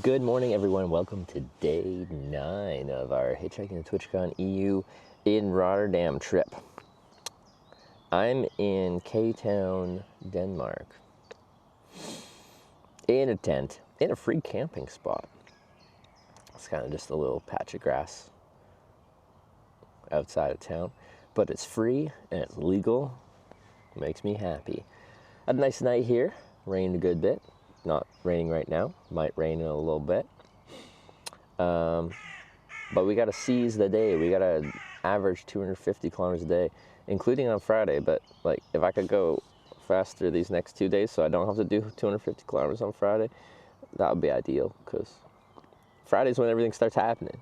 Good morning, everyone. Welcome to day 9 of our Hitchhiking to TwitchCon EU in Rotterdam trip. I'm in K-Town, Denmark, in a tent, in a free camping spot. It's kind of just a little patch of grass outside of town, but it's free and it's legal. It makes me happy. Had a nice night here. Rained a good bit. Not raining right now. Might rain in a little bit. But we got to seize the day. We got to average 250 kilometers a day, including on Friday. But like, if I could go faster these next 2 days so I don't have to do 250 kilometers on Friday, that would be ideal, because Friday's when everything starts happening.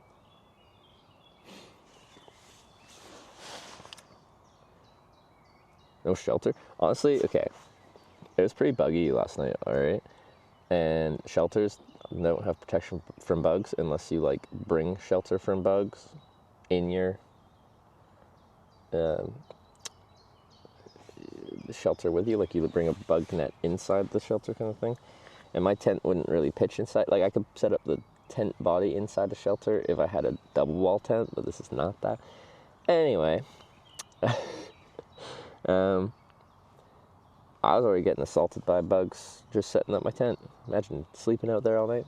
No shelter. Honestly, okay. It was pretty buggy last night, alright? And shelters don't have protection from bugs unless you like bring shelter from bugs in your shelter with you. Like you would bring a bug net inside the shelter kind of thing. And my tent wouldn't really pitch inside. Like I could set up the tent body inside the shelter if I had a double wall tent, but this is not that. Anyway, I was already getting assaulted by bugs just setting up my tent. Imagine sleeping out there all night.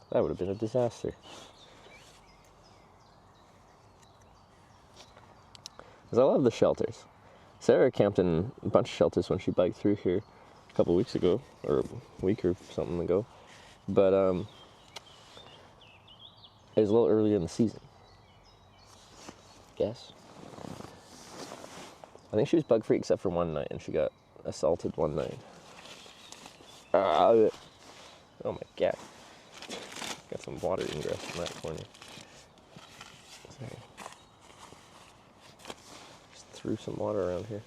That would have been a disaster. Because I love the shelters. Sarah camped in a bunch of shelters when she biked through here a couple weeks ago, or a week or something ago. But it was a little earlier in the season. Guess. I think she was bug free except for one night, and she got assaulted one night. Oh my god. Got some water ingress in that corner. Sorry. Just threw some water around here.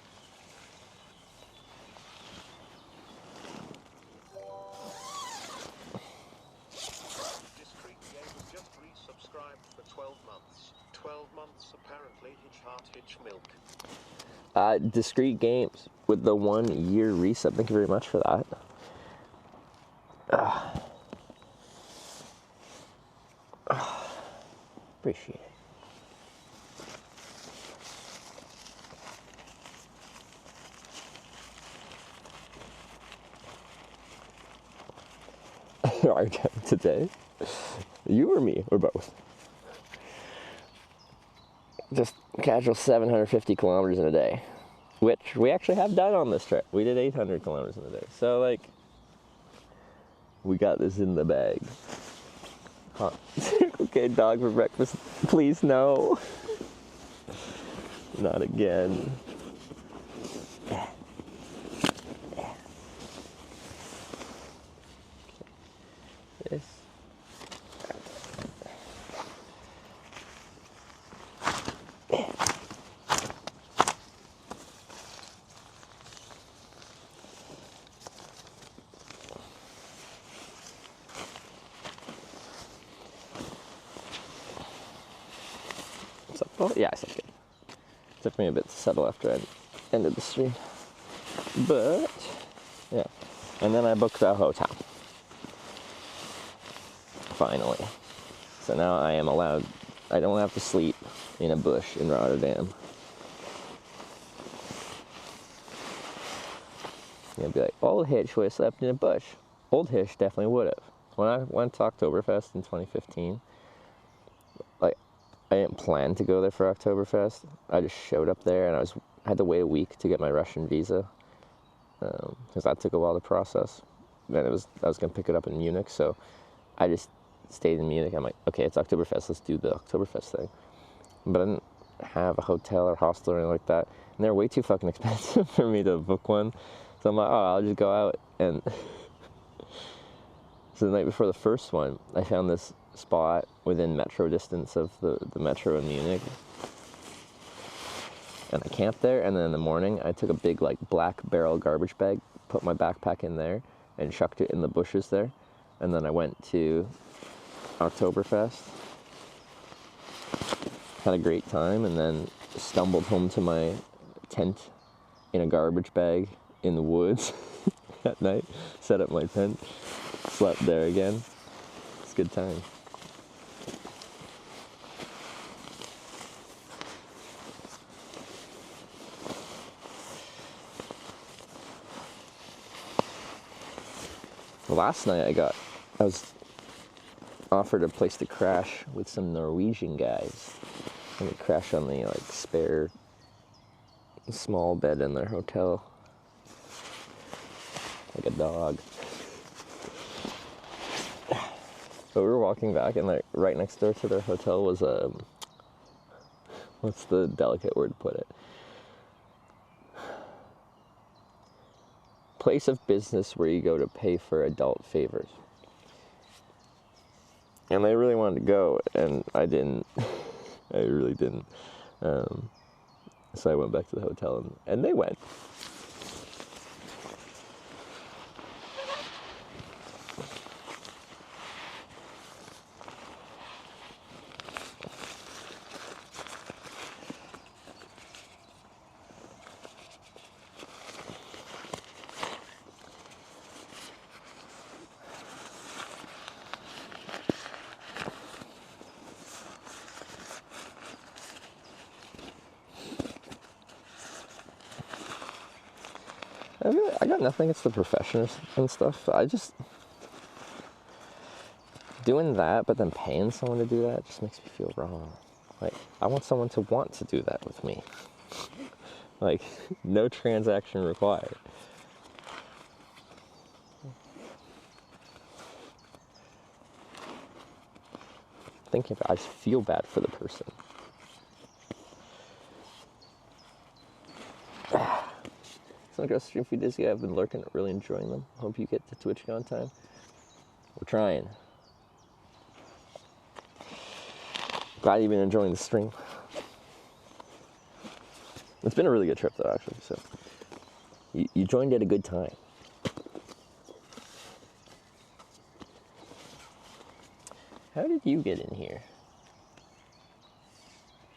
Discreet Game was just resubscribed for 12 months. 12 months apparently Hitch Heart Hitch Milk. Discreet Games with the 1 year resub. Thank you very much for that. Appreciate it. Our attempt today? You or me, or both? Just casual 750 kilometers in a day, which we actually have done on this trip. We did 800 kilometers in a day. So, like, we got this in the bag. Huh. Okay, dog for breakfast. Please, no. Not again. This. Oh, yeah, I said good. Took me a bit to settle after I ended the stream. But, yeah. And then I booked a hotel. Finally. So now I am allowed, I don't have to sleep in a bush in Rotterdam. You'll be like, old Hitch would have slept in a bush. Old Hitch definitely would have. When I went to Oktoberfest in 2015, like, I didn't plan to go there for Oktoberfest. I just showed up there, and I had to wait a week to get my Russian visa, because that took a while to process. Then I was going to pick it up in Munich, so I just stayed in Munich. I'm like, okay, it's Oktoberfest, let's do the Oktoberfest thing. But I didn't have a hotel or hostel or anything like that, and they're way too fucking expensive for me to book one. So I'm like, oh, I'll just go out. And so the night before the first one, I found this spot within metro distance of the metro in Munich, and I camped there. And then in the morning I took a big like black barrel garbage bag, put my backpack in there, and chucked it in the bushes there. And then I went to Oktoberfest, had a great time, and then stumbled home to my tent in a garbage bag in the woods at night, set up my tent, slept there again. good time. Last night I was offered a place to crash with some Norwegian guys. And we crashed on the like spare small bed in their hotel. Like a dog. But we were walking back and like right next door to their hotel was what's the delicate word to put it? Place of business where you go to pay for adult favors. And they really wanted to go, and I didn't. I really didn't. So I went back to the hotel, and they went. I got nothing against the profession and stuff. I just doing that, but then paying someone to do that just makes me feel wrong. Like, I want someone to want to do that with me. Like, no transaction required. Thinking about it, I just feel bad for the person. So I got stream feed this guy. I've been lurking, really enjoying them. Hope you get to TwitchCon time. We're trying. Glad you've been enjoying the stream. It's been a really good trip though, actually. So you joined at a good time. How did you get in here?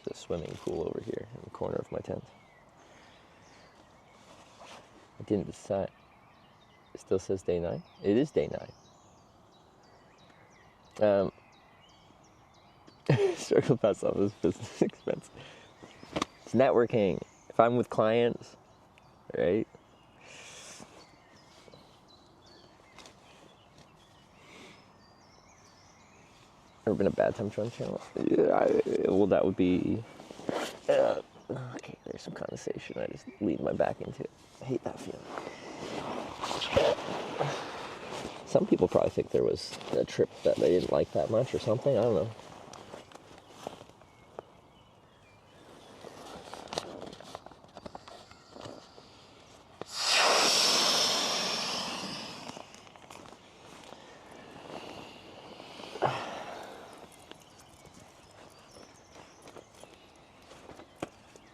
The swimming pool over here in the corner of my tent. I didn't decide. It still says day 9? It is day 9. Circle pass off this business expense. It's networking. If I'm with clients, right? Ever been a bad time to run the channel? Yeah, well, that would be... okay, there's some condensation. I just leaned my back into it. I hate that feeling. Some people probably think there was a trip that they didn't like that much or something. I don't know.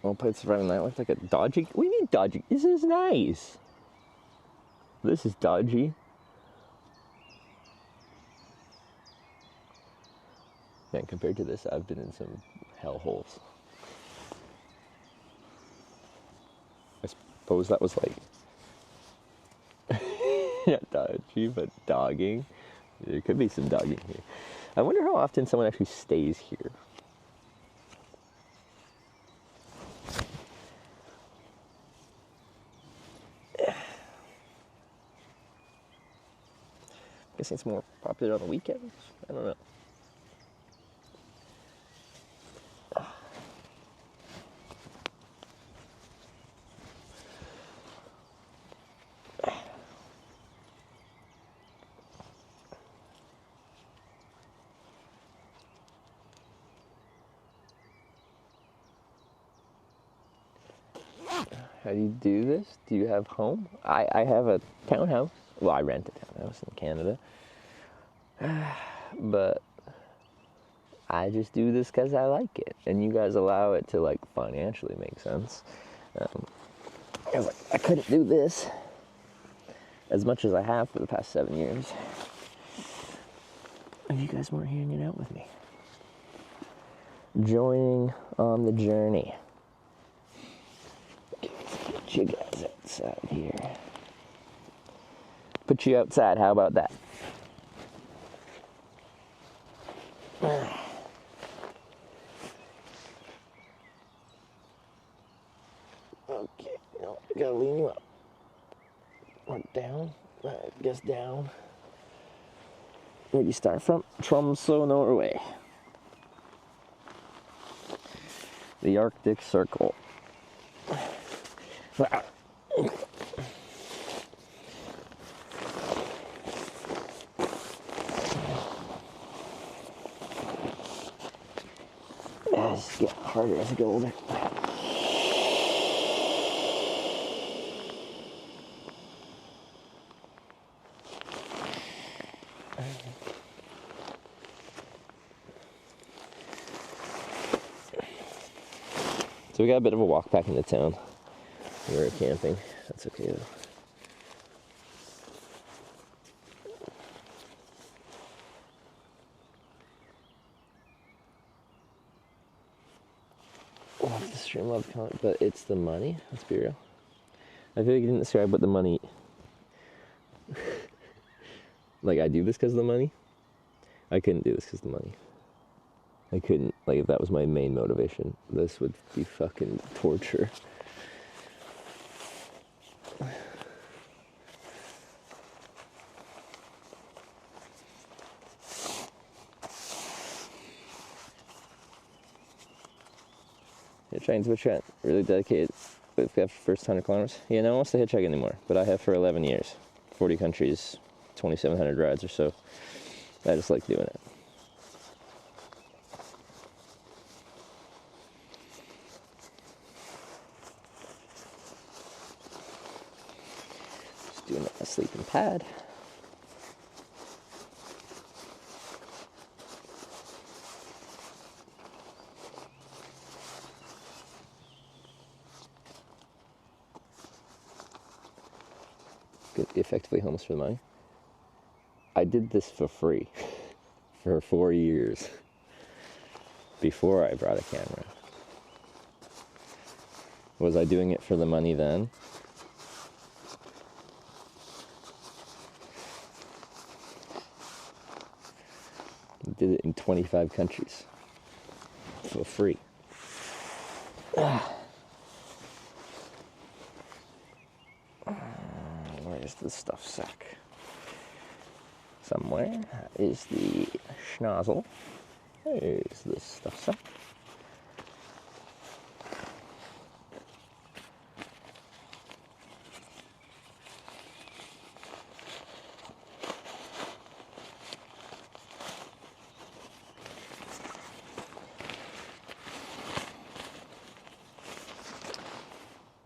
Well, played Surviving Night looked like a dodgy. What do you mean dodgy? This is nice. This is dodgy. Man, compared to this, I've been in some hellholes. I suppose that was like, yeah, dodgy, but dogging. There could be some dogging here. I wonder how often someone actually stays here. Guessing it's more popular on the weekends. I don't know. How do you do this? Do you have home? I have a townhouse. Well, I rent a townhouse in Canada. But I just do this because I like it. And you guys allow it to, like, financially make sense. I was like, I couldn't do this as much as I have for the past 7 years if you guys weren't hanging out with me. Joining on the journey. Get you guys outside here. Put you outside, how about that? Or down? I guess down. Where'd you start from? Tromsø, Norway. The Arctic Circle. Wow. It's getting harder as I get older. So we got a bit of a walk back into town. We were camping. That's okay though. Love the stream, love the comment, but it's the money. Let's be real. I feel like you didn't describe what the money. Like, I do this because of the money. I couldn't do this because of the money. I couldn't, like, if that was my main motivation, this would be fucking torture. Hitchhiking Twitch chat, really dedicated with the first 100 kilometers. Yeah, no one wants to hitchhike anymore, but I have for 11 years. 40 countries, 2,700 rides or so. I just like doing it. Just doing a sleeping pad. Get effectively homeless for the money. I did this for free for 4 years before I brought a camera. Was I doing it for the money then? I did it in 25 countries for free. Where's the stuff sack? Somewhere is the schnozzle. There's the stuff sack.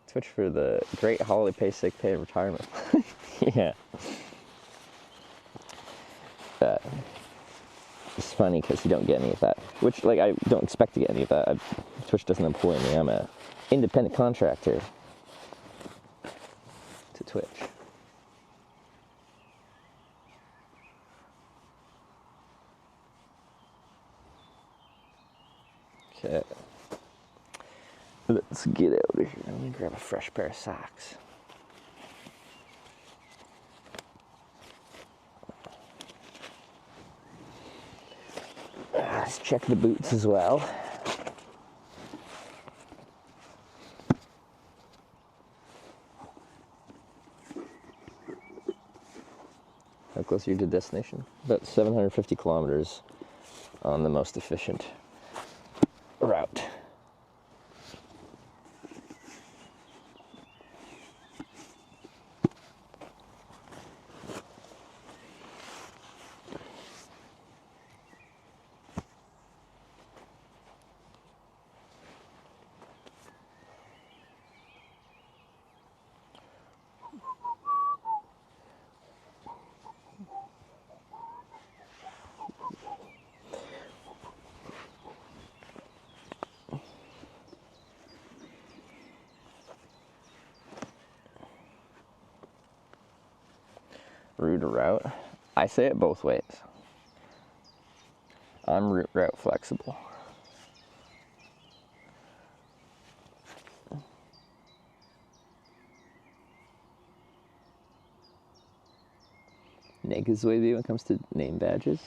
Twitch for the great holiday pay, sick pay, retirement. Yeah. It's funny because you don't get any of that. Which, like, I don't expect to get any of that. Twitch doesn't employ me. I'm a independent contractor to Twitch. Okay. Let's get out of here. Let me grab a fresh pair of socks. Let's check the boots as well. How close are you to destination? About 750 kilometers on the most efficient route. Route. I say it both ways. I'm route flexible. Negative way when it comes to name badges.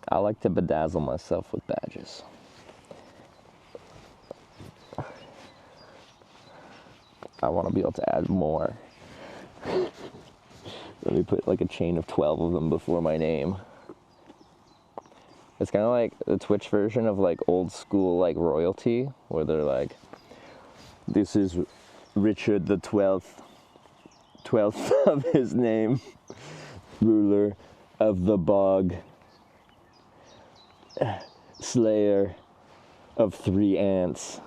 I like to bedazzle myself with badges. I want to be able to add more. Let me put like a chain of 12 of them before my name. It's kind of like the Twitch version of like old school like royalty, where they're like, this is Richard the 12th of his name, ruler of the bog, slayer of 3 ants.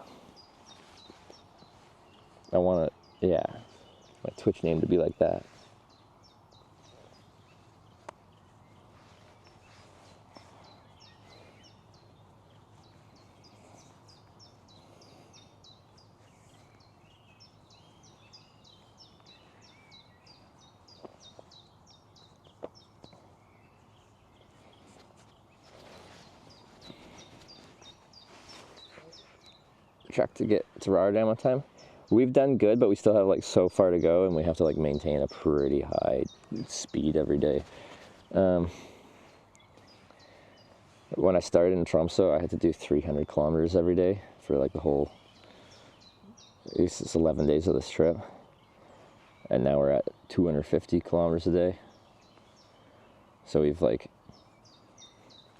I want to, yeah, my Twitch name to be like that. Truck to get to Rotterdam on time. We've done good, but we still have like so far to go, and we have to like maintain a pretty high speed every day. When I started in Tromsø, I had to do 300 kilometers every day for like the whole, it's 11 days of this trip, and now we're at 250 kilometers a day. So we've like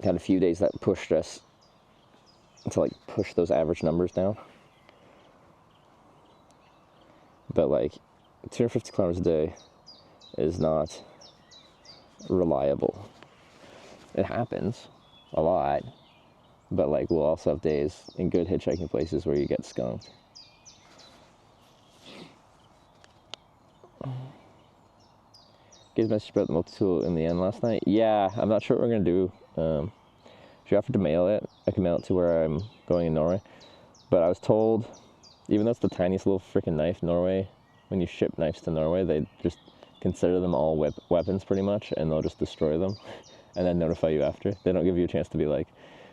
had a few days that pushed us to like push those average numbers down. But like 250 kilometers a day is not reliable. It happens a lot, but like we'll also have days in good hitchhiking places where you get skunked. Guys messaged about the multi-tool in the end last night. Yeah, I'm not sure what we're gonna do. She offered to mail it. I can mail it to where I'm going in Norway. But I was told, even though it's the tiniest little freaking knife, Norway, when you ship knives to Norway, they just consider them all weapons pretty much, and they'll just destroy them and then notify you after. They don't give you a chance to be like,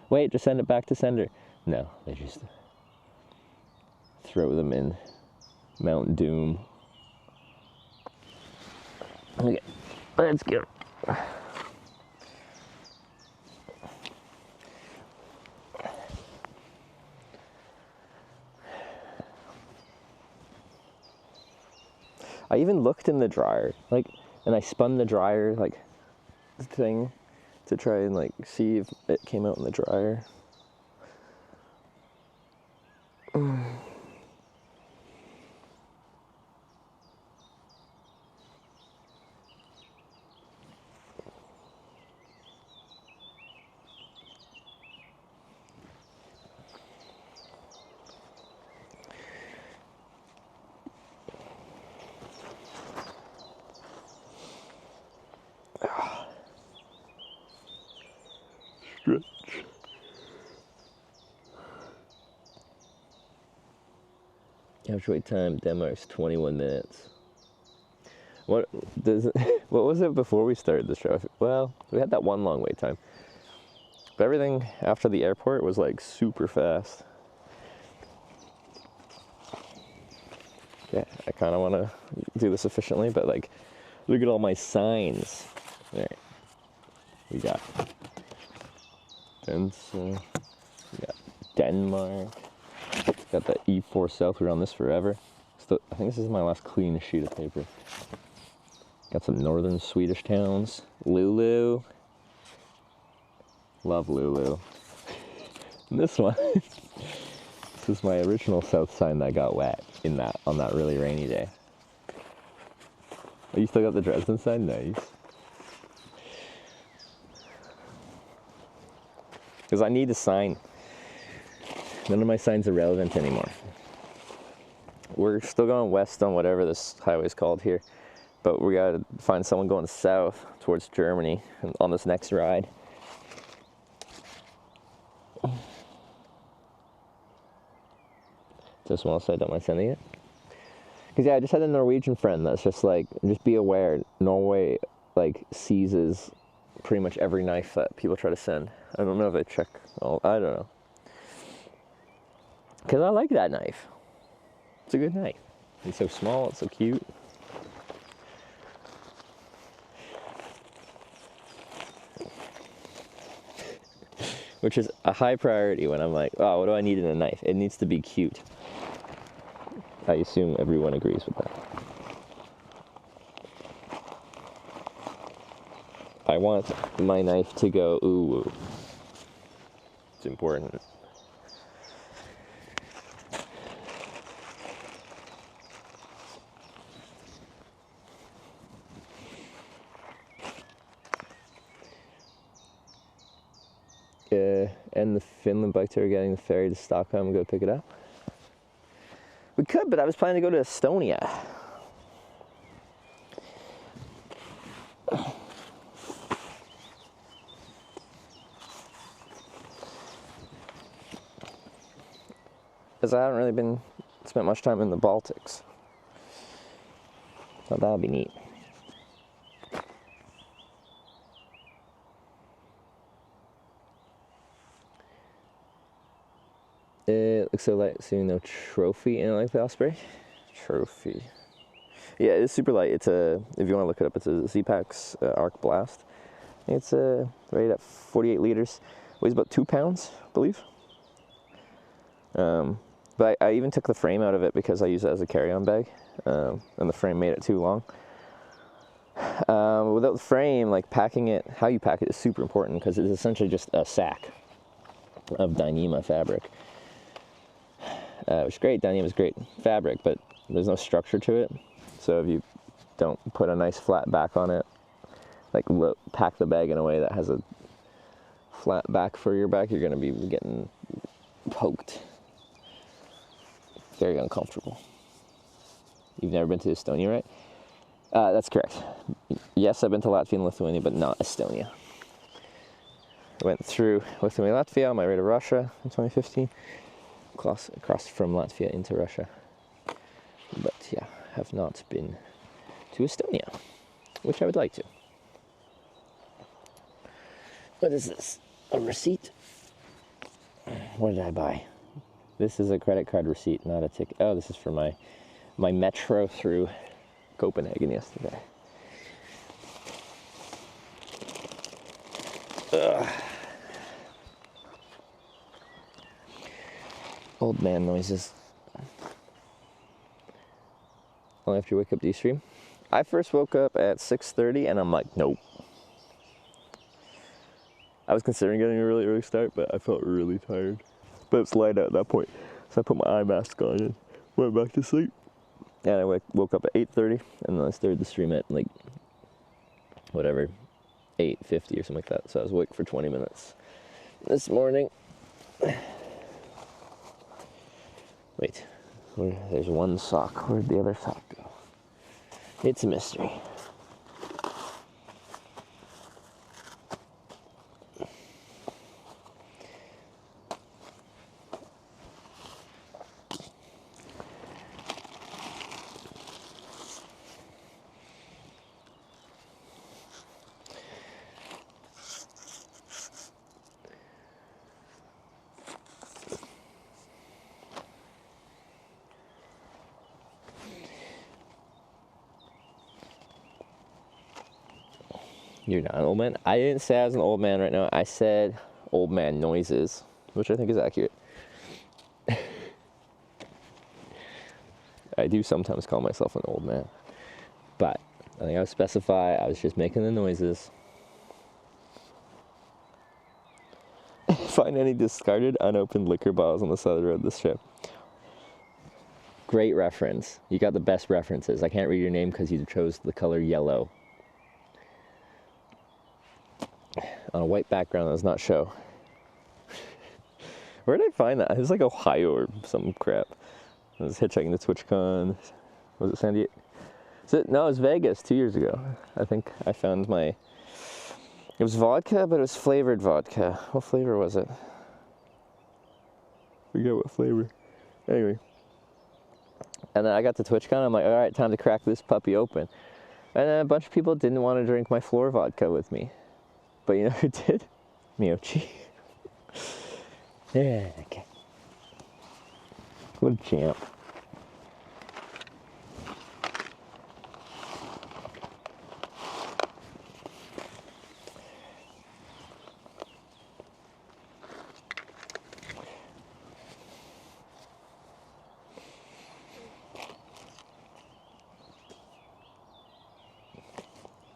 wait, just send it back to sender. No, they just throw them in Mount Doom. Okay, let's go. I even looked in the dryer, like, and I spun the dryer, like, thing to try and, like, see if it came out in the dryer. Stretch. Average wait time, Denmark's 21 minutes. What was it before we started the show? Well, we had that one long wait time. But everything after the airport was like super fast. Yeah, I kind of want to do this efficiently, but like, look at all my signs. All right. We got we got Denmark. Got that E4 South. We're on this forever. Still, I think this is my last clean sheet of paper. Got some northern Swedish towns. Lulu. Love Lulu. And this one. This is my original south sign that got wet on that really rainy day. Oh, you still got the Dresden sign? Nice. Because I need a sign. None of my signs are relevant anymore. We're still going west on whatever this highway is called here, but we gotta find someone going south towards Germany on this next ride. Just one else I don't mind sending it. Because yeah, I just had a Norwegian friend that's just like, just be aware, Norway like seizes pretty much every knife that people try to send. I don't know if they check, I don't know. Because I like that knife. It's a good knife. It's so small, it's so cute. Which is a high priority when I'm like, oh, what do I need in a knife? It needs to be cute. I assume everyone agrees with that. I want my knife to go ooh. It's important. And the Finland bike tour, getting the ferry to Stockholm and go pick it up. We could, but I was planning to go to Estonia. Because I haven't really spent much time in the Baltics. So that would be neat. It looks so light, so no trophy in it like the Osprey. Trophy. Yeah, it's super light. It's a, if you want to look it up, it's a Z-Pax Arc Blast. It's rated at 48 liters. Weighs about 2 pounds, I believe. But I even took the frame out of it because I use it as a carry-on bag, and the frame made it too long. Without the frame, like packing it, how you pack it is super important because it's essentially just a sack of Dyneema fabric. Which is great. Dyneema is great fabric, but there's no structure to it. So if you don't put a nice flat back on it, like pack the bag in a way that has a flat back for your back, you're going to be getting poked. Very uncomfortable. You've never been to Estonia, right? That's correct. Yes, I've been to Latvia and Lithuania, but not Estonia. I went through Lithuania, Latvia on my way to Russia in 2015. Across from Latvia into Russia. But yeah, have not been to Estonia, which I would like to. What is this? A receipt? What did I buy? This is a credit card receipt, not a ticket. Oh, this is for my metro through Copenhagen yesterday. Ugh. Old man noises. Only after you wake up, do you stream? I first woke up at 6:30 and I'm like, nope. I was considering getting a really early start, but I felt really tired. But it's light out at that point. So I put my eye mask on and went back to sleep. And I woke up at 8:30 and then I started the stream at like, whatever, 8:50 or something like that. So I was awake for 20 minutes this morning. Wait, there's one sock. Where'd the other sock go? It's a mystery. You're not an old man? I didn't say I was an old man right now. I said old man noises, which I think is accurate. I do sometimes call myself an old man. But I think I would specify I was just making the noises. Find any discarded, unopened liquor bottles on the side of the road this trip. Great reference. You got the best references. I can't read your name because you chose the color yellow. On a white background that does not show. Where did I find that? It was like Ohio or some crap. I was hitchhiking to TwitchCon. Was it San Diego? No, it was Vegas 2 years ago. I think I found it was vodka, but it was flavored vodka. What flavor was it? Forget what flavor. Anyway. And then I got to TwitchCon. I'm like, all right, time to crack this puppy open. And then a bunch of people didn't want to drink my floor vodka with me. But you know who did? Miyochi. Yeah, okay. What a champ.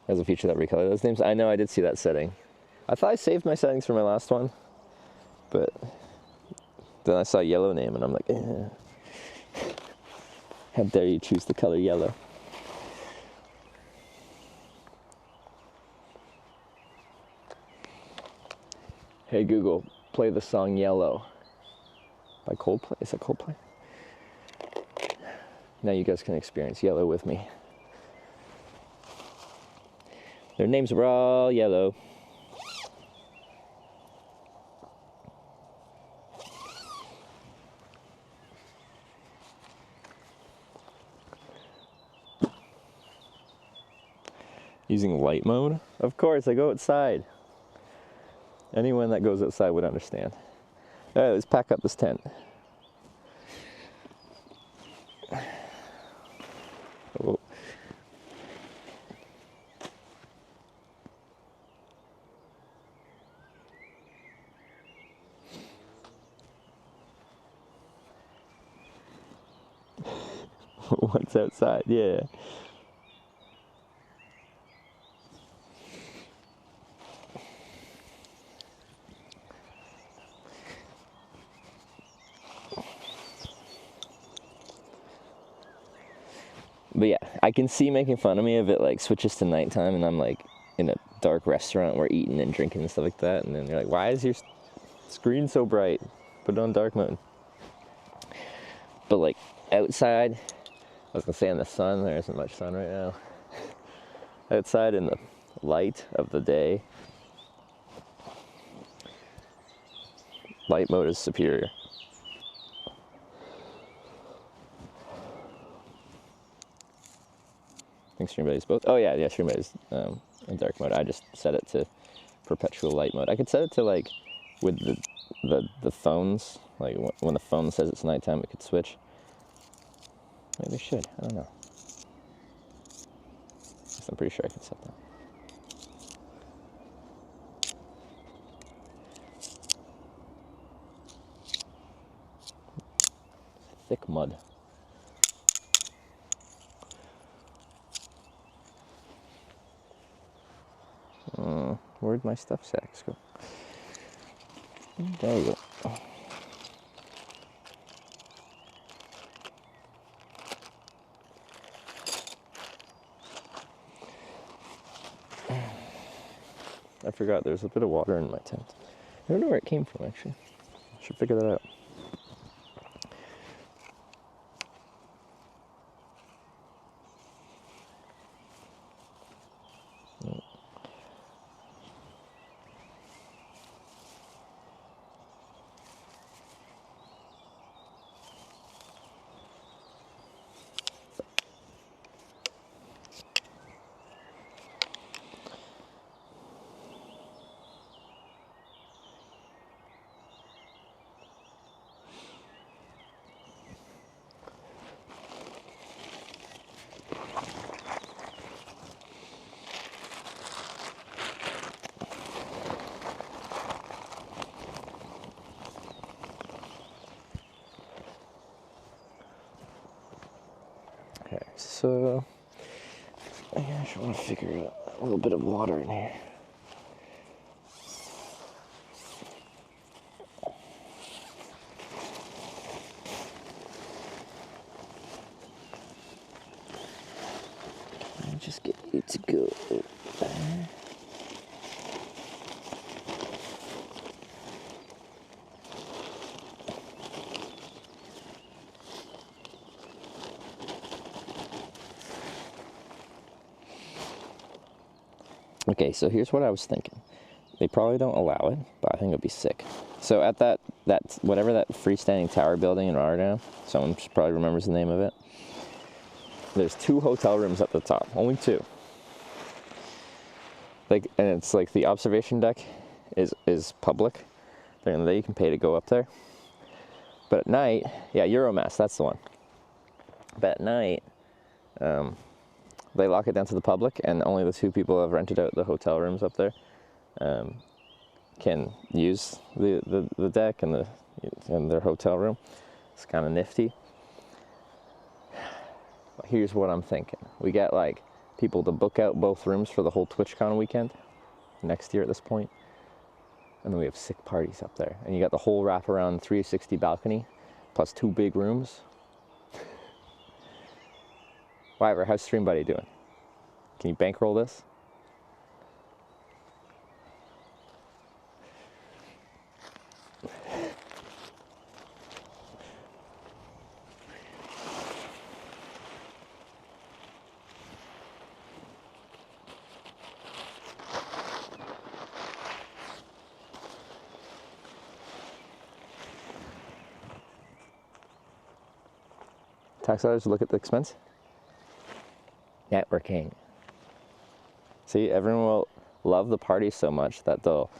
As a feature that recolor those names. I know I did see that setting. I thought I saved my settings for my last one, but then I saw yellow name and I'm like, how dare you choose the color yellow? Hey Google, play the song Yellow by Coldplay. Is that Coldplay? Now you guys can experience Yellow with me. Their names were all yellow. Using light mode? Of course, I go outside. Anyone that goes outside would understand. All right, let's pack up this tent. Oh. What's outside? Yeah. But yeah, I can see making fun of me if it like switches to nighttime and I'm like in a dark restaurant, we're eating and drinking and stuff like that, and then you're like, why is your screen so bright? Put it on dark mode. But like outside, I was gonna say in the sun, there isn't much sun right now. Outside in the light of the day, light mode is superior. I think StreamBuddy's both. Oh yeah, StreamBuddy's in dark mode. I just set it to perpetual light mode. I could set it to like with the phones, like when the phone says it's nighttime, it could switch. Maybe I should. I don't know. I'm pretty sure I can set that. Thick mud. Where'd my stuff sacks go? There you go. I forgot there's a bit of water in my tent. I don't know where it came from, actually. I should figure that out. Okay, so I actually want to figure out a little bit of water in here. I'll just get you to go there. Okay, so here's what I was thinking. They probably don't allow it, but I think it'd be sick. So at that whatever that freestanding tower building in Rotterdam, someone probably remembers the name of it. There's 2 hotel rooms at the top, only 2. Like, and it's like the observation deck is public. During the day you can pay to go up there. But at night, yeah, Euromass, that's the one. But at night, they lock it down to the public, and only the 2 people who have rented out the hotel rooms up there can use the deck and their hotel room. It's kind of nifty. Here's what I'm thinking. We get like people to book out both rooms for the whole TwitchCon weekend next year at this point. And then we have sick parties up there. And you got the whole wraparound 360 balcony, plus 2 big rooms. Whatever, how's Stream Buddy doing? Can you bankroll this? Tax dollars, look at the expense. Networking. See, everyone will love the party so much that they'll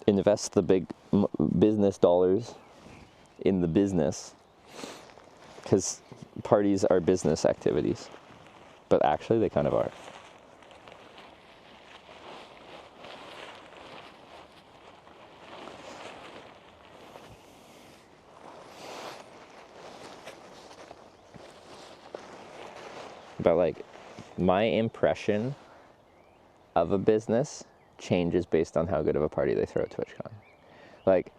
invest the big business dollars in the business, because parties are business activities, but actually they kind of are. But like, my impression of a business changes based on how good of a party they throw at TwitchCon. Like,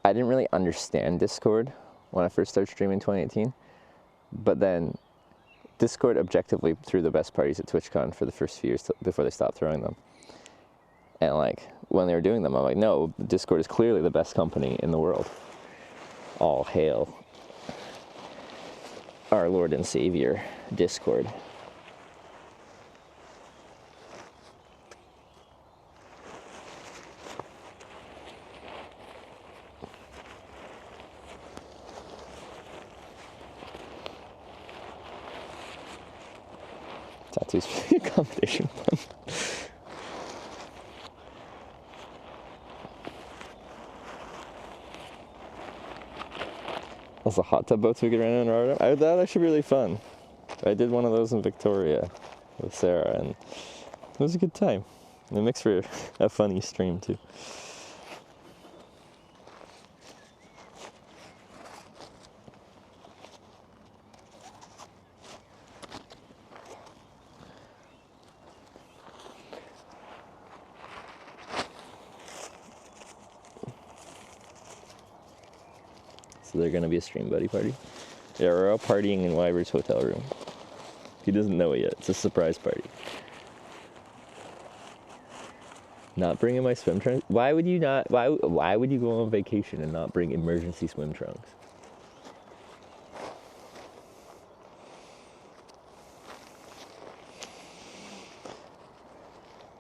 I didn't really understand Discord when I first started streaming in 2018, but then Discord objectively threw the best parties at TwitchCon for the first few years before they stopped throwing them. And like, when they were doing them, I'm like, no, Discord is clearly the best company in the world. All hail our Lord and Savior, Discord. Tattoos for the accommodation fund. Also, hot tub boats we could rent in Rotterdam. That was actually really fun. I did one of those in Victoria with Sarah, and it was a good time. And it makes for a funny stream too. So they're gonna be a Stream Buddy party. Yeah, we're all partying in Wybert's hotel room. He doesn't know it yet. It's a surprise party. Not bringing my swim trunks. Why would you not? Why would you go on vacation and not bring emergency swim trunks?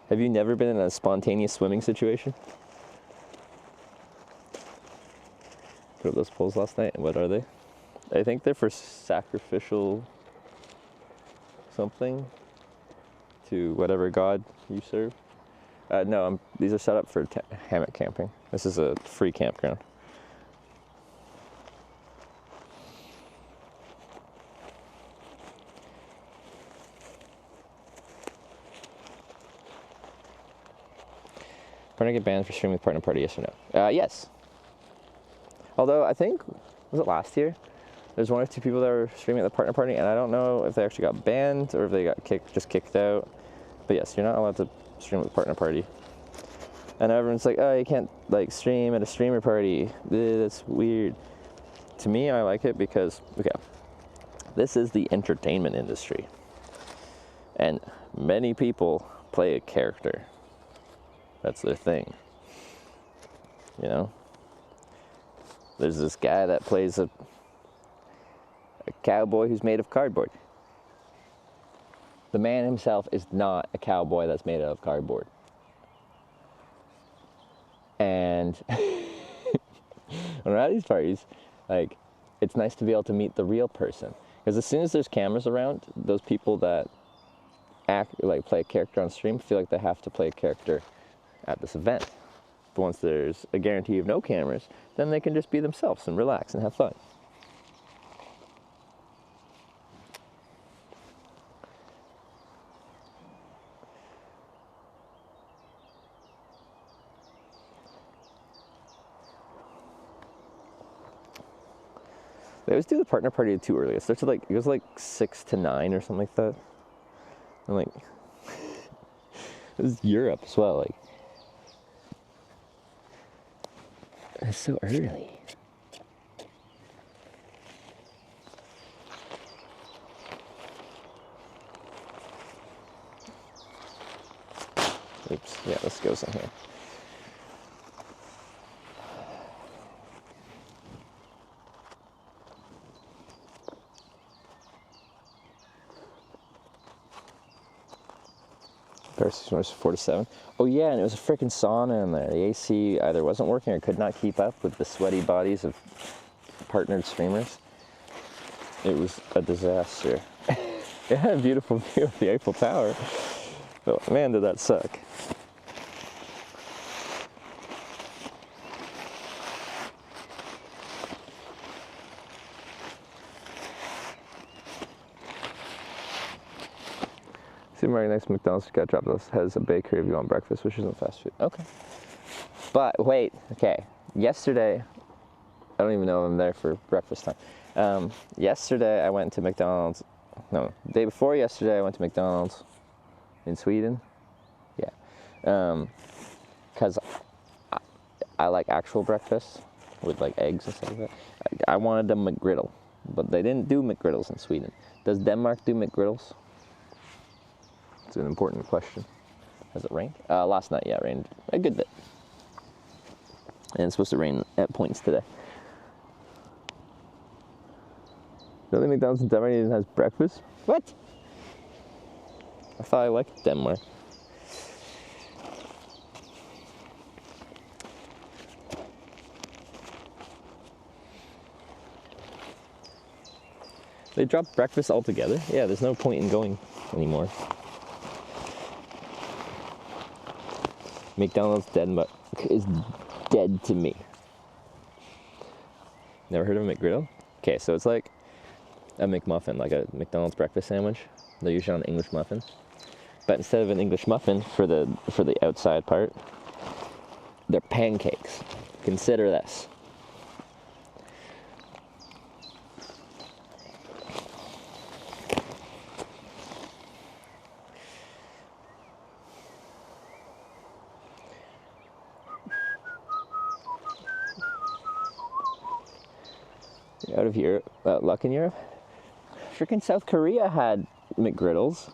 Have you never been in a spontaneous swimming situation? Put up those poles last night, and what are they? I think they're for sacrificial something to whatever god you serve. No, these are set up for hammock camping. This is a free campground. Gonna get banned for streaming with partner party, yes or no? Yes. Although I think, was it last year? There's 1 or 2 people that were streaming at the partner party, and I don't know if they actually got banned or if they got just kicked out. But yes, you're not allowed to stream at the partner party. And everyone's like, oh, you can't like stream at a streamer party. That's weird. To me, I like it because, okay, this is the entertainment industry. And many people play a character. That's their thing. You know? There's this guy that plays a cowboy who's made of cardboard. The man himself is not a cowboy that's made out of cardboard. And when we're at these parties, like, it's nice to be able to meet the real person. Because as soon as there's cameras around, those people that play a character on stream feel like they have to play a character at this event. But once there's a guarantee of no cameras, then they can just be themselves and relax and have fun. They always do the partner party too early. It starts at it goes like 6 to 9 or something like that. And like, this is Europe as well. Like, it's so early. Oops. Yeah, this goes in here. Versus was 4 to 7. Oh yeah, and it was a freaking sauna in there. The AC either wasn't working or could not keep up with the sweaty bodies of partnered streamers. It was a disaster. It had a beautiful view of the Eiffel Tower, but man, did that suck. Supermarket next to McDonald's got dropped off has a bakery if you want breakfast, which isn't fast food. Okay. But wait, okay. Yesterday, I don't even know if I'm there for breakfast time. Yesterday I went to McDonald's. No, the day before yesterday I went to McDonald's in Sweden. Yeah. Because I like actual breakfast with like eggs and stuff like that. I wanted a McGriddle, but they didn't do McGriddles in Sweden. Does Denmark do McGriddles? It's an important question. Has it rained? Last night, yeah, it rained a good bit. And it's supposed to rain at points today. The only McDonald's in Denmark even has breakfast? What? I thought I liked Denmark. They dropped breakfast altogether? Yeah, there's no point in going anymore. McDonald's Denmark is dead to me. Never heard of a McGriddle? Okay, so it's like a McMuffin, like a McDonald's breakfast sandwich. They're usually on an English muffin. But instead of an English muffin for the outside part, they're pancakes. Consider this. Out of Europe, luck in Europe. Freaking South Korea had McGriddles.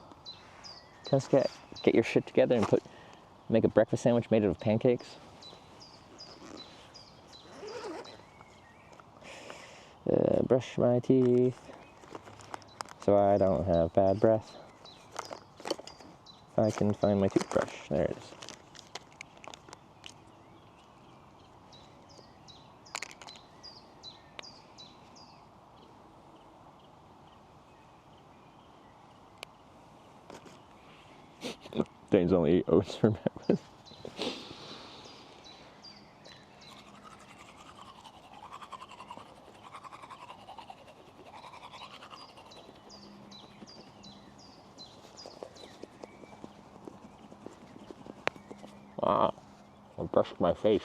Just get your shit together and make a breakfast sandwich made out of pancakes. Brush my teeth so I don't have bad breath. If I can find my toothbrush, there it is. Dane's only ate oats for breakfast. Wow, I brushed my face.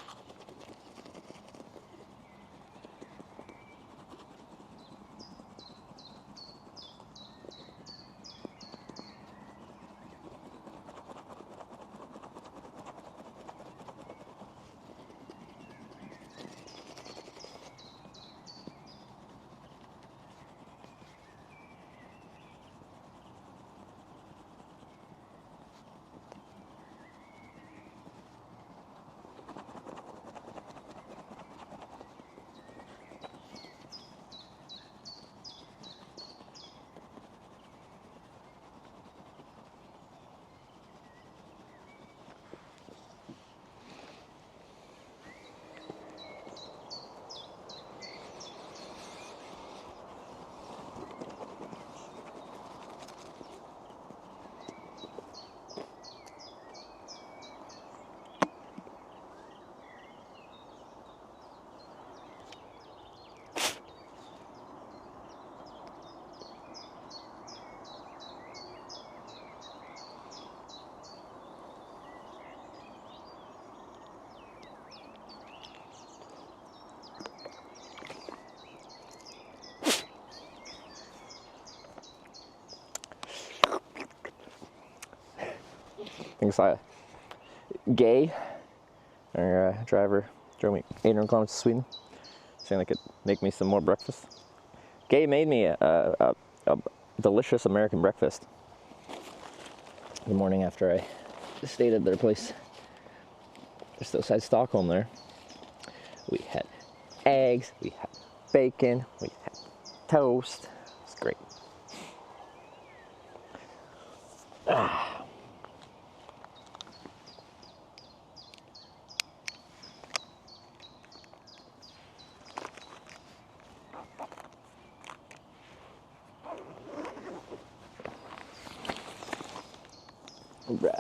think Gay, our driver, drove me 800 kilometers to Sweden, saying they could make me some more breakfast. Gay made me a delicious American breakfast the morning after I stayed at their place just outside Stockholm there. We had eggs, we had bacon, we had toast. It's great. Right.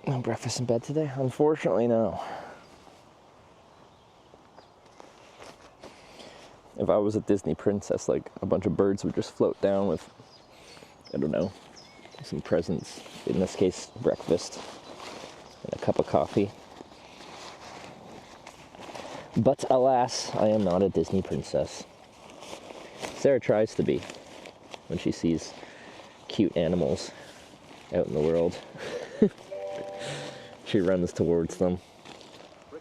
No breakfast in bed today? Unfortunately, no. If I was a Disney princess, like, a bunch of birds would just float down with, I don't know, some presents. In this case, breakfast and a cup of coffee. But alas, I am not a Disney princess. Sarah tries to be when she sees cute animals out in the world. She runs towards them,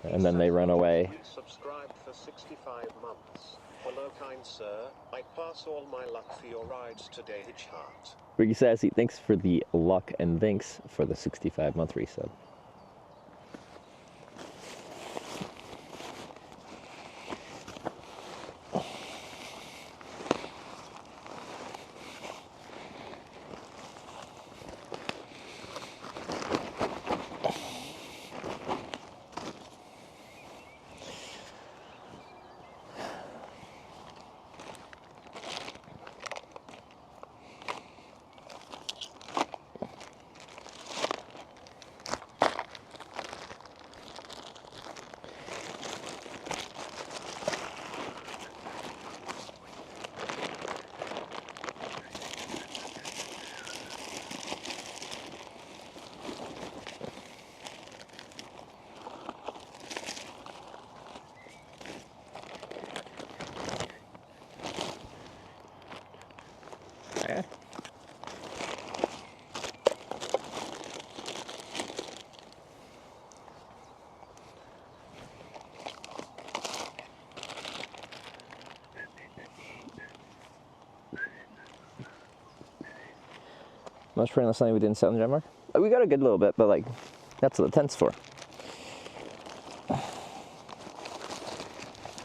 and then they run away. Subscribed for 65 months. Hello, kind sir. I pass all my luck for your rides today, Hitchhike. Ricky Sassy, thanks for the luck, and thanks for the 65-month resub. Much rain last night. We didn't sell in Denmark. We got a good little bit, but like, that's what the tent's for.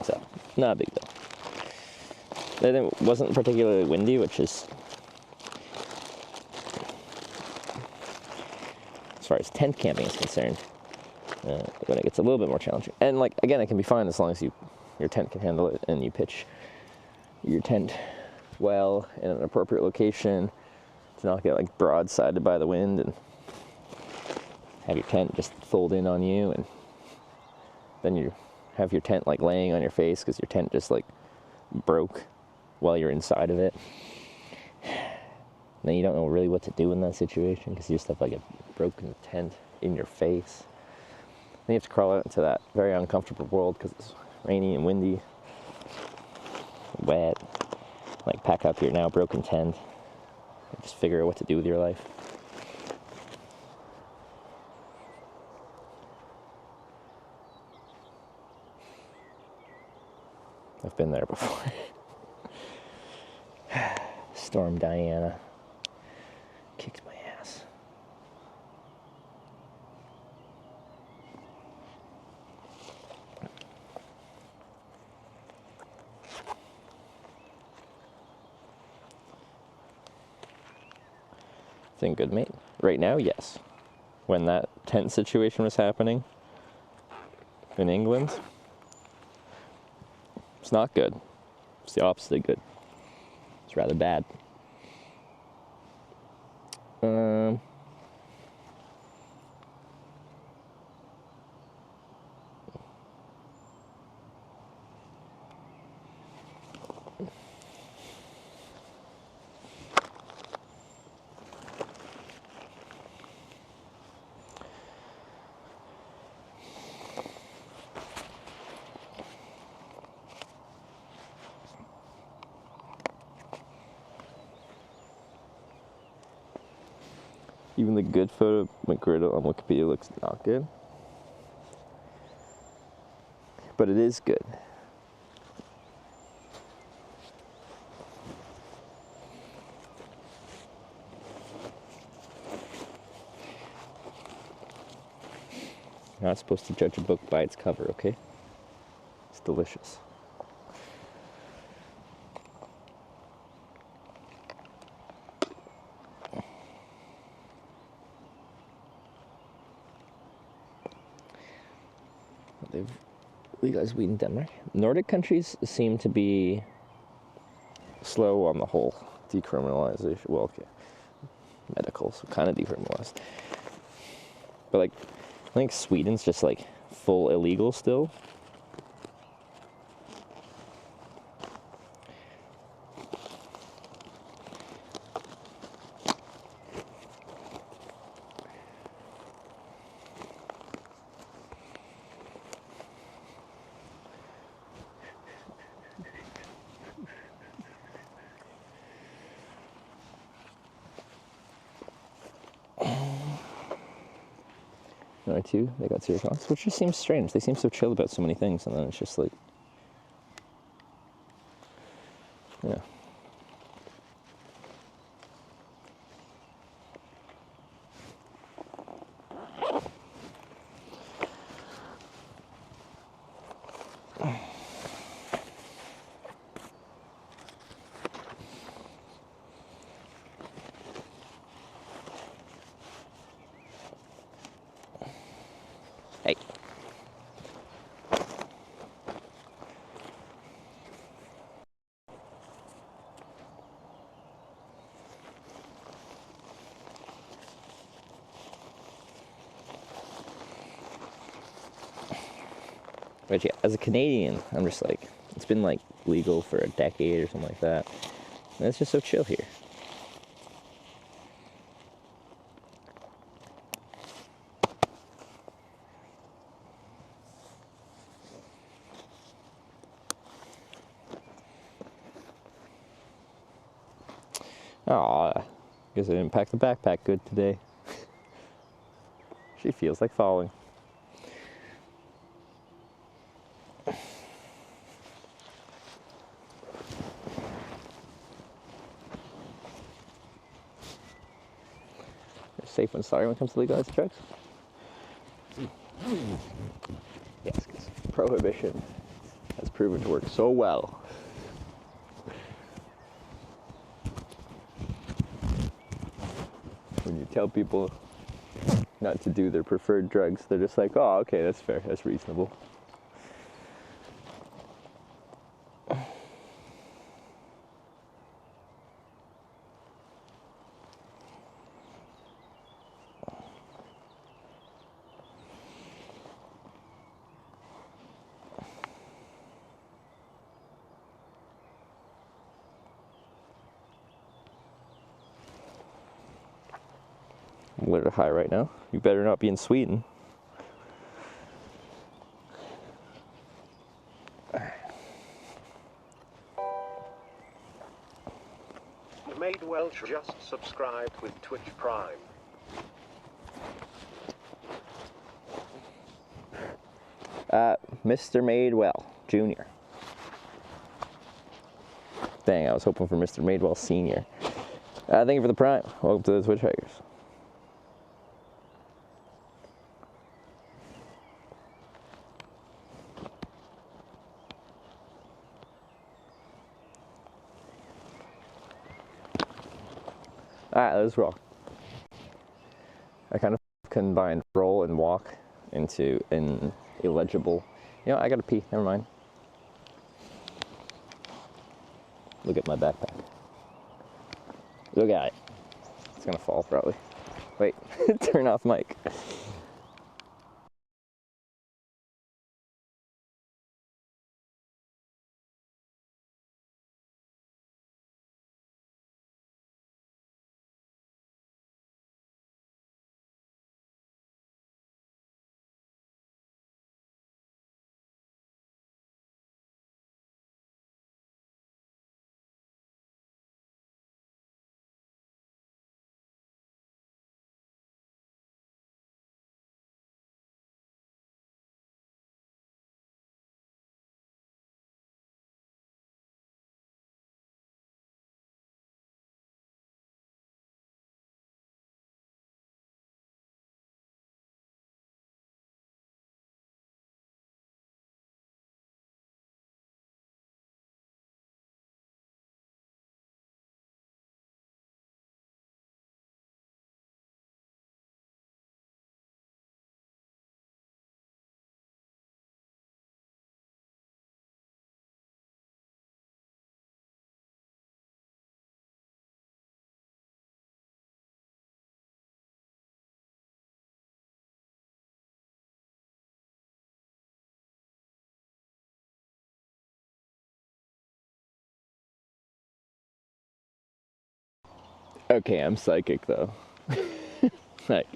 So, not a big deal. It wasn't particularly windy, which is, as far as tent camping is concerned, when it gets a little bit more challenging. And like, again, it can be fine as long as your tent can handle it and you pitch your tent well in an appropriate location to not get like broadsided by the wind and have your tent just fold in on you, and then you have your tent like laying on your face because your tent just like broke while you're inside of it. Then you don't know really what to do in that situation because you just have like a broken tent in your face. Then you have to crawl out into that very uncomfortable world because it's rainy and windy, wet. Like, pack up your now broken tent and just figure out what to do with your life. I've been there before. Storm Diana kicked my ass. Thing good, mate. Right now, yes. When that tent situation was happening in England, it's not good. It's the opposite of good. It's rather bad. Even the good photo McGriddle on Wikipedia looks not good. But it is good. You're not supposed to judge a book by its cover, okay? It's delicious. They've legalized weed in Denmark. Nordic countries seem to be slow on the whole decriminalization. Well, okay, medical, so kind of decriminalized. But like, I think Sweden's just like full illegal still. Number two, they got zero tolerance, which just seems strange. They seem so chill about so many things, and then it's just like, yeah. Hey. But yeah, as a Canadian, I'm just like, it's been like legal for a decade or something like that. And it's just so chill here. Aw, guess I didn't pack the backpack good today. She feels like falling. You're safe and sorry when it comes to legalized drugs? Yes, because prohibition has proven to work so well. When you tell people not to do their preferred drugs, they're just like, oh, okay, that's fair, that's reasonable. I'm a little high right now. You better not be in Sweden. Made Welsh just subscribed with Twitch Prime. Mr. Madewell Jr. Dang, I was hoping for Mr. Madewell Sr. Thank you for the prime. Welcome to the Twitch Hikers. Alright, let's roll. I kind of combined roll and walk into an illegible. You know, I gotta pee. Never mind. Look at my backpack. Look at it. It's gonna fall probably. Wait, turn off mic. Okay, I'm psychic though. Like,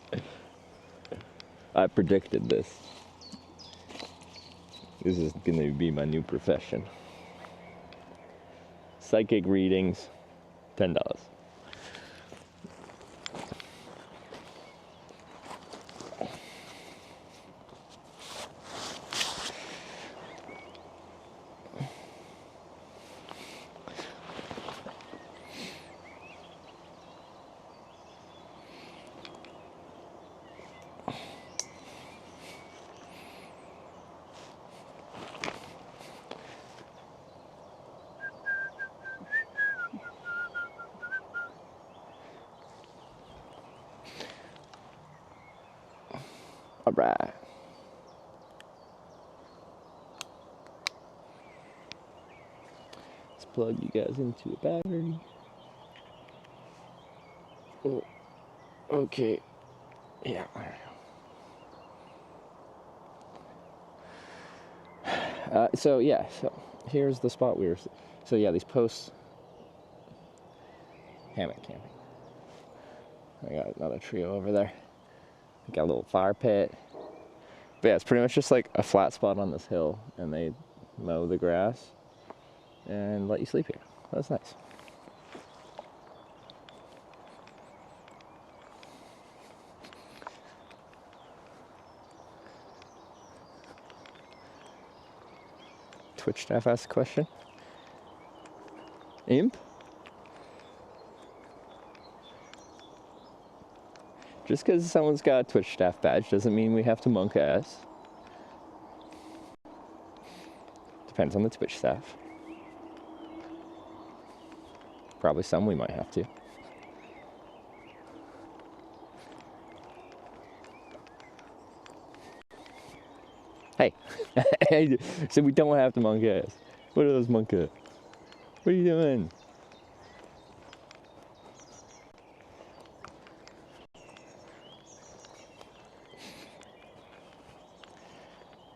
I predicted this. This is gonna be my new profession. Psychic readings, $10. All right. Let's plug you guys into a battery. Oh, okay. Yeah. So here's the spot we were. So yeah, these posts. Hammock camping. I got another trio over there. Got a little fire pit. But yeah, it's pretty much just like a flat spot on this hill, and they mow the grass and let you sleep here. That's nice. Twitch staff asked a question. Imp? Just because someone's got a Twitch staff badge doesn't mean we have to monk ass. Depends on the Twitch staff. Probably some we might have to. Hey, so we don't have to monk ass. What are those monk ass? What are you doing?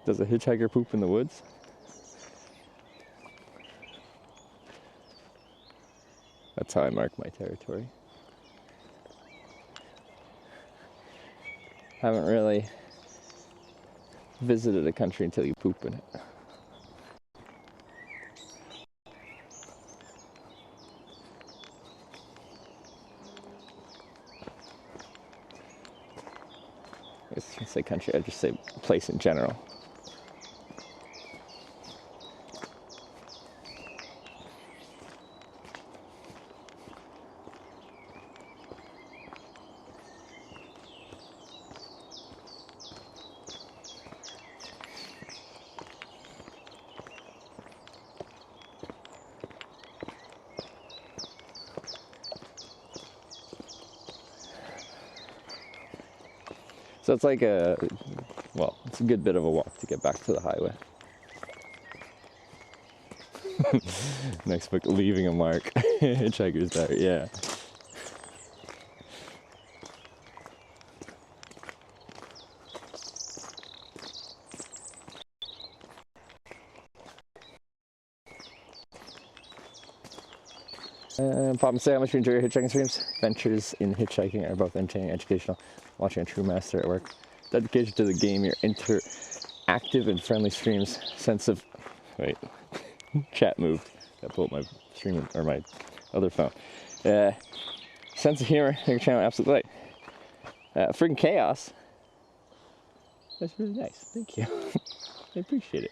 Does a hitchhiker poop in the woods? That's how I mark my territory. Haven't really visited a country until you poop in it. I guess I can say country, I'd just say place in general. So it's like it's a good bit of a walk to get back to the highway. Next book, Leaving a Mark. Hitchhiker's Diary, yeah. Pop and say how much you enjoy your hitchhiking streams. Ventures in hitchhiking are both entertaining and educational. Watching a true master at work. Dedication to the game, your interactive and friendly streams. Sense of... Wait. Chat moved. I pulled my stream, or my other phone. Sense of humor, your channel, absolute light. Friggin' chaos. That's really nice. Thank you. I appreciate it.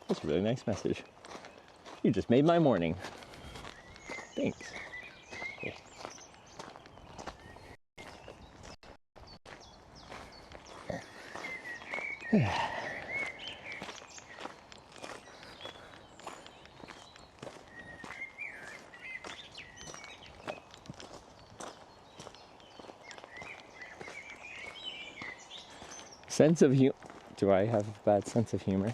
That's a really nice message. You just made my morning. Thanks. Sense of humor. Do I have a bad sense of humor?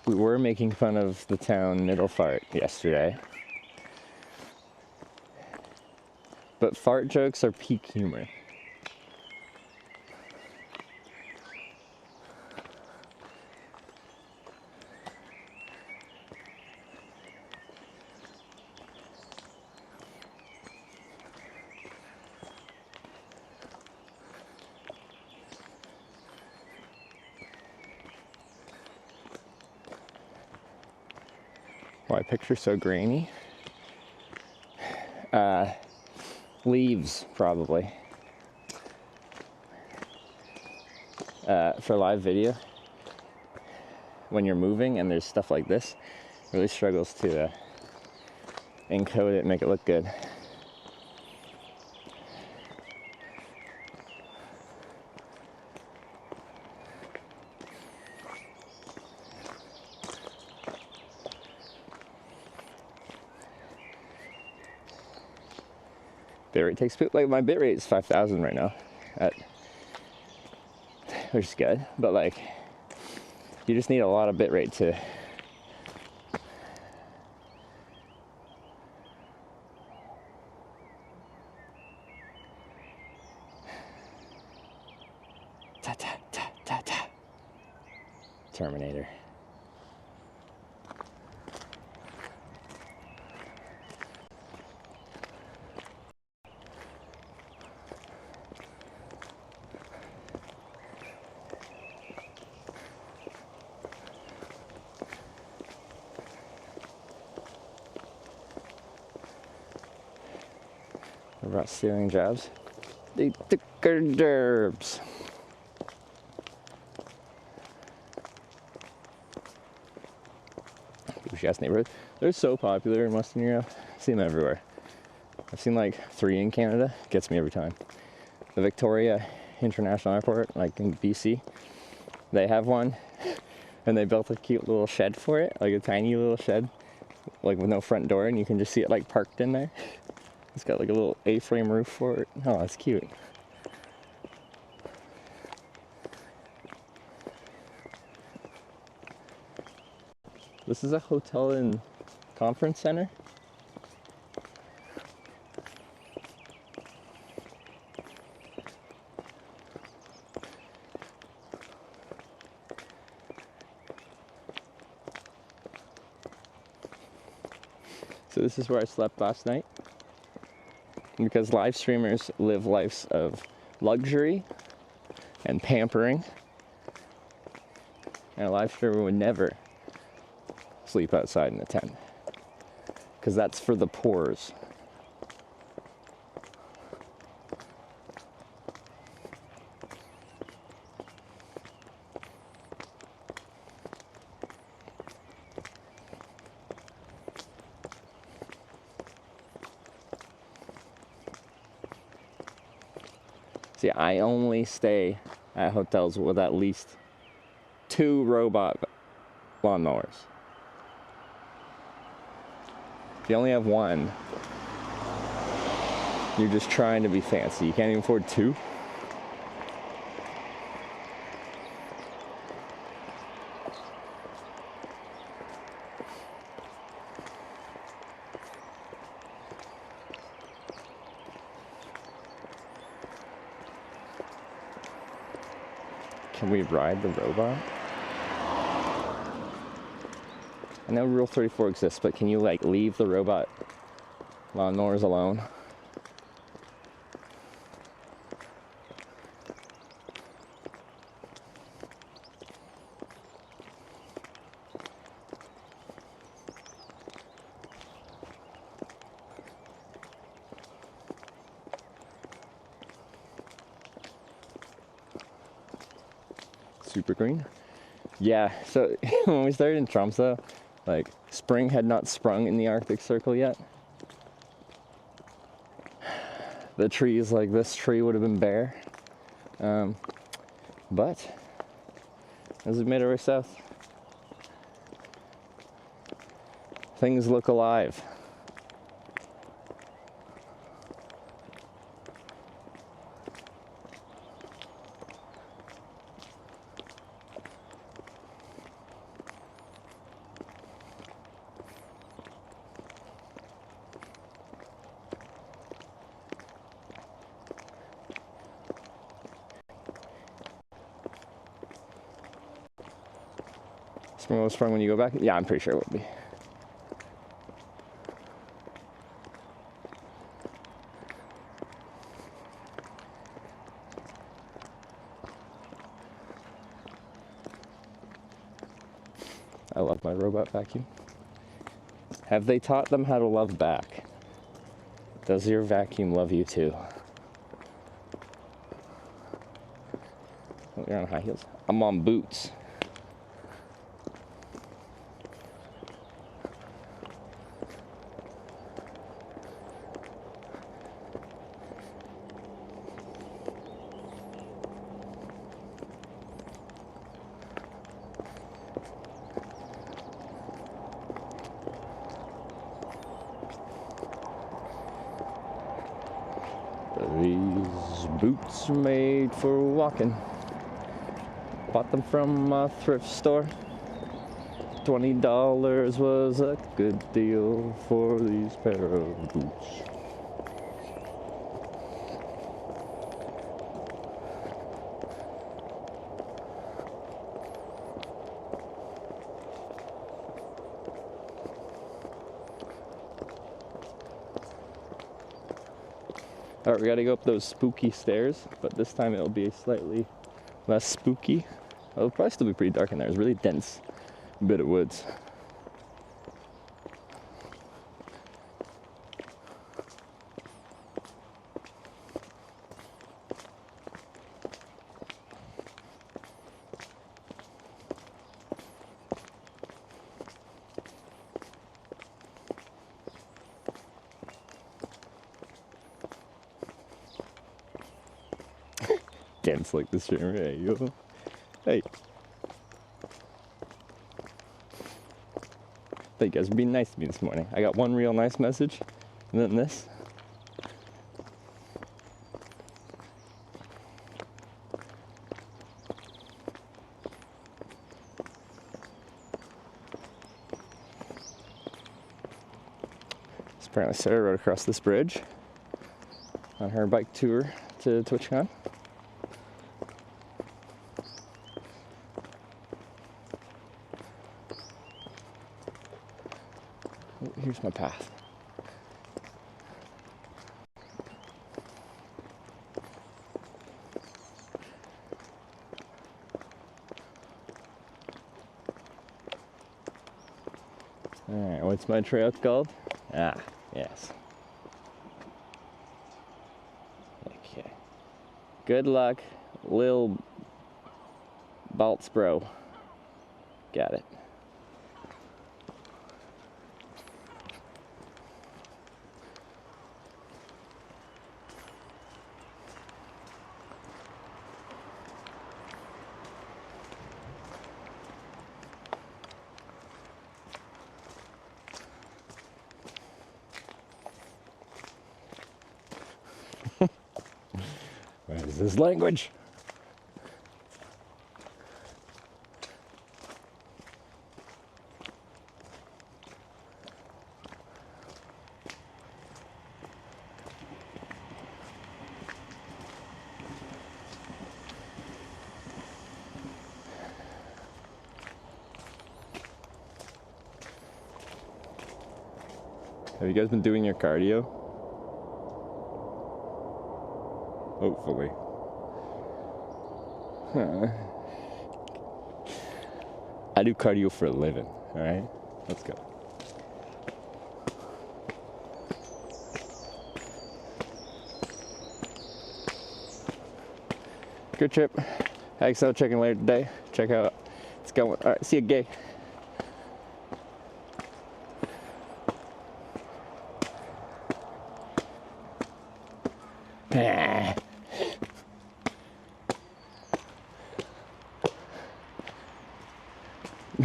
We were making fun of the town Middle Fart yesterday. But fart jokes are peak humor. Why picture's so grainy? Leaves, probably. For live video, when you're moving and there's stuff like this, it really struggles to encode it and make it look good. Bitrate takes, like, my bitrate is 5,000 right now, which is good, but like, you just need a lot of bitrate to ta ta ta ta ta. Terminator. What about stealing jobs? They thicker derbs. Bougie ass neighborhood. They're so popular in Western Europe. I see them everywhere. I've seen like 3 in Canada. Gets me every time. The Victoria International Airport, like in BC, they have one, and they built a cute little shed for it, like a tiny little shed, like with no front door, and you can just see it like parked in there. It's got like a little A-frame roof for it. Oh, that's cute. This is a hotel and conference center. So this is where I slept last night. Because live streamers live lives of luxury and pampering. And a live streamer would never sleep outside in a tent. Because that's for the poors. See, I only stay at hotels with at least 2 robot lawnmowers. If you only have 1, you're just trying to be fancy. You can't even afford 2. Can we ride the robot? I know Rule 34 exists, but can you like leave the robot lawnmowers alone? Super green. Yeah, so when we started in Tromsø, like, spring had not sprung in the Arctic Circle yet. The trees, like this tree, would have been bare. But as we made our way south, things look alive. Spring will sprung when you go back? Yeah, I'm pretty sure it will be. I love my robot vacuum. Have they taught them how to love back? Does your vacuum love you too? Oh, you're on high heels. I'm on boots. These boots are made for walking. Bought them from a thrift store. $20 was a good deal for these pair of boots. Alright, we gotta go up those spooky stairs, but this time it'll be slightly less spooky. It'll probably still be pretty dark in there. It's a really dense bit of woods. Dense like the streamer. Hey, yo. Hey. Thank you guys for being nice to me this morning. I got one real nice message, and then this. So apparently Sarah rode across this bridge on her bike tour to TwitchCon. Here's my path. Alright, what's my trail called? Ah, yes. Okay. Good luck, Lil Baltz bro. Got it. What is this language? Have you guys been doing your cardio? Hopefully. I do cardio for a living, alright? Let's go. Good trip. XO checking later today. Check out. It's going. Alright, see you, gay.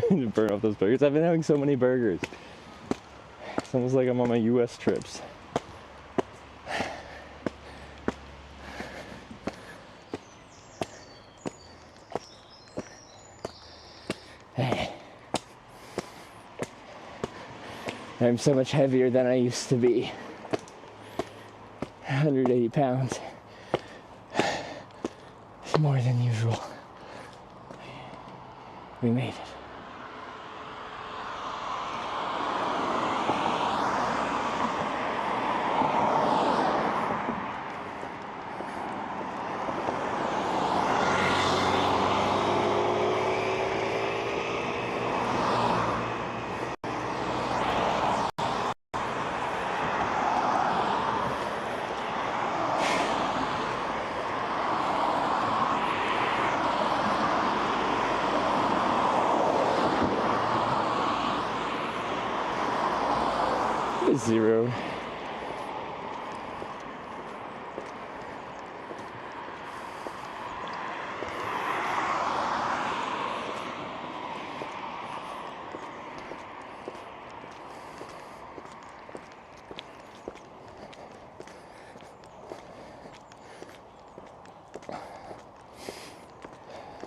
To burn off those burgers. I've been having so many burgers. It's almost like I'm on my US trips. I'm so much heavier than I used to be. 180 pounds. It's more than usual. We made it. is 0.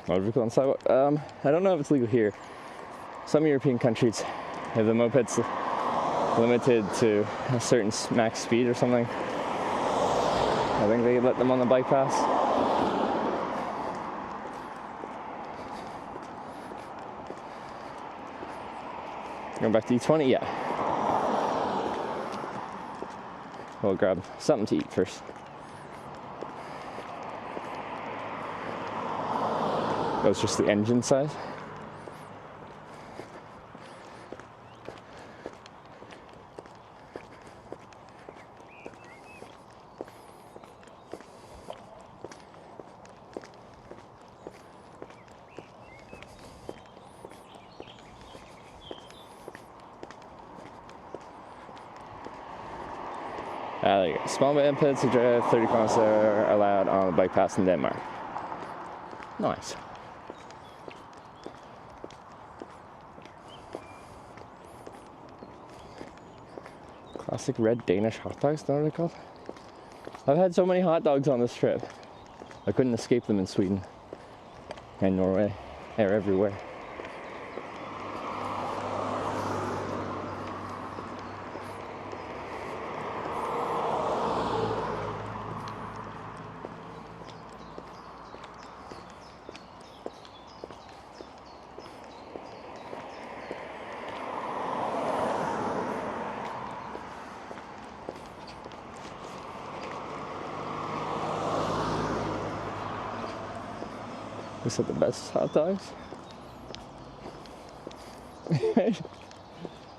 Motor vehicle on sidewalk. I don't know if it's legal here. Some European countries have the mopeds limited to a certain max speed or something. I think they let them on the bike pass. Going back to E20, yeah. We'll grab something to eat first. That was just the engine size. There you go. Small mopeds to drive 30 kilometers an hour are allowed on the bike path in Denmark. Nice. Classic red Danish hot dogs, is that what they're called? I've had so many hot dogs on this trip. I couldn't escape them in Sweden and Norway. They're everywhere. Is that the best hot dogs?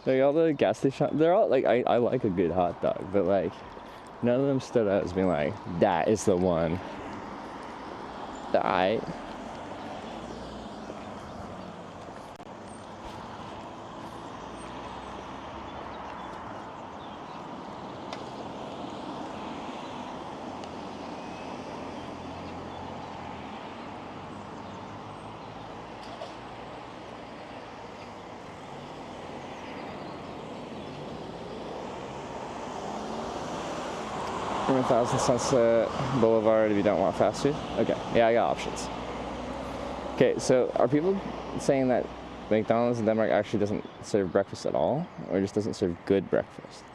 Like all the gas station, they're all like, I like a good hot dog, but like none of them stood out as being like, that is the one. That. From 1000 Sunset Boulevard if you don't want fast food. Okay, yeah, I got options. Okay, so are people saying that McDonald's in Denmark actually doesn't serve breakfast at all, or just doesn't serve good breakfast?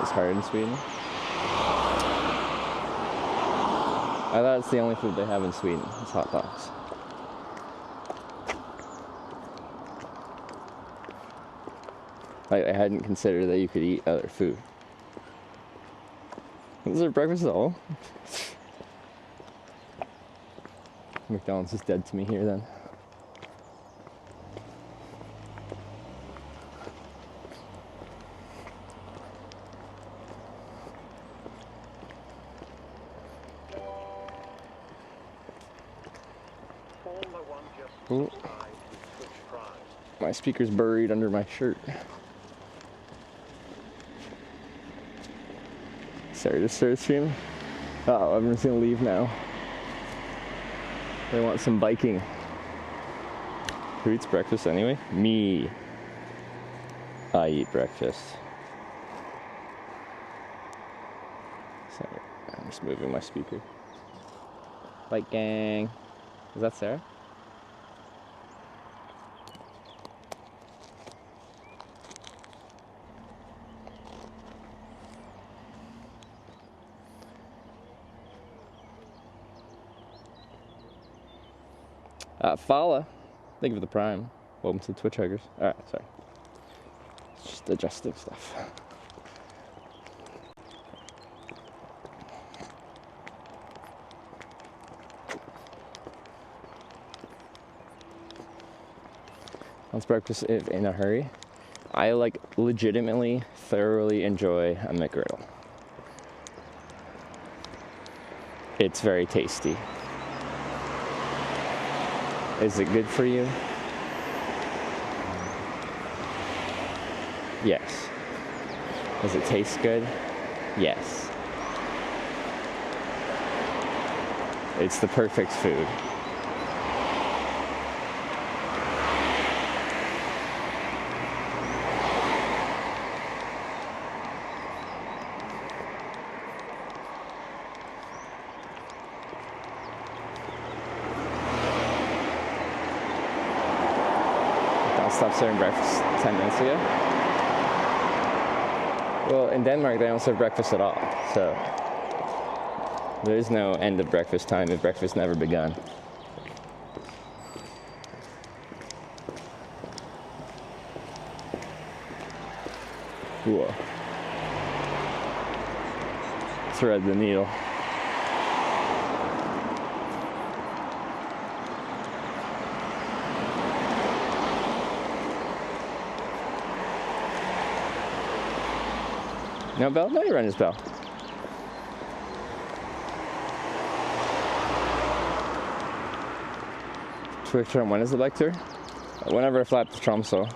It's hard in Sweden. I thought it's the only food they have in Sweden. It's hot dogs. Like, I hadn't considered that you could eat other food. Is there breakfast at all? McDonald's is dead to me here then. Ooh. My speaker's buried under my shirt. Sorry to start streaming. Oh, everyone's gonna leave now. They want some biking. Who eats breakfast anyway? Me. I eat breakfast. Sorry, I'm just moving my speaker. Bike gang. Is that Sarah? Fala, thank you for the prime. Welcome to the TwitchHikers. Alright, sorry. It's just adjusting stuff. Wants breakfast if in a hurry. I like legitimately thoroughly enjoy a McGriddle. It's very tasty. Is it good for you? Yes. Does it taste good? Yes. It's the perfect food. Stopped serving breakfast 10 minutes ago. Well, in Denmark, they don't serve breakfast at all, so there is no end of breakfast time if breakfast never begun. Whoa. Thread the needle. No bell? No, you run his bell. TwitchCon, when is the bike tour? Whenever I fly up to Tromsø.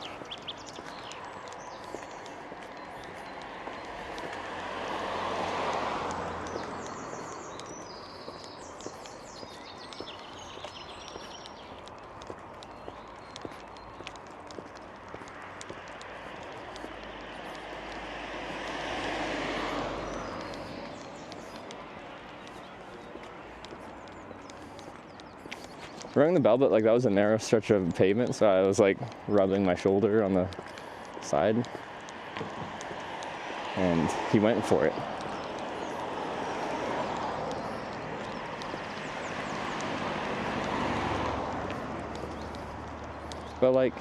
Rang the bell, but like that was a narrow stretch of pavement, so I was like rubbing my shoulder on the side, and he went for it. But like,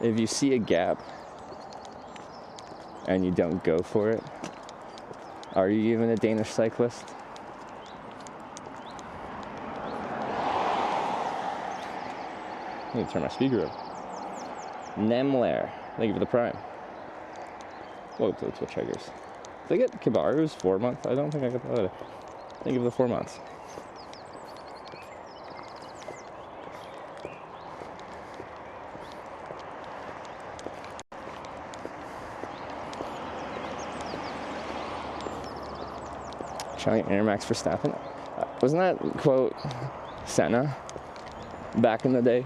if you see a gap and you don't go for it, are you even a Danish cyclist? I need to turn my speaker up. Nemler. Thank you for the prime. Welcome to the Twitch Hikers. Did I get Kibaru's 4 month? I don't think I got that either. Thank you for the 4 months. Giant Air Max for Staffen. Wasn't that, quote, Senna back in the day?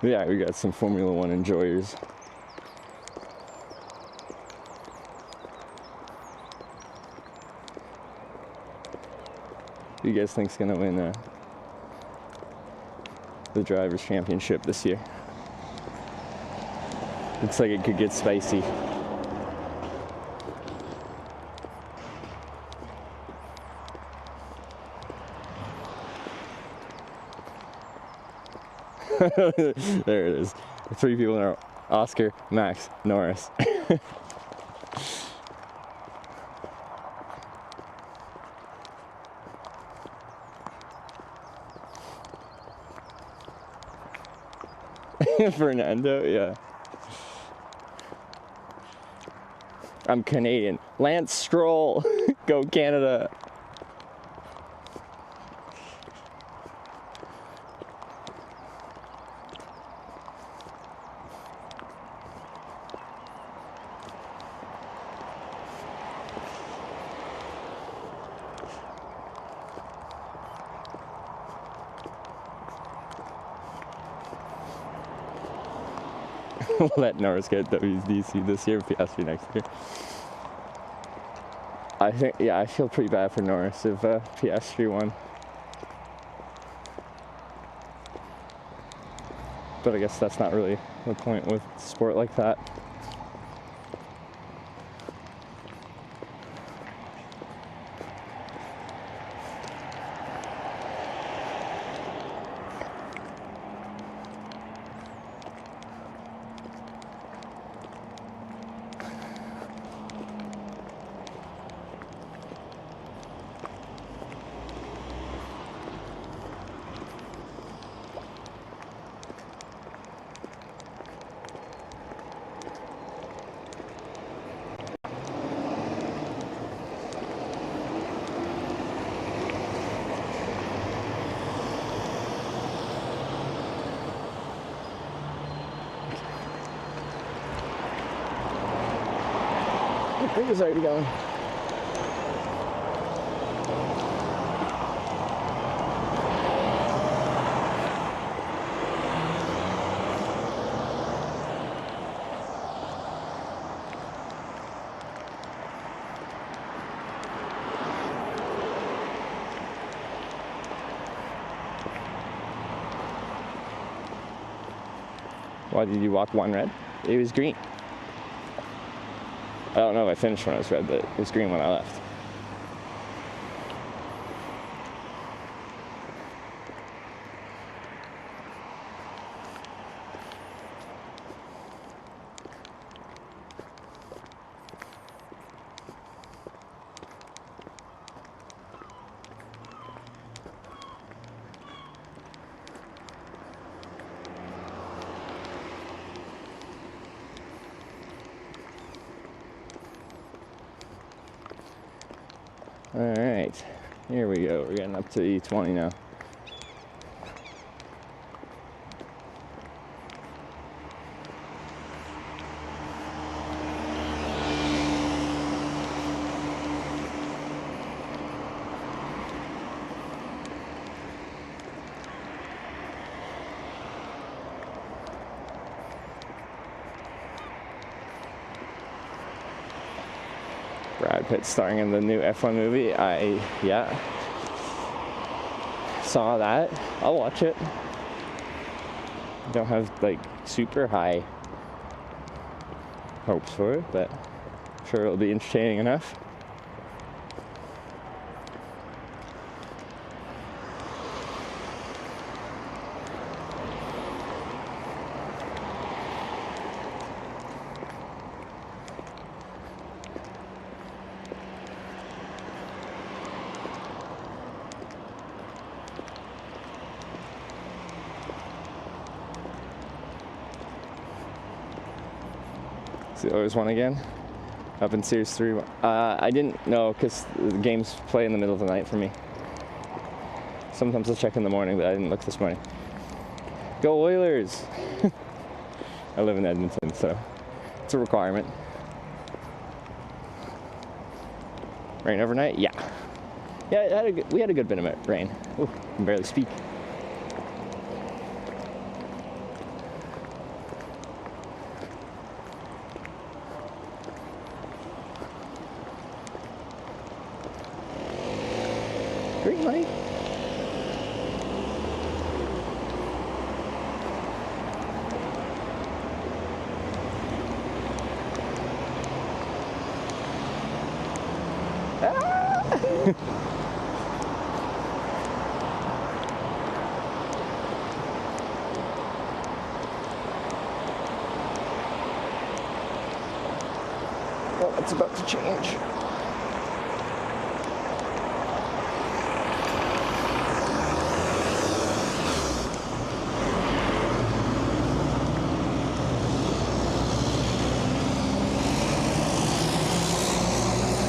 Yeah, we got some Formula One enjoyers. Who you guys think's gonna win the Drivers' Championship this year? Looks like it could get spicy. There it is. 3 people in a row. Oscar, Max, Norris. Fernando, yeah. I'm Canadian. Lance Stroll. Go Canada. Let Norris get WDC this year, Piastri next year. I think, yeah, I feel pretty bad for Norris if Piastri won. But I guess that's not really the point with sport like that. It was already going. Why did you walk one red? It was green. I don't know if I finished when it was red, but it was green when I left. Alright, here we go. We're getting up to E20 now. Brad Pitt starring in the new F1 movie. Yeah, saw that. I'll watch it. Don't have like super high hopes for it, but I'm sure it'll be entertaining enough. The Oilers won again, up in Series 3. I didn't know because the games play in the middle of the night for me. Sometimes I'll check in the morning, but I didn't look this morning. Go Oilers! I live in Edmonton, so it's a requirement. Rain overnight? Yeah. Yeah, we had a good bit of rain. Ooh, I can barely speak. Green light. Well, it's about to change.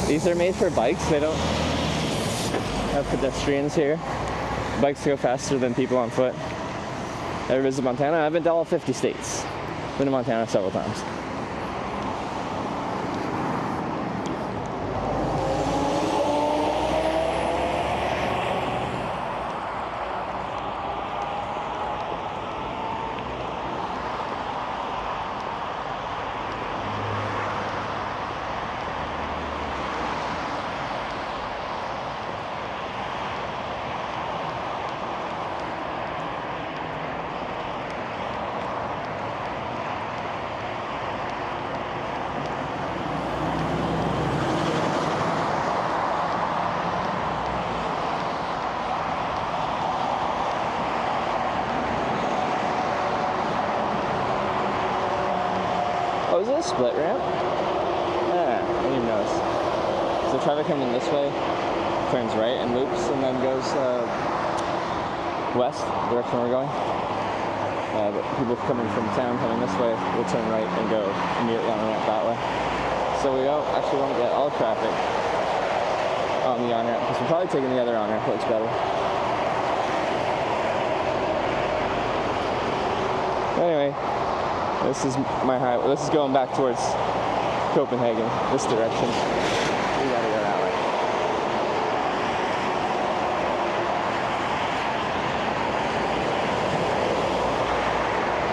These are made for bikes. They don't have pedestrians here. Bikes go faster than people on foot. Ever visit Montana? I've been to all 50 states. Been to Montana several times. Oh, is it a split ramp? Yeah, I didn't even notice. So traffic coming this way turns right and loops and then goes west, the direction we're going. But people coming from town coming this way will turn right and go immediately on the ramp that way. So we don't actually want to get all traffic on the on-ramp because we're probably taking the other on-ramp, looks better. Anyway, this is my highway. This is going back towards Copenhagen, this direction. We gotta go that way.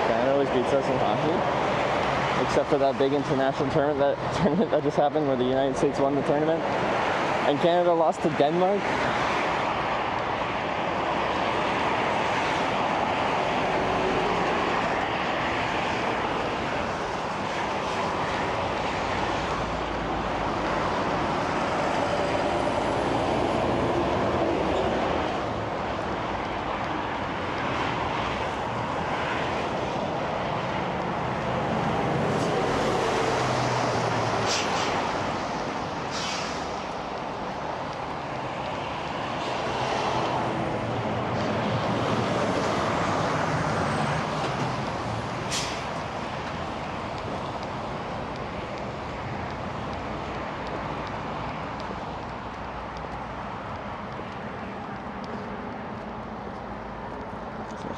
Canada always beats us in hockey, except for that big international tournament that just happened where the United States won the tournament and Canada lost to Denmark.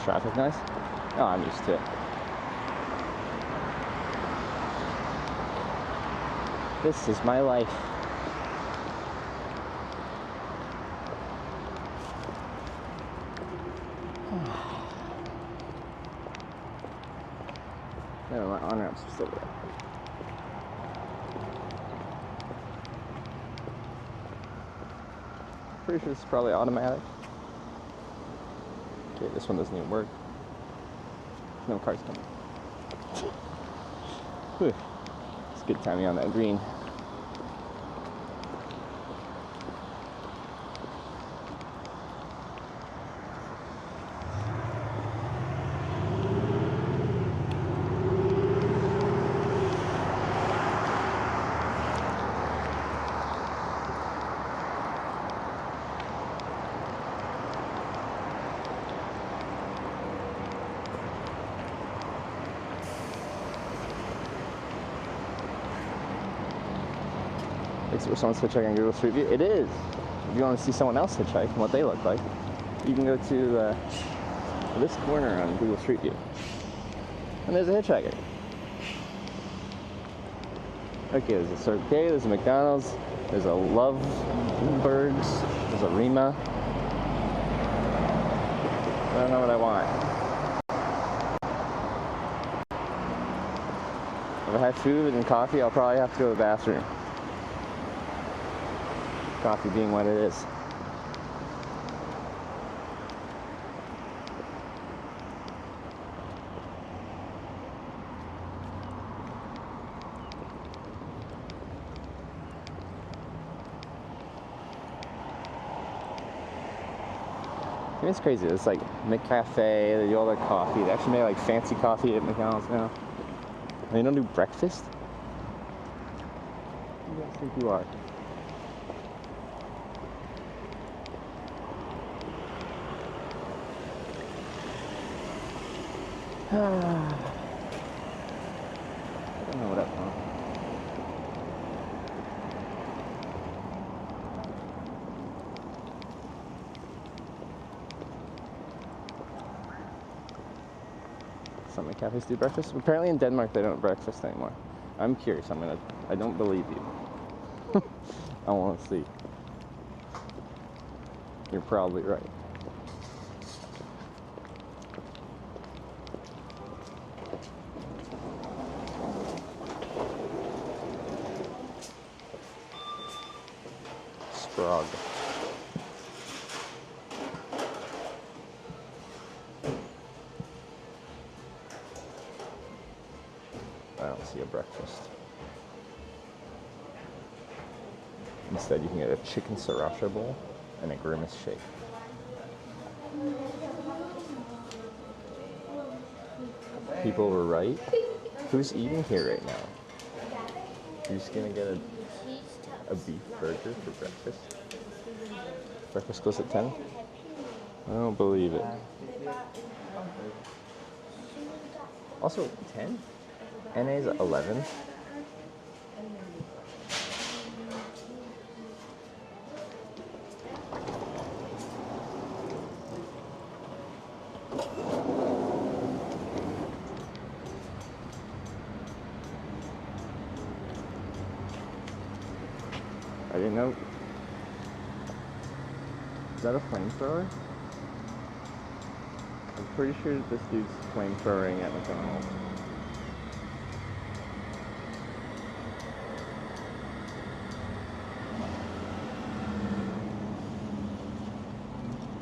Traffic nice? Oh, I'm used to it. This is my life. No, my on-ramps are still there. Pretty sure this is probably automatic. Okay, this one doesn't even work. No cars coming. Whew. It's good timing on that green. Where someone's hitchhiking on Google Street View. It is. If you want to see someone else hitchhike and what they look like, you can go to this corner on Google Street View. And there's a hitchhiker. Okay, there's a Circle K, there's a McDonald's, there's a Lovebirds, there's a Rima. I don't know what I want. If I have food and coffee, I'll probably have to go to the bathroom. Coffee being what it is. I mean, it's crazy. It's like McCafe, they do all their coffee. They actually make like fancy coffee at McDonald's now. And they don't do breakfast? Who do you guys think you are? I don't know what I want. Some cafes do breakfast. Apparently in Denmark they don't breakfast anymore. I'm curious. I don't believe you. I want to see. You're probably right. Sprog. I don't see a breakfast. Instead, you can get a chicken sriracha bowl and a grimace shake. People were right. Who's eating here right now? You're just gonna get a beef burger for breakfast? Breakfast goes at 10? I don't believe it. Also, 10? NA's 11? didn't know. Is that a flamethrower? I'm pretty sure that this dude's flamethrowering at McDonald's.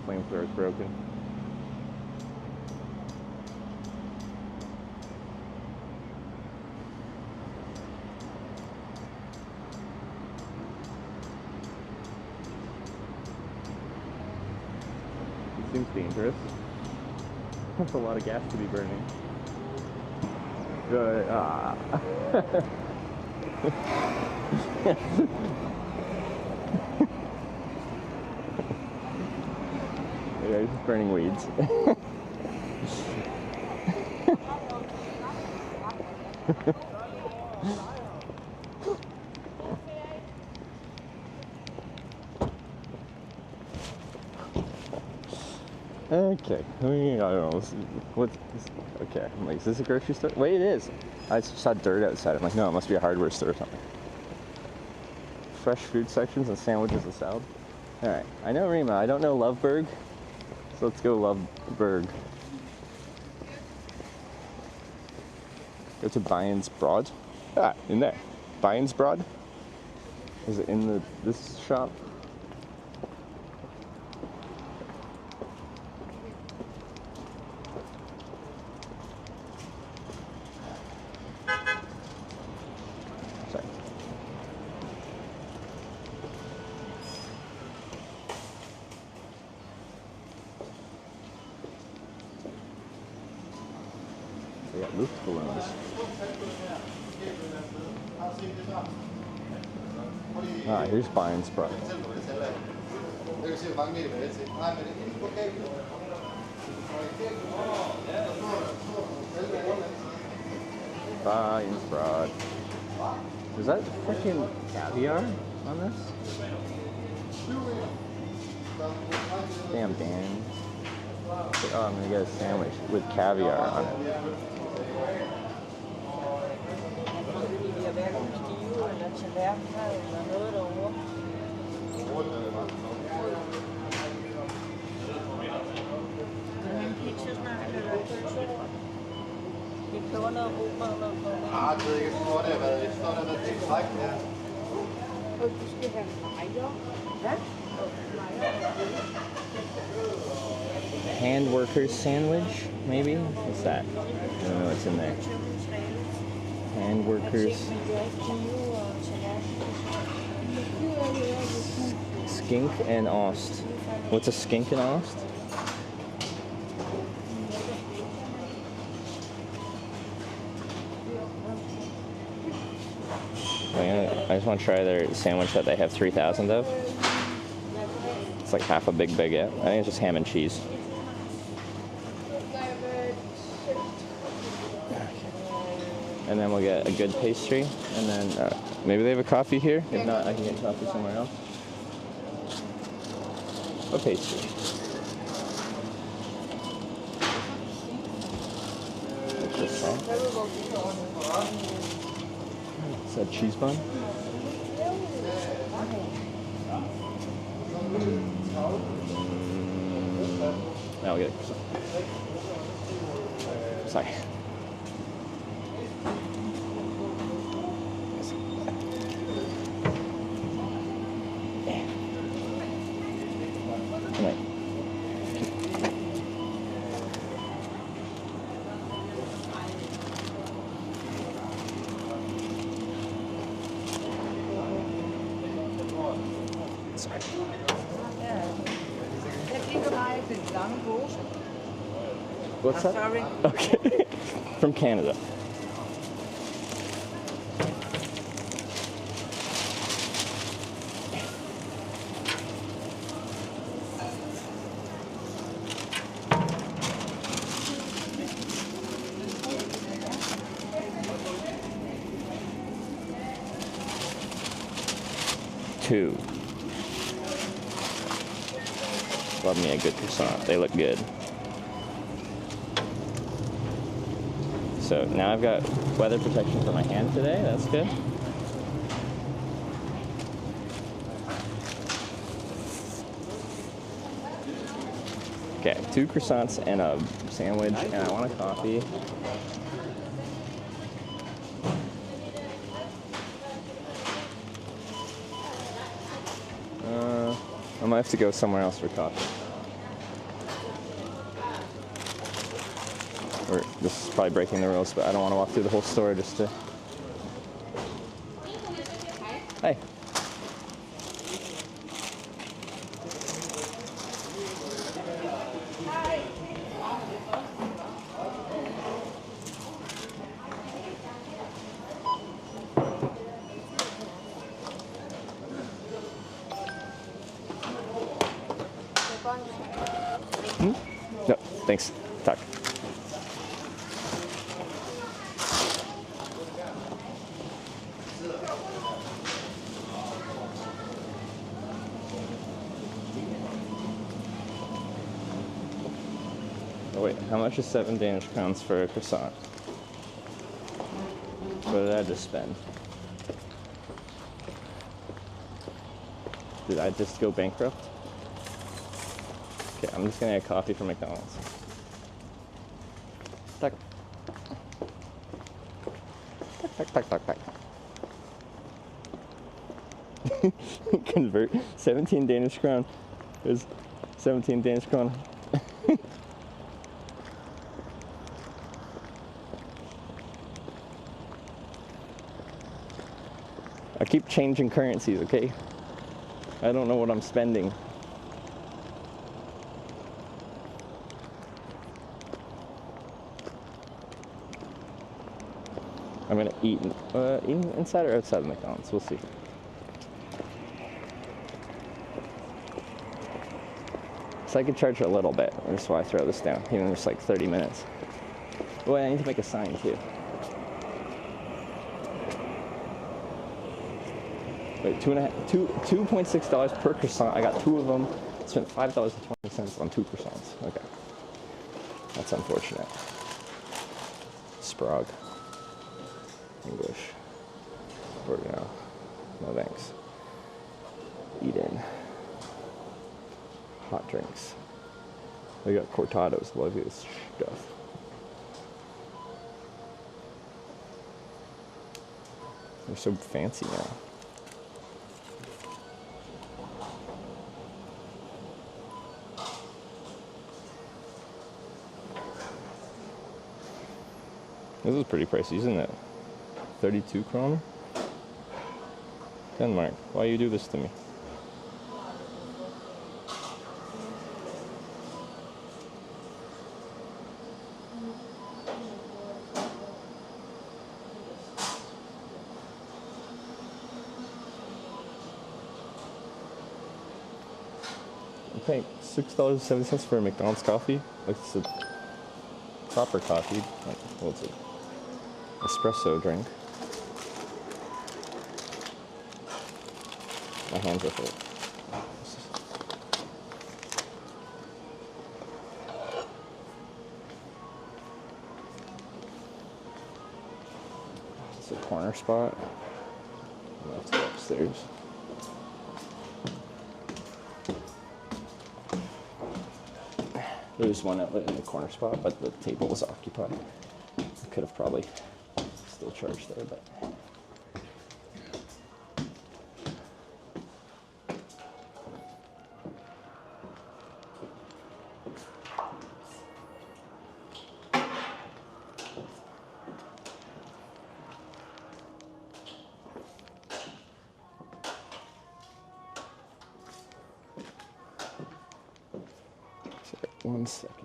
Flamethrower's broken. It seems dangerous. That's a lot of gas to be burning. Good. Ah. Yeah, he's just burning weeds. Okay, I don't know. What's this? Okay, I'm like, is this a grocery store? Wait, it is. I saw dirt outside. I'm like, no, it must be a hardware store or something. Fresh food sections and sandwiches and salad. All right, I know Rima. I don't know Loveberg, so let's go Loveberg. Go to Bayerns Broad. Ah, in there. Bayerns Broad. Is it in this shop? Sorry. They got roof balloons. Ah, here's Bayerns Broad. Bayerns Broad. Is that freaking caviar on this? Damn, Dan. Oh, I'm gonna get a sandwich with caviar on it. Hand workers sandwich, maybe? What's that? I don't know what's in there. Hand workers. Skink and ost. What's a skink and ost? I just want to try their sandwich that they have 3,000 of. It's like half a big baguette. I think it's just ham and cheese. And then we'll get a good pastry, and then maybe they have a coffee here. If not, I can get coffee somewhere else. A pastry. Is that cheese bun? Now we'll get it. Sorry. What's that? Sorry. Okay. From Canada. Two. Love me a good croissant. They look good. So now I've got weather protection for my hand today. That's good. 2 croissants and a sandwich, and I want a coffee. I might have to go somewhere else for coffee. Or this is probably breaking the rules, but I don't want to walk through the whole store just to... Hi. No, thanks. Talk. Oh wait, how much is 7 Danish crowns for a croissant? What did I just spend? Did I just go bankrupt? Okay, I'm just gonna get a coffee from McDonald's. Tack. Tack, tack, tack, tack, tack. Convert 17 Danish crown is 17 Danish crown. I keep changing currencies, okay? I don't know what I'm spending. I'm gonna eat inside or outside of McDonald's. We'll see. So I could charge a little bit. That's why I throw this down. Even just like 30 minutes. Oh, I need to make a sign too. Wait, $2.6 per croissant. I got 2 of them. Spent $5.20 on 2 croissants. Okay, that's unfortunate. Sprague. English. Oregano. No thanks. Eden. Hot drinks. They got cortados. Love this stuff. They're so fancy now. This is pretty pricey, isn't it? 32 kroner? Denmark, why you do this to me? I'm paying $6.70 for a McDonald's coffee. Like it's a proper coffee. Like, what's it? Espresso drink. My hands are full. It's a corner spot. I'm gonna have to go upstairs. There was one outlet in the corner spot, but the table was occupied. I could have probably still charged there, but. Sorry, 1 second.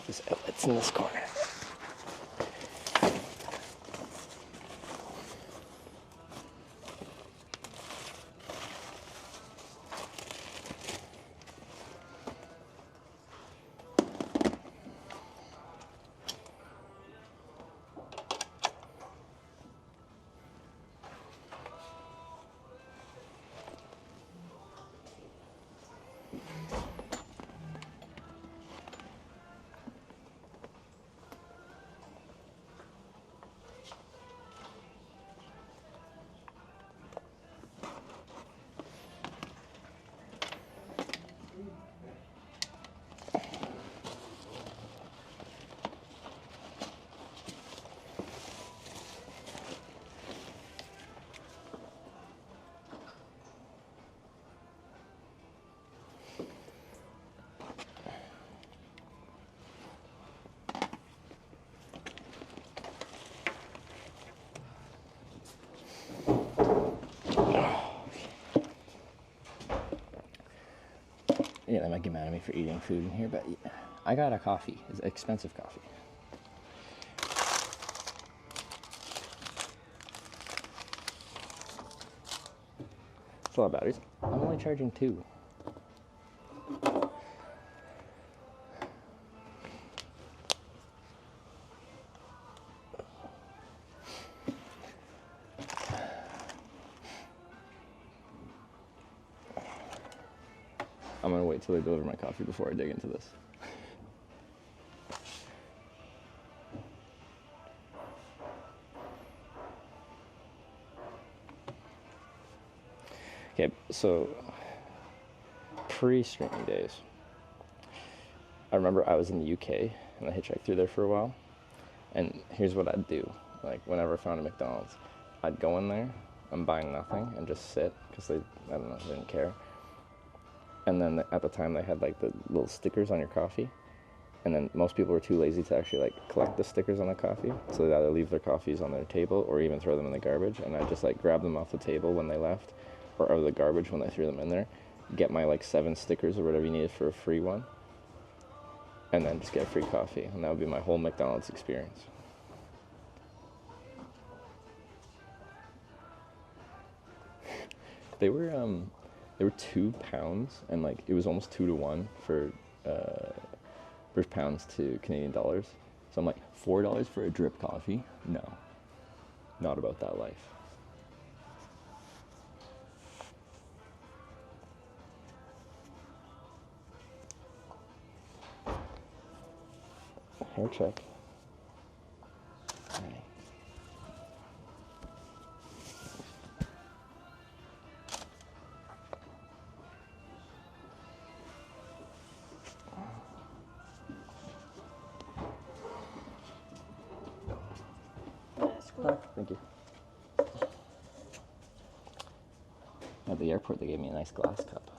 There's outlets in this corner. Yeah, they might get mad at me for eating food in here, but yeah, I got a coffee. It's expensive coffee. It's a lot of batteries. I'm only charging 2. I'm gonna wait till they deliver my coffee before I dig into this. Okay, so pre-streaming days, I remember I was in the UK and I hitchhiked through there for a while. And here's what I'd do. Like, whenever I found a McDonald's, I'd go in there, I'm buying nothing, and just sit, because they didn't care. And then at the time, they had, like, the little stickers on your coffee. And then most people were too lazy to actually, like, collect the stickers on the coffee. So they'd either leave their coffees on their table or even throw them in the garbage. And I'd just, like, grab them off the table when they left, or out of the garbage when they threw them in there, get my, like, 7 stickers or whatever you needed for a free one, and then just get a free coffee. And that would be my whole McDonald's experience. They were £2, and like it was almost 2 to 1 for British pounds to Canadian dollars. So I'm like, $4 for a drip coffee? No, not about that life. Hair check. All right. Thank you. At the airport, they gave me a nice glass cup.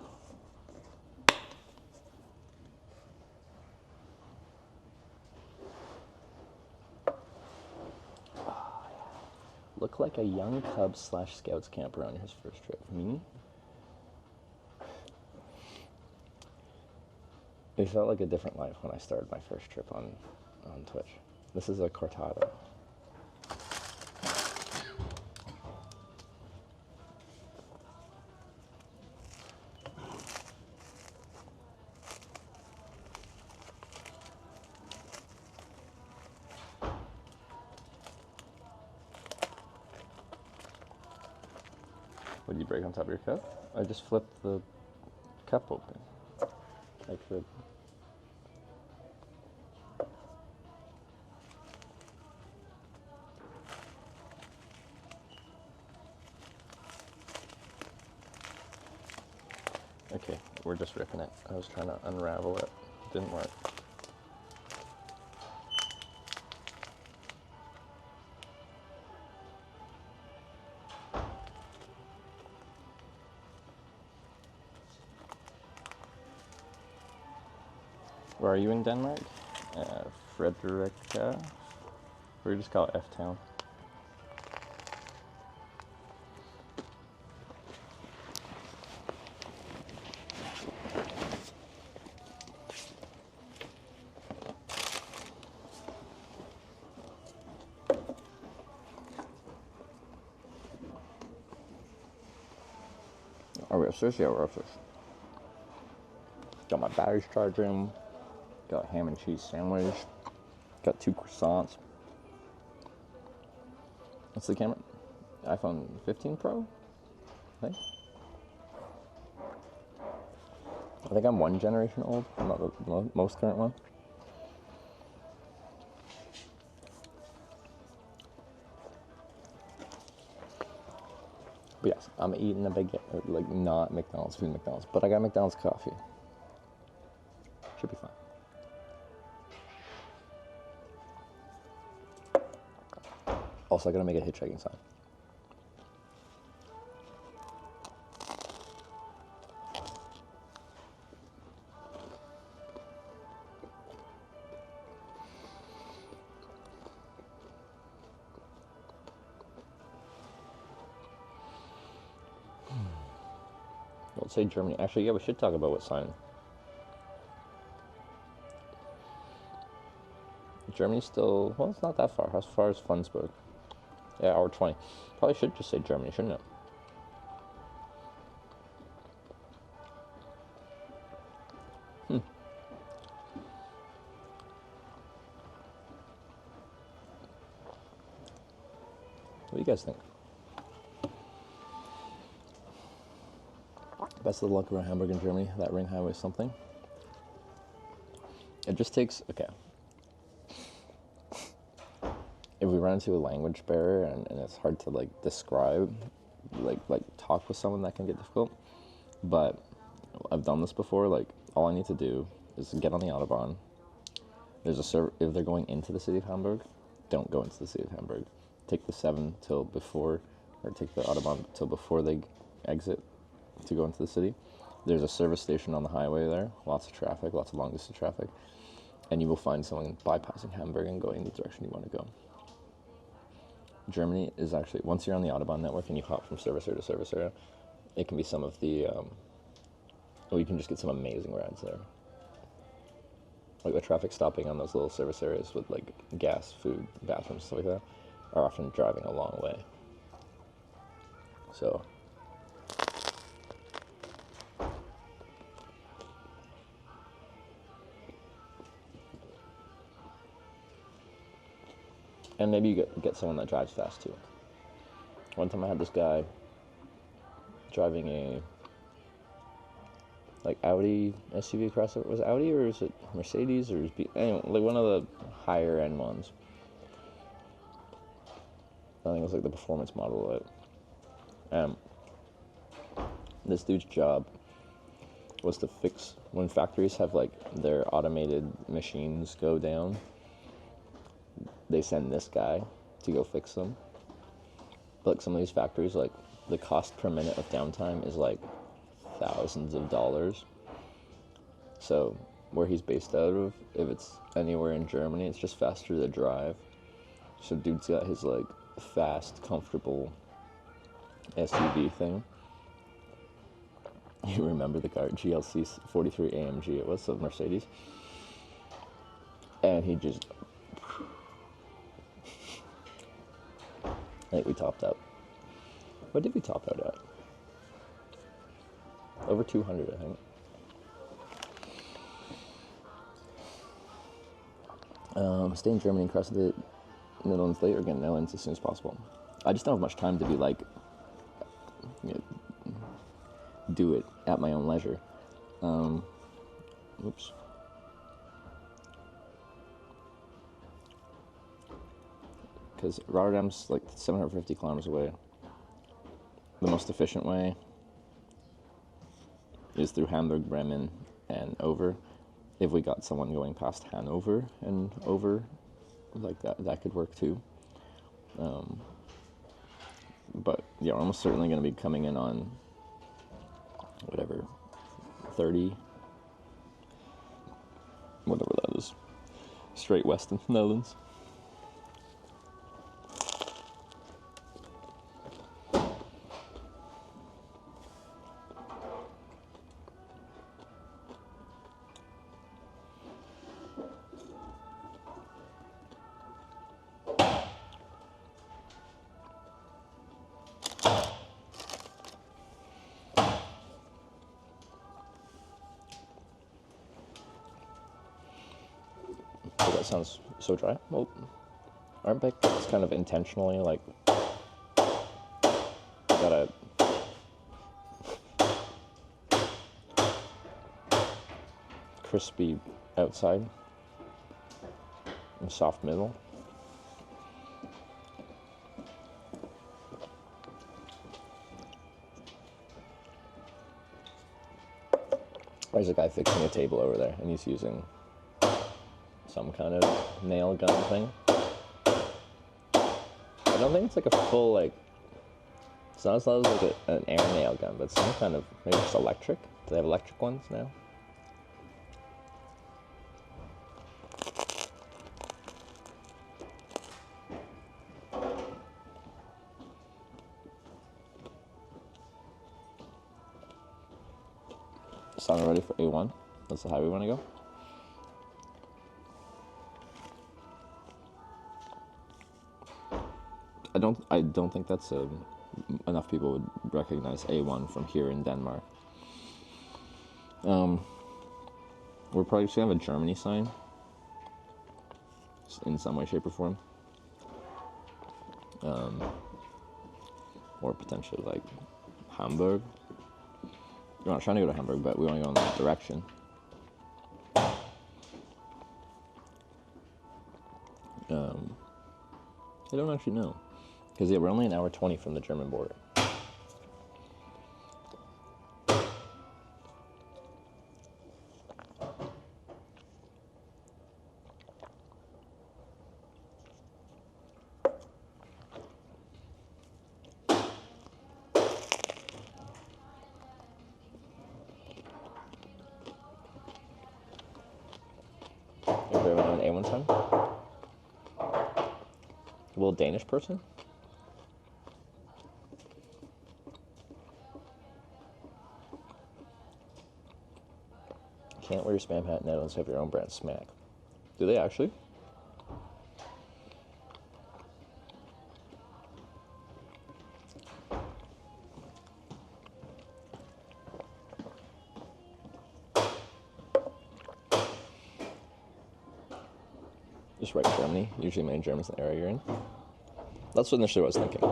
Look like a young cub / scouts camper on his first trip. Me? It felt like a different life when I started my first trip on Twitch. This is a cortado. What did you break on top of your cup? I just flipped the cup open. Like the... Okay, we're just ripping it. I was trying to unravel it. Didn't work. Where are you in Denmark? Frederica? Or we just call it F-Town. Are we upstairs? Yeah, we're upstairs. Got my batteries charging. Got a ham and cheese sandwich. Got 2 croissants. What's the camera? iPhone 15 Pro? I think I'm 1 generation old. I'm not the most current one. But yes, I'm eating a big, like, not McDonald's food, but I got McDonald's coffee. Should be fine. Also, I gotta make a hitchhiking sign. Let's say Germany. Actually, yeah, we should talk about what sign Germany's still, well, it's not that far. As far as Flensburg. Yeah, hour 20. Probably should just say Germany, shouldn't it? What do you guys think? Best of luck around Hamburg and Germany. That ring highway is something. It just takes, okay. If we run into a language barrier and it's hard to like describe, like talk with someone, that can get difficult. But I've done this before. Like all I need to do is get on the Autobahn. There's a if they're going into the city of Hamburg, don't go into the city of Hamburg. Take the 7 till before, or take the Autobahn till before they exit to go into the city. There's a service station on the highway there. Lots of traffic, lots of long distance traffic. And you will find someone bypassing Hamburg and going the direction you want to go. Germany is actually, once you're on the Autobahn network and you hop from service area to service area, it can be some of the, or you can just get some amazing rides there. Like the traffic stopping on those little service areas with like gas, food, bathrooms, stuff like that, are often driving a long way. So, and maybe you get someone that drives fast too. One time I had this guy driving a like Audi SUV crossover. Was it Audi or is it Mercedes or is it anyway, like one of the higher end ones. I think it was like the performance model of it. This dude's job was to fix when factories have like their automated machines go down. They send this guy to go fix them. But like some of these factories, like the cost per minute of downtime is like thousands of dollars. So where he's based out of, if it's anywhere in Germany, it's just faster to drive. So dude's got his like fast, comfortable SUV thing. You remember the car, GLC 43 AMG, it was a Mercedes. And he just, I think we topped out. What did we top out at? Over 200, I think. Stay in Germany and cross the Netherlands later, again, Netherlands as soon as possible. I just don't have much time to be like, do it at my own leisure. Oops. Because Rotterdam's like 750 kilometers away. The most efficient way is through Hamburg, Bremen, and over. If we got someone going past Hanover and over, like that could work too. But yeah, we're almost certainly going to be coming in on whatever, 30, whatever that is, straight west of the Netherlands. So that sounds so dry. Well, our pick is kind of intentionally like got a crispy outside and soft middle. There's a guy fixing a table over there, and he's using some kind of nail gun thing. I don't think it's like a full, like, it's not as loud as like an air nail gun, but some kind of, maybe just electric. Do they have electric ones now? Sound ready for A1? That's the highway we want to go. don't think that's enough people would recognize A1 from here in Denmark. We're probably just gonna have a Germany sign in some way, shape, or form. Or potentially like Hamburg. We're not trying to go to Hamburg, but we want to go in that direction. I don't actually know. Because, yeah, we're only an hour 20 from the German border. Everyone an A1 sign? A little Danish person? Can't wear your spam hat in Netherlands, have your own brand smack. Do they actually? Just write Germany. Usually many Germans in the area you're in. That's what initially I was thinking.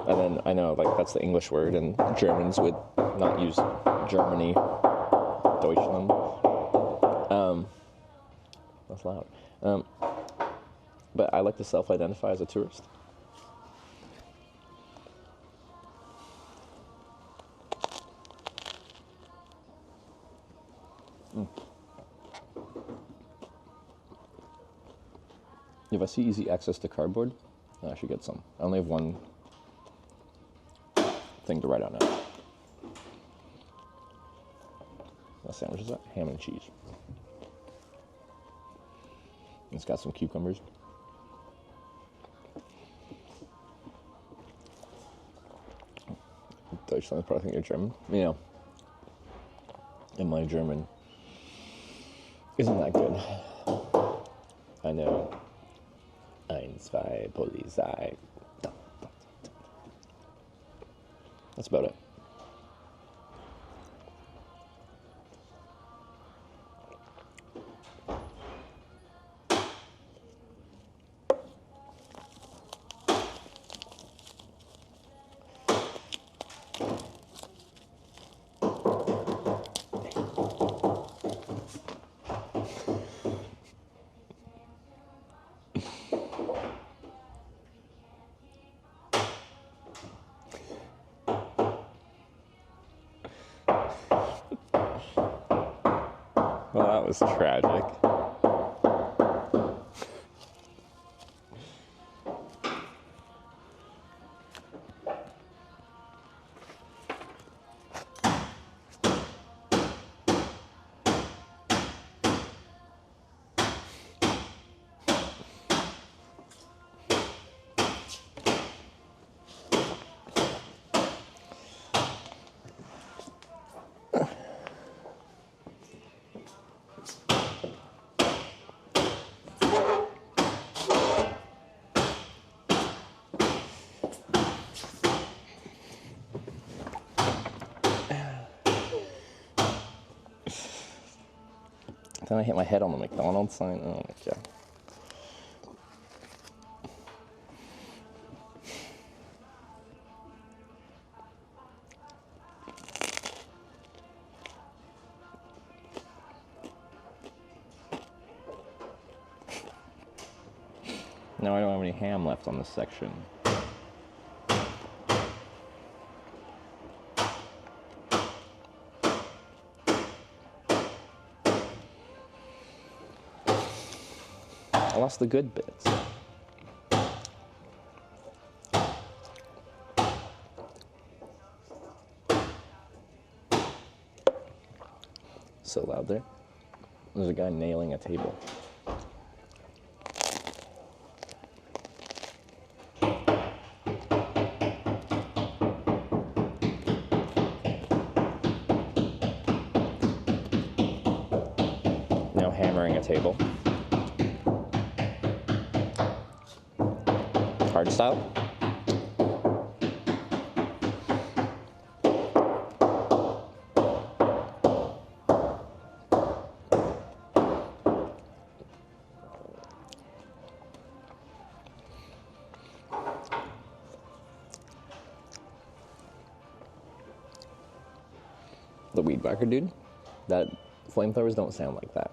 And then I know like that's the English word, and Germans would not use Germany, Deutschland. That's loud. But I like to self-identify as a tourist. If I see easy access to cardboard, I should get some. I only have one thing to write out now. What sandwich is that? Ham and cheese. It's got some cucumbers. Deutschland probably think you're German. You know, and my German isn't that good. I know. Ein, zwei, Polizei. That's about it. Well, that was tragic. Then I hit my head on the McDonald's sign. Oh my god. Now I don't have any ham left on this section. I lost the good bits. So loud there. There's a guy nailing a table. Now hammering a table. Hard style. the weed whacker dude, that flamethrowers don't sound like that.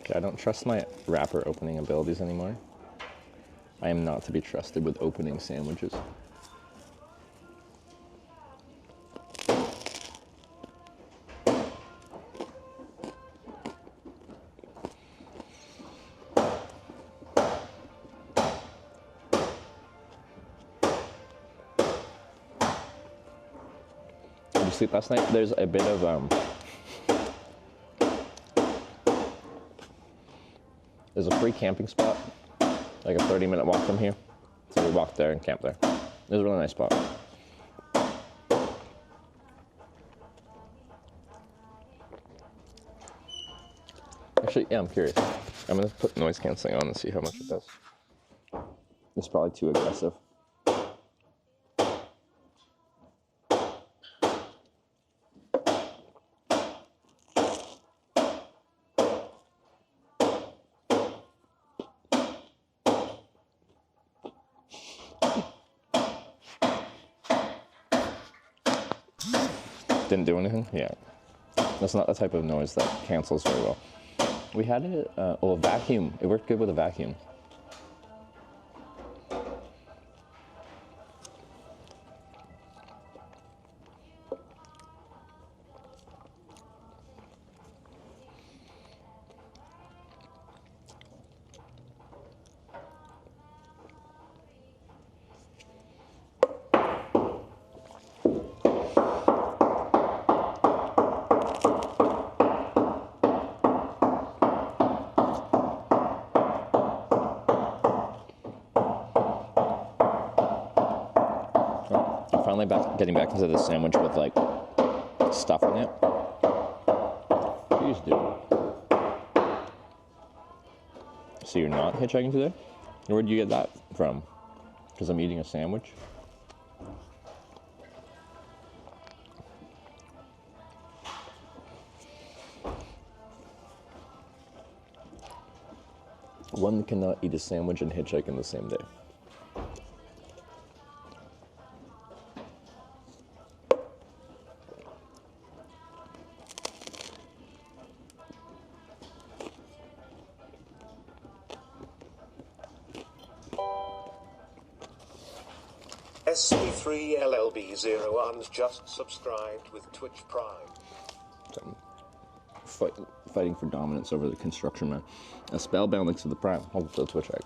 Okay, I don't trust my wrapper opening abilities anymore. I am not to be trusted with opening sandwiches. Did you sleep last night? There's a bit of there's a free camping spot, like a 30-minute walk from here. So we walked there and camped there. It was a really nice spot. Actually, yeah, I'm curious. I'm gonna put noise canceling on and see how much it does. It's probably too aggressive. Didn't do anything? Yeah. That's not the type of noise that cancels very well. We had a vacuum. It worked good with a vacuum. Finally getting back into the sandwich with like stuff in it. Jeez, dude. So you're not hitchhiking today? Where'd you get that from? Because I'm eating a sandwich? One cannot eat a sandwich and hitchhike in the same day. SB3LLB01's just subscribed with Twitch Prime. Fighting for dominance over the construction man. A spellbound links to the Prime. Hold the Twitch egg.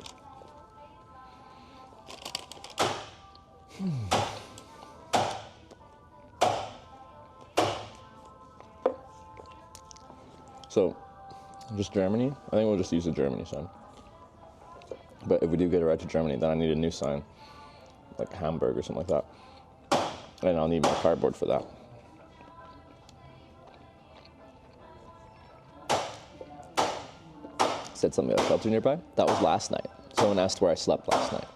So, just Germany? I think we'll just use the Germany sign. But if we do get a ride to Germany, then I need a new sign. Like Hamburg or something like that. And I'll need my cardboard for that. Said something about shelter nearby. That was last night. Someone asked where I slept last night.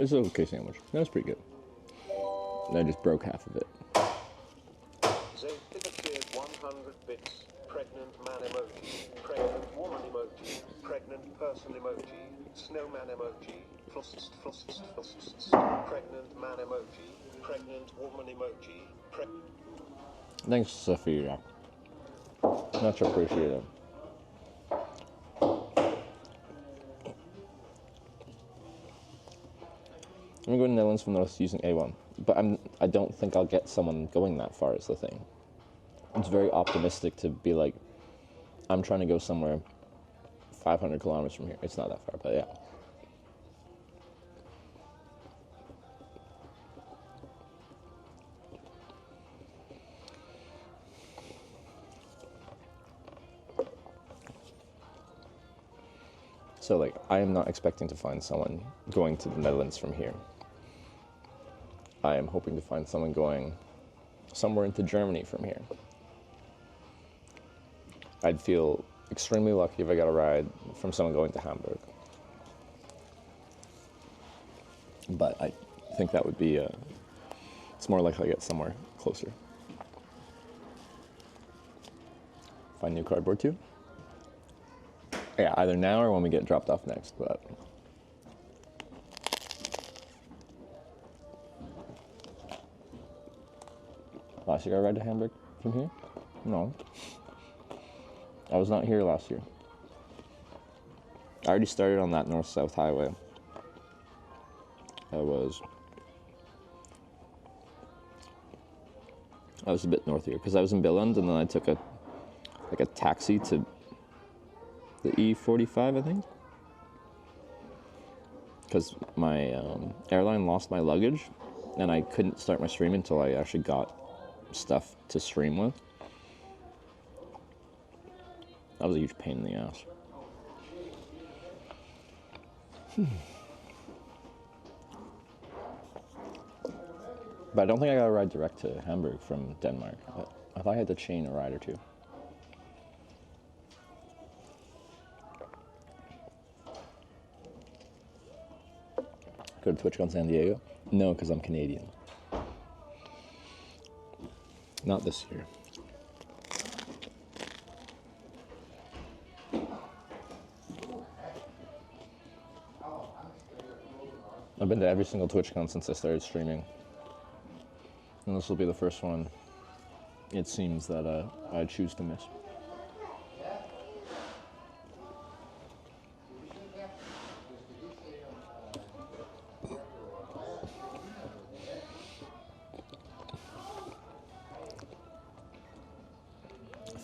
It's an okay sandwich. That was pretty good. And I just broke half of it. Zayd appeared 100 bits. Pregnant man emoji. Pregnant woman emoji. Pregnant person emoji. Snowman emoji. Flusts. Pregnant man emoji. Pregnant woman emoji. Thanks, Sophia. Much appreciated. I'm going to Netherlands from North using A1, but I don't think I'll get someone going that far is the thing. It's very optimistic to be like, I'm trying to go somewhere 500 kilometers from here. It's not that far, but yeah. So, like, I am not expecting to find someone going to the Netherlands from here. I am hoping to find someone going somewhere into Germany from here. I'd feel extremely lucky if I got a ride from someone going to Hamburg. But I think that would be, it's more likely I get somewhere closer. Find new cardboard too? Yeah, either now or when we get dropped off next, but... Last year I ride to Hamburg from here? No. I was not here last year. I already started on that north-south highway. I was a bit north here, because I was in Billund, and then I took a taxi to the E45, I think, because my airline lost my luggage, and I couldn't start my stream until I actually got stuff to stream with. That was a huge pain in the ass. But I don't think I got a ride direct to Hamburg from Denmark. I thought I had to chain a ride or two. Go to TwitchCon San Diego? No, because I'm Canadian. Not this year. I've been to every single TwitchCon since I started streaming. And this will be the first one, it seems, that I choose to miss.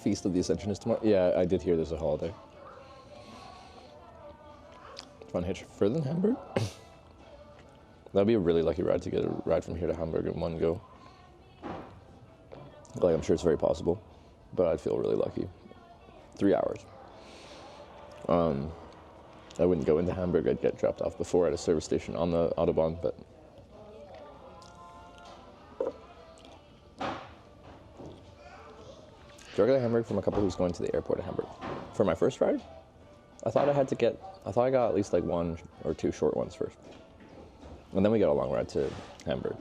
Feast of the Ascension is tomorrow? Yeah, I did hear there's a holiday. Fun Hitch further than Hamburg? That'd be a really lucky ride to get a ride from here to Hamburg in one go. Like, I'm sure it's very possible, but I'd feel really lucky. 3 hours. I wouldn't go into Hamburg. I'd get dropped off before at a service station on the Autobahn, but... Drove to Hamburg from a couple who's going to the airport at Hamburg. For my first ride, I thought I got at least like 1 or 2 short ones first. And then we got a long ride to Hamburg.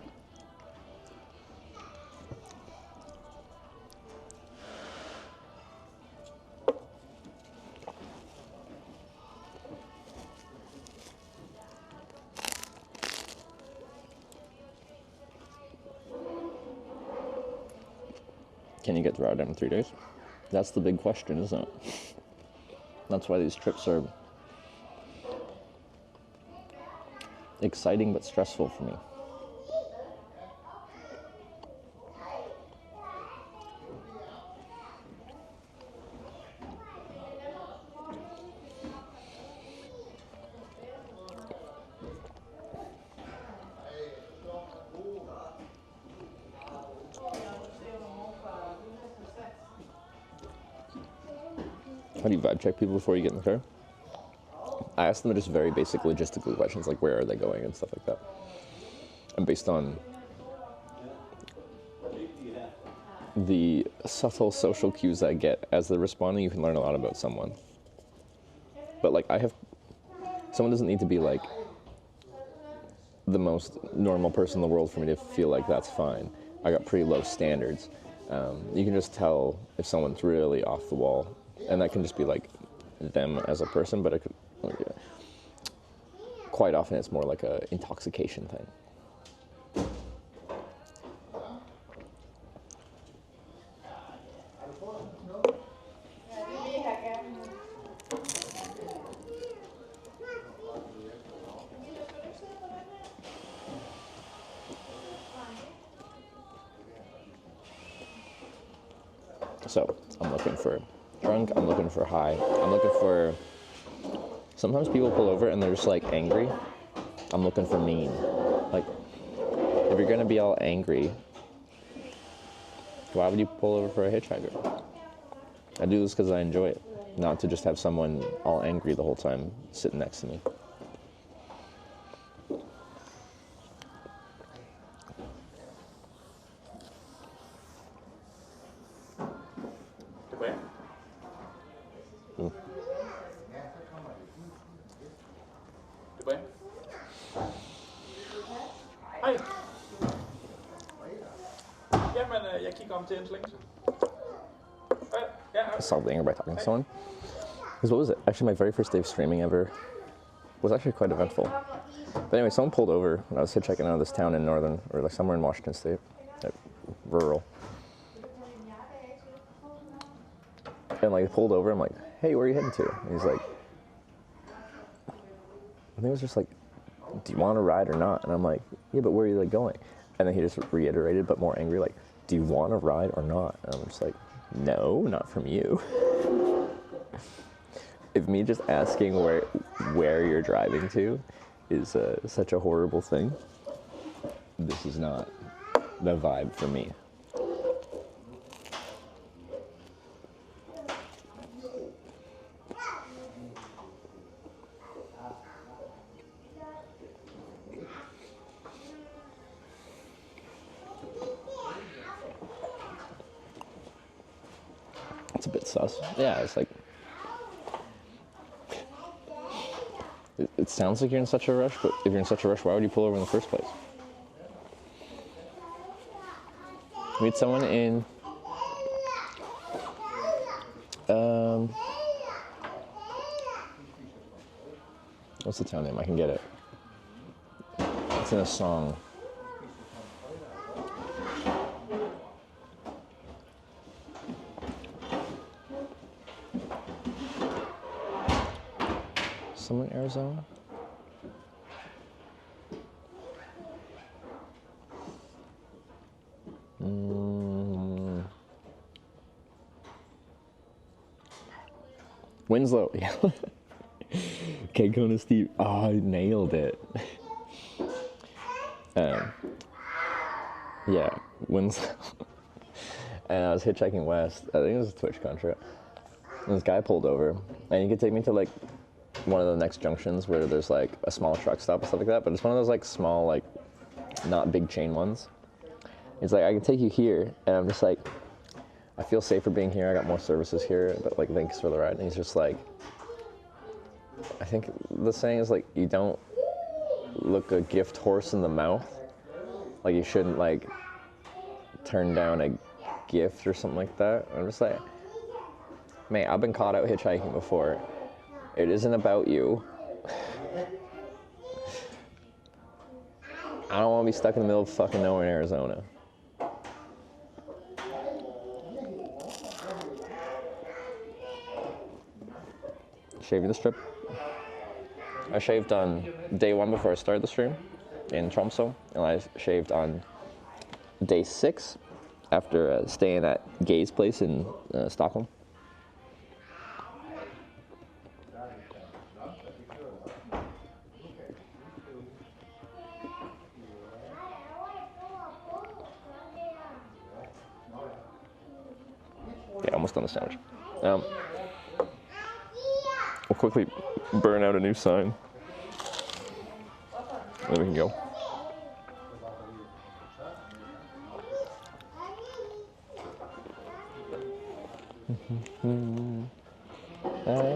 Can you get to Rotterdam in 3 days? That's the big question, isn't it? That's why these trips are exciting but stressful for me. How do you vibe check people before you get in the car? I ask them just very basic logistical questions, like where are they going and stuff like that. And based on the subtle social cues I get as they're responding, you can learn a lot about someone. But like someone doesn't need to be like the most normal person in the world for me to feel like that's fine. I got pretty low standards. You can just tell if someone's really off the wall. And that can just be like them as a person, but it could, quite often it's more like a intoxication thing. So I'm looking for drunk, I'm looking for high, I'm looking for Sometimes people pull over and they're just like angry. I'm looking for mean. Like, if you're gonna be all angry, why would you pull over for a hitchhiker? I do this because I enjoy it, not to just have someone all angry the whole time sitting next to me. Hej. Jamen, jeg kigger om til en slænge. I solved the anger by talking to someone. Because what was it? Actually, my very first day of streaming ever was actually quite eventful. But anyway, someone pulled over when I was hitchhiking out of this town in northern, or like somewhere in Washington State, rural. And like pulled over, I'm like, hey, where are you heading to? And he's like, I think it was just like, do you want to ride or not? And I'm like, yeah, but where are you like going? And then he just reiterated, but more angry, like, do you want to ride or not? And I'm just like, no, not from you. If me just asking where you're driving to is such a horrible thing, this is not the vibe for me. It's a bit sus. Yeah, it's like, it sounds like you're in such a rush, but if you're in such a rush, why would you pull over in the first place? Meet someone in what's the town name? I can get it. It's in a song. Somewhere in Arizona? Winslow, yeah. Kona Steve. Oh, I nailed it. Yeah, Winslow. And I was hitchhiking west. I think it was a TwitchCon trip. And this guy pulled over, and he could take me to like one of the next junctions where there's like a small truck stop and stuff like that. But it's one of those like small, like not big chain ones. He's like, I can take you here, and I'm just like, I feel safer being here. I got more services here, but like, thanks for the ride. And he's just like, I think the saying is like, you don't look a gift horse in the mouth. Like you shouldn't like turn down a gift or something like that. I'm just like, mate, I've been caught out hitchhiking before. It isn't about you. I don't want to be stuck in the middle of fucking nowhere in Arizona. Shaving the strip. I shaved on day 1 before I started the stream in Tromsø, and I shaved on day 6 after staying at Gay's place in Stockholm. Yeah, almost done the sandwich. We'll quickly burn out a new sign, and then we can go. I'm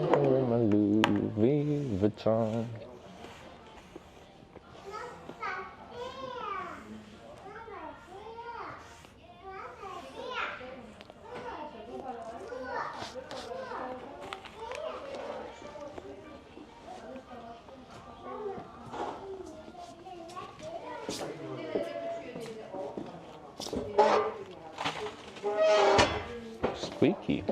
wearing my Louis Vuitton. Squeaky.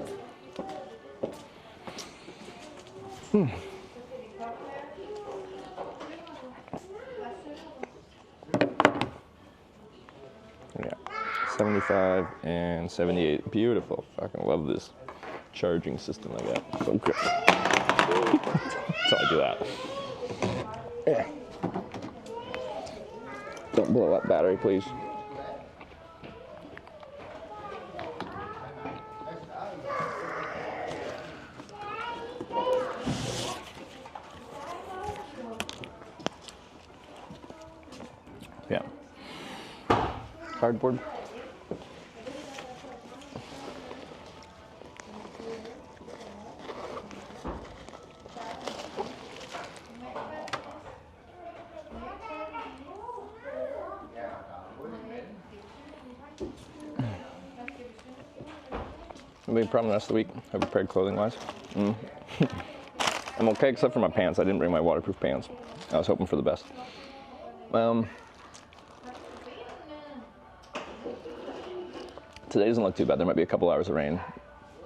Yeah, 75 and 78. Beautiful. Fucking love this charging system I got. So good. So I do that. Yeah. Don't blow up battery, please. Yeah. Cardboard. No big problem the rest of the week. I prepared clothing-wise. I'm okay except for my pants. I didn't bring my waterproof pants. I was hoping for the best. Today doesn't look too bad. There might be a couple hours of rain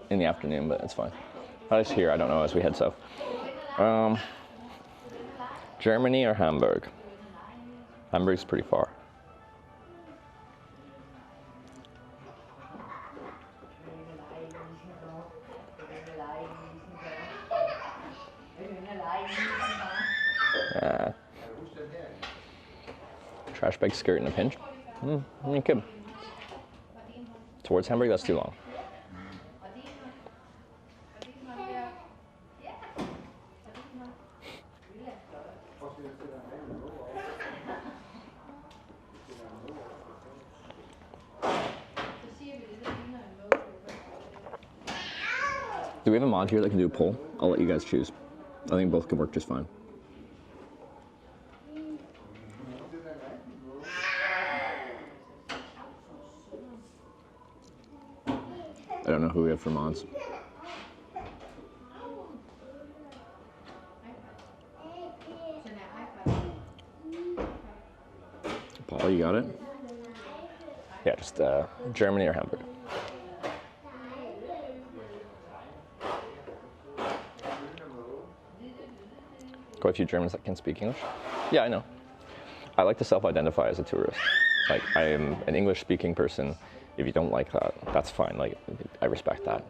in the afternoon, but it's fine. How is here? I don't know as we head south. Germany or Hamburg? Hamburg's pretty far. Trash bag skirt in a pinch. You could. Towards Hamburg, that's too long. Do we have a mod here that can do a poll? I'll let you guys choose. I think both can work just fine. I don't know who we have for mods. Paul, you got it? Yeah, just Germany or Hamburg. Quite a few Germans that can speak English. Yeah, I know. I like to self-identify as a tourist. Like, I am an English-speaking person. If you don't like that, that's fine. Like, I respect that.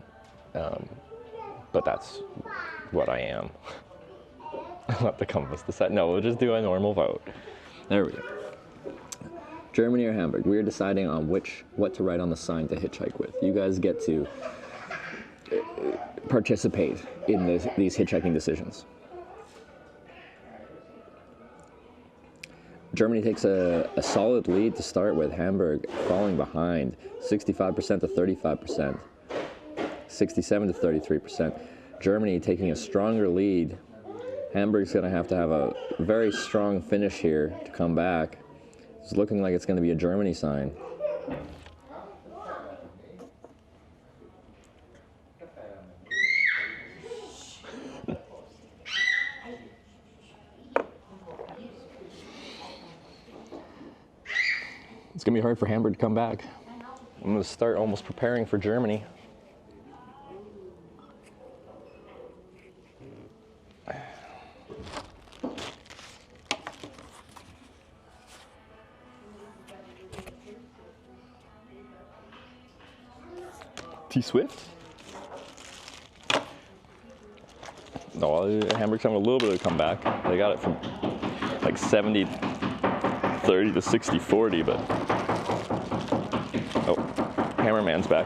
But that's what I am. Not the compass, the set. No, we'll just do a normal vote. There we go. Germany or Hamburg? We are deciding on what to write on the sign to hitchhike with. You guys get to participate in these hitchhiking decisions. Germany takes a solid lead to start with, Hamburg falling behind, 65% to 35%, 67 to 33%. Germany taking a stronger lead. Hamburg's going to have a very strong finish here to come back. It's looking like it's going to be a Germany sign. It's going to be hard for Hamburg to come back. I'm going to start almost preparing for Germany. T-Swift? No, Hamburg's having a little bit of a comeback. They got it from like 70-30 to 60-40, but oh, Hammerman's back.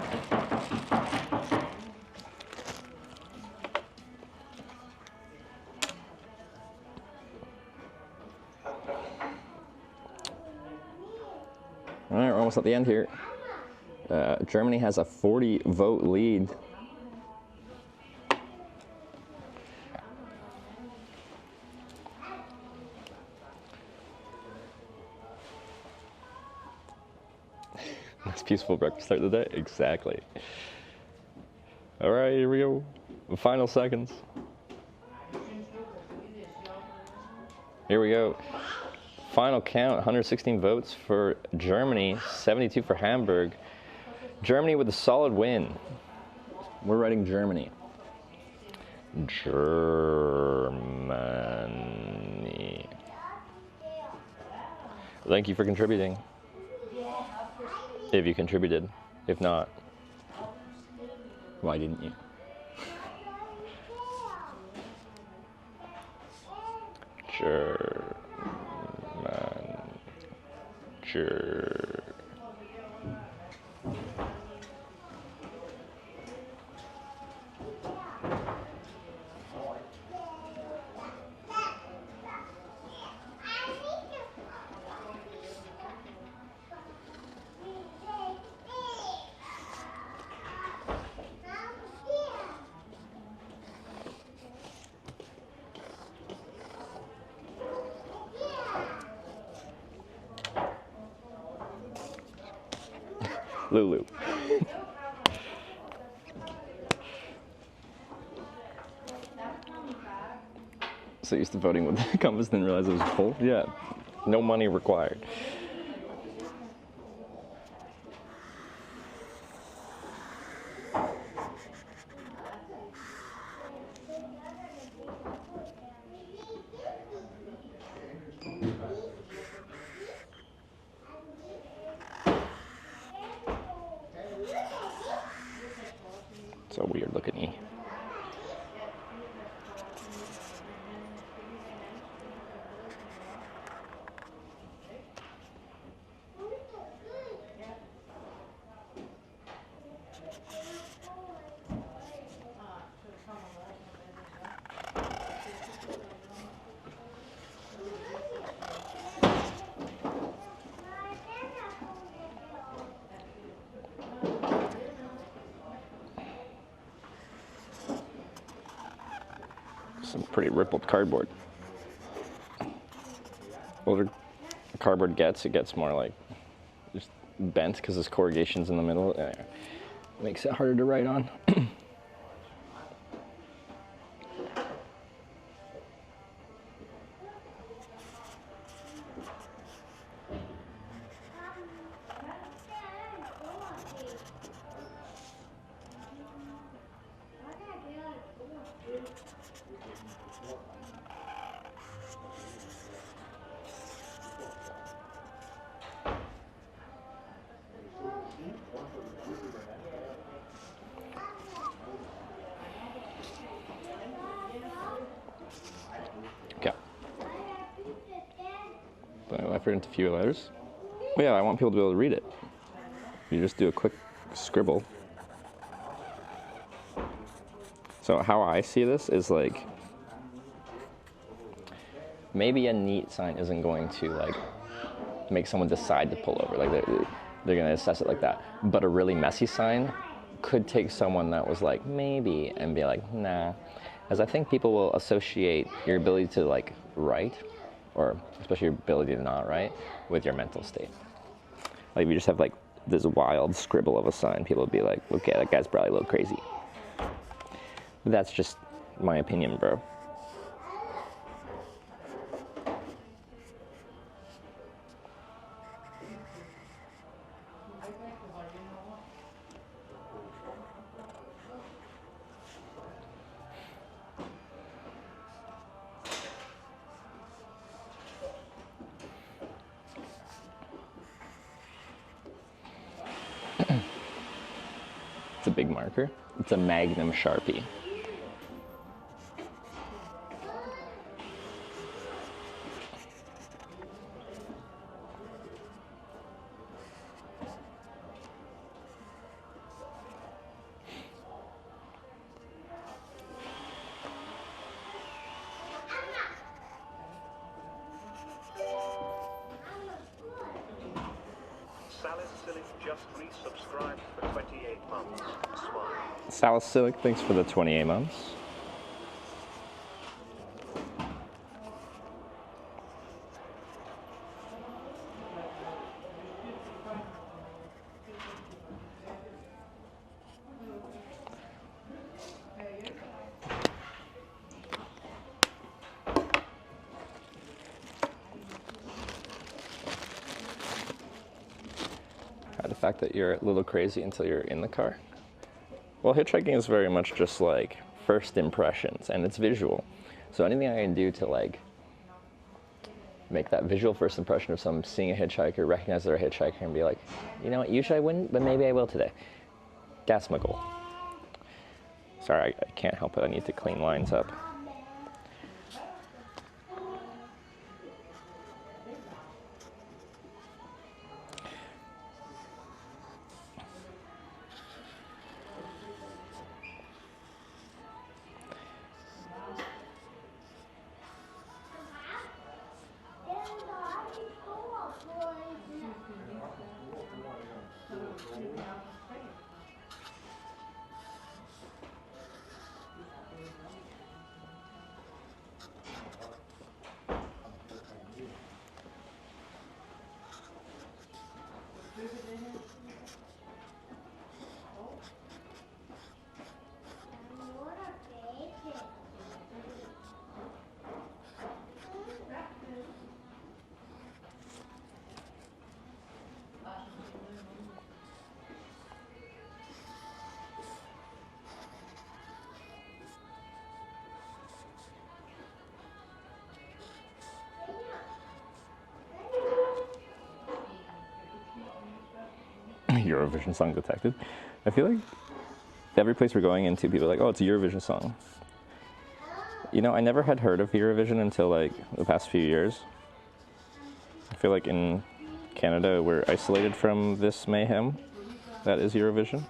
All right, we're almost at the end here. Germany has a 40-vote lead. Nice peaceful breakfast start of the day. Exactly. All right, here we go. The final seconds. Here we go. Final count, 116 votes for Germany, 72 for Hamburg. Germany with a solid win. We're writing Germany. Germany. Thank you for contributing. If you contributed. If not, why didn't you? Lulu. So used to voting with the compass, didn't realize it was full. Yeah, no money required. It's a weird looking E. Some pretty rippled cardboard. Older cardboard gets, it gets more like just bent because there's corrugations in the middle. Makes it harder to write on. Okay. So I left it into fewer letters. But yeah, I want people to be able to read it. You just do a quick scribble. So how I see this is like, maybe a neat sign isn't going to like make someone decide to pull over. Like they're gonna assess it like that. But a really messy sign could take someone that was like maybe and be like nah, as I think people will associate your ability to like write, or especially your ability to not write, with your mental state. Like if you just have like this wild scribble of a sign, people will be like, okay, that guy's probably a little crazy. But that's just my opinion, bro. It's a big marker. It's a Magnum Sharpie. Just resubscribed for 28 months. Smile. Salicylic, thanks for the 28 months. The fact that you're a little crazy until you're in the car. Well, hitchhiking is very much just like first impressions, and it's visual. So anything I can do to like make that visual first impression of someone seeing a hitchhiker, recognize they're a hitchhiker, and be like, you know what, usually I wouldn't, but maybe I will today. That's my goal. Sorry, I can't help it. I need to clean lines up. Eurovision song detected. I feel like every place we're going into, people are like, oh, it's a Eurovision song. You know, I never had heard of Eurovision until like the past few years. I feel like in Canada we're isolated from this mayhem that is Eurovision.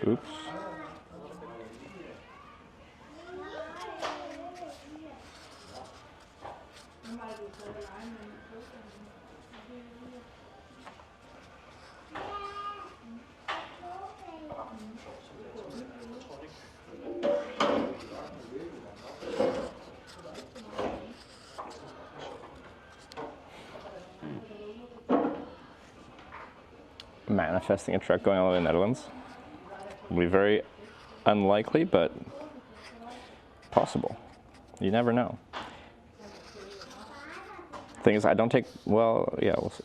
Oops. Manifesting a truck going all the way to the Netherlands. It'll be very unlikely, but possible. You never know. Thing is, I don't take, well, yeah, we'll see.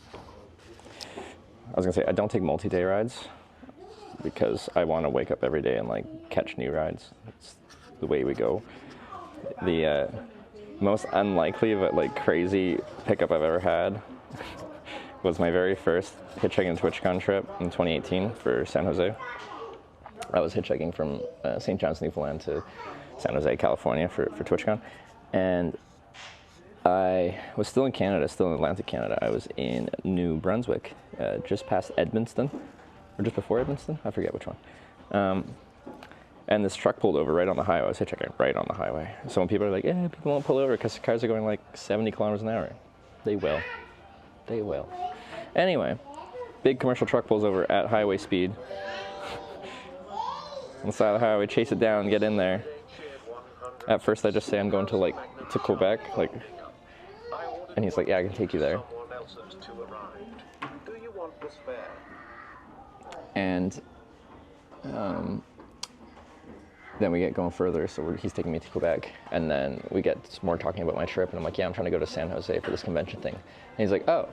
I was gonna say, I don't take multi-day rides because I want to wake up every day and like catch new rides. It's the way we go. The most unlikely but like crazy pickup I've ever had was my very first hitchhiking TwitchCon trip in 2018 for San Jose. I was hitchhiking from St. John's, Newfoundland to San Jose, California for TwitchCon. And I was still in Canada, still in Atlantic Canada. I was in New Brunswick, just past Edmundston, or just before Edmundston, I forget which one. And this truck pulled over right on the highway. I was hitchhiking right on the highway. So when people are like, yeah, people won't pull over because cars are going like 70 kilometers an hour. They will. They will. Anyway, big commercial truck pulls over at highway speed. On the side of the highway, chase it down, get in there. At first I just say I'm going to Quebec, like, and he's like, yeah, I can take you there. And then we get going further, so he's taking me to Quebec, and then we get more talking about my trip, and I'm like, yeah, I'm trying to go to San Jose for this convention thing. And he's like, oh,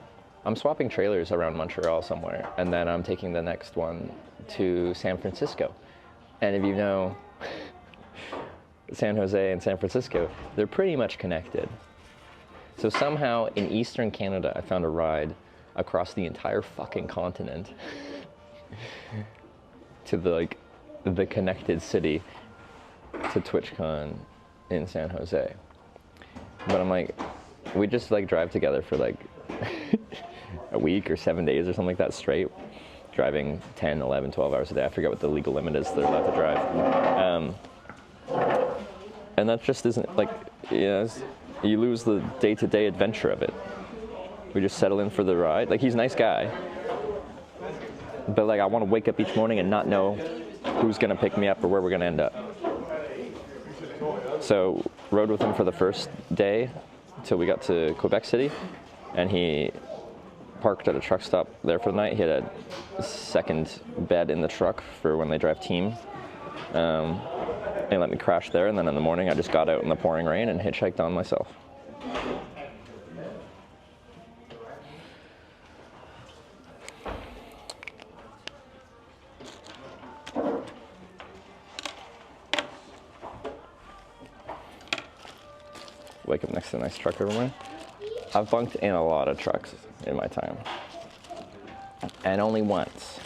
I'm swapping trailers around Montreal somewhere, and then I'm taking the next one to San Francisco. And if you know San Jose and San Francisco, they're pretty much connected. So somehow in Eastern Canada, I found a ride across the entire fucking continent to the connected city to TwitchCon in San Jose. But I'm like, we just like drive together for like a week or 7 days or something like that straight, driving 10, 11, 12 hours a day. I forget what the legal limit is they're allowed to drive. And that just isn't like, you know, you lose the day-to-day adventure of it. We just settle in for the ride. Like, he's a nice guy, but like I want to wake up each morning and not know who's gonna pick me up or where we're gonna end up. So rode with him for the first day till we got to Quebec City, and he parked at a truck stop there for the night. He had a second bed in the truck for when they drive team. And let me crash there, and then in the morning I just got out in the pouring rain and hitchhiked on myself. Wake up next to a nice truck everywhere. I've bunked in a lot of trucks in my time, and only once.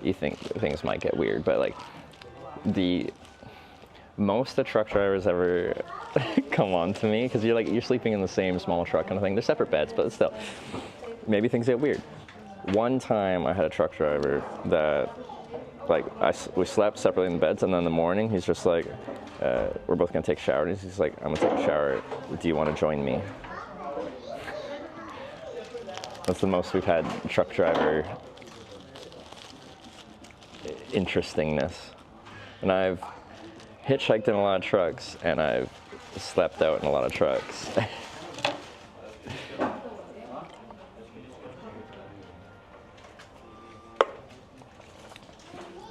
You think things might get weird, but like most the truck drivers ever come on to me, because you're sleeping in the same small truck kind of thing. They're separate beds, but still, maybe things get weird. One time I had a truck driver that we slept separately in the beds, and then in the morning he's just like, we're both gonna take showers. He's like, I'm gonna take a shower. Do you want to join me? That's the most we've had truck driver interestingness. And I've hitchhiked in a lot of trucks, and I've slept out in a lot of trucks.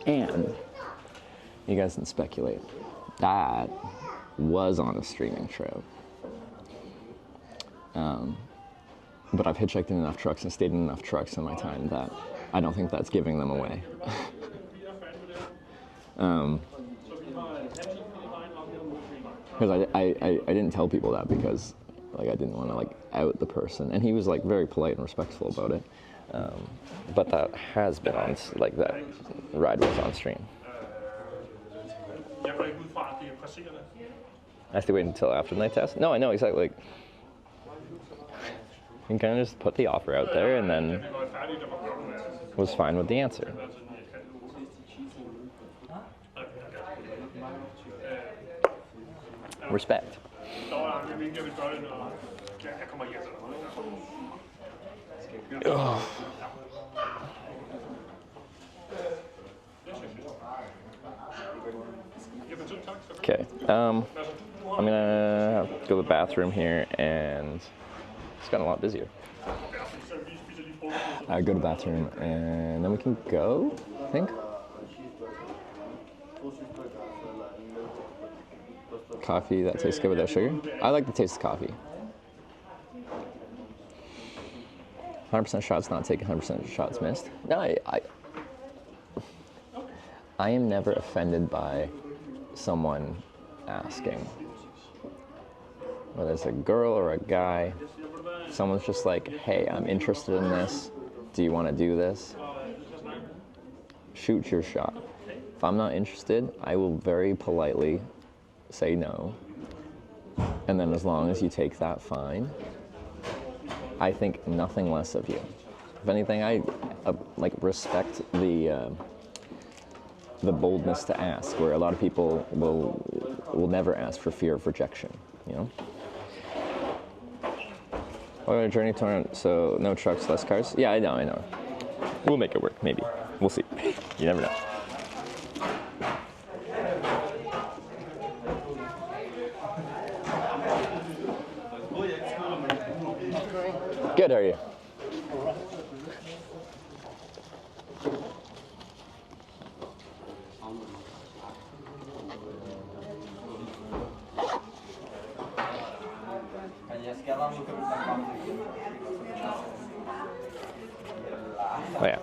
And you guys can speculate, that was on a streaming trip. but I've hitchhiked in enough trucks and stayed in enough trucks in my time that I don't think that's giving them away. Because I didn't tell people that because like I didn't want to like out the person, and he was like very polite and respectful about it. But that has been on, like that ride was on stream. I have to wait until after the night test? No, I know exactly. Like, you can kind of just put the offer out there and then was fine with the answer. Respect. Ugh. Okay, I'm gonna go to the bathroom here, and it's gotten a lot busier. I go to the bathroom, and then we can go, I think. Coffee that tastes good without sugar. I like the taste of coffee. 100% shots not taken, 100% shots missed. No, I am never offended by someone asking. Whether it's a girl or a guy, someone's just like, hey, I'm interested in this. Do you want to do this? Shoot your shot. If I'm not interested, I will very politely say no. And then as long as you take that, fine. I think nothing less of you. If anything, I like respect the boldness to ask, where a lot of people will never ask for fear of rejection, you know? We're going to journey to, so no trucks, less cars? Yeah, I know. We'll make it work, maybe. We'll see. You never know. Good, how are you? Oh yeah,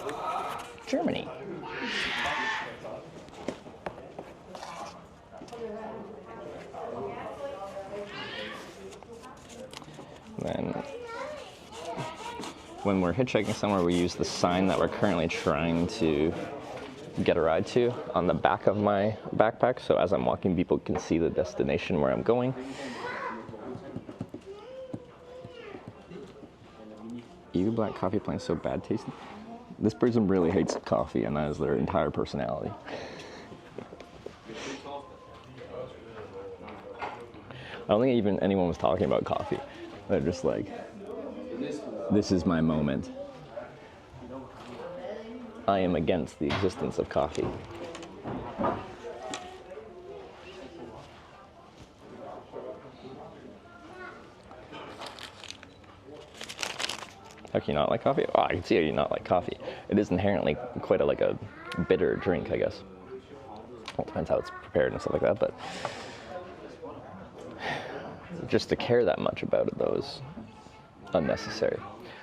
Germany. Then when we're hitchhiking somewhere, we use the sign that we're currently trying to get a ride to on the back of my backpack, so as I'm walking, people can see the destination where I'm going. Ew, black coffee plain so bad tasting. This person really hates coffee, and that is their entire personality. I don't think even anyone was talking about coffee. They're just like, this is my moment. I am against the existence of coffee. How can you not like coffee? Oh, I can see how you not like coffee. It is inherently quite a bitter drink, I guess. Well, it depends how it's prepared and stuff like that, but just to care that much about it, though, is unnecessary.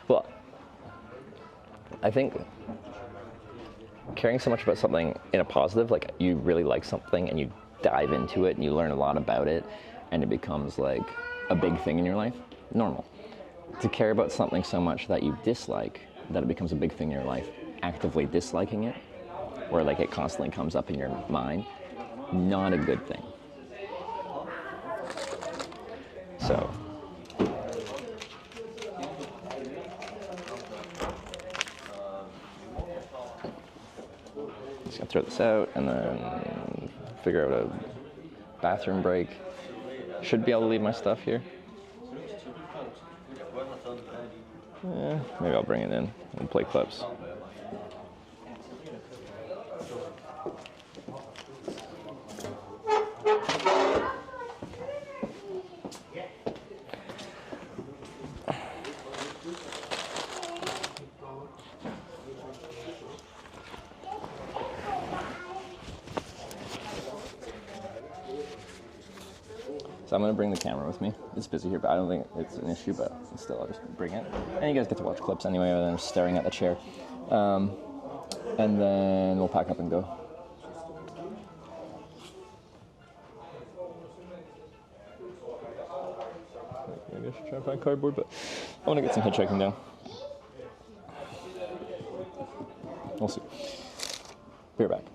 Well, I think caring so much about something in a positive, like you really like something and you dive into it and you learn a lot about it and it becomes like a big thing in your life, normal. To care about something so much that you dislike, that it becomes a big thing in your life, actively disliking it, where like it constantly comes up in your mind, not a good thing. So, just gonna throw this out and then figure out a bathroom break. Should be able to leave my stuff here. Maybe I'll bring it in and play clips. So I'm gonna bring the camera with me. It's busy here, but I don't think it's an issue, but still I'll just bring it. And you guys get to watch clips anyway rather than just staring at the chair. And then we'll pack up and go. Maybe I should try and find cardboard, but I want to get some hitchhiking down. We'll see. Be right back.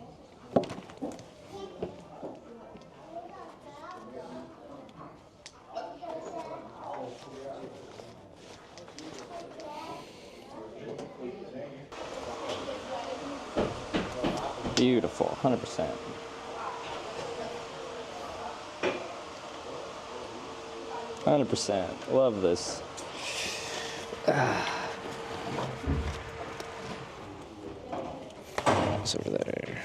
Beautiful, 100%. Love this. It's over there.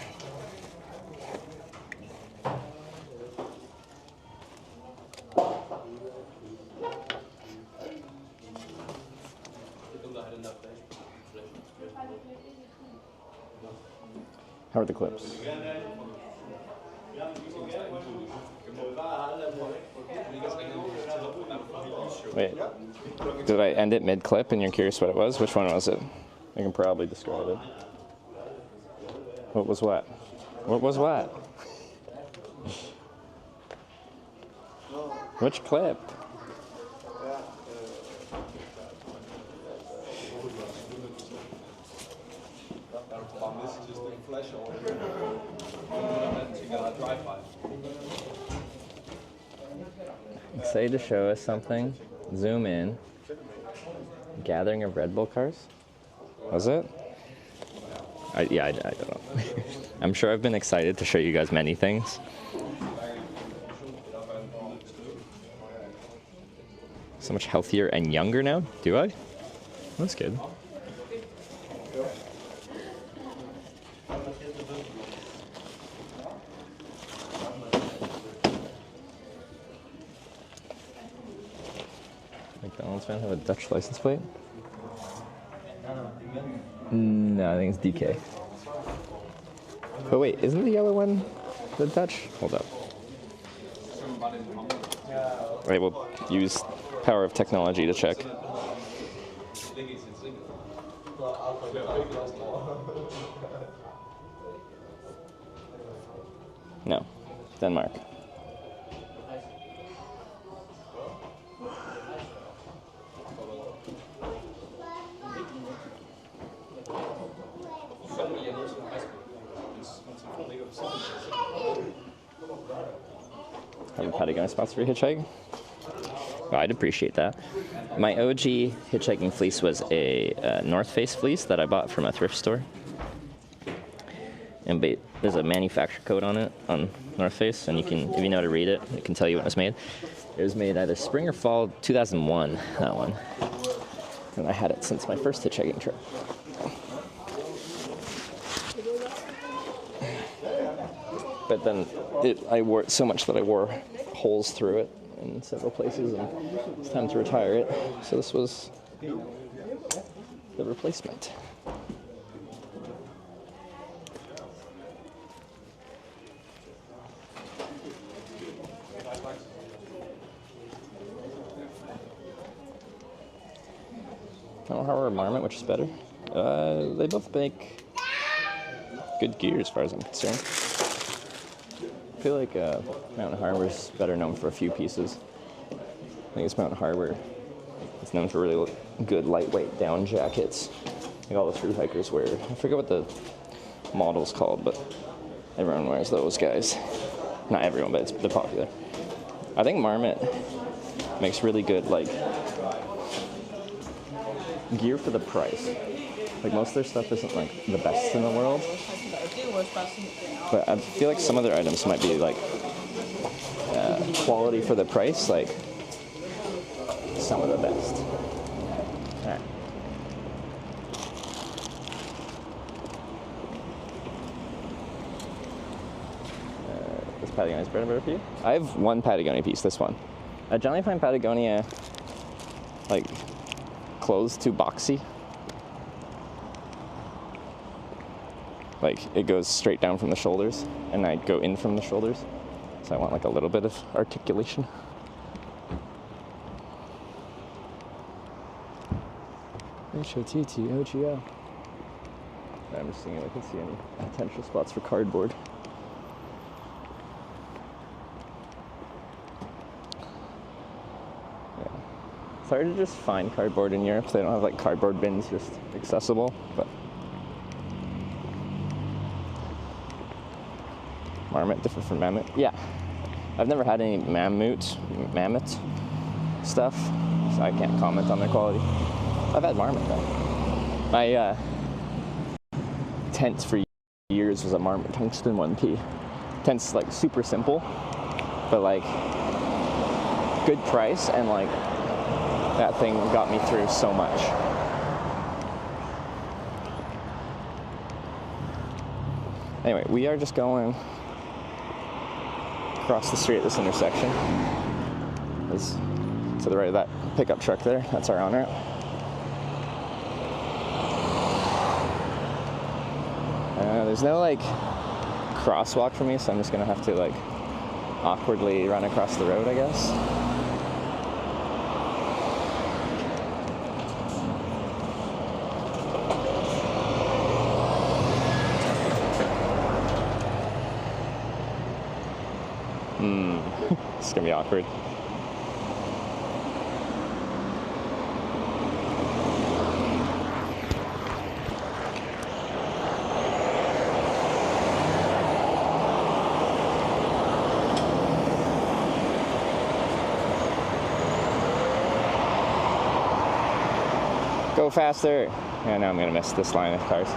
How are the clips? Wait, did I end it mid-clip and you're curious what it was? Which one was it? I can probably describe it. What was what? What was what? Which clip? Say to show us something. Zoom in. Gathering of Red Bull cars? Was it? I don't know. I'm sure I've been excited to show you guys many things. So much healthier and younger now, do I? That's good. McDonald's fan have a Dutch license plate? No, I think it's DK. But wait, isn't the yellow one the Dutch? Hold up. Wait, we'll use power of technology to check. No, Denmark. Have a Patagonia spots for hitchhiking? Oh, I'd appreciate that. My OG hitchhiking fleece was a North Face fleece that I bought from a thrift store. And there's a manufacturer code on it on North Face, and you can, if you know how to read it, it can tell you when it was made. It was made either spring or fall 2001, that one. And I had it since my first hitchhiking trip. But then I wore it so much that I wore holes through it in several places, and it's time to retire it. So this was the replacement. Mountain Harbor or Marmot, which is better? They both make good gear as far as I'm concerned. I feel like Mountain Harbor is better known for a few pieces. I think it's Mountain Harbor. It's known for really good lightweight down jackets. Like all the thru hikers wear. I forget what the model's called, but everyone wears those guys. Not everyone, but they're popular. I think Marmot makes really good like gear for the price. Like most of their stuff isn't like the best in the world. But I feel like some of their items might be like quality for the price, like some of the best. Alright. This Patagonia's bread and butter for you? I have one Patagonia piece, this one. I generally find Patagonia like clothes too boxy. Like, it goes straight down from the shoulders, and I go in from the shoulders. So I want like a little bit of articulation. H-O-T-T-O-G-O. I'm just seeing if I can see any potential spots for cardboard. Yeah. It's hard to just find cardboard in Europe. They don't have like cardboard bins just accessible, but marmot different from mammoth. Yeah. I've never had any mammoth stuff, so I can't comment on their quality. I've had marmot though. My tent for years was a marmot tungsten 1P. Tent's like super simple, but like good price, and like that thing got me through so much. Anyway, we are just going across the street at this intersection. There's, to the right of that pickup truck there, that's our on route. There's no like crosswalk for me, so I'm just gonna have to like awkwardly run across the road, I guess. It's gonna be awkward. Go faster. Yeah, now I'm gonna miss this line of cars.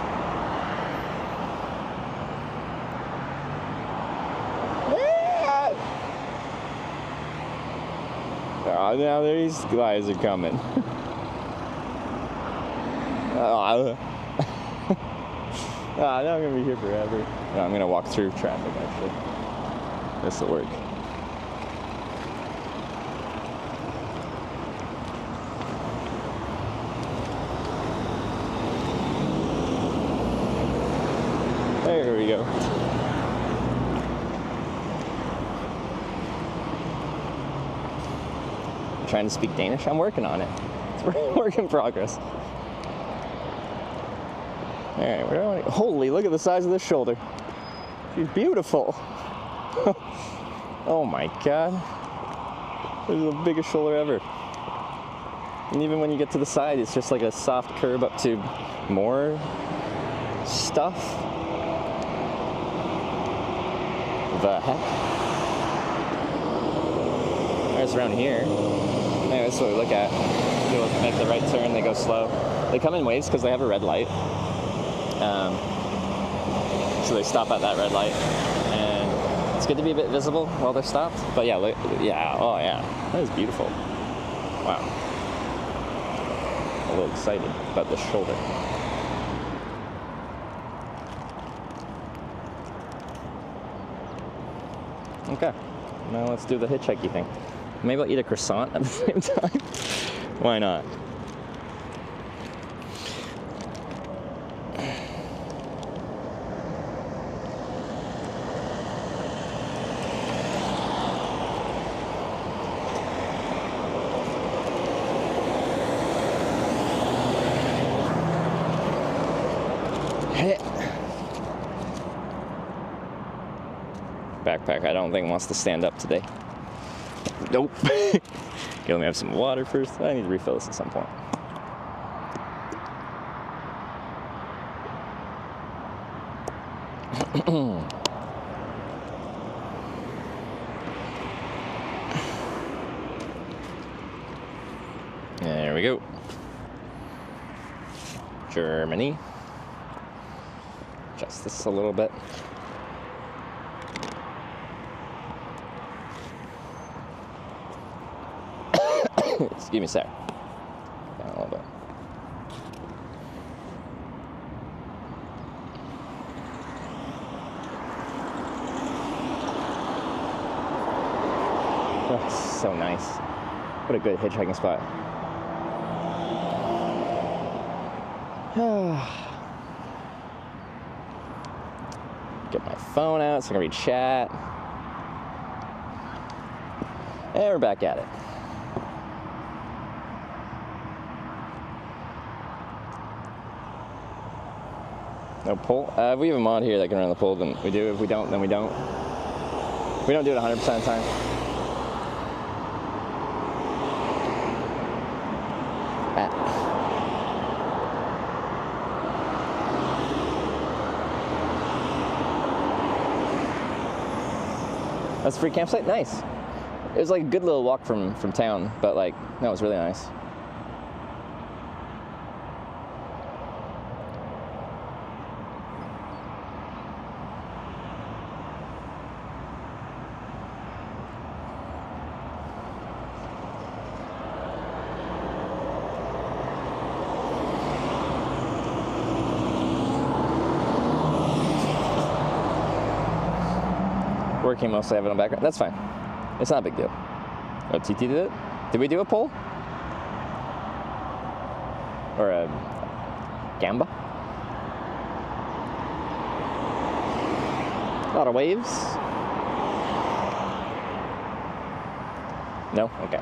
Oh, now these guys are coming. Now I'm gonna be here forever. No, I'm gonna walk through traffic actually. This'll work. There we go. Trying to speak Danish? I'm working on it. It's a work in progress. Alright, where do I want to go? Holy, look at the size of this shoulder. She's beautiful. Oh my god. This is the biggest shoulder ever. And even when you get to the side, it's just like a soft curve up to more stuff. The heck? There's around here. Anyway, that's what we look at. People make the right turn, they go slow. They come in waves because they have a red light. So they stop at that red light. And it's good to be a bit visible while they're stopped. But yeah, look, yeah, oh yeah. That is beautiful. Wow. I'm a little excited about this shoulder. Okay, now let's do the hitchhiking thing. Maybe I'll eat a croissant at the same time. Why not? Backpack, I don't think wants to stand up today. Nope. Okay, let me have some water first. I need to refill this at some point. There we go. Germany. Adjust this a little bit. Excuse me, sir. Down a little bit. Oh, so nice. What a good hitchhiking spot. Get my phone out so I can read chat. And we're back at it. No pole? If we have a mod here that can run the pole, then we do. If we don't, then we don't. We don't do it 100% of the time. That's a free campsite? Nice. It was like a good little walk from town, but like, no, it was really nice. Working mostly have it on background. That's fine. It's not a big deal. Oh, TT did it? Did we do a poll? Or a gamba? A lot of waves? No? Okay.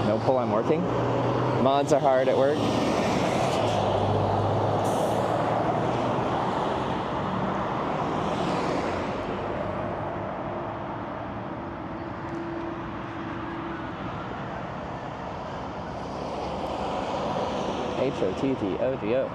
No poll, I'm working. Mods are hard at work. HOTTOGO.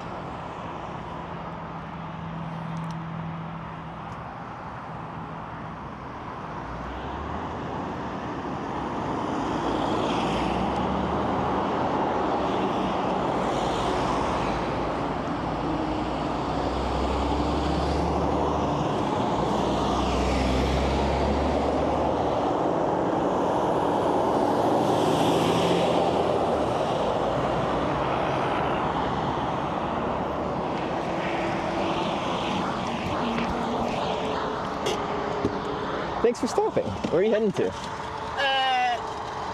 Thanks for stopping. Where are you heading to?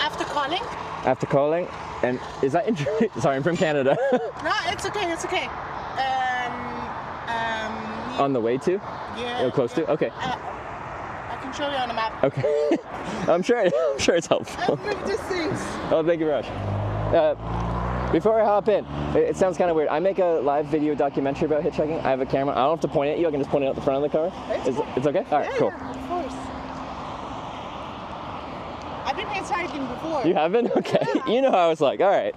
After calling. After calling? And is that sorry, I'm from Canada. No, it's okay, it's okay. On the way to? Yeah. Oh, close to? Okay. I can show you on the map. Okay. I'm sure it's helpful. These things. Oh, thank you very much. Before I hop in, it sounds kind of weird. I make a live video documentary about hitchhiking. I have a camera. I don't have to point at you. I can just point it out the front of the car. It's okay? All right, Yeah, cool. of course. I've been hitchhiking before. You haven't? Okay. Yeah. You know how it's like. All right.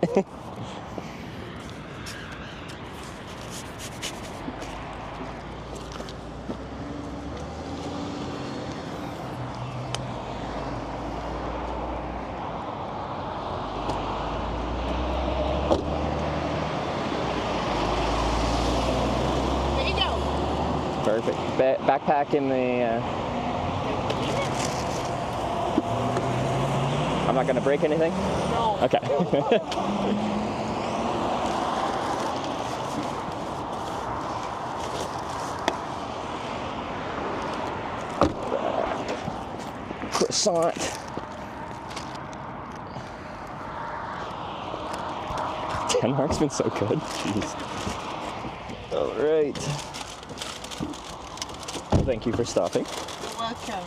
There you go. Perfect. Backpack in the... I'm not going to break anything? No. Okay. Croissant. Denmark's been so good. Jeez. All right. Thank you for stopping. You're welcome.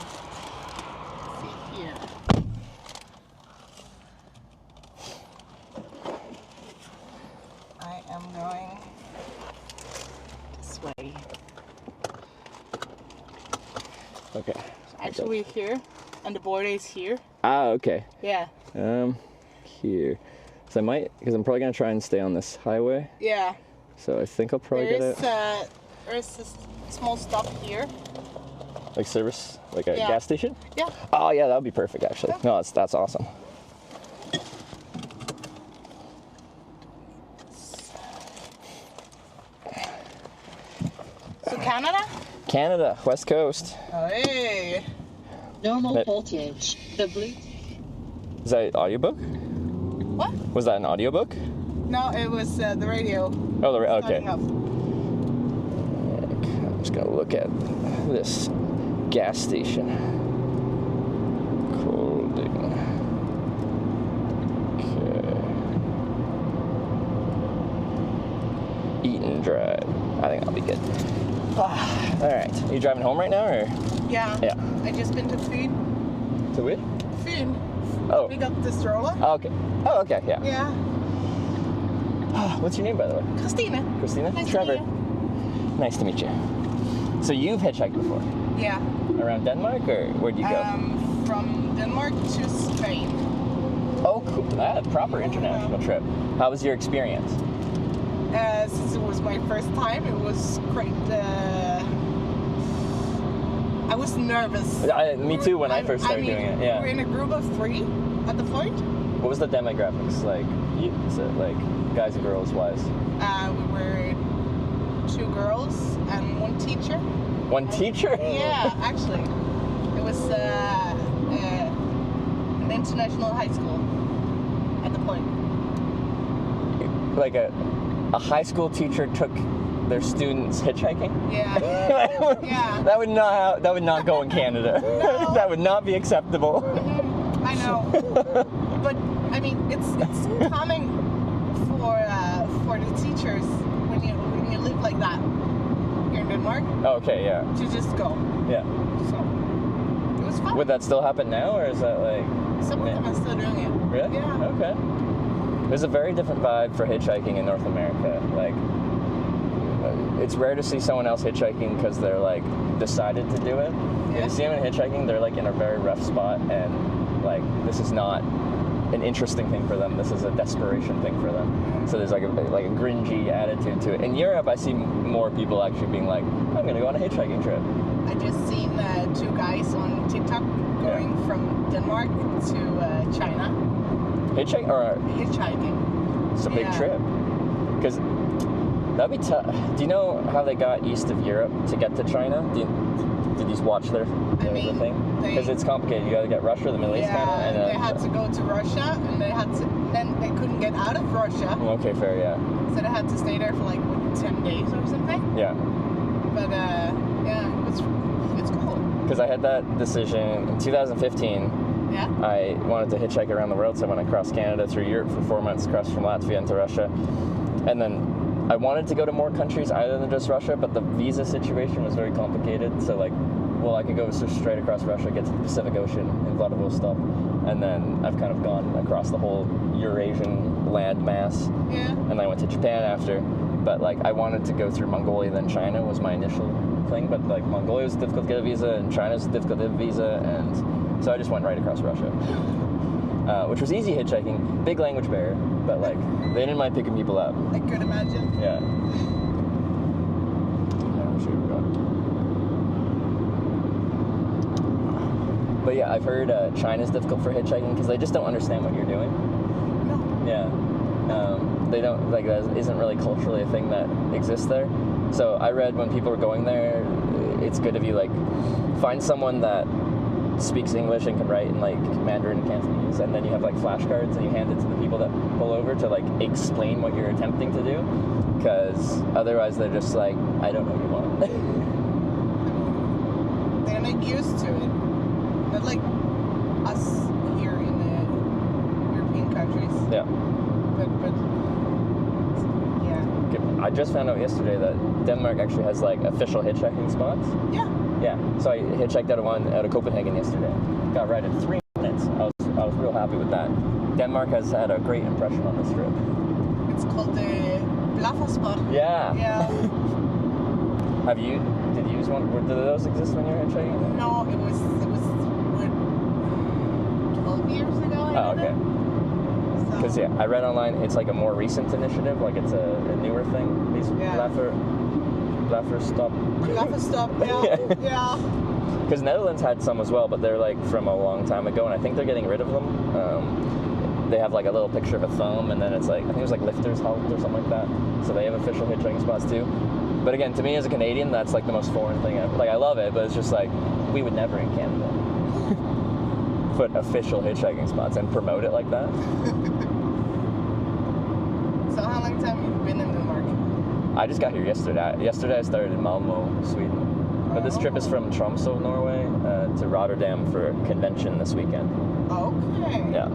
Sit here. I am going this way. Okay. Actually, we're here, and the border is here. Ah, okay. Yeah. Here. So I might, because I'm probably gonna try and stay on this highway. Yeah. So I think I'll probably get it. There's a small stop here. Like service, like a Yeah. gas station? Yeah. Oh yeah, that would be perfect actually. Yeah. No, that's awesome. So Canada? Canada, West Coast. Hey. Normal But- voltage. The blue. Is that an audiobook? What? Was that an audiobook? No, it was the radio. Oh, okay. Starting up. I'm just gonna look at this gas station. Colding. Okay. Eaton Drive. I think I'll be good. All right. Are you driving home right now, or? Yeah. Yeah. I just been to food. To it? Food. Oh. We got the stroller. Oh, okay. Oh, okay, yeah. Yeah. What's your name, by the way? Christina. Christina? Nice to Trevor. meet you. Nice to meet you. So you've hitchhiked before? Yeah. Around Denmark, or where'd you go? From Denmark to Spain. Oh, cool. Proper international trip. How was your experience? Since it was my first time, it was great. I was nervous. Me too when I first started doing it, yeah. We were in a group of 3 at the point. What was the demographics like? Is it like guys and girls wise? We were 2 girls and 1 teacher. One teacher? Yeah, actually. It was an international high school at the point. Like a high school teacher took their students hitchhiking? Yeah. Yeah. That would not go in Canada. No. That would not be acceptable. I know. But I mean, it's calming for the teachers when you live like that here in Denmark Okay, yeah. to just go. Yeah. So it was fun. Would that still happen now, or is that like... Some of them are still doing it. Really? Yeah. Okay. There's a very different vibe for hitchhiking in North America. Like, it's rare to see someone else hitchhiking because they're like decided to do it. Yeah. You see them in hitchhiking, they're like in a very rough spot, and like this is not an interesting thing for them. This is a desperation thing for them. So there's like a gringy attitude to it. In Europe, I see more people actually being like, I'm gonna go on a hitchhiking trip. I just seen 2 guys on TikTok going from Denmark to China Hitchhiking or hitchhiking. it's a big Yeah. trip because that'd be tough. Do you know how they got east of Europe to get to China? Did you watch their mean, thing? Because it's complicated. You got to get Russia, the Middle East, kind of, Yeah, and they had to go to Russia, and then they couldn't get out of Russia, Okay, fair, yeah, so they had to stay there for like 10 days or something. yeah. But yeah, it's cool. Because I had that decision in 2015. Yeah. I wanted to hitchhike around the world, so I went across Canada through Europe for 4 months, across from Latvia into Russia, and then I wanted to go to more countries other than just Russia, but the visa situation was very complicated. So like, well, I could go straight across Russia, get to the Pacific Ocean in Vladivostok, and then I've kind of gone across the whole Eurasian land mass. Yeah. And then I went to Japan after. But like, I wanted to go through Mongolia, then China was my initial thing. But like, Mongolia was difficult to get a visa, and China was difficult to get a visa, and so I just went right across Russia. Which was easy hitchhiking, big language barrier, but like, they didn't mind picking people up. I could imagine. Yeah. I'm sure we're going. But yeah, I've heard China's difficult for hitchhiking because they just don't understand what you're doing. No. Yeah. They don't, like, that isn't really culturally a thing that exists there. So I read when people are going there, it's good if you like find someone that speaks English and can write in like Mandarin and Cantonese, and then you have like flashcards and you hand it to the people that pull over to like explain what you're attempting to do, because otherwise they're just like, I don't know what you want. They're not used to it. Not like us here in the European countries. Yeah. But yeah. I just found out yesterday that Denmark actually has like official hitchhiking spots. Yeah. Yeah, so I hitchhiked out of Copenhagen yesterday. Got right in 3 minutes. I was real happy with that. Denmark has had a great impression on this trip. It's called the Blaffer spot. Yeah. Yeah. Did you use one? Did those exist when you were hitchhiking? No, it was what, 12 years ago. I Oh, did okay. it. Because So, yeah, I read online it's like a more recent initiative, like it's a newer thing. These Yeah. Blaffer stop. Blaffer stop. Yeah. Yeah. Because Netherlands had some as well, but they're like from a long time ago, and I think they're getting rid of them. They have like a little picture of a thumb, and then it's like, I think it was like Lifter's Halt or something like that. So they have official hitchhiking spots too. But again, to me as a Canadian, that's like the most foreign thing ever. Like, I love it, but it's just like, we would never in Canada put official hitchhiking spots and promote it like that. So how long time have you been in Denmark? I just got here yesterday. Yesterday I started in Malmo, Sweden. But this trip is from Tromsø, Norway, to Rotterdam for a convention this weekend. Okay. Yeah.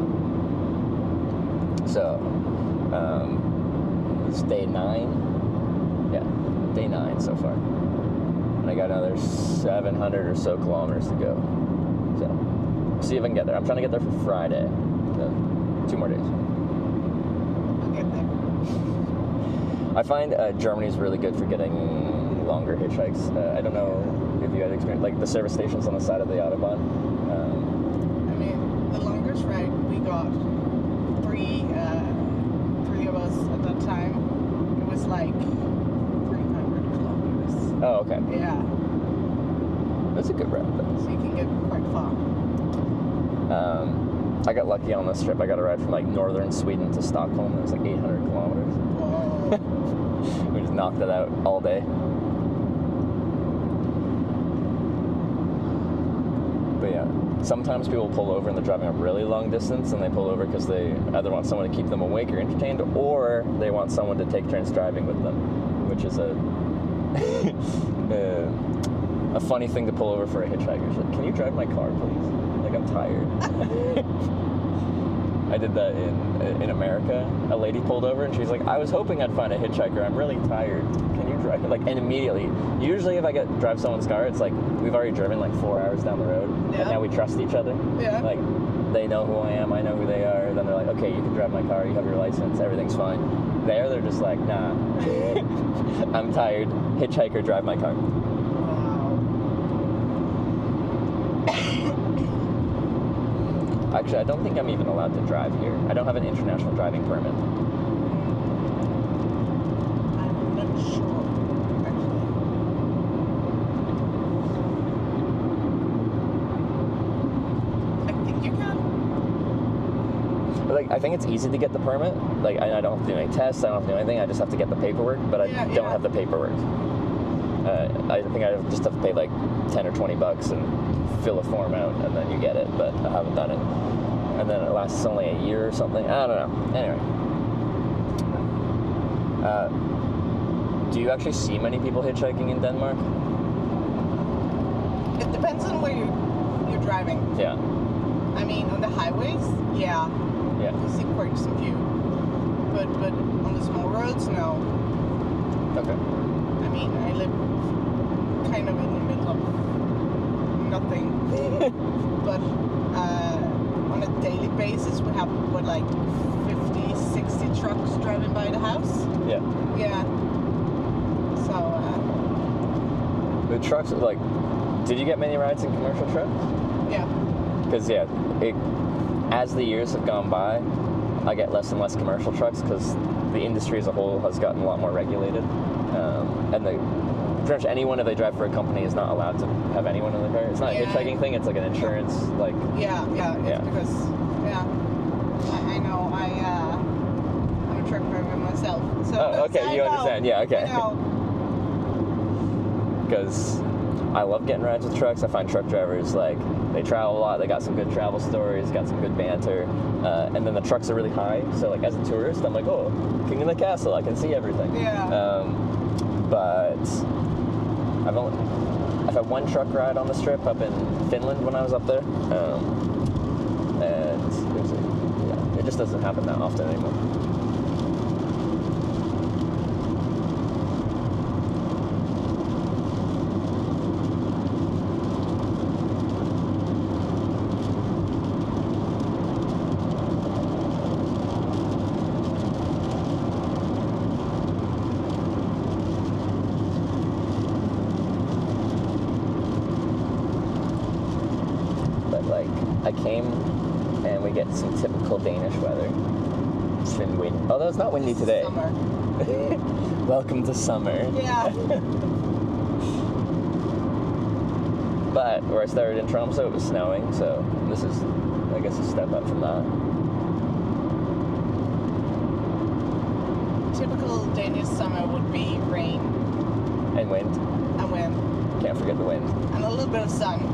So, it's day 9. Yeah, day 9 so far. And I got another 700 or so kilometers to go. So, See if I can get there. I'm trying to get there for Friday. 2 more days. I'll get there. I find Germany's really good for getting longer hitchhikes. I don't know if you had experience, like the service stations on the side of the Autobahn. I mean, the longest ride we got, three of us at that time, it was like 300 kilometers. Oh, okay. Yeah, That's a good route, though. so you can get quite far. I got lucky on this trip. I got a ride from like northern Sweden to Stockholm. It was like 800 kilometers. Whoa. We just knocked it out all day. But yeah, sometimes people pull over and they're driving a really long distance, and they pull over because they either want someone to keep them awake or entertained, or they want someone to take turns driving with them, which is a funny thing to pull over for a hitchhiker. She's like, can you drive my car, please? Like, I'm tired. I did that in America. A lady pulled over and she's like, I was hoping I'd find a hitchhiker. I'm really tired. Can you drive? Like, and immediately, usually if I drive someone's car, it's like we've already driven like 4 hours down the road, Yeah. and now we trust each other. Yeah. Like, they know who I am, I know who they are. Then they're like, okay, you can drive my car. You have your license. Everything's fine. There, they're just like, nah. I'm tired. Hitchhiker, drive my car. Actually, I don't think I'm even allowed to drive here. I don't have an international driving permit. I'm not sure, actually. I think you can. But, like, I think it's easy to get the permit. Like, I don't have to do any tests. I don't have to do anything. I just have to get the paperwork. But I Yeah, don't yeah. have the paperwork. I think I just have to pay like $10 or $20 and fill a form out, and then you get it. But I haven't done it. And then it lasts only a year or something. I don't know. Anyway. Do you actually see many people hitchhiking in Denmark? It depends on where you're driving. Yeah. I mean, on the highways, yeah, Yeah. you see quite some few. But on the small roads, no. Okay. I mean, I live kind of in the middle of nothing. But on a daily basis, we have, like 50, 60 trucks driving by the house. Yeah. Yeah. So, The trucks, like, did you get many rides in commercial trucks? yeah. Because, yeah, as the years have gone by, I get less and less commercial trucks because the industry as a whole has gotten a lot more regulated. And pretty much anyone, if they drive for a company, is not allowed to have anyone in the car. It's not a Yeah. hitchhiking thing, it's like an insurance, like, Yeah. Yeah. It's because, I know, I'm a truck driver myself. So oh, okay, I you know, understand, yeah, okay. I know. Because I love getting rides with trucks. I find truck drivers, like, they travel a lot, they got some good travel stories, got some good banter, and then the trucks are really high, so, like, as a tourist, I'm like, oh, king of the castle, I can see everything. Yeah. But I've had one truck ride on this trip up in Finland when I was up there, and it just doesn't happen that often anymore. I came and we get some typical Danish weather. It's been windy. Although it's not windy today. Summer. Welcome to summer. Yeah. But where I started in Tromsø, it was snowing, so this is, I guess, a step up from that. Typical Danish summer would be rain And wind. and wind Can't forget the wind. and a little bit of sun.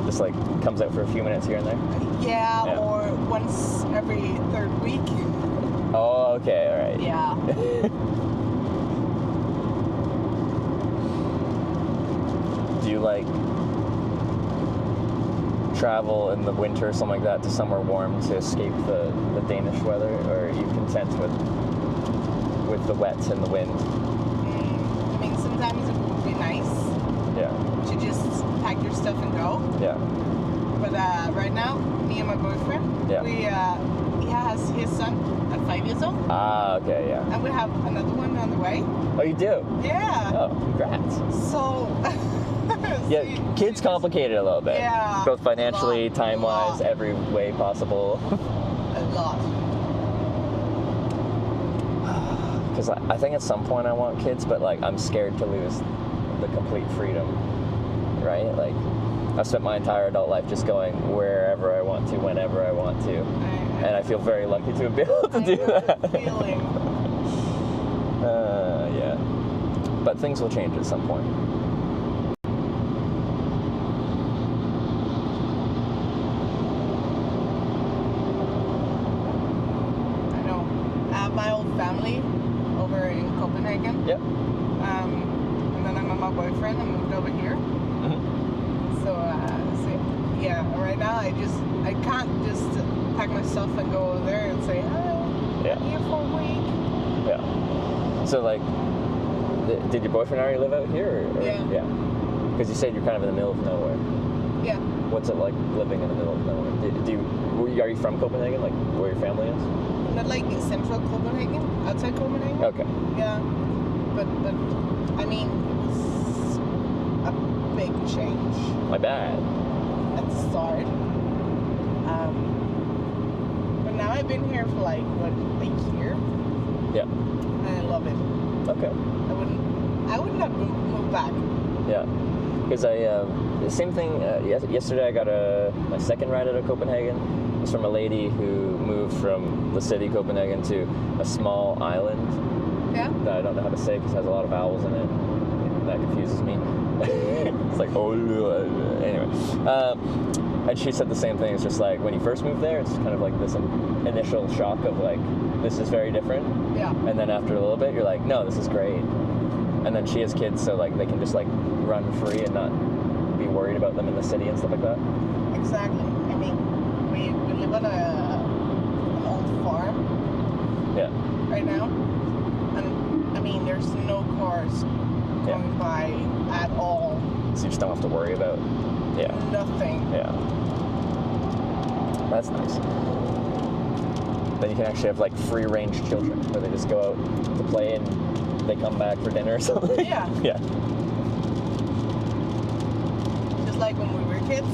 Just like comes out for a few minutes here and there. Yeah, Yeah. or once every third week. Oh, okay, all right. Yeah. Do you like travel in the winter or something like that to somewhere warm to escape the Danish weather, or are you content with the wet and the wind? I mean, sometimes it would be nice Yeah. to just pack your stuff and go. Yeah. But right now, me and my boyfriend, Yeah. he has his son at 5 years old, Ah, okay, yeah. and we have another one on the way. Oh, you do? Yeah. Oh, congrats. So. Yeah, she kids just- complicated a little bit. Yeah. Both financially, Lot. time-wise, every way possible. A lot. Because I think at some point I want kids, but like I'm scared to lose the complete freedom, right? Like I've spent my entire adult life just going wherever I want to, whenever I want to, and I feel very lucky to be able to do that. Feeling. Yeah, but things will change at some point. I know. My old family over in Copenhagen. Yep. And then I met my boyfriend and moved over here. Mm-hmm. So yeah, right now I can't just pack my stuff and go over there and say, hi, Yeah. I'm here for a week. Yeah. So like, did your boyfriend already live out here? Or Yeah. Yeah. Because you said you're kind of in the middle of nowhere. Yeah. What's it like living in the middle of nowhere? Are you from Copenhagen? Like where your family is? Not like in central Copenhagen, outside Copenhagen. Okay. Yeah. But I mean, it was a big change My bad. at the start. But now I've been here for like, what, a year? Yeah. And I love it. Okay. I would not move back. Yeah. Because the same thing. Yesterday I got my second ride out of Copenhagen. It was from a lady who moved from the city Copenhagen to a small island Yeah. that I don't know how to say because it has a lot of vowels in it. That confuses me. It's like anyway. And she said the same thing. It's just like when you first move there, it's kind of like this initial shock of like this is very different. Yeah. And then after a little bit, you're like, no, this is great. And then she has kids, so like they can just like run free and not be worried about them in the city and stuff like that. Exactly. I mean, we live on an old farm Yeah. right now, and I mean, there's no cars going by at all. So you just don't have to worry about. Yeah. Nothing. Yeah. That's nice. Then you can actually have like free range children where they just go out to play and they come back for dinner or something. Yeah. Yeah. Just like when we were kids.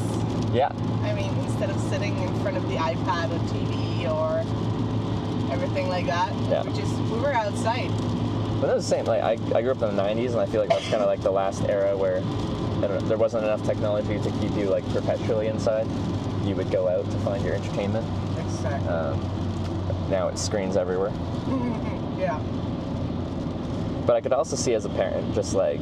Yeah. I mean, instead of sitting in front of the iPad or TV or everything like that, Yeah. we were outside. But that was the same. Like I grew up in the 90s, and I feel like that's kind of like the last era where I don't know, there wasn't enough technology to keep you like perpetually inside. You would go out to find your entertainment. Exactly. Now it's screens everywhere. Yeah. But I could also see as a parent, just like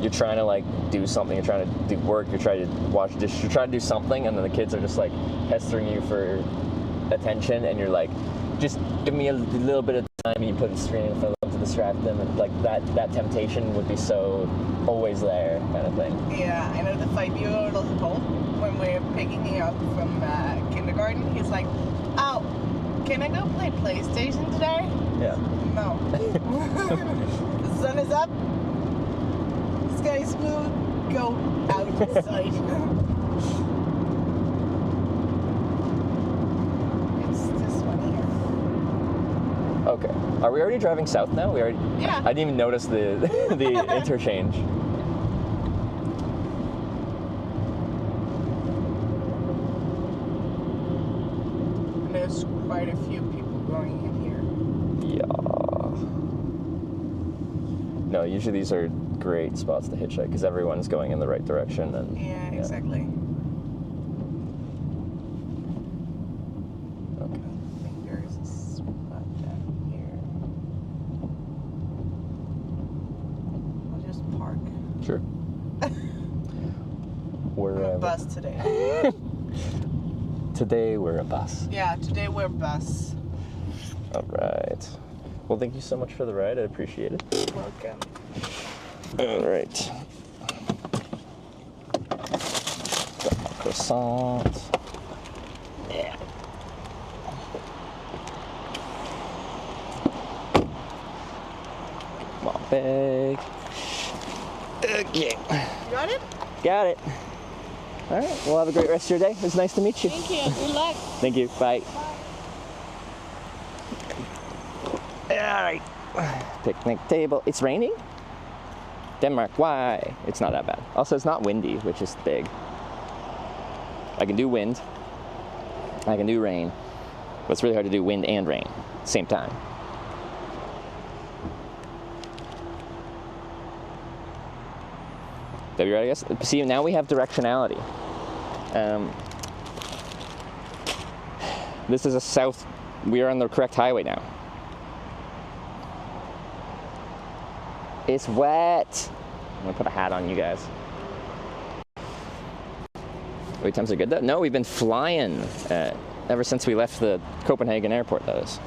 you're trying to like do something, you're trying to do work, you're trying to wash dishes, you're trying to do something, and then the kids are just like pestering you for attention, and you're like, just give me a little bit of time, and you put a screen in front of them to distract them, and like that temptation would be so always there, kind of thing. Yeah, I know the 5-year-old Paul, when we're picking him up from kindergarten, he's like, oh, can I go play PlayStation today? Yeah. No. The sun is up. The sky is blue. Go outside. It's this one here. Okay. Are we already driving south now? Yeah. I didn't even notice the interchange. And there's quite a few people going in here. Yeah. No, usually these are great spots to hitchhike because everyone's going in the right direction and Yeah, exactly. Okay. I think there's a spot down here. I'll just park. Sure. We're I'm a bus today. today we're a bus. Yeah, today we're bus. All right. Well, thank you so much for the ride. I appreciate it. Welcome. All right. Got my croissant. Yeah. My bag. Okay. You got it? Got it. All right. Well, have a great rest of your day. It was nice to meet you. Thank you. Good luck. Thank you. Bye. All right. Picnic table. It's raining? Denmark, why? It's not that bad. Also, it's not windy, which is big. I can do wind. I can do rain. But it's really hard to do wind and rain at the same time. That'd be right, I guess. See, now we have directionality. This is a south. We are on the correct highway now. It's wet. I'm gonna put a hat on, you guys. Wait times are good though? No, we've been flying ever since we left the Copenhagen airport, that is.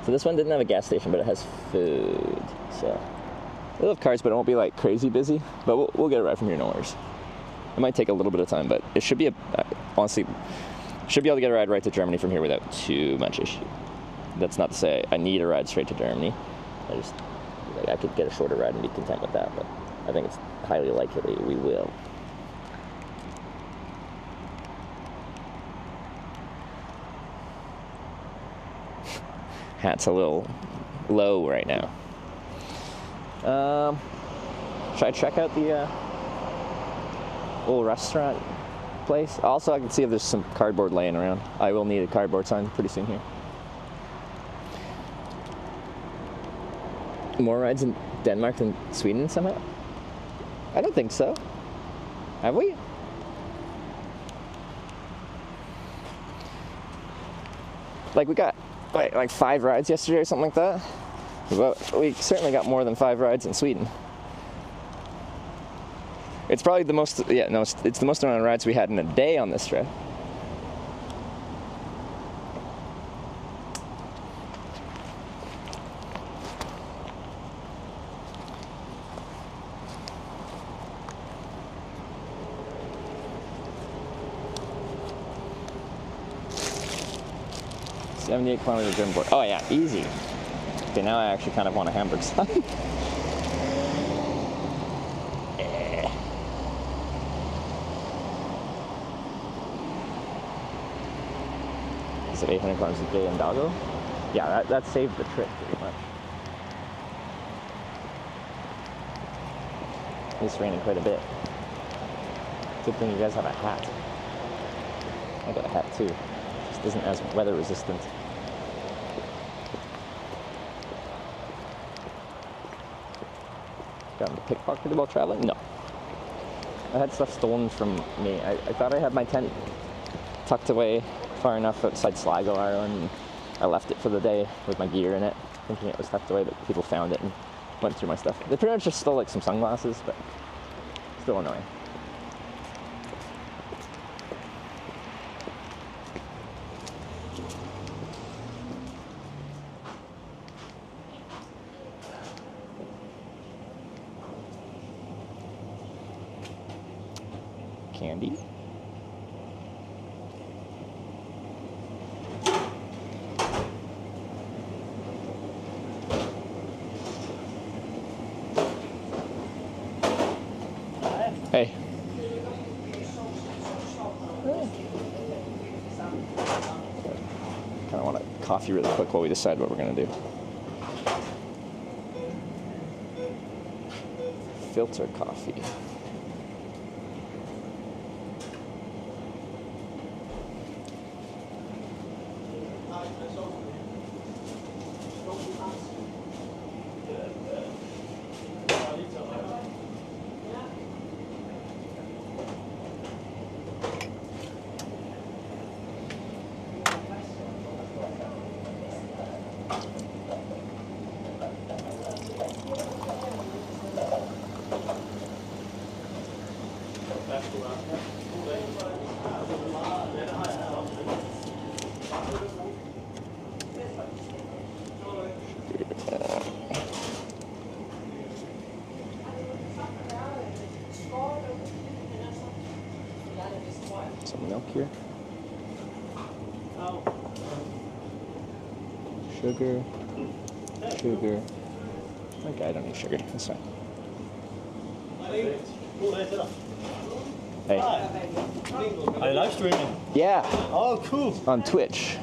So this one didn't have a gas station, but it has food. So we'll have cars, but it won't be like crazy busy. But we'll get a ride from here, no worries. It might take a little bit of time, but it should be honestly, should be able to get a ride right to Germany from here without too much issue. That's not to say I need a ride straight to Germany. I could get a shorter ride and be content with that, but I think it's highly likely we will. Hat's a little low right now. Should I check out the little restaurant place? Also, I can see if there's some cardboard laying around. I will need a cardboard sign pretty soon here. More rides in Denmark than Sweden somehow? I don't think so. Have we? Like we got like 5 rides yesterday or something like that. But we certainly got more than 5 rides in Sweden. It's probably the most, it's the most amount of rides we had in a day on this trip. $78 kilometers German border. Oh yeah, easy. Okay, now I actually kind of want a hamburger sign. Is it 800 kilometers a day in Dago? Yeah, that saved the trip pretty much. It's raining quite a bit. Good thing you guys have a hat. I got a hat too. Just isn't as weather resistant. Gotten pickpocketed while traveling? No. I had stuff stolen from me. I thought I had my tent tucked away far enough outside Sligo, Ireland, and I left it for the day with my gear in it, thinking it was tucked away, but people found it and went through my stuff. They pretty much just stole like some sunglasses, but still annoying. Candy. Hey. Kind of want a coffee really quick while we decide what we're gonna do. Filter coffee. Some milk here. Sugar. Sugar. Okay, I don't need sugar. That's fine. Hey. Are you live streaming? Yeah, Oh, cool. on Twitch.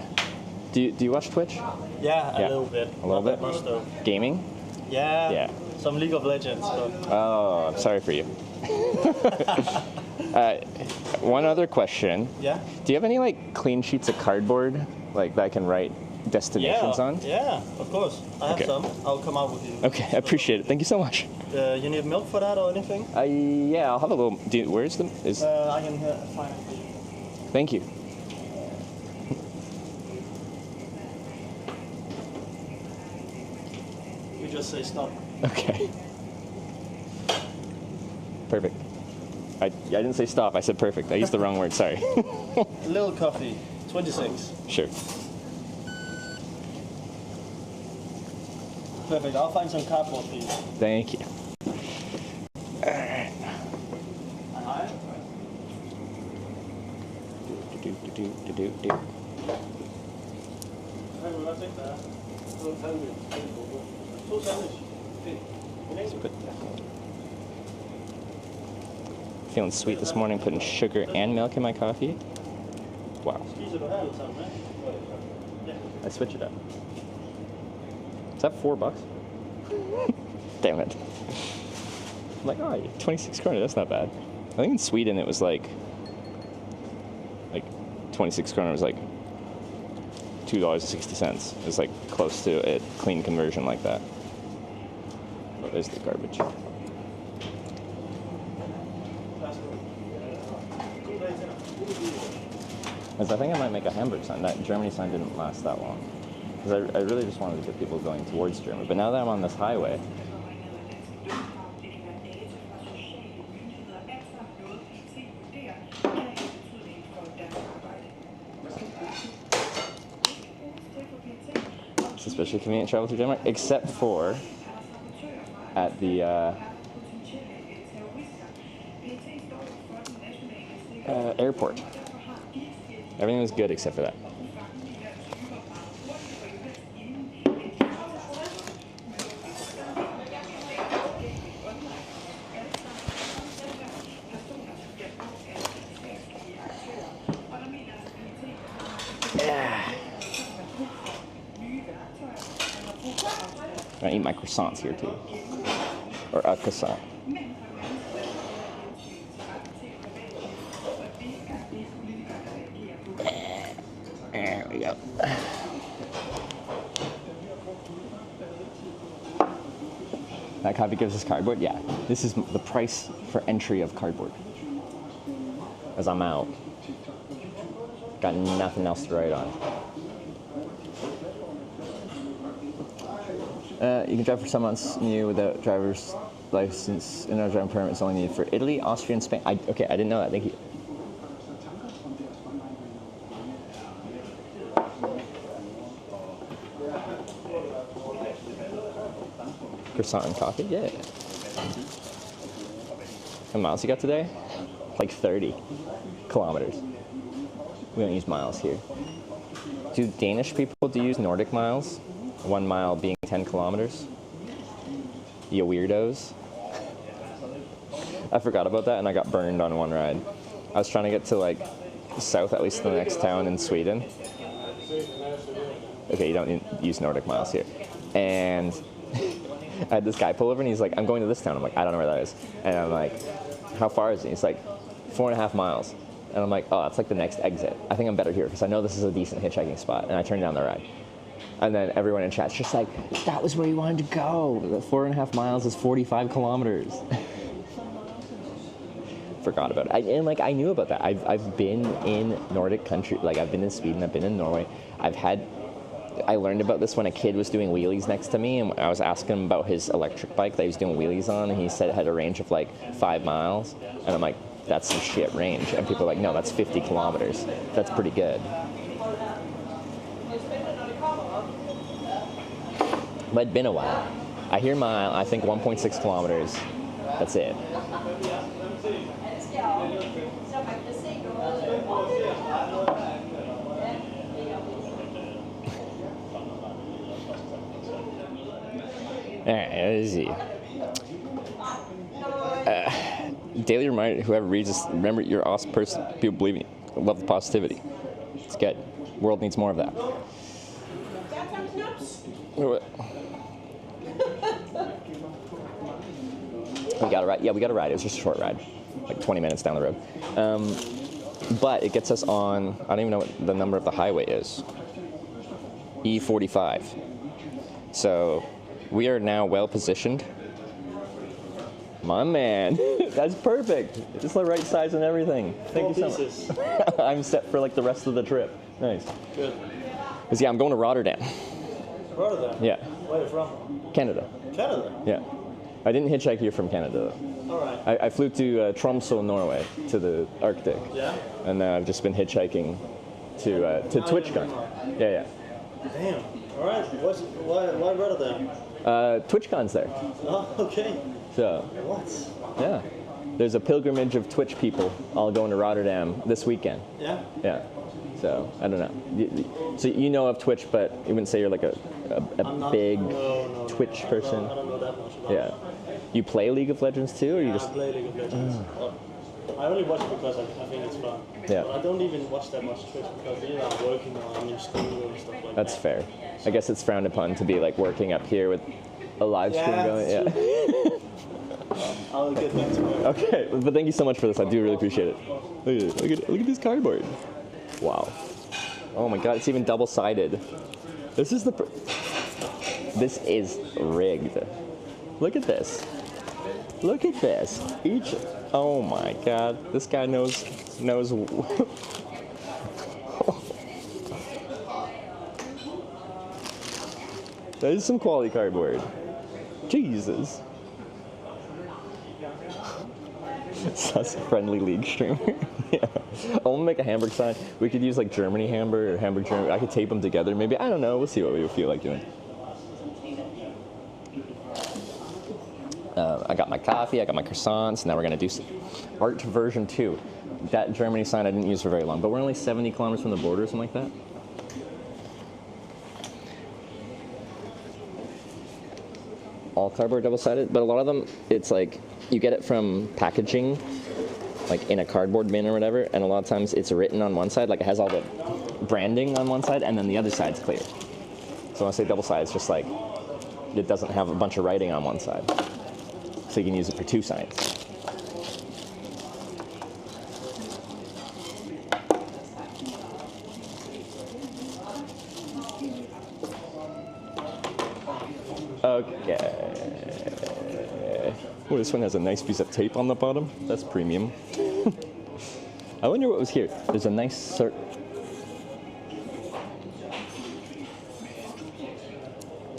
Do you watch Twitch? Yeah, a Yeah. little bit. A little Not bit? that much though. Gaming? Yeah. Yeah. Some League of Legends stuff. Oh, I'm sorry for you. One other question. Yeah. Do you have any like clean sheets of cardboard like that I can write destinations on? Yeah, of course. I have Okay. some. I'll come out with you. Okay, I appreciate it. Thank you so much. You need milk for that or anything? Yeah, I'll have a little. Where's the? I can find it for you. Thank you. You just say stop. Okay. Perfect. I didn't say stop. I said perfect. I used the wrong word. Sorry. A little coffee. 26. Sure. Perfect. I'll find some cardboard for you. Thank you. Hi. Do. Feeling sweet this morning, putting sugar and milk in my coffee. Wow. I switch it up. Is that $4? Damn it. I'm like, oh, 26 kroner, that's not bad. I think in Sweden it was like 26 kroner was like $2.60. It's like close to a clean conversion like that. Oh, there's the garbage. Because I think I might make a Hamburg sign. That Germany sign didn't last that long. Because I really just wanted to get people going towards Germany. But now that I'm on this highway, it's especially convenient travel through Denmark, except for at the airport. Everything was good except for that. Yeah. I eat my croissants here too, or a croissant. There we go. That coffee gives us cardboard? Yeah. This is the price for entry of cardboard. As I'm out. Got nothing else to write on. You can drive for some months new without driver's license. And our driving permit is only needed for Italy, Austria, and Spain. Okay, I didn't know that. Thank you. Croissant and coffee? Yeah. How many miles you got today? Like 30 kilometers. We don't use miles here. Do Danish people use Nordic miles? 1 mile being 10 kilometers? You weirdos. I forgot about that and I got burned on one ride. I was trying to get to like south, at least the next town in Sweden. Okay, you don't use Nordic miles here. And I had this guy pull over and he's like, I'm going to this town. I'm like, I don't know where that is. And I'm like, how far is it? He's like, 4.5 miles. And I'm like, oh, that's like the next exit. I think I'm better here because I know this is a decent hitchhiking spot. And I turned down the ride. And then everyone in chat's just like, that was where you wanted to go. The 4.5 miles is 45 kilometers. Forgot about it. And like, I knew about that. I've been in Nordic country. Like, I've been in Sweden. I've been in Norway. I learned about this when a kid was doing wheelies next to me, and I was asking him about his electric bike that he was doing wheelies on, and he said it had a range of like 5 miles. And I'm like, that's some shit range. And people are like, no, that's 50 kilometers. That's pretty good. But it'd been a while. I hear mile, I think 1.6 kilometers. That's it. Alright, let's see. Daily reminder, whoever reads this, remember you're an awesome person. People believe in you. Love the positivity. It's good. World needs more of that. We got a ride. Yeah, we got a ride. It was just a short ride, like 20 minutes down the road. But it gets us on, I don't even know what the number of the highway is. E45. So we are now well positioned. My man, that's perfect. It's the right size and everything. Thank you so much. I'm set for like the rest of the trip. Nice. Good. Because yeah, I'm going to Rotterdam. Rotterdam? Yeah. Where are you from? Canada. Canada? Yeah. I didn't hitchhike here from Canada though. Alright. I flew to Tromsø, Norway, to the Arctic. Yeah? And now I've just been hitchhiking to TwitchCon. Yeah. Damn. Alright. Why Rotterdam? TwitchCon's there. Oh, okay. So. What? Yeah. There's a pilgrimage of Twitch people all going to Rotterdam this weekend. Yeah? Yeah. So, I don't know. So you know of Twitch, but you wouldn't say you're like a big Twitch person? No, I don't know that much about it. You play League of Legends too, or you just... I play League of Legends. I only watch it because I think it's fun. Yeah. But I don't even watch that much Twitch because I'm working or I'm in school and stuff like that. That's fair. I guess it's frowned upon to be like working up here with a live stream going. Yeah. I'll get back to it. Okay, but thank you so much for this. I do really appreciate it. Look at this cardboard. Wow. Oh my god, it's even double-sided. This is this is rigged. Look at this. Look at this. Oh my god, this guy knows. That is some quality cardboard. Jesus. Such a friendly League streamer. Yeah. I want to make a Hamburg sign. We could use like Germany Hamburg or Hamburg Germany. I could tape them together. Maybe, I don't know. We'll see what we would feel like doing. I got my coffee. I got my croissants. Now we're going to do art version 2. That Germany sign I didn't use for very long, but we're only 70 kilometers from the border or something like that. All cardboard double-sided, but a lot of them, it's like you get it from packaging, like in a cardboard bin or whatever, and a lot of times it's written on one side, like it has all the branding on one side, and then the other side's clear. So when I say double-sided, it's just like it doesn't have a bunch of writing on one side, so you can use it for 2 sides. Okay. Oh, this one has a nice piece of tape on the bottom. That's premium. I wonder what was here. There's a nice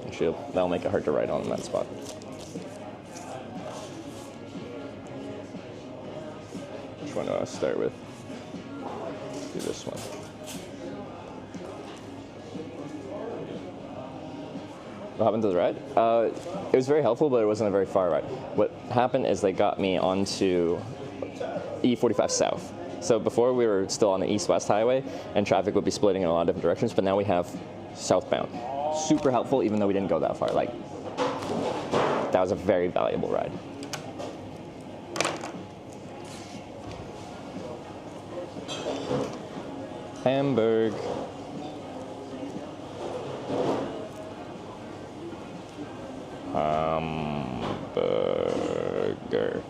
Actually, that'll make it hard to write on in that spot. Which one do I start with? Do this one. What happened to the ride? It was very helpful, but it wasn't a very far ride. What happened is they got me onto E45 South. So before we were still on the east-west highway, and traffic would be splitting in a lot of different directions, but now we have southbound. Super helpful, even though we didn't go that far. Like, that was a very valuable ride. Hamburg. Hamburger.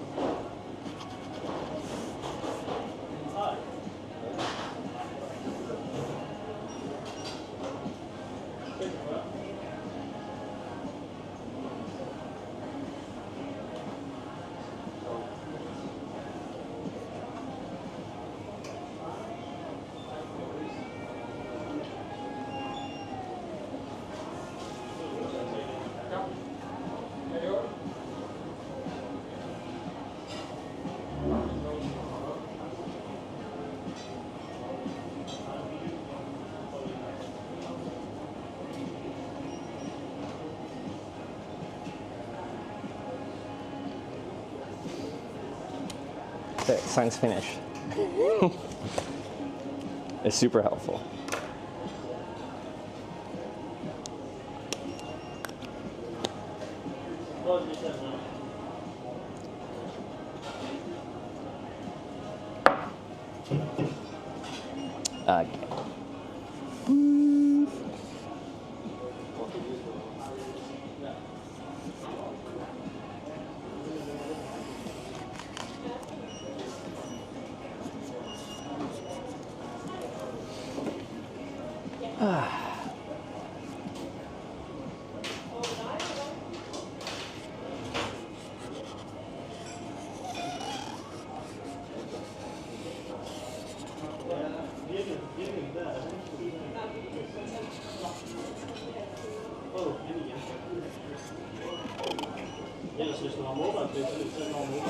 Sign's finished. It's super helpful. Okay. Ellers hvis du har mobile, så er det nogle mobile.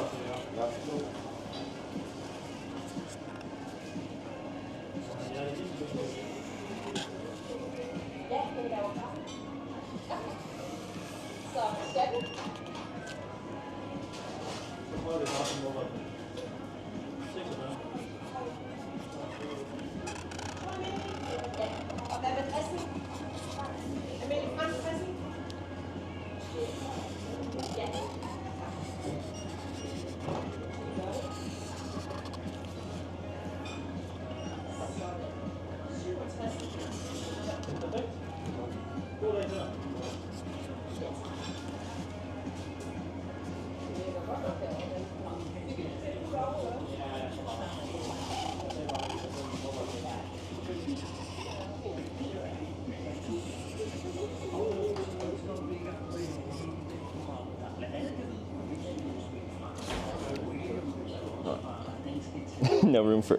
No room for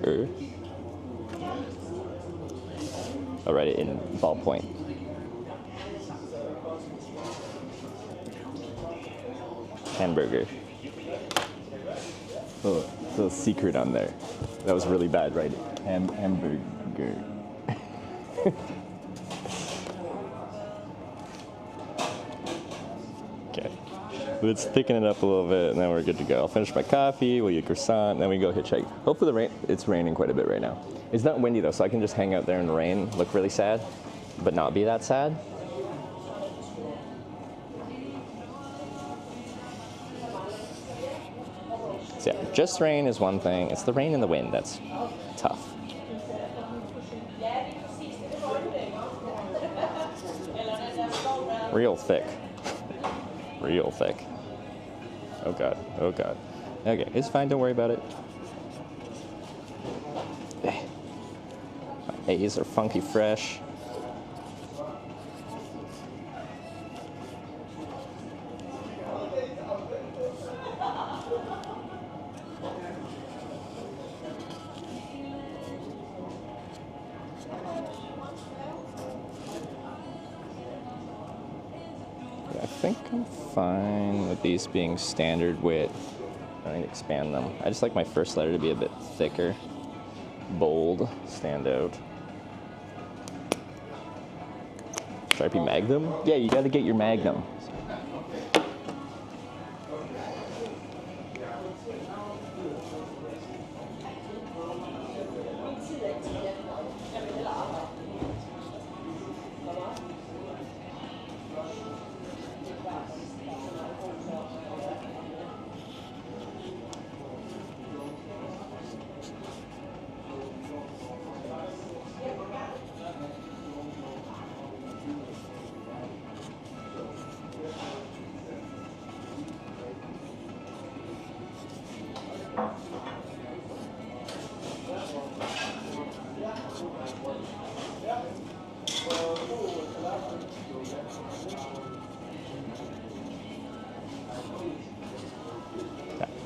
I'll write it in ballpoint. Hamburger. Oh, little secret on there. That was really bad, right? Hamburger. Okay. Let's thicken it up a little bit, and then we're good to go. I'll finish my coffee, we'll eat croissant, and then we go hitchhike. Hopefully it's raining quite a bit right now. It's not windy though, so I can just hang out there in the rain, look really sad, but not be that sad. So yeah, just rain is one thing. It's the rain and the wind that's tough. Real thick. Real thick. Oh god, oh god. Okay, it's fine, don't worry about it. My A's are funky fresh. I think I'm fine with these being standard width. I need to expand them. I just like my first letter to be a bit thicker, bold, stand out. Sharpie Magnum? Yeah, you gotta get your Magnum.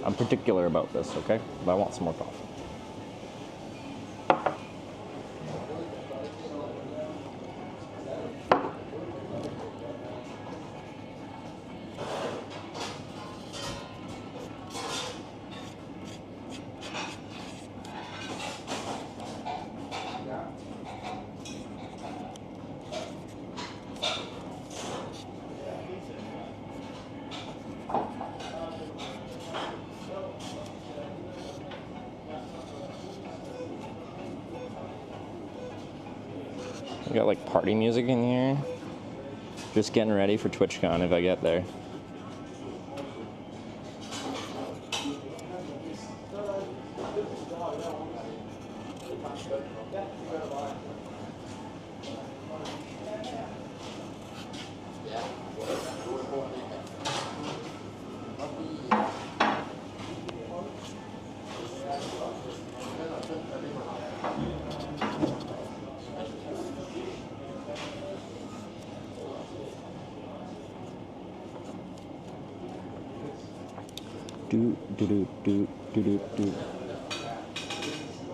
I'm particular about this, okay? But I want some more coffee. We got like party music in here. Just getting ready for TwitchCon if I get there.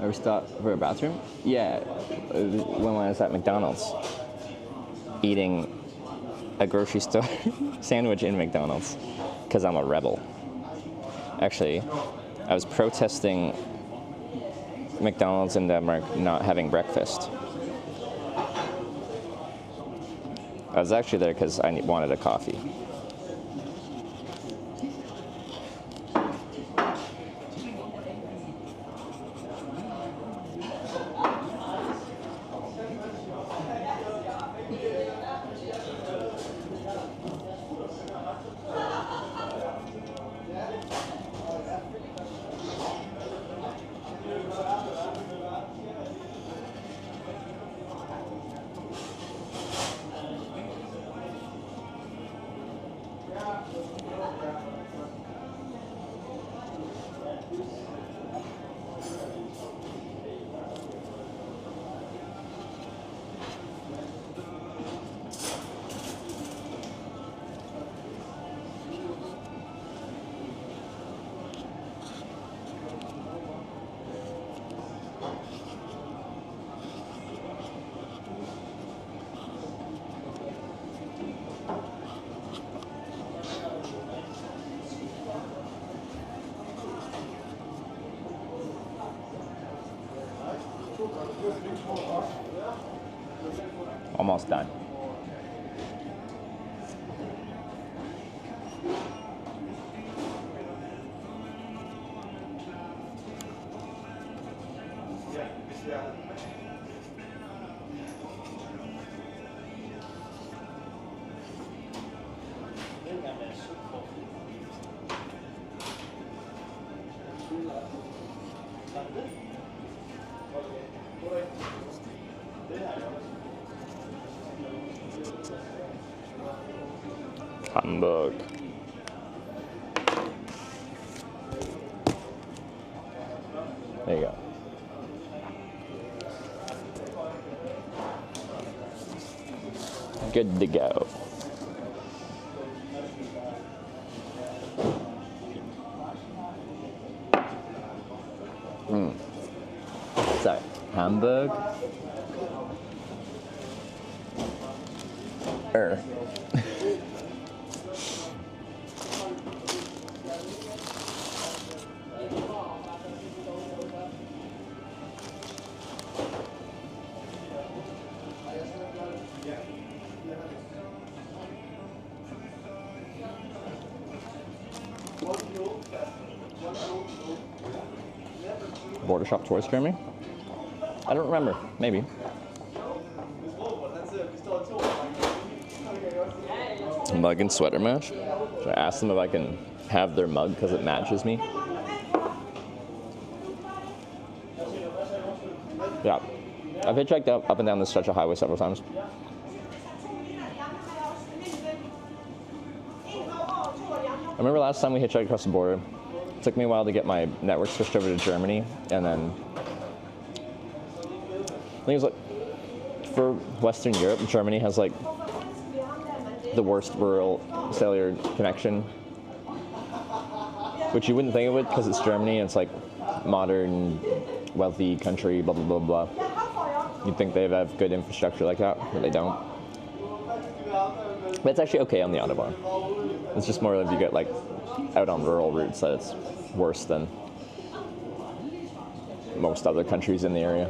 Ever stop for a bathroom? Yeah, when I was at McDonald's, eating a grocery store sandwich in McDonald's, because I'm a rebel. Actually, I was protesting McDonald's in Denmark not having breakfast. I was actually there because I wanted a coffee. Almost done. Hamburg. There you go. Good to go. Sorry, Hamburg. Border shop tourist Germany? I don't remember. Maybe. Mug and sweater match. Should I ask them if I can have their mug because it matches me? Yeah. I've hitchhiked up and down this stretch of highway several times. I remember last time we hitchhiked across the border. It took me a while to get my network switched over to Germany, and then I think it was like for Western Europe, Germany has like the worst rural cellular connection, which you wouldn't think it would because it's Germany and it's like modern, wealthy country, blah blah blah blah. You'd think they'd have good infrastructure like that, but they don't. But it's actually okay on the Autobahn. It's just more if you get like out on rural routes that it's worse than most other countries in the area.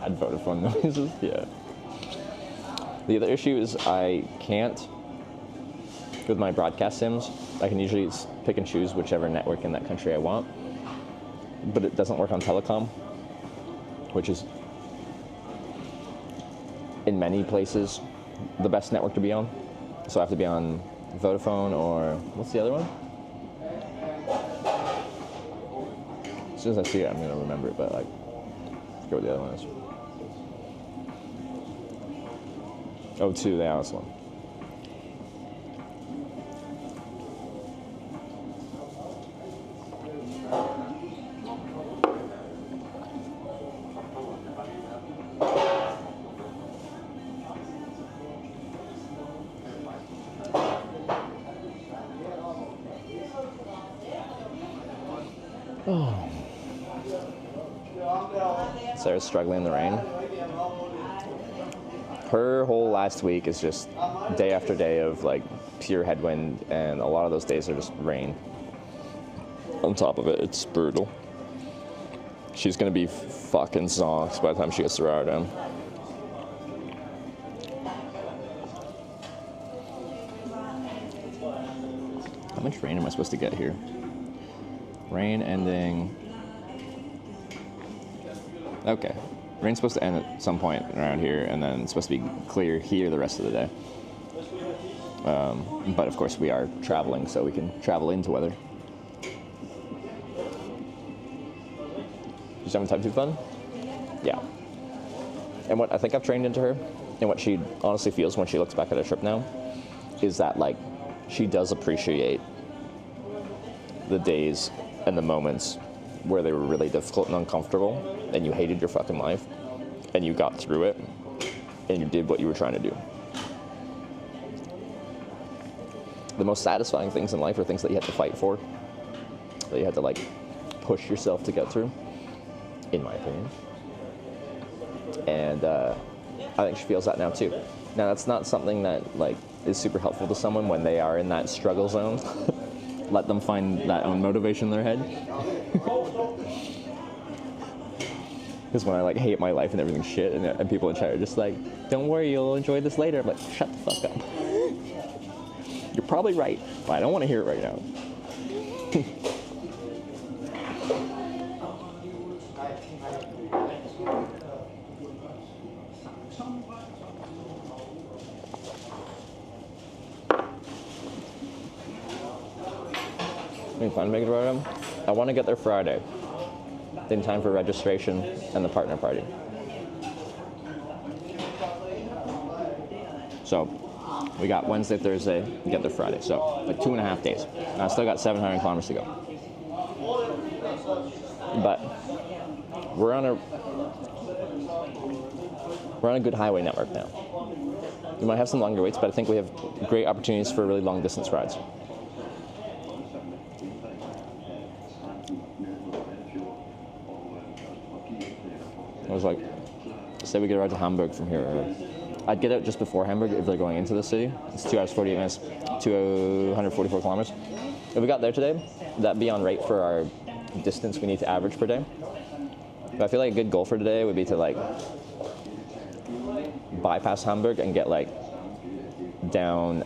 bad Vodafone noises. Yeah. The other issue is I can't, with my broadcast sims, I can usually pick and choose whichever network in that country I want, but it doesn't work on telecom, which is, in many places, the best network to be on. So I have to be on Vodafone or, what's the other one? As soon as I see it, I'm going to remember it, but like, let's go with the other one is. O2, the Alice one. Oh. Sarah's struggling in the rain. Her whole last week is just day after day of like pure headwind, and a lot of those days are just rain. On top of it, it's brutal. She's gonna be fucking zonked by the time she gets to Rotterdam. How much rain am I supposed to get here? Rain ending. Okay. Rain's supposed to end at some point around here, and then it's supposed to be clear here the rest of the day. But of course we are traveling, so we can travel into weather. She's having time too fun? Yeah. And what I think I've trained into her, and what she honestly feels when she looks back at her trip now, is that like she does appreciate the days and the moments where they were really difficult and uncomfortable, and you hated your fucking life, and you got through it, and you did what you were trying to do. The most satisfying things in life are things that you had to fight for, that you had to like push yourself to get through, in my opinion. And I think she feels that now too. Now that's not something that like is super helpful to someone when they are in that struggle zone. Let them find that own motivation in their head. Because when I like hate my life and everything's shit, and people in chat are just like, "Don't worry, you'll enjoy this later." I'm like, shut the fuck up. You're probably right, but I don't want to hear it right now. Any plan to make it to Rotterdam? I want to get there Friday, in time for registration and the partner party. So we got Wednesday, Thursday, we get there Friday. So like 2.5 days. And I still got 700 kilometers to go. But we're on a good highway network now. We might have some longer waits, but I think we have great opportunities for really long distance rides. I was like, say we get a ride to Hamburg from here. I'd get out just before Hamburg if they're going into the city. It's 2 hours, 48 minutes, 244 kilometers. If we got there today, that'd be on rate for our distance we need to average per day. But I feel like a good goal for today would be to like bypass Hamburg and get like down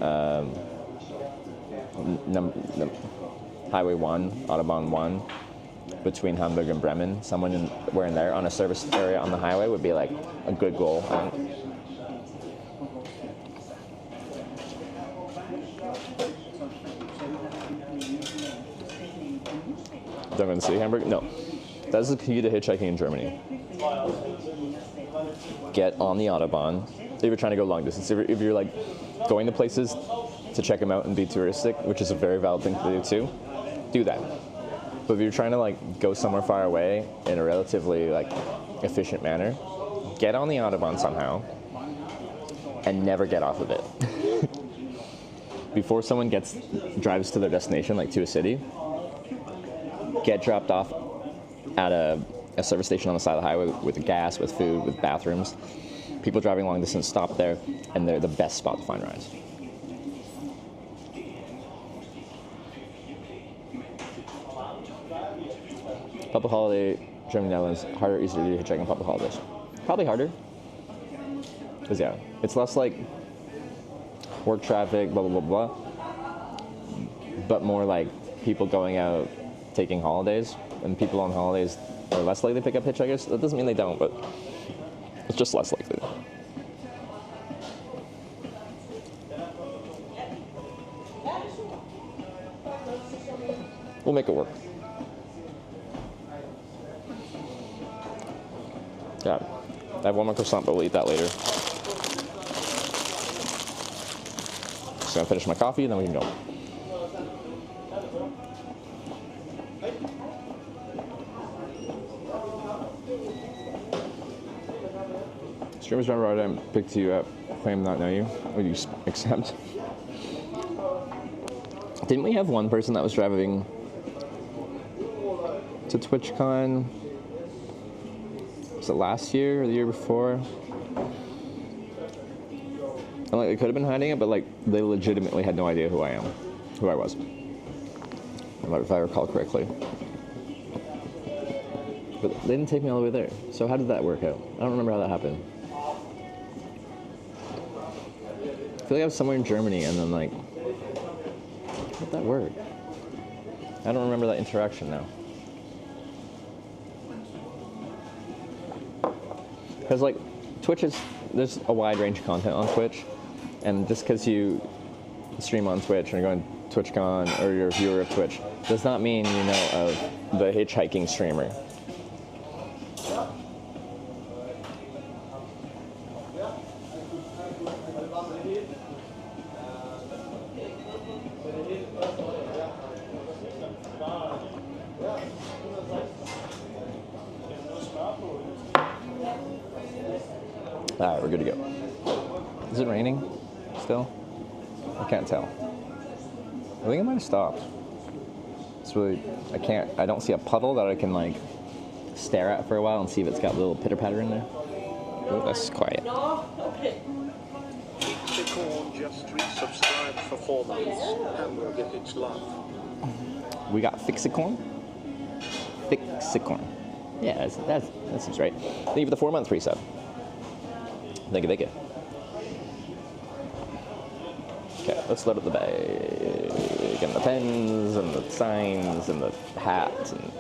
Highway 1, Autobahn 1, between Hamburg and Bremen. Someone where in there on a service area on the highway would be like a good goal. Don't go to the city, Hamburg? No. That's the key to hitchhiking in Germany. Get on the Autobahn. If you're trying to go long distance, if you're like going to places to check them out and be touristic, which is a very valid thing to do too, do that. But if you're trying to like go somewhere far away in a relatively like efficient manner, get on the Autobahn somehow and never get off of it. Before someone drives to their destination, like to a city, get dropped off at a service station on the side of the highway with gas, with food, with bathrooms. People driving long distance stop there, and they're the best spot to find rides. Public holiday, Germany, Netherlands, harder, easier to do hitchhiking public holidays. Probably harder. Because, yeah, it's less like work traffic, blah, blah, blah, blah. But more like people going out taking holidays. And people on holidays are less likely to pick up hitchhikers. That doesn't mean they don't, but it's just less likely. We'll make it work. Yeah, I have one more croissant, but we'll eat that later. Just gonna finish my coffee, and then we can go. Streamers from Rotterdam picked you up, claim not know you. Would you accept? Didn't we have one person that was driving to TwitchCon? Was it last year or the year before? And like they could have been hiding it, but like they legitimately had no idea who I was. If I recall correctly. But they didn't take me all the way there. So how did that work out? I don't remember how that happened. I feel like I was somewhere in Germany and then like, how'd that work? I don't remember that interaction now. Because like Twitch there's a wide range of content on Twitch, and just because you stream on Twitch and you're going to TwitchCon or you're a viewer of Twitch does not mean you know of the hitchhiking streamer. Alright, we're good to go. Is it raining still? I can't tell. I think it might have stopped. It's really, I don't see a puddle that I can like stare at for a while and see if it's got a little pitter patter in there. Oh, that's quiet. Hitchhiking just resubscribed for 4 months. Hamburger Hitch love. We got Fixicorn? Fixicorn. Yeah, that seems right. Thank you for the 4-month resub. Thank you. Okay, let's load up the bag. And the pens, and the signs, and the hats, and...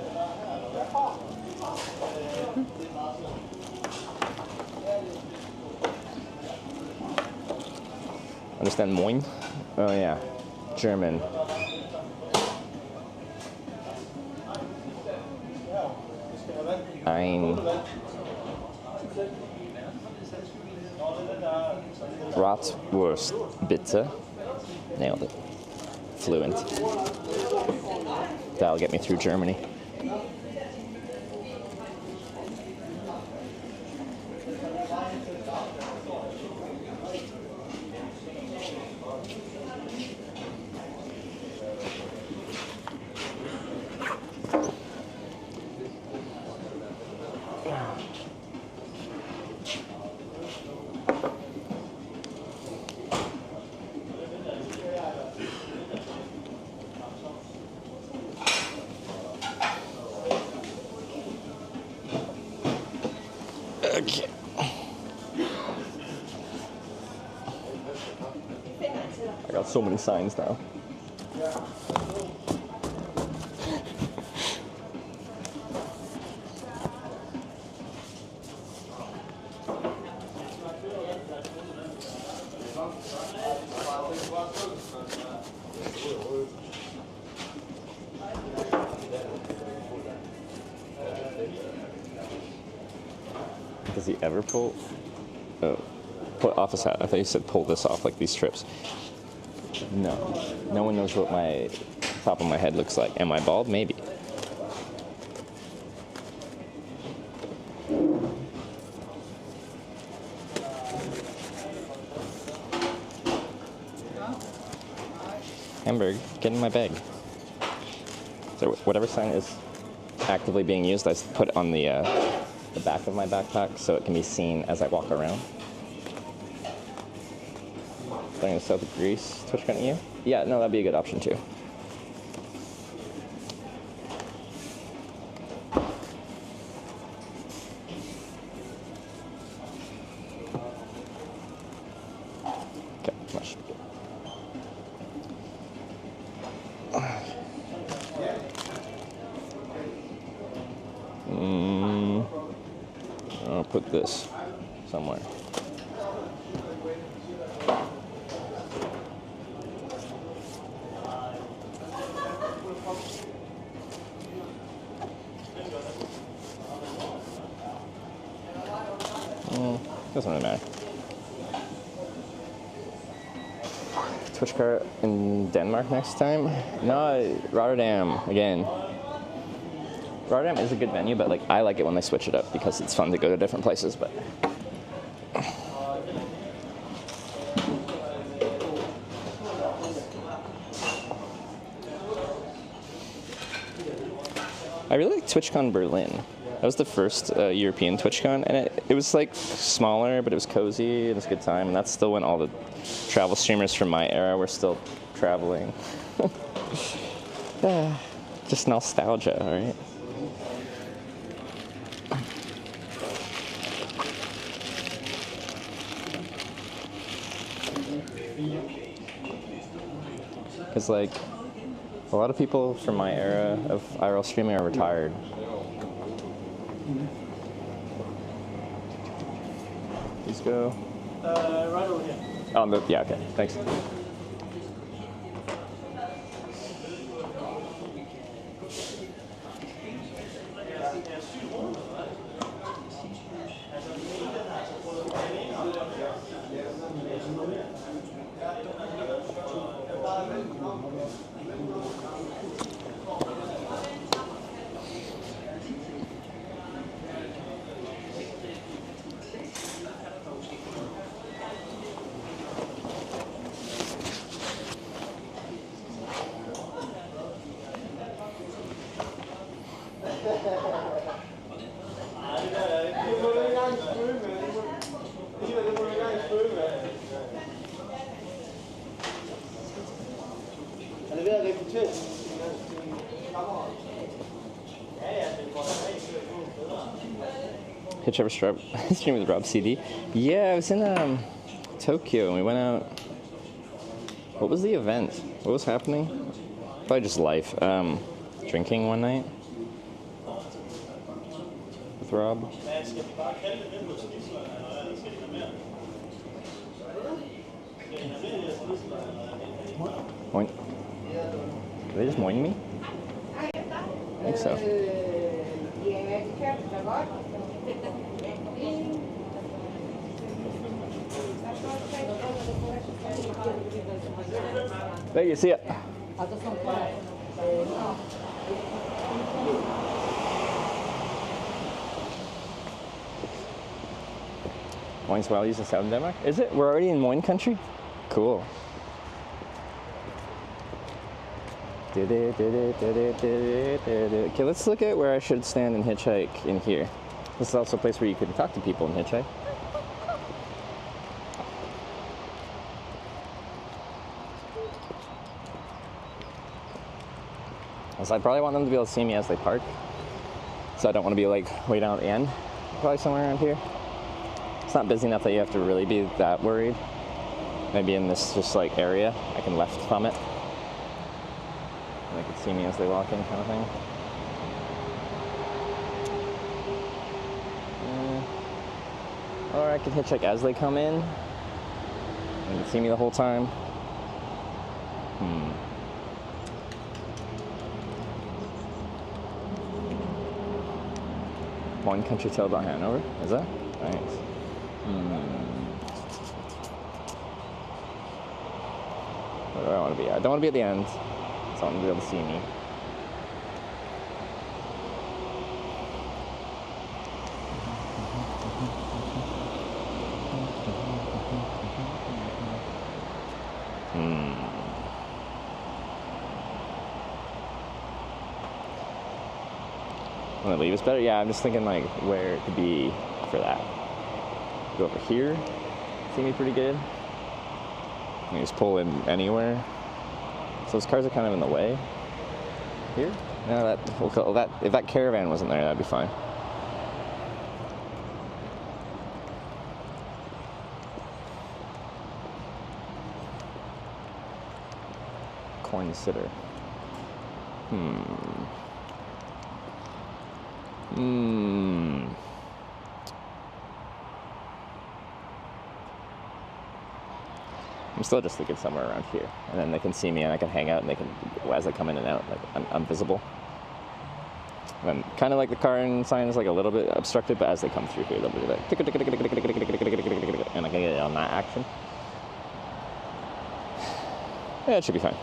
Understand moin? Oh yeah, German. Ein... Bratwurst, bitte. Nailed it. Fluent. That'll get me through Germany. Okay. I got so many signs now. Does he ever pull? Oh, put office hat. I thought you said pull this off, like these strips. No. No one knows what my top of my head looks like. Am I bald? Maybe. Hamburg, get in my bag. So whatever sign is actively being used, I put it on the back of my backpack so it can be seen as I walk around. Going to south of Greece, TwitchCon EU? Yeah, no, that'd be a good option too. I'll put this somewhere. Doesn't really matter. Twitch car in Denmark next time? No, Rotterdam again. Rotterdam is a good venue, but like I like it when they switch it up because it's fun to go to different places. But I really like TwitchCon Berlin. That was the first European TwitchCon, and it was like smaller, but it was cozy, and it was a good time. And that's still when all the travel streamers from my era were still traveling. Just nostalgia, right? Because like a lot of people from my era of IRL streaming are retired. Please go. Right over here. Oh, no, yeah, okay, thanks. Hitch ever stream with Rob CD? Yeah, I was in Tokyo and we went out. What was the event? What was happening? Probably just life. Drinking one night with Rob. Moin. Did they just moin me? I think so. There you see it. Moin's well used in Southern Denmark? Is it? We're already in Moin country? Cool. Okay, let's look at where I should stand and hitchhike in here. This is also a place where you can talk to people and hitchhike. So I probably want them to be able to see me as they park. So I don't want to be like way down at the end. Probably somewhere around here. It's not busy enough that you have to really be that worried. Maybe in this just like area, I can left from it. And they can see me as they walk in, kind of thing. Or I can hitchhike as they come in. And they can see me the whole time. One country tale about Hanover, is that? Thanks. Where do I want to be? I don't want to be at the end, so I want them to be able to see me. Want to leave us better? Yeah, I'm just thinking like where it could be for that. Go over here. See me pretty good. I can just pull in anywhere. So those cars are kind of in the way. Here? No, if that caravan wasn't there, that'd be fine. Coin sitter. I'm still just thinking somewhere around here, and then they can see me and I can hang out and they can, as I come in and out, like I'm visible. And kind of like the car sign is like a little bit obstructed, but as they come through here, they'll be like, and I can get it on that action. Yeah, it should be fine.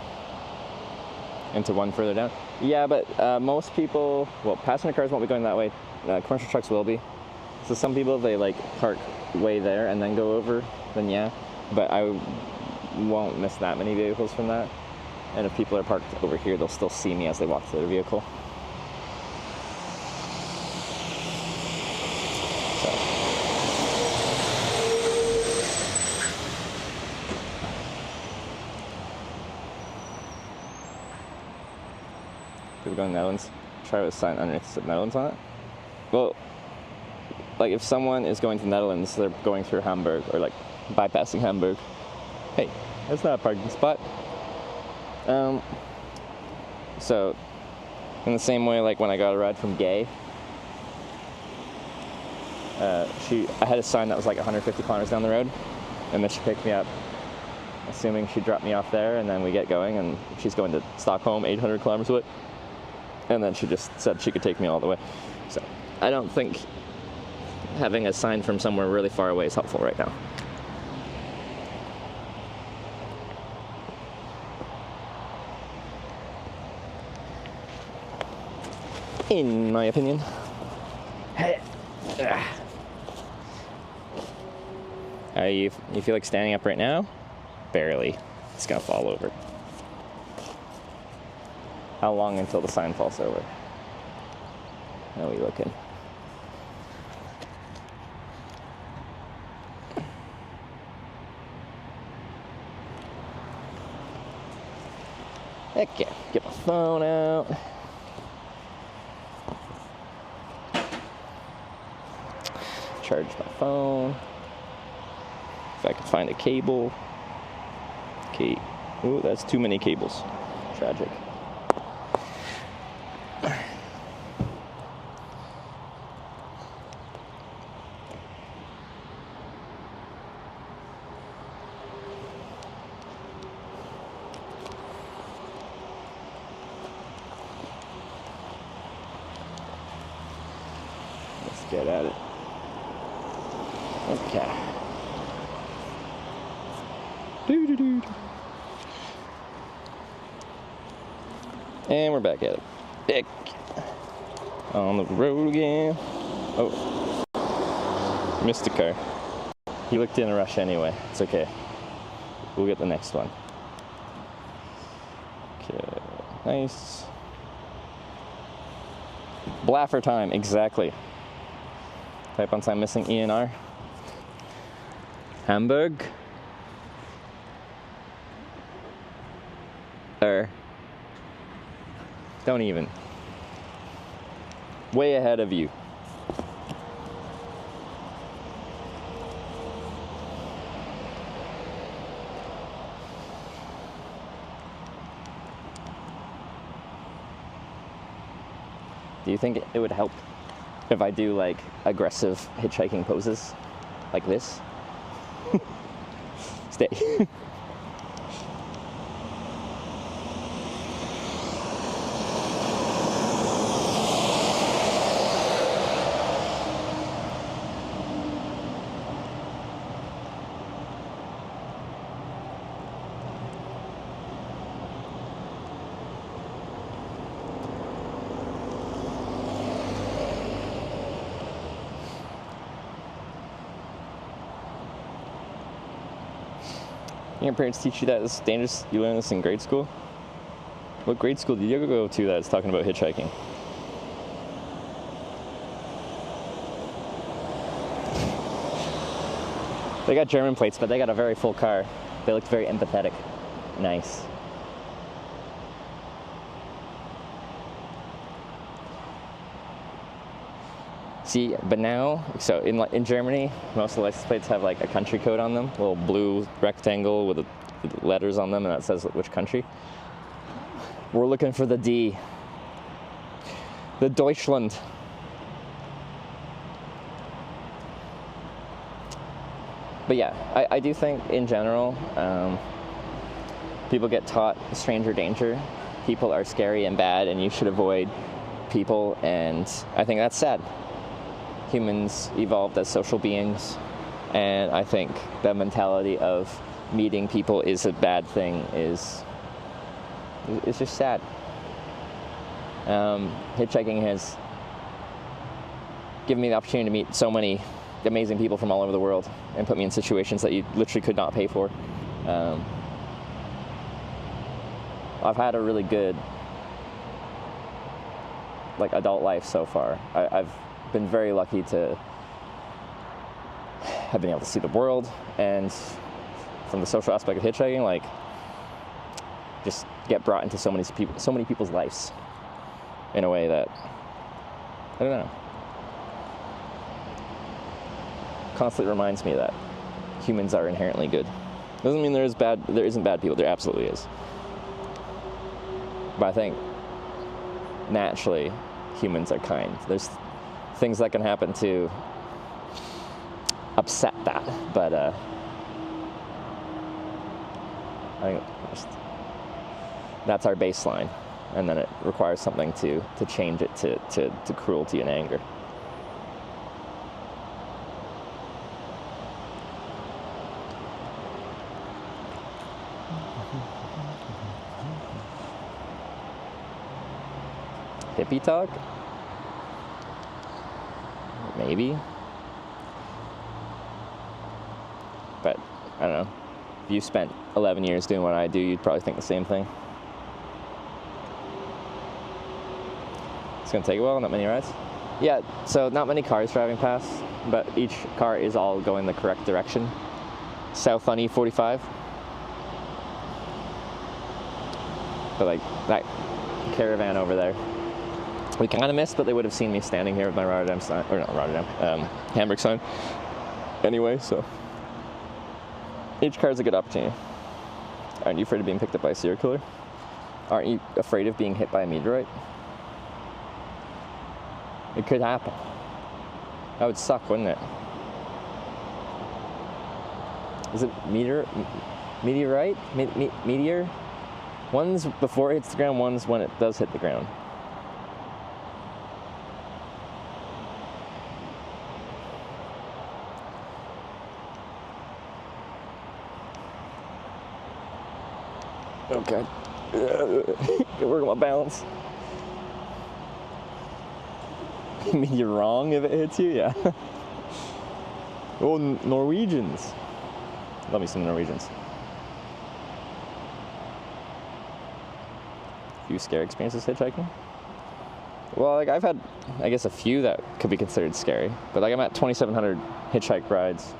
Into one further down. Yeah, but most people, well, passenger cars won't be going that way. Commercial trucks will be. So some people, they like park way there and then go over, then yeah. But I won't miss that many vehicles from that. And if people are parked over here, they'll still see me as they walk to their vehicle. So. People going to the Netherlands, try with a sign underneath the Netherlands on it. Well, like if someone is going to the Netherlands, they're going through Hamburg or like bypassing Hamburg. Hey, that's not a parking spot. So, in the same way, like when I got a ride from Gay, I had a sign that was like 150 kilometers down the road, and then she picked me up, assuming she dropped me off there, and then we get going, and she's going to Stockholm, 800 kilometers away, and then she just said she could take me all the way. So, I don't think having a sign from somewhere really far away is helpful right now. In my opinion. You feel like standing up right now? Barely. It's gonna fall over. How long until the sign falls over? How are we looking? Okay, get my phone out. Charge my phone. If I can find a cable. Okay. Ooh, that's too many cables. Tragic. Let's get at it. Okay. Doo-doo-doo. And we're back at it. Back on the road again. Oh. Missed a car. He looked in a rush anyway. It's okay. We'll get the next one. Okay. Nice. Blaffer time. Exactly. Type on sign missing ENR. Hamburg. Don't even. Way ahead of you. Do you think it would help if I do like aggressive hitchhiking poses like this? Stay. Your parents teach you that it's dangerous? You learn this in grade school? What grade school did you go to that's talking about hitchhiking? They got German plates, but they got a very full car. They looked very empathetic. Nice. See, but now, so in Germany, most of the license plates have like a country code on them, a little blue rectangle with the letters on them, and that says which country. We're looking for the D. The Deutschland. But yeah, I do think in general, people get taught stranger danger. People are scary and bad, and you should avoid people, and I think that's sad. Humans evolved as social beings, and I think the mentality of meeting people is a bad thing is just sad. Hitchhiking has given me the opportunity to meet so many amazing people from all over the world and put me in situations that you literally could not pay for. I've had a really good adult life so far. I've been very lucky to have been able to see the world, and from the social aspect of hitchhiking, just get brought into so many people's lives in a way that, I don't know, constantly reminds me that humans are inherently good. Doesn't mean there isn't bad people. There absolutely is. But I think naturally humans are kind. There's things that can happen to upset that, but I think that's our baseline, and then it requires something to change it to cruelty and anger. Hippie talk? Maybe. But, I don't know. If you spent 11 years doing what I do, you'd probably think the same thing. It's gonna take a while, not many rides. Yeah, so not many cars driving past, but each car is all going the correct direction. South on E45. But that caravan over there, we kind of missed, but they would have seen me standing here with my Rotterdam sign, or not Rotterdam, Hamburg sign. Anyway, so each car is a good opportunity. Aren't you afraid of being picked up by a serial killer? Aren't you afraid of being hit by a meteorite? It could happen. That would suck, wouldn't it? Is it meteorite? Meteor? One's before it hits the ground, one's when it does hit the ground. Okay. Good work on my balance. You mean you're wrong if it hits you? Yeah. Oh, Norwegians. Love me some Norwegians. Few scary experiences hitchhiking? Well, I've had, I guess, a few that could be considered scary. But I'm at 2,700 hitchhike rides.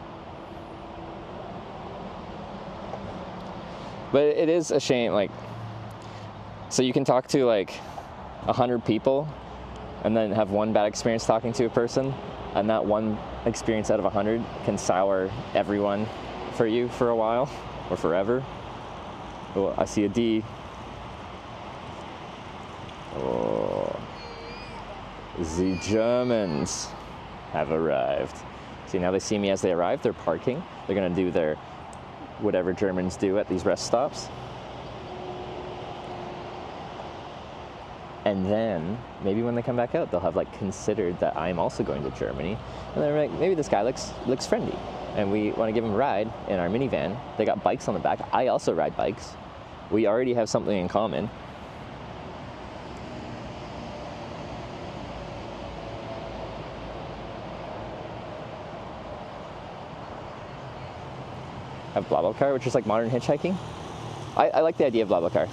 But it is a shame, so you can talk to 100 people and then have one bad experience talking to a person, and that one experience out of 100 can sour everyone for you for a while or forever. Oh, I see a D. Oh, the Germans have arrived. See, now they see me as they arrive, they're parking. They're gonna do their whatever Germans do at these rest stops. And then, maybe when they come back out, they'll have considered that I'm also going to Germany. And they're like, maybe this guy looks friendly. And we want to give him a ride in our minivan. They got bikes on the back. I also ride bikes. We already have something in common. Have BlaBlaCar, which is like modern hitchhiking. I like the idea of BlaBlaCar.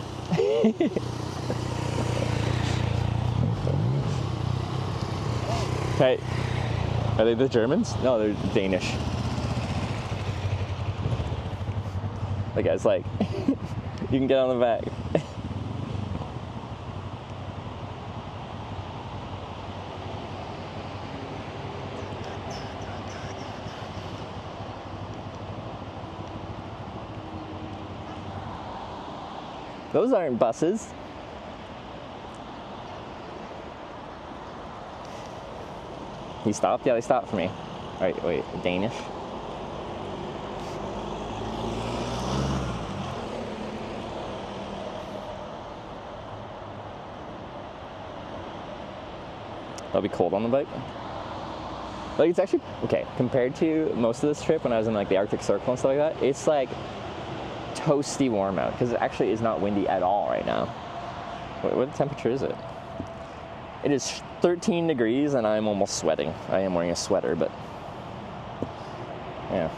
Hey, are they the Germans? No, they're Danish. The guy's like, you can get on the back. Those aren't buses. He stopped? Yeah, they stopped for me. All right, wait, Danish? That'll be cold on the bike. Like, it's actually, okay, compared to most of this trip when I was in like the Arctic Circle and stuff like that, it's like toasty warm out because it actually is not windy at all right now. What temperature is it? It is 13 degrees and I'm almost sweating. I am wearing a sweater, but yeah.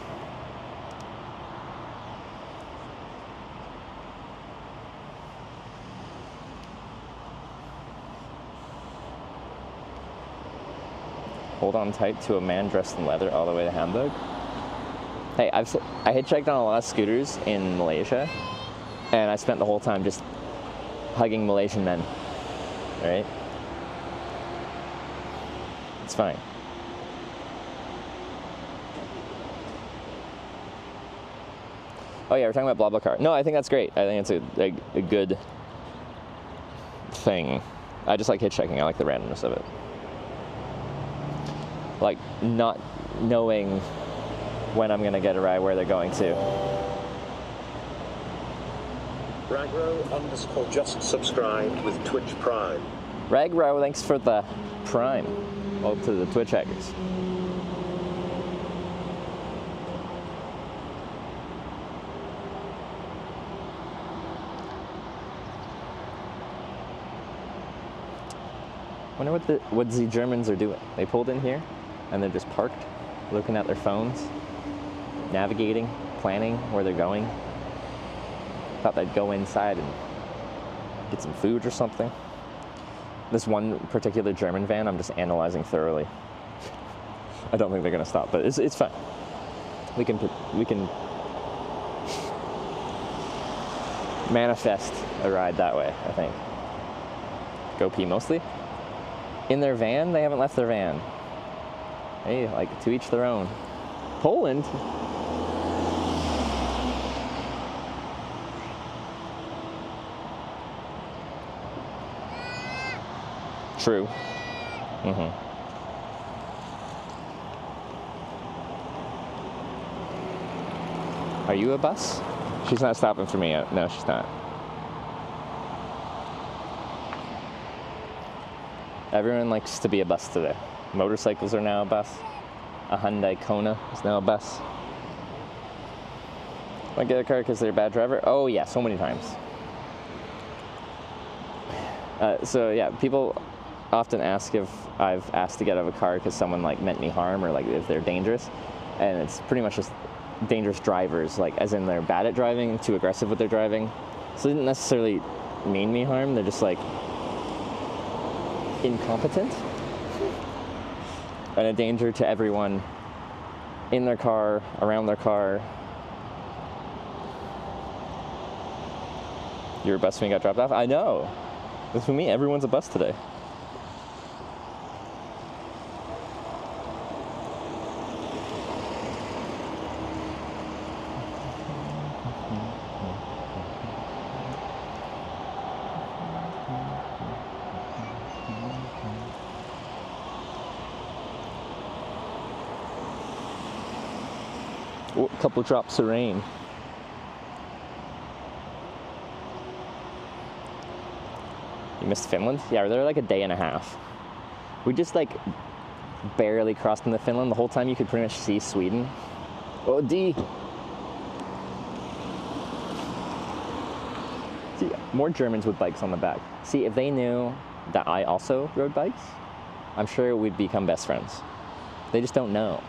Hold on tight to a man dressed in leather all the way to Hamburg. Hey, I hitchhiked on a lot of scooters in Malaysia, and I spent the whole time just hugging Malaysian men. All right? It's fine. Oh yeah, we're talking about BlaBlaCar. No, I think that's great. I think it's a good thing. I just like hitchhiking. I like the randomness of it. Like not knowing when I'm gonna get a ride, where they're going to. Ragro_ just subscribed with Twitch Prime. Ragro, thanks for the Prime. Welcome to the Twitch hackers. Wonder what the Germans are doing. They pulled in here and they're just parked, looking at their phones, navigating, planning where they're going. Thought they'd go inside and get some food or something. This one particular German van I'm just analyzing thoroughly. I don't think they're gonna stop, but it's fine. We can manifest a ride that way, I think. Go pee mostly. In their van? They haven't left their van. Hey, like, to each their own. Poland? True. Are you a bus? She's not stopping for me yet. No, she's not. Everyone likes to be a bus today. Motorcycles are now a bus. A Hyundai Kona is now a bus. Want to get a car because they're a bad driver? Oh yeah, so many times. So yeah, people often ask if I've asked to get out of a car because someone like meant me harm or like if they're dangerous, and it's pretty much just dangerous drivers, like as in they're bad at driving, too aggressive with their driving. So they didn't necessarily mean me harm. They're just like incompetent and a danger to everyone in their car, around their car. You're a bus when you got dropped off? I know. That's for me. Everyone's a bus today. Oh, a couple drops of rain. You missed Finland? Yeah, we were there like a day and a half. We just like barely crossed into Finland. The whole time you could pretty much see Sweden. Oh, D. See, more Germans with bikes on the back. See, if they knew that I also rode bikes, I'm sure we'd become best friends. They just don't know.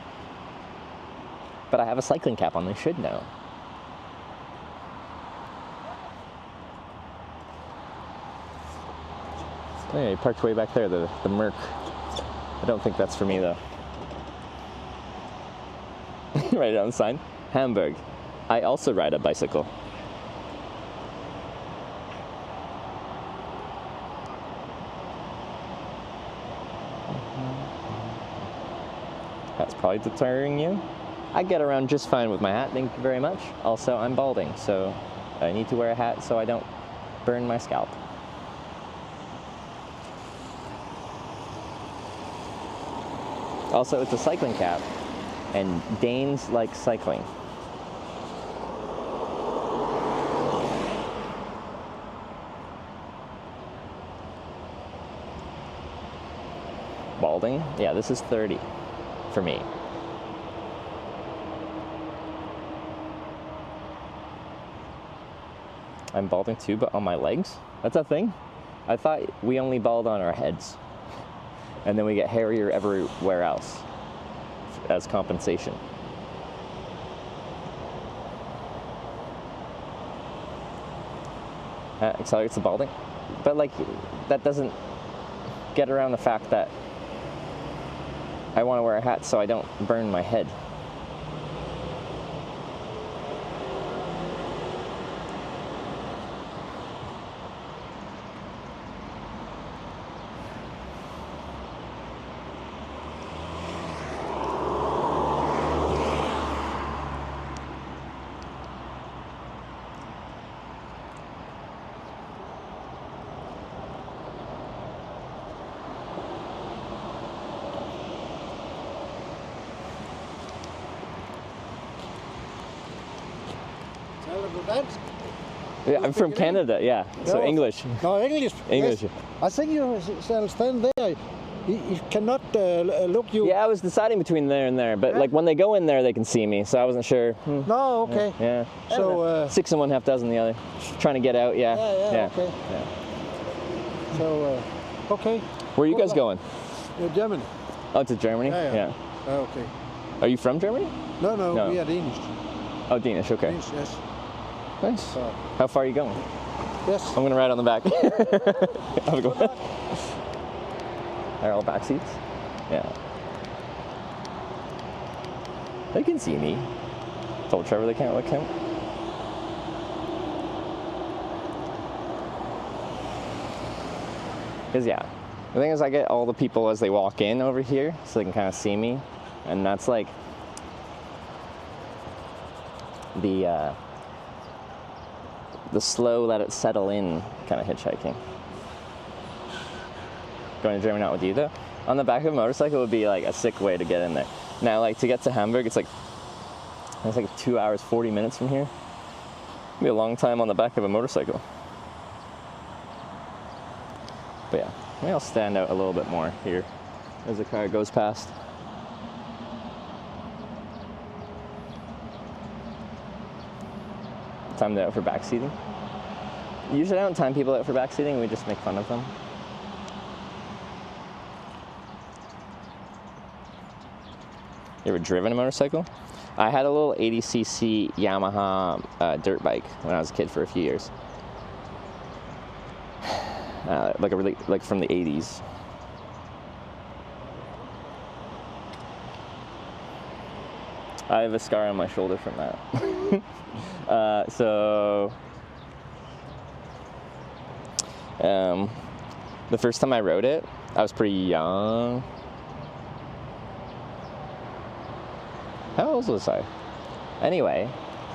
But I have a cycling cap on, they should know. Oh yeah, you parked way back there, the Merc. I don't think that's for me though. Write it on the sign. Hamburg. I also ride a bicycle. That's probably deterring you. I get around just fine with my hat, thank you very much. Also, I'm balding, so I need to wear a hat so I don't burn my scalp. Also, it's a cycling cap, and Danes like cycling. balding. Yeah, this is 30 for me. I'm balding too, but on my legs? That's a thing? I thought we only bald on our heads. And then we get hairier everywhere else as compensation. Accelerates the balding. But like, that doesn't get around the fact that I want to wear a hat so I don't burn my head. Yeah, I'm from Canada, yeah. So English. No, English. English. Yes. I think you shall stand there. You cannot look you. Yeah, I was deciding between there and there, but like when they go in there, they can see me, so I wasn't sure. No, okay. Yeah. So 6 in one, half dozen the other. Trying to get out, yeah. Yeah. Okay. Yeah. So okay. Where are you guys going? Germany. Oh, to Germany? Yeah. Okay. Are you from Germany? No, we are Danish. Oh, Danish, okay. Danish, yes. Nice. How far are you going? Yes. I'm gonna ride on the back. Have a go. They're all back seats? Yeah. They can see me. Told Trevor they can't look him. Because yeah, the thing is I get all the people as they walk in over here so they can kind of see me. And that's like the slow, let it settle in kind of hitchhiking. Going to Germany out with you though. On the back of a motorcycle would be like a sick way to get in there. Now like to get to Hamburg, it's like 2 hours, 40 minutes from here. It'd be a long time on the back of a motorcycle. But yeah, maybe I'll stand out a little bit more here as the car goes past. Timed out for backseating. Usually I don't time people out for backseating, we just make fun of them. You ever driven a motorcycle? I had a little 80cc Yamaha dirt bike when I was a kid for a few years. Like from the 80s. I have a scar on my shoulder from that. The first time I rode it, I was pretty young. How old was I? Anyway,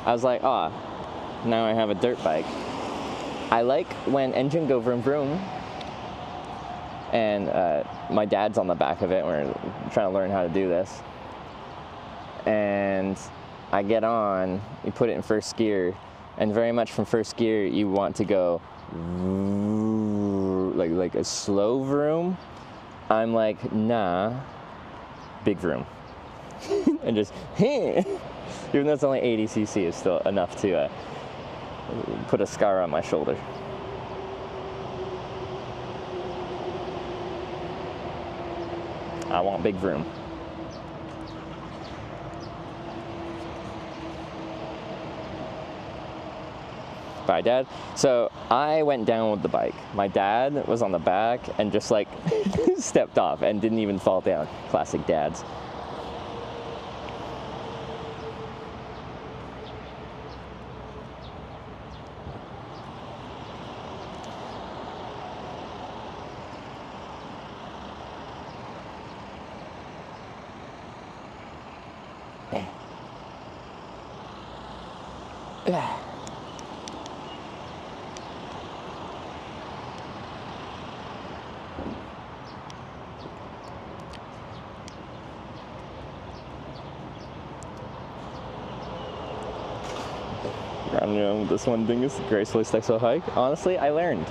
I was like, now I have a dirt bike. I like when engine go vroom vroom, and my dad's on the back of it. We're trying to learn how to do this. And I get on, you put it in first gear, and very much from first gear, you want to go like a slow vroom. I'm like, nah, big vroom. And just, even though it's only 80cc, it's still enough to put a scar on my shoulder. I want big vroom. Bye, Dad. So I went down with the bike. My dad was on the back and just like stepped off and didn't even fall down. Classic dads. This one thing is gracefully sexual hike. Honestly, I learned.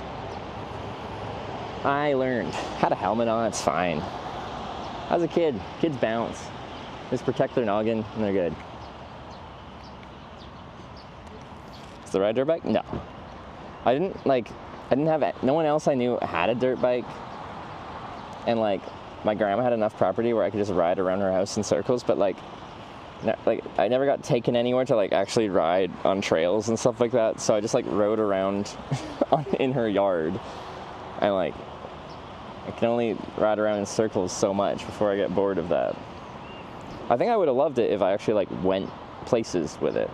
Had a helmet on, it's fine. As a kid, kids bounce. Just protect their noggin and they're good. Does the ride dirt bike? No. I didn't have, no one else I knew had a dirt bike. And like, my grandma had enough property where I could just ride around her house in circles, but like I never got taken anywhere to like actually ride on trails and stuff like that. So I just like rode around in her yard, and like I can only ride around in circles so much before I get bored of that. I think I would have loved it if I actually like went places with it,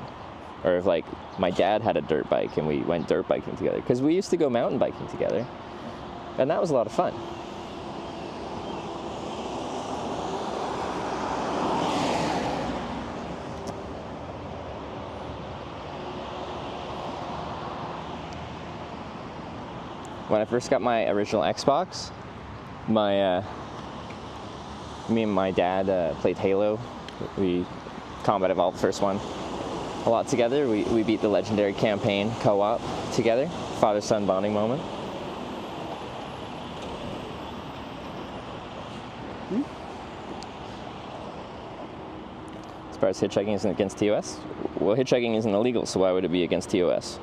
or if like my dad had a dirt bike and we went dirt biking together, because we used to go mountain biking together, and that was a lot of fun. When I first got my original Xbox, me and my dad played Halo. We combat evolved the first one a lot together. We beat the legendary campaign co-op together. Father-son bonding moment. As far as hitchhiking isn't against TOS? Well, hitchhiking isn't illegal, so why would it be against TOS?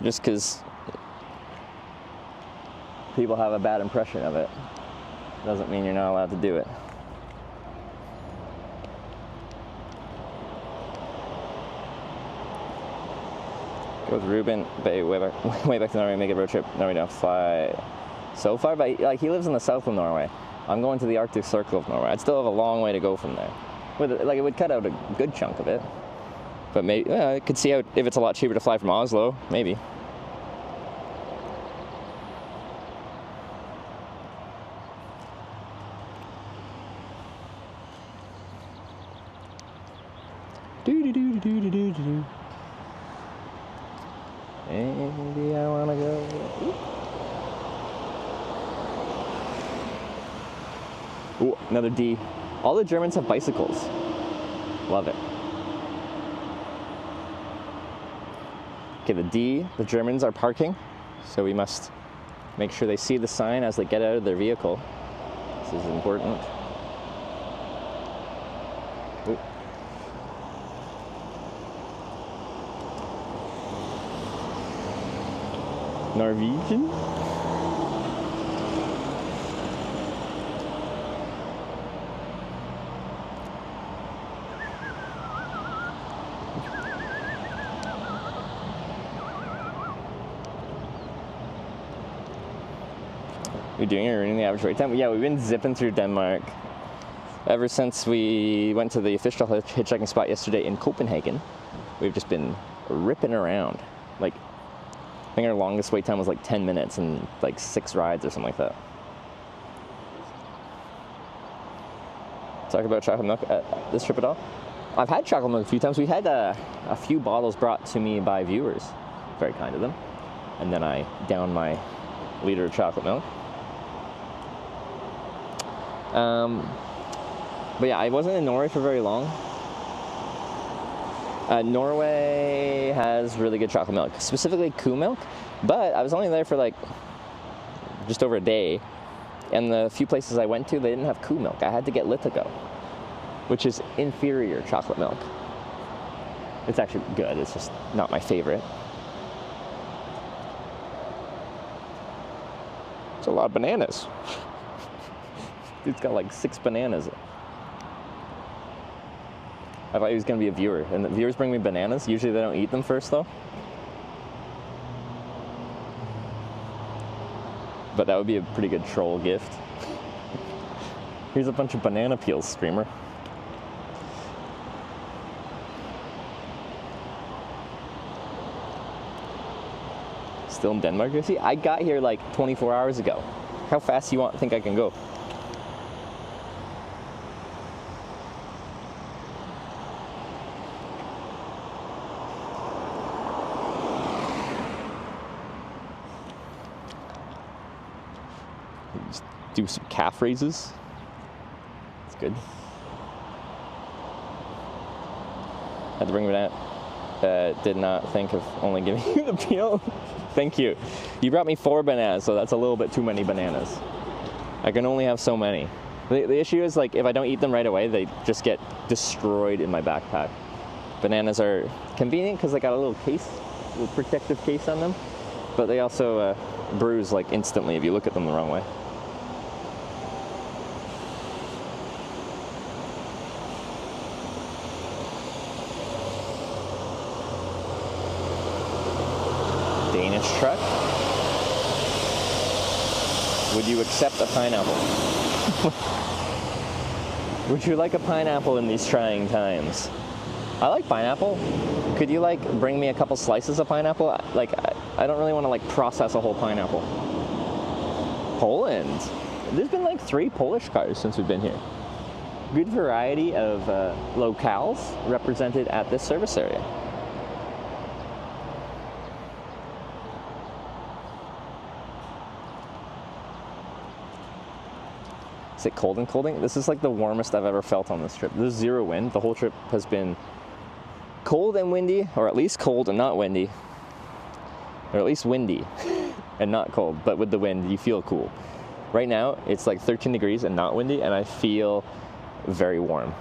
Just because people have a bad impression of it doesn't mean you're not allowed to do it. Go with Ruben, way back to Norway, make a road trip. No, we don't fly so far, but like he lives in the south of Norway. I'm going to the Arctic Circle of Norway. I'd still have a long way to go from there. Like it would cut out a good chunk of it. But maybe I could see how, if it's a lot cheaper to fly from Oslo, maybe. Do. Maybe I wanna go. Ooh, another D. All the Germans have bicycles. Love it. Okay, the D, the Germans are parking, so we must make sure they see the sign as they get out of their vehicle. This is important. Ooh. Norwegian? We're doing it, running the average wait time. Yeah, we've been zipping through Denmark ever since we went to the official hitchhiking spot yesterday in Copenhagen. We've just been ripping around. Like, I think our longest wait time was like 10 minutes and like 6 rides or something like that. Talk about chocolate milk at this trip at all? I've had chocolate milk a few times. We had a few bottles brought to me by viewers. Very kind of them. And then I downed my liter of chocolate milk. But yeah, I wasn't in Norway for very long. Norway has really good chocolate milk, specifically Kuh milk, but I was only there for like just over a day, and the few places I went to, they didn't have Kuh milk. I had to get Litago, which is inferior chocolate milk. It's actually good, it's just not my favorite. It's a lot of bananas. Dude's got like 6 bananas. I thought he was going to be a viewer, and the viewers bring me bananas. Usually they don't eat them first, though. But that would be a pretty good troll gift. Here's a bunch of banana peels, Screamer. Still in Denmark, you see? I got here like 24 hours ago. How fast do you think I can go? Do some calf raises. That's good. Had to bring banana. did not think of only giving you the peel. Thank you. You brought me 4 bananas, so that's a little bit too many bananas. I can only have so many. The issue is, like, if I don't eat them right away, they just get destroyed in my backpack. Bananas are convenient because they got a little case, a little protective case on them, but they also bruise, like, instantly if you look at them the wrong way. Danish truck. Would you accept a pineapple? Would you like a pineapple in these trying times? I like pineapple. Could you, like, bring me a couple slices of pineapple? Like, I don't really want to, like, process a whole pineapple. Poland. There's been, like, 3 Polish cars since we've been here. Good variety of locales represented at this service area. Is it cold and colding? This is like the warmest I've ever felt on this trip. There's 0 wind. The whole trip has been cold and windy, or at least cold and not windy. Or at least windy and not cold, but with the wind, you feel cool. Right now, it's like 13 degrees and not windy, and I feel very warm.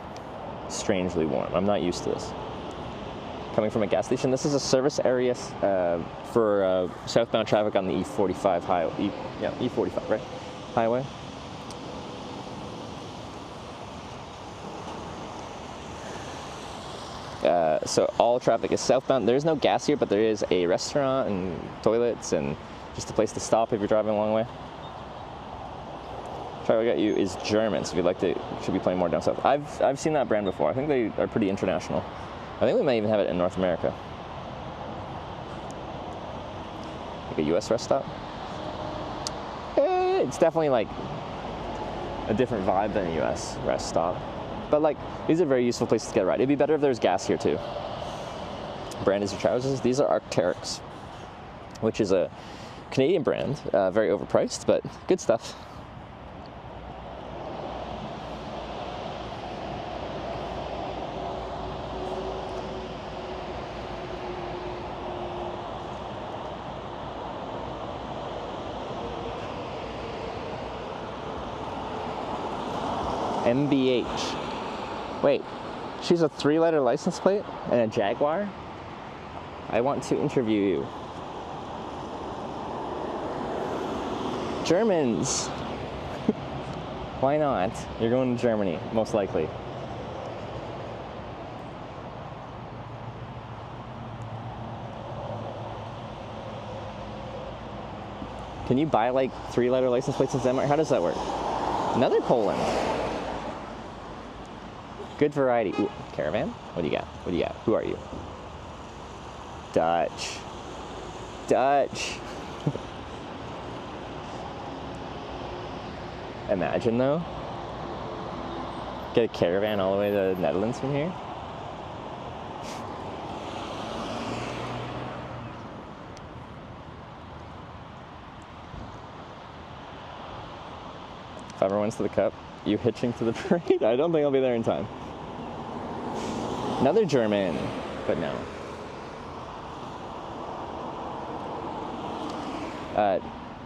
Strangely warm. I'm not used to this. Coming from a gas station, this is a service area for southbound traffic on the E45 highway. E45, right? Highway. So all traffic is southbound. There's no gas here, but there is a restaurant and toilets and just a place to stop if you're driving a long way. Try what I got you is German, so if you'd like to, should be playing more down south. I've seen that brand before. I think they are pretty international. I think we might even have it in North America. Like a US rest stop. It's definitely like a different vibe than a US rest stop. But, like, these are very useful places to get a ride. It'd be better if there's gas here too. Brand is your trousers. These are Arc'teryx, which is a Canadian brand, very overpriced, but good stuff. MBH. Wait, she's a 3-letter license plate and a Jaguar? I want to interview you. Germans! Why not? You're going to Germany, most likely. Can you buy, like, 3-letter license plates in Denmark? How does that work? Another Poland. Good variety. Ooh, caravan? What do you got? What do you got? Who are you? Dutch. Dutch. Imagine, though. Get a caravan all the way to the Netherlands from here. If ever wins to the cup, you hitching to the parade? I don't think I'll be there in time. Another German, but no.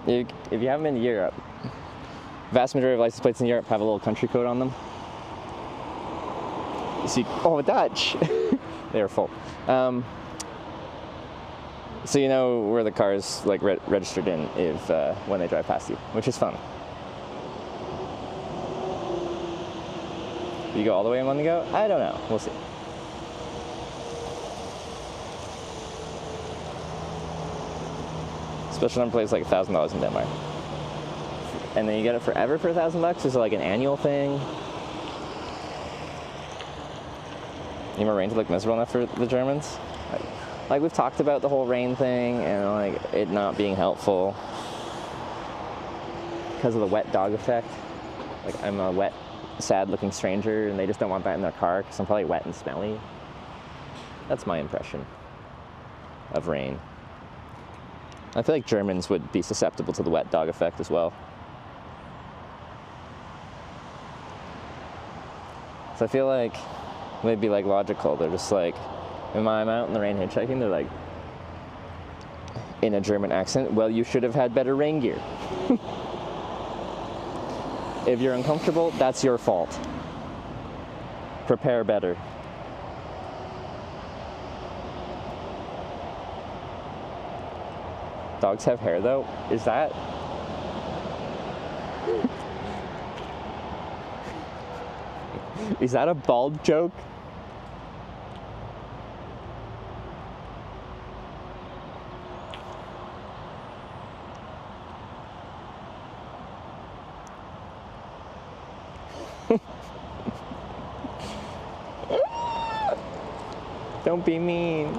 If you haven't been to Europe, vast majority of license plates in Europe have a little country code on them. You see, oh, Dutch! They are full. So you know where the car's like registered in if when they drive past you, which is fun. You go all the way in one go? I don't know. We'll see. Special number plate is like $1,000 in Denmark. And then you get it forever for $1,000? Is it like an annual thing? Need more rain to look miserable enough for the Germans? Like we've talked about the whole rain thing and like it not being helpful because of the wet dog effect. Like I'm a wet, sad-looking stranger and they just don't want that in their car because I'm probably wet and smelly. That's my impression of rain. I feel like Germans would be susceptible to the wet dog effect as well. So I feel like they'd be like logical. They're just like, And I'm out in the rain hitchhiking, they're like, in a German accent, well, you should have had better rain gear. If you're uncomfortable, that's your fault. Prepare better. Dogs have hair though? Is that? Is that a bald joke? Don't be mean.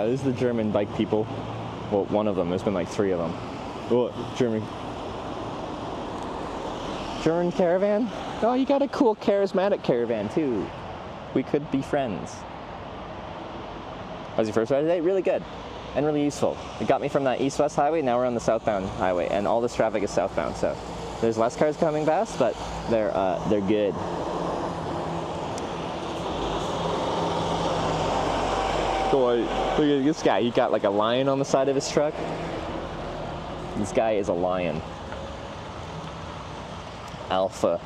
This is the German bike people. Well, one of them. There's been like 3 of them. Oh, German caravan? Oh, you got a cool charismatic caravan too. We could be friends. How was your first ride today? Really good and really useful. It got me from that east-west highway. Now we're on the southbound highway, and all this traffic is southbound. So there's less cars coming past, but they're good. Boy, look at this guy. He got like a lion on the side of his truck. This guy is a lion. Alpha.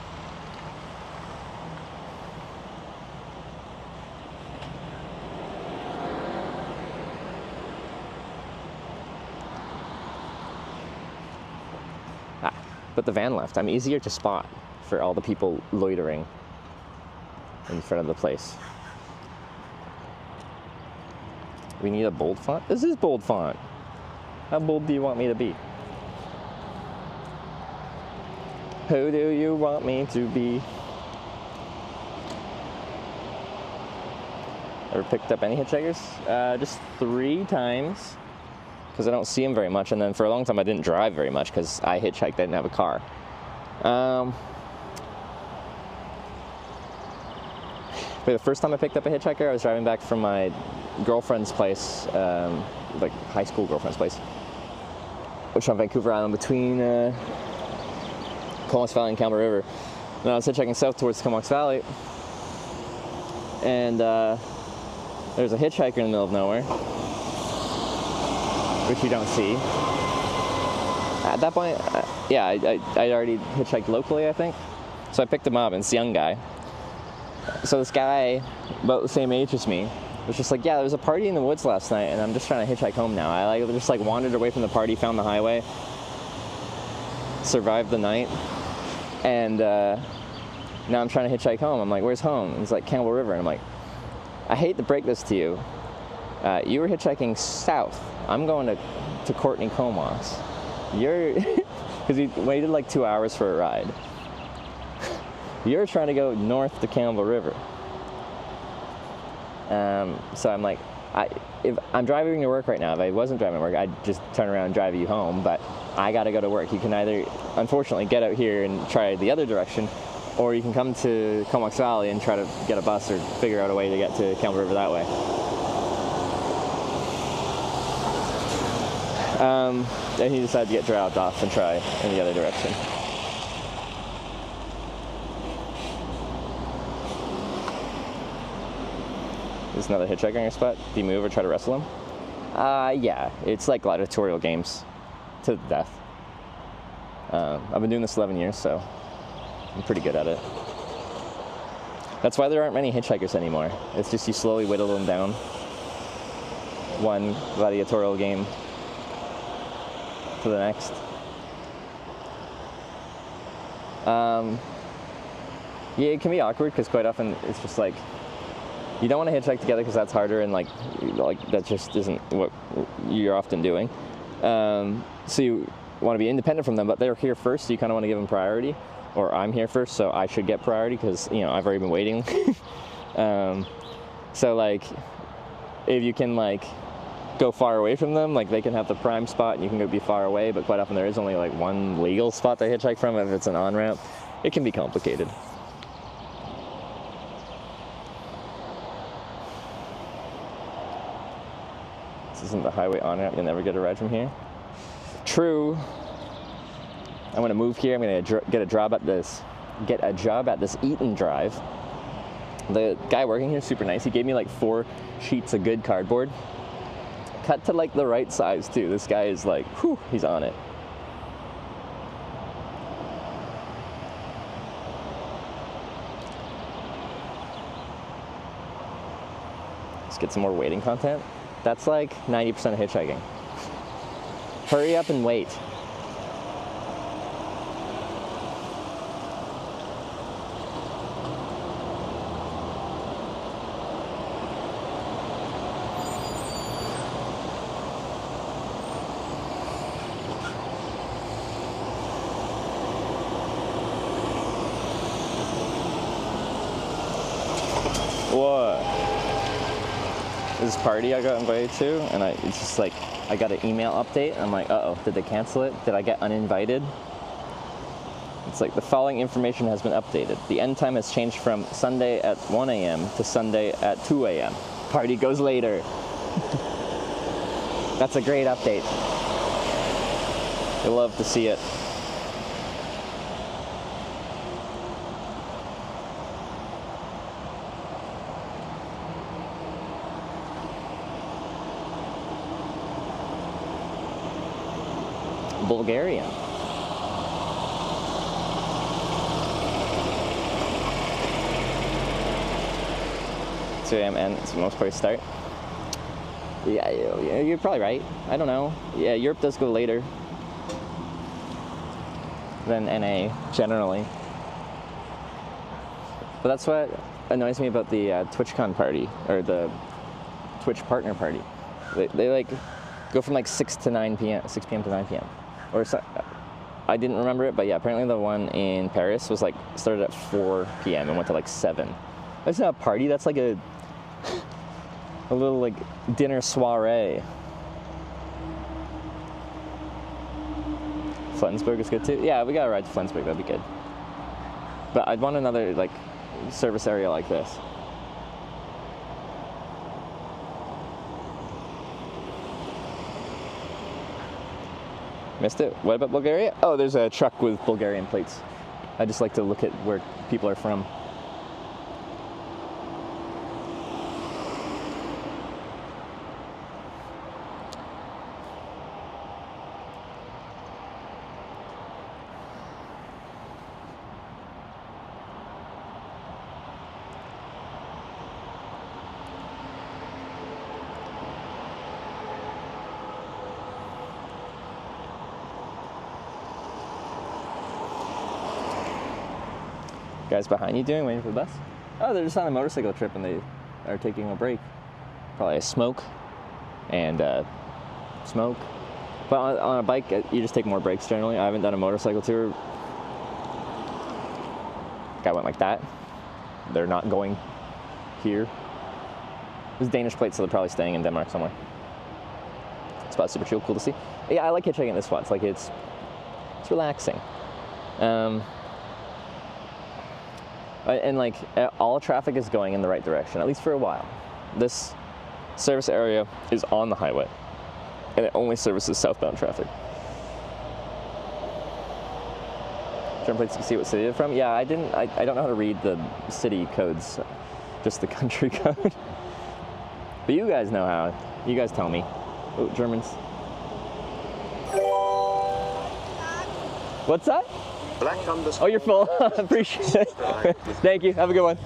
But the van left. I'm easier to spot for all the people loitering in front of the place. We need a bold font? This is bold font. How bold do you want me to be? Who do you want me to be? Ever picked up any hitchhikers? Just 3 times. Because I don't see them very much, and then for a long time I didn't drive very much because I hitchhiked, I didn't have a car. But the first time I picked up a hitchhiker, I was driving back from my girlfriend's place, like high school girlfriend's place, which is on Vancouver Island between Comox Valley and Campbell River. And I was hitchhiking south towards Comox Valley, and there's a hitchhiker in the middle of nowhere, which you don't see. At that point, yeah, I'd already hitchhiked locally, I think. So I picked him up, and it's a young guy. So this guy, about the same age as me, was just like, yeah, there was a party in the woods last night, and I'm just trying to hitchhike home now. I just like wandered away from the party, found the highway, survived the night, and now I'm trying to hitchhike home. I'm like, where's home? And he's like, Campbell River. And I'm like, I hate to break this to you. You were hitchhiking south. I'm going to Courtney Comox. You're, because he waited like 2 hours for a ride. You're trying to go north to Campbell River. So I'm like, if I'm driving to work right now, if I wasn't driving to work, I'd just turn around and drive you home, but I gotta go to work. You can either, unfortunately, get out here and try the other direction, or you can come to Comox Valley and try to get a bus or figure out a way to get to Campbell River that way. And he decided to get dropped off and try in the other direction. There's another hitchhiking spot. Do you move or try to wrestle him? Yeah, it's like gladiatorial games to the death. I've been doing this 11 years, so I'm pretty good at it. That's why there aren't many hitchhikers anymore. It's just you slowly whittle them down. One gladiatorial game to the next. Yeah, it can be awkward because quite often it's just like, you don't want to hitchhike together because that's harder, and like that just isn't what you're often doing. So you want to be independent from them, but they're here first, so you kind of want to give them priority. Or I'm here first, so I should get priority because, you know, I've already been waiting. So like, if you can like go far away from them, like they can have the prime spot and you can go be far away, but quite often there is only like one legal spot to hitchhike from if it's an on-ramp. It can be complicated. This isn't the highway on-ramp, you'll never get a ride from here. True. I'm gonna move here. I'm gonna get a job at this Eat and Drive. The guy working here is super nice. He gave me like 4 sheets of good cardboard, cut to like the right size too. This guy is like, whew, he's on it. Let's get some more waiting content. That's like 90% of hitchhiking. Hurry up and wait. What? This party I got invited to, and it's just like, I got an email update, and I'm like, uh-oh, did they cancel it? Did I get uninvited? It's like, the following information has been updated. The end time has changed from Sunday at 1 a.m. to Sunday at 2 a.m. Party goes later. That's a great update. You'll love to see it. Bulgarian. 2 a.m. and it's the most parties start. Yeah, you're probably right. I don't know. Yeah, Europe does go later than NA generally. But that's what annoys me about the TwitchCon party, or the Twitch partner party. They like go from like 6 p.m. to 9 p.m. Or so, I didn't remember it, but yeah, apparently the one in Paris was like started at 4 p.m. and went to like 7. That's not a party. That's like a little like dinner soiree. Flensburg is good too. Yeah, we gotta ride to Flensburg. That'd be good. But I'd want another like service area like this. Missed it. What about Bulgaria? Oh, there's a truck with Bulgarian plates. I just like to look at where people are from. Guys behind you doing, waiting for the bus? Oh, they're just on a motorcycle trip and they are taking a break. Probably a smoke and smoke. But on a bike, you just take more breaks generally. I haven't done a motorcycle tour. Guy went like that. They're not going here. There's Danish plates, so they're probably staying in Denmark somewhere. Spot's super cool to see. Yeah, I like hitchhiking at this spot. It's like it's relaxing. And like all traffic is going in the right direction, at least for a while. This service area is on the highway, and it only services southbound traffic. German plates, you can see what city they're from. Yeah, I don't know how to read the city codes, just the country code. But you guys know how. You guys tell me. Oh, Germans. What's that? Oh, you're full. Appreciate it. Thank you. Have a good one.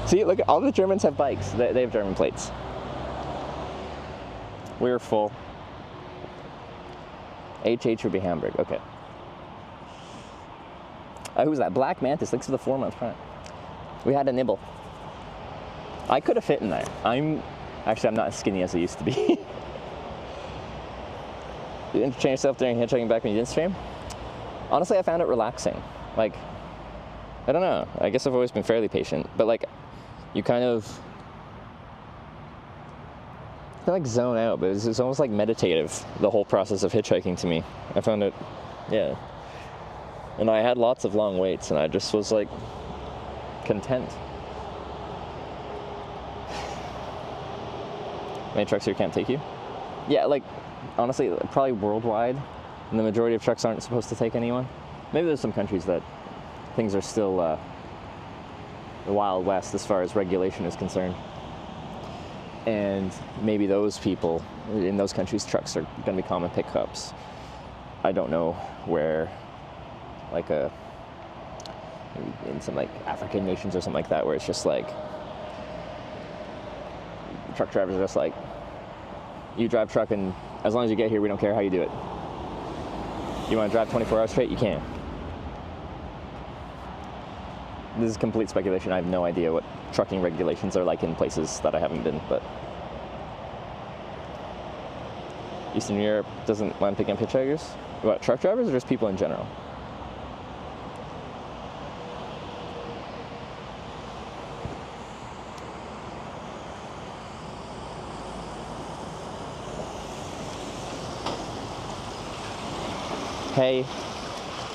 See, look, all the Germans have bikes. They have German plates. We're full. HH would be Hamburg. Okay. Who's that? Black Mantis. Thanks for the 4-month prime. We had a nibble. I could have fit in there. I'm not as skinny as I used to be. You entertain yourself during hitchhiking back when you didn't stream? Honestly, I found it relaxing. Like, I don't know. I guess I've always been fairly patient, but like, you kind of like zone out, but it's almost like meditative, the whole process of hitchhiking to me. I found it, yeah. And I had lots of long waits, and I just was like, content. Many trucks here can't take you? Yeah, like, honestly, probably worldwide, and the majority of trucks aren't supposed to take anyone. Maybe there's some countries that things are still the Wild West as far as regulation is concerned. And maybe those people in those countries, trucks are going to be common pickups. I don't know where, like in some like African nations or something like that, where it's just like truck drivers are just like, you drive truck and as long as you get here, we don't care how you do it. You want to drive 24 hours straight? You can. This is complete speculation. I have no idea what trucking regulations are like in places that I haven't been, but Eastern Europe doesn't mind picking up hitchhikers? What, truck drivers or just people in general? Hay.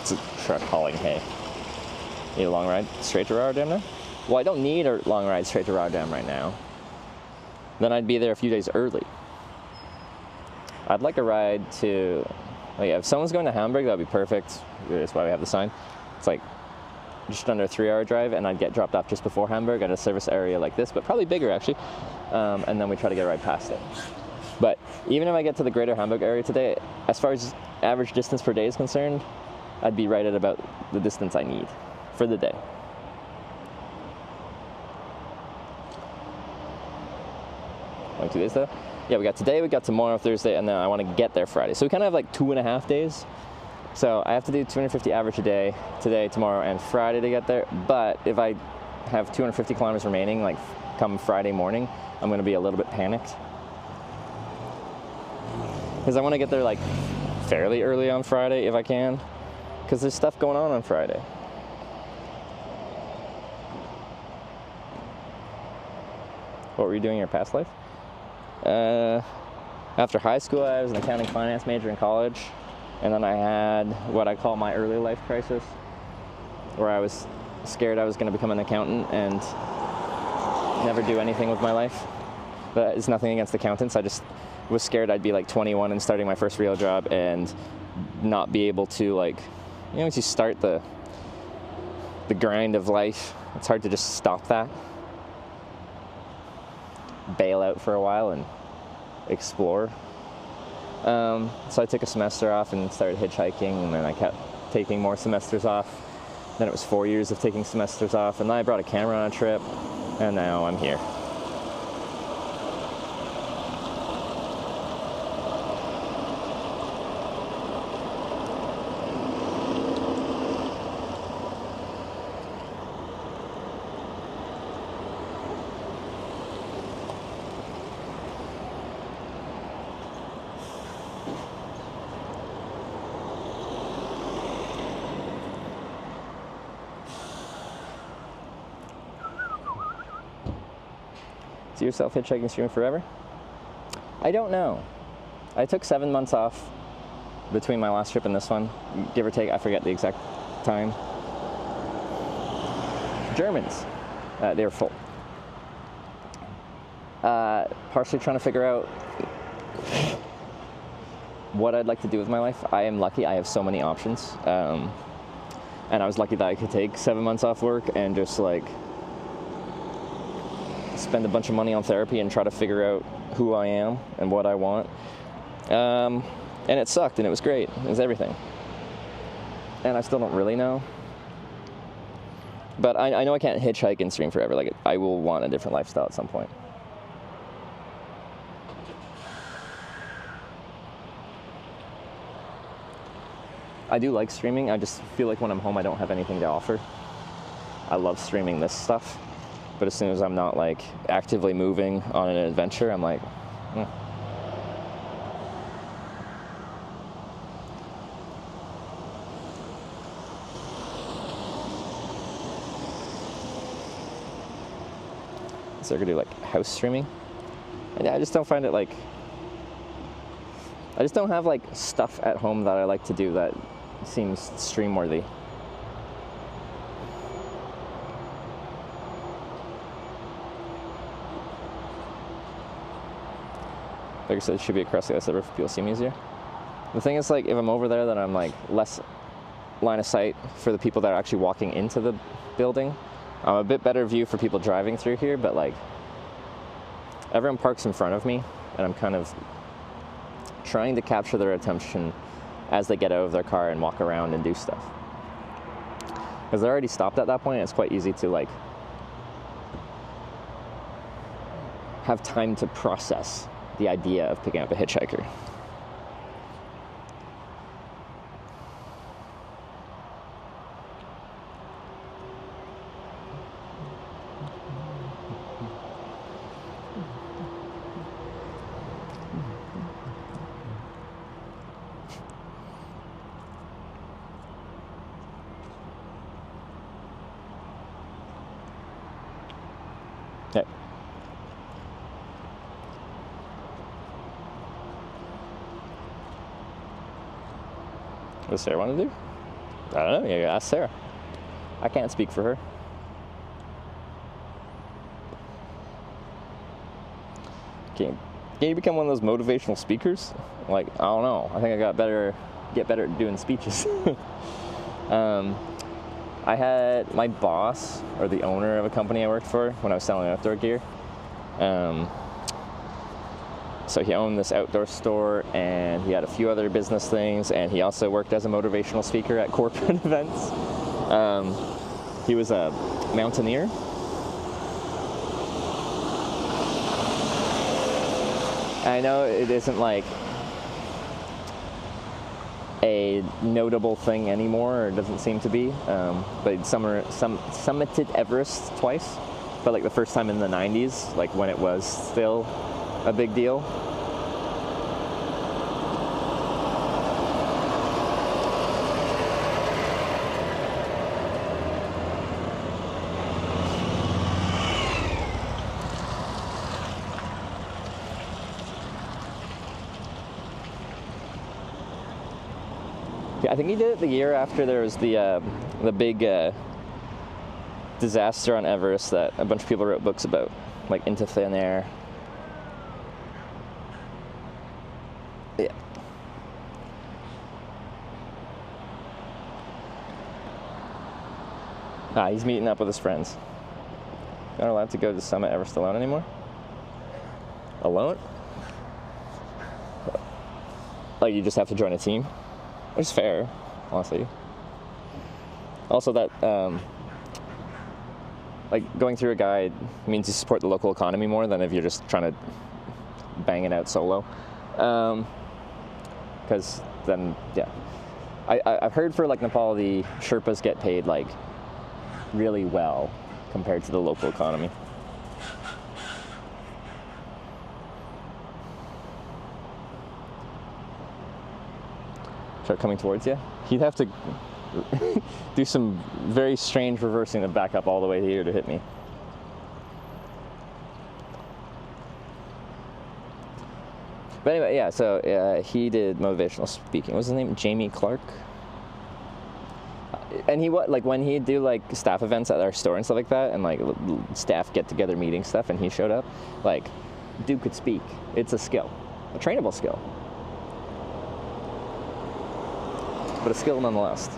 It's a truck hauling hay. Need a long ride straight to Rotterdam now? Well, I don't need a long ride straight to Rotterdam right now. Then I'd be there a few days early. I'd like a ride to, like, if someone's going to Hamburg, that'd be perfect. That's why we have the sign. It's like just under a 3-hour drive, and I'd get dropped off just before Hamburg at a service area like this, but probably bigger actually. And then we try to get right past it. But even if I get to the greater Hamburg area today, as far as average distance per day is concerned, I'd be right at about the distance I need for the day. Like 2 days though? Yeah, we got today, we got tomorrow, Thursday, and then I want to get there Friday. So we kind of have like 2.5 days. So I have to do 250 average a day, today, tomorrow, and Friday to get there. But if I have 250 kilometers remaining, like come Friday morning, I'm going to be a little bit panicked. Because I want to get there like fairly early on Friday if I can. Because there's stuff going on Friday. What were you doing in your past life? After high school, I was an accounting finance major in college. And then I had what I call my early life crisis, where I was scared I was going to become an accountant and never do anything with my life. But it's nothing against accountants. I just was scared I'd be like 21 and starting my first real job and not be able to, like, you know, once you start the grind of life, it's hard to just stop that. Bail out for a while and explore. So I took a semester off and started hitchhiking, and then I kept taking more semesters off. Then it was 4 years of taking semesters off, and then I brought a camera on a trip, and now I'm here. See yourself hitchhiking streaming forever? I don't know. I took 7 months off between my last trip and this one, give or take. I forget the exact time. Germans, they were full. Partially trying to figure out what I'd like to do with my life. I am lucky, I have so many options. And I was lucky that I could take 7 months off work and just like spend a bunch of money on therapy and try to figure out who I am and what I want. And it sucked, and it was great. It was everything. And I still don't really know. But I know I can't hitchhike and stream forever. Like, I will want a different lifestyle at some point. I do like streaming. I just feel like when I'm home, I don't have anything to offer. I love streaming this stuff. But as soon as I'm not like actively moving on an adventure, I'm like, So I could do like house streaming. And I just don't find it like, I just don't have like stuff at home that I like to do that seems stream worthy. Like I said, it should be across the ice so people see me easier. The thing is, like, if I'm over there, then I'm like less line of sight for the people that are actually walking into the building. I'm a bit better view for people driving through here, but like everyone parks in front of me, and I'm kind of trying to capture their attention as they get out of their car and walk around and do stuff. Because they're already stopped at that point, it's quite easy to like have time to process the idea of picking up a hitchhiker. Yeah. What does Sarah want to do? I don't know. You gotta ask Sarah. I can't speak for her. Can you become one of those motivational speakers? Like, I don't know. I think I get better at doing speeches. I had my boss, or the owner of a company I worked for when I was selling outdoor gear. So he owned this outdoor store, and he had a few other business things, and he also worked as a motivational speaker at corporate events. He was a mountaineer. I know it isn't like a notable thing anymore, or it doesn't seem to be, but he summited Everest twice, but like the first time in the 90s, like when it was still a big deal. I think he did it the year after there was the big disaster on Everest that a bunch of people wrote books about, like Into Thin Air. Yeah. He's meeting up with his friends. Not allowed to go to Summit Everest alone anymore? Alone? Like, you just have to join a team? Which is fair, honestly. Also, that like going through a guide means you support the local economy more than if you're just trying to bang it out solo. Because then, yeah, I've heard for like Nepal, the Sherpas get paid like really well compared to the local economy. Start coming towards you. He'd have to do some very strange reversing to back up all the way here to hit me. But anyway, yeah, so he did motivational speaking. What was his name? Jamie Clark? And he like when he'd do like staff events at our store and stuff like that, and like staff get together meeting stuff, and he showed up, like, dude could speak. It's a skill, a trainable skill. But a skill nonetheless.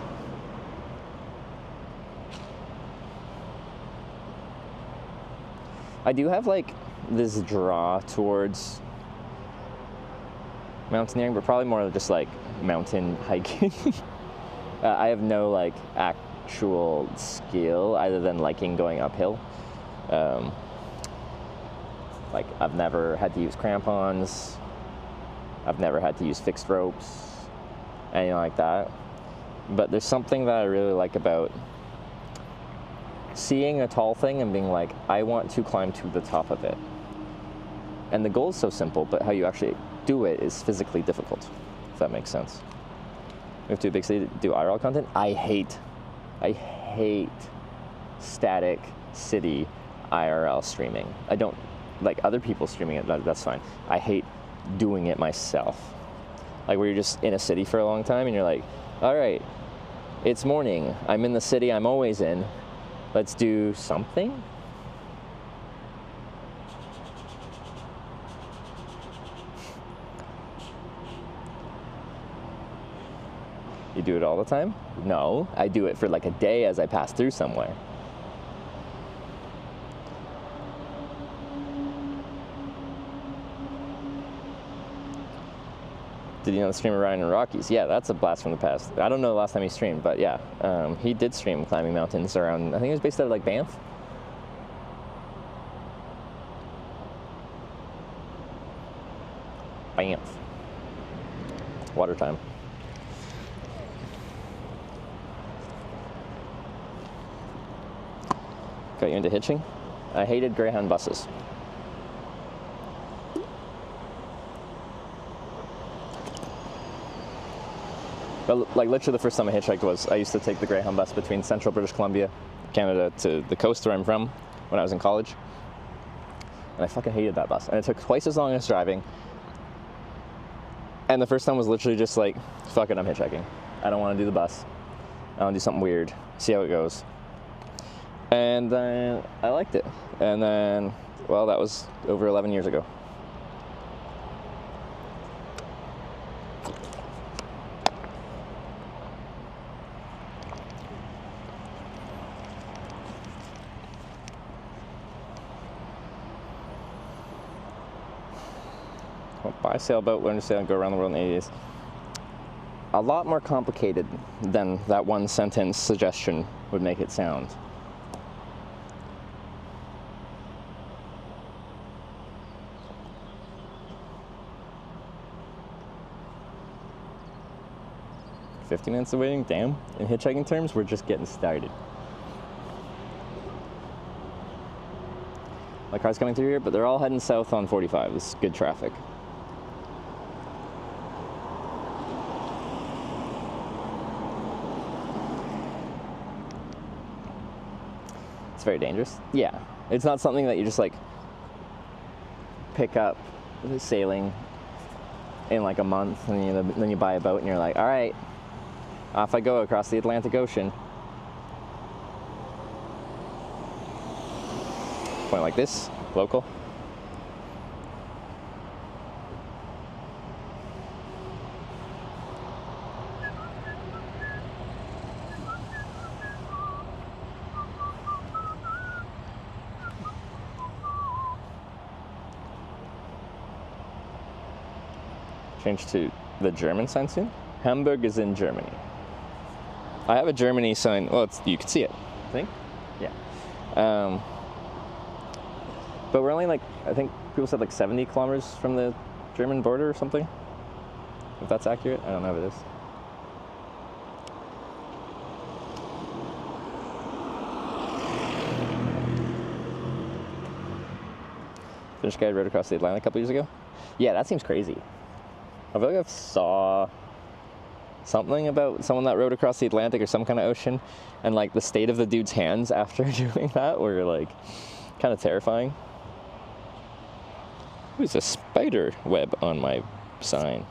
I do have like this draw towards mountaineering, but probably more just like mountain hiking. I have no like actual skill other than liking going uphill. Like, I've never had to use crampons. I've never had to use fixed ropes. Anything like that. But there's something that I really like about seeing a tall thing and being like, I want to climb to the top of it. And the goal is so simple, but how you actually do it is physically difficult, if that makes sense. We have to big city to do IRL content. I hate static city IRL streaming. I don't like other people streaming it, that's fine. I hate doing it myself. Like, where you're just in a city for a long time and you're like, all right, it's morning. I'm in the city I'm always in. Let's do something. You do it all the time? No, I do it for like a day as I pass through somewhere. Did you know the streamer Ryan and Rockies? Yeah, that's a blast from the past. I don't know the last time he streamed, but yeah, he did stream climbing mountains around, I think it was based out of like Banff. Banff. Water time. Got you into hitching? I hated Greyhound buses. But like literally the first time I hitchhiked was, I used to take the Greyhound bus between central British Columbia, Canada, to the coast where I'm from when I was in college. And I fucking hated that bus. And it took twice as long as driving. And the first time was literally just like, fuck it, I'm hitchhiking. I don't want to do the bus. I want to do something weird, see how it goes. And then I liked it. And then, well, that was over 11 years ago. Buy a sailboat, learn to sail, and go around the world in 80 days. A lot more complicated than that one sentence suggestion would make it sound. "50 minutes of waiting? Damn. In hitchhiking terms, we're just getting started." My car's coming through here, but they're all heading south on 45. This is good traffic. It's very dangerous. Yeah. It's not something that you just like pick up sailing in like a month, and then you buy a boat and you're like, all right, off I go across the Atlantic Ocean. Point like this, local. Change to the German sign soon. Hamburg is in Germany. I have a Germany sign. Well, you can see it, I think. Yeah. But we're only like, I think people said like 70 kilometers from the German border or something. If that's accurate, I don't know if it is. Finnish guy rode across the Atlantic a couple years ago. Yeah, that seems crazy. I feel like I saw something about someone that rode across the Atlantic or some kind of ocean, and like the state of the dude's hands after doing that were like kind of terrifying. There's a spider web on my sign.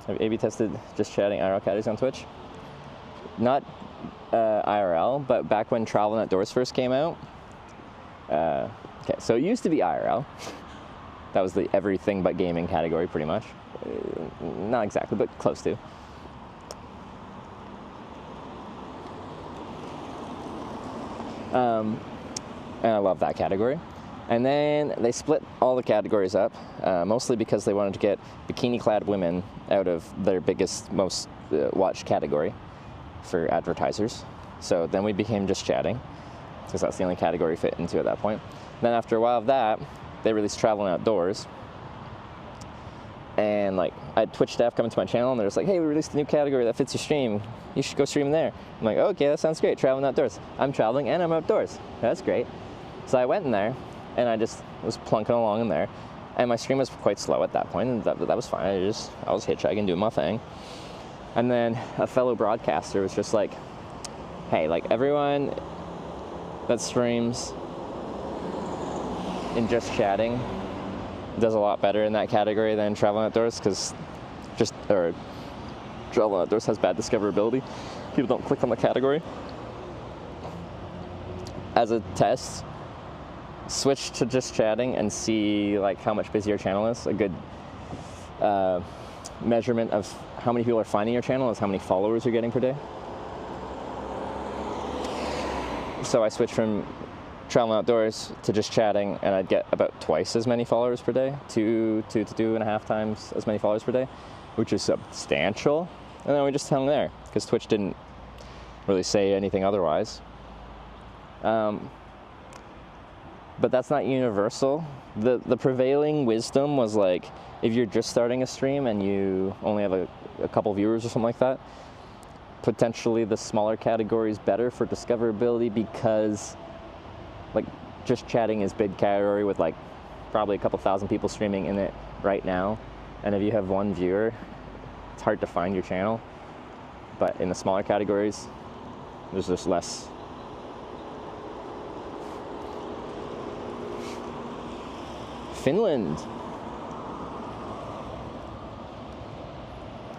I've A/B tested just chatting IRL caddies on Twitch. Not IRL, but back when Traveling Outdoors first came out. Okay, so it used to be IRL. That was the everything but gaming category, pretty much. Not exactly, but close to. And I love that category. And then they split all the categories up, mostly because they wanted to get bikini-clad women out of their biggest, most watched category for advertisers. So then we became just chatting, because that's the only category fit into at that point. Then after a while of that, they released Traveling Outdoors. And like, I had Twitch staff coming to my channel, and they're just like, hey, we released a new category that fits your stream. You should go stream there. I'm like, okay, that sounds great, Traveling Outdoors. I'm traveling and I'm outdoors. That's great. So I went in there, and I just was plunking along in there. And my stream was quite slow at that point, and that was fine. I was hitchhiking, doing my thing. And then a fellow broadcaster was just like, hey, like everyone that streams in just chatting does a lot better in that category than Traveling Outdoors, because Traveling Outdoors has bad discoverability. People don't click on the category. As a test, switch to just chatting and see like how much busier your channel is. A good measurement of how many people are finding your channel is how many followers you're getting per day. So I switched from traveling outdoors to just chatting, and I'd get about twice as many followers per day, 2 to 2.5 times as many followers per day, which is substantial. And then we just hung there because Twitch didn't really say anything otherwise. But that's not universal. The prevailing wisdom was like, if you're just starting a stream and you only have a couple viewers or something like that, potentially the smaller category is better for discoverability, because like just chatting is big category with like probably a couple thousand people streaming in it right now. And if you have one viewer, it's hard to find your channel. But in the smaller categories, there's just less. Finland.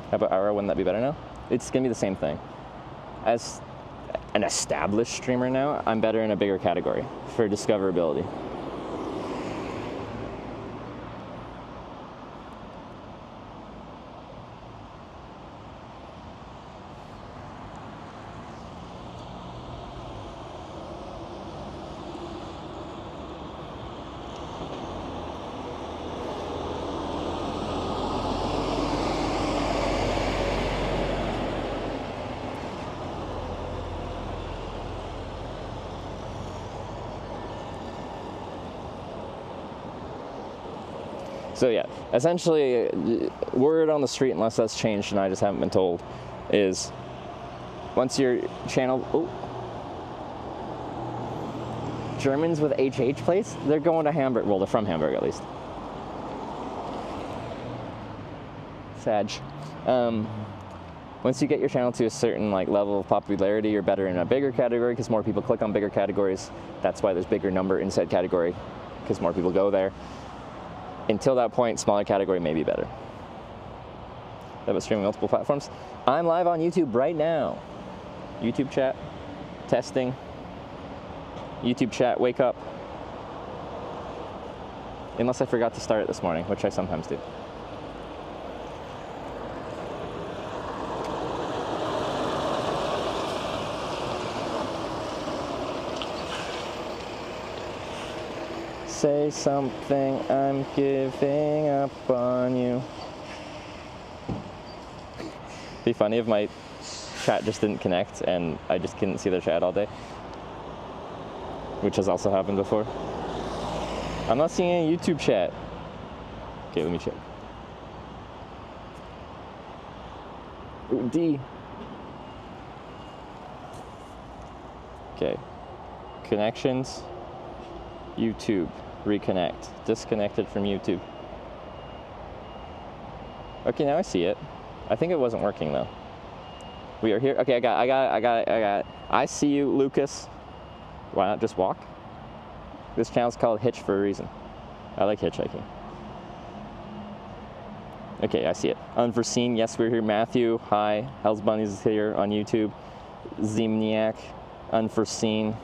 How about Aura? Wouldn't that be better now? It's gonna be the same thing. As an established streamer now, I'm better in a bigger category for discoverability. So yeah, essentially, word on the street, unless that's changed and I just haven't been told, is once your channel, Germans with HH place, they're going to Hamburg. Well, they're from Hamburg at least. Sag. Once you get your channel to a certain like level of popularity, you're better in a bigger category because more people click on bigger categories. That's why there's bigger number in said category, because more people go there. Until that point, smaller category may be better. That was streaming multiple platforms. I'm live on YouTube right now. YouTube chat, testing. YouTube chat, wake up. Unless I forgot to start it this morning, which I sometimes do. Say something, I'm giving up on you. Be funny if my chat just didn't connect and I just couldn't see their chat all day, which has also happened before. I'm not seeing any YouTube chat. Okay, let me check. Ooh, D. Okay, connections, YouTube. Reconnect. Disconnected from YouTube. Okay, now I see it. I think it wasn't working though. We are here. Okay, I got it. I see you, Lucas. Why not just walk? This channel's called Hitch for a reason. I like hitchhiking. Okay, I see it. Unforeseen. Yes, we're here. Matthew. Hi. Hell's Bunnies is here on YouTube. Zimniak. Unforeseen.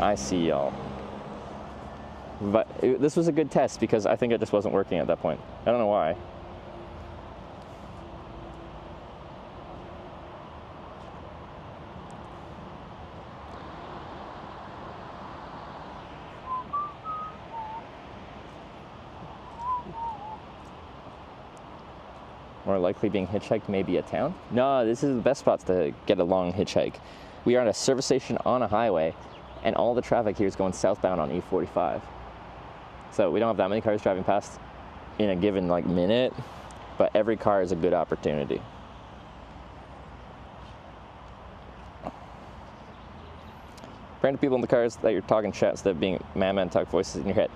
I see y'all. But this was a good test because I think it just wasn't working at that point. I don't know why. More likely being hitchhiked, maybe a town? No, this is the best spots to get a long hitchhike. We are at a service station on a highway, and all the traffic here is going southbound on E45. So we don't have that many cars driving past in a given like minute, but every car is a good opportunity. Random people in the cars that you're talking chat instead of being man talk voices in your head.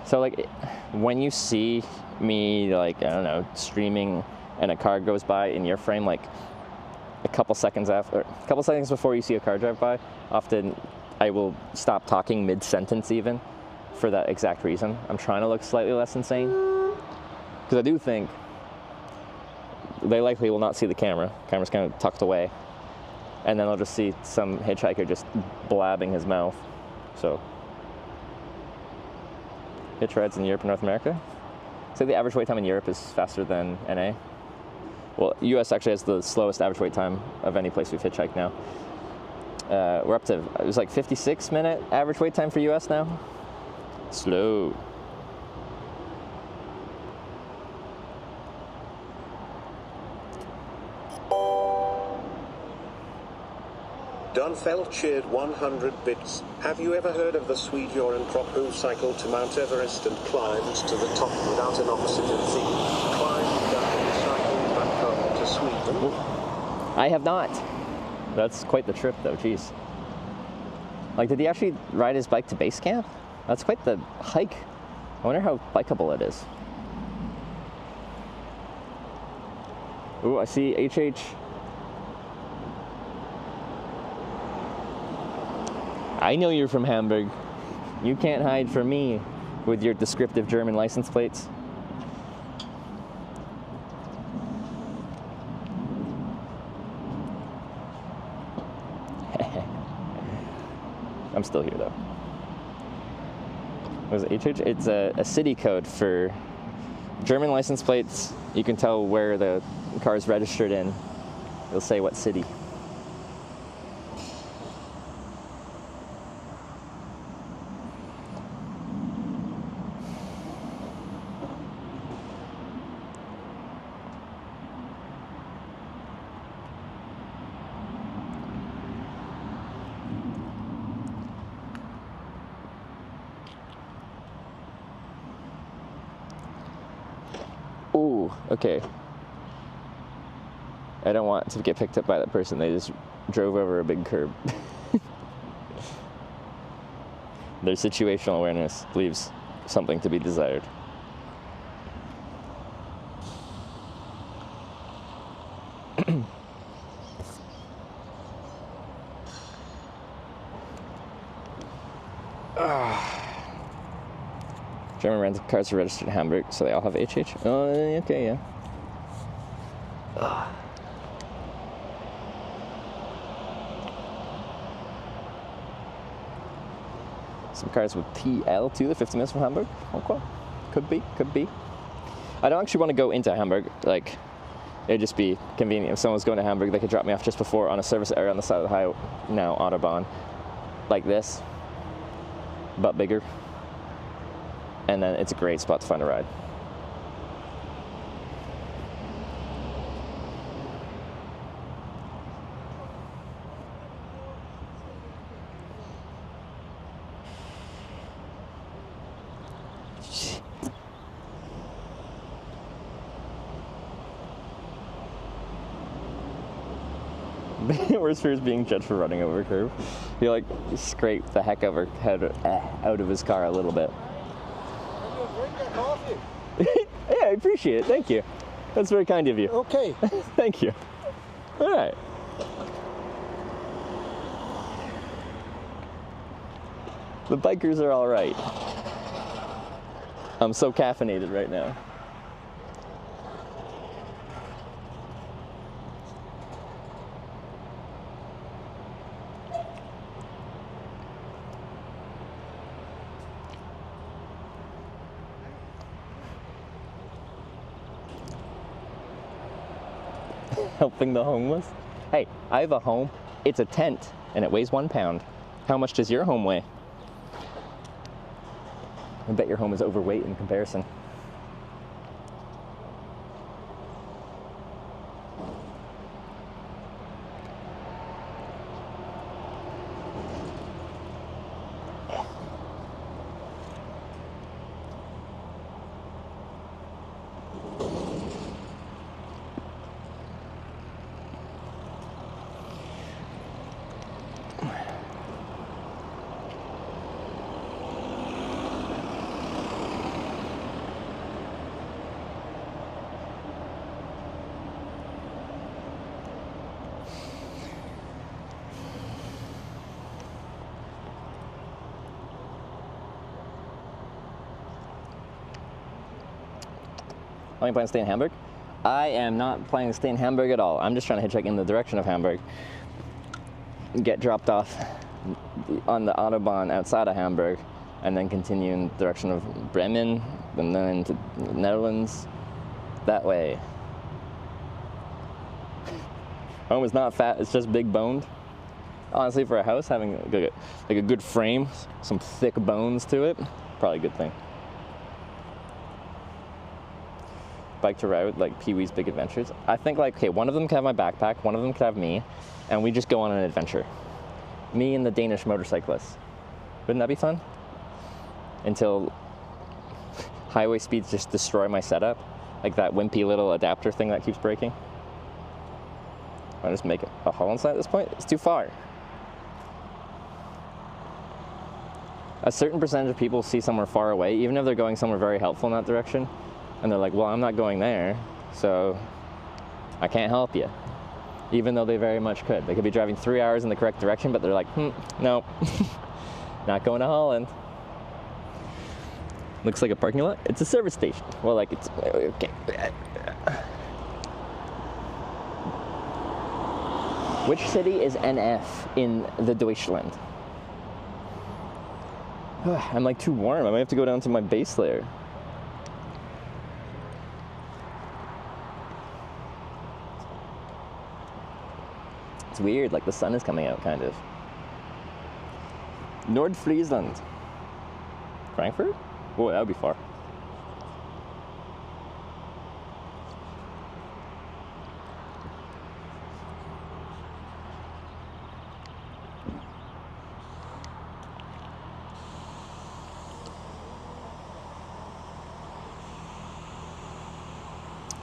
So like when you see me like, I don't know, streaming and a car goes by in your frame, like a couple seconds before you see a car drive by, often I will stop talking mid-sentence even for that exact reason. I'm trying to look slightly less insane because I do think they likely will not see the camera. Camera's kind of tucked away. and then I'll just see some hitchhiker just blabbing his mouth. So, hitch rides in Europe and North America. So the average wait time in Europe is faster than NA. Well, US actually has the slowest average wait time of any place we've hitchhiked now. We're up to, it was like 56-minute average wait time for US now. Slow. Dunfeld cheered 100 bits. Have you ever heard of the Swedjoren Krop who cycled to Mount Everest and climbed to the top without an oxygen thing? Climbed down and cycled back home to Sweden? I have not. That's quite the trip though, jeez. Like, did he actually ride his bike to base camp? That's quite the hike. I wonder how bikeable it is. Ooh, I see HH. I know you're from Hamburg. You can't hide from me with your descriptive German license plates. I'm still here though. What is it, HH? It's a city code for German license plates. You can tell where the car is registered in. It'll say what city. Ooh, okay. I don't want to get picked up by that person. They just drove over a big curb. Their situational awareness leaves something to be desired. German rental cars are registered in Hamburg, so they all have HH. Oh, okay, yeah. Ugh. Some cars with TL too, they're 50 minutes from Hamburg. Okay, could be. I don't actually want to go into Hamburg. Like, it'd just be convenient if someone's going to Hamburg. They could drop me off just before on a service area on the side of the highway. Now Autobahn, like this, but bigger. And then it's a great spot to find a ride. Worst fear is being judged for running over a curb. You like scrape the heck out of his car a little bit. Yeah, I appreciate it. Thank you. That's very kind of you. Okay. Thank you. All right. The bikers are all right. I'm so caffeinated right now. Helping the homeless. Hey, I have a home. It's a tent, and it weighs 1 pound. How much does your home weigh? I bet your home is overweight in comparison. Are you planning to stay in Hamburg? I am not planning to stay in Hamburg at all. I'm just trying to hitchhike in the direction of Hamburg. get dropped off on the Autobahn outside of Hamburg, and then continue in the direction of Bremen, and then to the Netherlands, that way. Home is not fat, it's just big boned. Honestly, for a house, having like a good frame, some thick bones to it, probably a good thing. Bike to ride with like Pee-wee's Big Adventures. I think like, okay, one of them could have my backpack, one of them could have me, and we just go on an adventure. Me and the Danish motorcyclist. Wouldn't that be fun? Until highway speeds just destroy my setup. Like that wimpy little adapter thing that keeps breaking. I just make a haul inside at this point? It's too far. A certain percentage of people see somewhere far away, even if they're going somewhere very helpful in that direction, and they're like, well, I'm not going there, so I can't help you. Even though they very much could. They could be driving 3 hours in the correct direction, but they're like, no, not going to Holland. Looks like a parking lot. It's a service station. Well, like it's, okay. Which city is NF in the Deutschland? I'm like too warm. I might have to go down to my base layer. It's weird, like the sun is coming out, kind of. Nordfriesland. Frankfurt? Boy, that would be far.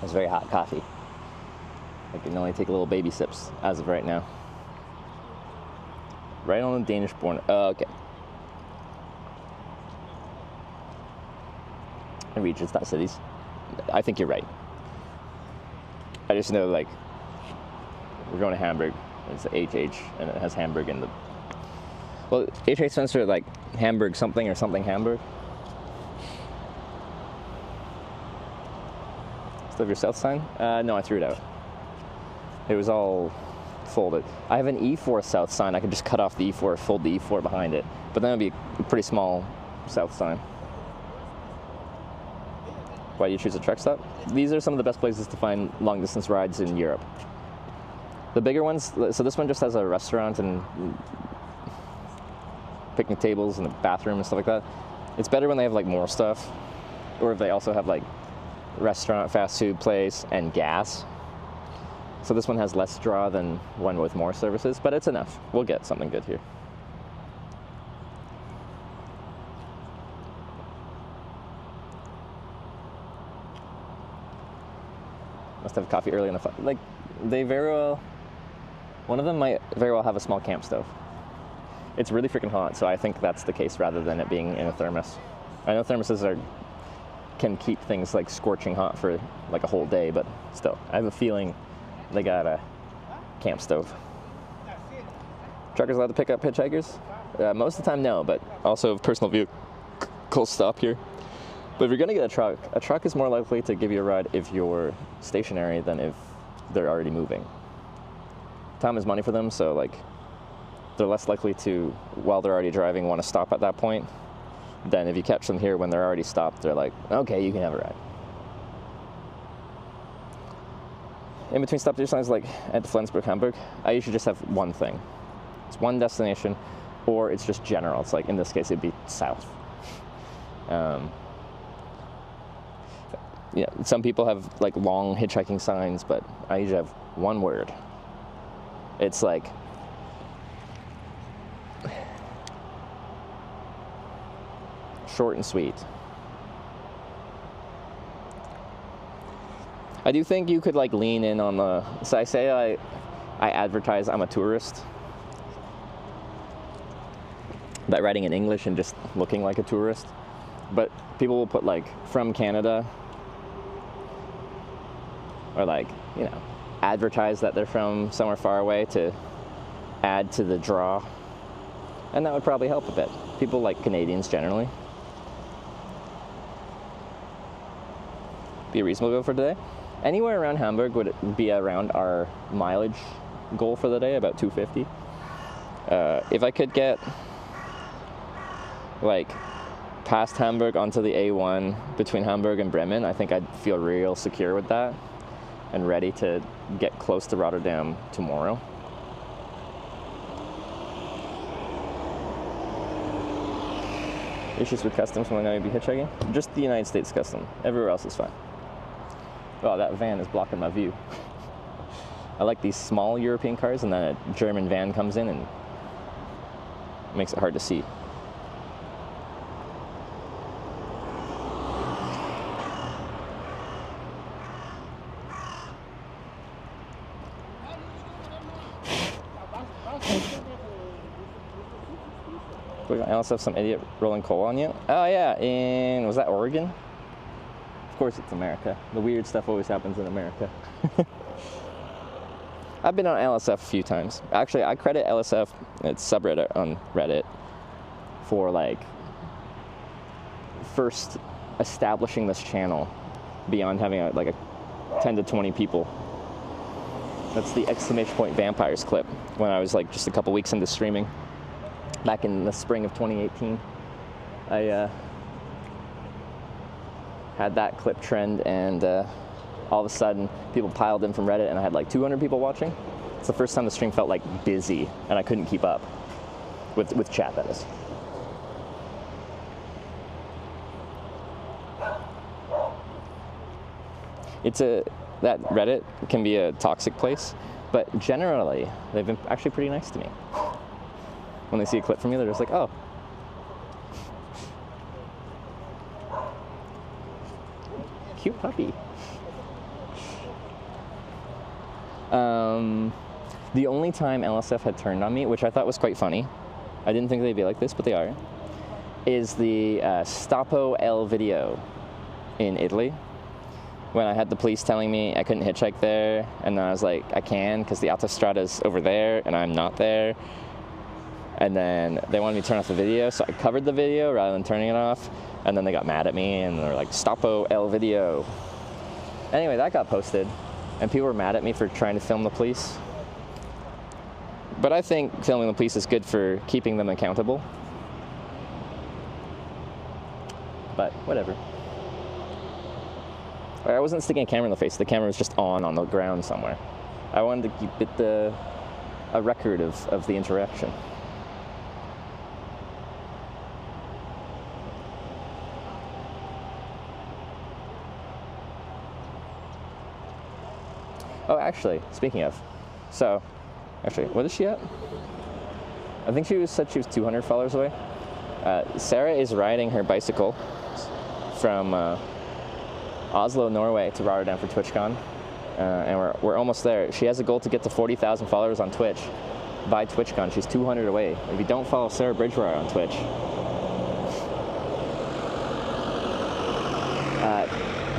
It's very hot coffee. I can only take little baby sips as of right now. Right on the Danish border. Oh, okay. Regions, not cities. I think you're right. I just know, like, we're going to Hamburg. It's HH, and it has Hamburg in the... Well, HH stands for, like, Hamburg something or something Hamburg. Still have your south sign? No, I threw it out. It was all folded. I have an E4 south sign. I could just cut off the E4, fold the E4 behind it. But then it would be a pretty small south sign. Why do you choose a truck stop? These are some of the best places to find long distance rides in Europe. The bigger ones, so this one just has a restaurant and picnic tables and a bathroom and stuff like that. It's better when they have like more stuff, or if they also have like restaurant, fast food place, and gas. So this one has less draw than one with more services, but it's enough. We'll get something good here. Must have coffee early in the like they very well. One of them might very well have a small camp stove. It's really freaking hot, so I think that's the case rather than it being in a thermos. I know thermoses can keep things like scorching hot for like a whole day, but still, I have a feeling they got a camp stove. Truckers allowed to pick up hitchhikers? Most of the time, no, but also personal vehicles stop here. But if you're gonna get a truck is more likely to give you a ride if you're stationary than if they're already moving. Time is money for them, so like they're less likely to, while they're already driving, want to stop at that point. Then if you catch them here when they're already stopped, they're like, okay, you can have a ride. In between stop signs like at Flensburg, Hamburg, I usually just have one thing. It's one destination, or it's just general. It's like, in this case, it'd be south. Yeah, some people have like long hitchhiking signs, but I usually have one word. It's like short and sweet. I do think you could like lean in on the, so I say I advertise I'm a tourist by writing in English and just looking like a tourist, but people will put like from Canada, or like, you know, advertise that they're from somewhere far away to add to the draw, and that would probably help a bit. People like Canadians generally. Be a reasonable goal for today. Anywhere around Hamburg would be around our mileage goal for the day, about 250. If I could get like past Hamburg onto the A1 between Hamburg and Bremen, I think I'd feel real secure with that and ready to get close to Rotterdam tomorrow. Issues with customs when I be hitchhiking? Just the United States custom. Everywhere else is fine. Oh, that van is blocking my view. I like these small European cars, and then a German van comes in and makes it hard to see. I also have some idiot rolling coal on you. Oh yeah, was that Oregon? Of course it's America. The weird stuff always happens in America. I've been on LSF a few times. Actually, I credit LSF, it's subreddit on Reddit, for like first establishing this channel beyond having like a 10 to 20 people. That's the exclamation point vampires clip when I was like just a couple weeks into streaming. Back in the spring of 2018, I had that clip trend, and all of a sudden people piled in from Reddit, and I had like 200 people watching. It's the first time the stream felt like busy, and I couldn't keep up with chat, that is. That Reddit can be a toxic place, but generally they've been actually pretty nice to me. When they see a clip from me, they're just like, oh. Cute puppy. The only time LSF had turned on me, which I thought was quite funny, I didn't think they'd be like this, but they are, is the Stoppo El video in Italy. When I had the police telling me I couldn't hitchhike there, and then I was like, I can, because the Autostrada's over there, and I'm not there. And then they wanted me to turn off the video, so I covered the video rather than turning it off. And then they got mad at me, and they were like, Stoppo El video. Anyway, that got posted, and people were mad at me for trying to film the police. But I think filming the police is good for keeping them accountable. But whatever. I wasn't sticking a camera in the face. The camera was just on the ground somewhere. I wanted to keep it a record of the interaction. Oh, actually, speaking of, what is she at? I think said she was 200 followers away. Sarah is riding her bicycle from Oslo, Norway to Rotterdam for TwitchCon, and we're almost there. She has a goal to get to 40,000 followers on Twitch by TwitchCon. She's 200 away. If you don't follow Sarah Bridgewater on Twitch,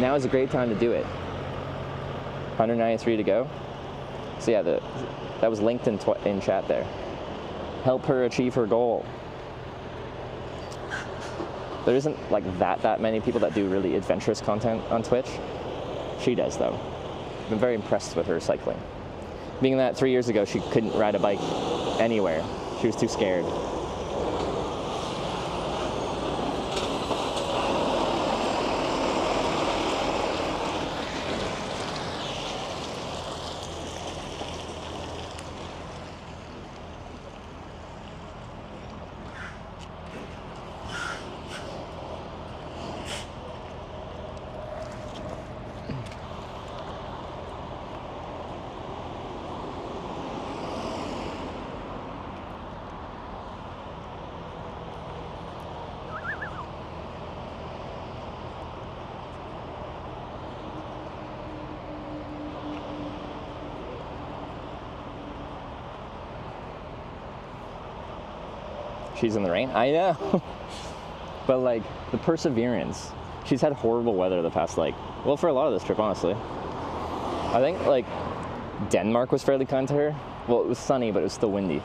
now is a great time to do it. 193 to go. So yeah, that was linked in chat there. Help her achieve her goal. There isn't like that many people that do really adventurous content on Twitch. She does though. I've been very impressed with her cycling. Being that 3 years ago she couldn't ride a bike anywhere. She was too scared. She's in the rain? I know. But like, the perseverance. She's had horrible weather the past for a lot of this trip, honestly. I think like Denmark was fairly kind to her. Well, it was sunny, but it was still windy.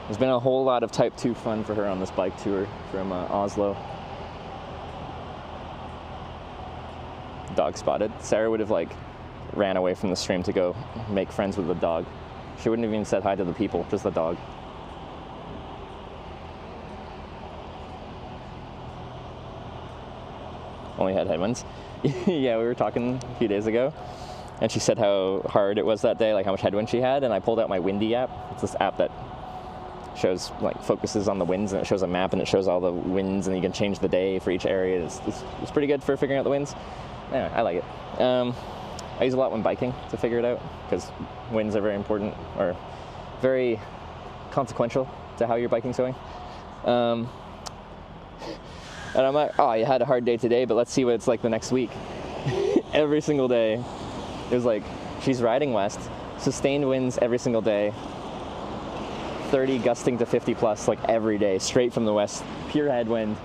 There's been a whole lot of Type 2 fun for her on this bike tour from Oslo. Dog spotted. Sarah would have ran away from the stream to go make friends with the dog. She wouldn't have even said hi to the people, just the dog. Only had headwinds. Yeah, we were talking a few days ago, and she said how hard it was that day, like how much headwind she had, and I pulled out my Windy app. It's this app that shows, like, focuses on the winds, and it shows a map, and it shows all the winds, and you can change the day for each area. It's pretty good for figuring out the winds. Anyway, I like it. I use it a lot when biking to figure it out, because winds are very important, or very consequential to how your biking's going. And I'm like, oh, you had a hard day today, but let's see what it's like the next week. Every single day. It was like, she's riding west, sustained winds every single day, 30 gusting to 50 plus, like every day, straight from the west, pure headwind,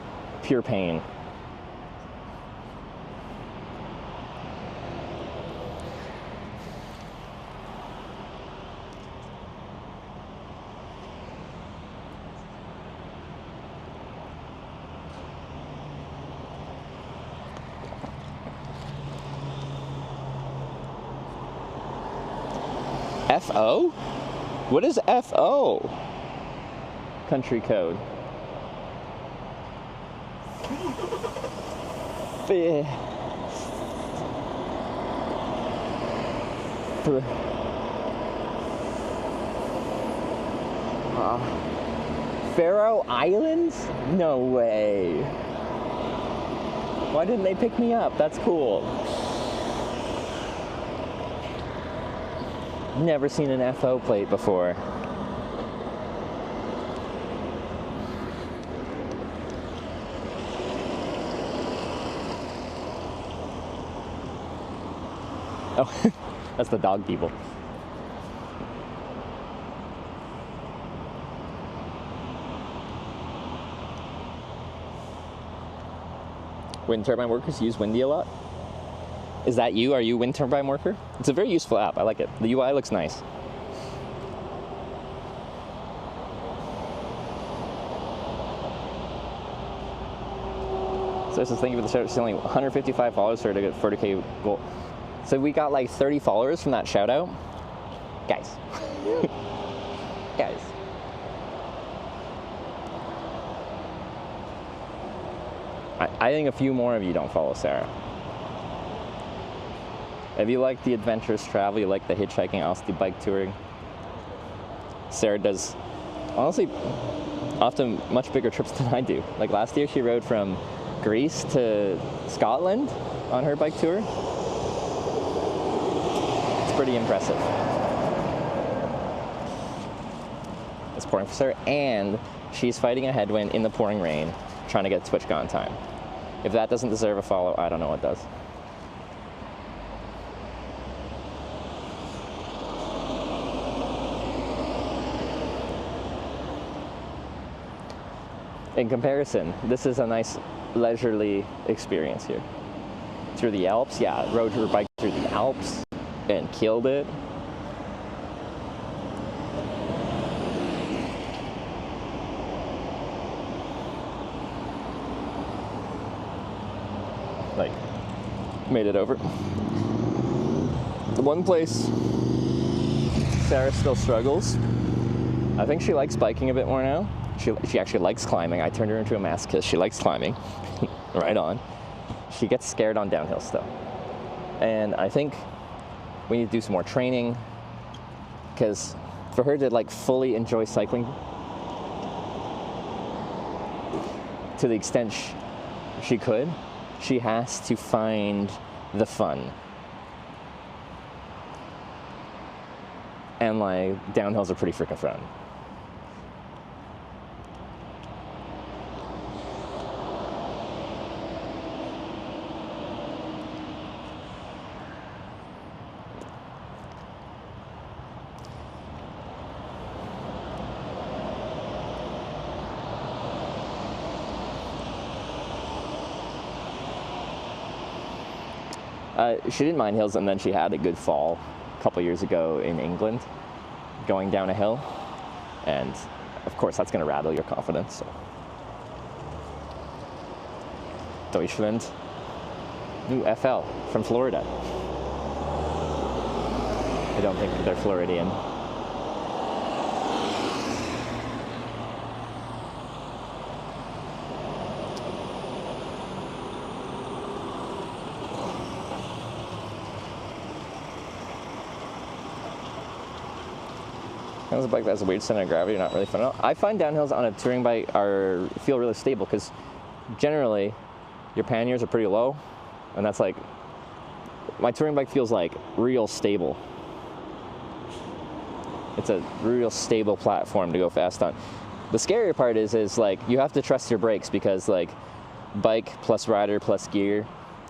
pure pain. FO? What is FO? Country code. Faroe Islands? No way. Why didn't they pick me up? That's cool. Never seen an FO plate before. Oh, that's the dog people. Wind turbine workers use Windy a lot. Is that you? Are you a wind turbine worker? It's a very useful app. I like it. The UI looks nice. So this is thank you for the shout out. It's only 155 followers for her to get 40K goal. So we got like 30 followers from that shout out. Guys. Guys. I think a few more of you don't follow Sarah. If you like the adventurous travel, you like the hitchhiking, also the bike touring. Sarah does, honestly, often much bigger trips than I do. Like last year, she rode from Greece to Scotland on her bike tour. It's pretty impressive. It's pouring for Sarah, and she's fighting a headwind in the pouring rain, trying to get TwitchCon time. If that doesn't deserve a follow, I don't know what does. In comparison, this is a nice leisurely experience here. Through the Alps, yeah, rode her bike through the Alps and killed it. Like, made it over. The one place Sarah still struggles, I think she likes biking a bit more now. She actually likes climbing. I turned her into a masochist. She likes climbing. Right on. She gets scared on downhill stuff. And I think we need to do some more training, because for her to like fully enjoy cycling to the extent she could, she has to find the fun. And like downhills are pretty freaking fun. She didn't mind hills, and then she had a good fall a couple years ago in England, going down a hill, and of course that's going to rattle your confidence. So. Deutschland. Ooh, FL from Florida. I don't think they're Floridian. As a bike that has a weight center of gravity, not really fun at all. I find downhills on a touring bike feel really stable because generally your panniers are pretty low, and that's like, my touring bike feels like real stable. It's a real stable platform to go fast on. The scarier part is like you have to trust your brakes because like bike plus rider plus gear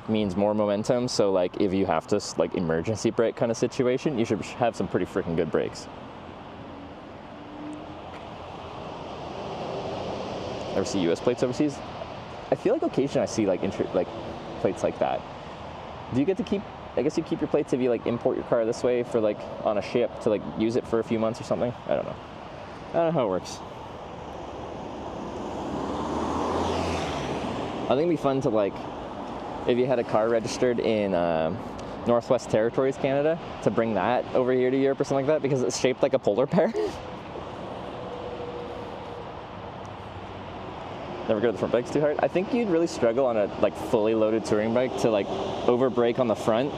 means more momentum. So like if you have to like emergency brake kind of situation, you should have some pretty freaking good brakes. Ever see US plates overseas? I feel like occasionally I see like plates like that. Do you get to keep, I guess you keep your plates if you like import your car this way for like on a ship to like use it for a few months or something? I don't know. I don't know how it works. I think it'd be fun to like, if you had a car registered in Northwest Territories, Canada, to bring that over here to Europe or something like that because it's shaped like a polar bear. Never go to the front brakes too hard. I think you'd really struggle on a like fully loaded touring bike to like over brake on the front.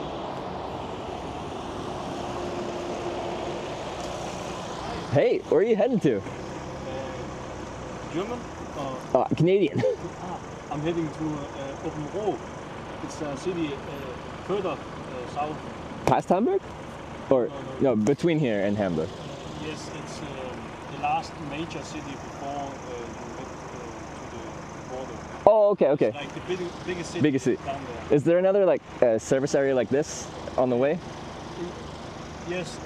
Hey, where are you heading to? German? Canadian. I'm heading to Open. It's a city further south. Past Hamburg? Or no, between here and Hamburg. Yes, it's the last major city before you get to the border. Oh, okay. It's like the biggest city down there. Is there another like service area like this on the way? Yes,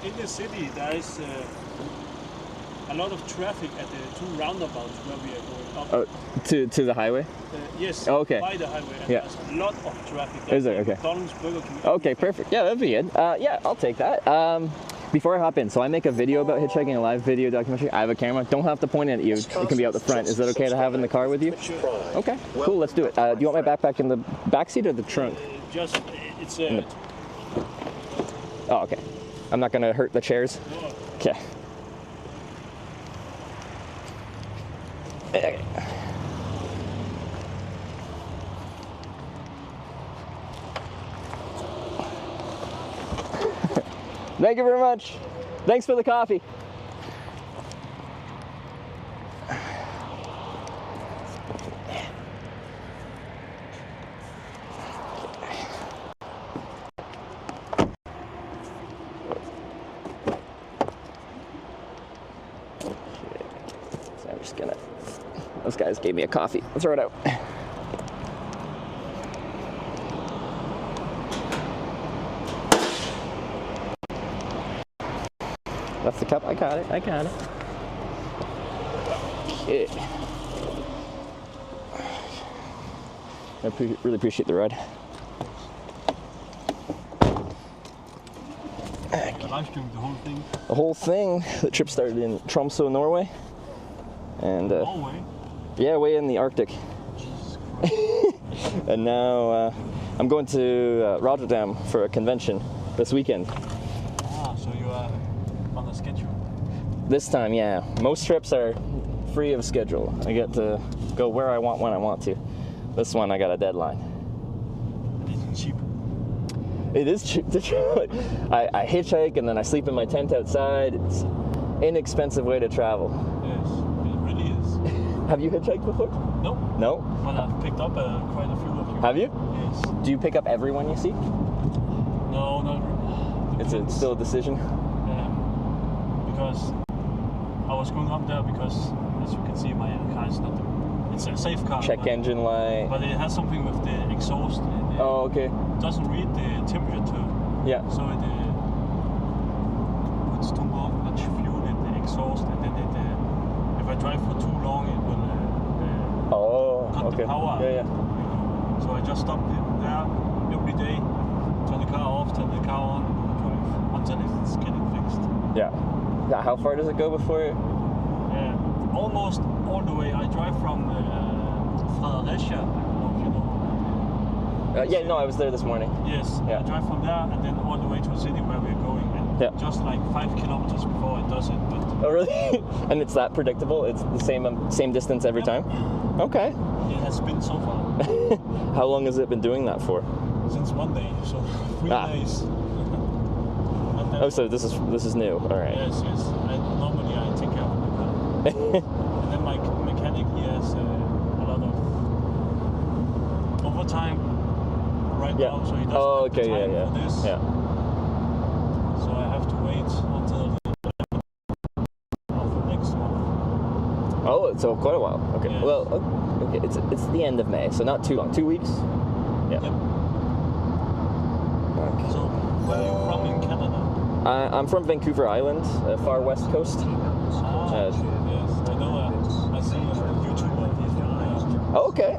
in the city there is a lot of traffic at the two roundabouts where we are going up. Oh, to the highway? Yes, oh, okay. by the highway. And yeah. There's a lot of traffic. Is there? Okay. McDonald's, Burger King. Okay, perfect. Yeah, that'd be good. Yeah, I'll take that. Before I hop in, so I make a video about hitchhiking, a live video documentary. I have a camera. Don't have to point it at you. It can be out the front. Is that okay to have in the car with you? Okay, cool. Let's do it. Do you want my backpack in the back seat or the trunk? Just, it's Oh, okay. I'm not gonna hurt the chairs. Okay. Okay. Thank you very much. Thanks for the coffee. So I'm just gonna, those guys gave me a coffee. Let's throw it out. That's the cup. I got it. Okay. I really appreciate the ride. live streamed the whole thing. The whole thing. The trip started in Tromsø, Norway. And Norway? Yeah, way in the Arctic. Jesus Christ. And now I'm going to Rotterdam for a convention this weekend. Ah, so you are on the schedule? This time, yeah. Most trips are free of schedule. I get to go where I want when I want to. This one, I got a deadline. It's cheap. It is cheap to travel. I hitchhike and then I sleep in my tent outside. It's an inexpensive way to travel. Yes, it really is. Have you hitchhiked before? No. No? But I've picked up quite a few of you. Have you? Yes. Do you pick up everyone you see? No, not really. It's still a decision? Because I was going up there because, as you can see, my car is not... It's a safe car. Check engine light. But it has something with the exhaust. Oh, okay. It doesn't read the temperature. Yeah. So it puts too much fuel in the exhaust, and then if I drive for too long, it will cut the power. Yeah. So I just stopped it there every day, turn the car off, turn the car on, drive until it's getting fixed. Yeah. How far does it go before? Almost all the way. I drive from Fredericia. I don't know if you know. Yeah, no, I was there this morning. Yes, yeah. I drive from there and then all the way to the city where we're going. And just like 5 kilometers before it does it. But oh, really? And it's that predictable? It's the same distance every time? Okay. It has been so far. How long has it been doing that for? Since Monday, so 3 days. Not that Oh, so this is new. All right. Yes. Normally I take care of the car. And then my mechanic, he has a lot of overtime right Yeah. now, so he doesn't Oh, have the okay. time Yeah. for this. Yeah. So I have to wait until the 11th of next month. Oh, so quite a while. Okay. Yes. Well, okay. It's the end of May, so not too long. 2 weeks. Yeah. Yep. Okay. So where are you from in Canada? I'm from Vancouver Island, far west coast. Yes, I know. I see a YouTuber. He's from there. Okay. I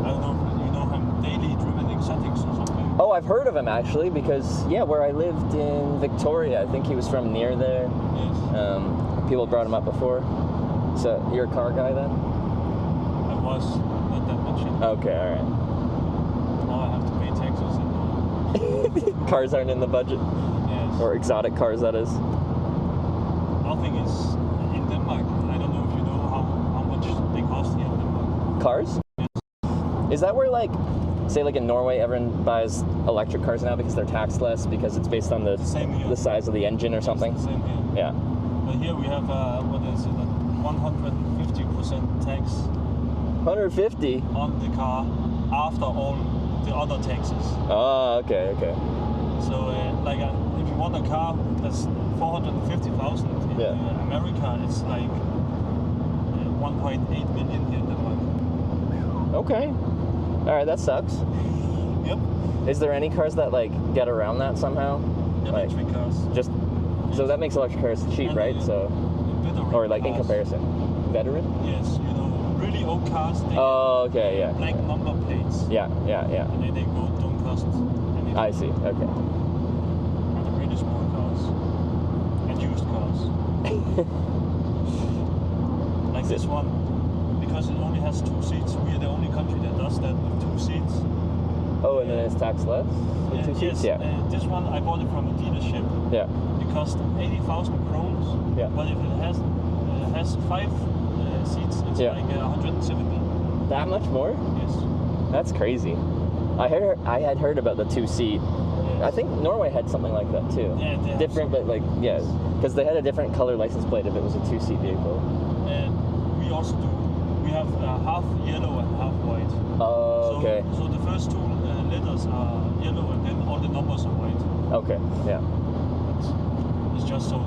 don't know if you know him, Daily Driven Exotics or something. Oh, I've heard of him actually because where I lived in Victoria, I think he was from near there. Yes. People brought him up before. So you're a car guy then? I was not that much. Okay, all right. Now I have to pay taxes and Cars aren't in the budget, yes. or exotic cars, that is. Nothing is in Denmark. I don't know if you know how much they cost here in Denmark. Cars? Is that where say in Norway, everyone buys electric cars now because they're taxed less because it's based on the Same here. the size of the engine or something? It's the same here. Yeah. But here we have 150% tax 150. on the car after all the other taxes. Oh, okay. So if you want a car that's 450,000 in Yeah. America, it's like 1.8 million here in Denmark. Okay. All right, that sucks. Yep. Is there any cars that get around that somehow? Electric cars. Just so that makes electric cars cheap, And, right? So veteran or in cars. comparison, veteran? Yes, really old cars. They Oh, okay, yeah. have black number plates. Yeah. And they don't cost anything. I see. Okay. And the really small cars. And used cars. Like this one. Because it only has 2 seats. We are the only country that does that with 2 seats. Oh, and then it's tax less with 2 seats? Yes, Yeah. this one I bought it from a dealership. Yeah. It cost 80,000 krones. Yeah. But if it has 5 seats, it's Yeah. like 170. That much more? Yes. That's crazy. I had heard about the 2-seat. I think Norway had something like that too. Yeah, they have Different, but because they had a different color license plate if it was a 2-seat vehicle. And we also do. We have half yellow and half white. Oh, okay. So the first 2 letters are yellow and then all the numbers are white. Okay, yeah. It's just so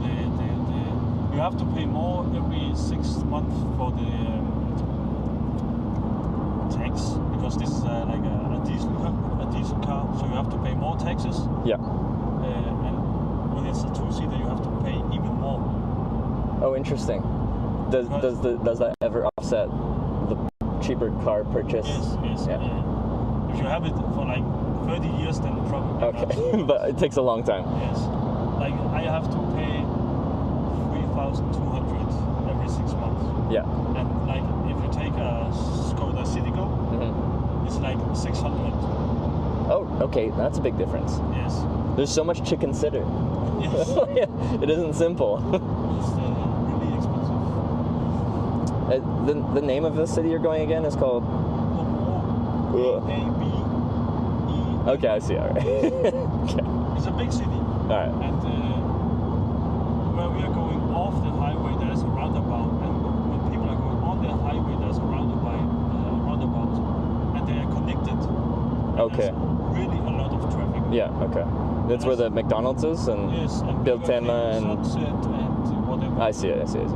you have to pay more every 6 months for the tax because this is a diesel car, so you have to pay more taxes. Yeah. And when it's a 2-seater, you have to pay even more. Oh, interesting. Does that ever offset the cheaper car purchase? Yes. Yeah. If you have it for 30 years, then probably Okay, not. but it takes a long time. Yes. I have to pay 3,200 every 6 months. Yeah. And if you take a Skoda Citigo, it's 600. Oh, okay, that's a big difference. Yes. There's so much to consider. Yes. It isn't simple. It's really expensive. The name of the city you're going again is called? A-B-E. Okay, I see. All right. Okay. It's a big city. All right. And where we are going off the highway, there is a roundabout. And when people are going on the highway, there's a roundabout. And they are connected. And Okay. there's really a lot of traffic. Yeah. Okay. That's where the McDonald's is and Yes, and Biltema and. Sunset and whatever. I see it. Okay. Yes.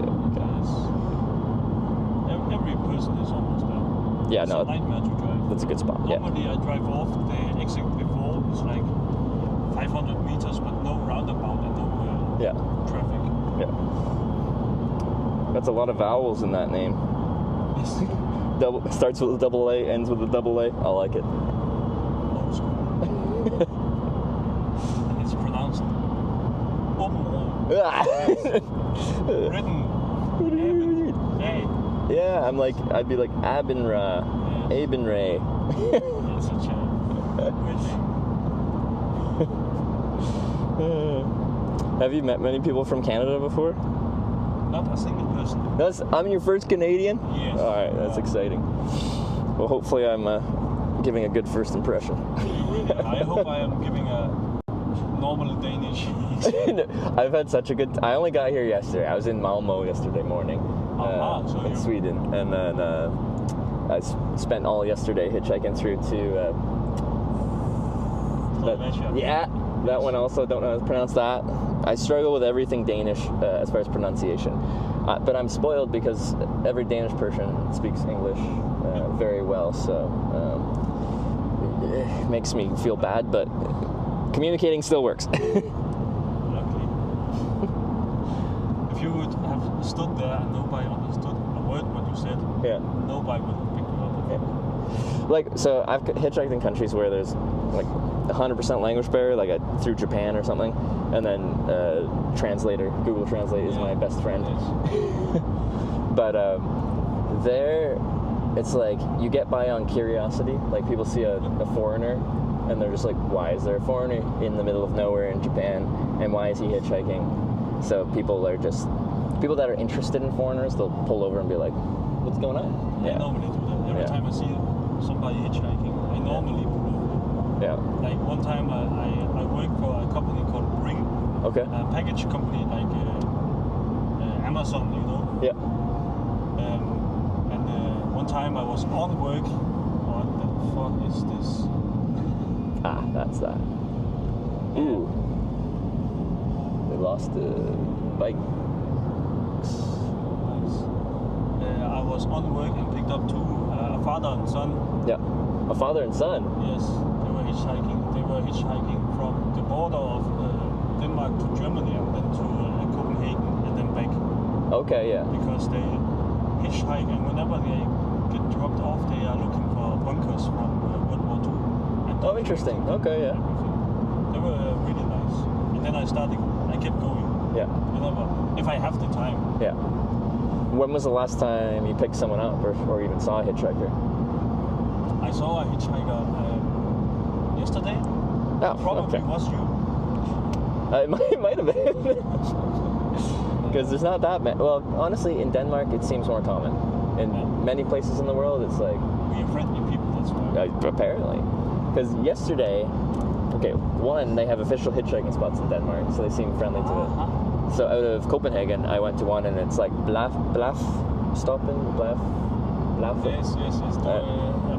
Every person is almost there. Yeah. It's No. a nightmare to drive. That's a good spot. Yeah. Normally I drive off the exit before, it's 500 meters, but no roundabout and no Yeah. traffic. Yeah. That's a lot of vowels in that name. Yes. Starts with a double A, ends with a double A. I like it. Old school. And it's pronounced written Yeah, I'd be like Abinra, Abinray. It's such a weird name. Have you met many people from Canada before? Not a single person. I'm your first Canadian? Yes. All right, that's exciting. Well, hopefully I'm giving a good first impression. I hope I am giving a normal Danish. I've had such a good. I only got here yesterday. I was in Malmo yesterday morning, So in Sweden, and then I spent all yesterday hitchhiking through to. That one also. Don't know how to pronounce that. I struggle with everything Danish as far as pronunciation, but I'm spoiled because every Danish person speaks English very well, so it makes me feel bad, but communicating still works. Luckily. If you would have stood there and nobody understood a word what you said, nobody would pick you up. Like, so I've hitchhiked in countries where there's like 100% language barrier, like through Japan or something, and then translator, Google Translate is my best friend. But there, it's like you get by on curiosity. Like people see a foreigner, and they're just like, why is there a foreigner in the middle of nowhere in Japan, and why is he hitchhiking? So people that are interested in foreigners, they'll pull over and be like, what's going on? I normally do that. Every time I see somebody hitchhiking, I normally pull over. Yeah. Like one time I worked for a company called Bring. Okay. A package company like Amazon, you know. Yeah. And one time I was on work. What the fuck is this? That's that. Ooh. They lost the bike. Nice. I was on work and picked up a father and son. Yeah. A father and son? Yes. They were hitchhiking from the border of Denmark to Germany and then to Copenhagen and then back. Okay, yeah. Because they hitchhike, and whenever they get dropped off, they are looking for bunkers from World War II. Oh, interesting. Okay, yeah. They were really nice. And then I kept going. Yeah. Whenever, if I have the time. Yeah. When was the last time you picked someone up or even saw a hitchhiker? I saw a hitchhiker yesterday. Oh, Probably okay. was you. It might have been. Because there's not that many. Well, honestly, in Denmark, it seems more common. In many places in the world, it's like... We are friendly people, that's why. Apparently. Because yesterday, one, they have official hitchhiking spots in Denmark, so they seem friendly to it. So out of Copenhagen, I went to one, and it's like Blafstoppen. Yes.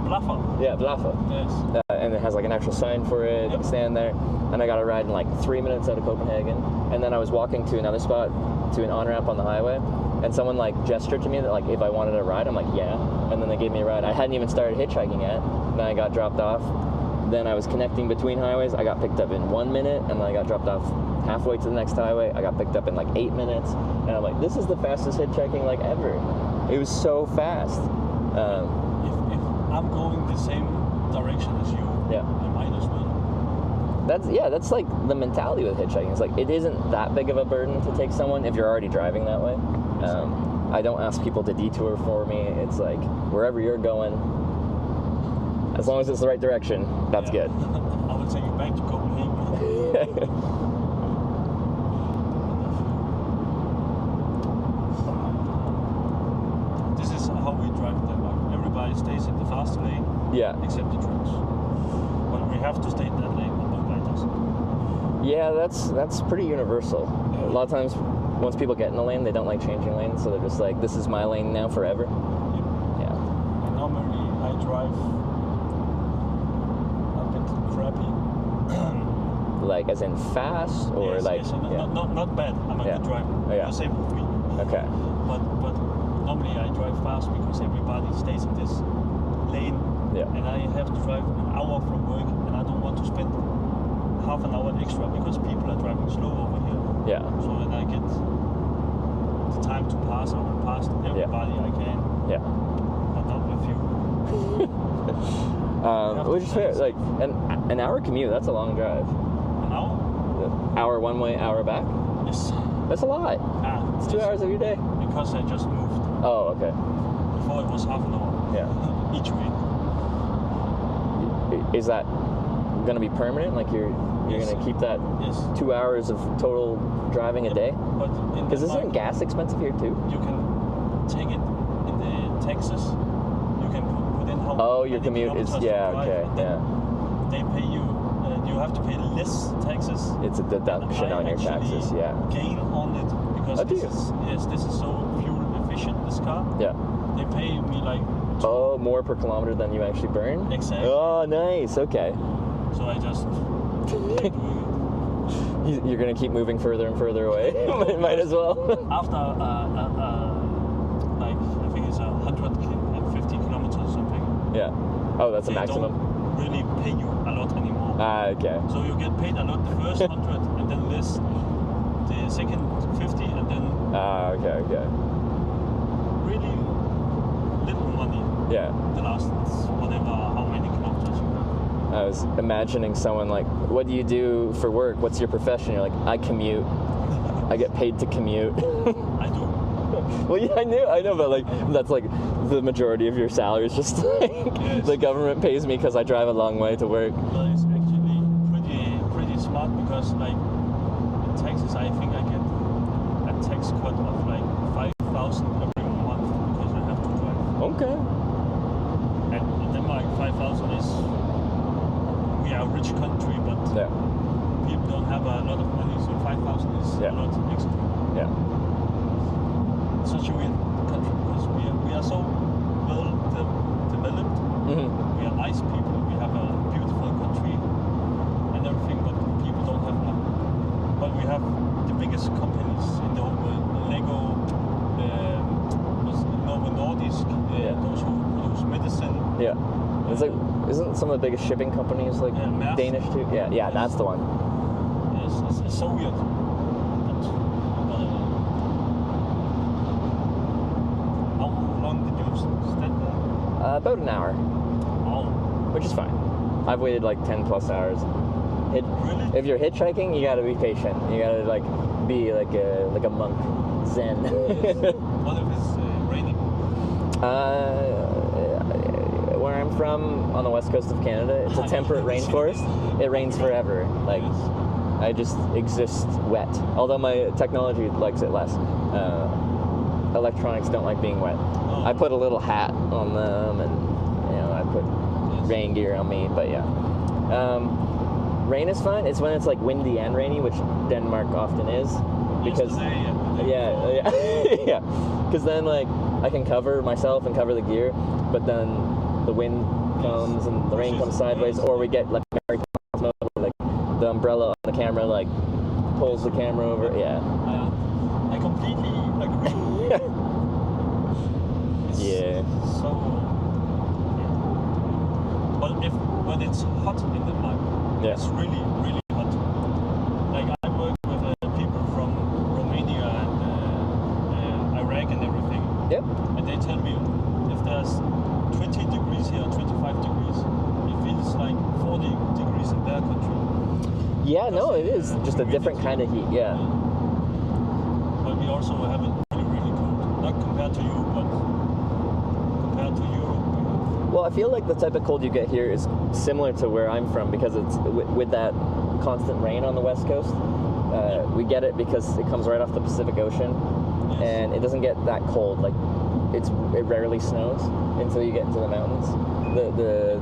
Blaffer. Yeah, Blaffer. Yes. And it has like an actual sign for it. You can stand there. And I got a ride in like 3 minutes out of Copenhagen. And then I was walking to another spot, to an on-ramp on the highway, and someone like gestured to me that like if I wanted a ride, I'm like, yeah. And then they gave me a ride. I hadn't even started hitchhiking yet. Then I got dropped off. Then I was connecting between highways. I got picked up in 1 minute, and then I got dropped off halfway to the next highway. I got picked up in like 8 minutes. And I'm like, this is the fastest hitchhiking like ever. It was so fast. If I'm going the same direction as you, I might as well. That's like the mentality with hitchhiking. It's like it isn't that big of a burden to take someone if you're already driving that way. I don't ask people to detour for me. It's like wherever you're going, as long as it's the right direction, that's good. I will take you back to Copenhagen. This is how we drive in Denmark. Everybody stays in the fast lane, except the trucks. But we have to stay in that lane, but nobody doesn't. Yeah, that's pretty universal. A lot of times, once people get in the lane, they don't like changing lanes, so they're just like, this is my lane now forever. Yeah. And normally I drive a bit crappy. Like as in fast or yes, like not bad. I'm a good driver. The same with me. Okay. But normally I drive fast because everybody stays in this lane. Yeah. And I have to drive an hour from work, and I don't want to spend half an hour extra because people are driving slow over here. Yeah. So when I get the time to pass, I will pass everybody I can. Yeah. But not with you. Which is fair. Like an hour commute, that's a long drive. An hour? Hour one way, hour back? Yes. That's a lot. It's 2 hours of your day. Because I just moved. Oh, okay. Before it was half an hour. Yeah. Each way. Is that gonna be permanent? Like you're gonna keep that 2 hours of total driving a day? But because isn't gas expensive here too? You can take it in the taxes. You can put in how your commute is okay. Yeah. They pay you you have to pay less taxes. It's a deduction on your taxes. Yeah. Gain on it because Oh, do you? this is so fuel efficient. This car. Yeah. They pay me like. Oh, more per kilometer than you actually burn? Exactly. Oh, nice. Okay. So I just keep doing it. You're going to keep moving further and further away. Might as well. After like I think it's 150 kilometers or something. Yeah. Oh, that's a They maximum. don't really pay you a lot anymore. Ah, okay. So you get paid a lot the first 100 and then less the second 50 and then Ah, okay. really little money Yeah. the last whatever how many kilometers you have. I was imagining someone like, what do you do for work? What's your profession? You're like, I commute. I get paid to commute. I do. Well, yeah, I know, but like, that's like the majority of your salary is just like, Yes. the government pays me because I drive a long way to work. But it's actually pretty smart because like in taxes I think I get a tax cut of like 5,000 every month because I have to drive. Okay. And in Denmark 5,000 is we are a rich country but Yeah. people don't have a lot of money so 5,000 is Yeah. a lot extra. Yeah. It's such a weird country because we are so well developed. Hmm. We are nice people. We have a beautiful country and everything, but people don't have money. But we have the biggest companies in the whole world. Lego, Novo Nordisk, Yeah. those who produce medicine. Yeah. It's like, isn't some of the biggest shipping companies like Yeah, Maersk. Danish too? Yeah. Yeah, that's the one. It's so weird. How long did you stay there? About an hour, Oh, which is fine. I've waited like 10 plus hours. really? If you're hitchhiking, you gotta be patient. You gotta like be like a monk, zen. What if it's raining? Where I'm from, on the west coast of Canada, it's a temperate rainforest. It rains forever. Like, I just exist wet. Although my technology likes it less. Electronics don't like being wet. I put a little hat on them, and I put rain gear on me. But yeah, rain is fun. It's when it's like windy and rainy, which Denmark often is, because Yesterday and the day before. yeah. Because then like I can cover myself and cover the gear, but then the wind comes and the rain comes sideways, or we get like Mary Poppins mode, where, like the umbrella on the camera like pulls the camera over. Yeah. I completely agree. It's Yeah. So, but when it's hot in Denmark, Yeah. it's really hot. Like I work with people from Romania and Iraq and everything, Yep. and they tell me if there's 20 degrees here, 25 degrees, it feels like 40 degrees in their country. Yeah. No, it is just a different kind of heat. Yeah. But we also have it really cold. Not compared to you, but compared to Europe. Well, I feel like the type of cold you get here is similar to where I'm from, because it's with that constant rain on the west coast. We get it because it comes right off the Pacific Ocean, Yes. and it doesn't get that cold. Like it rarely snows until you get into the mountains.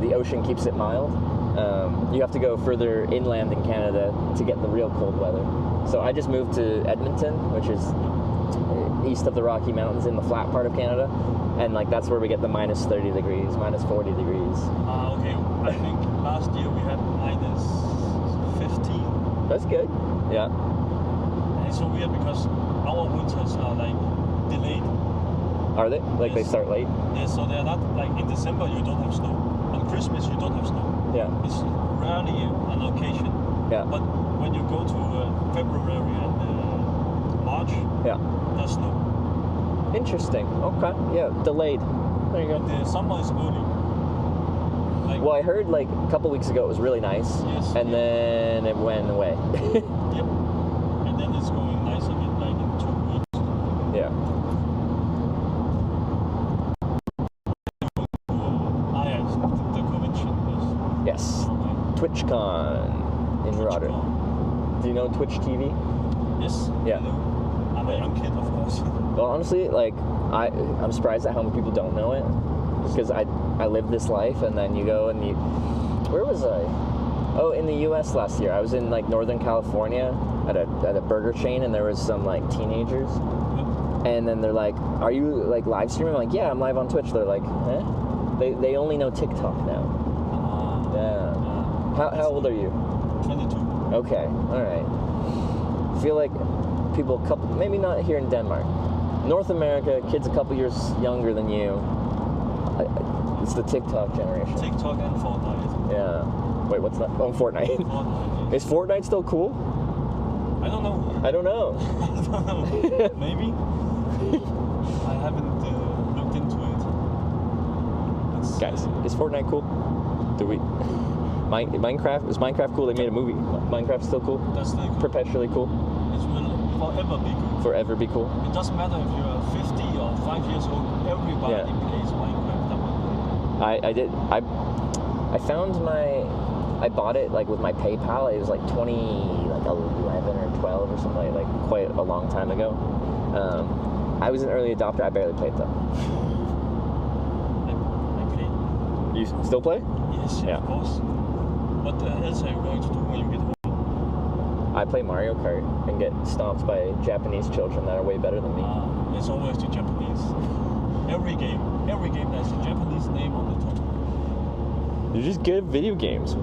The ocean keeps it mild. You have to go further inland in Canada to get the real cold weather. So I just moved to Edmonton, which is east of the Rocky Mountains in the flat part of Canada, and like that's where we get the minus 30 degrees, minus 40 degrees. Okay. I think last year we had minus 15. That's good. Yeah. And it's so weird because our winters are like delayed. Are they? Like they Yes. start late? Yeah, so they're not like in December you don't have snow. On Christmas you don't have snow. Yeah. It's rarely an occasion. Yeah. But when you go to February and March, Yeah. there's snow. Interesting. Okay. Yeah. Delayed. There you go. The summer is early. Like, Well, I heard like a couple weeks ago it was really nice, Yes. and then it went away. Yep. And then it's going nice again, like in 2 weeks. Yeah. The convention is Yes. TwitchCon in Rotterdam. Do you know Twitch TV? Yes. Yeah. I know. I'm a young kid, of course. Well, honestly, like I'm surprised at how many people don't know it, because I lived this life, and then you go and where was I? Oh, in the U.S. last year, I was in like Northern California at a burger chain, and there was some like teenagers, and then they're like, "Are you like live streaming?" I'm like, "Yeah, I'm live on Twitch." They're like, "Eh?" They only know TikTok now. Yeah. How old are you? 22. Okay, all right. I feel like people, maybe not here in Denmark, North America, kids a couple years younger than you. It's the TikTok generation. TikTok and Fortnite. Yeah. Wait, what's that? Oh, Fortnite. Fortnite. Is Fortnite still cool? I don't know. I don't know. I don't know. Maybe. I haven't looked into it. Guys, is Fortnite cool? Do we? Minecraft? Is Minecraft cool? They made a movie. Minecraft's still cool? That's still cool. Perpetually cool? It will forever be cool. Forever be cool? It doesn't matter if you are 50 or 5 years old. Everybody plays Minecraft. I found I bought it like with my PayPal. It was like 2011 or 12 or something, like quite a long time ago. I was an early adopter. I barely played though. I play. You still play? Yes, Yeah. of course. What else are you going to do when you get home? I play Mario Kart and get stomped by Japanese children that are way better than me. It's always the Japanese. Every game has a Japanese name on the top. You're just good at video games.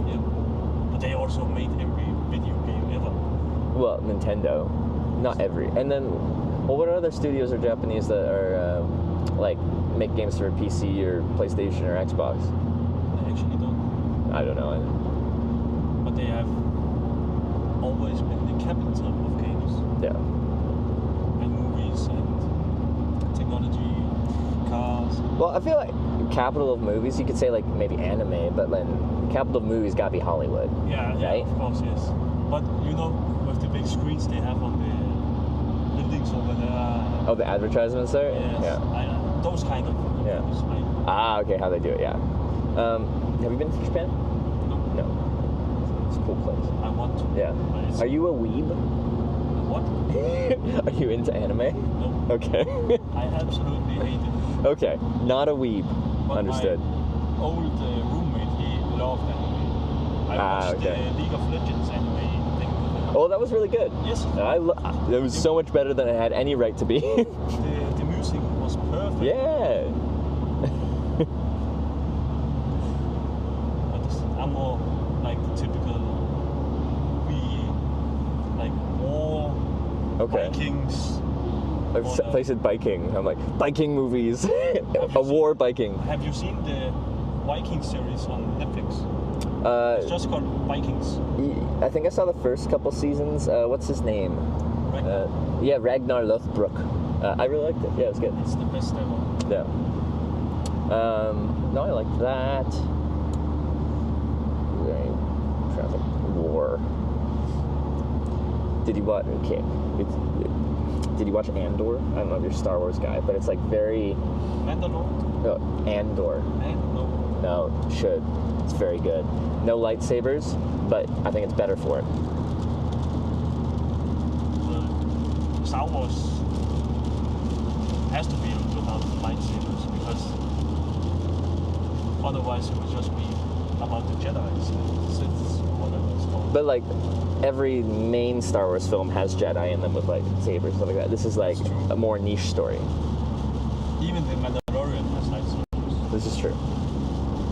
Yeah. But they also made every video game ever. Well, Nintendo. Not every. And then, well, what other studios are Japanese that are, like, make games for PC or PlayStation or Xbox? I actually don't. I don't know. But they have always been the capital of games. Yeah. And movies and technology, cars. Well, I feel like capital of movies, you could say, like, maybe anime, but then capital of movies gotta be Hollywood. Yeah, right? Of course, yes. But, you know, with the big screens they have on the buildings over there. Oh, the advertisements there? Yes. Yeah. Those kind of Yeah. movies. Okay, how they do it, yeah. Have you been to Japan? No. It's a cool place. I want to. Yeah. Are you a weeb? What? Are you into anime? No. Okay. I absolutely hate it. Okay, not a weeb. But Understood. My old roommate, he loved anime. I watched okay. the League of Legends anime thing with him. Oh, that was really good. Yes. It was so much better than it had any right to be. The music was perfect. Yeah. But I'm more like the typical movie, like war, Vikings. They said biking. I'm like, biking movies. A war biking. Have you seen the Viking series on Netflix? It's just called Vikings. I think I saw the first couple seasons. What's his name? Ragnar. Yeah, Ragnar Lothbrok. I really liked it. Yeah, it was good. It's the best ever. Yeah. No, I liked that. I'm trying to think. War. Did you watch? Okay. Did you watch Andor? I don't know if you're a Star Wars guy, but it's like very. Mandalore? No, Andor. Mandalore. No, should. It's very good. No lightsabers, but I think it's better for it. Well, Star Wars has to be without lightsabers because otherwise it would just be about the Jedi, Sith, whatever it's called. But like every main Star Wars film has Jedi in them with like sabers and stuff like that. This is like a more niche story. Even the Mandalorian has lightsabers. This is true.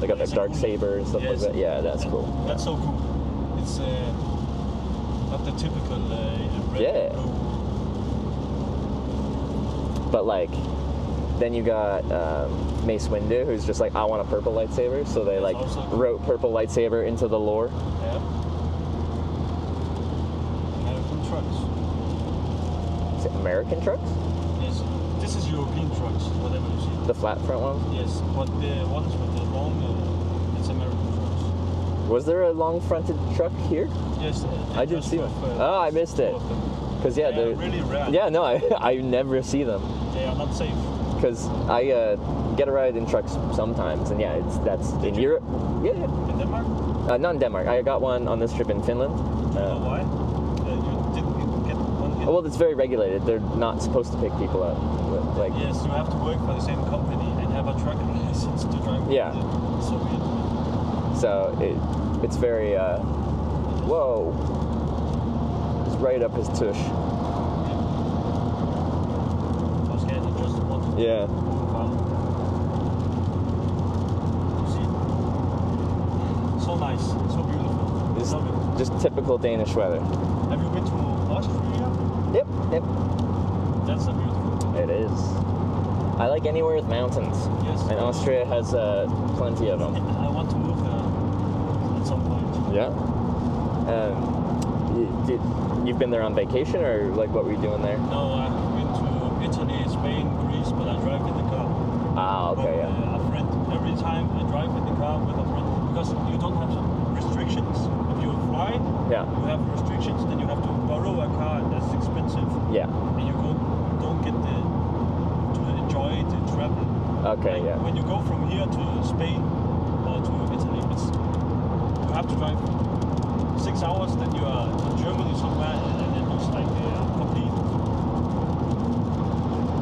They got that dark saber and stuff like that. Yeah, that's cool. That's so cool. It's not the typical red Yeah. and blue. But like, then you got Mace Windu, who's just like, I want a purple lightsaber. So they like wrote purple lightsaber into the lore. Yeah. American trucks. Is it American trucks? Yes. This is European trucks, whatever you see. The flat front one? Yes, but the ones with the long, it's American trucks. Was there a long fronted truck here? Yes. I didn't see one. Oh, I missed it. Because yeah, they're really rare. Yeah, no, I never see them. They are not safe. Because I get a ride in trucks sometimes, and yeah, that's in Europe. Yeah. In Denmark? Not in Denmark. I got one on this trip in Finland. Do you know why? You didn't get one here? Well, it's very regulated. They're not supposed to pick people up. Like, yes, you have to work for the same company and have a truck license to drive. Yeah. The Soviet. So It's very, whoa. It's right up his tush. I was scared. I just wanted to Yeah. move out. See? So nice. So beautiful. Just, Love it. just typical Danish weather. Have you been to Austria? Yep, yep. That's a beautiful. It is. I like anywhere with mountains. Yes. And Austria has plenty of them. I want to move there at some point. Yeah. You've been there on vacation, or like what were you doing there? No, I've been to Italy, Spain, Greece, but I drive in the car. Ah, okay, But, yeah. a friend. Every time I drive in the car with a friend, because you don't have restrictions. If you fly, Yeah. you have restrictions. Then you have to borrow a car, and that's expensive. Yeah. And you don't get to enjoy the travel. Okay, Like, yeah. When you go from here to Spain or to Italy, you have to drive 6 hours. Then you are in Germany somewhere, and it looks like complete.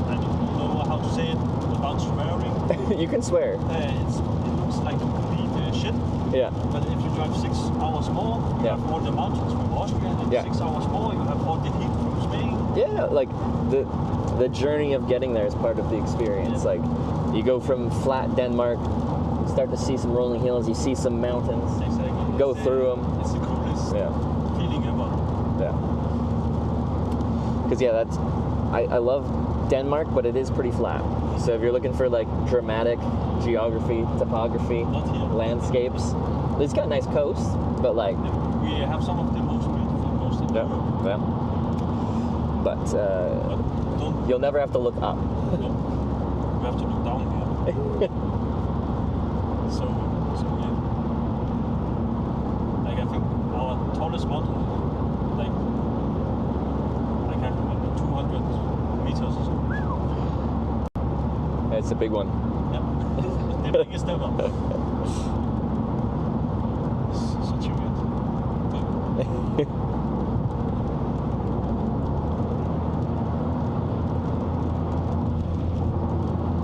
I don't know how to say it without swearing. You can swear. It looks like complete shit. Yeah. But if you drive 6 hours more, you Yeah. have all the mountains from Austria, and Yeah. 6 hours more, you have all the heat from Spain. Yeah, like the journey of getting there is part of the experience. Yeah. Like you go from flat Denmark, you start to see some rolling hills, you see some mountains, Exactly. go It's through them. It's the coolest Yeah. feeling ever. Yeah. Because I love Denmark, but it is pretty flat. So if you're looking for like dramatic geography, topography, Not here. landscapes, it's got a nice coast, but like, We have some of the most beautiful coasts in yeah, Europe. yeah. But But don't you'll never have to look up. look. You have to look down here. So weird. Like I think our tallest mountain, like I can't remember, 200 meters or something. It's a big one. Yeah. The biggest ever. It's such a weird thing.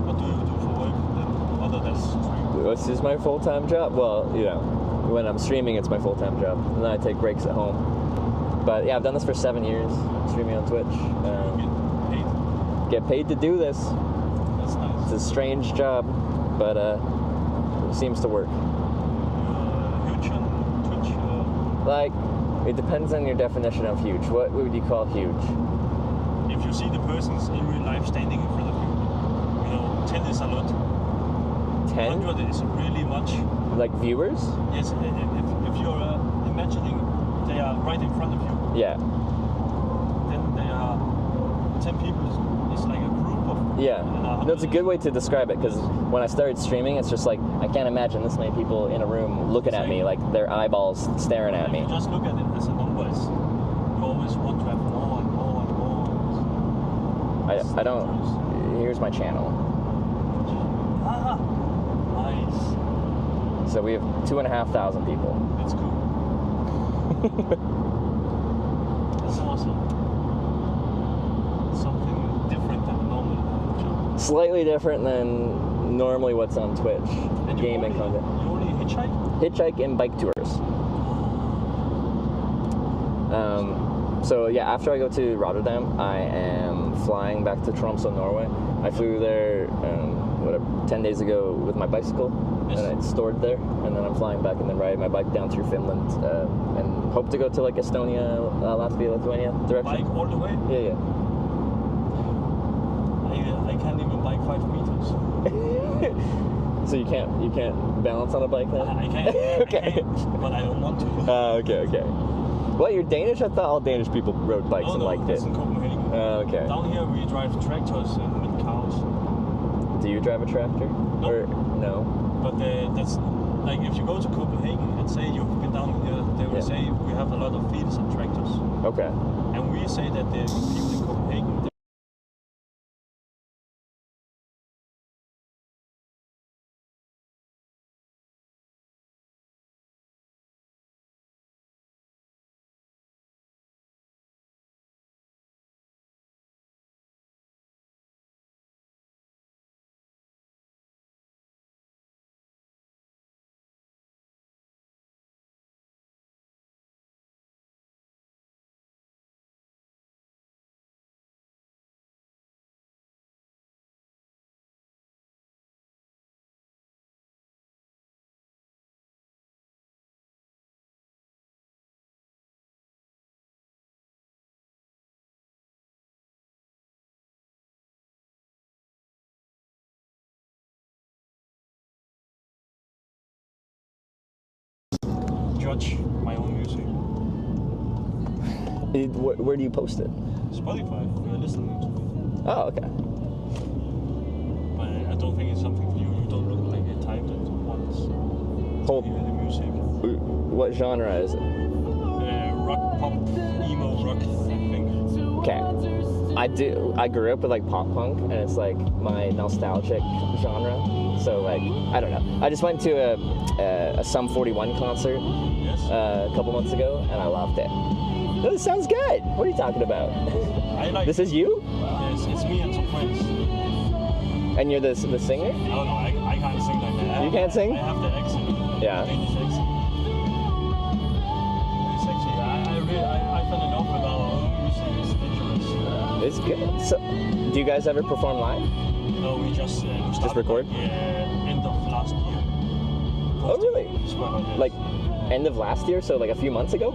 What do you do for work then, other than stream? This is my full-time job. Well, when I'm streaming, it's my full-time job, and then I take breaks at home. But yeah, I've done this for 7 years, streaming on Twitch. You get paid? Get paid to do this. That's nice. It's a strange job, but it seems to work. Huge on Twitch? Like, it depends on your definition of huge. What would you call huge? If you see the persons in real life standing in front of you, 10 is a lot. 10? 100 is really much. Like viewers? Yes, if you're imagining they are right in front of you, Yeah. then there are 10 people. It's like a group of. Yeah. And No, it's a good way to describe it, because when I started streaming, it's just like, I can't imagine this many people in a room looking at me, like their eyeballs staring at If me. you just look at it as a number, you always want to have more and more and more. I don't. Here's my channel. Ah, nice. So we have 2,500 people. That's cool. That's awesome. Something different than normal channel. Slightly different than normally what's on Twitch. And you Gaming only, content. You only hitchhike? Hitchhike and bike tours. So yeah, after I go to Rotterdam, I am flying back to Tromsø, Norway. I flew there 10 days ago with my bicycle, Yes. and it's stored there, and then I'm flying back and then riding my bike down through Finland, and hope to go to like Estonia, Latvia, Lithuania direction. Bike all the way? Yeah, I can't even bike 5 meters. yeah. So you can't balance on a bike then? I can't. Okay. I can't, but I don't want to. Okay. Well, you're Danish? I thought all Danish people rode bikes and liked it. that's in Copenhagen. Okay. Down here we drive tractors with cows. Do you drive a tractor? No. Or no? But that's like if you go to Copenhagen and say you've been down here, they will Yeah. say we have a lot of fields and tractors. Okay. And we say that the people in Copenhagen judge my own music. Where do you post it? Spotify, we are listening to it. Oh, okay. But I don't think it's something for you. You don't look like a type that wants to hear the music. What genre is it? Rock, pop, emo rock, I think. Okay. I grew up with like pop punk, and it's like my nostalgic genre. So like, I don't know. I just went to a Sum 41 concert Yes. a couple months ago, and I loved it. This sounds good. What are you talking about? I like. This is you? Yes, it's me and some friends. And you're the singer? I don't know. I can't sing like that. You can't sing? I have the accent. Yeah. Danish accent. It's actually. I fell in love with our own music. It's dangerous. It's good. So, do you guys ever perform live? No, we just started, record? End of last year. Oh, really? Yes. Like end of last year, so like a few months ago?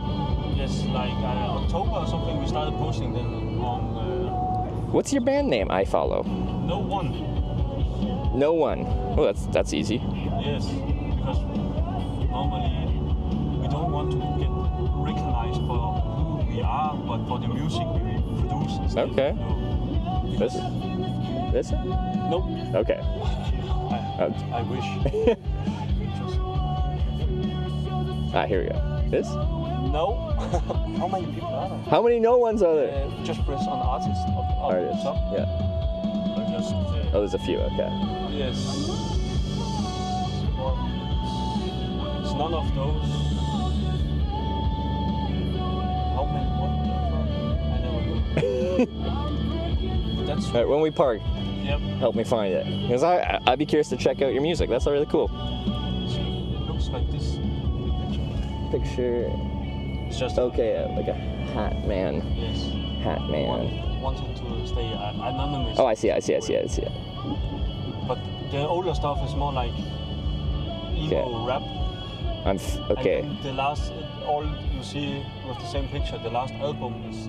Yes, like October or something. We started posting them on. What's your band name? I follow. No one. No one. Oh, that's easy. Yes, because normally we don't want to get recognized for who we are, but for the music we produce. Instead. Okay. No. This? Nope. Okay. I wish. Here we go. This? No. How many people are there? How many no ones are there? Just press on artist of Artists. top. Yeah. Or just. Oh, there's a few. Okay. Yes. Well, it's none of those. How many? What the fuck? I never know. That's. All right, when we park, Yep. help me find it, because I'd be curious to check out your music. That's really cool. It looks like this. Picture. It's just Okay, like a hat man. Yes. Hat man. Wanted to stay anonymous. Oh, I see it. But the older stuff is more like emo rap. Okay. And then the last, all you see with the same picture, the last album is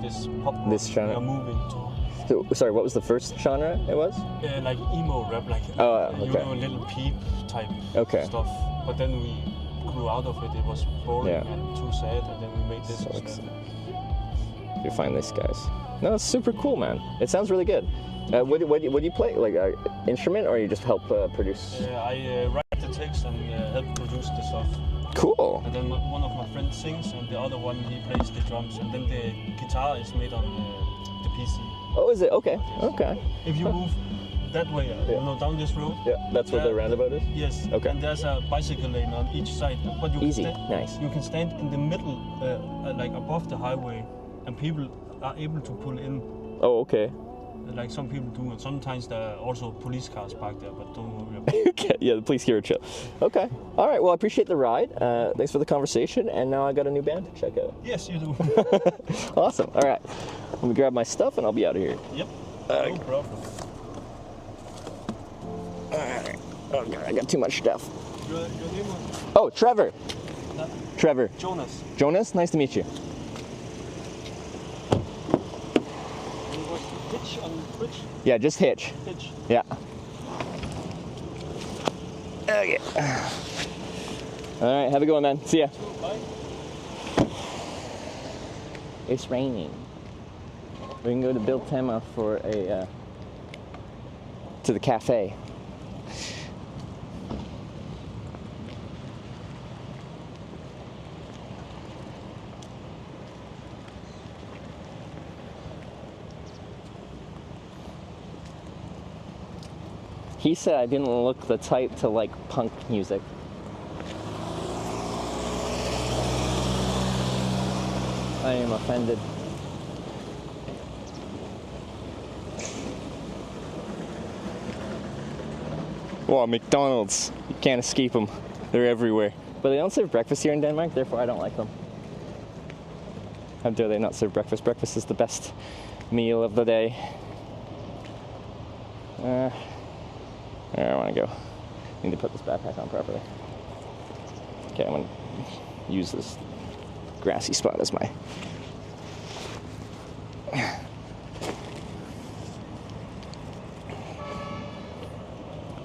this pop rock This genre? we are moving to. So, sorry, what was the first genre it was? Like emo rap, like okay. Little Peep type Okay. stuff. But then we grew out of it. It was boring Yeah. and too sad, and then we made this So instead. You find these guys. No, it's super cool, man. It sounds really good. What do you play? Like an instrument, or you just help produce? I write the text and help produce the stuff. Cool. And then one of my friends sings, and the other one he plays the drums, and then the guitar is made on the PC. Oh, is it? Okay. Yes. Okay. If you move that way, down this road. Yeah, that's where the roundabout is? Yes. Okay. And there's a bicycle lane on each side, but you Easy. can Nice. You can stand in the middle, like above the highway, and people are able to pull in. Oh, okay. Like some people do, and sometimes there are also police cars parked there, but don't worry about it. Okay. Yeah, the police here are chill. Okay. All right. Well, I appreciate the ride. Thanks for the conversation. And now I got a new band to check out. Yes, you do. Awesome. All right. Let me grab my stuff and I'll be out of here. Yep. No problem. All right. Oh, God, I got too much stuff. Your name was? Oh, Trevor. No. Trevor. Jonas. Jonas, nice to meet you. It was Hitch on Twitch. Yeah, just Hitch. Hitch. Yeah. Okay. All right, have a good one, man. See ya. Bye. It's raining. We can go to Biltema for a to the cafe. He said I didn't look the type to like punk music. I am offended. Well, McDonald's. You can't escape them. They're everywhere. But they don't serve breakfast here in Denmark, therefore I don't like them. How dare they not serve breakfast? Breakfast is the best meal of the day. Where do I want to go? Need to put this backpack on properly. Okay, I'm going to use this grassy spot as my...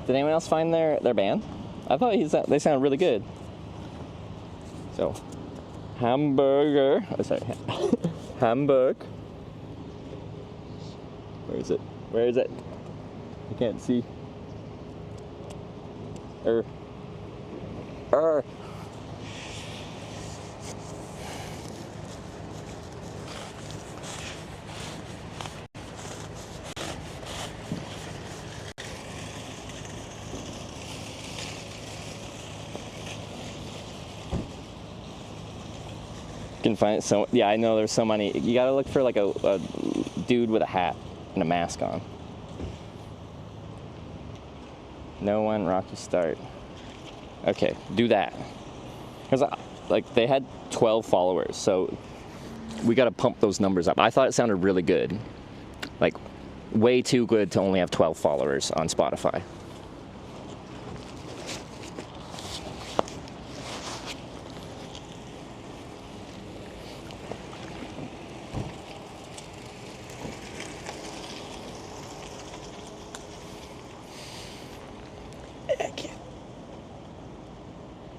Did anyone else find their band? I thought they sound really good. So, hamburger. Oh, sorry. Hamburg. Where is it? Where is it? I can't see. Can find it. So yeah, I know there's so many. You gotta look for like a dude with a hat and a mask on. No one, Rocky Start. Okay, do that. Because like they had 12 followers, so we gotta pump those numbers up. I thought it sounded really good, like way too good to only have 12 followers on Spotify.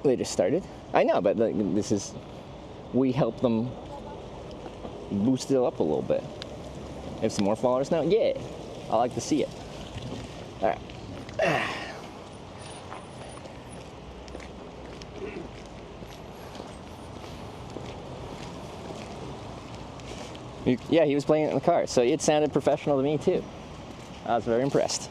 They just started. I know, but like, this is, we help them boost it up a little bit. Have some more followers now? Yeah, I like to see it. All right. Yeah, he was playing it in the car, so it sounded professional to me too. I was very impressed.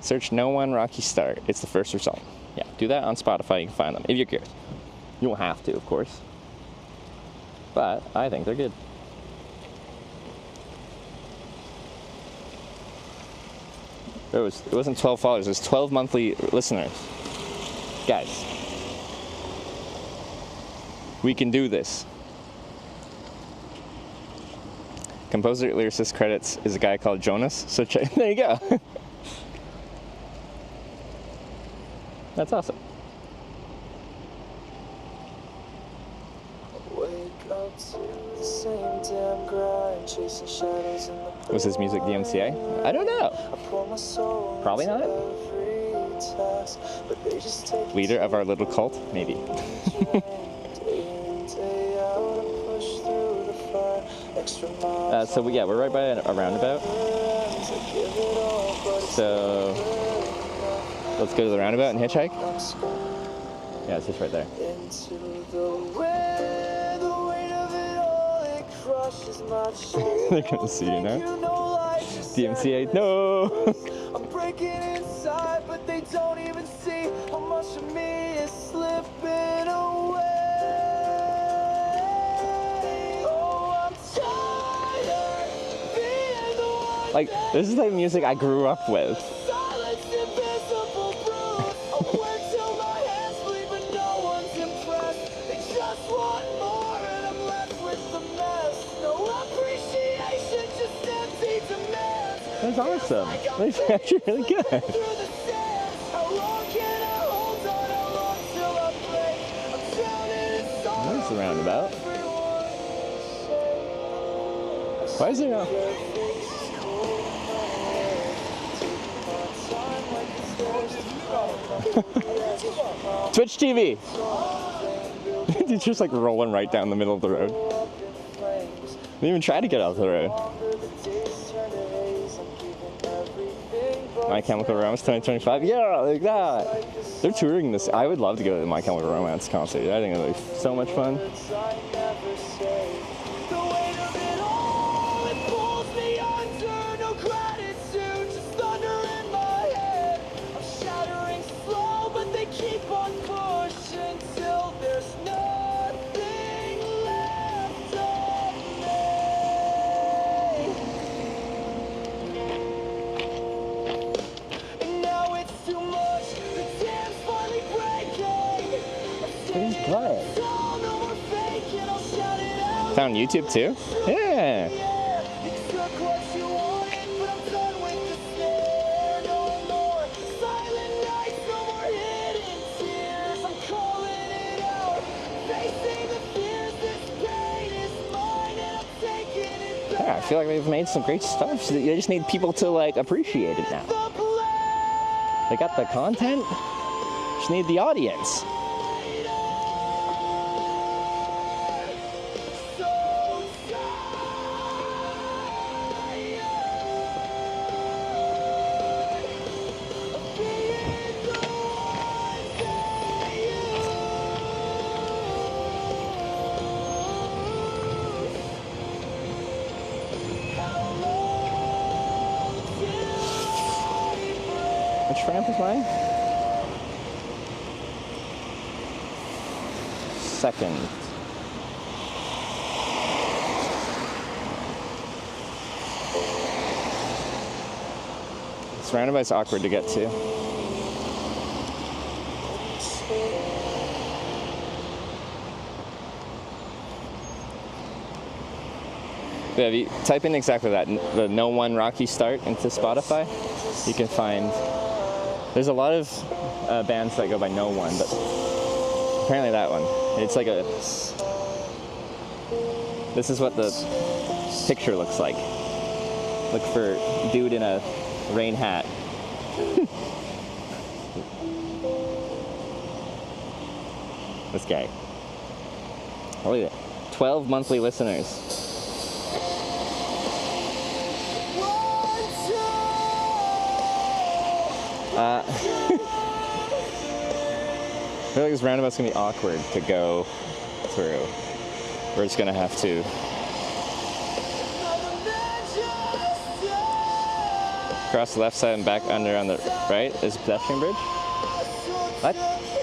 Search No One Rocky Start. It's the first result. Yeah, do that on Spotify. You can find them if you're curious. You don't have to, of course. But I think they're good. It wasn't 12 followers. It was 12 monthly listeners. Guys, we can do this. Composer lyricist credits is a guy called Jonas. So there you go. That's awesome. Was his music DMCA? I don't know. Probably not. Leader of our little cult? Maybe. So yeah, we're right by a roundabout. So let's go to the roundabout and hitchhike. Yeah, it's just right there. They're gonna see you now. DMCA, no! I'm breaking inside, but they don't even see how much of me is slipping away. Oh, I'm tired being the one. Like, this is the music I grew up with. That's awesome. That's actually really good. That's the roundabout. Why is it not? Twitch TV. It's just like rolling right down the middle of the road. They didn't even try to get out of the road. My Chemical Romance 2025? Yeah, like that. They're touring this. I would love to go to the My Chemical Romance concert. I think it would be so much fun. On YouTube too? Yeah. Yeah, I feel like they've made some great stuff. So they just need people to like appreciate it now. They got the content. Just need the audience. Which ramp is mine? Second. This roundabout's awkward to get to. Yeah, if you type in exactly that, the No One Rocky Start into Spotify, you can find. There's a lot of bands that go by No One, but apparently that one. It's like a. This is what the picture looks like. Look for dude in a rain hat. This guy. Oh, look at that. 12 monthly listeners. I feel like this roundabout's gonna be awkward to go through. We're just gonna have to. Cross the left side and back under on the right is a pedestrian bridge. What?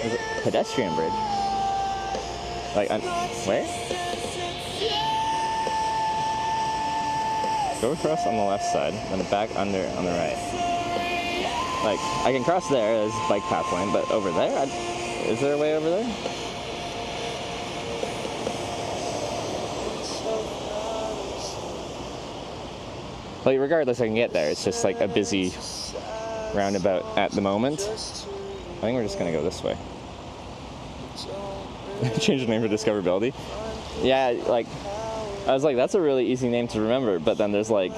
Is it a pedestrian bridge? Like, where? Go across on the left side, then back under on the right. Like, I can cross there as bike path lane, but over there? Is there a way over there? Like, regardless, I can get there. It's just like a busy roundabout at the moment. I think we're just gonna go this way. Change the name for discoverability. Yeah, like, I was like, that's a really easy name to remember, but then there's like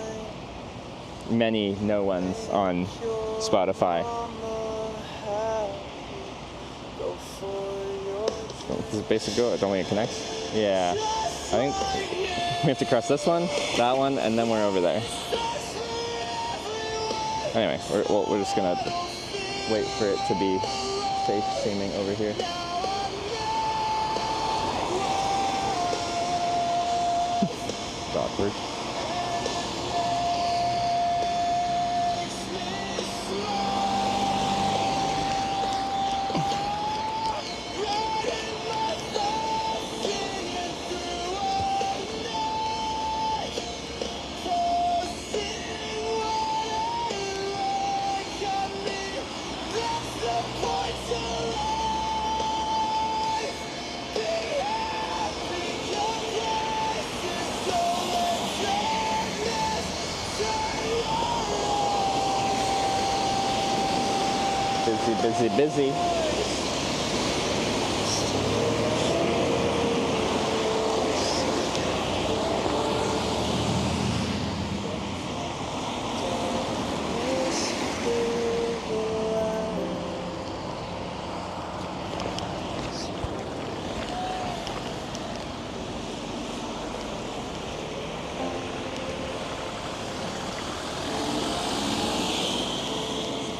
many no ones on Spotify. This is basic go. I don't think it connects. Yeah, I think we have to cross this one, that one, and then we're over there. Anyway, we're just gonna wait for it to be safe seeming over here. It's awkward. Busy, busy.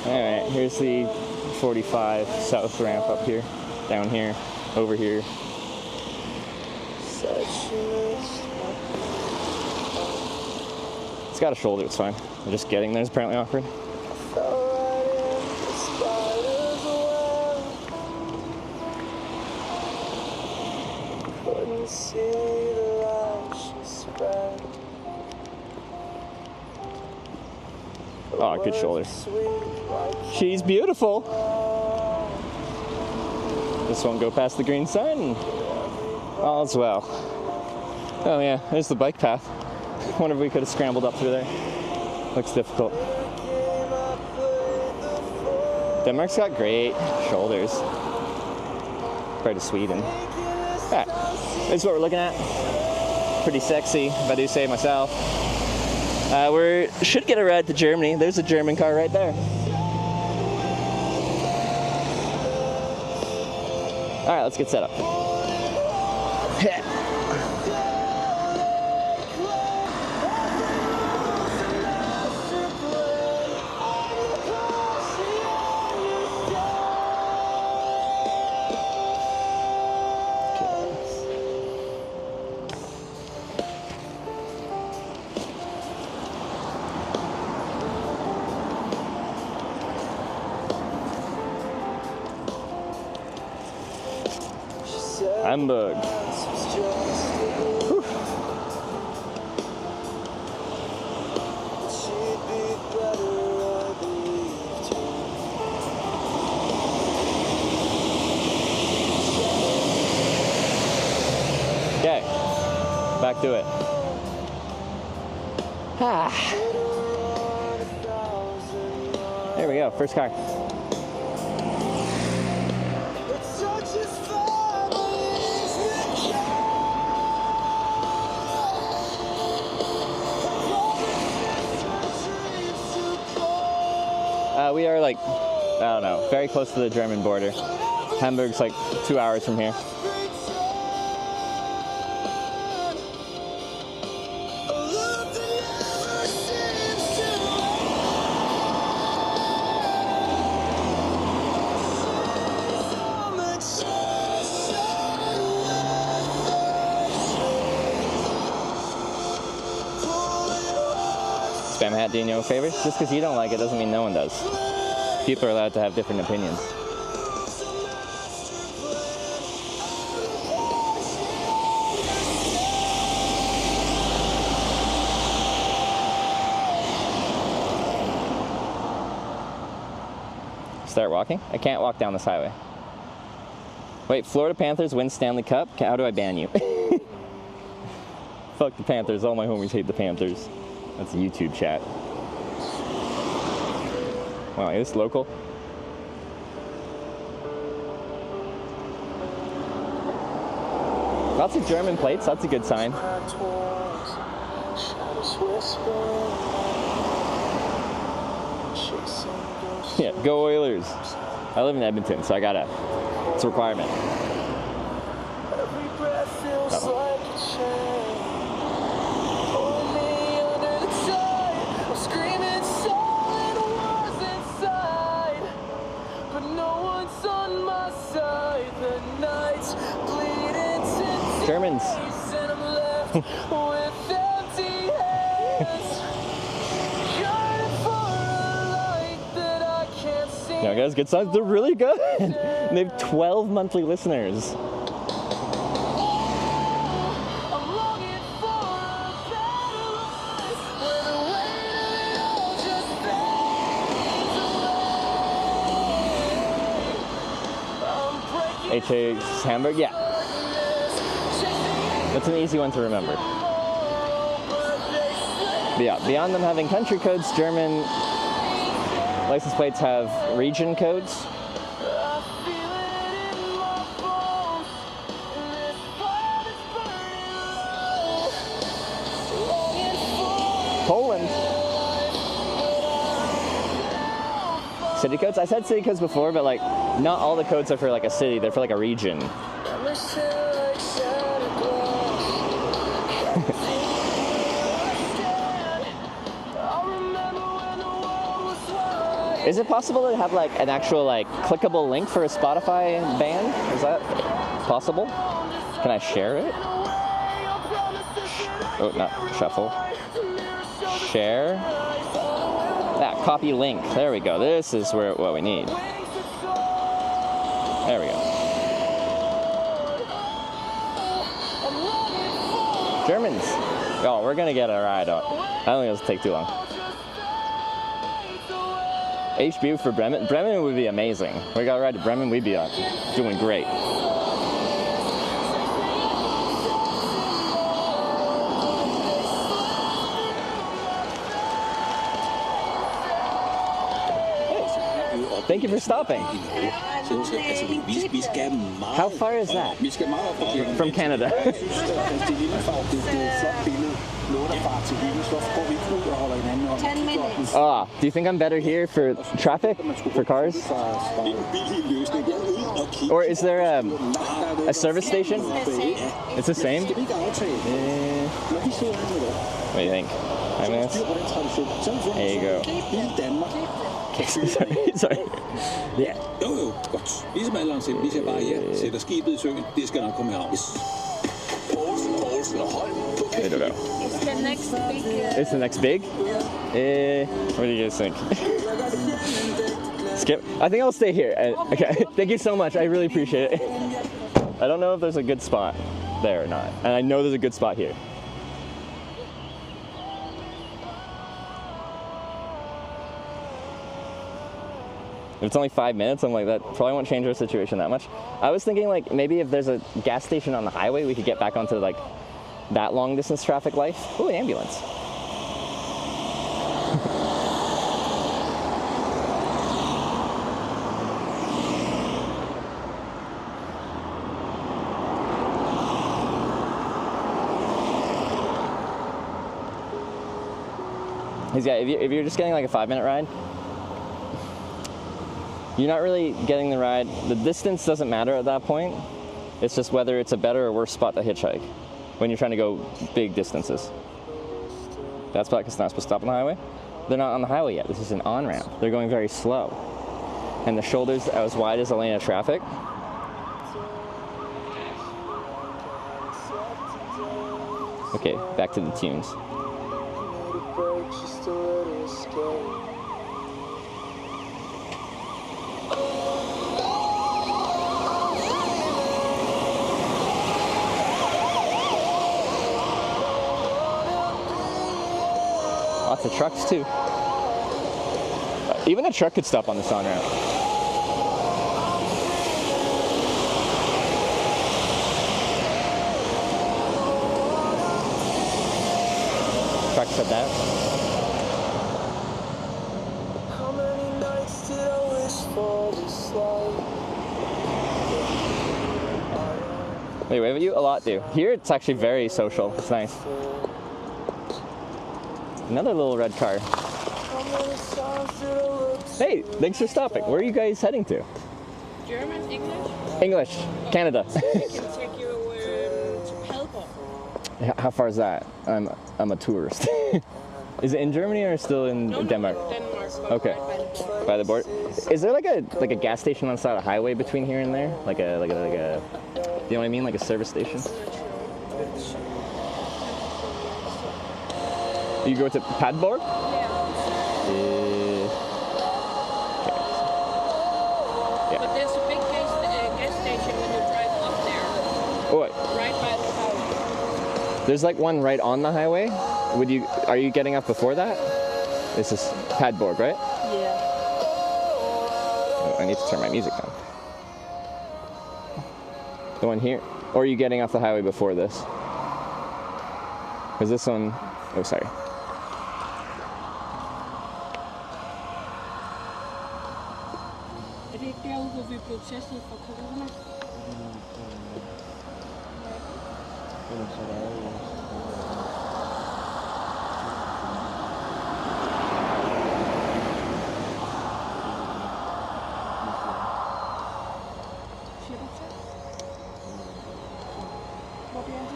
Alright, here's the 45 south ramp up here, down here, over here. It's got a shoulder, it's fine. Just getting there is apparently awkward. Oh, good shoulder. She's beautiful. This won't go past the green sign. All's well. Oh yeah, there's the bike path. I wonder if we could have scrambled up through there. Looks difficult. Denmark's got great shoulders. Compared to Sweden. Yeah, this is what we're looking at. Pretty sexy, if I do say myself. We should get a ride to Germany. There's a German car right there. right, let's get set up. Hamburg. Whew. Okay, back to it. There we go, first car. We are like, I don't know, very close to the German border. Hamburg's like 2 hours from here. Spam hat, do you know favors? Just because you don't like it doesn't mean no one does. People are allowed to have different opinions. Start walking? I can't walk down this highway. Wait, Florida Panthers win Stanley Cup? How do I ban you? Fuck the Panthers, all my homies hate the Panthers. That's a YouTube chat. Wow, is this local? Lots of German plates, that's a good sign. Yeah, go Oilers. I live in Edmonton, so I gotta, it's a requirement. Germans. Yeah, guys, good songs. They're really good. They have 12 monthly listeners. HH Hamburg, yeah. That's an easy one to remember. But yeah, beyond them having country codes, German license plates have region codes. Poland. City codes? I said city codes before, but like not all the codes are for like a city, they're for like a region. Is it possible to have like an actual like clickable link for a Spotify band? Is that possible? Can I share it? Oh, not shuffle. Share. That copy link. There we go. This is what we need. There we go. Germans. Oh, we're gonna get a ride on. I don't think it'll take too long. HB for Bremen. Bremen would be amazing. We got a ride to Bremen, we'd be doing great. Thank you for stopping. How far is that? From Canada. Ah, do you think I'm better here for traffic? For cars? Or is there a service station? It's the same? What do you think? 5 minutes? There you go. Sorry. Yeah. Jo, godt. Ligesom alderen selv. Vi ser bare her. Sætter skibet i søen. Det skal nok komme i havn. Poulsen og Holm på I don't know. It's the next big. It's the next big? What do you guys think? Skip? I think I'll stay here. Okay. Thank you so much. I really appreciate it. I don't know if there's a good spot there or not. And I know there's a good spot here. If it's only 5 minutes, I'm like, that probably won't change our situation that much. I was thinking like maybe if there's a gas station on the highway, we could get back onto like that long distance traffic life. Ooh, an ambulance. Yeah, if you're just getting like a 5-minute ride, you're not really getting the ride. The distance doesn't matter at that point. It's just whether it's a better or worse spot to hitchhike when you're trying to go big distances. That spot is not supposed to stop on the highway. They're not on the highway yet. This is an on-ramp. They're going very slow. And the shoulder's as wide as a lane of traffic. Okay, back to the tunes. Lots of trucks too. Even a truck could stop on this on-ramp. Truck said that. How many nights did I wish for this life? Wait, what you? A lot do. Here it's actually very social. It's nice. Another little red car. Hey, thanks for stopping. Where are you guys heading to? German, English? English, Canada. I can take you to Helper. How far is that? I'm a tourist. Is it in Germany or still in Denmark? Denmark. Okay. By the border. Is there like a gas station on the side of the highway between here and there? Like a you know what I mean? Like a service station? You go to Padborg? But there's a big gas station when you drive up there. What? Right by the highway. There's like one right on the highway. Are you getting off before that? This is Padborg, right? Yeah. Oh, I need to turn my music down. The one here? Or are you getting off the highway before this? Because this one, oh sorry. Er det ikke derude, hvor vi blev testet for corona? Hvor bliver han?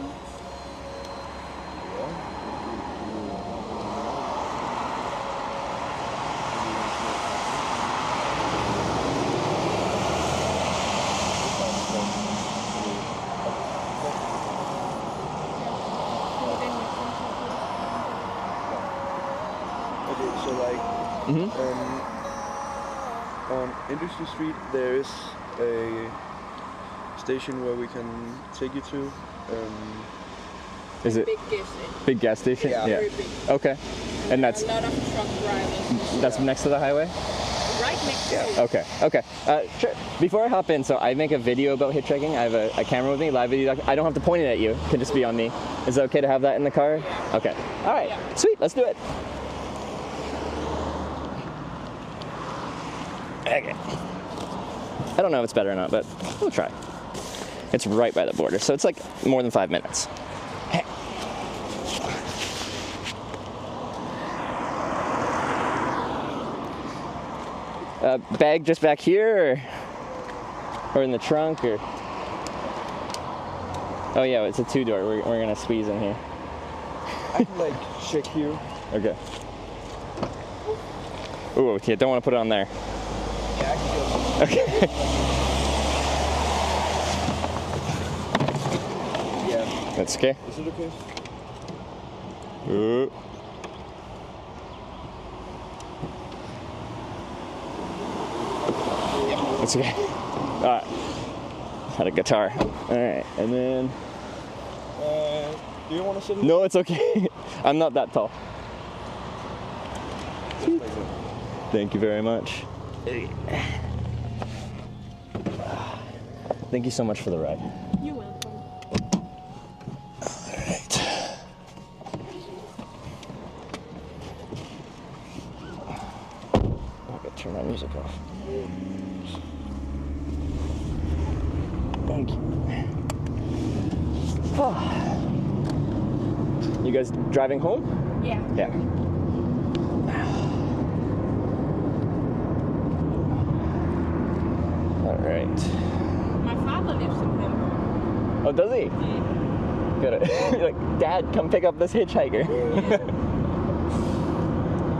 So like on Industry Street there is a station where we can take you to. Is it Big gas station. big gas station? Yeah. Very big. Okay. And There are that's a lot of truck drivers. that's next to the highway? Right next to it. Okay, okay. Sure. Before I hop in, so I make a video about hitchhiking. I have a camera with me, live video. I don't have to point it at you. It can just be on me. Is it okay to have that in the car? Okay. All right. Sweet. Let's do it. Okay. I don't know if it's better or not, but we'll try. It's right by the border, so it's like more than 5 minutes. Bag just back here? Or? Or in the trunk, or... Oh yeah, it's a two-door. We're gonna squeeze in here. I can like check here. Okay. Ooh, yeah, don't want to put it on there. Yeah, I can do it. Okay. Yeah. That's okay. Is it okay? Ooh. It's okay. Alright. Had a guitar. Alright, and then... Do you want to sit? No, it's okay. I'm not that tall. Thank you very much. Thank you so much for the ride. You're welcome. Alright. I gotta turn my music off. Thank you. Oh. You guys driving home? Yeah. Yeah. All right. My father lives in Hamburg. Oh, does he? Good. You're like, Dad, come pick up this hitchhiker.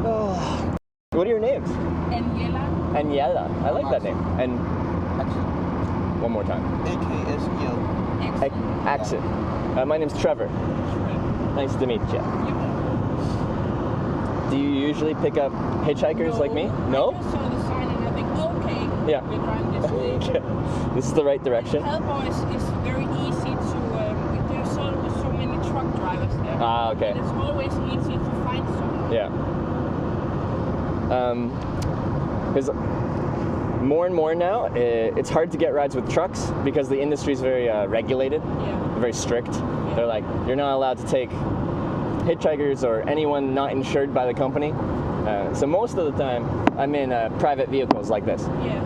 Oh. What are your names? Aniela. Aniela. I like that name. And one more time. AKSEL. Accent. My name's Trevor. Nice to meet you. Do you usually pick up hitchhikers like me? No? I just saw the sign and I think, okay, Yeah. we're driving this way. Okay. This is the right direction. Hellboy is very easy to, there's so many truck drivers there. Ah, okay. And it's always easy to find someone. Yeah. Because more and more now, it's hard to get rides with trucks because the industry is very regulated, very strict. They're like, you're not allowed to take hitchhikers or anyone not insured by the company. So most of the time, I'm in private vehicles like this. Yeah.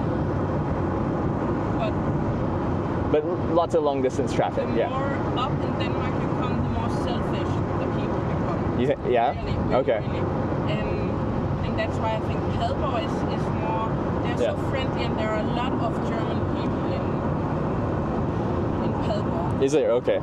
But lots of long distance traffic. The more up in Denmark you come, the more selfish the people become. Yeah? Really, Okay. Really. And that's why I think Hellboy is more, they're so friendly, and there are a lot of German people in Hellboy. Is there? Okay.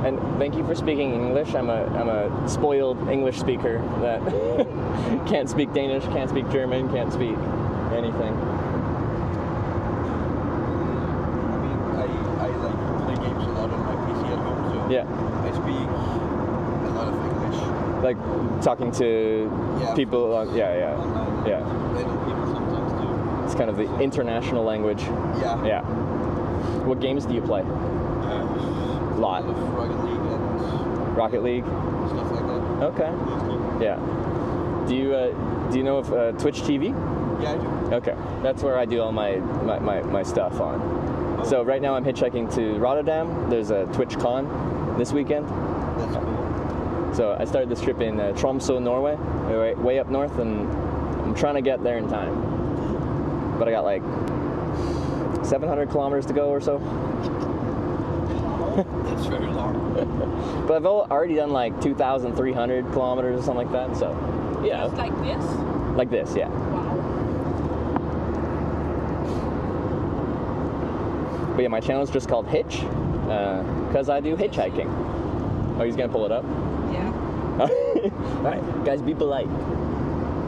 And thank you for speaking English. I'm a spoiled English speaker that can't speak Danish, can't speak German, can't speak anything. I like play games a lot on my PC at home, so Yeah. I speak a lot of English. Like talking to people on, yeah. Little people sometimes too. It's kind of the international language. Yeah. Yeah. What games do you play? A lot of Rocket League, stuff like that. Okay. Yeah. Do you know of Twitch TV? Yeah, I do. Okay. That's where I do all my stuff on. Oh. So right now I'm hitchhiking to Rotterdam. There's a TwitchCon this weekend. That's cool. So I started this trip in Tromsø, Norway, way up north, and I'm trying to get there in time. But I got like 700 kilometers to go or so. That's very long. But I've already done like 2,300 kilometers or something like that, so yeah. Just like this? Like this, yeah. Wow. But yeah, my channel is just called Hitch, because I do hitchhiking. Oh, he's gonna pull it up? Yeah. Alright, guys, be polite.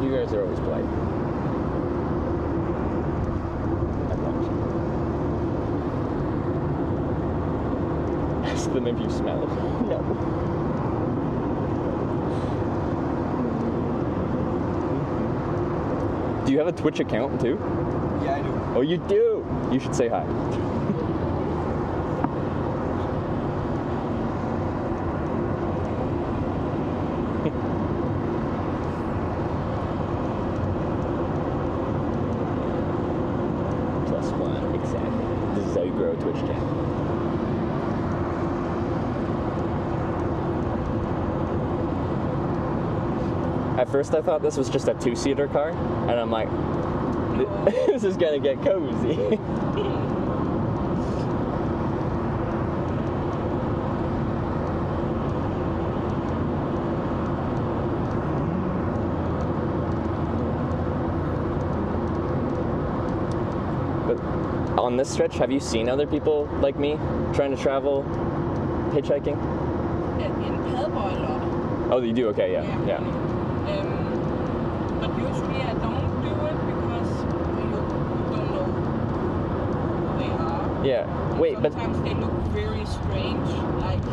You guys are always polite. Ask them if you smell it. No. Do you have a Twitch account too? Yeah, I do. Oh, you do? You should say hi. +1, exactly. This is how you grow a Twitch channel. At first I thought this was just a 2-seater car, and I'm like, this is gonna get cozy. But on this stretch, have you seen other people like me trying to travel hitchhiking? In Padborg a lot. Oh, you do? Okay, yeah. But usually I don't do it because you don't know who they are. Yeah. Wait, Sometimes they look very strange, like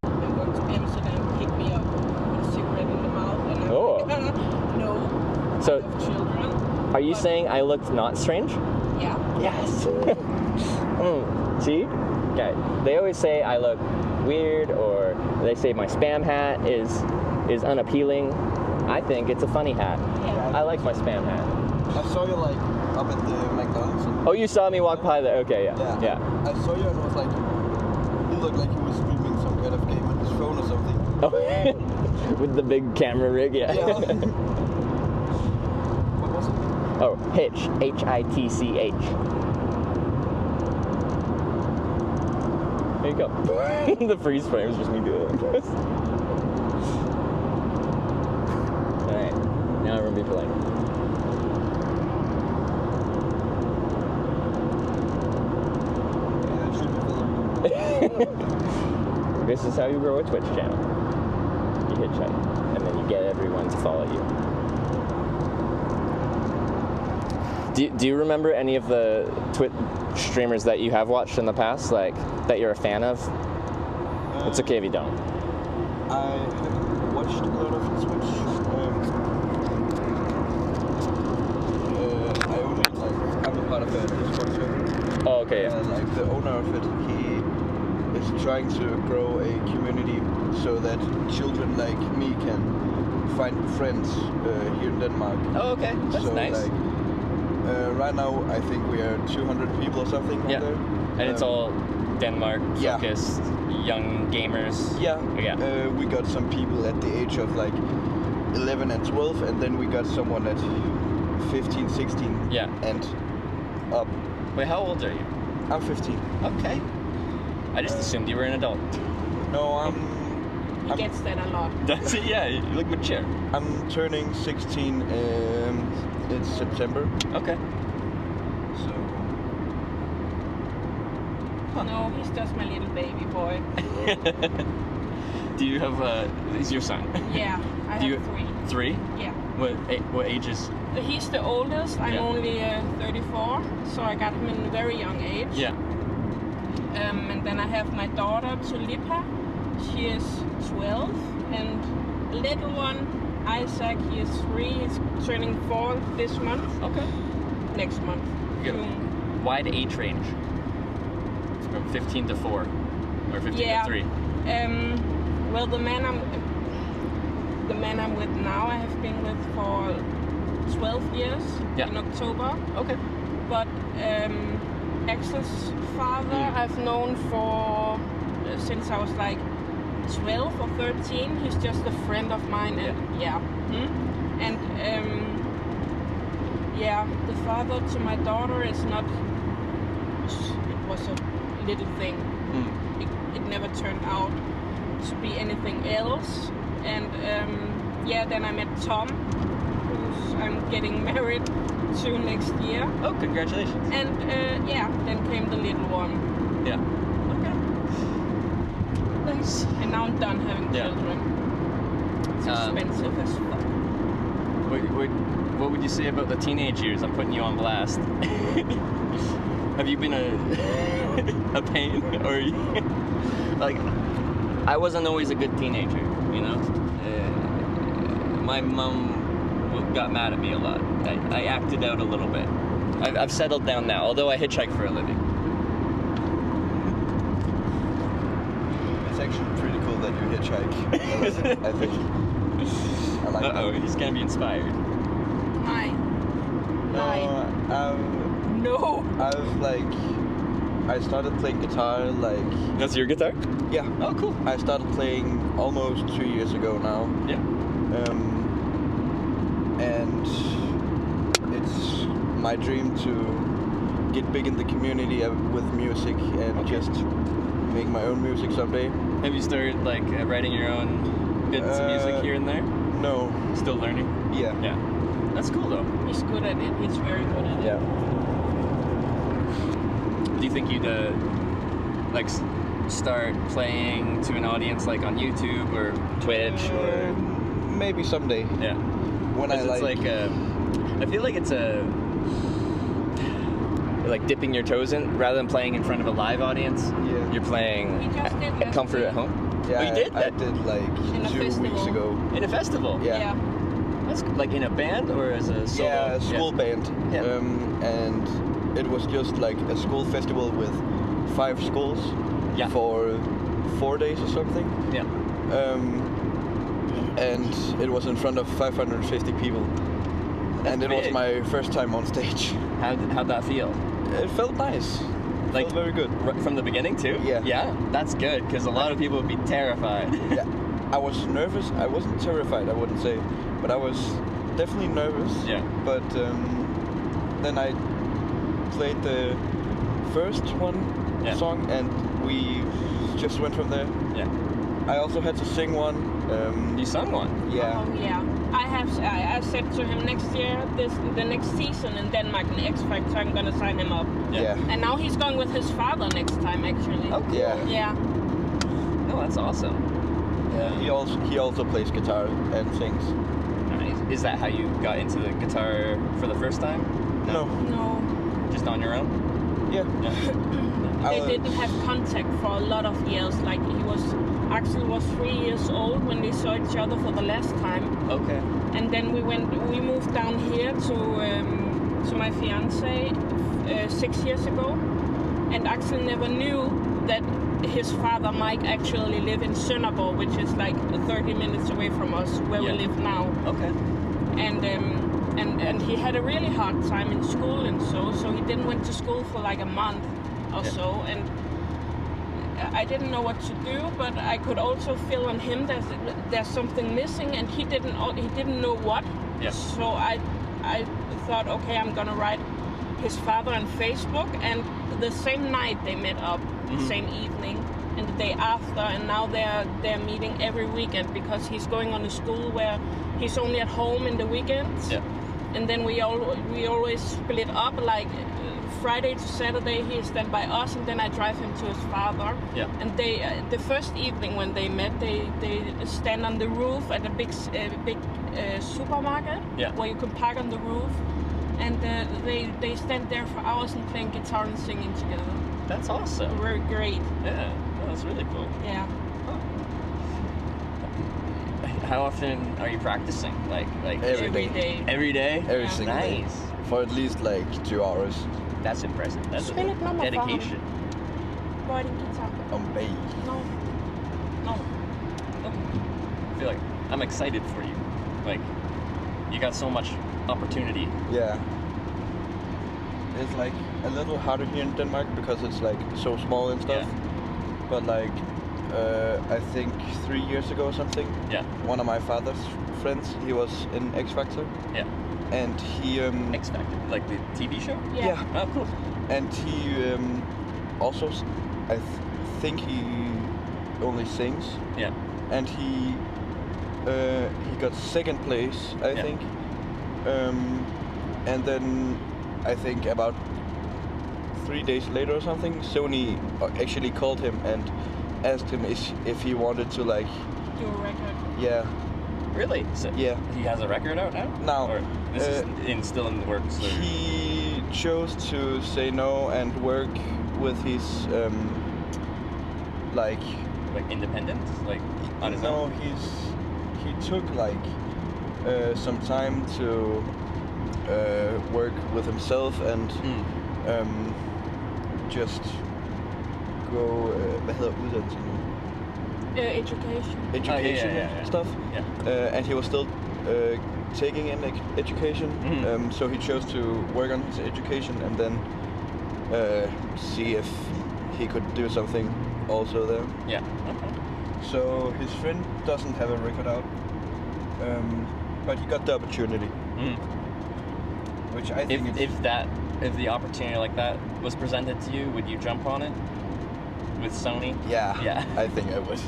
I'm going to Amsterdam, pick me up with a cigarette in the mouth, and I'm like, no, So, I have children. are you saying I looked not strange? Yeah. Yes. See? Okay. They always say I look weird, or they say my spam hat is unappealing. I think it's a funny hat. Yeah. I like my spam hat. I saw you like up at the McDonald's. Oh, you saw me walk by there? Okay, yeah. I saw you and was like, he looked like he was streaming some kind of game on his phone or something. Oh, with the big camera rig, yeah. What was it? Oh, Hitch. Hitch. There you go. The freeze frame is just me doing it. Alright, now everyone be polite. This is how you grow a Twitch channel. You hitchhike, and then you get everyone to follow you. Do you remember any of the Twitch streamers that you have watched in the past, like that you're a fan of? It's okay if you don't. I haven't watched a lot of Twitch. I only I'm a part of a Discord server. Oh, okay. Yeah. Like the owner of it, he is trying to grow a community so that children like me can find friends here in Denmark. Oh, okay. That's so, nice. Like, right now, I think we are 200 people or something on there. And it's all Denmark focused, young gamers. Yeah. Yeah. We got some people at the age of like 11 and 12, and then we got someone at 15, 16 and up. Wait, how old are you? I'm 15. Okay. I just assumed you were an adult. No, He gets that a lot. Does it? Yeah, you look mature. I'm turning 16 in September. Okay. So. No, he's just my little baby boy. Do you have is your son? Yeah, I have 3. 3? Yeah. What ages? He's the oldest. I'm only 34, so I got him in a very young age. Yeah. And then I have my daughter Tulipa. She is 12, and little one Isaac, he is 3. He's turning 4 this month. Okay. Next month. June. Wide age range. From 15 to 4, or 15 to 3. Well, the man I'm with now, I have been with for 12 years in October. Okay. But Axel's father I've known for since I was like 12 or 13. He's just a friend of mine, and and the father to my daughter is not. It was a little thing. It never turned out to be anything else. And then I met Tom, who's I'm getting married to next year. Oh, congratulations. And then came the little one. Yeah. Okay. Nice. And now I'm done having children. It's expensive as fuck. What would you say about the teenage years? I'm putting you on blast. Have you been a pain, or like? I wasn't always a good teenager, you know. My mom got mad at me a lot. I acted out a little bit. I've settled down now, although I hitchhike for a living. It's actually pretty cool that you hitchhike. I think. I like that. He's gonna be inspired. Hi. No. I started playing guitar like. That's your guitar? Yeah. Oh, cool. I started playing almost 2 years ago now. Yeah. my dream to get big in the community with music and just make my own music someday. Have you started like writing your own bits of music here and there? No. Still learning? Yeah. Yeah. That's cool though. He's good at it. He's very good at it. Yeah. Do you think you'd like start playing to an audience like on YouTube or Twitch or maybe someday? Yeah. When I like I feel like it's like dipping your toes in rather than playing in front of a live audience. Yeah. You're playing We just did at comfort at home. Yeah, Oh, you did? I did like In a 2 weeks festival. ago. In a festival. Yeah. That's like in a band or as a solo? Yeah, a school band. Yeah. And it was just like a school festival with 5 schools for 4 days or something. Yeah. And it was in front of 550 people. And it was my first time on stage. How'd that feel? It felt nice. Like felt very good. From the beginning too? Yeah. Yeah, that's good because a lot of people would be terrified. Yeah. I was nervous. I wasn't terrified, I wouldn't say, but I was definitely nervous. Yeah. But then I played the first song and we just went from there. Yeah. I also had to sing one. You sung one? Yeah. Oh yeah. I said to him next year, the next season in Denmark in X Factor, I'm gonna sign him up. Yeah. And now he's going with his father next time actually. Oh, cool. Yeah. Yeah. Oh, that's awesome. Yeah. He also plays guitar and sings. Nice. Is that how you got into the guitar for the first time? No. No. Just on your own? Yeah. They didn't have contact for a lot of years. Like Axel was 3 years old when they saw each other for the last time. Okay. And then we moved down here to my fiance 6 years ago, and Axel never knew that his father Mike actually lived in Sønderborg, which is like 30 minutes away from us where we live now. Okay. And he had a really hard time in school and so he didn't went to school for like a month or so, and I didn't know what to do, but I could also feel on him that there's something missing, and he didn't know what. Yeah. So I thought, okay, I'm gonna write his father on Facebook, and the same night they met up, the same evening, and the day after, and now they're meeting every weekend because he's going on a school where he's only at home in the weekends. Yeah. And then we always split up, like Friday to Saturday he is then by us, and then I drive him to his father. Yeah. And they the first evening when they met, they stand on the roof at a big supermarket where you can park on the roof, and they stand there for hours and playing guitar and singing together. That's awesome. Very great. Yeah, that's really cool. Yeah. How often are you practicing? Like Every day. Every day? Every single day. Nice. For at least like 2 hours. That's impressive. That's Spil et nummer for ham. dedication. Hvor er din guitar? On bay. No. I feel like I'm excited for you. Like, you got so much opportunity. Yeah. It's like a little harder here in Denmark because it's like so small and stuff. Yeah. But like, I think 3 years ago or something, one of my father's friends, he was in X Factor. Yeah. And he X Factor, like the TV show? Yeah. Oh, cool. And he also, I think he only sings. Yeah. And he got second place, I think. And then I think about 3 days later or something, Sony actually called him and asked him if he wanted to like Do a record. Yeah. Really? So Yeah. He has a record out now? Now. Or this is still in the works? Or? He chose to say no and work with his like independent, like on his own. No, he took like some time to work with himself and just go hvad hedder uddannelsen nu? Education. Education stuff. Yeah. And he was still taking in education, so he chose to work on his education and then see if he could do something also there. Yeah. Okay. So his friend doesn't have a record out, but he got the opportunity. which I think if the opportunity like that was presented to you, would you jump on it with Sony? Yeah. Yeah. I think I would.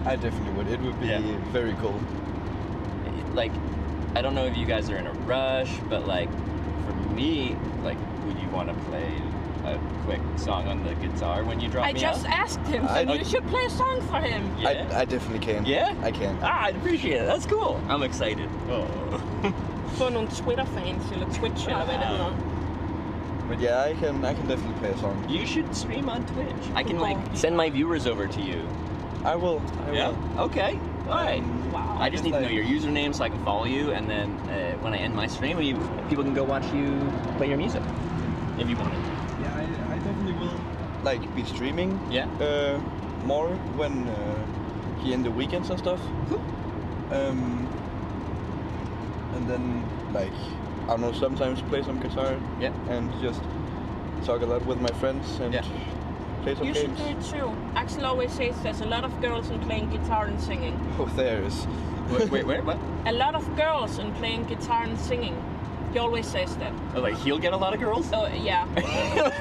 I definitely would. It would be very cool. Like, I don't know if you guys are in a rush, but like, for me, like, would you want to play a quick song on the guitar when you drop me off? I just asked him, so you should play a song for him. Yeah. I definitely can. Yeah? I can. I'd appreciate it. That's cool. I'm excited. Oh. Få nogle Twitter-fans, eller Twitch, eller hvad det hedder. But yeah, I can definitely play a song. You should stream on Twitch. I can like send my viewers over to you. I will. Okay. All right. Wow. I just need to know your username so I can follow you, and then when I end my stream, people can go watch you play your music if you want it. Yeah, I definitely will. Like be streaming. Yeah. More when here in the weekends and stuff. Cool. And then like I don't know, sometimes play some guitar. Yeah. And just talk a lot with my friends and play some You games. should do it too. Axel always says there's a lot of girls in playing guitar and singing. Oh, there is. Wait, what? A lot of girls in playing guitar and singing. He always says that. Oh, like he'll get a lot of girls? Oh, yeah.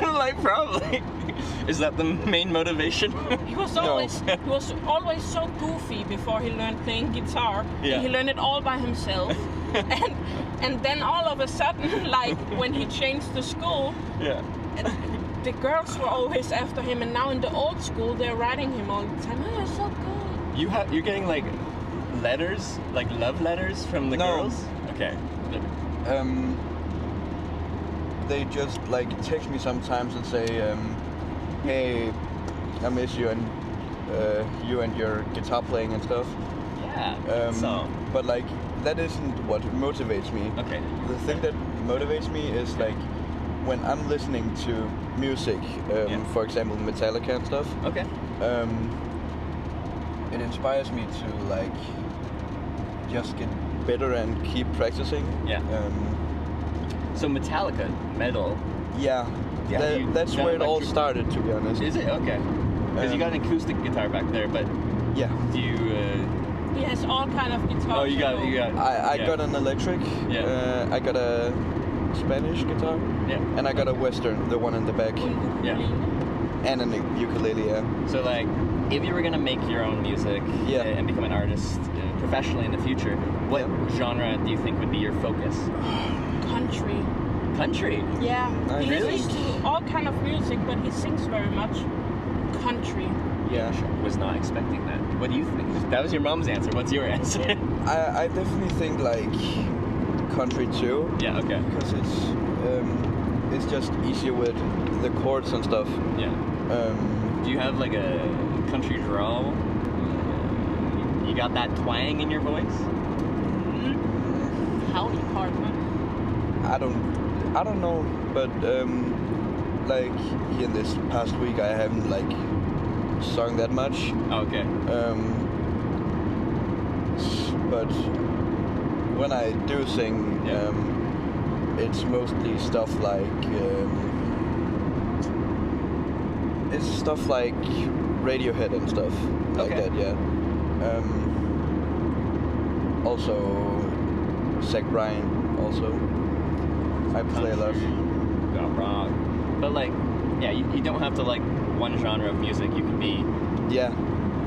Like probably. Is that the main motivation? He was always so goofy before he learned playing guitar. Yeah. He learned it all by himself. and then all of a sudden, like when he changed the school, the girls were always after him, and now in the old school they're writing him all the time. Oh, you're so good. You're getting like letters, like love letters from the girls? Okay. They just like text me sometimes and say, hey, I miss you and your guitar playing and stuff. Yeah. But like that isn't what motivates me. Okay. The thing that motivates me is like when I'm listening to music, for example Metallica and stuff. Okay. It inspires me to like just get better and keep practicing. Yeah. So Metallica, metal. Yeah. That's where it all started, to be honest. Is it? Okay. Because you got an acoustic guitar back there, but yeah. Do you? He has all kind of guitars. Oh, you got. I got an electric. Yeah. I got a Spanish guitar. Yeah. And I got a Western, the one in the back. Yeah. And a ukulele. Yeah. So like, if you were gonna make your own music and become an artist professionally in the future, what genre do you think would be your focus? Country. Country? Yeah. He Really? listens to all kind of music, but he sings very much country. Yeah. Was not expecting that. What do you think? That was your mom's answer. What's your answer? I definitely think like country too. Yeah. Okay. Because it's just easier with the chords and stuff. Yeah. Do you have like a country drawl? You got that twang in your voice? Howdy, partner. I don't know, but like in this past week I haven't like sung that much. Okay. But when I do sing, it's mostly stuff like it's stuff like Radiohead and stuff like that. Yeah. Also, Zach Bryan. Also, I play a lot. Got rock. But like, yeah, you don't have to like one genre of music. You can be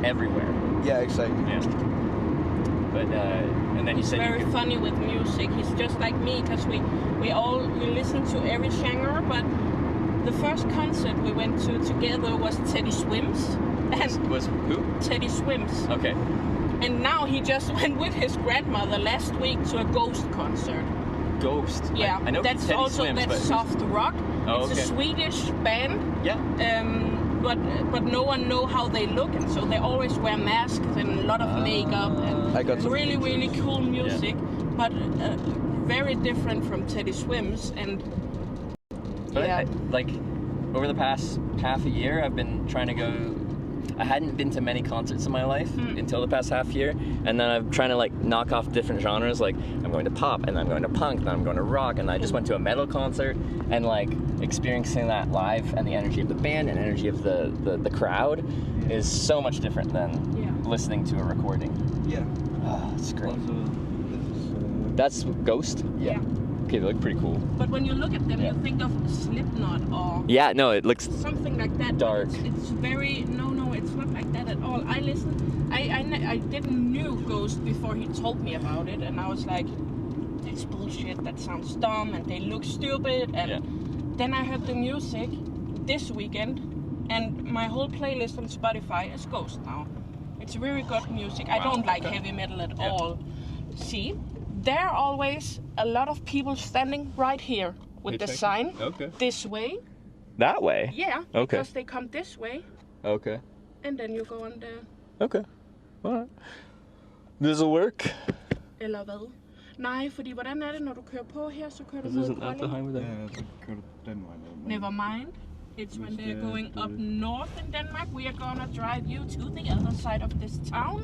everywhere. Yeah, exactly. Yeah. But and then he said very funny with music. He's just like me because we listen to every genre. But the first concert we went to together was Teddy Swims. And was who? Teddy Swims. Okay. And now he just went with his grandmother last week to a Ghost concert. Ghost. Yeah, I know that's Teddy also Swims, that's soft rock. Oh, it's a Swedish band. Yeah. But no one know how they look, and so they always wear masks and a lot of makeup and I got really really cool music, but very different from Teddy Swims. And I, like over the past half a year, I've been trying to go. I hadn't been to many concerts in my life until the past half year, and then I'm trying to like knock off different genres. Like I'm going to pop, and I'm going to punk, and I'm going to rock, and I just went to a metal concert, and like experiencing that live and the energy of the band and energy of the crowd is so much different than listening to a recording. Yeah. Oh, it's great. That's Ghost. Yeah. Okay, they look pretty cool. But when you look at them, you think of Slipknot or Yeah, no, it looks something like that. dark. It's very no, it's not like that at all. I didn't knew Ghost before he told me about it, and I was like, that's bullshit. That sounds dumb, and they look stupid. And then I heard the music this weekend, and my whole playlist on Spotify is Ghost now. It's really good music. I don't like heavy metal at all. See, there are always a lot of people standing right here with the sign this way. That way? Yeah, Okay. because they come this way, Okay. and then you go on the... Okay. Alright. This'll work. Eller hvad? Nej, fordi hvordan er det, når du kører på her, så kører du mod Isn't that the Kolding? highway there? Yeah, så kører du den vej ned. Never mind. It's when they're going up north in Denmark. We are gonna drive you to the other side of this town.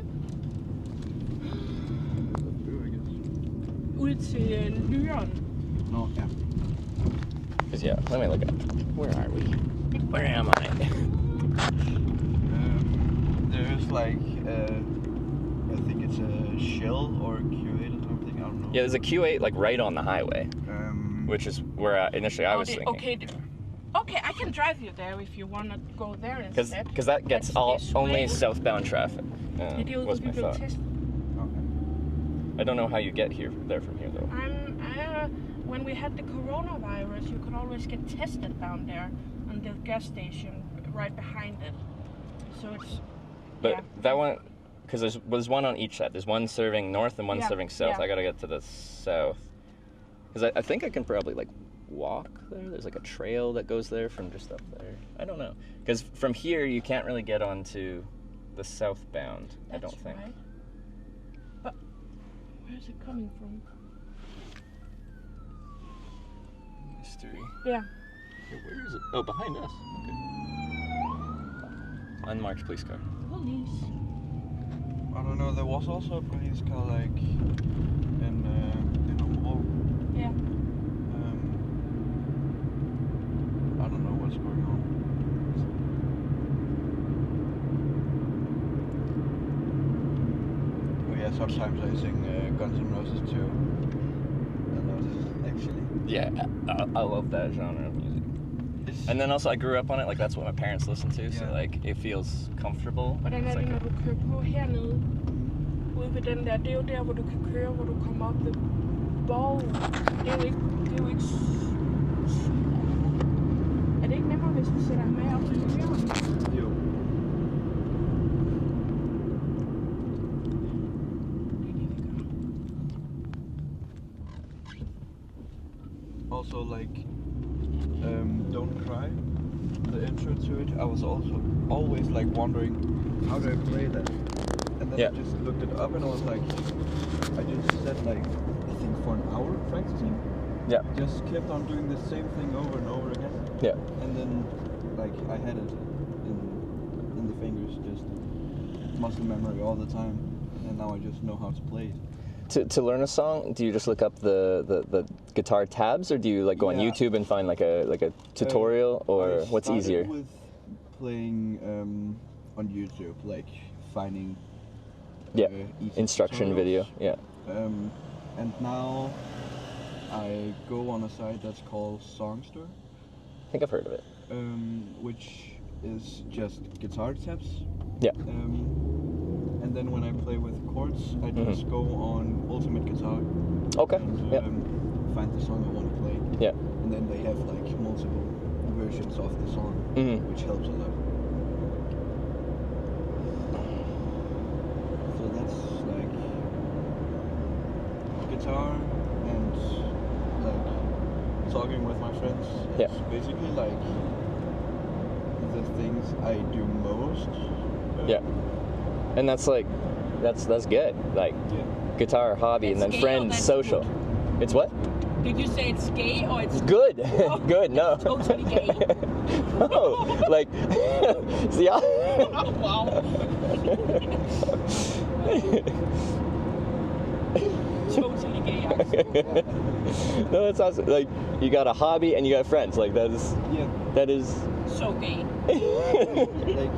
Ud til Lyren. No, yeah. Cause yeah, let me look up. Where are we? Where am I? There's like, I think it's a Shell or a Q8 or something, I don't know. Yeah, there's a Q8 like right on the highway, which is where initially I was thinking. Okay, I can drive you there if you want to go there instead. Because that gets only southbound traffic. Was my thought. I don't know how you get there from here though. When we had the coronavirus, you could always get tested down there on the gas station right behind it. So it's... But that one, because there's one on each side. There's one serving north and one serving south. I gotta get to the south. Because I think I can probably like walk there. There's like a trail that goes there from just up there. I don't know. Because from here you can't really get onto the southbound, I don't think. Right. But where is it coming from? Mystery. Yeah. Okay, where is it? Oh, behind us. Okay. Unmarked police car. Police. I don't know, there was also a police car like in Omro. Yeah. I don't know what's going on. Oh yeah, sometimes I sing Guns N' Roses too. A lot, actually. Yeah, I love that genre of music. And then also I grew up on it, like that's what my parents listen to, so like it feels comfortable. Hvordan er det, når du kører på hernede? Ude ved den der, det er jo der, hvor du kan køre, hvor du kommer op ved Borg. Det er jo ikke... Er det ikke nemmere, hvis vi sætter ham med op til Lyren? Jo. Also like Don't Cry, the intro to it, I was also always like wondering how do I play that, and then I just looked it up and I was like, I just said like I think for an hour practicing, just kept on doing the same thing over and over again, and then like I had it in the fingers, just muscle memory all the time, and now I just know how to play it. To learn a song, do you just look up the guitar tabs, or do you like go on YouTube and find like a tutorial, or what's easier? I started with playing on YouTube, like finding easy instruction tutorials. video, and now I go on a site that's called Songster. I think I've heard of it. Which is just guitar tabs. Yeah. And then when I play with chords, I just go on Ultimate Guitar. Okay. And find the song I want to play. Yeah. And then they have like multiple versions of the song, which helps a lot. So that's like guitar and like talking with my friends. It's basically like the things I do most. And that's like, that's good. Like, guitar, hobby, and then friends, social. Good. It's what? Did you say it's gay or it's good? Good. No. Totally gay. No. Like, see. Wow. Totally gay. No, that's awesome. Like, you got a hobby and you got friends. Like that is. So gay. Like,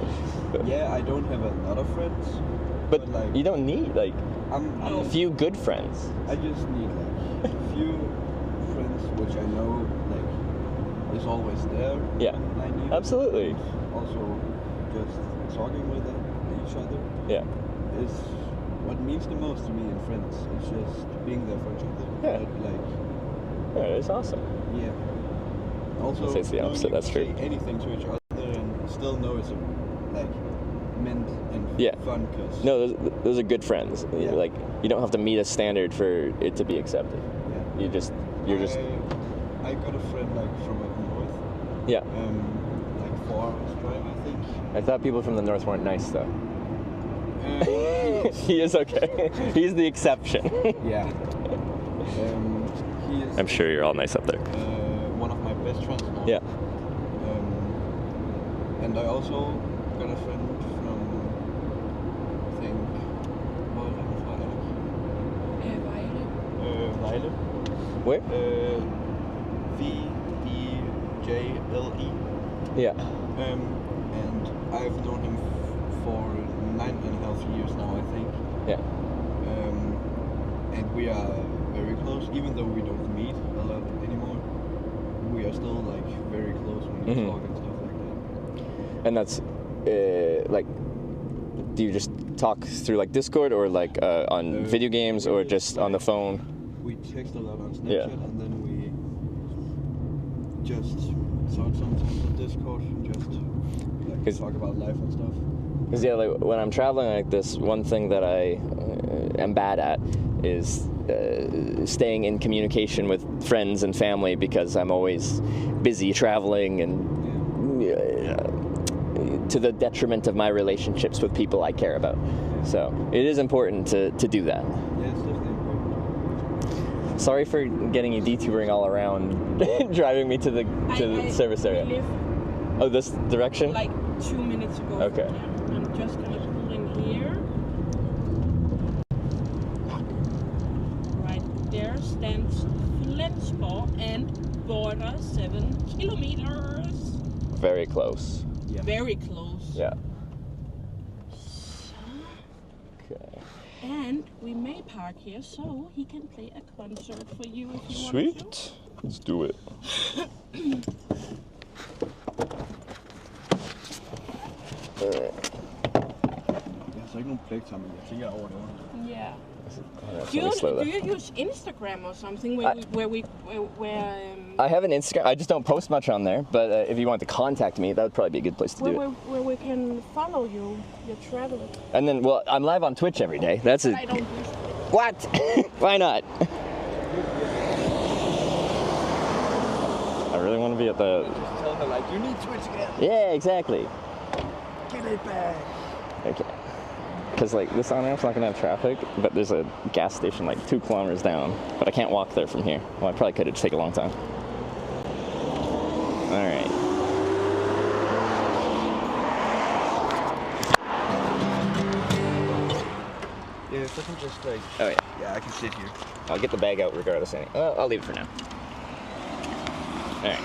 yeah, I don't have a lot of friends, but like you don't need like I'm a few good friends. I just need like a few friends always there. Yeah. When I need Absolutely. it. Also, just talking with each other. Yeah. Is what means the most to me in friends. It's just being there for each other. Yeah. Like. Yeah, it's awesome. Yeah. Also, I'll say it's the opposite. That's true. Say anything to each other and still know it's like meant and fun. Cause no, those are good friends. Yeah. Like you don't have to meet a standard for it to be accepted. Yeah. You're just. I got a friend like from up north. Yeah. Like 4 hours drive, I think. I thought people from the north weren't nice though. He is okay. He's the exception. Yeah. He is. I'm sure you're all nice up there. One of my best friends now. Yeah. And I also got a friend from, I think, Vejle. Where? Vejle. Yeah. And I've known him for 9.5 years now, I think. Yeah. And we are very close, even though we don't meet a lot anymore. We are still like very close when we talk and stuff like that. And that's like, do you just talk through like Discord or like on video games or just on the phone? We text a lot on Snapchat and then we just talk sometimes on Discord and just like talk about life and stuff. Because like when I'm traveling like this, one thing that I am bad at is staying in communication with friends and family because I'm always busy traveling and to the detriment of my relationships with people I care about. So it is important to do that. Yeah, it's definitely important. Sorry for getting you detouring all around, driving me to the service area. Oh, this direction? Like 2 minutes ago. Okay. I'm just gonna pull in here. Right there stands Flensborg and border 7 kilometers. Very close. Yeah. Very close. Yeah. Okay. And we may park here so he can play a concert for you if you want Sweet. to. Let's do it. Jeg har så ikke nogen pligter, men jeg tænker over det. Yeah. Do you use Instagram or something where I have an Instagram. I just don't post much on there, but if you want to contact me, that would probably be a good place to do it. where we can follow you, your travel? And then, well, I'm live on Twitch every day. That's it. I don't use it. What? Why not? I really want to be at the... Just tell her like, you need Twitch again. Yeah, exactly. Give it back. Okay. Because like this on-ramp's not gonna have traffic, but there's a gas station like 2 kilometers down, but I can't walk there from here. Well, I probably could, it'd take a long time. All right. Yeah, it doesn't just like... Oh yeah. Yeah, I can sit here. I'll get the bag out regardless. Well, I'll leave it for now. All right.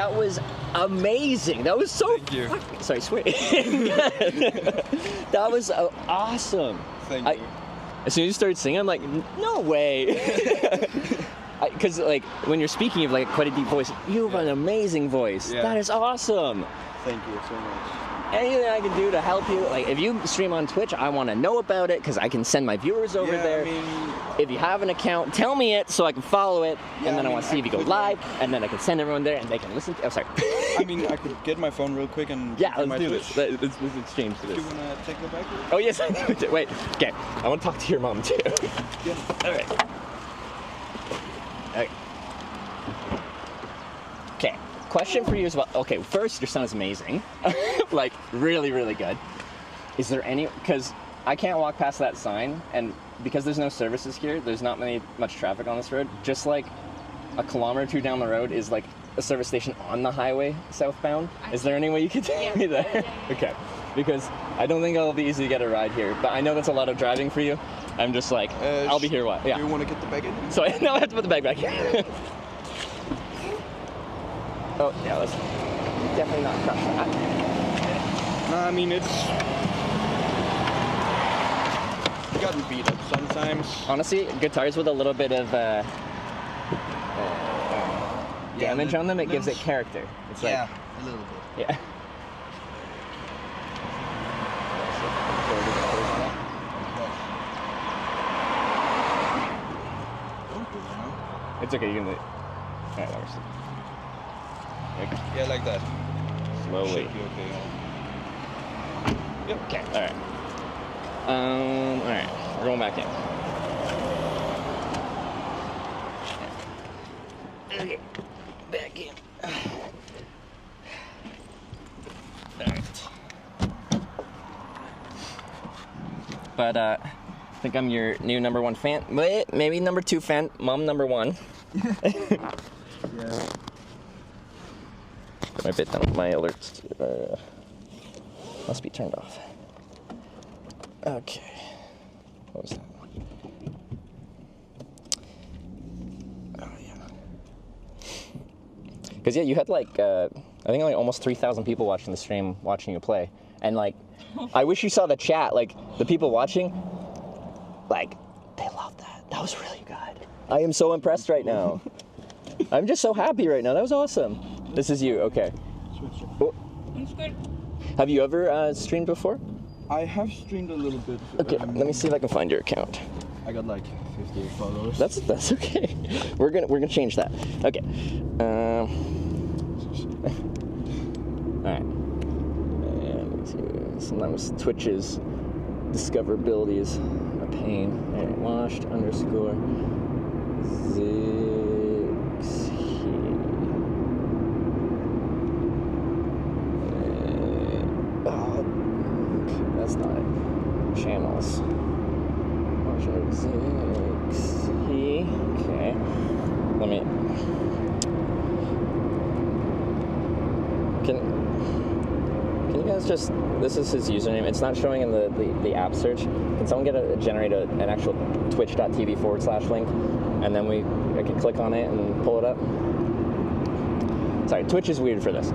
That was amazing. That was so. Thank you. Sorry, sweet. That was awesome. Thank you. As soon as you started singing, I'm like, no way. Because like when you're speaking, you have like quite a deep voice. You have an amazing voice. Yeah. That is awesome. Thank you so much. Anything I can do to help you, like if you stream on Twitch, I want to know about it because I can send my viewers over there. I mean, if you have an account, tell me it so I can follow it, and then I want to see if you go live, and then I can send everyone there and they can listen. Oh, sorry. I mean, I could get my phone real quick and let's do this. Let's exchange this. Do you wanna take the back? Oh yes. Wait. Okay. I want to talk to your mom too. Yeah. All right. Okay. Question for you is about. Okay. First, your son is amazing. Like really, really good. Is there any? Because I can't walk past that sign, and because there's no services here, there's not much traffic on this road. Just like a kilometer or two down the road is like a service station on the highway southbound. Is there any way you could take me there? Yeah. Okay. Because I don't think it'll be easy to get a ride here, but I know that's a lot of driving for you. I'm just like, I'll be here. What? Yeah. Do you want to get the bag in? So no, I have to put the bag back here. Oh yeah, let's definitely not crush that. No, I mean it's gotten beat up sometimes. Honestly, guitars with a little bit of damage on them, it gives it character. It's like, a little bit. Yeah. It's okay, you can leave. Alright, that works. Yeah, like that. Slowly. Should be okay. Yep. Okay, alright. Alright, we're going back in. Okay, back in. Alright. But, I think I'm your new #1 fan. Wait, maybe #2 fan. Mom #1. Yeah. My bit down. My alerts must be turned off. Okay. What was that? Oh yeah. Because yeah, you had like I think like almost 3,000 people watching the stream, watching you play, and like I wish you saw the chat. Like the people watching, like they love that. That was really good. I am so impressed right now. I'm just so happy right now. That was awesome. This is you, okay. Oh. It's good. Have you ever streamed before? I have streamed a little bit. Okay, let me see if I can find your account. I got like 58 followers. That's okay. We're gonna change that. Okay. All right. And let me see. Sometimes Twitch's discoverability is a pain. All right, washed _ that's not it. Channels. Okay. Let me. Can you guys just? This is his username. It's not showing in the app search. Can someone generate an actual twitch.tv/link, and then I can click on it and pull it up. Sorry, Twitch is weird for this.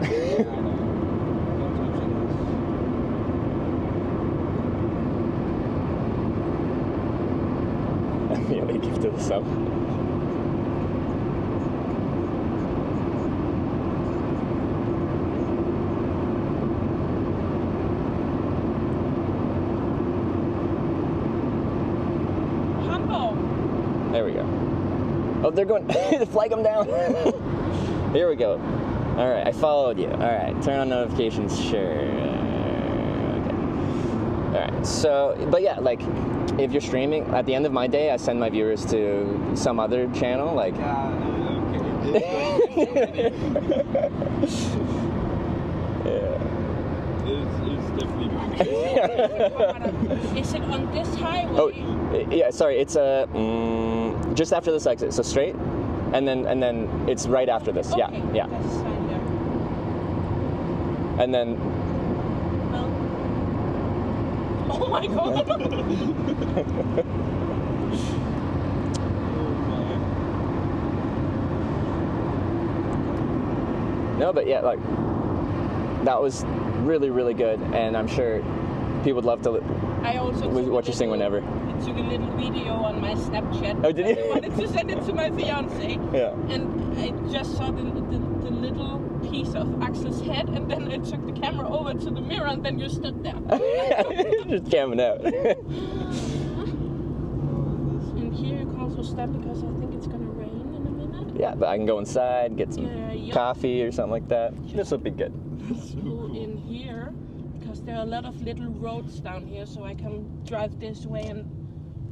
Immediately give to the sub. Humble. There we go. Oh, they're going. Flag them down. Here we go. All right, I followed you. All right, turn on notifications. Sure. Okay. All right. So, but yeah, like. If you're streaming, at the end of my day, I send my viewers to some other channel, like... Okay. Yeah. It's definitely Is it on this highway? Oh, yeah, sorry, it's just after this exit, so straight, and then it's right after this, Okay. yeah. That's fine there. And then... Oh my god! No, but yeah, like that was really, really good, and I'm sure people would love to. I also What you sing whenever. I took a little video on my Snapchat. Oh, did you? I wanted to send it to my fiance. Yeah. And I just saw the little piece of Axel's head, and then I took the camera over to the mirror, and then you stood there. Just camming out. And here you can also stop because I think it's gonna rain in a minute. Yeah, but I can go inside, get some coffee or something like that. This will be good. Pull in here because there are a lot of little roads down here, so I can drive this way and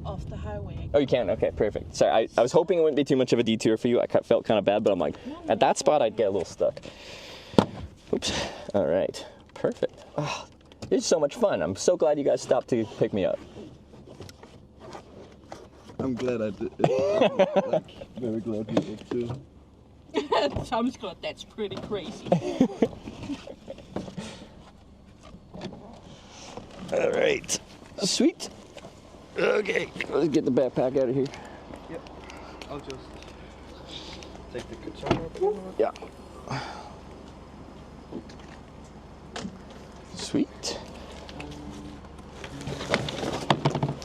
off the highway. Oh, you can? Okay, perfect. Sorry, I was hoping it wouldn't be too much of a detour for you. I felt kind of bad, but I'm like, at that spot, I'd get a little stuck. Oops. All right. Perfect. Oh, this is so much fun. I'm so glad you guys stopped to pick me up. I'm glad I did. Like, very glad you did too. Tom's got that's pretty crazy. All right. Sweet. Okay, let's get the backpack out of here. Yep. I'll just take the guitar. Yeah. Sweet.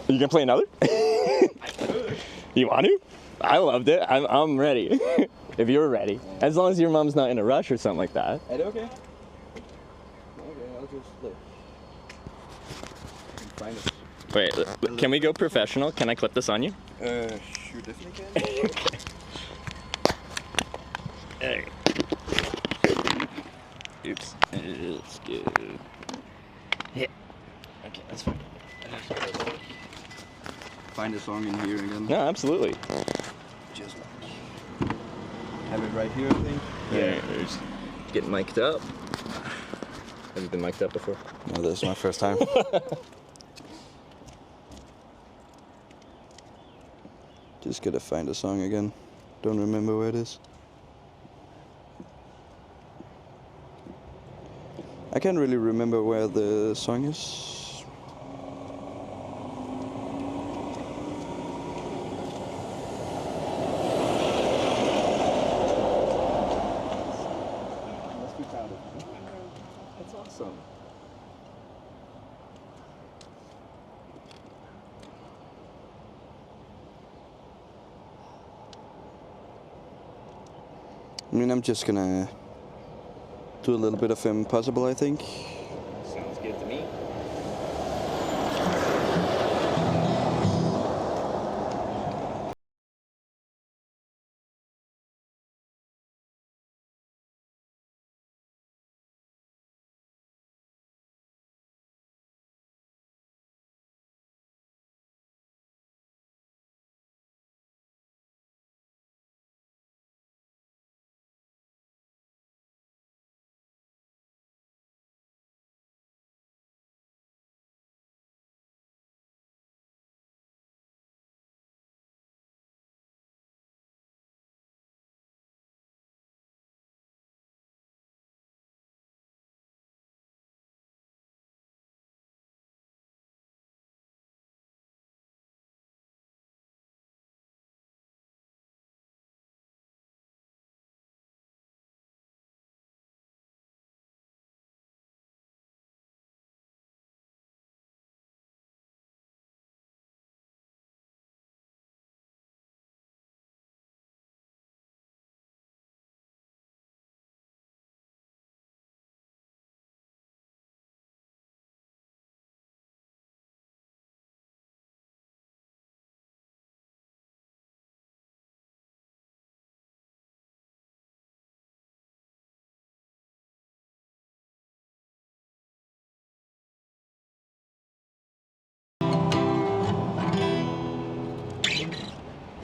You gonna play another? You want to? I loved it. I'm ready. If you're ready. As long as your mom's not in a rush or something like that. Okay. Okay, I'll just look. Find it. Wait, can we go professional? Can I clip this on you? Sure, definitely can. Okay. Hey. Oops. Let's go. Yeah. Okay, that's fine. Find a song in here again. No, absolutely. Just have it right here, I think. Yeah. There's getting mic'd up. Have you been mic'd up before? No, this is my first time. Just gotta find a song again. Don't remember where it is. I can't really remember where the song is. That's awesome. I mean, I'm just gonna do a little bit of Impossible, I think. Sounds good to me.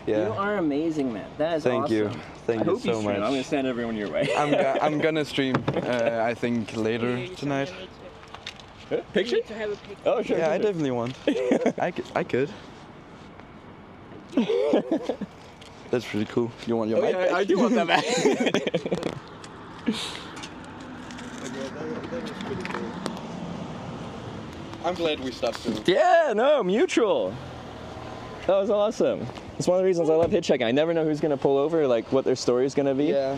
Yeah. You are amazing, man. That is awesome. Thank you. Thank you so much. I'm gonna send everyone your way. I'm gonna stream. I think later tonight. Picture? To have a picture. Oh, sure. Yeah, I definitely want. I could. That's pretty cool. You want your mic? Yeah, I do want that back. I'm glad we stopped too. Yeah, no, mutual. That was awesome. It's one of the reasons I love hitchhiking. I never know who's gonna pull over, like what their story is gonna be. Yeah.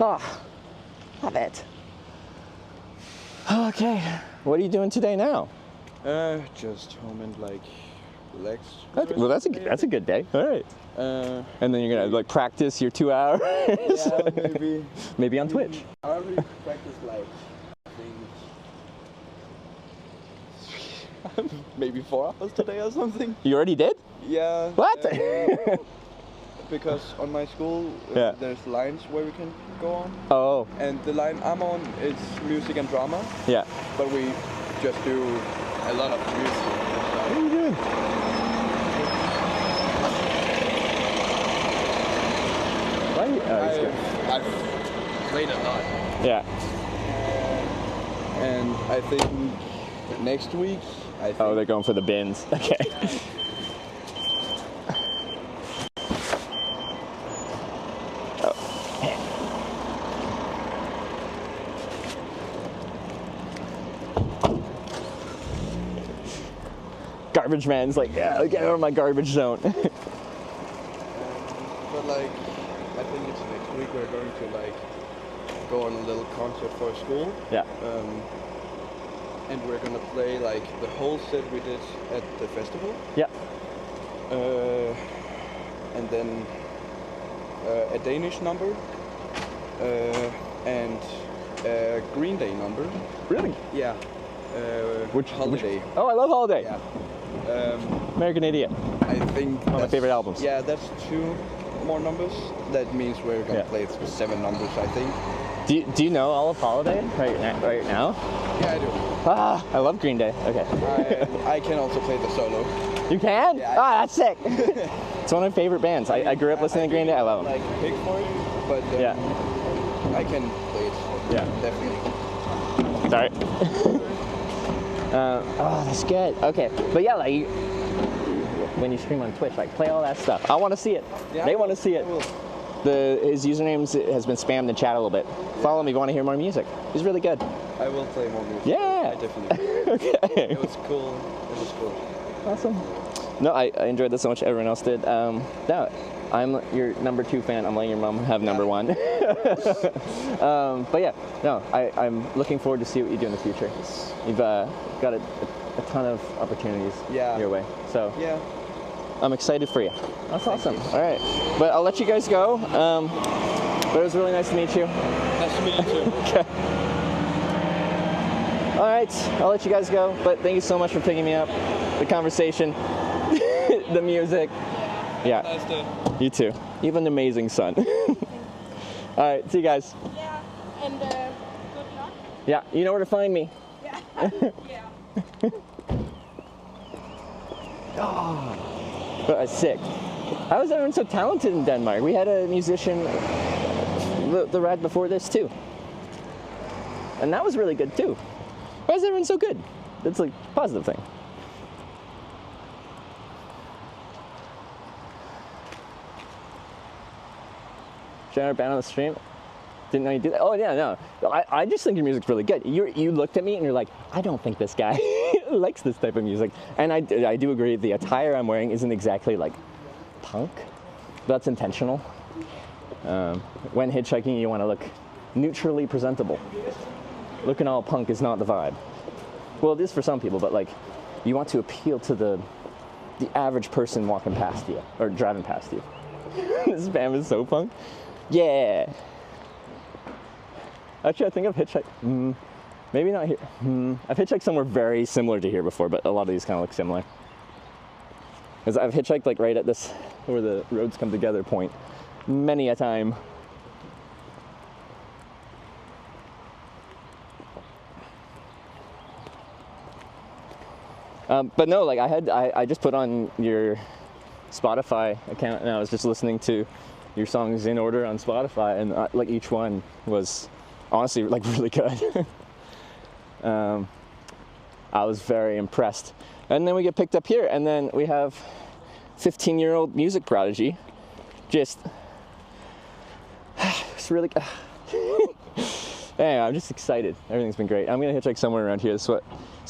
Ah. Love it. Okay, what are you doing today now? Just home and like relax. Okay, well, that's a good day. All right. And then you're gonna like practice your 2 hours. Yeah, maybe. Maybe on Twitch. I already practiced like I think maybe 4 hours today or something. You already did? Yeah. What? Because on my school, Yeah. there's lines where we can go on. Oh. And the line I'm on is music and drama. Yeah. But we just do a lot of music. What are you doing? Why are you, I've played a lot. Yeah. And I think next week, Oh, they're going for the bins. Okay. Garbage man's like, yeah, get out of my garbage zone. But like, I think it's next week we're going to like go on a little concert for school. Yeah. And we're gonna play like the whole set we did at the festival. Yeah. And then a Danish number and a Green Day number. Really? Yeah. Which Holiday? Oh, I love Holiday. Yeah. American Idiot. I think one of my favorite albums. Yeah, that's 2 more numbers. That means we're gonna play 7 numbers, I think. Do you know all of Holiday right now? Yeah, I do. Ah, I love Green Day. Okay. I can also play the solo. You can? Yeah, that's sick. It's one of my favorite bands. I grew up listening to Green Day. I love them. Like big for it, but yeah, I can play it. Yeah, definitely. Sorry. Oh, that's good. Okay, but yeah, like when you stream on Twitch, like play all that stuff. I want to see it. Yeah, they want to see it. His username has been spammed in the chat a little bit. Follow me if you want to hear more music. He's really good. I will play more music. Yeah. I definitely. Okay. It was cool. It was cool. Awesome. No, I enjoyed this so much. Everyone else did. No, I'm your number 2 fan. I'm letting your mom have number 1. But yeah, no, I'm looking forward to see what you do in the future. You've got a ton of opportunities your way. So yeah, I'm excited for you. That's awesome. All right, but I'll let you guys go. But it was really nice to meet you. Nice to meet you too. Okay. All right, I'll let you guys go. But thank you so much for picking me up. The conversation, the music. Yeah. Nice day. You too. You have an amazing son. All right, see you guys. Yeah, and good luck. Yeah, you know where to find me. Yeah. Yeah. Oh, that's sick. How is everyone so talented in Denmark? We had a musician the ride before this too. And that was really good too. Why is everyone so good? That's like a positive thing. Shout out band on the stream. Didn't know you did that. Oh yeah, no. I just think your music's really good. You looked at me and you're like, I don't think this guy likes this type of music. And I do agree. The attire I'm wearing isn't exactly like punk. But that's intentional. When hitchhiking, you want to look neutrally presentable. Looking all punk is not the vibe. Well, it is for some people, but like, you want to appeal to the average person walking past you or driving past you. This band is so punk. Yeah. Actually, I think I've hitchhiked. Maybe not here. I've hitchhiked somewhere very similar to here before, but a lot of these kind of look similar. Because I've hitchhiked like right at this, where the roads come together point, many a time. But no, like I just put on your Spotify account and I was just listening to your songs in order on Spotify, and like each one was honestly like really good. I was very impressed. And then we get picked up here, and then we have 15-year-old music prodigy. Just, it's really good. Anyway, I'm just excited. Everything's been great. I'm gonna hitchhike somewhere around here. So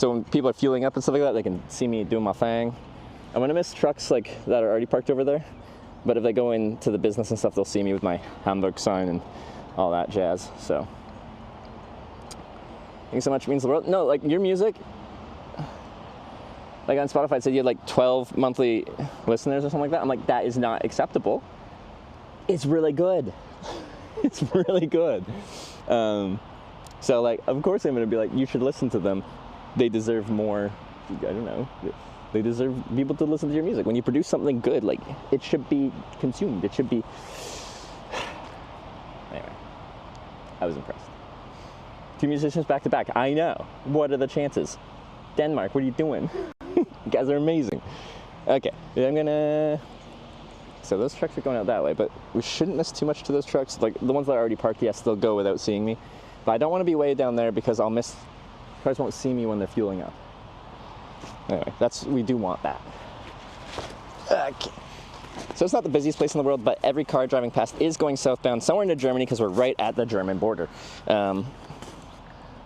when people are fueling up and stuff like that, they can see me doing my thing. I'm gonna miss trucks like that are already parked over there. But if they go into the business and stuff, they'll see me with my Hamburg sign and all that jazz. So Thanks so much, means the world. No, like your music, like on Spotify it said you had like 12 monthly listeners or something like that. I'm like, that is not acceptable. It's really good. It's really good. So like, of course I'm gonna be like, you should listen to them. They deserve more, I don't know. They deserve people to listen to your music. When you produce something good, like, it should be consumed. It should be... Anyway, I was impressed. 2 musicians back to back. I know. What are the chances? Denmark, what are you doing? You guys are amazing. Okay, I'm gonna... So those trucks are going out that way, but we shouldn't miss too much to those trucks. Like, the ones that are already parked, yes, they'll go without seeing me. But I don't want to be way down there because I'll miss... Cars won't see me when they're fueling up. Anyway, we do want that. Okay. So it's not the busiest place in the world, but every car driving past is going southbound somewhere into Germany because we're right at the German border. I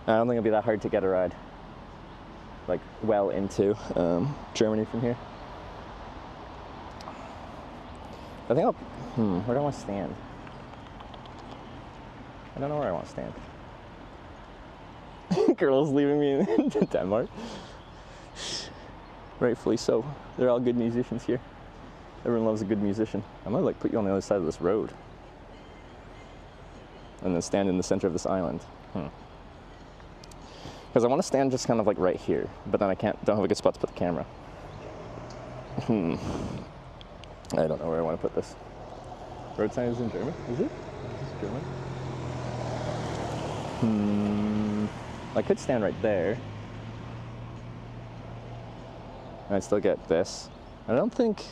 don't think it'll be that hard to get a ride, like, well into Germany from here. I think where do I want to stand? I don't know where I want to stand. Girls leaving me in Denmark. Rightfully so. They're all good musicians here. Everyone loves a good musician. I'm gonna like put you on the other side of this road. And then stand in the center of this island. Because I want to stand just kind of like right here, but then don't have a good spot to put the camera. I don't know where I want to put this. Road sign is in German, is it? Is this German? I could stand right there. And I'd still get this. I don't think...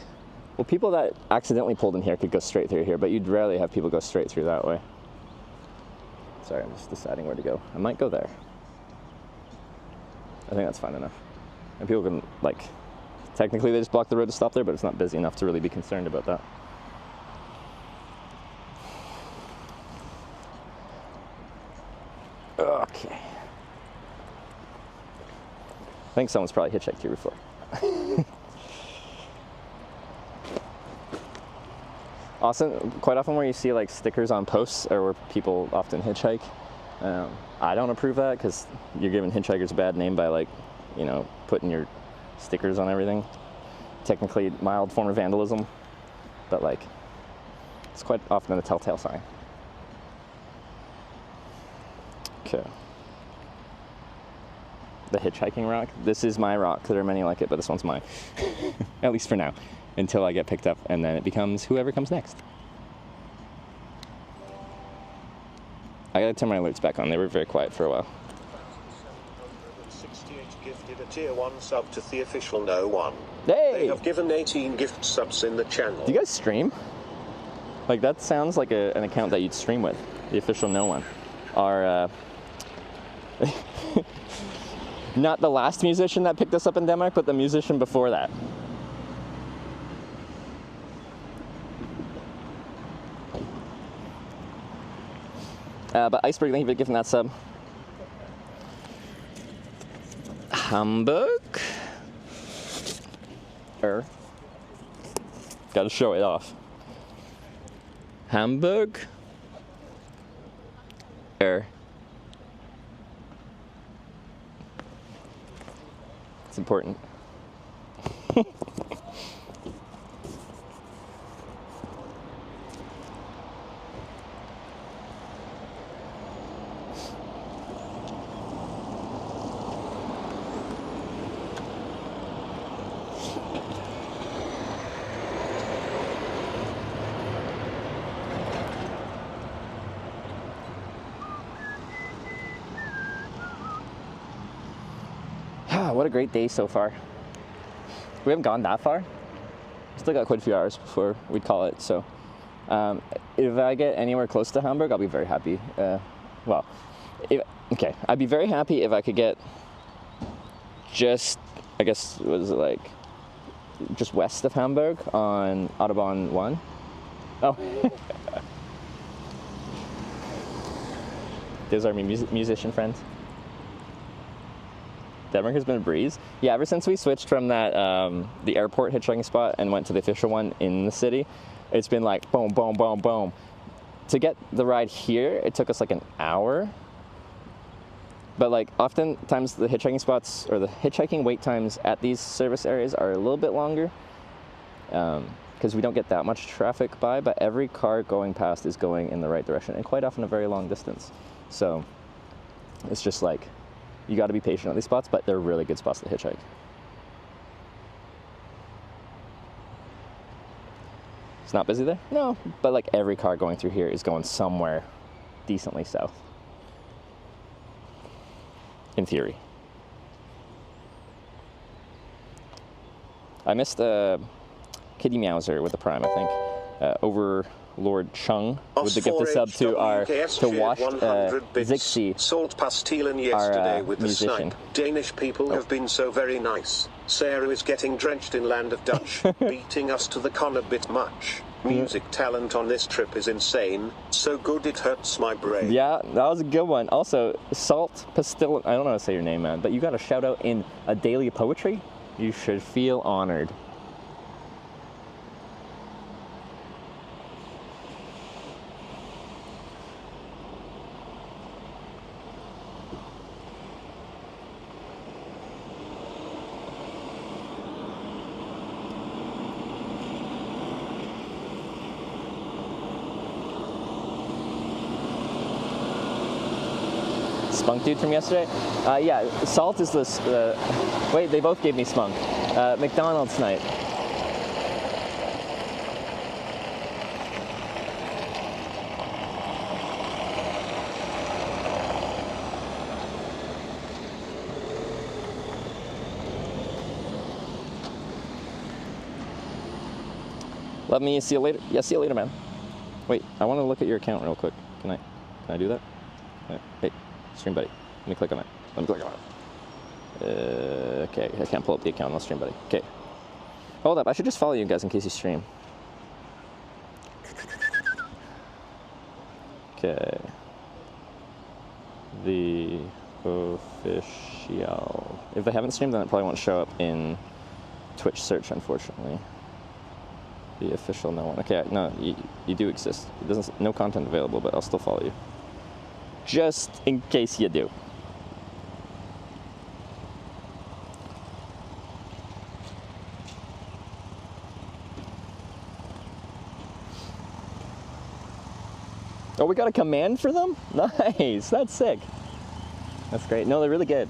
Well, people that accidentally pulled in here could go straight through here, but you'd rarely have people go straight through that way. Sorry, I'm just deciding where to go. I might go there. I think that's fine enough. And people can, like... Technically, they just block the road to stop there, but it's not busy enough to really be concerned about that. Okay. I think someone's probably hitchhiked here before. Also, quite often where you see like stickers on posts or where people often hitchhike, I don't approve that because you're giving hitchhikers a bad name by like, you know, putting your stickers on everything. Technically mild form of vandalism, but like, it's quite often a telltale sign. Okay. The hitchhiking rock. This is my rock. There are many like it, but this one's mine. At least for now. Until I get picked up, and then it becomes whoever comes next. I gotta turn my alerts back on. They were very quiet for a while. 768 gifted a tier 1 sub to the official No One. Hey! They have given 18 gift subs in the channel. Do you guys stream? Like, that sounds like an account that you'd stream with. The official No One. Our, not the last musician that picked us up in Denmark, but the musician before that. But Iceberg, thank you for giving that sub. Hamburg? Gotta show it off. Hamburg? It's important. What a great day so far. We haven't gone that far. Still got quite a few hours before we'd call it, so if I get anywhere close to Hamburg, I'll be very happy. I'd be very happy if I could get just, I guess, what is it like, just west of Hamburg on Autobahn 1. Oh. There's our musician friends. Denmark has been a breeze. Yeah, ever since we switched from that the airport hitchhiking spot and went to the official one in the city, it's been like boom, boom, boom, boom. To get the ride here, it took us like an hour. But like oftentimes the hitchhiking spots or the hitchhiking wait times at these service areas are a little bit longer because we don't get that much traffic by, but every car going past is going in the right direction and quite often a very long distance. So it's just like, you got to be patient at these spots, but they're really good spots to hitchhike. It's not busy there? No, but like every car going through here is going somewhere decently south. In theory. I missed Kitty Meowser with the Prime, I think. Overlord Chung with the gifted sub to watch Zixi, Salt Pastillen yesterday with the musician. snipe. Danish people have been so very nice. Sarah is getting drenched in land of Dutch, beating us to the con a bit much. Music talent on this trip is insane. So good it hurts my brain. Yeah, that was a good one. Also, Salt Pastillen, I don't know how to say your name, man, but you got a shout out in a daily poetry. You should feel honored. Spunk dude from yesterday? Yeah, Salt is this, wait, they both gave me Spunk. McDonald's night. Let me see you later. Yeah, see you later, man. Wait, I want to look at your account real quick. Can I do that? Hey, Stream Buddy. Let me click on it. Let me click on it. Okay, I can't pull up the account on Stream Buddy. Okay. Hold up, I should just follow you guys in case you stream. Okay. The official. If they haven't streamed, then it probably won't show up in Twitch search, unfortunately. The official no one. Okay, no, you do exist. It doesn't, no content available, but I'll still follow you. Just in case you do. Oh, we got a command for them? Nice, that's sick. That's great. No, they're really good.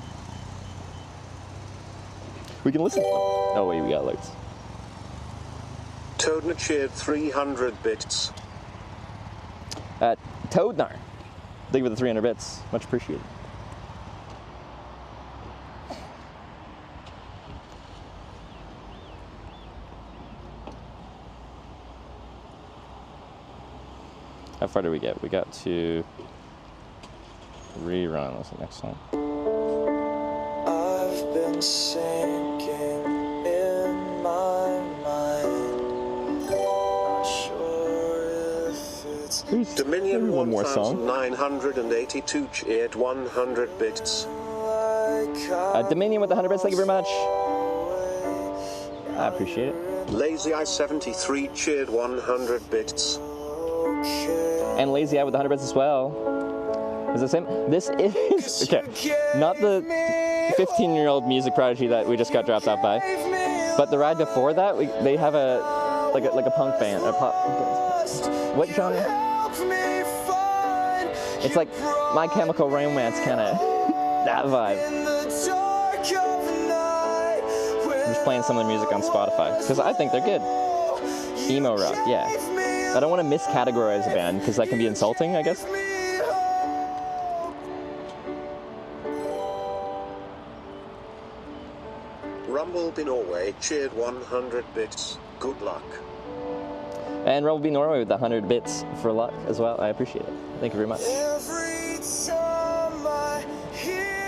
We can listen to them. Oh wait, we got alerts. Toadner cheered 300 bits. Toadnar. Thank you for the 300 bits. Much appreciated. How far did we get? We got to rerun. What's the next song? I've been sinking in my mind. Not sure if it's Dominion one more song. 1982 cheered 100 bits. Dominion with the 100 bits. Thank you very much. I appreciate it. Lazy Eye 73 cheered 100 bits. And Lazy Eye with the 100 bits as well. Is this him? This is, okay, not the 15-year-old music prodigy that we just got dropped off by, but the ride before that, they have like a punk band, a pop. What genre? It's like My Chemical Romance, kind of that vibe. I'm just playing some of the music on Spotify because I think they're good. Emo rock, yeah. I don't want to miscategorize a band because that can be insulting, I guess. Rumbleby Norway cheered 100 bits. Good luck. And Rumbleby Norway with the 100 bits for luck as well. I appreciate it. Thank you very much.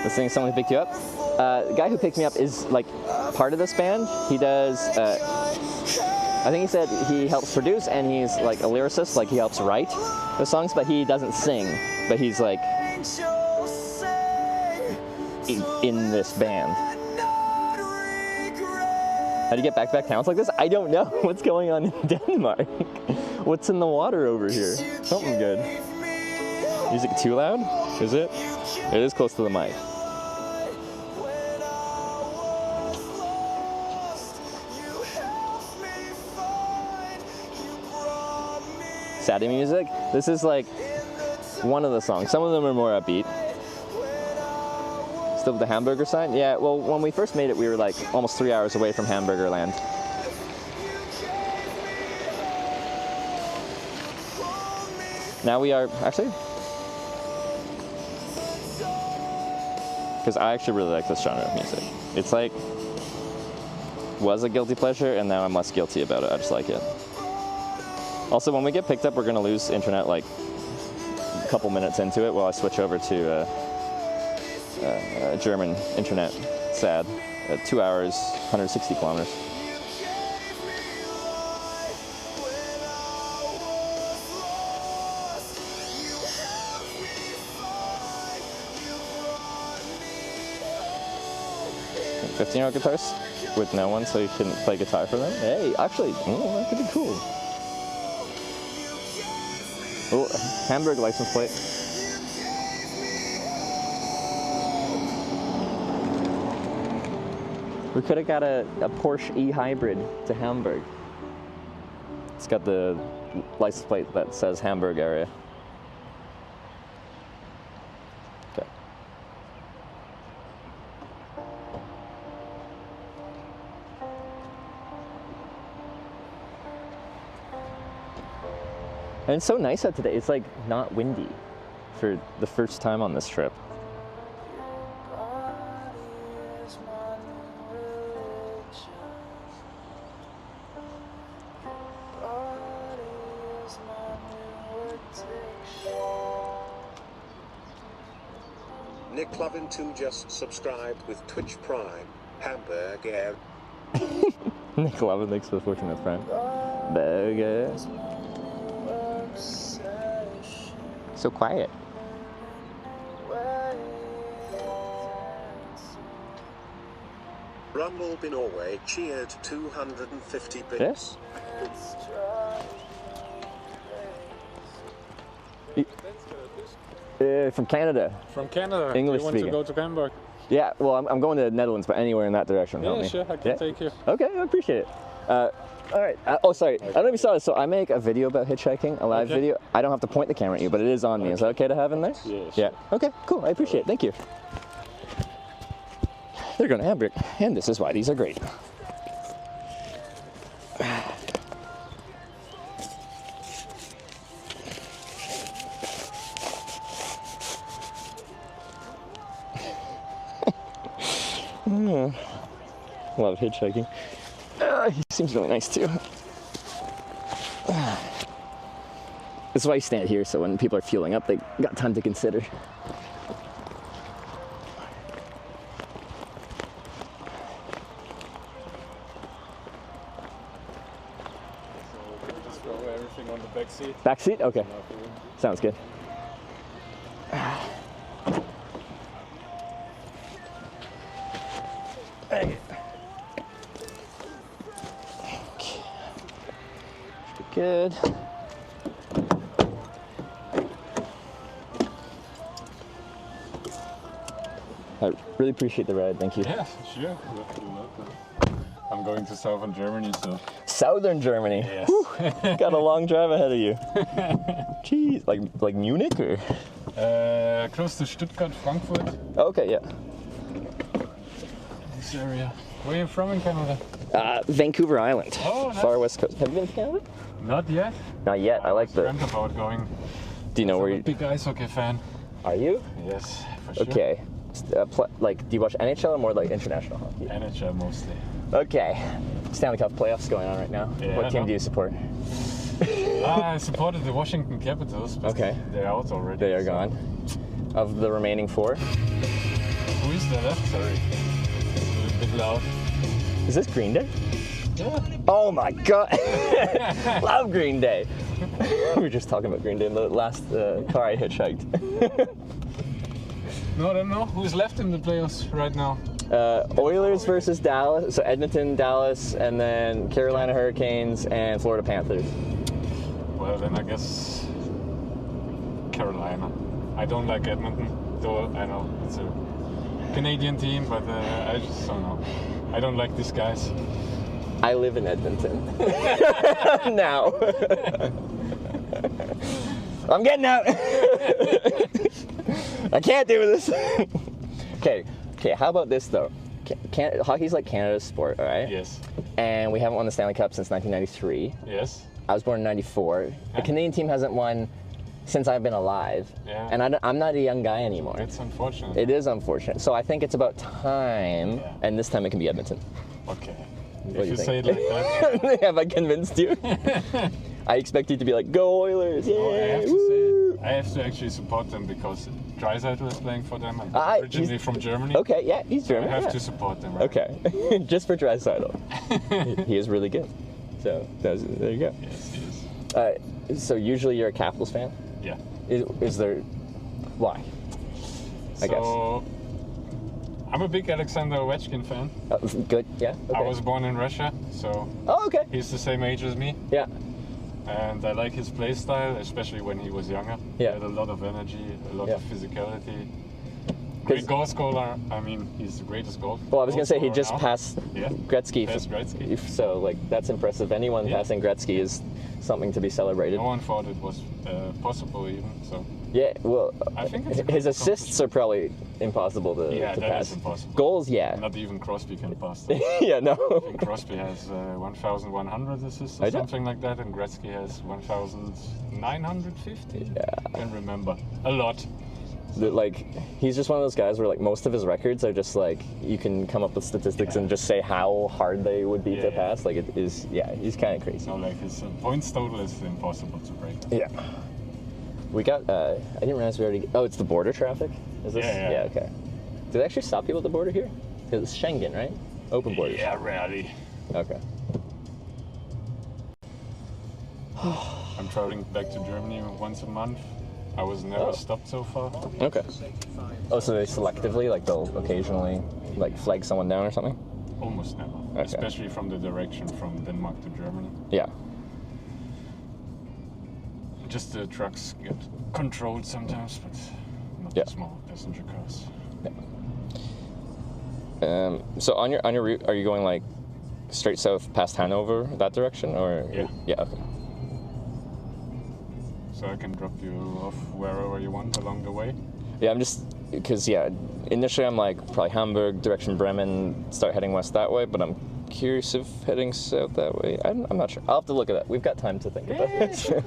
This thing, someone who picked you up. The guy who picked me up is like part of this band. He does. I think he said he helps produce and he's like a lyricist, like he helps write the songs, but he doesn't sing. But he's like in this band. How do you get back-to-back towns like this? I don't know. What's going on in Denmark? What's in the water over here? Something good. Music too loud? Is it? It is close to the mic. sad music. This is like one of the songs. Some of them are more upbeat. Still the hamburger sign? Yeah, well, when we first made it, we were like almost 3 hours away from Hamburger Land. Now we are, actually, because I actually really like this genre of music. It's like, was a guilty pleasure, and now I'm less guilty about it. I just like it. Also, when we get picked up, we're going to lose internet like a couple minutes into it while I switch over to German internet. Sad. 2 hours, 160 kilometers. $15 guitars with no one, so you couldn't play guitar for them. Hey, actually, that could be cool. Oh, Hamburg license plate. We could have got a Porsche e-hybrid to Hamburg. It's got the license plate that says Hamburg area. Okay. And it's so nice out today. It's like not windy for the first time on this trip. Nick Lovin2 just subscribed with Twitch Prime. Hamburger. Nick Lovin, thanks for the 14th Prime. Burger. So quiet. Rumble in Norway cheered 250 bits. Yes. From Canada. From Canada. English you want speaking. to go to Hamburg? Yeah, well, I'm going to the Netherlands, but anywhere in that direction will help me. Sure, I can take you. Okay, I appreciate it. All right. Oh, sorry. I don't know if you saw this. So I make a video about hitchhiking, a live video. I don't have to point the camera at you, but it is on me. Is that okay to have in there? Yeah. Yeah. Okay, cool. I appreciate it. Thank you. They're going to Hamburg, and this is why these are great. Love hitchhiking. He seems really nice too. That's why you stand here, so when people are fueling up, they got time to consider. So we'll just throw everything on the back seat. Back seat? Okay. Sounds good. Hey. Good. I really appreciate the ride, thank you. Yeah, sure. I'm going to southern Germany, so. Southern Germany? Yes. Got a long drive ahead of you. Jeez, like Munich or? Close to Stuttgart, Frankfurt. Okay, yeah. This area. Where are you from in Canada? Vancouver Island. Oh, nice. Far west coast. Have you been to Canada? Not yet. Not yet. I like the. dreamt about going. Do you know where I'm a you? big ice hockey fan. Are you? Yes, for sure. Okay. Like, do you watch NHL or more like international hockey? NHL mostly. Okay. Stanley Cup playoffs going on right now. Yeah, What team do you support? I supported the Washington Capitals, but Okay. they're out already. They are gone. Of the remaining 4? Who is the left? Sorry. It's a little bit loud. Is this Green Day? Yeah. Oh my god! Love Green Day! We were just talking about Green Day in the last car I hitchhiked. No, I don't know. Who's left in the playoffs right now? Oilers versus Dallas, so Edmonton, Dallas, and then Carolina Hurricanes and Florida Panthers. Well, then I guess Carolina. I don't like Edmonton, though I know it's a Canadian team, but I just don't know. I don't like these guys. I live in Edmonton. Now. I'm getting out. I can't do this. Okay, how about this though? Hockey's like Canada's sport, all right? Yes. And we haven't won the Stanley Cup since 1993. Yes. I was born in 94. The Canadian team hasn't won since I've been alive. Yeah. And I'm not a young guy anymore. It's unfortunate. It is unfortunate. So I think it's about time, and this time it can be Edmonton. Okay. What If do you think? say it like that. Have I convinced you? I expect you to be like, go Oilers! Yeah, I have to say it. I have to actually support them because Draisaitl is playing for them. I'm originally from Germany. Okay, yeah, he's German. I have to support them. Right? Okay, just for Draisaitl. He is really good. So there you go. Yes, he is. So usually you're a Capitals fan? Yeah. Is there? Why? I guess. I'm a big Alexander Ovechkin fan. Good, yeah. Okay. I was born in Russia, so. Oh, okay. He's the same age as me. Yeah. And I like his play style, especially when he was younger. Yeah. He had a lot of energy, a lot of physicality. Great goal scorer. I mean, he's the greatest goal. Well, I was gonna say he just now. passed Gretzky. Passed Gretzky. So like that's impressive. Anyone passing Gretzky is something to be celebrated. No one thought it was possible even. So. Yeah. Well, I think it's his assists are probably impossible to that pass. is impossible. Goals, yeah. Not even Crosby can pass. Yeah, no. I think Crosby has 1,100 assists or something like that, and Gretzky has 1,950. Yeah. I can remember. A lot. Like he's just one of those guys where like most of his records are just like you can come up with statistics and just say how hard they would be to pass. Like it is, he's kind of crazy. So like his points total is impossible to break. Yeah. We got. I didn't realize we already. Oh, it's the border traffic. Is this? Yeah. Okay. Do they actually stop people at the border here? Because it's Schengen, right? Open borders. Yeah, rarely. Okay. I'm traveling back to Germany once a month. I was never stopped so far. Okay. Oh, so they selectively, like they'll occasionally, like flag someone down or something? Almost never. Okay. Especially from the direction from Denmark to Germany. Yeah. Just the trucks get controlled sometimes, but not the small passenger cars. Yeah. So on your route, are you going like straight south past Hanover, that direction, or? Yeah. Yeah. Okay. So I can drop you off wherever you want along the way. Yeah, I'm just because initially I'm like probably Hamburg direction Bremen, start heading west that way, but I'm curious if heading south that way. I'm not sure. I'll have to look at that. We've got time to think about it.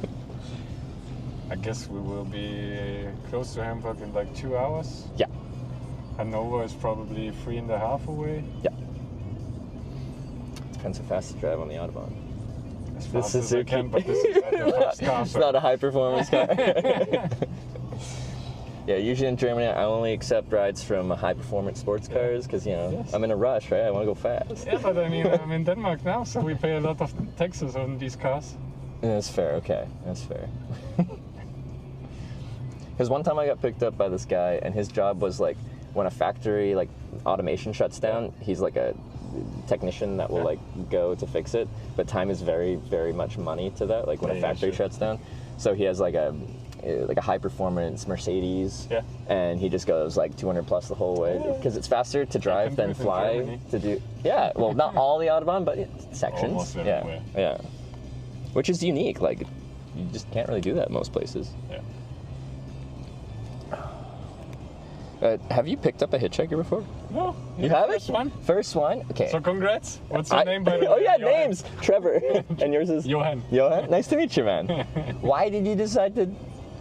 I guess we will be close to Hamburg in like 2 hours. Yeah. Hanover is probably 3.5 away. Yeah. Depends how fast you drive on the Autobahn. As fast as I can, but this is not the fast car. It's not a high performance car. Yeah, usually in Germany I only accept rides from high performance sports cars because I'm in a rush, right? I want to go fast. Yeah, but I mean I'm in Denmark now, so we pay a lot of taxes on these cars. That's fair. Okay, that's fair. Because one time I got picked up by this guy, and his job was like when a factory like automation shuts down, he's like a technician that will like go to fix it. But time is very, very much money to that. Like when a factory shuts down, so he has like a high performance Mercedes, and he just goes like 200 plus the whole way because it's faster to drive than fly to do. Yeah, well, not all the Autobahn, but sections. Almost everywhere. Yeah, which is unique. Like you just can't really do that in most places. Yeah. Have you picked up a hitchhiker before? No. You haven't? First one. First one? Okay. So congrats. What's your name, by the way? Oh yeah, Johan. names. Trevor. And yours is? Johan. Johan? Nice to meet you, man. Why did you decide to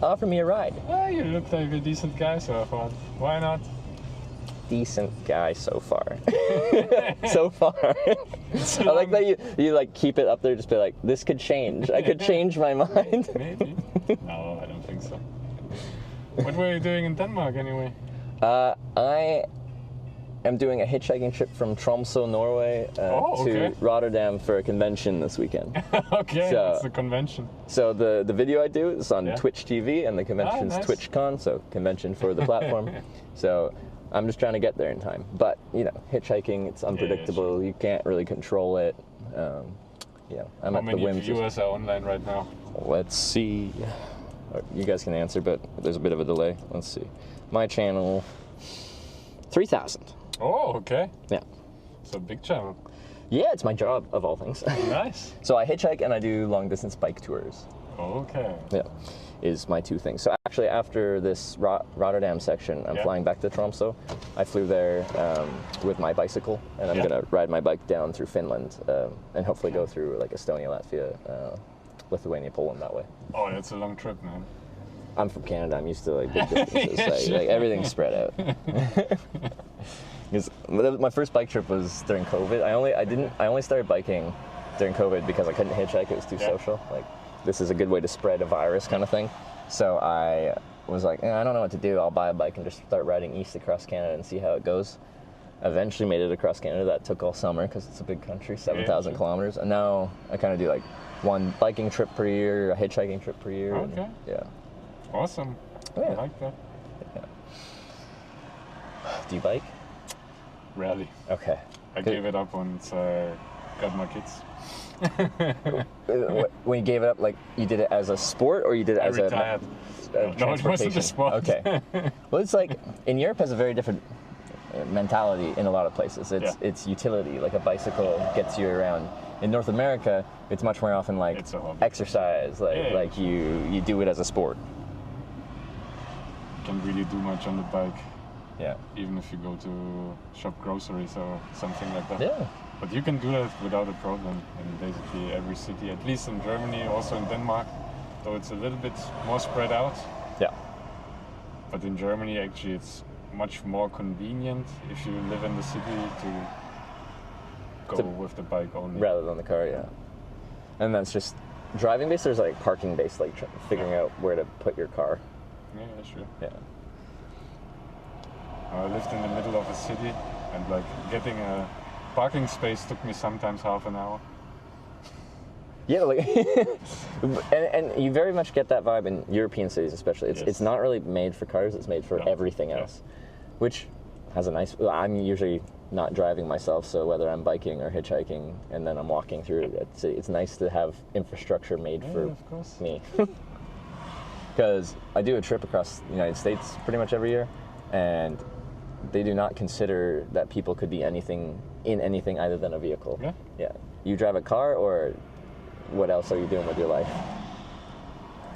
offer me a ride? Well, you look like a decent guy, so I thought, why not? Decent guy so far. So far. I like that you like keep it up there, just be like, this could change. I could change my mind. Maybe. No, I don't think so. What were you doing in Denmark anyway? I am doing a hitchhiking trip from Tromsø, Norway to Rotterdam for a convention this weekend. Okay, so, it's a convention. So the video I do is on Twitch TV, and the convention's TwitchCon, so convention for the platform. So I'm just trying to get there in time. But, hitchhiking, it's unpredictable. You can't really control it. I'm How at the many whims. viewers are online right now? Let's see. You guys can answer, but there's a bit of a delay. Let's see. My channel, 3,000. Oh, okay. Yeah. It's a big channel. Yeah, it's my job, of all things. Nice. So I hitchhike and I do long-distance bike tours. Okay. Yeah, is my two things. So actually, after this Rotterdam section, I'm flying back to Tromsø. I flew there with my bicycle, and I'm gonna ride my bike down through Finland and hopefully go through like Estonia, Latvia, Lithuania, Poland that way. Oh, that's a long trip, man. I'm from Canada. I'm used to like big distances. Like everything's spread out. Because my first bike trip was during COVID. I only started biking during COVID because I couldn't hitchhike. It was too social. Like, this is a good way to spread a virus kind of thing. So I was like, I don't know what to do. I'll buy a bike and just start riding east across Canada and see how it goes. Eventually made it across Canada. That took all summer because it's a big country, 7,000 kilometers. And now I kind of do like one biking trip per year, a hitchhiking trip per year. Okay. And, yeah. Awesome. Yeah. I like that. Yeah. Do you bike? Rarely. Okay. I gave it up once I got my kids. When you gave it up, like you did it as a sport or you did it as retired. No, it wasn't a sport. Okay. Well, it's like in Europe has a very different mentality in a lot of places. It's utility. Like a bicycle gets you around. In North America, it's much more often like exercise. Like you do it as a sport. You can really do much on the bike. Yeah. Even if you go to shop groceries or something like that. Yeah. But you can do that without a problem in basically every city, at least in Germany, also in Denmark, though it's a little bit more spread out. Yeah. But in Germany, actually, it's much more convenient if you live in the city to go with the bike only. Rather than the car, yeah. And that's just driving based, or is like parking based, like figuring out where to put your car? Yeah, sure. Yeah. I lived in the middle of a city, and like getting a parking space took me sometimes half an hour. Yeah, like, and you very much get that vibe in European cities, especially. It's not really made for cars; it's made for everything else, which has a nice. I'm usually not driving myself, so whether I'm biking or hitchhiking, and then I'm walking through, it's nice to have infrastructure made for me. Because I do a trip across the United States pretty much every year, and they do not consider that people could be anything other than a vehicle. Yeah. Yeah. You drive a car, or what else are you doing with your life?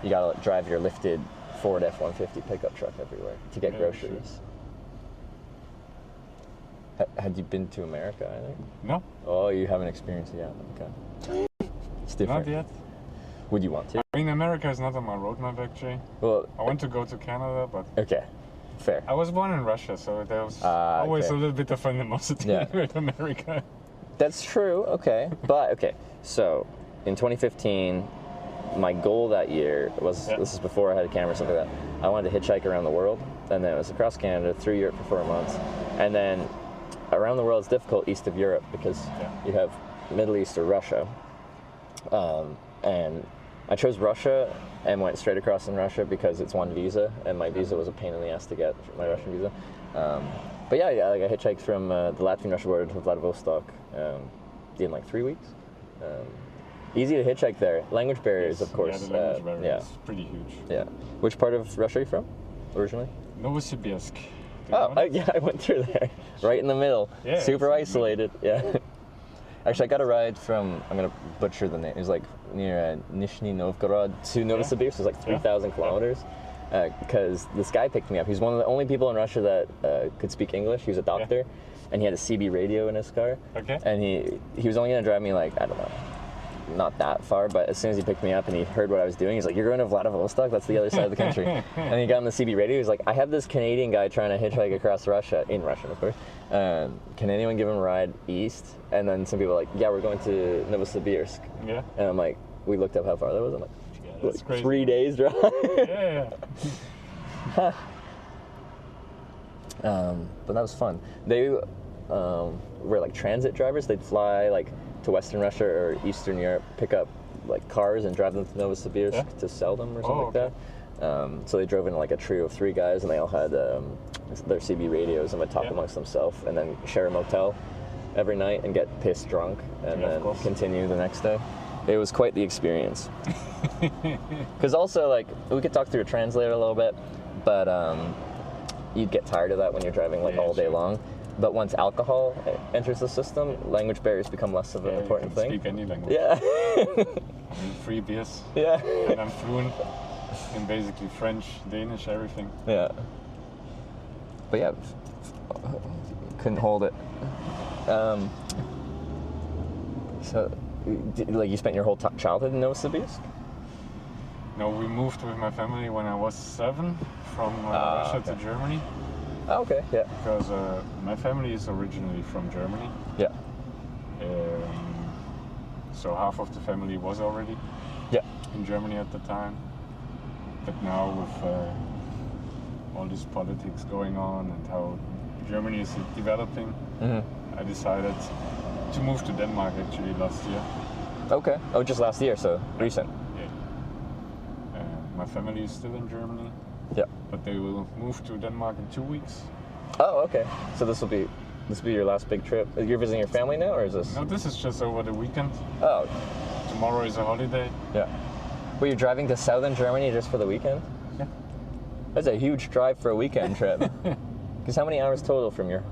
You gotta drive your lifted Ford F-150 pickup truck everywhere to get groceries. Sure. Had you been to America, I think? No. Oh, you haven't experienced it yet. Okay. It's different. Not yet. Would you want to? I mean, America is not on my roadmap, actually. Well, I want to go to Canada, but... Okay. Fair. I was born in Russia, so there was always a little bit of animosity with America. That's true, okay. But, okay, so in 2015, my goal that year was, this is before I had a camera or something like that, I wanted to hitchhike around the world, and then it was across Canada, through Europe for 4 months, and then around the world is difficult east of Europe because you have Middle East or Russia, and I chose Russia and went straight across in Russia because it's one visa, and my visa was a pain in the ass to get, my Russian visa. But yeah, like I hitchhiked from the Latvian-Russian border to Vladivostok in like 3 weeks. Easy to hitchhike there. Language barriers, of course. Yeah, the language barrier is pretty huge. Yeah. Which part of Russia are you from, originally? Novosibirsk. Yeah, I went through there, right in the middle. Yeah, super isolated. Yeah. Actually, I got a ride from, I'm gonna butcher the name. It was like near Nizhny Novgorod to Novosibirsk. So it was like 3,000 kilometers. Because this guy picked me up. He's one of the only people in Russia that could speak English. He was a doctor, and he had a CB radio in his car. Okay. And he was only gonna drive me like, I don't know, not that far, but as soon as he picked me up and he heard what I was doing, he's like, "You're going to Vladivostok? That's the other side of the country." And he got on the CB radio. He's like, "I have this Canadian guy trying to hitchhike across Russia," in Russian, of course. Can anyone give him a ride east? And then some people were like, "Yeah, we're going to Novosibirsk." Yeah. And I'm like, we looked up how far that was. I'm like, that's crazy. 3 days drive. Yeah. But that was fun. They were like transit drivers. They'd fly like to Western Russia or Eastern Europe, pick up like cars and drive them to Novosibirsk to sell them or something like that. So they drove in like a trio of 3 guys, and they all had their CB radios and would talk amongst themselves, and then share a motel every night and get pissed drunk, and then continue the next day. It was quite the experience. Because also, like, we could talk through a translator a little bit, but you'd get tired of that when you're driving like all day long. But once alcohol enters the system, language barriers become less of an important thing. Speak any language. Yeah. I mean, 3 beers. Yeah. And I'm fluent in basically French, Danish, everything. Yeah. But yeah, couldn't hold it. So, like, you spent your whole childhood in Novosibirsk? No, we moved with my family when I was 7 from Russia okay. to Germany. Oh, okay, yeah. Because my family is originally from Germany. Yeah. So half of the family was already in Germany at the time. But now with all this politics going on and how Germany is developing, I decided to move to Denmark actually last year. Okay. Oh, just last year, so recent. Yeah. My family is still in Germany. Yeah. But they will move to Denmark in 2 weeks. Oh, okay. So this will be your last big trip. You're visiting your family now, or is this? No, this is just over the weekend. Oh. Tomorrow is a holiday. Yeah. Were you driving to southern Germany just for the weekend? Yeah. That's a huge drive for a weekend trip. Because how many hours total from your?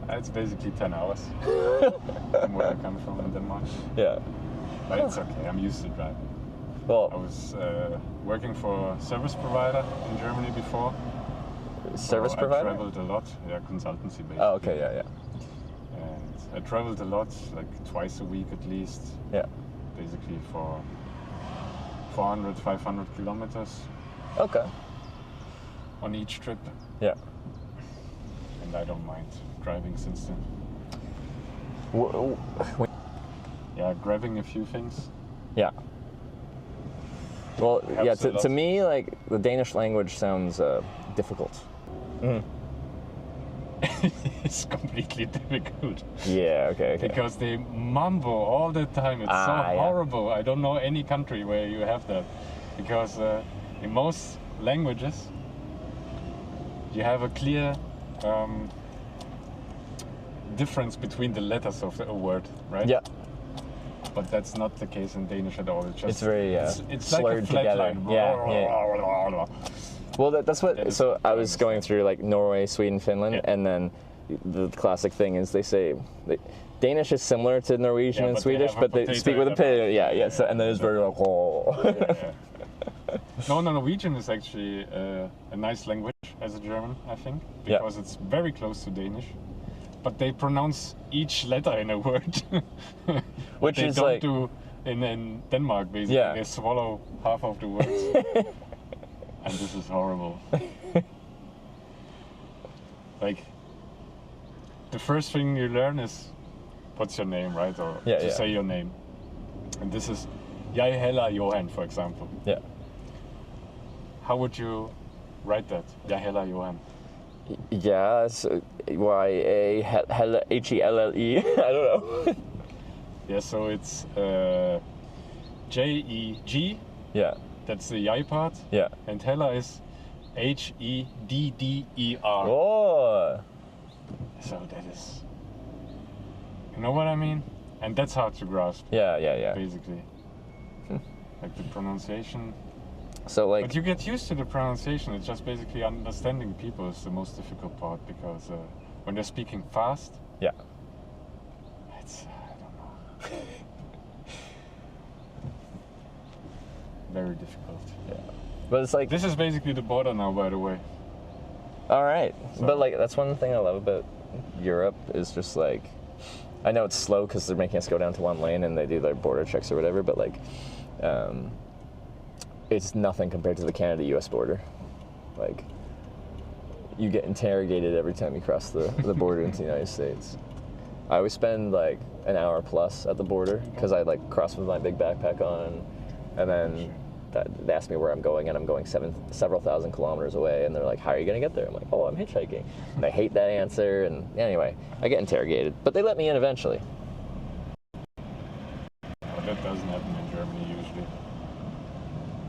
It's basically 10 hours from where I come from in Denmark. Yeah. But it's okay. I'm used to driving. Well, I was working for a service provider in Germany before. Service provider? I traveled a lot. Yeah, consultancy basically. Oh, okay, yeah. And I traveled a lot, like twice a week at least. Yeah. Basically for 400, 500 kilometers. Okay. On each trip. Yeah. And I don't mind driving since then. Yeah, grabbing a few things. Yeah. Well, Helps yeah, to me, like, the Danish language sounds difficult. It's completely difficult. Yeah, okay. Because they mumble all the time. It's so horrible. I don't know any country where you have that. Because in most languages, you have a clear difference between the letters of a word, right? Yeah. But that's not the case in Danish at all. It's very it's slurred like a flat together. line. Yeah. Well, that's what. So I was going through like Norway, Sweden, Finland, and then the classic thing is they say Danish is similar to Norwegian and Swedish, but they speak with a potato. Yeah. So and then it's very like No, Norwegian is actually a nice language as a German, I think, because it's very close to Danish. But they pronounce each letter in a word, which they is don't like do in Denmark. Basically, they swallow half of the words, and this is horrible. Like the first thing you learn is what's your name, right? Or to say your name, and this is Jeg heller Johan, for example. Yeah. How would you write that? Jeg heller Johan. Yeah, so H-E-L-L-E. I don't know. Yeah, so it's J-E-G. Yeah. That's the I part. Yeah. And Heller is H-E-D-D-E-R. Oh. So that is... You know what I mean? And that's hard to grasp. Yeah. Basically. Like the pronunciation. So like, but you get used to the pronunciation. It's just basically understanding people is the most difficult part because when they're speaking fast, it's I don't know, very difficult. Yeah, but it's like this is basically the border now, by the way. All right, so, but like that's one thing I love about Europe is just like I know it's slow because they're making us go down to one lane and they do their border checks or whatever, but like. It's nothing compared to the Canada-US border. Like, you get interrogated every time you cross the border into the United States. I always spend like an hour plus at the border because I like cross with my big backpack on, and then they ask me where I'm going, and I'm going several thousand kilometers away, and they're like, "How are you gonna get there?" I'm like, "Oh, I'm hitchhiking," and I hate that answer. And anyway, I get interrogated, but they let me in eventually. That doesn't happen in Germany usually.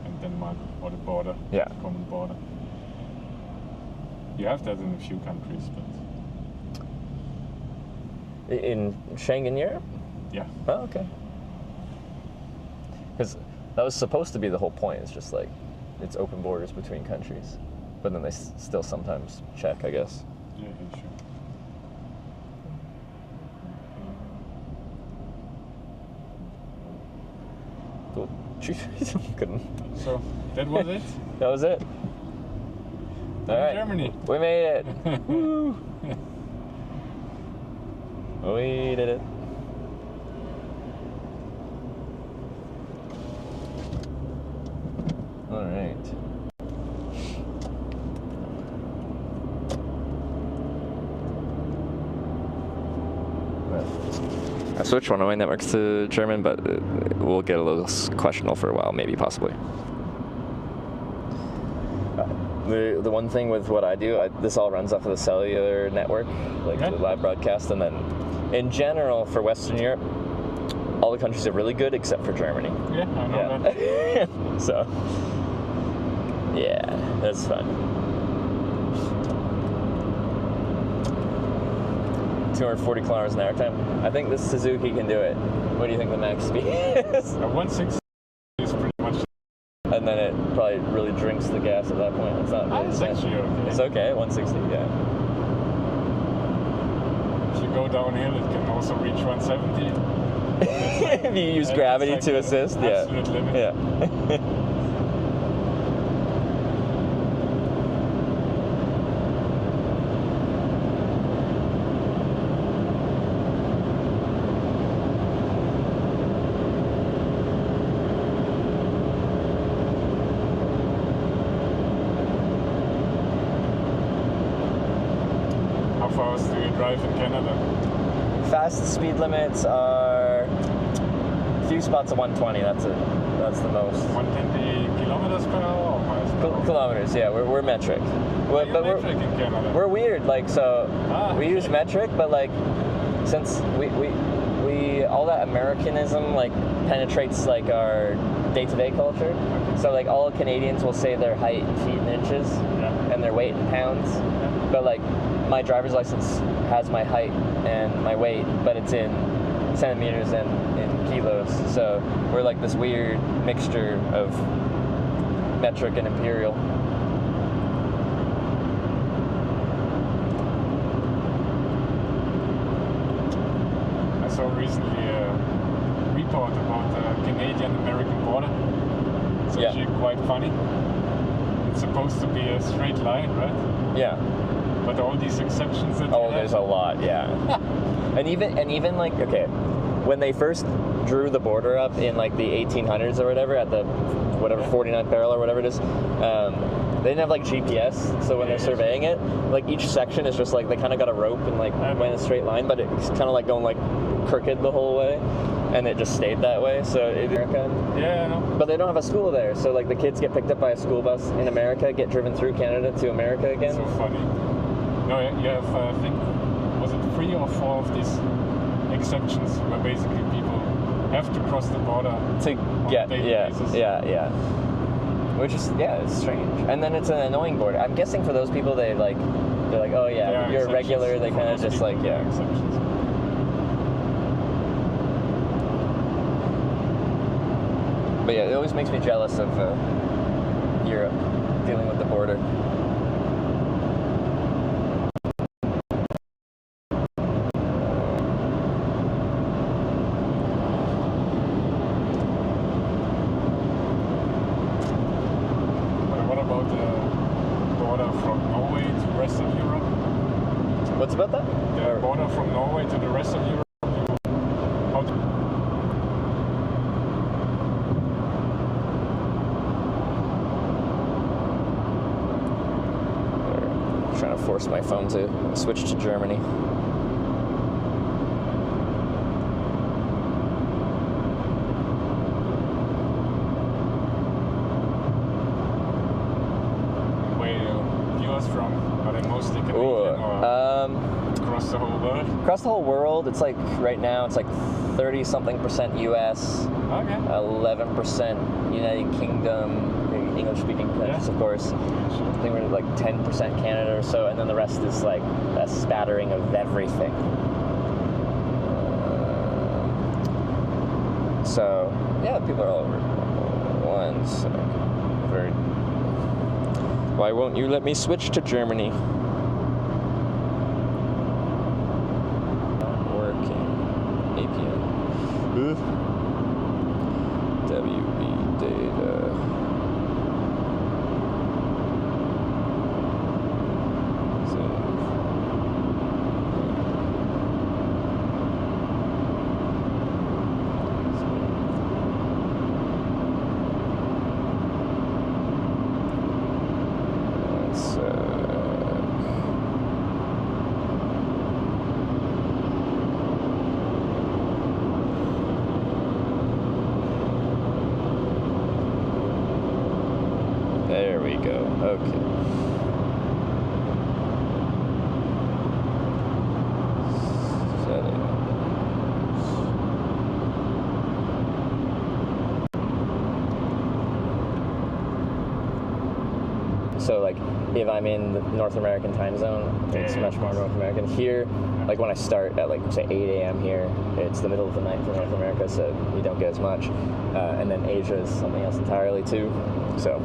In Denmark or the border, common border. You have that in a few countries, but in Schengen Europe? Yeah. Oh, okay. Because that was supposed to be the whole point. It's just like it's open borders between countries, but then they still sometimes check, I guess. Yeah, sure. Cool. Couldn't. So that was it. That was it. All right. Germany. We made it. Woo. We did it. All right. I switched one of my networks to German, but we'll get a little questionable for a while, maybe, possibly. The one thing with what I do, this all runs off of the cellular network, like the live broadcast, and then in general for Western Europe, all the countries are really good except for Germany. Yeah, I know that. So, yeah, that's fun. 240 kilometers an hour time. I think this Suzuki can do it. What do you think the max speed is? 160 is pretty much. And then it probably really drinks the gas at that point. It's not really It's actually okay. It's okay, 160, yeah. If you go downhill, it can also reach 170. If you use gravity like to assist, absolute limit. Yeah. How fast do you drive in Canada? Fast speed limits are a few spots of 120. That's it. That's the most. 120 kilometers per hour or miles per hour? Kilometers, yeah. We're metric. You're metric in Canada. We're weird. Like, so we use metric, but like since we all that Americanism like penetrates like our day-to-day culture. So like all Canadians will say their height in feet and inches, and their weight in pounds. But like my driver's license has my height and my weight, but it's in centimeters and in kilos. So we're like this weird mixture of metric and imperial. I saw recently a report about the Canadian-American border. It's actually quite funny. It's supposed to be a straight line, right? Yeah. But all these exceptions that there's a lot, yeah. and even like, okay, when they first drew the border up in like the 1800s or whatever, at the 49th parallel or whatever it is, they didn't have like GPS, so when they're surveying it, like each section is just like they kind of got a rope and like went in a straight line, but it's kind of like going like crooked the whole way, and it just stayed that way. So America, yeah, I know. But they don't have a school there, so like the kids get picked up by a school bus in America, get driven through Canada to America again. So funny. No, you have I think was it 3 or 4 of these exceptions where basically people have to cross the border to get basis. yeah. Which is it's strange. And then it's an annoying border. I'm guessing for those people they're like, oh yeah, you're a regular. They kind of just like exceptions. But yeah, it always makes me jealous of Europe dealing with the border. What's about that? The border from Norway to the rest of Europe. I'm trying to force my phone to switch to Germany. Where viewers from? Are they mostly Canadian or across the whole world? Across the whole world, it's like right now it's like 30-something% US, 11% United Kingdom, English-speaking countries, of course. I think we're like 10% Canada or so, and then the rest is like a spattering of everything. So yeah, people are all over. One sec. Why won't you let me switch to Germany? Not working. APN. W. we go. Okay. So like if I'm in the North American time zone, it's much more North American. Here, like when I start at like say 8 a.m. here, it's the middle of the night for North America, so you don't get as much. And then Asia is something else entirely too. So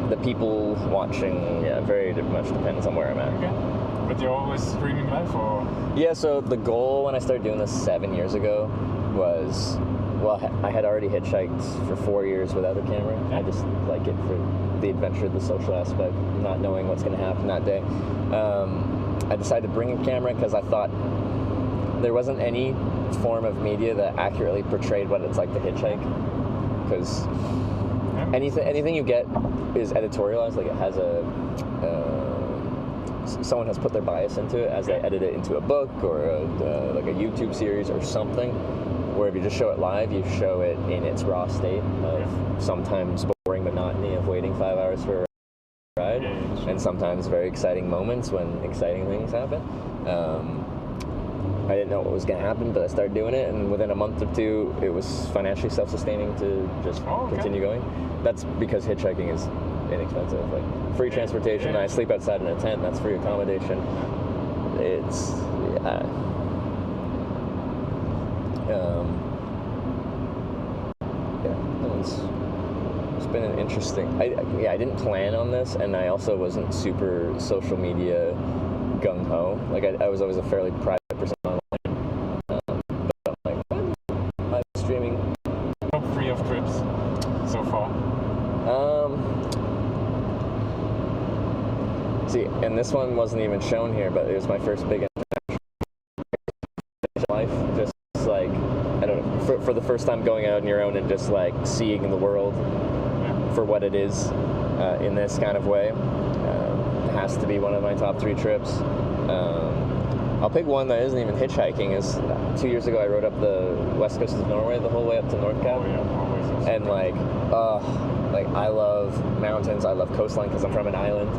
the people watching, very much depends on where I'm at. Okay. But you're always streaming live, or? Yeah. So the goal when I started doing this 7 years ago was, well, I had already hitchhiked for 4 years without a camera. I just like it for the adventure, the social aspect, not knowing what's going to happen that day. I decided to bring a camera because I thought there wasn't any form of media that accurately portrayed what it's like to hitchhike. Because anything you get is editorialized, like it has someone has put their bias into it as they edit it into a book or like a YouTube series or something. Where if you just show it live, you show it in its raw state of sometimes boring monotony of waiting 5 hours for a ride, and sometimes very exciting moments when exciting things happen. I didn't know what was going to happen, but I started doing it, and within a month or two, it was financially self-sustaining to just continue going. That's because hitchhiking is inexpensive. Like free transportation, I sleep outside in a tent, that's free accommodation. It's it's been an interesting. I didn't plan on this, and I also wasn't super social media gung ho. Like I was always a fairly private person online. But like live streaming. Top 3 of trips so far. See, and this one wasn't even shown here, but it was my first big life. Just like, I don't know, for the first time going out on your own and just like seeing the world for what it is in this kind of way. It has to be one of my top 3 trips. I'll pick one that isn't even hitchhiking. Is 2 years ago I rode up the west coast of Norway the whole way up to Nordkapp. And like I love mountains, I love coastline because I'm from an island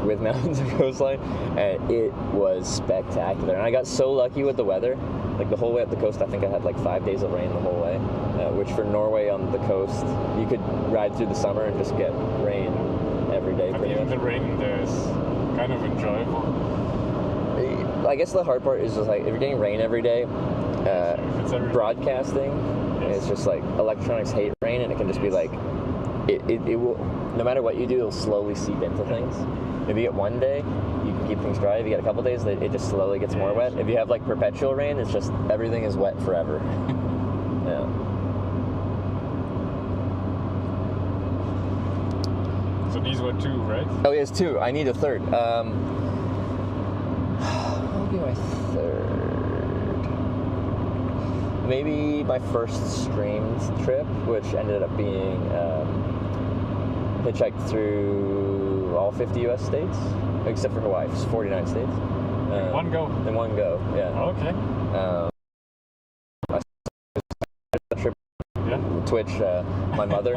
with mountains and coastline, and it was spectacular. And I got so lucky with the weather. Like the whole way up the coast, I think I had like 5 days of rain the whole way, which for Norway on the coast, you could ride through the summer and just get rain every day. I think the rain there is kind of enjoyable. I guess the hard part is just like if you're getting rain every day, broadcasting, it's just like electronics hate rain, and it can just be like it will, no matter what you do, it'll slowly seep into things. If you get one day, you can keep things dry. If you get a couple days, it just slowly gets more wet. If you have like perpetual rain, it's just everything is wet forever. Yeah. So these were 2, right? Oh, yes, 2. I need a third. What would be my third? Maybe my first streamed trip, which ended up being hitchhiked through all 50 U.S. states, except for Hawaii. It's 49 states. In one go? In one go, yeah. Okay. Trip, Twitch, my mother.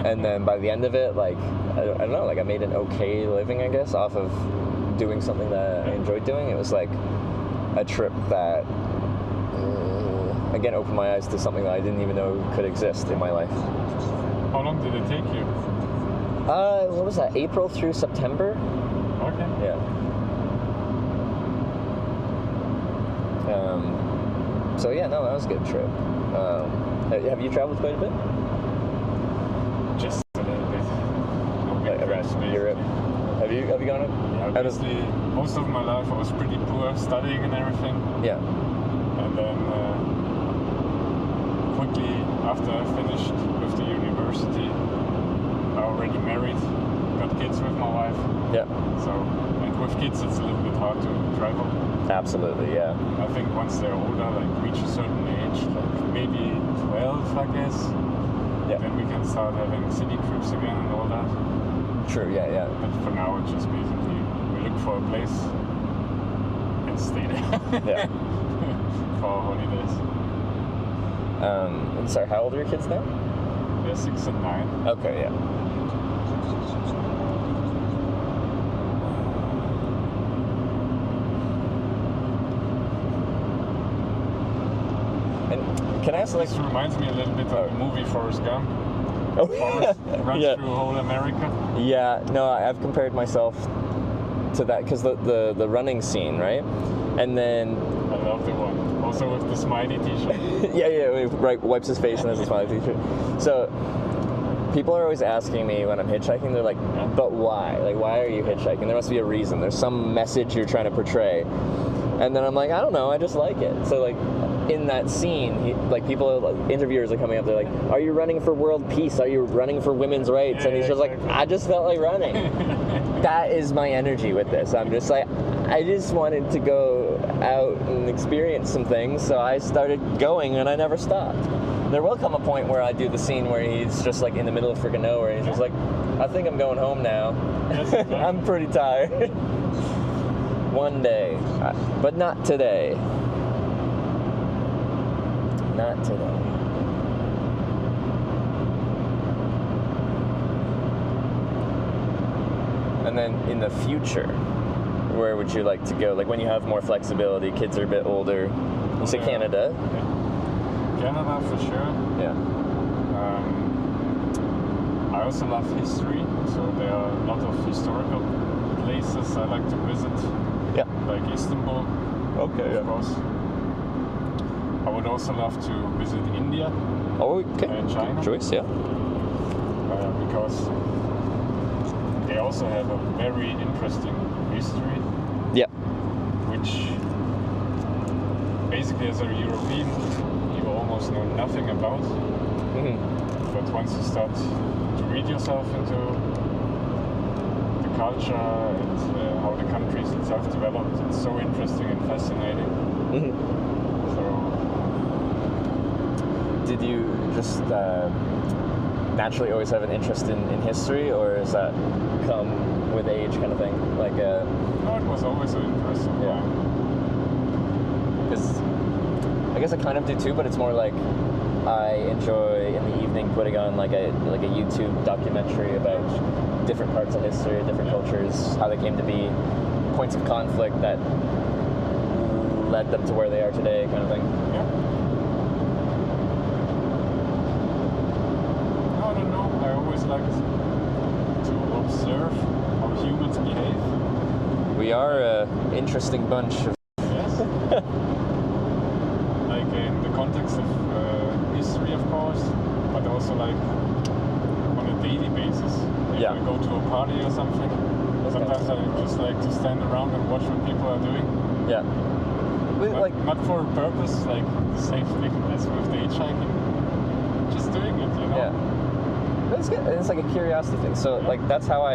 And then by the end of it, like, I don't know, like I made an okay living, I guess, off of doing something that I enjoyed doing. It was like a trip that, again, opened my eyes to something that I didn't even know could exist in my life. How long did it take you? What was that, April through September? Okay. Yeah. So yeah, no, that was a good trip. Have you traveled quite a bit? Just a little bit. Around Europe. Have you gone? Yeah, obviously, most of my life I was pretty poor studying and everything. Yeah. And then quickly after I finished with the university, I already married, got kids with my wife. Yeah. So, and with kids it's a little bit hard to travel. Absolutely, yeah. I think once they're older, like reach a certain age, like maybe 12, I guess. Yeah. Then we can start having city trips again and all that. True, yeah. But for now, it's just basically we look for a place and stay there. Yeah. For our holidays. Sorry, how old are your kids now? They're 6 and 9. Okay, yeah. And can I ask, like, This reminds me a little bit of the movie Forrest Gump. Oh, Forrest runs yeah. through whole America. Yeah, no, I've compared myself to that because the running scene, right? And then I love the one. Also with the smiley t-shirt. yeah, right, wipes his face and has a smiley t-shirt. So people are always asking me when I'm hitchhiking, they're like, but why? Like, why are you hitchhiking? There must be a reason. There's some message you're trying to portray. And then I'm like, I don't know, I just like it. So like in that scene, interviewers are coming up, they're like, are you running for world peace? Are you running for women's rights? Yeah, and he's just like, I just felt like running. That is my energy with this. I'm just like, I just wanted to go out and experience some things, so I started going and I never stopped. There will come a point where I do the scene where he's just like in the middle of freaking nowhere and he's just like, I think I'm going home now. Yes, exactly. I'm pretty tired. One day, but not today. Not today. And then in the future, where would you like to go? Like when you have more flexibility, kids are a bit older. You say Canada? Yeah. Canada for sure. Yeah. I also love history, so there are a lot of historical places I like to visit. Yeah. Like Istanbul. Okay. Of course. I would also love to visit India. Oh, okay. And China. Choice, yeah. Because they also have a very interesting history. Yeah. Which basically as a European you almost know nothing about. Mm-hmm. But once you start to read yourself into the culture and how the countries itself developed, it's so interesting and fascinating. Mm-hmm. Did you just naturally always have an interest in history, or does that come with age kind of thing? Like, no, it was always an interest. Yeah. Because I guess I kind of do too, but it's more like I enjoy in the evening putting on like a YouTube documentary about different parts of history, different cultures, how they came to be, points of conflict that led them to where they are today, kind of thing. Yeah. Like to observe how humans behave. We are an interesting bunch of... Yes. Like in the context of history, of course, but also like on a daily basis. If I go to a party or something, sometimes I just like to stand around and watch what people are doing. Yeah. Not for a purpose, like the same thing as with the hitchhiking. Just doing it, you know? Yeah. It's good. It's like a curiosity thing. So, like, that's how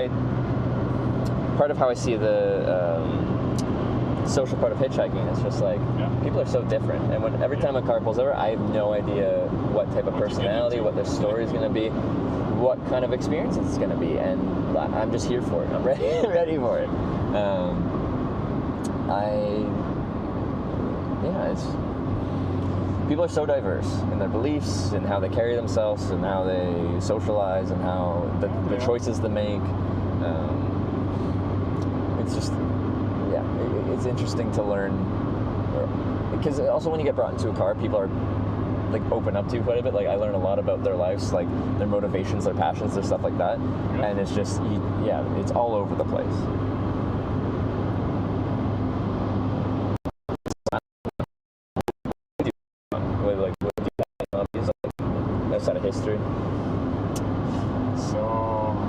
part of how I see the social part of hitchhiking. It's just like, people are so different. And every time a car pulls over, I have no idea what type of personality, what their story is going to be, what kind of experience it's going to be. And I'm just here for it. I'm ready for it. People are so diverse in their beliefs and how they carry themselves and how they socialize and how the choices they make. It's just, it's interesting to learn. Because also when you get brought into a car, people are like open up to you quite a bit. Like I learn a lot about their lives, like their motivations, their passions, their stuff like that. Yeah. And it's just, it's all over the place. Outside of history. So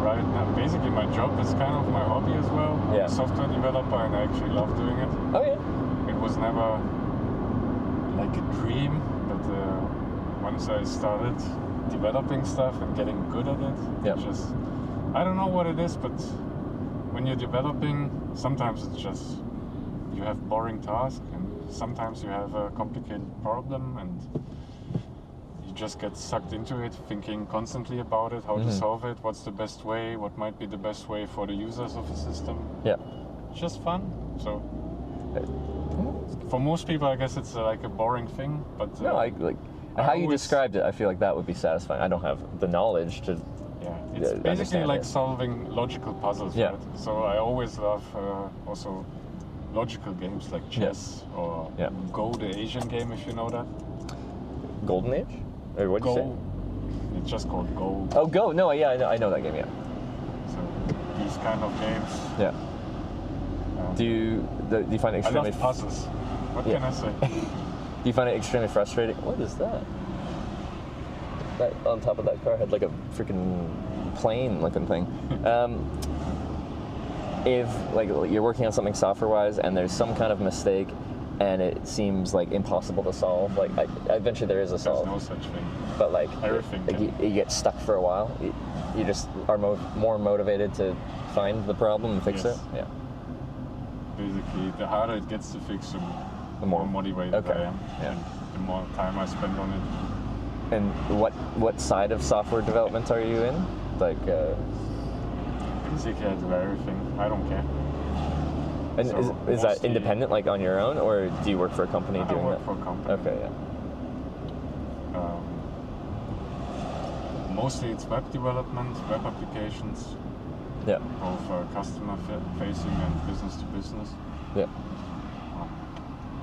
right now, basically my job is kind of my hobby as well. I'm a software developer and I actually love doing it. Oh yeah. It was never like a dream, but once I started developing stuff and getting good at it, just I don't know what it is, but when you're developing, sometimes it's just you have boring tasks and sometimes you have a complicated problem and you just get sucked into it, thinking constantly about it, how to solve it, what's the best way, what might be the best way for the users of the system. Yeah. It's just fun. So for most people, I guess it's like a boring thing, but no, And how you described it, I feel like that would be satisfying. I don't have the knowledge to. Yeah, it's basically like solving logical puzzles. Yeah. Right? So I always love also logical games like chess or Go, the Asian game, if you know that. Golden Age? Or what did you say? It's just called Go. Oh, Go. No, yeah, I know that game. Yeah. So these kind of games. Yeah. Do you find it extremely? I love puzzles. What can I say? Do you find it extremely frustrating? What is that? That on top of that car had like a freaking plane-looking thing. If like you're working on something software-wise and there's some kind of mistake and it seems like impossible to solve, like eventually there is a solve. There's no such thing. But like, everything. Like you get stuck for a while. You just are more motivated to find the problem and fix it. Yeah. Basically, the harder it gets to fix, the more motivated I am. Yeah. And the more time I spend on it. And what side of software development are you in? Like. Basically, I do everything. I don't care. And so is that independent, like on your own, or do you work for a company doing that? I work for a company. Okay, yeah. Mostly it's web development, web applications. Yeah. Both customer facing and business to business. Yeah.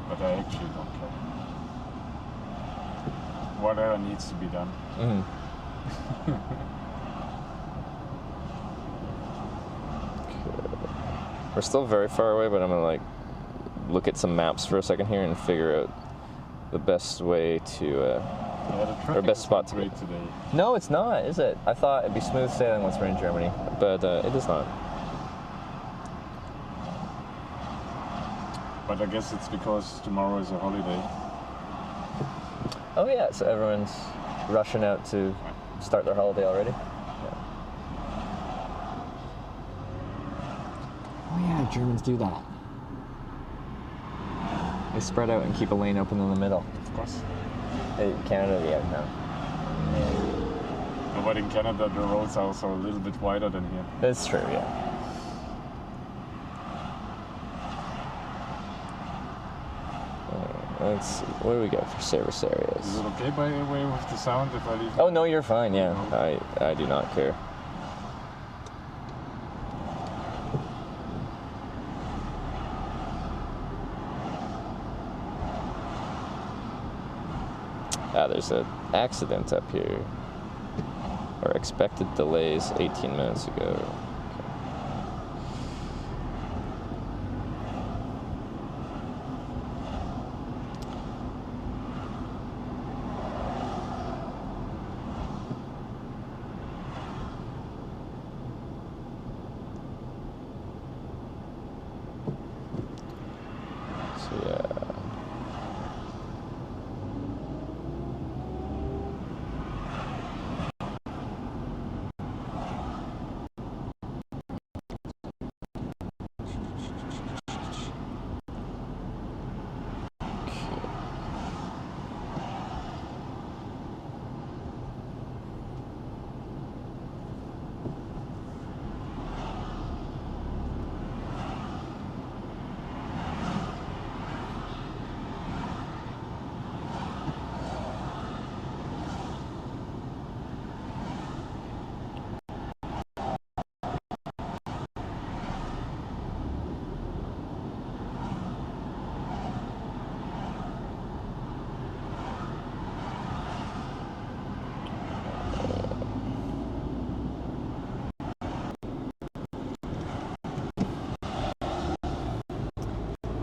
But I actually don't care. Whatever needs to be done. Mm-hmm. We're still very far away, but I'm gonna like look at some maps for a second here and figure out the best way to or best spot to be. Today. No, it's not, is it? I thought it'd be smooth sailing once we're in Germany, but it is not. But I guess it's because tomorrow is a holiday. Oh yeah, so everyone's rushing out to start their holiday already. Oh yeah, Germans do that. They spread out and keep a lane open in the middle. Of course. Canada, yeah, no. No, but in Canada, the roads are also a little bit wider than here. That's true, yeah. Let's see, what do we got for service areas? Is it okay, by the way, with the sound if I leave? Oh no, you're fine, yeah. I do not care. There's an accident up here. Or expected delays 18 minutes ago.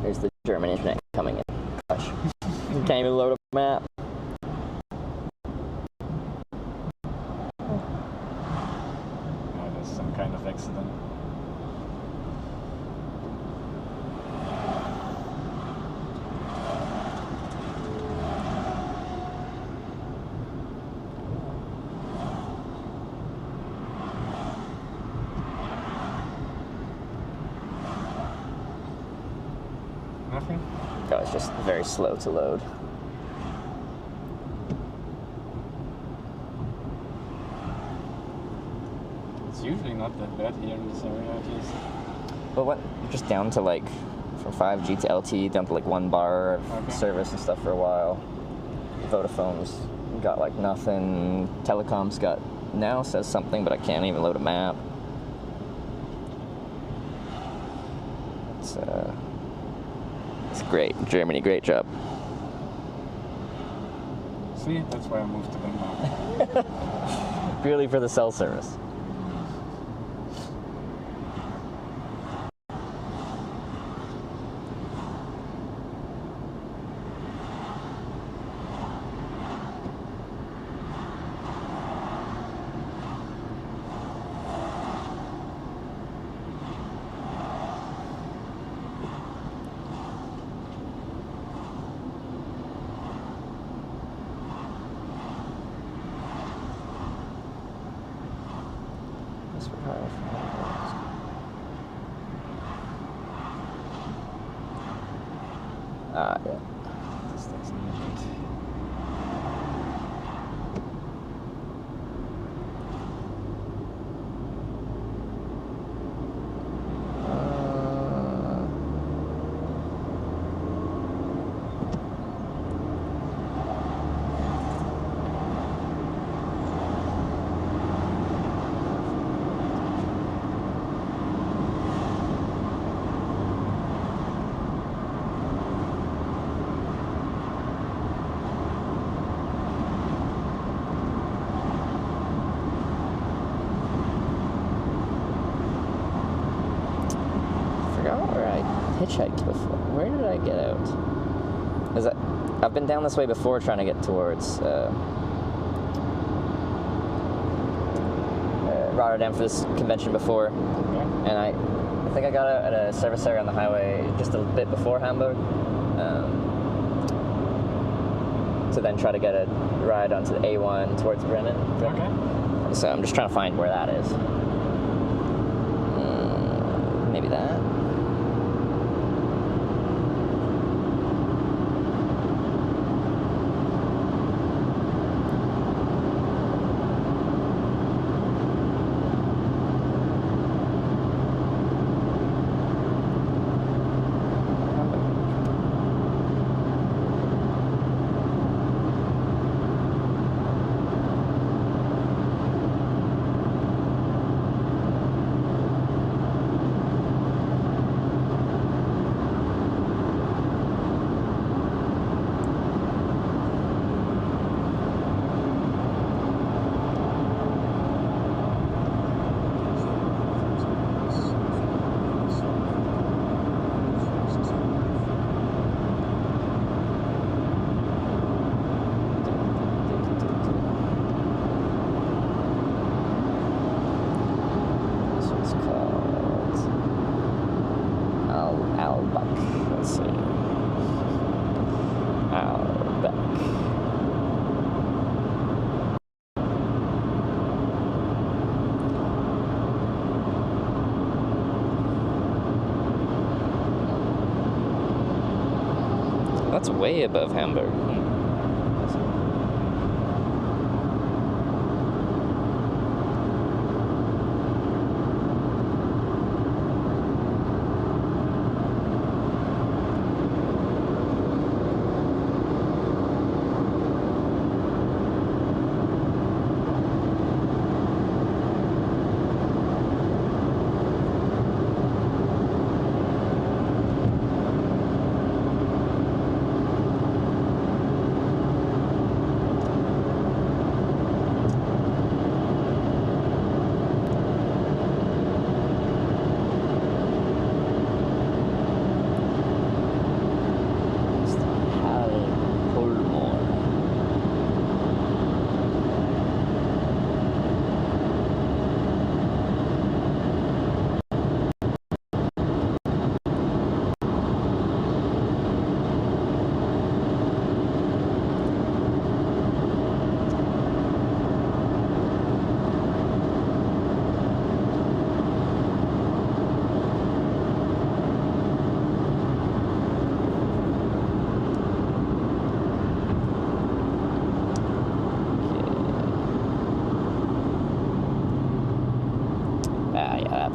Here's the German internet coming in. Gosh. Can't even load a map. Yeah, there's some kind of accident. Nothing? Oh, it's just very slow to load. It's usually not that bad here in this area, at least. Well, what? Just down to like, from 5G to LTE, down to like 1 bar of service and stuff for a while. Vodafone's got like nothing. Telecom's got now says something, but I can't even load a map. It's great. Germany, great job. See, that's why I moved to Denmark. Purely for the cell service. Yeah. This thing's neat. Hitchhiked before. Where did I get out? I've been down this way before trying to get towards Rotterdam for this convention before, and I think I got out at a service area on the highway just a bit before Hamburg, to then try to get a ride onto the A1 towards Bremen. Okay. So I'm just trying to find where that is. Maybe that. That's way above Hamburg.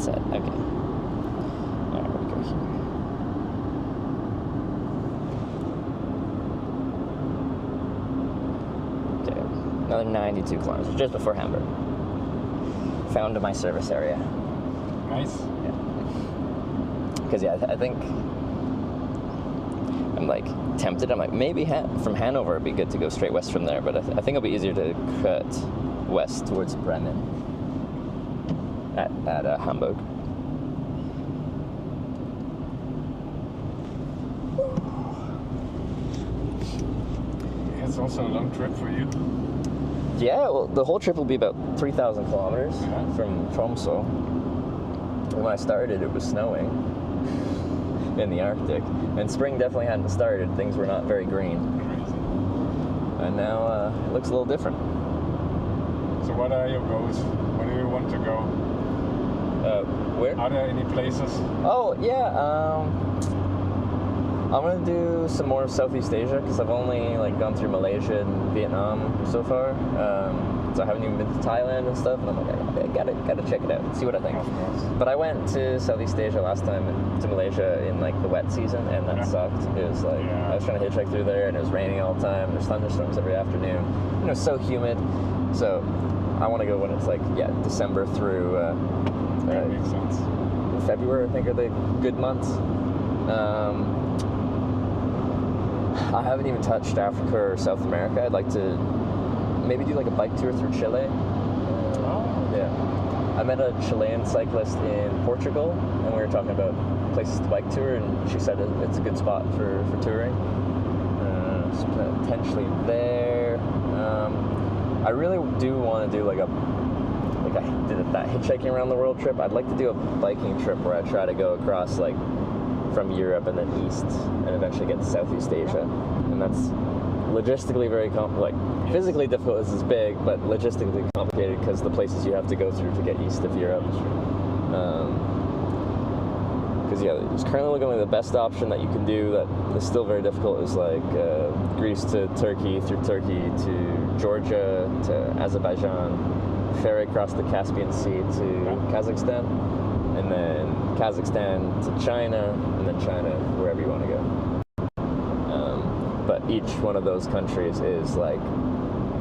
That's it. Okay. Alright, we go here. Another 92 kilometers, just before Hamburg. Found my service area. Nice. Yeah. Because I think I'm like tempted. I'm like maybe from Hanover it'd be good to go straight west from there, but I think it'll be easier to cut west towards Bremen at Hamburg. It's also a long trip for you. Yeah, well, the whole trip will be about 3,000 kilometers from Tromsø. And when I started, it was snowing in the Arctic, and spring definitely hadn't started. Things were not very green. Crazy. And now it looks a little different. So what are your goals? Where do you want to go? Where? Are there any places? Oh, yeah. I'm gonna do some more of Southeast Asia because I've only like gone through Malaysia and Vietnam so far. So I haven't even been to Thailand and stuff. And I'm like, I gotta check it out, see what I think. Of course. But I went to Southeast Asia last time to Malaysia in like the wet season, and that sucked. It was like I was trying to hitchhike through there, and it was raining all the time. There's thunderstorms every afternoon. You know, so humid. So I want to go when it's like December through That makes sense. February. I think are the good months. I haven't even touched Africa or South America. I'd like to maybe do like a bike tour through Chile. Yeah. I met a Chilean cyclist in Portugal, and we were talking about places to bike tour, and she said it's a good spot for touring. So potentially there. I really do want to do like I did that hitchhiking around the world trip. I'd like to do a biking trip where I try to go across like from Europe and then east, and eventually get to Southeast Asia. And that's logistically very physically difficult. This is big, but logistically complicated because the places you have to go through to get east of Europe. Because it's currently looking like the best option that you can do that is still very difficult is like Greece to Turkey, through Turkey to Georgia to Azerbaijan, ferry across the Caspian Sea to Kazakhstan, and then Kazakhstan to China, and then China wherever you want to go. But each one of those countries is like,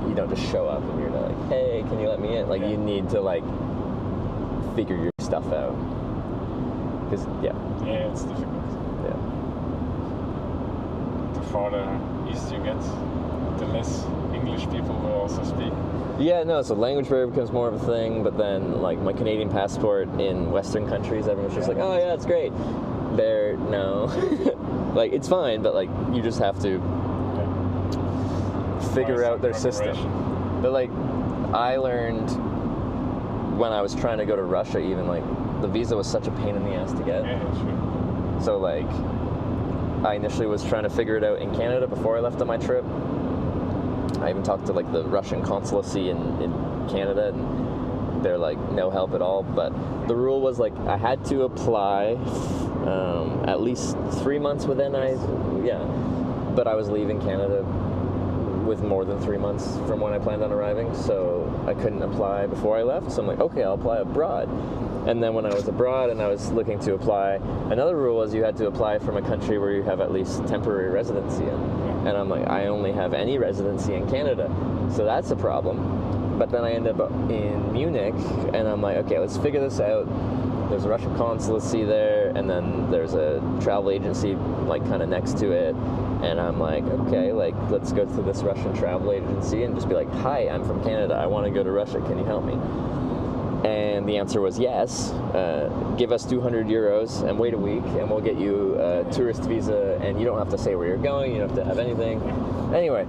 you don't just show up and you're not like, hey, can you let me in? Like you need to like figure your stuff out. Because it's difficult. Yeah. The farther east you get, the less English people will also speak. Yeah, no, so language barrier becomes more of a thing, but then like my Canadian passport in Western countries, everyone's just like, oh yeah, it's great. There, no. Like it's fine, but like you just have to figure out their system. But like I learned when I was trying to go to Russia, even like the visa was such a pain in the ass to get. Yeah, sure. So like I initially was trying to figure it out in Canada before I left on my trip. I even talked to like the Russian consulacy in Canada, and they're like no help at all. But the rule was like I had to apply at least 3 months within but I was leaving Canada with more than 3 months from when I planned on arriving, so I couldn't apply before I left. So I'm like, okay, I'll apply abroad. And then when I was abroad and I was looking to apply, another rule was you had to apply from a country where you have at least temporary residency in. And I'm like, I only have any residency in Canada, so that's a problem. But then I ended up in Munich, and I'm like, okay, let's figure this out. There's a Russian consulacy there, and then there's a travel agency like kind of next to it. And I'm like, okay, like let's go to this Russian travel agency and just be like, hi, I'm from Canada. I want to go to Russia. Can you help me? And the answer was yes. Give us 200 euros and wait a week, and we'll get you a tourist visa, and you don't have to say where you're going. You don't have to have anything. Anyway,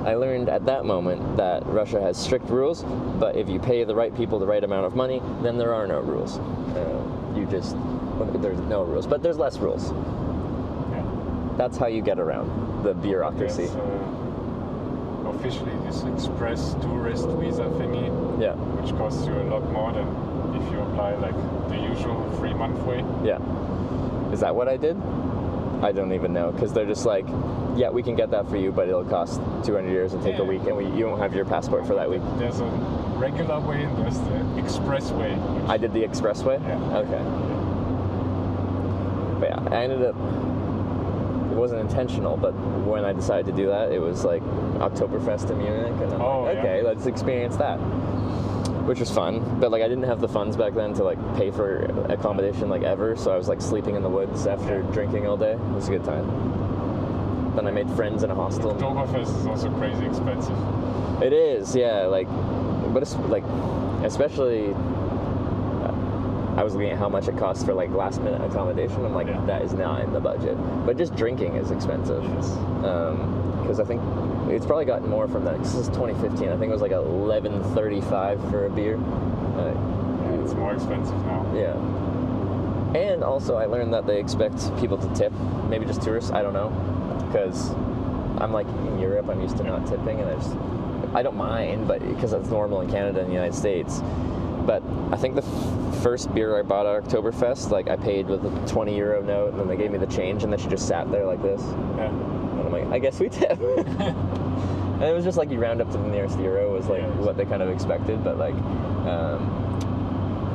I learned at that moment that Russia has strict rules, but if you pay the right people the right amount of money, then there are no rules. There's no rules, but there's less rules. That's how you get around the bureaucracy. Officially, this express tourist visa thingy, which costs you a lot more than if you apply like the usual 3-month way. Yeah. Is that what I did? I don't even know, because they're just like, yeah, we can get that for you, but it'll cost 200 euros and take a week, and you won't have your passport for that week. There's a regular way and there's the express way. I did the express way? Yeah. Okay. But yeah, I ended up, it wasn't intentional, but when I decided to do that, it was like Oktoberfest in Munich, and I'm like, okay, let's experience that, which was fun. But like I didn't have the funds back then to like pay for accommodation like ever, so I was like sleeping in the woods after drinking all day. It was a good time. Then I made friends in a hostel. Oktoberfest is also crazy expensive. It is, yeah. Like, but it's like, especially. I was looking at how much it costs for like last minute accommodation. I'm like, that is not in the budget. But just drinking is expensive. Because I think it's probably gotten more from that. This is 2015. I think it was like $11.35 for a beer. It's more expensive now. Yeah. And also, I learned that they expect people to tip. Maybe just tourists. I don't know. Because I'm like in Europe, I'm used to not tipping, and I don't mind, but because that's normal in Canada and the United States. But I think the first beer I bought at Oktoberfest, like I paid with a 20 euro note, and then they gave me the change, and then she just sat there like this. Yeah. And I'm like, I guess we tip. And it was just like you round up to the nearest euro was like what they kind of expected, but like,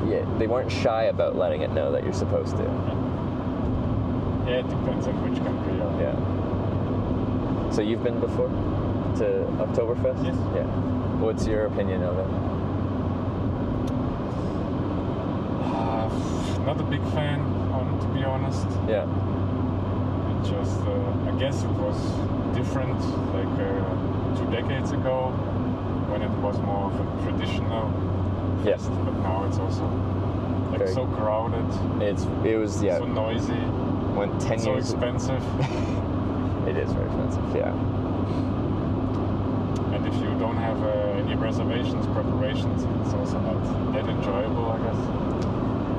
yeah, they weren't shy about letting it know that you're supposed to. Yeah, it depends on which country you're in. Yeah. So you've been before to Oktoberfest? Yes. Yeah. What's your opinion of it? Not a big fan, to be honest. Yeah. It just, I guess it was different like 2 decades ago when it was more of a traditional fest, but now it's also like so crowded. It was so noisy. Went 10 so years. So expensive. It is very expensive, yeah. And if you don't have any reservations, preparations, it's also not that enjoyable, I guess.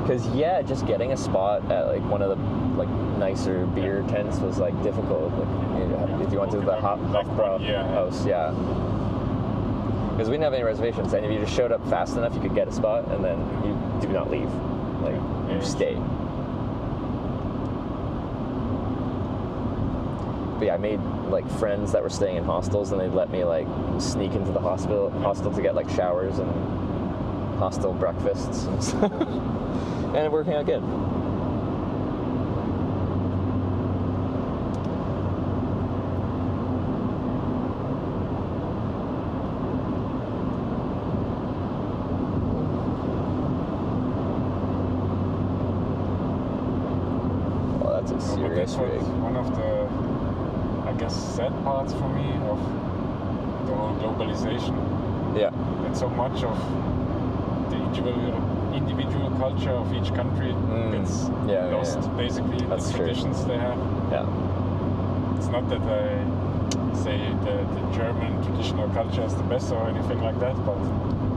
Because just getting a spot at like one of the like nicer beer tents was like difficult. Like if you went to the Hofbrau house, because we didn't have any reservations, and if you just showed up fast enough, you could get a spot, and then you do not leave. Like you stay. But yeah, I made like friends that were staying in hostels, and they'd let me like sneak into the hostel to get like showers and hostel breakfasts and stuff. And it working out good. Well, that's a serious rig. One of the, I guess, sad parts for me of the whole globalization. Yeah. And so much of the individual culture of each country gets lost, basically. That's the traditions they have. Yeah. It's not that I say the German traditional culture is the best or anything like that,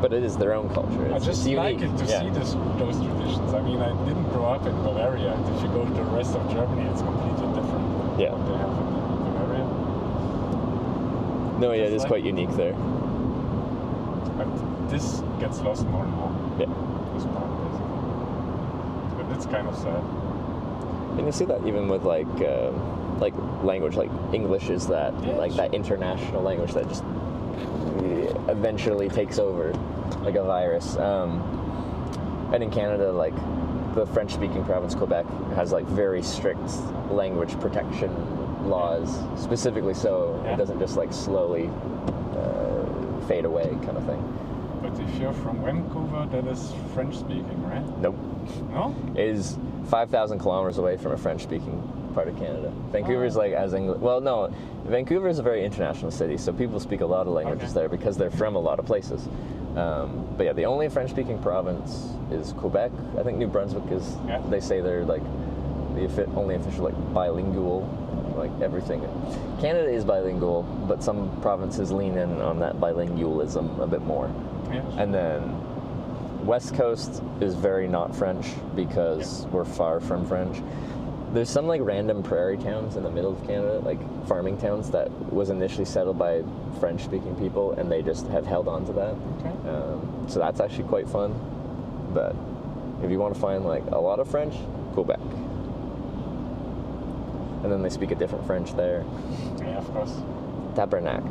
but it is their own culture. I just like it to see those traditions. I mean, I didn't grow up in Bavaria, and if you go to the rest of Germany, it's completely different. Yeah. What they have in Bavaria. No, it is quite unique there. But this gets lost more and more. Yeah. But it's kind of sad. And you see that even with like language, like English is that like that international language that just eventually takes over like a virus. And in Canada, like the French-speaking province Quebec has like very strict language protection laws, specifically so it doesn't just like slowly fade away kind of thing. But if you're from Vancouver, that is French-speaking, right? Nope. No? It is 5,000 kilometers away from a French-speaking part of Canada. Vancouver is like as English. Well, no, Vancouver is a very international city, so people speak a lot of languages there because they're from a lot of places. But yeah, the only French-speaking province is Quebec. I think New Brunswick is. They say they're like the only official like bilingual, like everything. Canada is bilingual, but some provinces lean in on that bilingualism a bit more. Yes. And then West Coast is very not French because we're far from French. There's some like random prairie towns in the middle of Canada, like farming towns that was initially settled by French-speaking people, and they just have held on to that. Okay. So that's actually quite fun. But if you want to find like a lot of French, Quebec. And then they speak a different French there. Yeah, of course. Tabernac.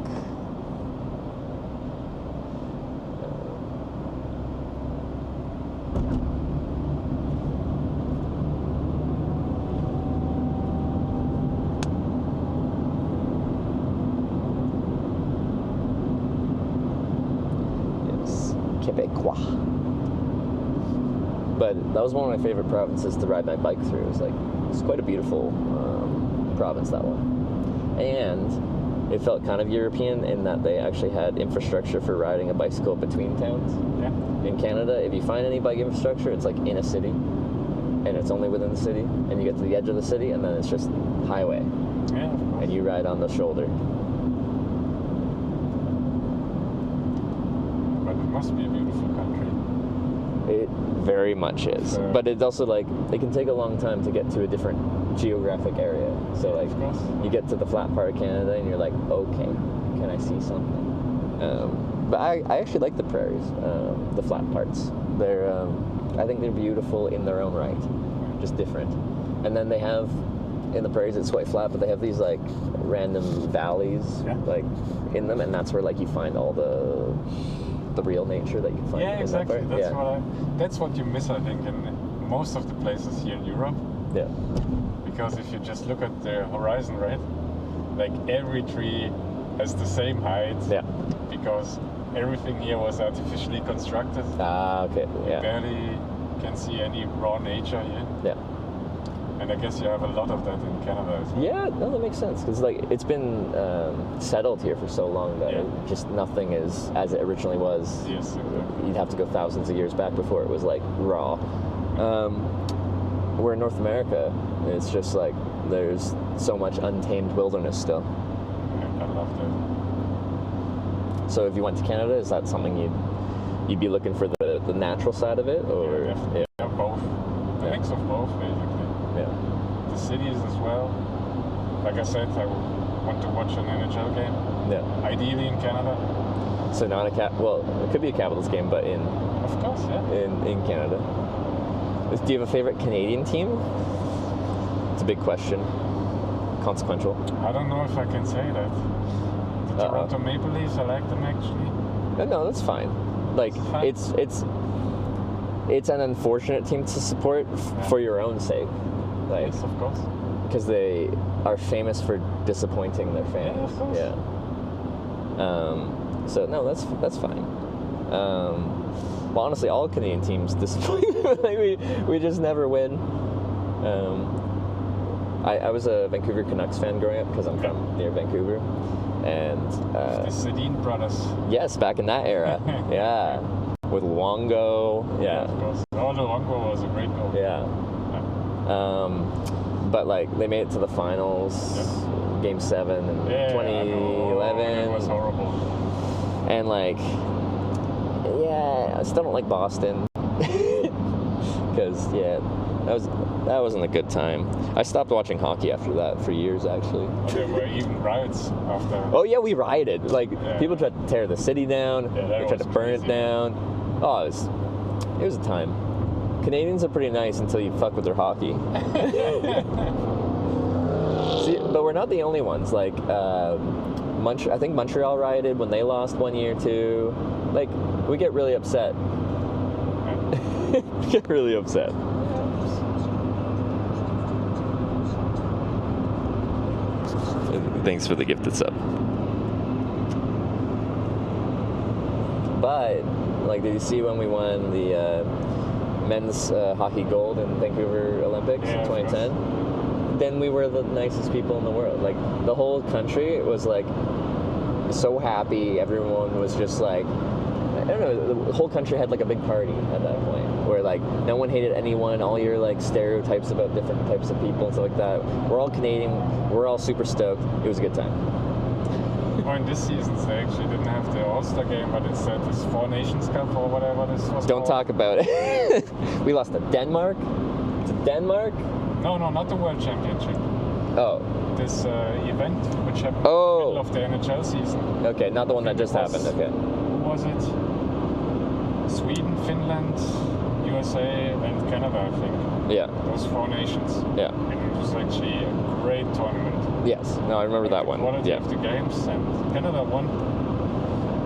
Québécois. But that was one of my favorite provinces to ride my bike through. It was quite a beautiful province, that one. And it felt kind of European in that they actually had infrastructure for riding a bicycle between towns. Yeah. In Canada, if you find any bike infrastructure, it's like in a city, and it's only within the city, and you get to the edge of the city, and then it's just highway. Yeah, of course. And you ride on the shoulder. But it must be a beautiful country. It very much is. But it's also like, it can take a long time to get to a different geographic area. So like, you get to the flat part of Canada and you're like, okay, can I see something? But I actually like the prairies, the flat parts. I think they're beautiful in their own right, just different. And then they have, in the prairies it's quite flat, but they have these like random valleys like in them, and that's where like you find all the real nature that you can find. Yeah, exactly. In that part. That's what you miss, I think, in most of the places here in Europe. Yeah. Because if you just look at the horizon, right, like every tree has the same height. Yeah. Because everything here was artificially constructed. Ah, okay. Yeah. You barely can see any raw nature here. Yeah. And I guess you have a lot of that in Canada as well. Yeah, no, that makes sense, because like it's been settled here for so long that just nothing is as it originally was. Yes, exactly. You'd have to go thousands of years back before it was like raw. Where in North America, it's just like there's so much untamed wilderness still. Yeah, I love that. So if you went to Canada, is that something you'd be looking for the natural side of it, or yeah, both? A mix of both, basically. Yeah. The cities as well. Like I said, I want to watch an NHL game. Yeah. Ideally in Canada. So not well, it could be a Capitals game, but in. Of course, yeah. In Canada. Do you have a favorite Canadian team? It's a big question. Consequential. I don't know if I can say that. The Toronto Maple Leafs, I like them actually. No, that's fine. Like it's an unfortunate team to support for your own sake. Like, yes, of course. Because they are famous for disappointing their fans. Yeah, of course. Yeah. So no, that's fine. Well, honestly, all Canadian teams disappoint. Like we just never win. I was a Vancouver Canucks fan growing up because I'm from near Vancouver, and the Sedin brothers. Yes, back in that era. Yeah, with Luongo. Yeah. Of course. Oh, Luongo was a great goal. Yeah. But like they made it to the finals, Game 7 in 2011. It was horrible. And like, I still don't like Boston because that wasn't a good time. I stopped watching hockey after that for years, actually. There were even riots after. Oh yeah, we rioted. Like people tried to tear the city down. They tried to burn it down. Oh, it was a time. Canadians are pretty nice until you fuck with their hockey. See, but we're not the only ones. Like, I think Montreal rioted when they lost one year too. Like, we get really upset. We get really upset. Thanks for the gifted sub. But, like, did you see when we won the men's hockey gold in Vancouver Olympics in 2010? Then we were the nicest people in the world. Like, the whole country was like so happy. Everyone was just like, I don't know, the whole country had like a big party at that point where like no one hated anyone. All your like stereotypes about different types of people and stuff like that. We're all Canadian. We're all super stoked. It was a good time. Well, in this season, they actually didn't have the All-Star game, but instead this Four Nations Cup or whatever this was. Don't talk about it. We lost to Denmark. To Denmark? No, not the World Championship. Oh. This event which happened in the middle of the NHL season. Okay, not the one that just happened. Okay. Who was it? Sweden, Finland, USA, and Canada, I think. Yeah. Those four nations. Yeah. And it was actually a great tournament. Yes. No, I remember that one. Quality of the games, and Canada won.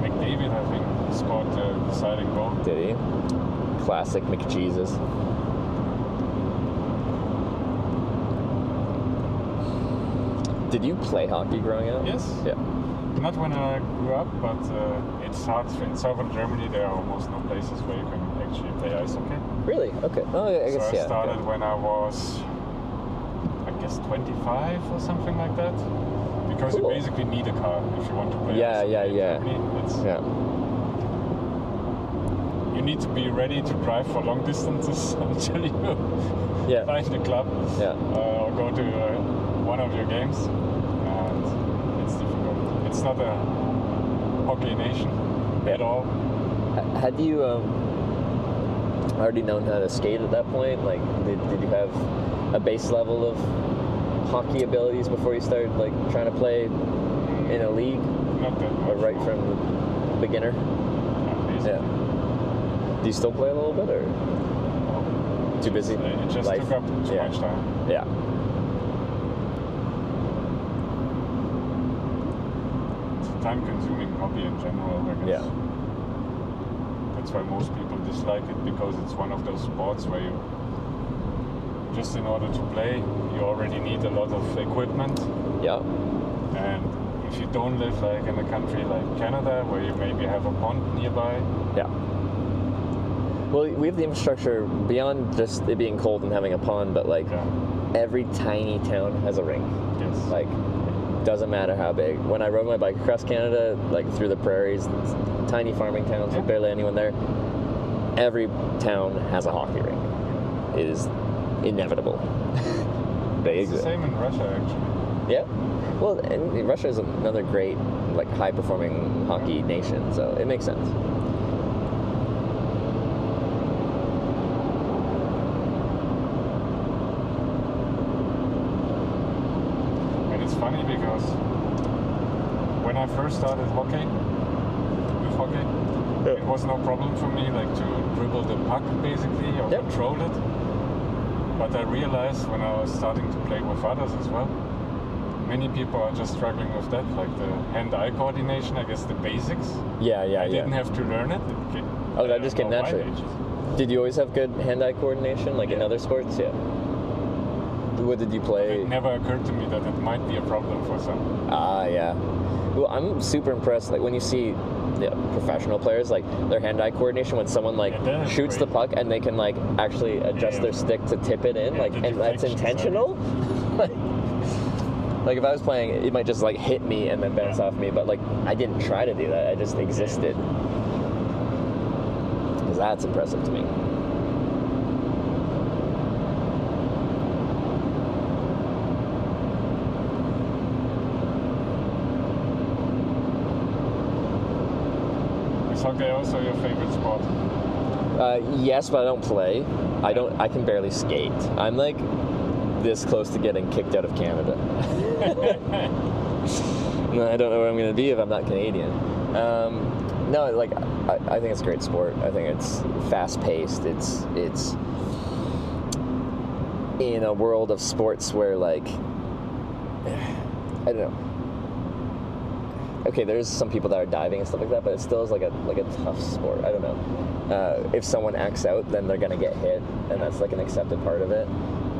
McDavid, I think, scored the deciding goal. Did he? Classic McJesus. Did you play hockey growing up? Yes. Yeah. not when I grew up, but it's hard. In southern Germany, there are almost no places where you can actually play ice hockey. Really? Okay. Oh, I guess so I yeah. started Okay. when I was, I guess, 25 or something like that. Because Cool. you basically need a car if you want to play Yeah, ice hockey yeah, in yeah. Germany. It's, Yeah. You need to be ready to drive for long distances until you Yeah. find a club Yeah. or go to one of your games. And it's difficult. It's not a hockey nation at all. Had you already known how to skate at that point? Like, did you have a base level of hockey abilities before you started like trying to play in a league? Not that much. Or right from the beginner? Yeah. Do you still play a little bit, or too busy? It just Life? took up too Yeah. much time. Yeah. It's a time-consuming hobby in general, I guess. Yeah. That's why most people dislike it, because it's one of those sports where you, just in order to play, you already need a lot of equipment. Yeah. And if you don't live like in a country like Canada, where you maybe have a pond nearby, Yeah. Well, we have the infrastructure beyond just it being cold and having a pond, but like every tiny town has a rink. yes. Like, doesn't matter how big. When I rode my bike across Canada, like through the prairies, tiny farming towns with barely anyone there, every town has a hockey rink. It is inevitable. They It's the exist. same in Russia, actually. Yeah. Well, and Russia is another great, like, high-performing hockey nation, so it makes sense. And it's funny because when I first started hockey, it was no problem for me, like, to dribble the puck, basically, or control it. But I realized when I was starting to play with others as well, many people are just struggling with that, like the hand-eye coordination, I guess the basics. Yeah, yeah, I yeah. didn't have to learn it. Oh, that just came naturally. Did you always have good hand-eye coordination, like in other sports? Yeah. What did you play? It never occurred to me that it might be a problem for some. Ah, yeah. Well, I'm super impressed. Like when you see professional players, like their hand-eye coordination when someone like shoots the puck and they can like actually adjust their stick to tip it in, like, and that's intentional. Like if I was playing, it might just like hit me and then bounce off me, but like I didn't try to do that. I just existed. Because that's impressive to me. Is hockey also your favorite sport? Yes, but I don't play. I can barely skate. I'm like this close to getting kicked out of Canada. I don't know where I'm going to be if I'm not Canadian. No, like I think it's a great sport. I think it's fast-paced. It's in a world of sports where like I don't know. Okay, there's some people that are diving and stuff like that, but it still is like a tough sport. I don't know. If someone acts out, then they're gonna get hit, and that's like an accepted part of it.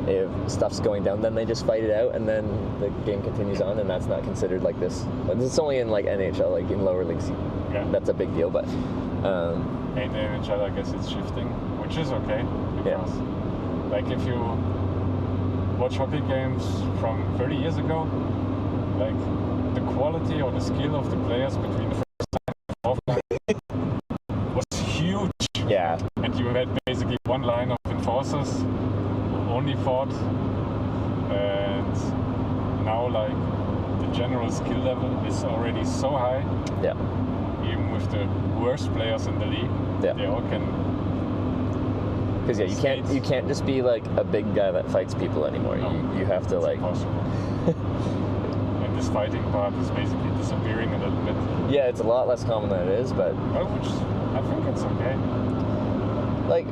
If stuff's going down, then they just fight it out, and then the game continues on, and that's not considered like this. It's only in like NHL, like in lower leagues, that's a big deal. But in the NHL, I guess it's shifting, which is okay because, like, if you watch hockey games from 30 years ago, like the quality or the skill of the players between the first line and fourth line was huge. Yeah. And you had basically one line of enforcers who only fought, and now like the general skill level is already so high. Yeah. Even with the worst players in the league, they all can. Because you can't just be like a big guy that fights people anymore. No, you have to like. Impossible. And this fighting part is basically disappearing a little bit. Yeah, it's a lot less common than it is, but. Well, which I think it's okay. Like,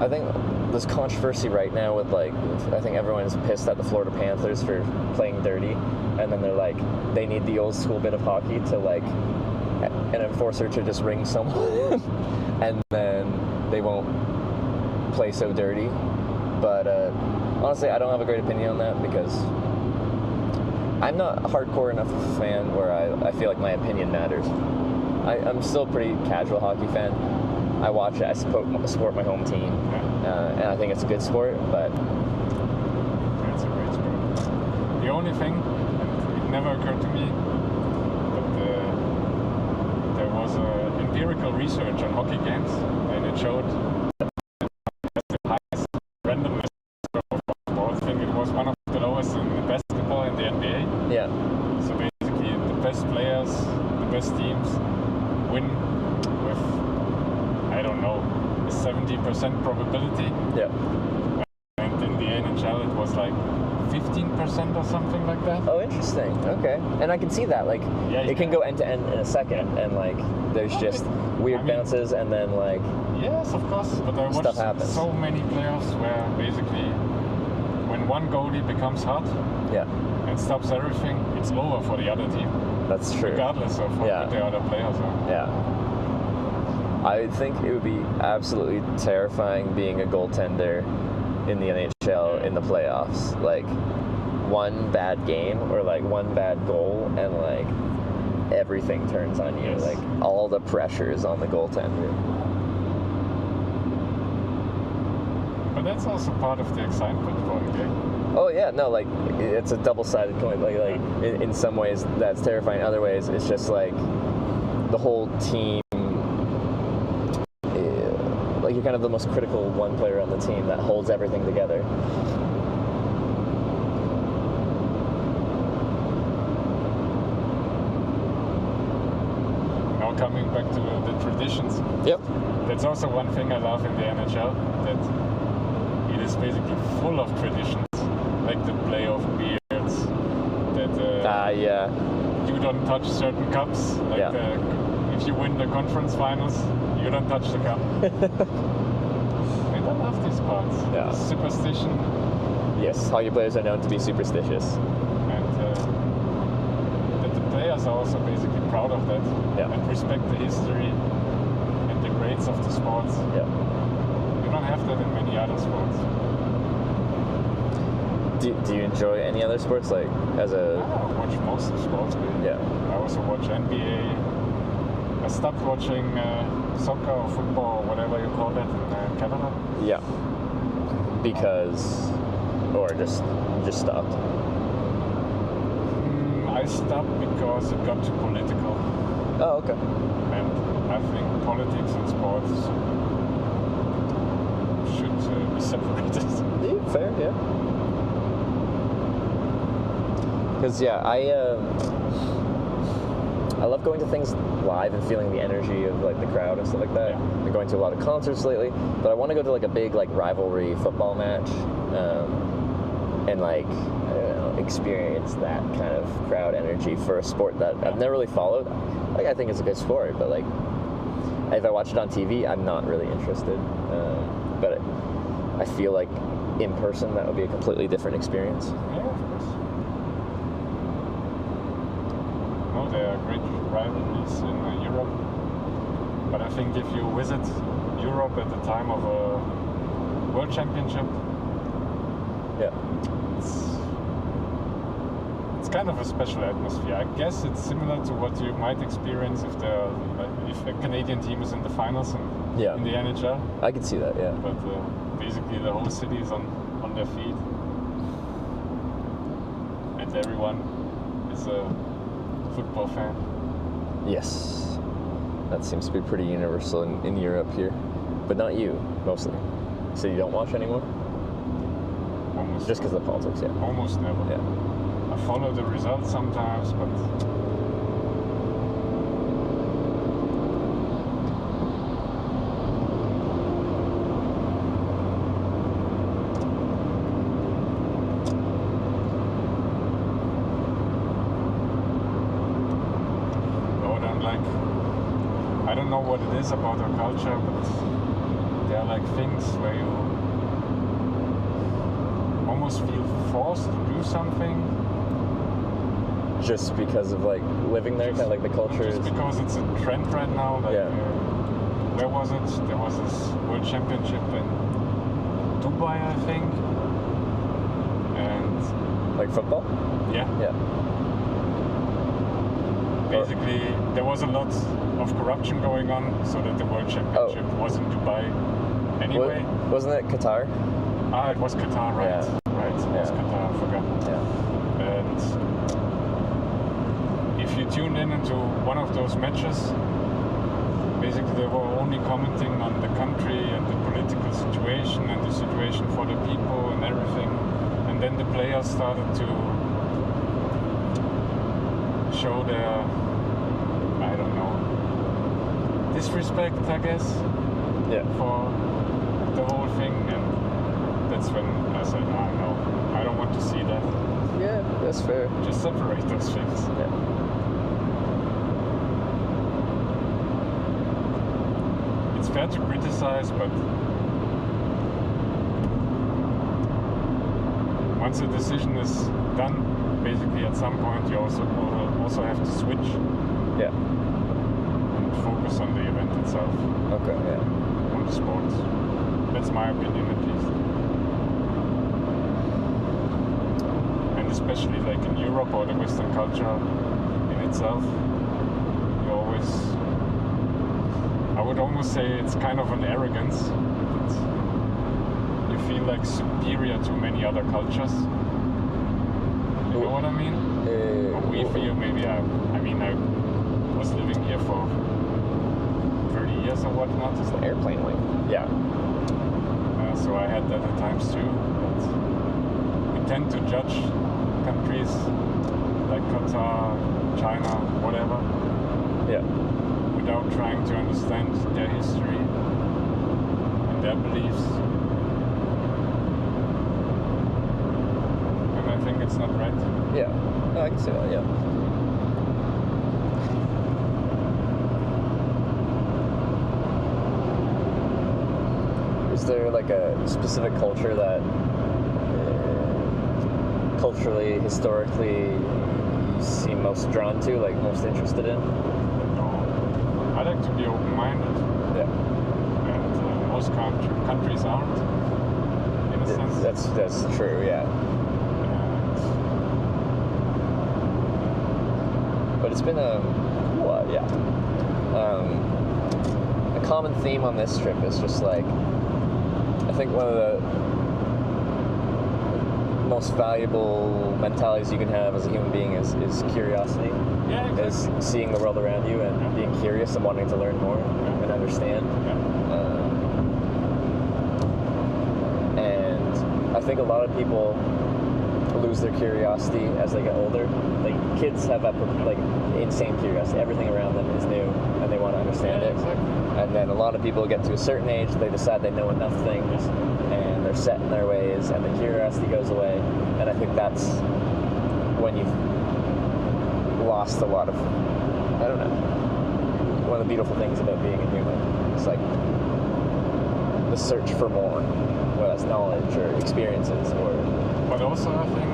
I think there's controversy right now with like, I think everyone's pissed at the Florida Panthers for playing dirty, and then they're like, they need the old school bit of hockey to like, an enforcer to just ring someone, and then they won't play so dirty. But honestly, I don't have a great opinion on that because I'm not a hardcore enough of a fan where I feel like my opinion matters. I'm still a pretty casual hockey fan. I watch it, I support my home team, and I think it's a good sport, but... It's a great sport. The only thing, and it never occurred to me, but there was empirical research on hockey games, and it showed the highest randomness of basketball. I think it was one of the lowest in basketball in the NBA. Yeah. So basically, the best players, the best teams win with, I don't know, a 70% probability. Yeah. And in the NHL, it was like 15% or something like that. Oh, interesting. Okay. And I can see that. Like, it can go end to end in a second, and like, there's just weird bounces, and then like. Yes, of course. But I watched so many playoffs where basically, when one goalie becomes hot, and stops everything, it's over for the other team. That's true. Regardless of what the other players are. Yeah. I think it would be absolutely terrifying being a goaltender in the NHL in the playoffs. Like, one bad game or like one bad goal and like everything turns on you. Like, all the pressure is on the goaltender. But that's also part of the excitement for the game. Oh yeah, no, like, it's a double-sided coin. Like in some ways that's terrifying. Other ways it's just like the whole team. Like, you're kind of the most critical one player on the team that holds everything together. Now coming back to the traditions. Yep. That's also one thing I love in the NHL, that it is basically full of traditions. Like the play of beards, that you don't touch certain cups. Like if you win the conference finals, you don't touch the cup. And I love these parts. Yeah. Superstition. Yes, hockey players are known to be superstitious. And that the players are also basically proud of that. And respect the history and the greats of the sports. Yeah. You don't have that in many other sports. Do you enjoy any other sports, like, as a... I watch most of sports. Yeah. I also watch NBA. I stopped watching soccer or football or whatever you call that in Canada. Yeah. Because... Or just stopped? I stopped because it got too political. Oh, okay. And I think politics and sports should be separated. Yeah, fair, yeah. Because I love going to things live and feeling the energy of like the crowd and stuff like that. I've been going to a lot of concerts lately, but I want to go to like a big like rivalry football match, and like, I don't know, experience that kind of crowd energy for a sport that I've never really followed. Like, I think it's a good sport, but like, if I watch it on TV, I'm not really interested. But I feel like in person that would be a completely different experience. Yeah, of course. No, there are great rivalries in Europe. But I think if you visit Europe at the time of a World Championship, it's kind of a special atmosphere. I guess it's similar to what you might experience if a Canadian team is in the finals in the NHL. I can see that, yeah. But basically the whole city is on their feet. And everyone is a football fan. Yes. That seems to be pretty universal in Europe here. But not you, mostly. So you don't watch anymore? Almost. Just because of the politics, yeah. Almost never. Yeah. I follow the results sometimes, but I don't know what it is about our culture, but there are like things where you almost feel forced to do something. Just because of like living there, kind of like the culture. Just because it's a trend right now. Like, where was it? There was this World Championship in Dubai, I think. And Like football? Yeah. Yeah. Basically, there was a lot of corruption going on, so that the World Championship was in Dubai anyway. Wasn't it Qatar? It was Qatar, right? Yeah. Right, it was Qatar, I forgot. Yeah. And if you tuned into one of those matches, basically they were only commenting on the country and the political situation and the situation for the people and everything. And then the players started to show their, I don't know, disrespect, I guess, for the whole thing. And that's when I said, no, I don't want to see that. Yeah, that's fair. Just separate those things. Yeah. It's fair to criticize, but once a decision is done, basically at some point you also have to switch. Yeah. And focus on the event itself. Okay, yeah. On the sports. That's my opinion at least. And especially like in Europe or the Western culture in itself, you always, I would almost say it's kind of an arrogance. You feel like superior to many other cultures. You know what I mean? Or we feel maybe, I was living here for 30 years or whatnot. It's the airplane wing. Yeah. So I had that at times too. But we tend to judge countries like Qatar, China, whatever. Yeah. Without trying to understand their history and their beliefs. And I think it's not right. Yeah. No, I can see that, yeah. Is there like a specific culture that culturally, historically, you seem most drawn to, like most interested in? No. I like to be open-minded. Yeah. And most countries aren't, in a sense. That's true, yeah. But it's been a common theme on this trip is just like, I think one of the most valuable mentalities you can have as a human being is curiosity. Yeah, exactly. Is seeing the world around you and being curious and wanting to learn more and understand. And I think a lot of people lose their curiosity as they get older. Like kids have that like insane curiosity. Everything around them is new and they want to understand it. Exactly. And then a lot of people get to a certain age, they decide they know enough things and they're set in their ways and the curiosity goes away. And I think that's when you've lost a lot of, I don't know, one of the beautiful things about being a human. It's like the search for more, whether that's knowledge or experiences or... But also I think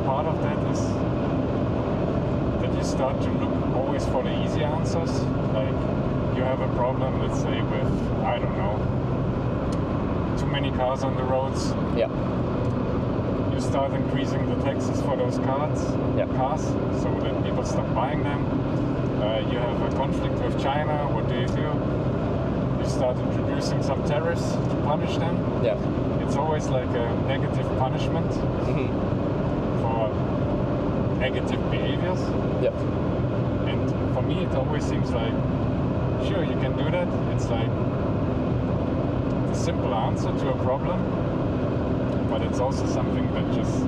part of that is that you start to look always for the easy answers. Like you have a problem, let's say with, I don't know, too many cars on the roads. Yeah. You start increasing the taxes for those cars, so that people stop buying them. You have a conflict with China, what do? You start introducing some tariffs to punish them. Yeah. It's always like a negative punishment for negative behaviors. Yep. And for me, it always seems like, sure, you can do that. It's like the simple answer to a problem, but it's also something that just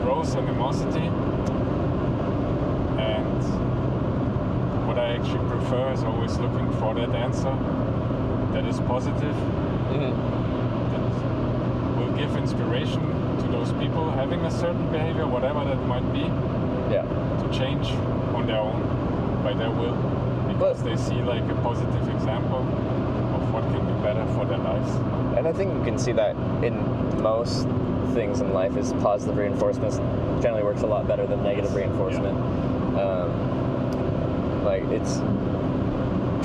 grows animosity. And what I actually prefer is always looking for that answer that is positive. Will give inspiration to those people having a certain behavior, whatever that might be, to change on their own, by their will, because they see like a positive example of what can be better for their lives. And I think you can see that in most things in life is positive reinforcement generally works a lot better than negative reinforcement. Like it's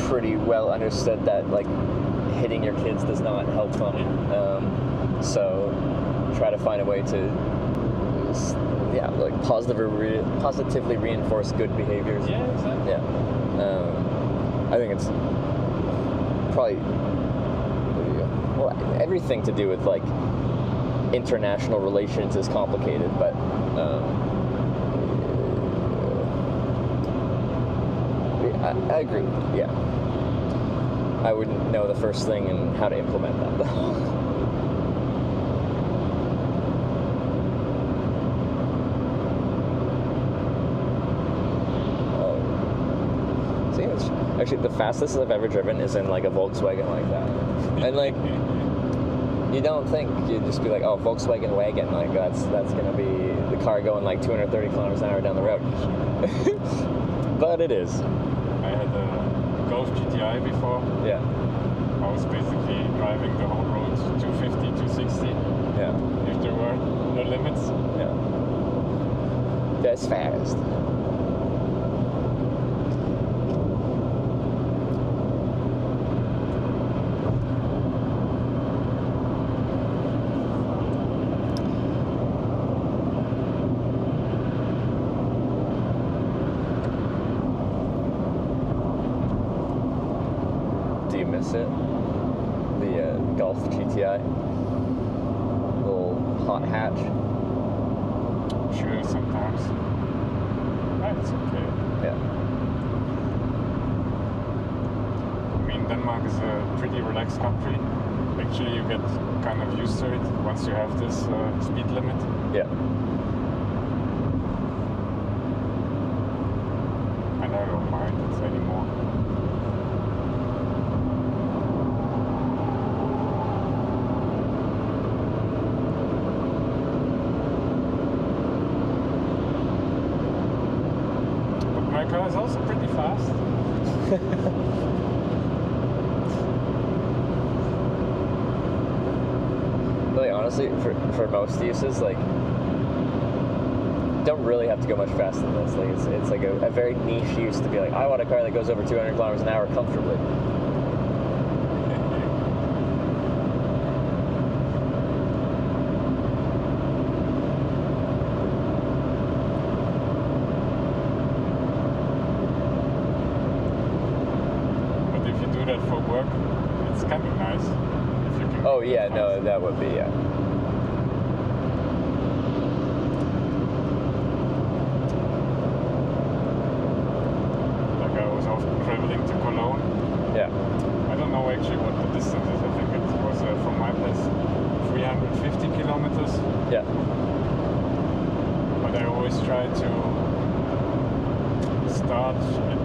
pretty well understood that like hitting your kids does not help them. So try to find a way to yeah, like positively reinforce good behaviors. Yeah, exactly. Yeah. I think it's probably everything to do with like international relations is complicated, but I agree. Yeah, I wouldn't know the first thing and how to implement that though. Actually, the fastest I've ever driven is in like a Volkswagen like that, and like you don't think, you'd just be like, oh, Volkswagen wagon, like that's gonna be the car going like 230 kilometers an hour down the road, but it is. I had a Golf GTI before. Yeah. I was basically driving the whole road 250, 260. Yeah. If there were no limits. Yeah. That's fast. Miss it. The Golf GTI. Little hot hatch. Sure, sometimes. That's okay. Yeah. I mean, Denmark is a pretty relaxed country. Actually, you get kind of used to it once you have this speed limit. Yeah. And I don't mind it anymore. My car is also pretty fast. Really, honestly, for most uses, like, don't really have to go much faster than this. Like, it's like a very niche use to be like, I want a car that goes over 200 kilometers an hour comfortably. For work, it's kind of nice if you can. Oh yeah, no, that would be, yeah. Like I was often traveling to Cologne. Yeah. I don't know actually what the distance is. I think it was from my place 350 kilometers. Yeah. But I always try to start at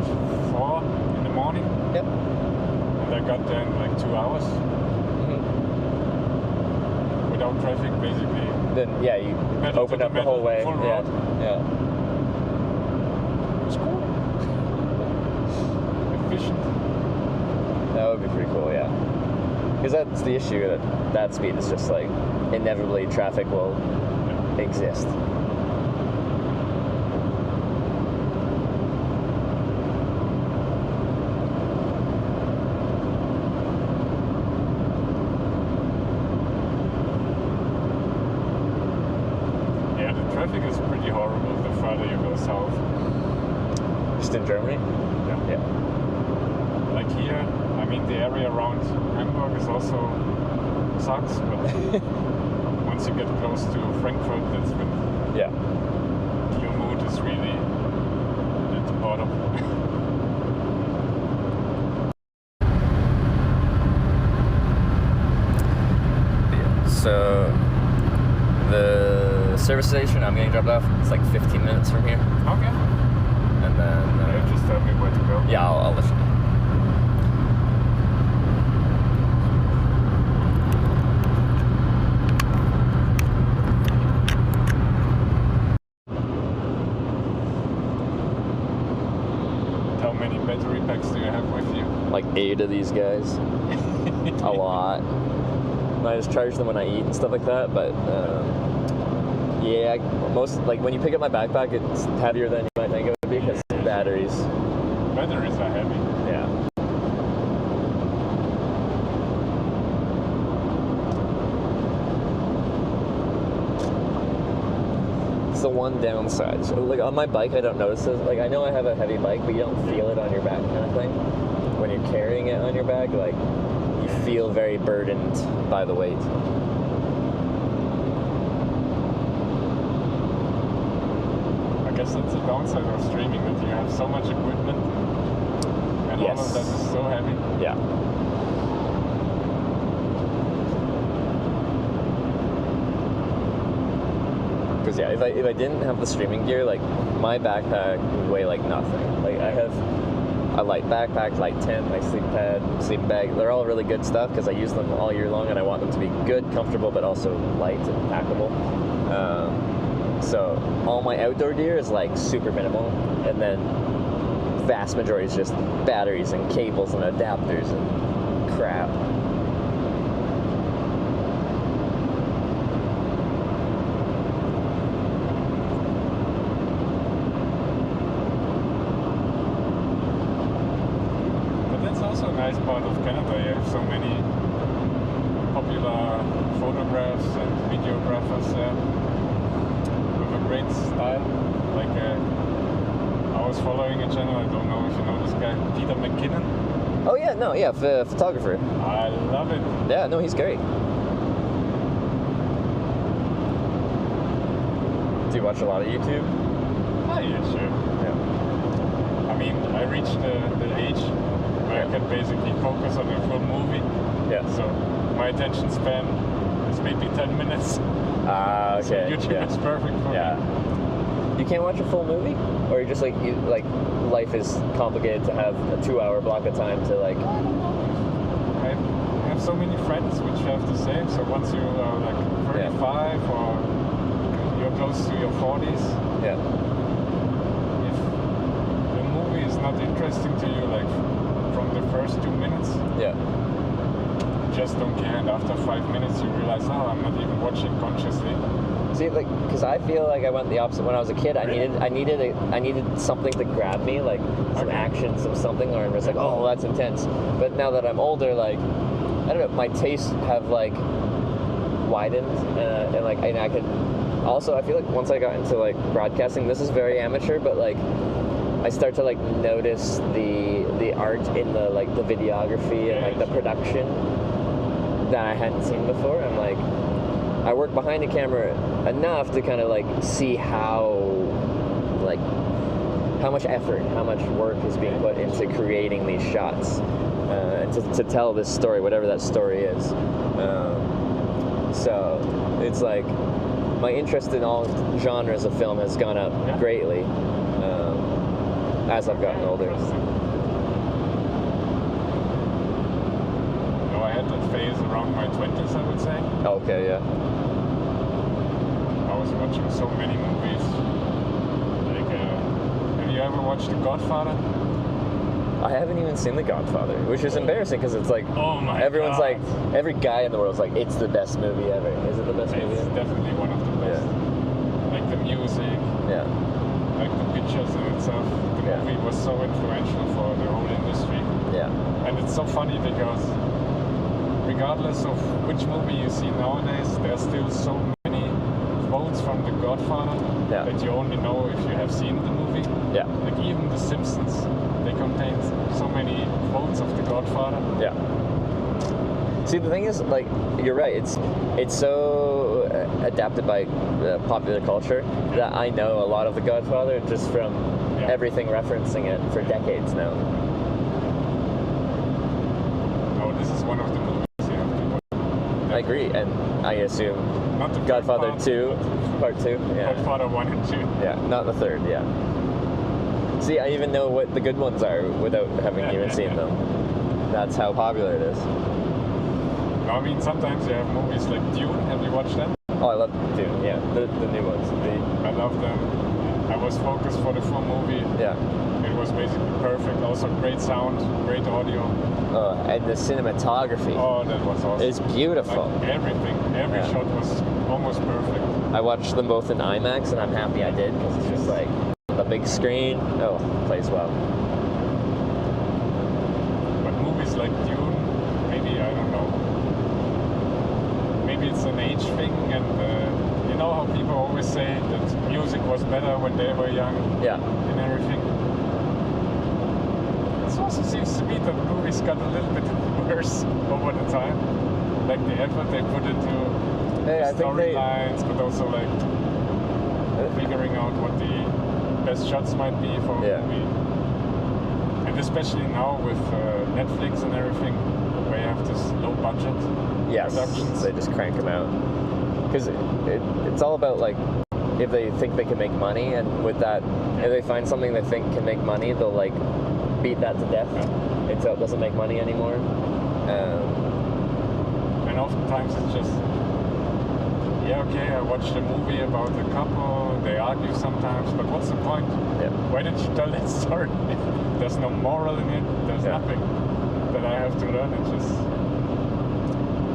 4 in the morning. Yep. I got there in like 2 hours. Without traffic, basically. Then yeah, you open up the whole way. Full Yeah. road. Yeah. It's cool. Efficient. That would be pretty cool, yeah. Because that's the issue, that speed is just like inevitably traffic will exist. Traffic is pretty horrible the further you go south. Just in Germany? Yeah. Like here, I mean the area around Hamburg is also sucks, but once you get close to Frankfurt, that's when your mood is really at the bottom. So the service station I'm getting dropped off, it's like 15 minutes from here. Okay. And then just tell me where to go. Yeah, I'll let you know. How many battery packs do you have with you? Like 8 of these guys. A lot. I just charge them when I eat and stuff like that, but yeah, most, like when you pick up my backpack, it's heavier than you might think it would be because batteries are heavy. Yeah. one downside. So, like on my bike, I don't notice it. Like I know I have a heavy bike, but you don't feel it on your back, kind of thing. When you're carrying it on your back, like you feel very burdened by the weight. I guess that's the downside of streaming, that you have so much equipment and all of that is so heavy. Yeah. Because yeah, if I didn't have the streaming gear, like my backpack would weigh like nothing. Like I have a light backpack, light tent, my sleep pad, sleeping bag. They're all really good stuff because I use them all year long and I want them to be good, comfortable, but also light and packable. So all my outdoor gear is like super minimal, and then vast majority is just batteries and cables and adapters and crap. Nice part of Canada. You have so many popular photographs and videographers there with a great style. Like I was following a channel, I don't know if you know this guy, Peter McKinnon. Oh yeah, no, yeah, photographer. I love it. Yeah, no, he's great. Do you watch a lot of YouTube? Oh yeah, sure. Yeah. I mean, I reached the age where I can basically focus on a full movie. Yeah. So my attention span is maybe 10 minutes. Ah, okay. So YouTube is perfect for me. You can't watch a full movie? Or you're just like, life is complicated to have a 2-hour block of time to like... I have so many friends which have the same. So once you are like 35 or you're close to your 40s, yeah. If the movie is not interesting to you, like from the first 2 minutes, yeah, you just don't care, and after 5 minutes you realize, oh, I'm not even watching consciously. See, like, because I feel like I went the opposite. When I was a kid, I needed something to grab me, like some action, something, or it's like, oh, that's intense. But now that I'm older, like, I don't know, my tastes have like widened, and I could. Also, I feel like once I got into like broadcasting, this is very amateur, but like I start to like notice the art in the like the videography and like the production that I hadn't seen before. I'm like, I work behind the camera enough to kind of like see how much effort, how much work is being put into creating these shots to tell this story, whatever that story is. So it's like my interest in all genres of film has gone up greatly as I've gotten older. No, I had that phase around my 20s, I would say. Okay, yeah. I was watching so many movies. Like, have you ever watched The Godfather? I haven't even seen The Godfather, which is embarrassing because it's like, oh my everyone's God. like, every guy in the world is like, it's the best movie ever. Is it the best movie It's ever? definitely one of the best. Yeah. Like the music, Yeah. like the pictures in itself. The movie was so influential for the whole industry. Yeah. And it's so funny because regardless of which movie you see nowadays, there's still so many quotes from The Godfather that you only know if you have seen the movie. Yeah. Like even The Simpsons, they contain so many quotes of The Godfather. Yeah. See, the thing is, like, you're right. It's so adapted by popular culture that I know a lot of The Godfather just from everything referencing it for decades now. Oh, this is one of the movies you have to watch. I agree, and I assume Not the Godfather part, 2, Part 2. Yeah. Godfather 1 and 2. Yeah, not the third. Yeah. See, I even know what the good ones are without having even seen them. That's how popular it is. I mean, sometimes you have movies like Dune. Have you watched them? Oh, I love Dune. Yeah, the new ones. I love them. I was focused for the full movie. Yeah. It was basically perfect. Also, great sound, great audio. And the cinematography. Oh, that was awesome. It's beautiful. Like everything. Every shot was almost perfect. I watched them both in IMAX, and I'm happy I did because it's just like the big screen. Oh, plays well. But movies like Dune, maybe, I don't know. Maybe it's an age thing, and you know how people always say that music was better when they were young. Yeah. And everything. It also seems to me that movies got a little bit worse over the time. Like the effort they put into storylines, but also like figuring out what the best shots might be for a movie. And especially now with Netflix and everything, where you have this low budget productions. They just crank them out. Because it's all about like, if they think they can make money, and with that, if they find something they think can make money, they'll like beat that to death until it doesn't make money anymore. And oftentimes it's just, I watched a movie about a couple, they argue sometimes, but what's the point? Why did you tell that story? There's no moral in it, there's nothing that I have to learn. It's just,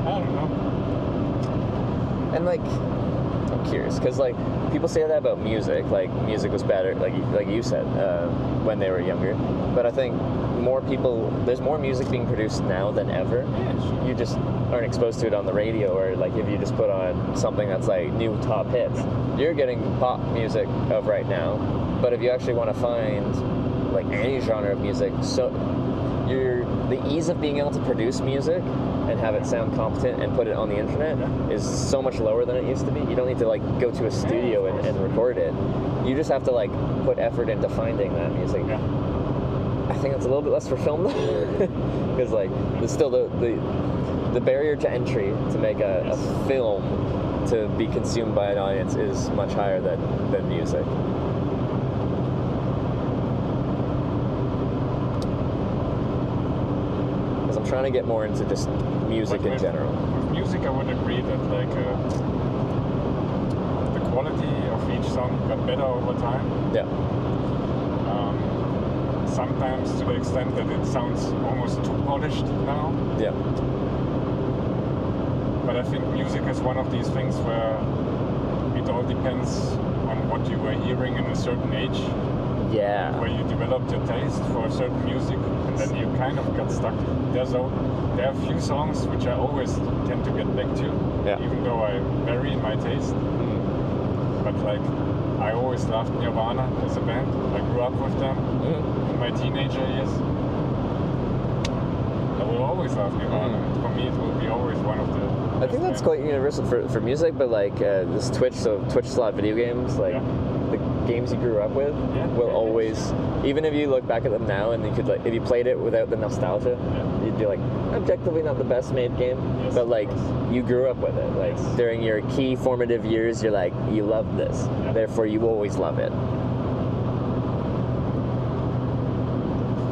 I don't know. And like, I'm curious, because like, people say that about music, like music was better, like you said, when they were younger. But I think there's more music being produced now than ever. You just aren't exposed to it on the radio, or like if you just put on something that's like new top hits, you're getting pop music of right now. But if you actually want to find like any genre of music, so the ease of being able to produce music and have it sound competent and put it on the internet is so much lower than it used to be. You don't need to like go to a studio and record it. You just have to like put effort into finding that music. I think it's a little bit less for film though, because like there's still the barrier to entry to make a film to be consumed by an audience is much higher than music. Because I'm trying to get more into just music in general. With music, I would agree that like the quality of each song got better over time. Yeah. Sometimes to the extent that it sounds almost too polished now. Yeah. But I think music is one of these things where it all depends on what you were hearing in a certain age. Yeah. Where you developed your taste for a certain music, and then you kind of got stuck. There are a few songs which I always tend to get back to, even though I vary in my taste. But like, I always loved Nirvana as a band. I grew up with them in my teenager years. I will always love Nirvana. For me, it will be always one of the. I think that's quite universal for music, but like this Twitch slot video games, like the games you grew up with, will always, even if you look back at them now and you could like, if you played it without the nostalgia, you'd be like, objectively not the best made game, but like you grew up with it. Like during your key formative years, you're like, you love this, therefore you always love it.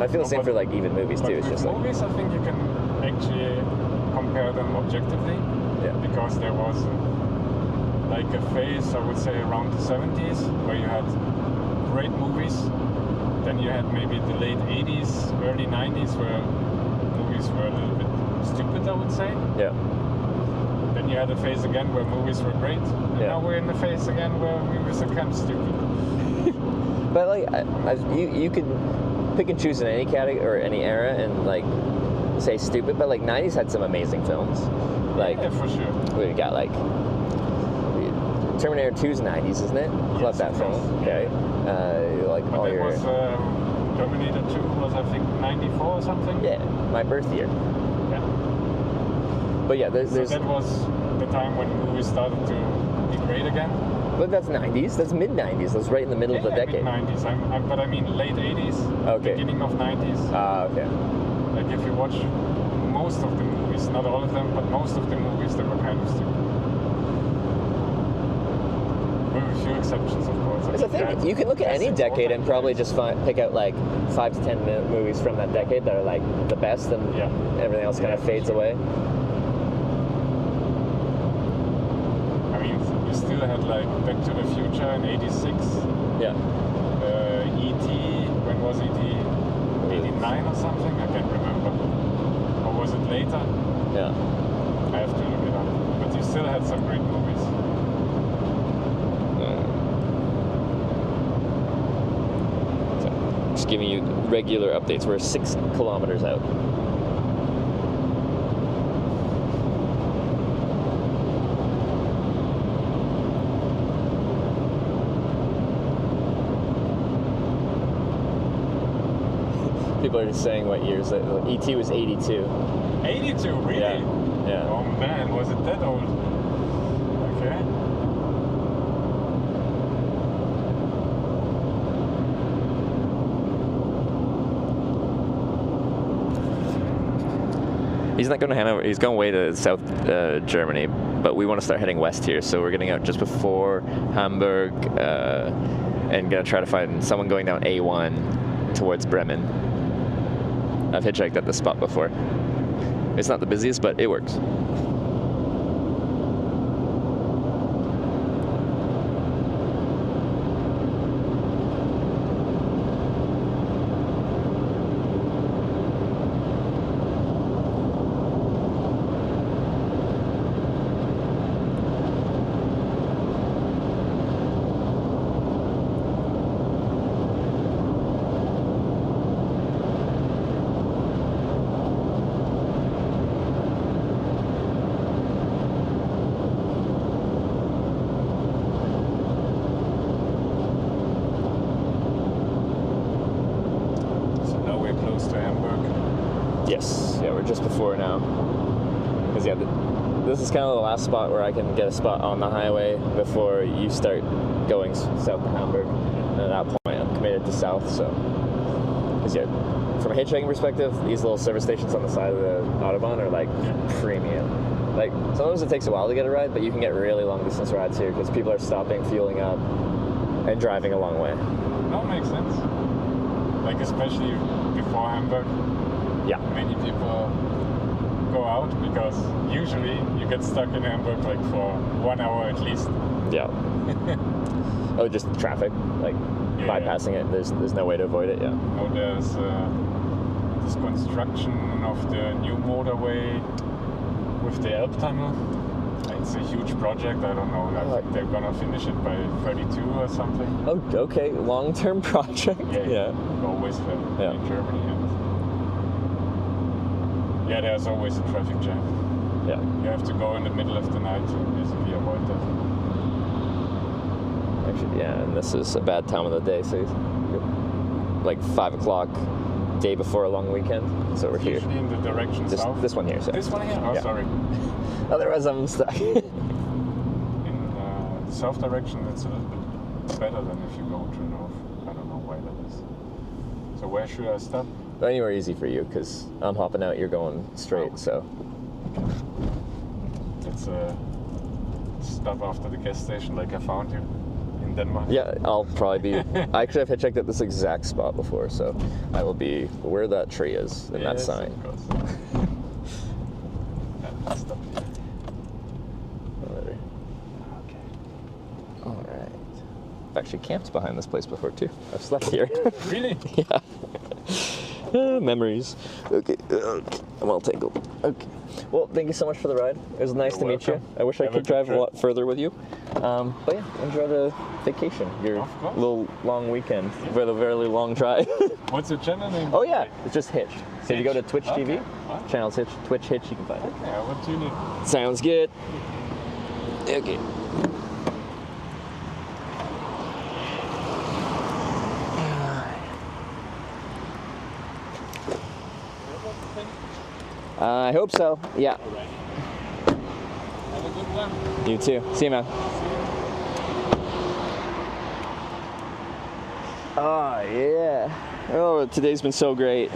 I feel the same for like even movies too. It's just like movies, I think you can actually compare them objectively, because there was like a phase, I would say, around the 70s where you had great movies. Then you had maybe the late 80s, early 90s where movies were a little bit stupid, I would say. Yeah. Then you had a phase again where movies were great. And now we're in the phase again where movies are kind of stupid. But like, you could pick and choose in any category or any era and like say stupid, but like 90s had some amazing films. Like, for sure. We got like Terminator 2's 90s, isn't it? Love that film. Okay. Like but all your. Was, Terminator 2 was, I think, 94 or something. Yeah, my birth year. Yeah. But yeah, there's. So that was the time when movies started to be great again. But that's 90s. That's mid 90s. That's right in the middle of the decade. Mid 90s. But I mean late 80s. Okay. Beginning of 90s. Okay. Like if you watch most of the movies, not all of them, but most of the movies, they were kind of stupid. With a few exceptions, of course. I think you can look at any decade and probably just pick out like 5 to 10 movies from that decade that are like the best, and everything else kind of fades away. I mean, you still had like Back to the Future in '86. Yeah. E.T. When was E.T.? 89 or something? I can't remember. Or was it later? Yeah. I have to look it up. But you still had some great movies. Just giving you regular updates. We're 6 kilometers out. people are just saying what years. ET was 82. 82, really? Yeah. Oh man, was it that old? Okay. He's not going to Hanover. He's going away to South Germany, but we want to start heading west here. So we're getting out just before Hamburg and going to try to find someone going down A1 towards Bremen. I've hitchhiked at this spot before. It's not the busiest, but it works. Yes, yeah, we're just before now. Because yeah, this is kind of the last spot where I can get a spot on the highway before you start going south to Hamburg. And at that point, I'm committed to south. So, because yeah, from a hitchhiking perspective, these little service stations on the side of the Autobahn are like premium. Like sometimes it takes a while to get a ride, but you can get really long distance rides here because people are stopping, fueling up, and driving a long way. That makes sense. Like especially before Hamburg. Yeah. Many people go out because usually you get stuck in Hamburg like for 1 hour at least. Yeah. Oh, just traffic, like bypassing it. There's no way to avoid it. Yeah. Oh, there's this construction of the new motorway with the Elb Tunnel. It's a huge project. I don't know. I think they're gonna finish it by 32 or something. Oh, okay. Long-term project. Yeah. Always in Germany. Yeah, there's always a traffic jam. Yeah. You have to go in the middle of the night to basically avoid that. Actually, yeah, and this is a bad time of the day, so like 5 o'clock, day before a long weekend. So we're here. Usually in the direction south. This one here. So. This one here? Oh, sorry. Otherwise, I'm stuck. In the south direction, it's a little bit better than if you go to north. I don't know why that is. So where should I stop? Anywhere easy for you, because I'm hopping out, you're going straight, so. It's a stop after the gas station like I found you in Denmark. Yeah, I'll probably be. I actually have hitchhiked at this exact spot before, so I will be where that tree is and that sign. Of course. Stop here. Okay. Alright. I've actually camped behind this place before, too. I've slept here. Really? Yeah. Memories. Okay. I'm all tangled. Okay. Well, thank you so much for the ride. It was nice to meet you. I wish I could drive a lot further with you. But yeah, enjoy the vacation. Your little long weekend with a very long drive. What's your channel name? Oh yeah, it's just Hitch. So if you go to Twitch TV, channel's Hitch, Twitch Hitch, you can find it. Okay, I will tune in. Sounds good. Okay. I hope so. Yeah. Have a good one. You too. See you, man. Oh, yeah. Oh, today's been so great.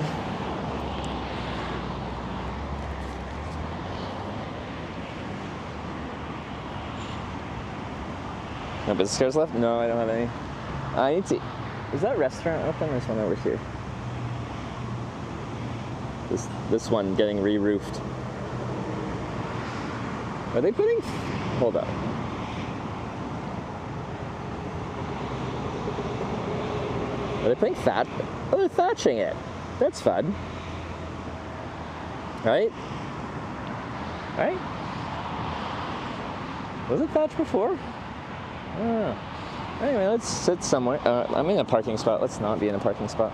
No business cards left? No, I don't have any. I need to. Is that restaurant open? There's one over here. This one getting re-roofed. Are they putting? Hold up. Are they putting thatch? Oh, they're thatching it. That's fun. Right? Right? Was it thatched before? Oh. Anyway, let's sit somewhere. I'm in a parking spot. Let's not be in a parking spot.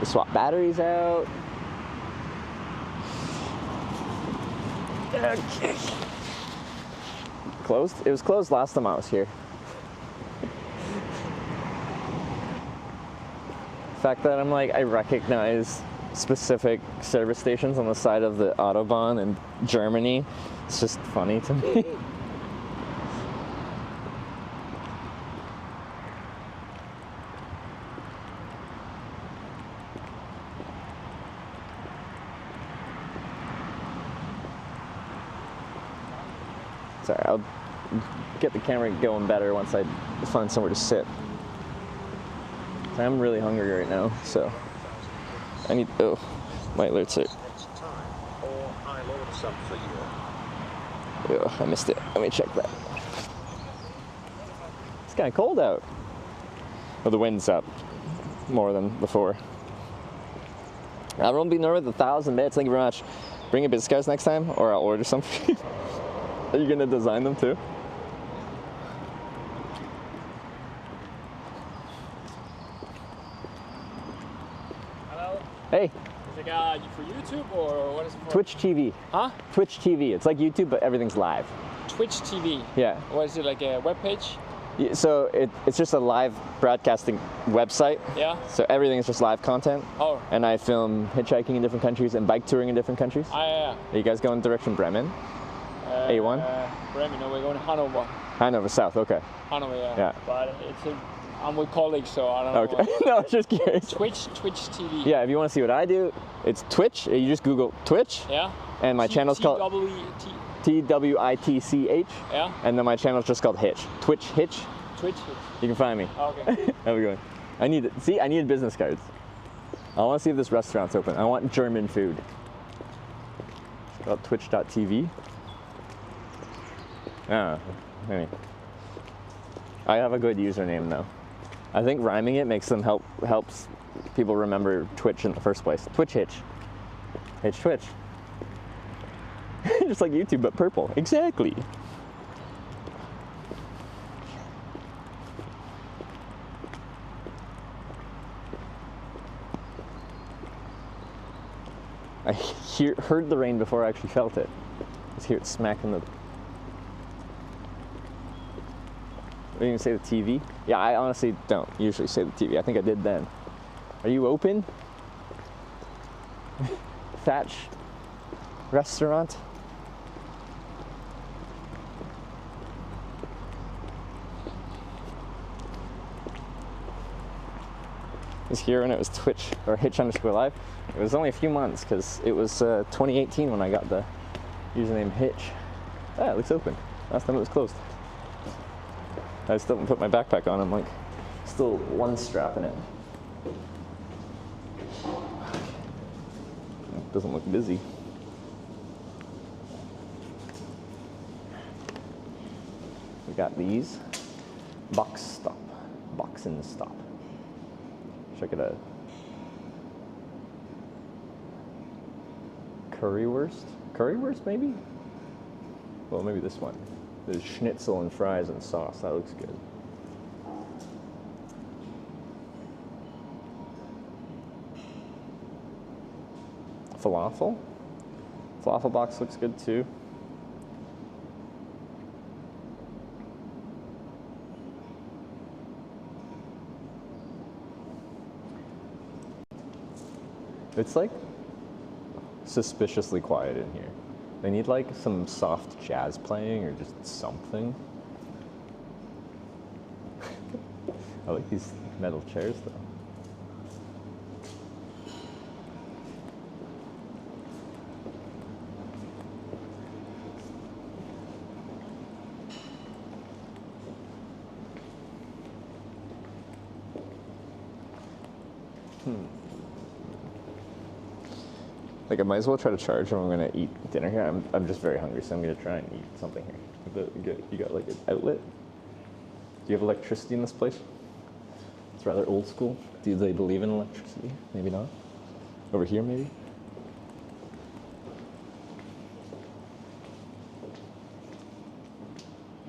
Swap batteries out. Okay. Closed? It was closed last time I was here. The fact that I'm like, I recognize specific service stations on the side of the Autobahn in Germany. It's just funny to me. Sorry, I'll get the camera going better once I find somewhere to sit. I'm really hungry right now, so I need. Oh, my alerts are. Oh, I missed it. Let me check that. It's kind of cold out. Oh, the wind's up more than before. I won't be north of 1,000 bits. Thank you very much. Bring your business cards next time, or I'll order some for you. Are you gonna design them too? Hello. Hey. Is it for YouTube or what is it for? Twitch TV. Huh? Twitch TV. It's like YouTube, but everything's live. Twitch TV. Yeah. What is it, like a web page? Yeah, so it's just a live broadcasting website. Yeah. So everything is just live content. Oh. And I film hitchhiking in different countries and bike touring in different countries. Yeah. Are you guys going direction Bremen? A1? Bremen, no, we're going to Hanover. Hanover South, okay. Hanover, yeah. Yeah. But I'm with colleagues, so I don't know. Okay. No, I was just curious. Twitch TV. Yeah, if you want to see what I do, it's Twitch. You just Google Twitch. Yeah. And my channel's called TWITCH. Yeah. And then my channel's just called Hitch. Twitch Hitch. Twitch Hitch. You can find me. Okay. How's it going? I need business cards. I want to see if this restaurant's open. I want German food. It's called twitch.tv. Maybe. I have a good username though. I think rhyming it makes them helps people remember Twitch in the first place. Twitch Hitch. Hitch Twitch. Just like YouTube, but purple. Exactly. I heard the rain before I actually felt it. I just hear it smacking the... I didn't even say the TV. Yeah, I honestly don't usually say the TV. I think I did then. Are you open? Thatch restaurant? It was here when it was Twitch or Hitch_live. It was only a few months because it was 2018 when I got the username Hitch. Ah, it looks open. Last time it was closed. I still haven't put my backpack on. I'm like, still one strap in it. It doesn't look busy. We got these. Box and stop. Check it out. Currywurst maybe? Well, maybe this one. There's schnitzel and fries and sauce. That looks good. Falafel? Falafel box looks good too. It's like suspiciously quiet in here. They need like some soft jazz playing or just something. I like these metal chairs though. Like I might as well try to charge when I'm gonna eat dinner here. I'm just very hungry, so I'm gonna try and eat something here. You got like an outlet? Do you have electricity in this place? It's rather old school. Do they believe in electricity? Maybe not. Over here, maybe?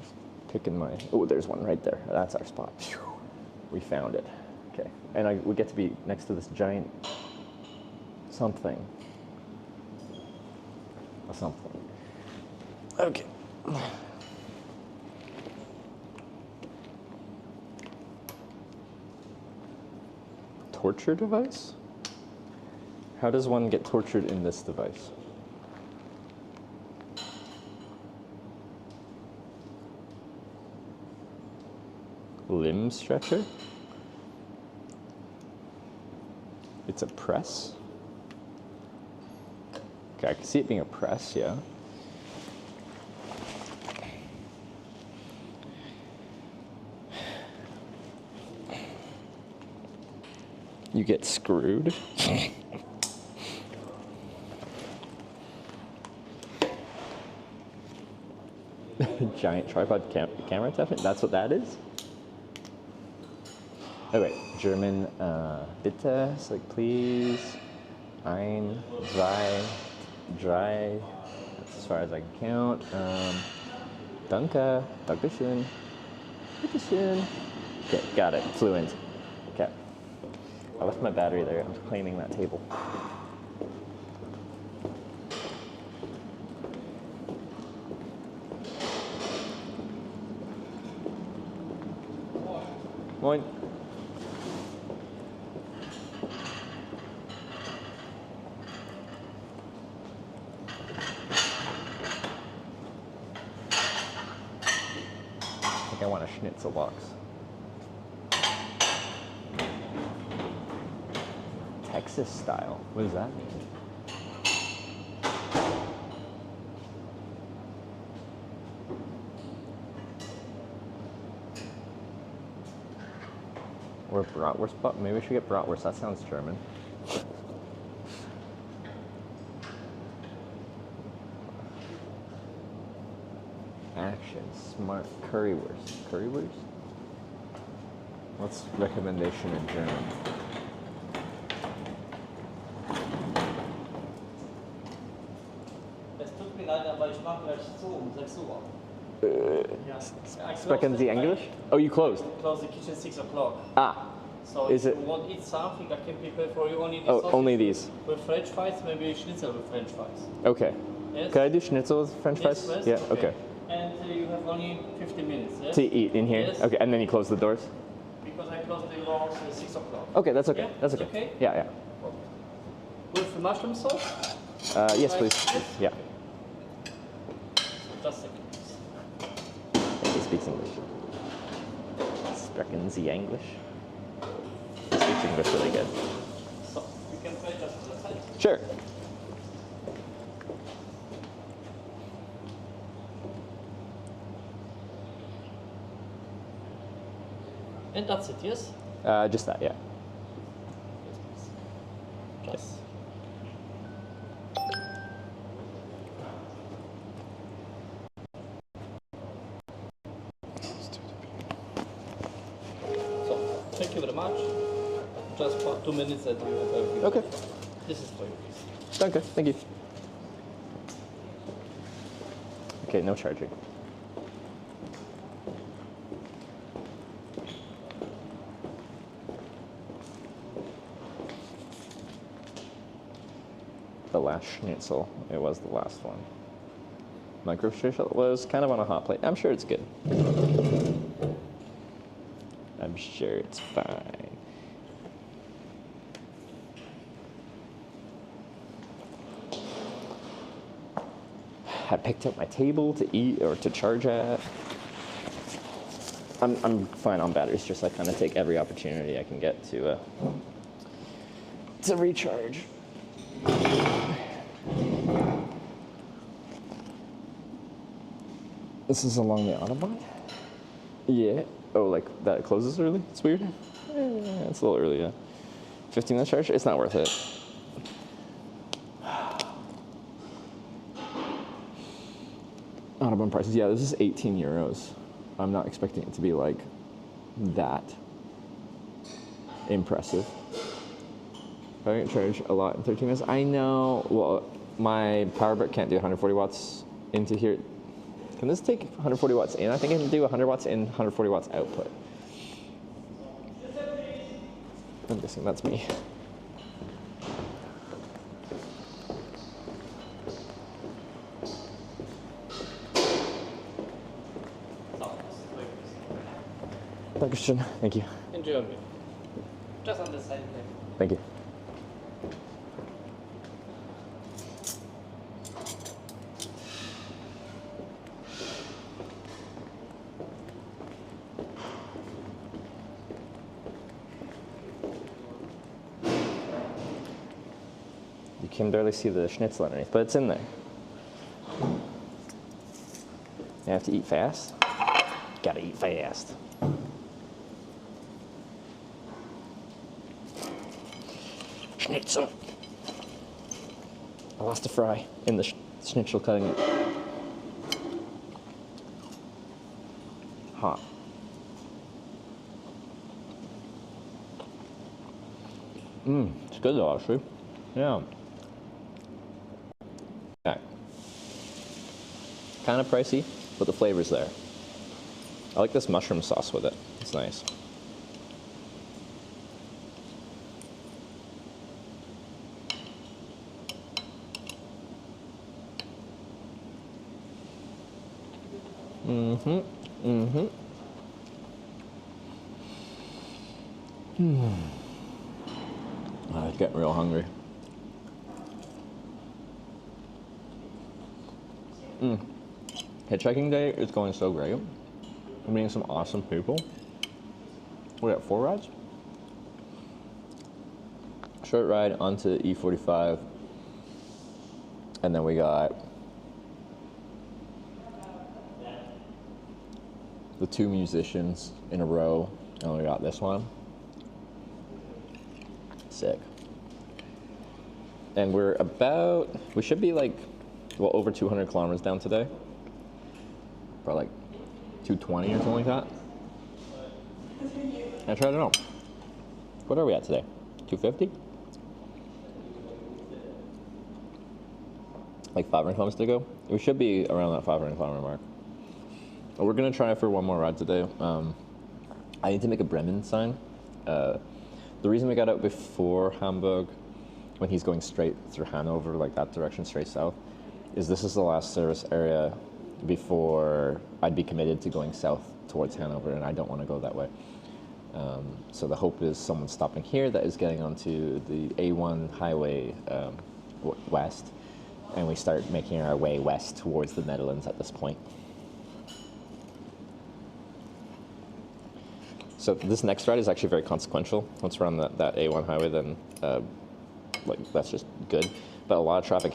Just picking my... Oh, there's one right there. That's our spot. Phew. We found it. Okay. And we get to be next to this giant something. Okay. Torture device? How does one get tortured in this device? Limb stretcher? It's a press? Okay, I can see it being a press, yeah. You get screwed. Giant tripod camera attachment? That's what that is? Oh wait, German, bitte, so like please, ein, drei, that's as far as I can count. Danke, Dankeschön, bitteschön. Okay, got it, fluent. Okay. I left my battery there, I'm cleaning that table. Moin. I think I want a schnitzel box. Texas style. What does that mean? Or bratwurst, but maybe we should get bratwurst. That sounds German. Action, smart, currywurst. Currywurst? What's recommendation in German? Speaking the English? Oh, you closed? Close the kitchen 6 o'clock. Ah. So is if it? you want to eat something, I can prepare for you only these. Oh, only these. With French fries, maybe schnitzel with French fries. Okay. Yes? Could I do schnitzel with French fries? Yes, yeah, okay. And you have only 15 minutes, yes? To eat in here? Yes. Okay, and then you close the doors? Because I close the doors at 6 o'clock. Okay, that's okay. Yeah? That's okay. Okay? Yeah, yeah. With the mushroom sauce? Yes, Like please. this? Yeah. Just a second. He speaks English. Speaking the English. He speaks English really good. So, you can play just to the side. Sure. And that's it, yes? Just that, yeah. Just. So, thank you very much. Just for 2 minutes and you have everything. Okay. This is for you. Okay, thank you. Okay, no charging. The last schnitzel, it was the last one. Micro schnitzel was kind of on a hot plate. I'm sure it's good. I'm sure it's fine. I picked up my table to eat or to charge at. I'm fine on batteries, just I kind of take every opportunity I can get to recharge. This is along the Autobahn? Yeah. Oh, like that closes early? It's weird. Yeah, it's a little early, yeah. 15 minute charge? It's not worth it. Autobahn prices. Yeah, this is 18 euros. I'm not expecting it to be like that impressive. If I can charge a lot in 13 minutes. I know, well, my power brick can't do 140 watts into here. Can this take 140 watts in? I think it can do 100 watts in, 140 watts output. I'm guessing that's me. Dankeschön. Thank you. In Germany. Just on the side there. Thank you. You can barely see the schnitzel underneath, but it's in there. You have to eat fast. Gotta eat fast. Schnitzel. I lost a fry in the schnitzel cutting it. Hot. It's good though, actually. Yeah. Okay. Kind of pricey, but the flavor's there. I like this mushroom sauce with it. It's nice. I was getting real hungry. Hitchhiking day is going so great. I'm meeting some awesome people. We got 4 rides. Short ride onto E45. And then we got the 2 musicians in a row. And we got this one. Sick. And we should be like, well, over 200 kilometers down today. Probably like 220 or something like that. Actually, I don't know. What are we at today? 250? Like 500 kilometers to go? We should be around that 500 kilometer mark. We're gonna try for one more ride today. I need to make a Bremen sign. The reason we got out before Hamburg, when he's going straight through Hanover, like that direction, straight south, is this is the last service area before I'd be committed to going south towards Hanover, and I don't want to go that way. So the hope is someone stopping here that is getting onto the A1 highway west, and we start making our way west towards the Netherlands at this point. So this next ride is actually very consequential. Once we're on that A1 highway, then like that's just good. But a lot of traffic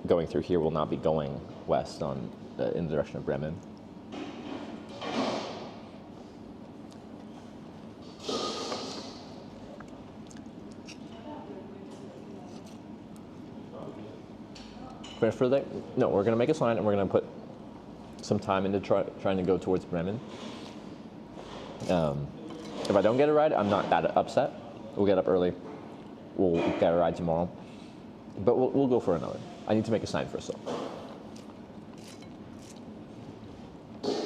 going through here will not be going west in the direction of Bremen. But for that, no, we're gonna make a sign and we're gonna put some time into trying to go towards Bremen. If I don't get a ride, I'm not that upset. We'll get up early. We'll get a ride tomorrow. But we'll go for another. I need to make a sign first, though.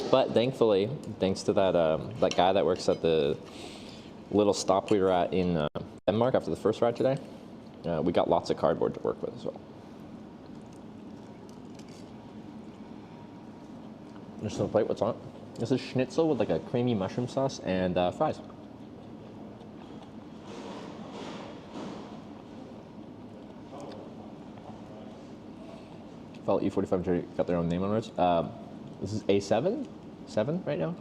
But thankfully, thanks to that guy that works at the little stop we were at in Denmark after the first ride today, we got lots of cardboard to work with as well. Just on the plate, what's on it? This is schnitzel with like a creamy mushroom sauce and fries. Follow E45 got their own name on it. This is A7? 7 right now?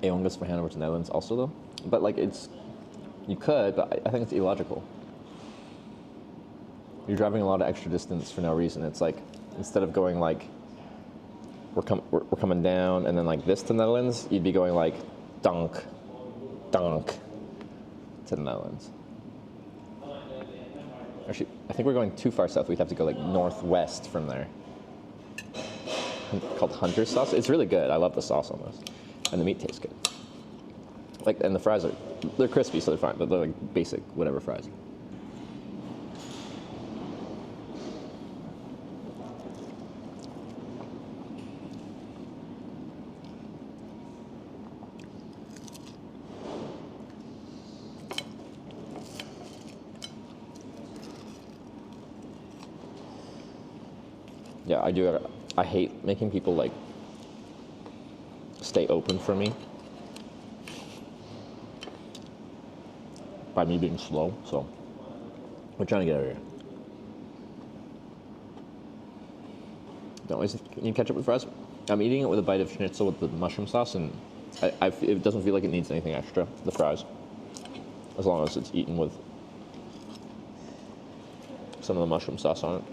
A1 goes for Hanover to Netherlands also though. But like you could, but I think it's illogical. You're driving a lot of extra distance for no reason. It's like, instead of going like, we're coming down and then like this to Netherlands, you'd be going like, donk to the Netherlands. Actually, I think we're going too far south. We'd have to go like northwest from there. Called Hunter sauce. It's really good. I love the sauce on this. And the meat tastes good. Like, and the fries they're crispy, so they're fine, but they're like basic, whatever fries. Yeah, I hate making people like stay open for me by me being slow, so we're trying to get out of here. Don't always need ketchup with fries. I'm eating it with a bite of schnitzel with the mushroom sauce, and it doesn't feel like it needs anything extra, the fries, as long as it's eaten with some of the mushroom sauce on it.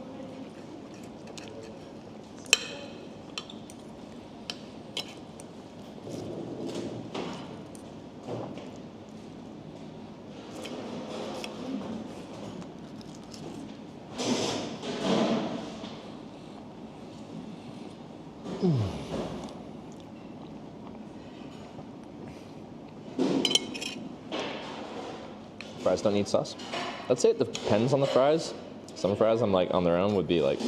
Fries don't need sauce. I'd say it depends on the fries. Some fries I'm like on their own would be like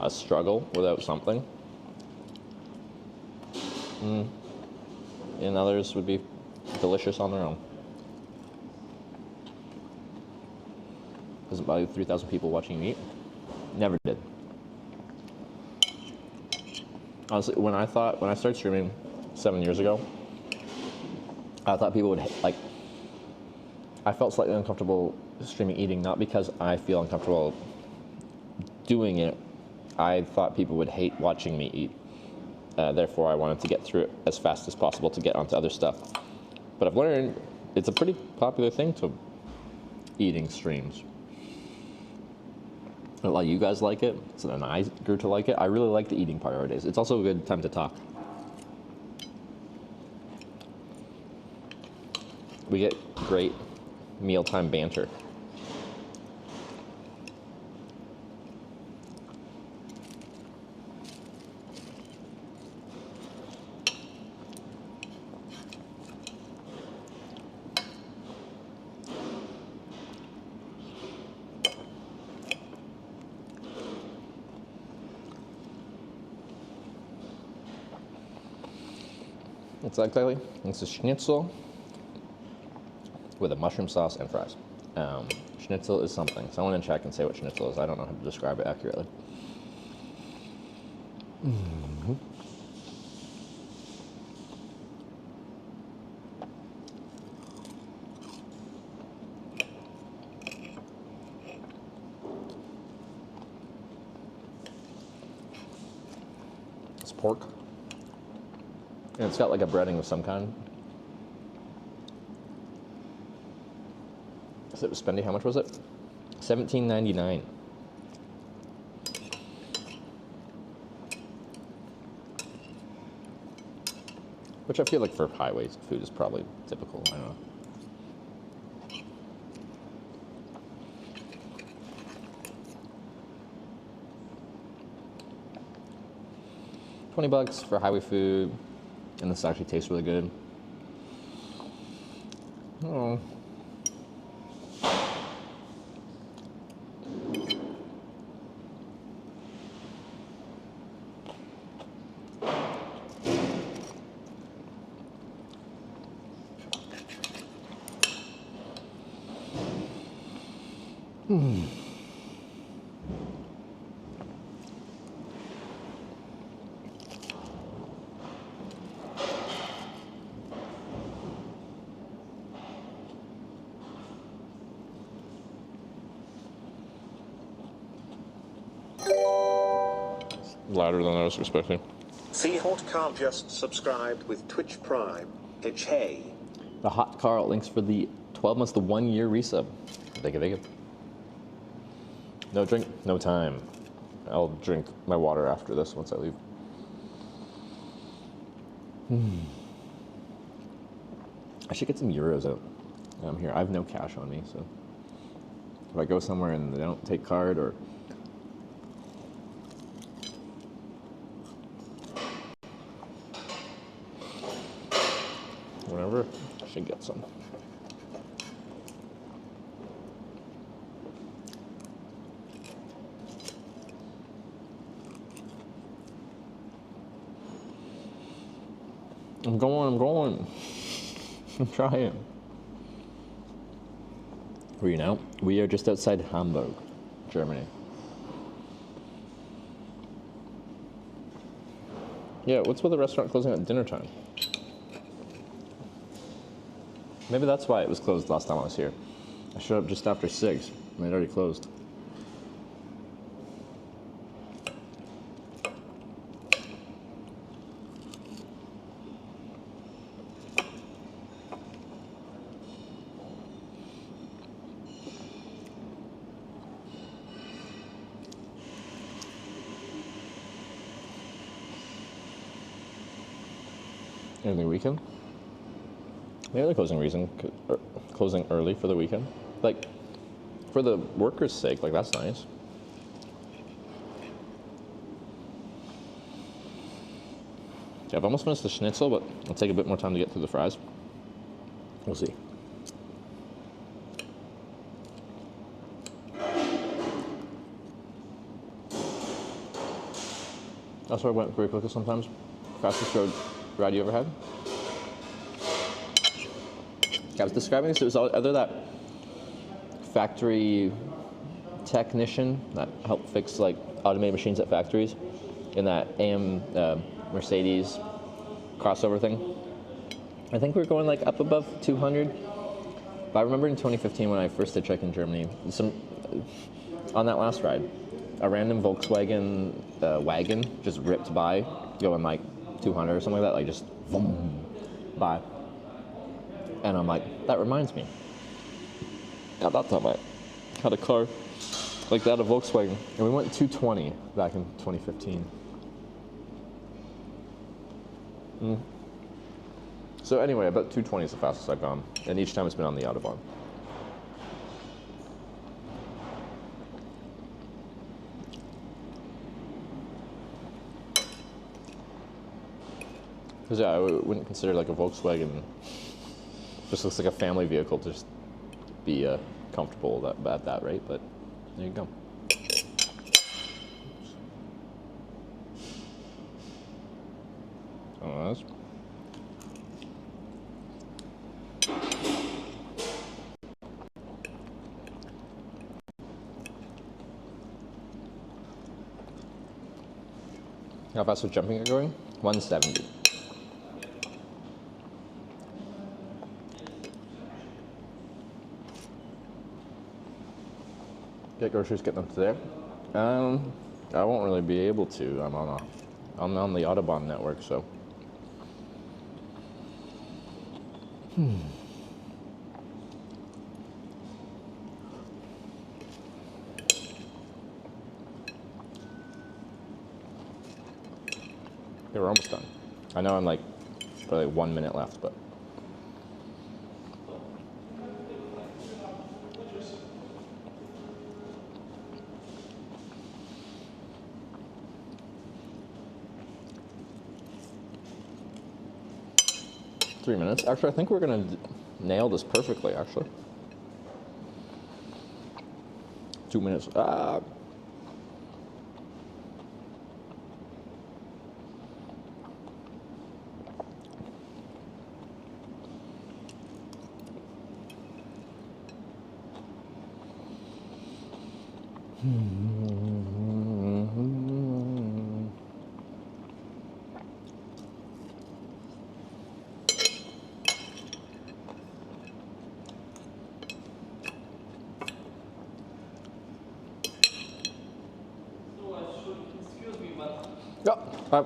a struggle without something. And others would be delicious on their own. Doesn't bother you 3,000 people watching you eat? Never did. Honestly, when I started streaming 7 years ago, I thought people would I felt slightly uncomfortable streaming eating, not because I feel uncomfortable doing it. I thought people would hate watching me eat. Therefore, I wanted to get through it as fast as possible to get onto other stuff. But I've learned it's a pretty popular thing to eating streams. A lot of you guys like it, so then I grew to like it. I really like the eating part nowadays. It's also a good time to talk. We get great mealtime banter. Exactly. It's a schnitzel with a mushroom sauce and fries. Schnitzel is something. Someone in chat can say what schnitzel is. I don't know how to describe it accurately. It's pork. And it's got like a breading of some kind. So it was spendy. How much was it? $17.99. Which I feel like for highway food is probably typical. I don't know. $20 for highway food, and this actually tastes really good. Oh. Louder than I was expecting. See Hot Carl just subscribed with Twitch Prime. Hey. The Hot Carl links for the 12 months, the 1 year resub. Thank you. No drink, no time. I'll drink my water after this once I leave. I should get some euros out. Here, I have no cash on me, so if I go somewhere and they don't take card or whatever, I should get some. I'm going. I'm trying. Where are you now? We are just outside Hamburg, Germany. Yeah, what's with the restaurant closing at dinner time? Maybe that's why it was closed last time I was here. I showed up just after 6, and they'd already closed. Anything weekend? Maybe they're closing early for the weekend. Like, for the workers' sake, like, that's nice. Yeah, I've almost finished the schnitzel, but it'll take a bit more time to get through the fries. We'll see. That's why I went very quickly sometimes. Fastest ride you ever had? I was describing this, it was either that factory technician that helped fix like automated machines at factories in that AM Mercedes crossover thing. I think we were going like up above 200. But I remember in 2015 when I first hitchhiked in Germany, on that last ride, a random Volkswagen wagon just ripped by, going like 200 or something like that, like just boom, by. And I'm like, that reminds me. At that time, I had a car like that, a Volkswagen, and we went 220 back in 2015. So anyway, about 220 is the fastest I've gone, and each time it's been on the Autobahn. Because yeah, I wouldn't consider like a Volkswagen, just looks like a family vehicle to just be comfortable at that rate, but there you go. Oh, that's... How fast was jumping are going? 170. Get groceries, get them to there. I won't really be able to. I'm on the Autobahn network, so. Okay, we're almost done. I know I'm like probably 1 minute left, but. Three minutes. Actually, I think we're gonna nail this perfectly, actually. 2 minutes.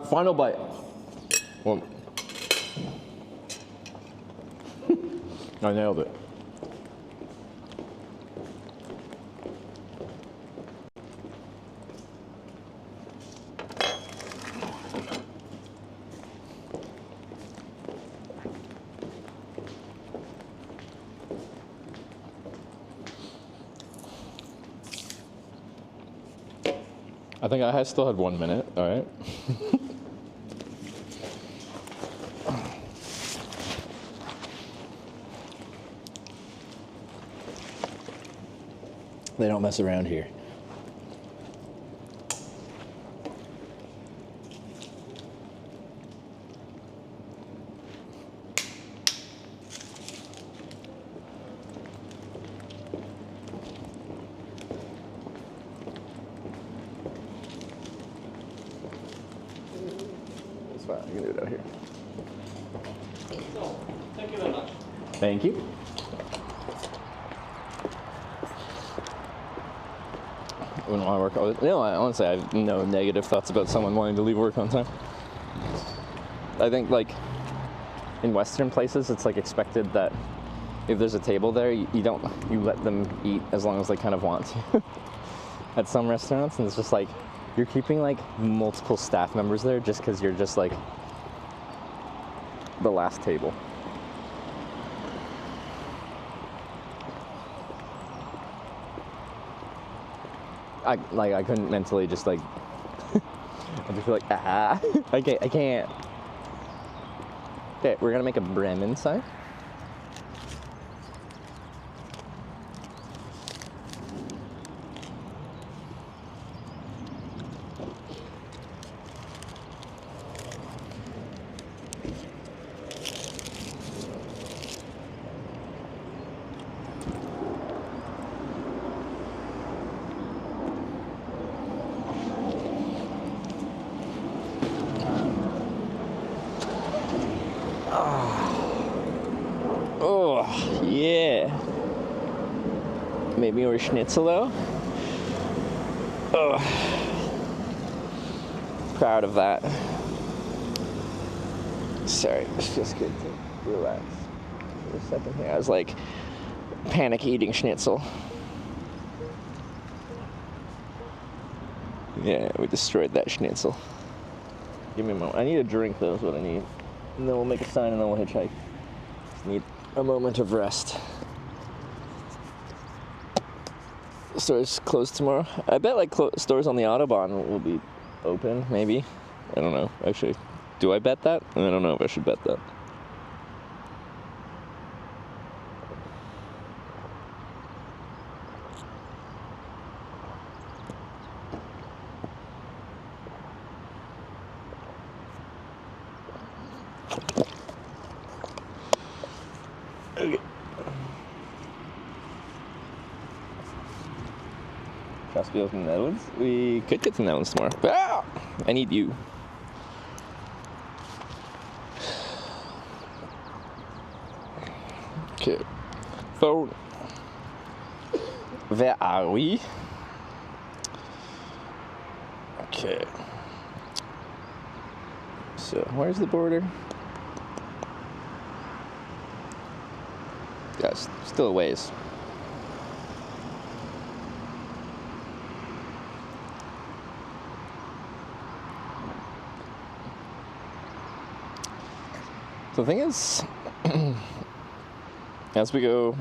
Final bite. Well, I nailed it. I think I still had 1 minute, all right? They don't mess around here. fine. You can do it out here. So, thank you very much. Thank you. I wouldn't want to work. No, honestly, I have no negative thoughts about someone wanting to leave work on time. I think, like, in Western places, it's like expected that if there's a table there, you let them eat as long as they kind of want to. At some restaurants, and it's just like you're keeping like multiple staff members there just because you're just like the last table. I couldn't mentally just like I just feel like I can't. Okay, we're gonna make a Bremen sign. Oh, yeah. Maybe more schnitzel though. Oh, proud of that. Sorry, it's just good to relax for a second here. I was like panic eating schnitzel. Yeah, we destroyed that schnitzel. Give me a moment. I need a drink though, is what I need. And then we'll make a sign and then we'll hitchhike. Just need a moment of rest. Stores closed tomorrow. I bet like stores on the Autobahn will be open, maybe. I don't know. Actually, do I bet that? I don't know if I should bet that. Okay. Trust me, open the Netherlands. We could get to the Netherlands tomorrow. Ah! I need you. Okay. Phone. Where are we? Okay. So, where's the border? Yes, still a ways. So the thing is, as we go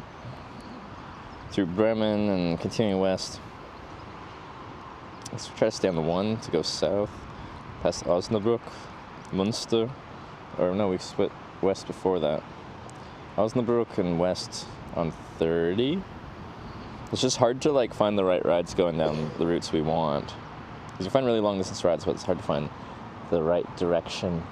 through Bremen and continue west, let's try to stay on the 1 to go south, past Osnabrück, Münster, or no, we split west before that. Osnabrück and west on 30. It's just hard to like find the right rides going down the routes we want. Because you find really long distance rides, but it's hard to find the right direction.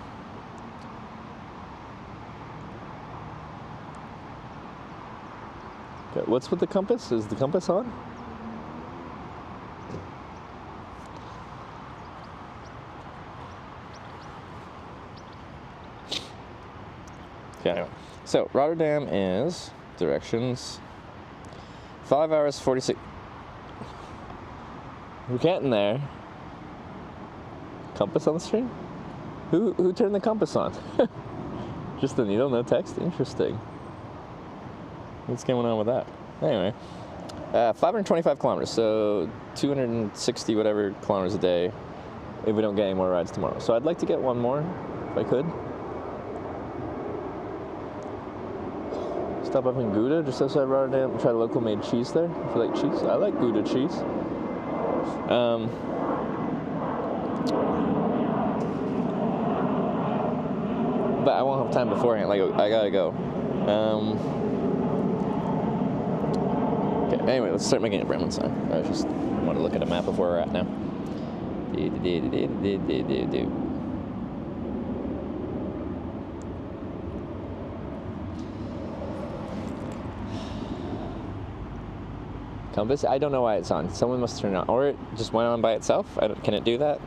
Okay, what's with the compass? Is the compass on? Okay, anyway. So, Rotterdam is, directions, 5 hours, 46. We're getting there. Compass on the screen? Who turned the compass on? Just the needle, no text? Interesting. What's going on with that? Anyway, 525 kilometers, so 260 whatever kilometers a day if we don't get any more rides tomorrow. So I'd like to get one more, if I could. Stop up in Gouda, just outside Rotterdam. Try local made cheese there, if you like cheese. I like Gouda cheese. But I won't have time beforehand, like I gotta go. Okay, anyway, let's start making a Bremen sign. I just want to look at a map of where we're at now. Compass? I don't know why it's on. Someone must turn it on. Or it just went on by itself. Can it do that?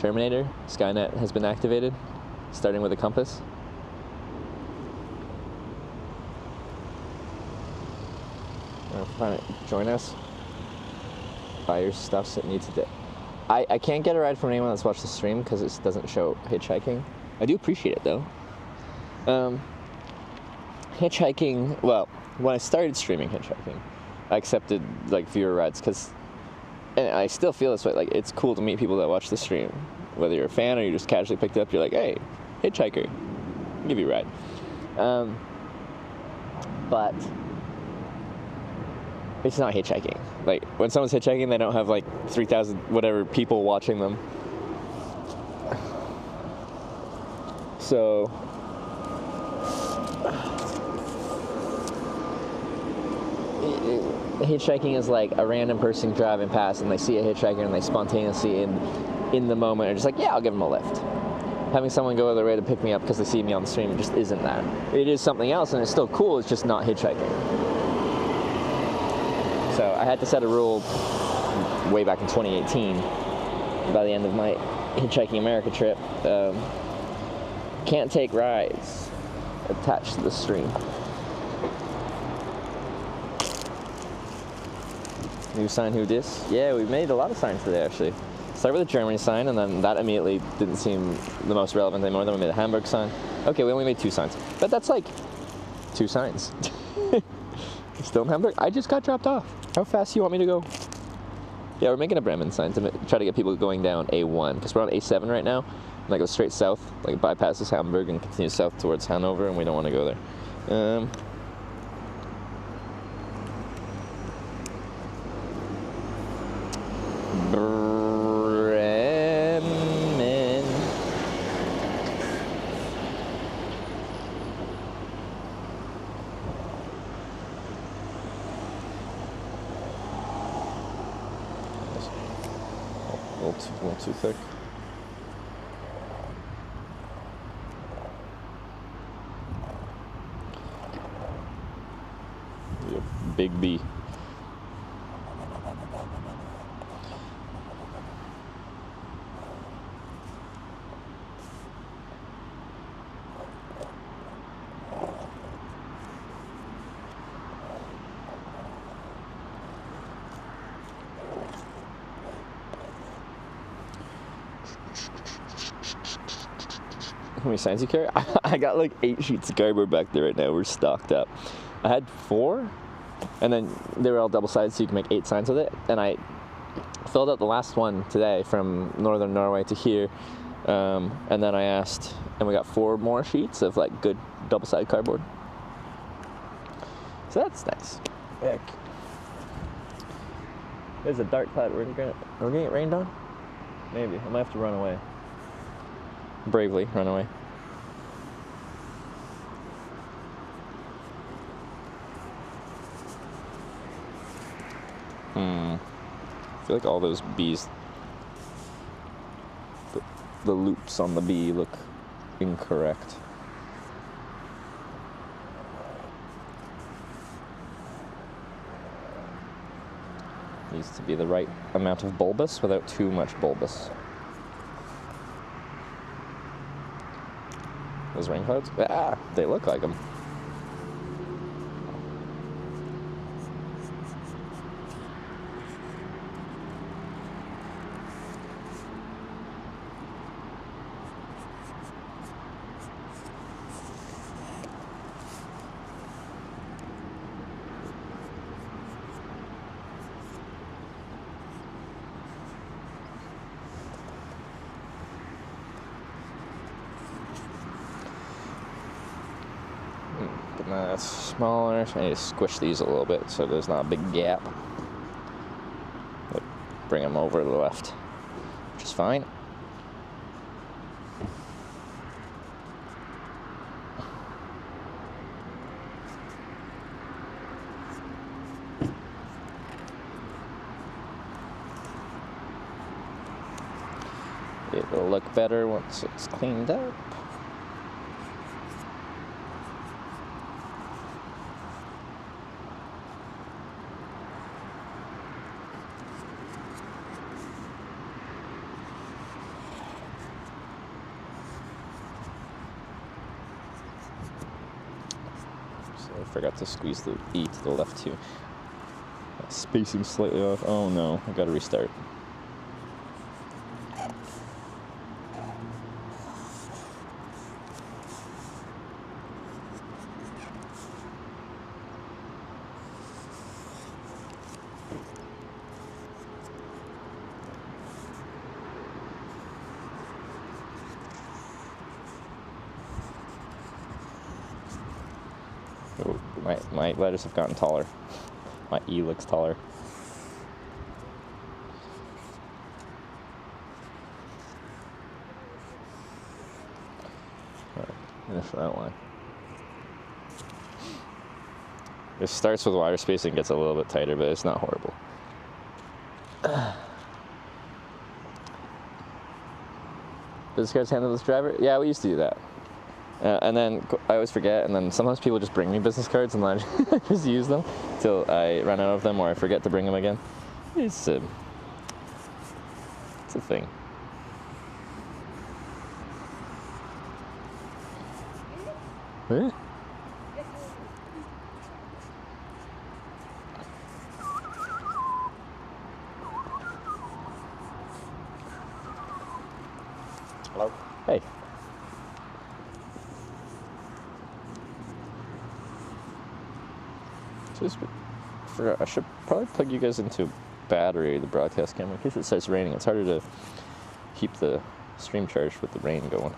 Terminator, Skynet has been activated, starting with a compass. Join us. Buy your stuff that needs to. I can't get a ride from anyone that's watched the stream because it doesn't show hitchhiking. I do appreciate it though. Hitchhiking. Well, when I started streaming hitchhiking, I accepted like viewer rides because, and I still feel this way. Like it's cool to meet people that watch the stream, whether you're a fan or you just casually picked it up. You're like, hey, hitchhiker, I'll give you a ride. But it's not hitchhiking. Like when someone's hitchhiking, they don't have like 3,000 whatever people watching them. So hitchhiking is like a random person driving past and they see a hitchhiker and they spontaneously in the moment are just like, yeah, I'll give them a lift. Having someone go their way to pick me up because they see me on the stream, it just isn't that. It is something else and it's still cool, it's just not hitchhiking. So I had to set a rule way back in 2018, by the end of my Hitchhiking America trip. Can't take rides attached to the stream. New sign, who dis? Yeah, we made a lot of signs today actually. Start with a Germany sign and then that immediately didn't seem the most relevant anymore. Then we made a Hamburg sign. Okay, we only made 2 signs. But that's like 2 signs. Still in Hamburg? I just got dropped off. How fast do you want me to go? Yeah, we're making a Bremen sign to try to get people going down A1 because we're on A7 right now. And I go straight south, like bypasses Hamburg and continues south towards Hanover, and we don't want to go there. Bremen. A little too thick. Yeah, big B. How many signs you carry? I got like 8 sheets of cardboard back there right now. We're stocked up. I had 4, and then they were all double-sided, so you can make 8 signs with it. And I filled out the last one today from northern Norway to here, and then I asked, and we got 4 more sheets of like good double-sided cardboard. So that's nice. Heck. There's a dark cloud. Are we gonna get rained on? Maybe. I might have to run away. Bravely run away. I feel like all those bees, the loops on the bee look incorrect. Needs to be the right amount of bulbous without too much bulbous. Those rain clouds? Ah, they look like them. That's smaller, so I need to squish these a little bit so there's not a big gap. But bring them over to the left, which is fine. It'll look better once it's cleaned up. I forgot to squeeze the E to the left too. Spacing slightly off. Oh no, I gotta restart. My letters have gotten taller. My E looks taller. Finish that line. It starts with wider spacing, gets a little bit tighter, but it's not horrible. Business cards handle this driver? Yeah, we used to do that. And then I always forget, and then sometimes people just bring me business cards and then I just use them till I run out of them or I forget to bring them again. It's a thing. Huh? Hello? Hey. I should probably plug you guys into a battery, the broadcast camera, in case it starts raining. It's harder to keep the stream charged with the rain going.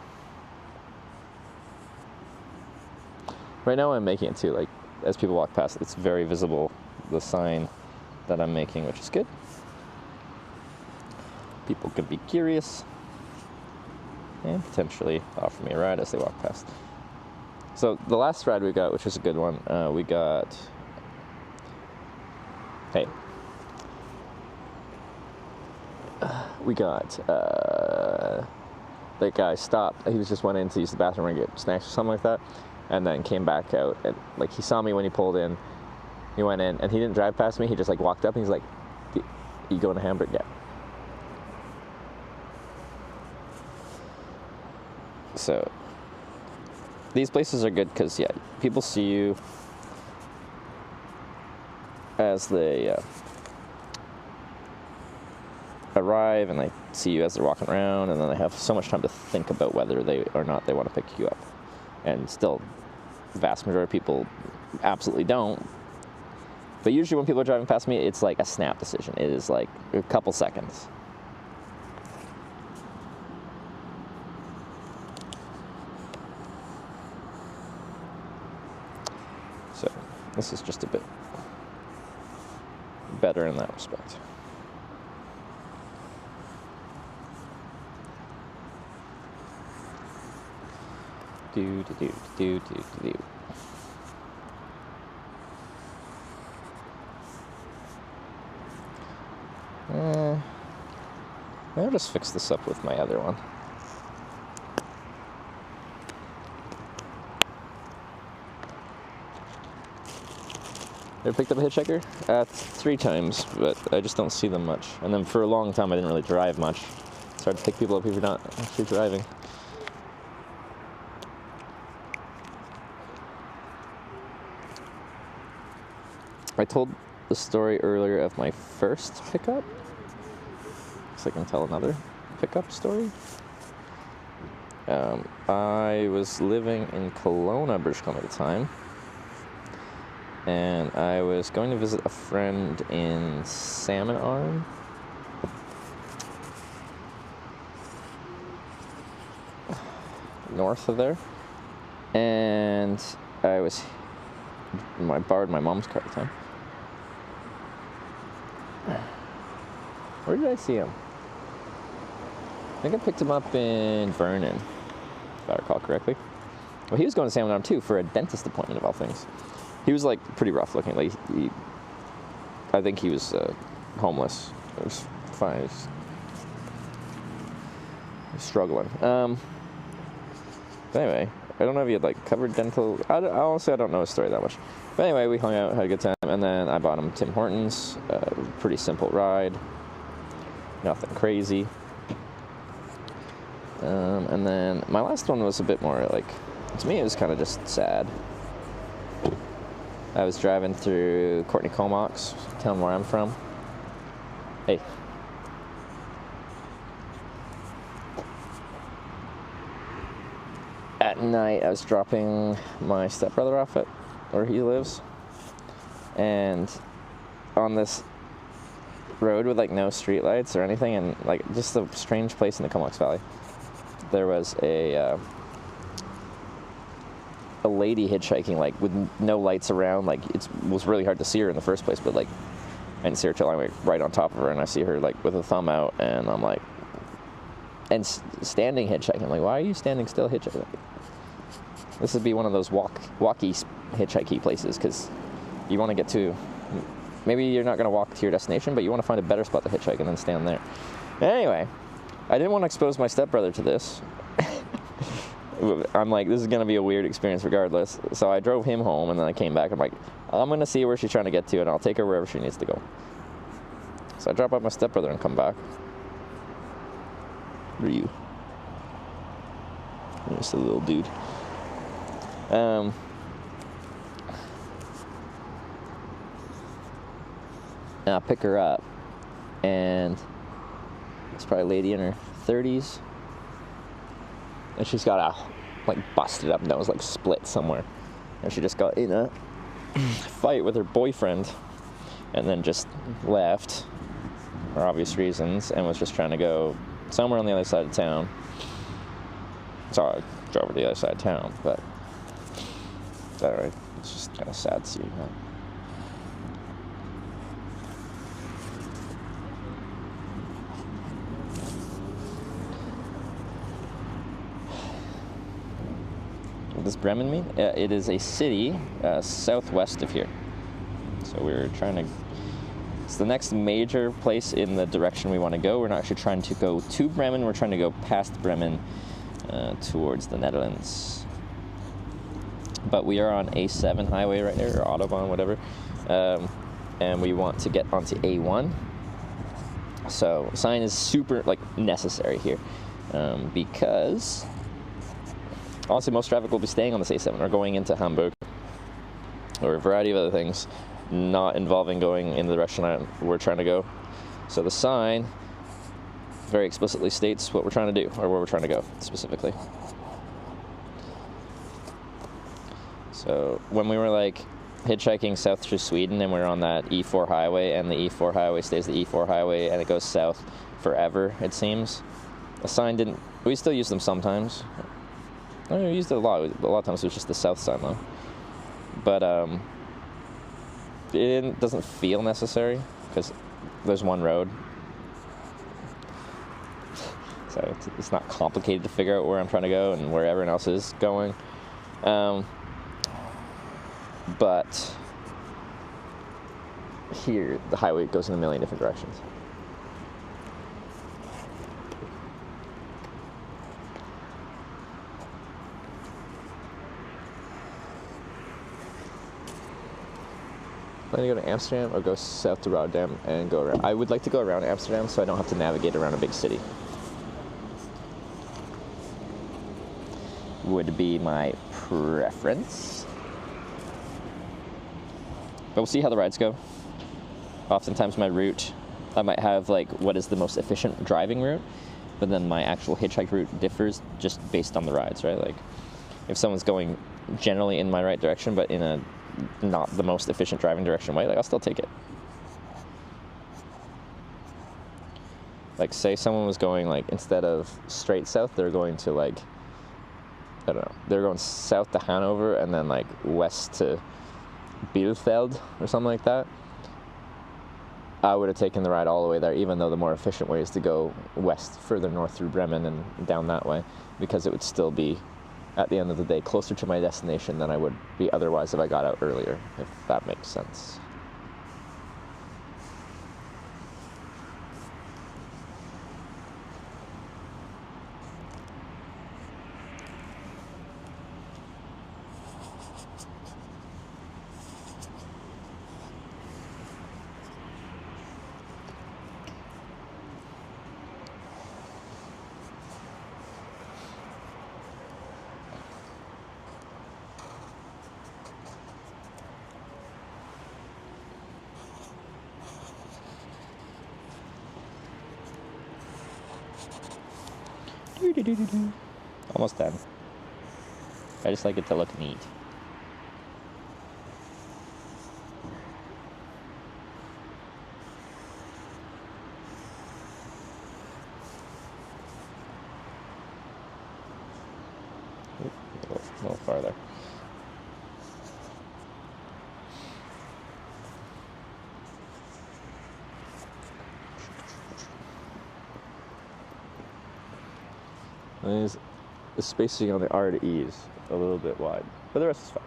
Right now I'm making it too, like, as people walk past, it's very visible, the sign that I'm making, which is good. People could be curious and potentially offer me a ride as they walk past. So the last ride we got, which was a good one, we got... Hey. We got, that guy stopped. He was just went in to use the bathroom and get snacks or something like that, and then came back out. And like he saw me when he pulled in. He went in and he didn't drive past me. He just like walked up and he's like, "You going to Hamburg?" Yeah. So these places are good because yeah, people see you as they arrive, and they see you as they're walking around, and then they have so much time to think about whether they or not they want to pick you up. And still, the vast majority of people absolutely don't. But usually when people are driving past me, it's like a snap decision. It is like a couple seconds. So this is just a bit better in that respect. Do. I'll just fix this up with my other one. Ever picked up a hitchhiker? 3 times, but I just don't see them much. And then for a long time I didn't really drive much. It's hard to pick people up if you're not actually driving. I told the story earlier of my first pickup. So I can tell another pickup story. I was living in Kelowna, British Columbia at the time. And I was going to visit a friend in Salmon Arm. North of there. And I borrowed my mom's car at the time. Where did I see him? I think I picked him up in Vernon, if I recall correctly. Well, he was going to Salmon Arm too for a dentist appointment of all things. He was like pretty rough looking. Like I think he was homeless. It was fine. He was struggling. But anyway, I don't know if he had like covered dental. Honestly, I don't know his story that much. But anyway, we hung out, had a good time, and then I bought him Tim Hortons. Pretty simple ride. Nothing crazy. And then my last one was a bit more like, to me it was kind of just sad. I was driving through Courtney Comox, town where I'm from. Hey. At night, I was dropping my stepbrother off at where he lives, and on this road with like no street lights or anything, and like just a strange place in the Comox Valley, there was a lady hitchhiking, like with no lights around. Like it was really hard to see her in the first place, but like I didn't see her till I went right on top of her, and I see her like with a thumb out, and I'm like, and standing hitchhiking. I'm like, why are you standing still hitchhiking? This would be one of those walky hitchhiking places, because you want to get to, maybe you're not going to walk to your destination, but you want to find a better spot to hitchhike and then stand there. Anyway, I didn't want to expose my stepbrother to this. I'm like, this is going to be a weird experience regardless. So I drove him home, and then I came back. I'm like, I'm going to see where she's trying to get to, and I'll take her wherever she needs to go. So I drop off my stepbrother and come back. Who are you? You're just a little dude. And I'll pick her up, and it's probably a lady in her 30s, and she's got a like busted up nose, like split somewhere, and she just got in a fight with her boyfriend, and then just left for obvious reasons, and was just trying to go somewhere on the other side of town. So I drove her to the other side of town, but it's alright. It's just kind of sad to see that. What does Bremen mean? It is a city southwest of here. So we're trying to, it's the next major place in the direction we want to go. We're not actually trying to go to Bremen, we're trying to go past Bremen towards the Netherlands. But we are on A7 highway right there, or Autobahn, whatever. And we want to get onto A1. So sign is super necessary here, because honestly, most traffic will be staying on this A7 or going into Hamburg, or a variety of other things, not involving going in the direction we're trying to go. So the sign very explicitly states what we're trying to do, or where we're trying to go specifically. So when we were hitchhiking south through Sweden, and we're on that E4 highway, and the E4 highway stays the E4 highway, and it goes south forever, it seems. The sign didn't, we still use them sometimes. I mean, we used it a lot of times it was just the south sign though. But it doesn't feel necessary, because there's one road. So it's not complicated to figure out where I'm trying to go and where everyone else is going. But here, the highway goes in a million different directions. Plan to go to Amsterdam or go south to Rotterdam and go around. I would like to go around Amsterdam so I don't have to navigate around a big city. Would be my preference. But we'll see how the rides go. Oftentimes my route, I might have what is the most efficient driving route, but then my actual hitchhike route differs just based on the rides, right? If someone's going generally in my right direction, but in a not the most efficient driving direction way, I'll still take it. Say someone was going instead of straight south, they're going to I don't know, they're going south to Hanover and then west to Bielefeld or something like that. I would have taken the ride all the way there, even though the more efficient way is to go west, further north through Bremen and down that way, because it would still be, at the end of the day, closer to my destination than I would be otherwise if I got out earlier, if that makes sense. Almost done. I just like it to look neat. A little farther. The spacing on the R to E is a little bit wide, but the rest is fine.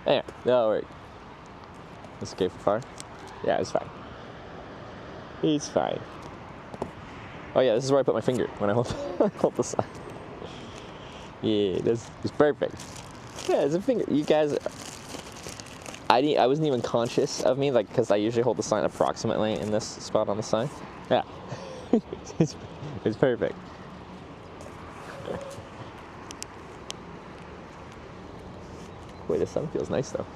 Anyway, that'll work. It's okay for far? Yeah, it's fine. It's fine. Oh yeah, this is where I put my finger when I hold, hold the sign. Yeah, it's perfect. Yeah, it's a finger. You guys, I wasn't even conscious of me, like, because I usually hold the sign approximately in this spot on the sign. Yeah, it's perfect. Boy, the sun feels nice though.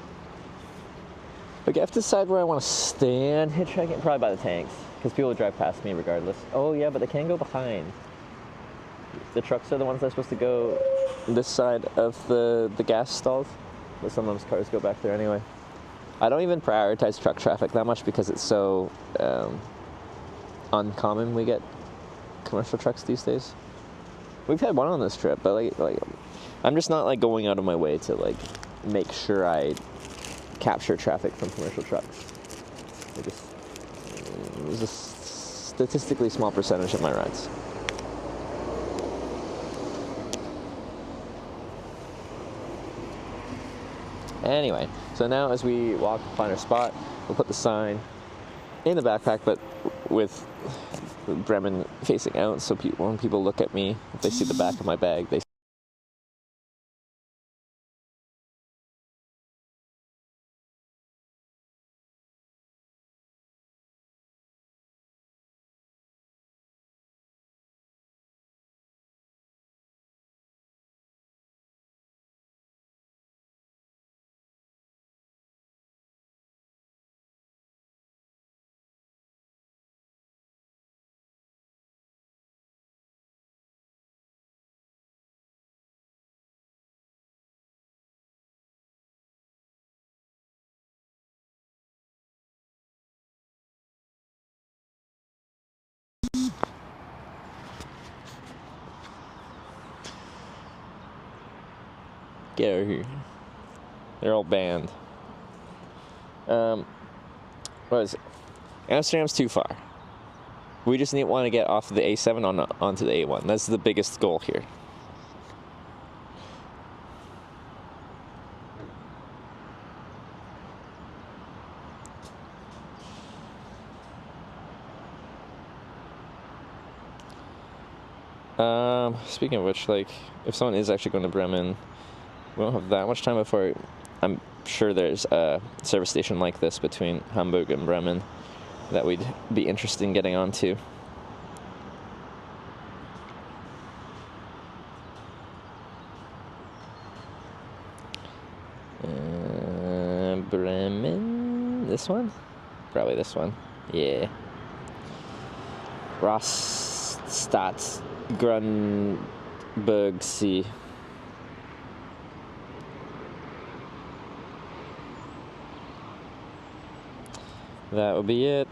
Okay, I have to decide where I want to stand hitchhiking. Probably by the tanks, because people drive past me regardless. Oh yeah, but they can go behind. The trucks are the ones that are supposed to go this side of the gas stalls, but sometimes cars go back there anyway. I don't even prioritize truck traffic that much because it's so uncommon we get commercial trucks these days. We've had one on this trip, but like I'm just not like going out of my way to like make sure I capture traffic from commercial trucks. It's a statistically small percentage of my rides. Anyway, so now as we walk to find our spot, we'll put the sign in the backpack, but with Bremen facing out, so when people look at me, if they see the back of my bag, they get over here. They're all banned. What is it? Amsterdam's too far. We just want to get off of the A7 onto the A1. That's the biggest goal here. Speaking of which, like, if someone is actually going to Bremen, we don't have that much time before. I'm sure there's a service station like this between Hamburg and Bremen that we'd be interested in getting onto. Bremen? This one? Probably this one. Yeah. Roststadt Grunberg See. That would be it.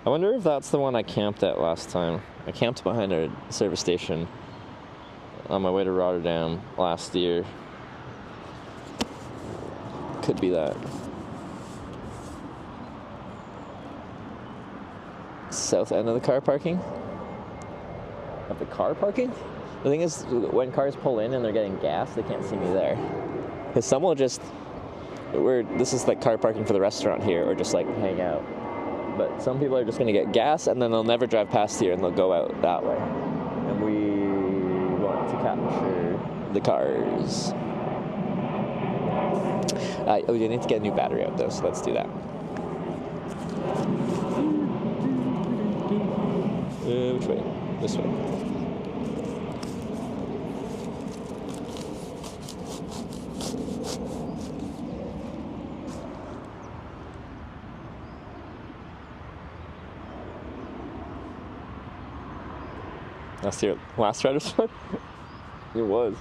I wonder if that's the one I camped at last time. I camped behind a service station on my way to Rotterdam last year. Could be that. South end of the car parking? Of the car parking? The thing is, when cars pull in and they're getting gas, they can't see me there. Because some will just... this is like car parking for the restaurant here, or just like hang out. But some people are just going to get gas and then they'll never drive past here and they'll go out that way. And we want to capture the cars. Oh, you need to get a new battery out though, so let's do that. Which way? This way. Last year, last Rider's Fun? It was.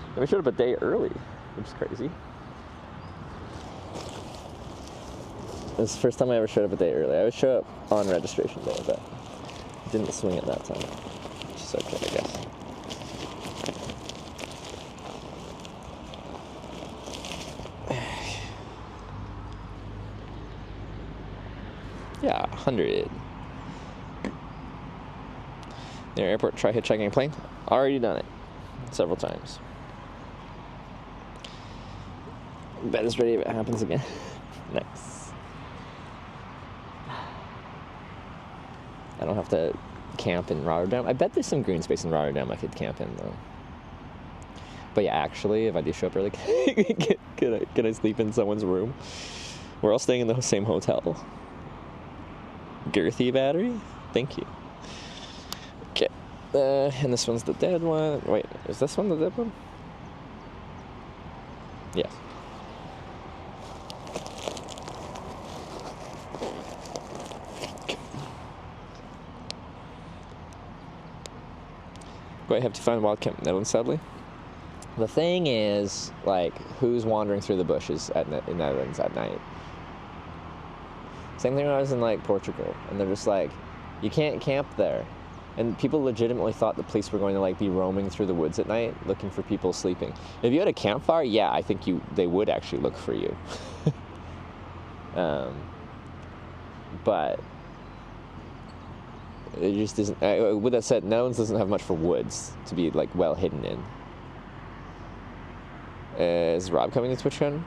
And we showed up a day early, which is crazy. This is the first time I ever showed up a day early. I always show up on registration day, but didn't swing it that time. Which is okay, I guess. Yeah, 100. Near airport, try hitchhiking a plane. Already done it several times. Bet is ready if it happens again. Nice. I don't have to camp in Rotterdam. I bet there's some green space in Rotterdam I could camp in though. But yeah, actually, if I do show up early, can I sleep in someone's room? We're all staying in the same hotel. Girthy battery? Thank you. Okay. And this one's the dead one. Wait, is this one the dead one? Yes. But I have to find Wild Camp Netherlands, sadly. The thing is, like, who's wandering through the bushes in Netherlands at night? Same thing when I was in, like, Portugal, and they're just like, you can't camp there. And people legitimately thought the police were going to, like, be roaming through the woods at night looking for people sleeping. If you had a campfire, yeah, I think they would actually look for you. But it just isn't. With that said, Netherlands doesn't have much for woods to be, like, well hidden in. Is Rob coming to TwitchCon?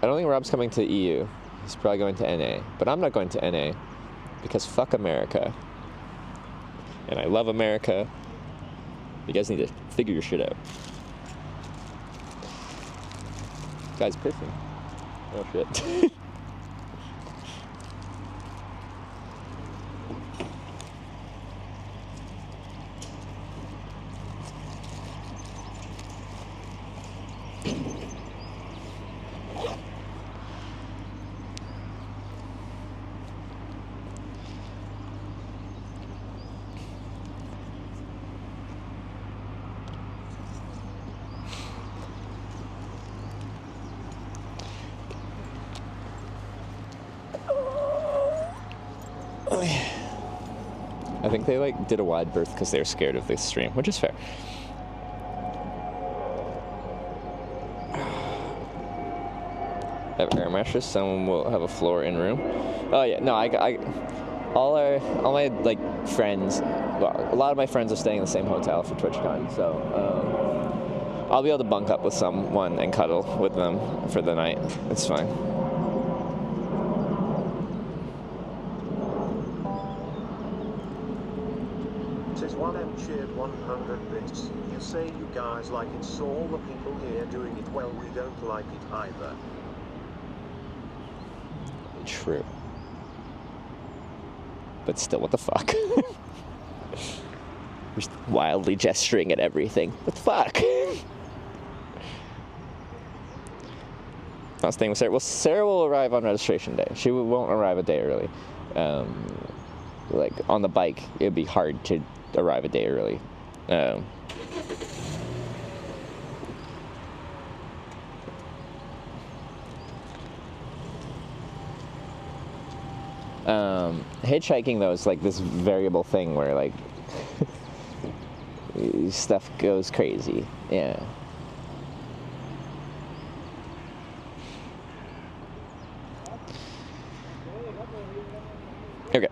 I don't think Rob's coming to EU. He's probably going to NA. But I'm not going to NA because fuck America. And I love America. You guys need to figure your shit out. Guy's pissing. Oh shit. I think they, like, did a wide berth because they were scared of this stream, which is fair. I have air mattress. Someone will have a floor in room. Oh yeah, no, all my, like, friends. Well, a lot of my friends are staying in the same hotel for TwitchCon, so I'll be able to bunk up with someone and cuddle with them for the night. It's fine. Cheered 100 bits. You say you guys like it, so all the people here doing it, well, we don't like it either. True. But still, what the fuck? Just wildly gesturing at everything. What the fuck? Not staying with Sarah. Well, Sarah will arrive on registration day. She won't arrive a day early. Like, on the bike, it'd be hard to arrive a day early. Hitchhiking, though, is like this variable thing where, like, stuff goes crazy. Yeah. Okay.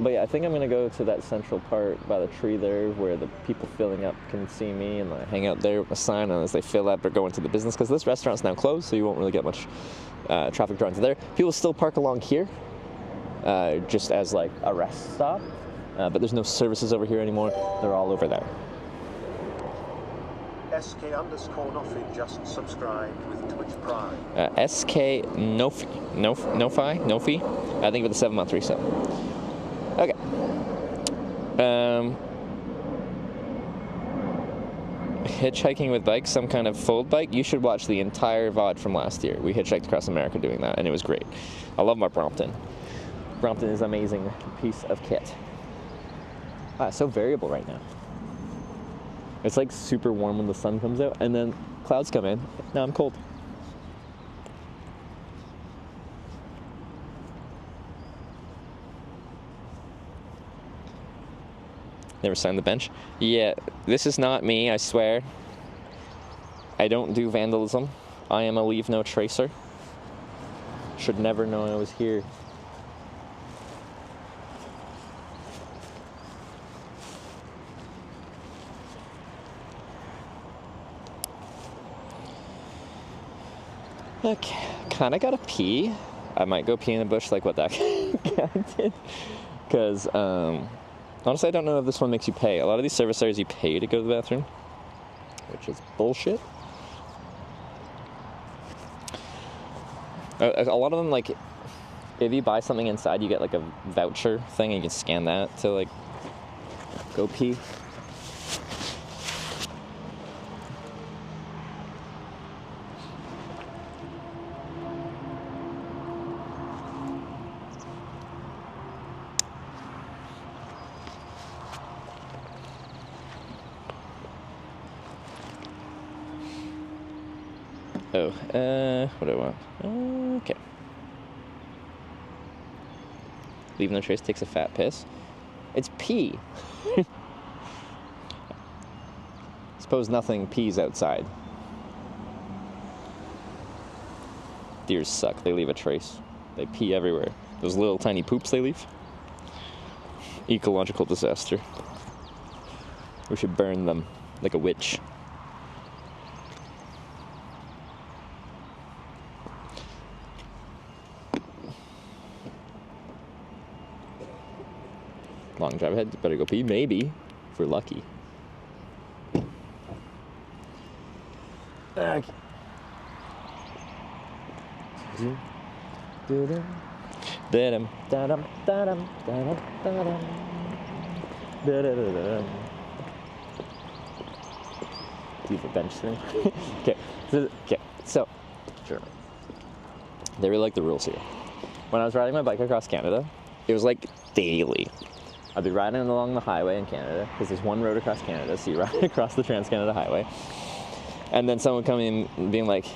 But yeah, I think I'm gonna go to that central part by the tree there where the people filling up can see me and like hang out there with a sign, and as they fill up, they're going to the business, because this restaurant's now closed, so you won't really get much traffic drawn to there. People still park along here, just as like a rest stop, but there's no services over here anymore. They're all over there. SK_Nofi just subscribed with Twitch Prime. SK Nofi. I think with a 7-month resub. Okay. Hitchhiking with bikes, some kind of fold bike. You should watch the entire VOD from last year. We hitchhiked across America doing that, and it was great. I love my Brompton. Brompton is an amazing piece of kit. Wow, it's so variable right now. It's like super warm when the sun comes out, and then clouds come in. Now I'm cold. Never signed the bench? Yeah, this is not me, I swear. I don't do vandalism. I am a leave no tracer. Should never know I was here. Okay, kinda gotta pee. I might go pee in the bush like what that guy did. Because, honestly, I don't know if this one makes you pay. A lot of these service areas you pay to go to the bathroom, which is bullshit. A lot of them, like, if you buy something inside, you get like a voucher thing, and you can scan that to like go pee. Oh, what do I want? Okay. Leave no trace takes a fat piss. It's pee. Suppose nothing pees outside. Deers suck. They leave a trace. They pee everywhere. Those little tiny poops they leave. Ecological disaster. We should burn them like a witch. Long drive ahead, better go pee, maybe, if we're lucky. Okay. Do the bench thing. Okay, so, German. They really like the rules here. When I was riding my bike across Canada, it was like daily. I'd be riding along the highway in Canada, because there's one road across Canada, so you ride across the Trans-Canada Highway. And then someone coming in being like,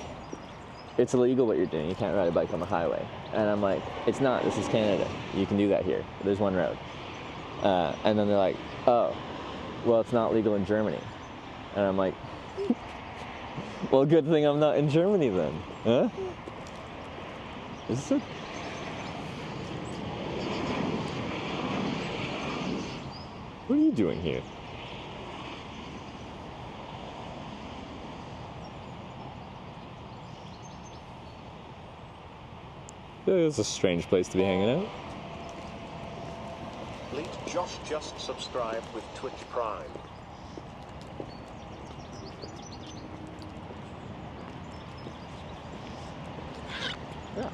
it's illegal what you're doing, you can't ride a bike on the highway. And I'm like, it's not, this is Canada. You can do that here. There's one road. And then they're like, oh, well, it's not legal in Germany. And I'm like, well, good thing I'm not in Germany then. Huh? Is this a... What are you doing here? It's a strange place to be hanging out. Lead Josh just subscribed with Twitch Prime. Yeah.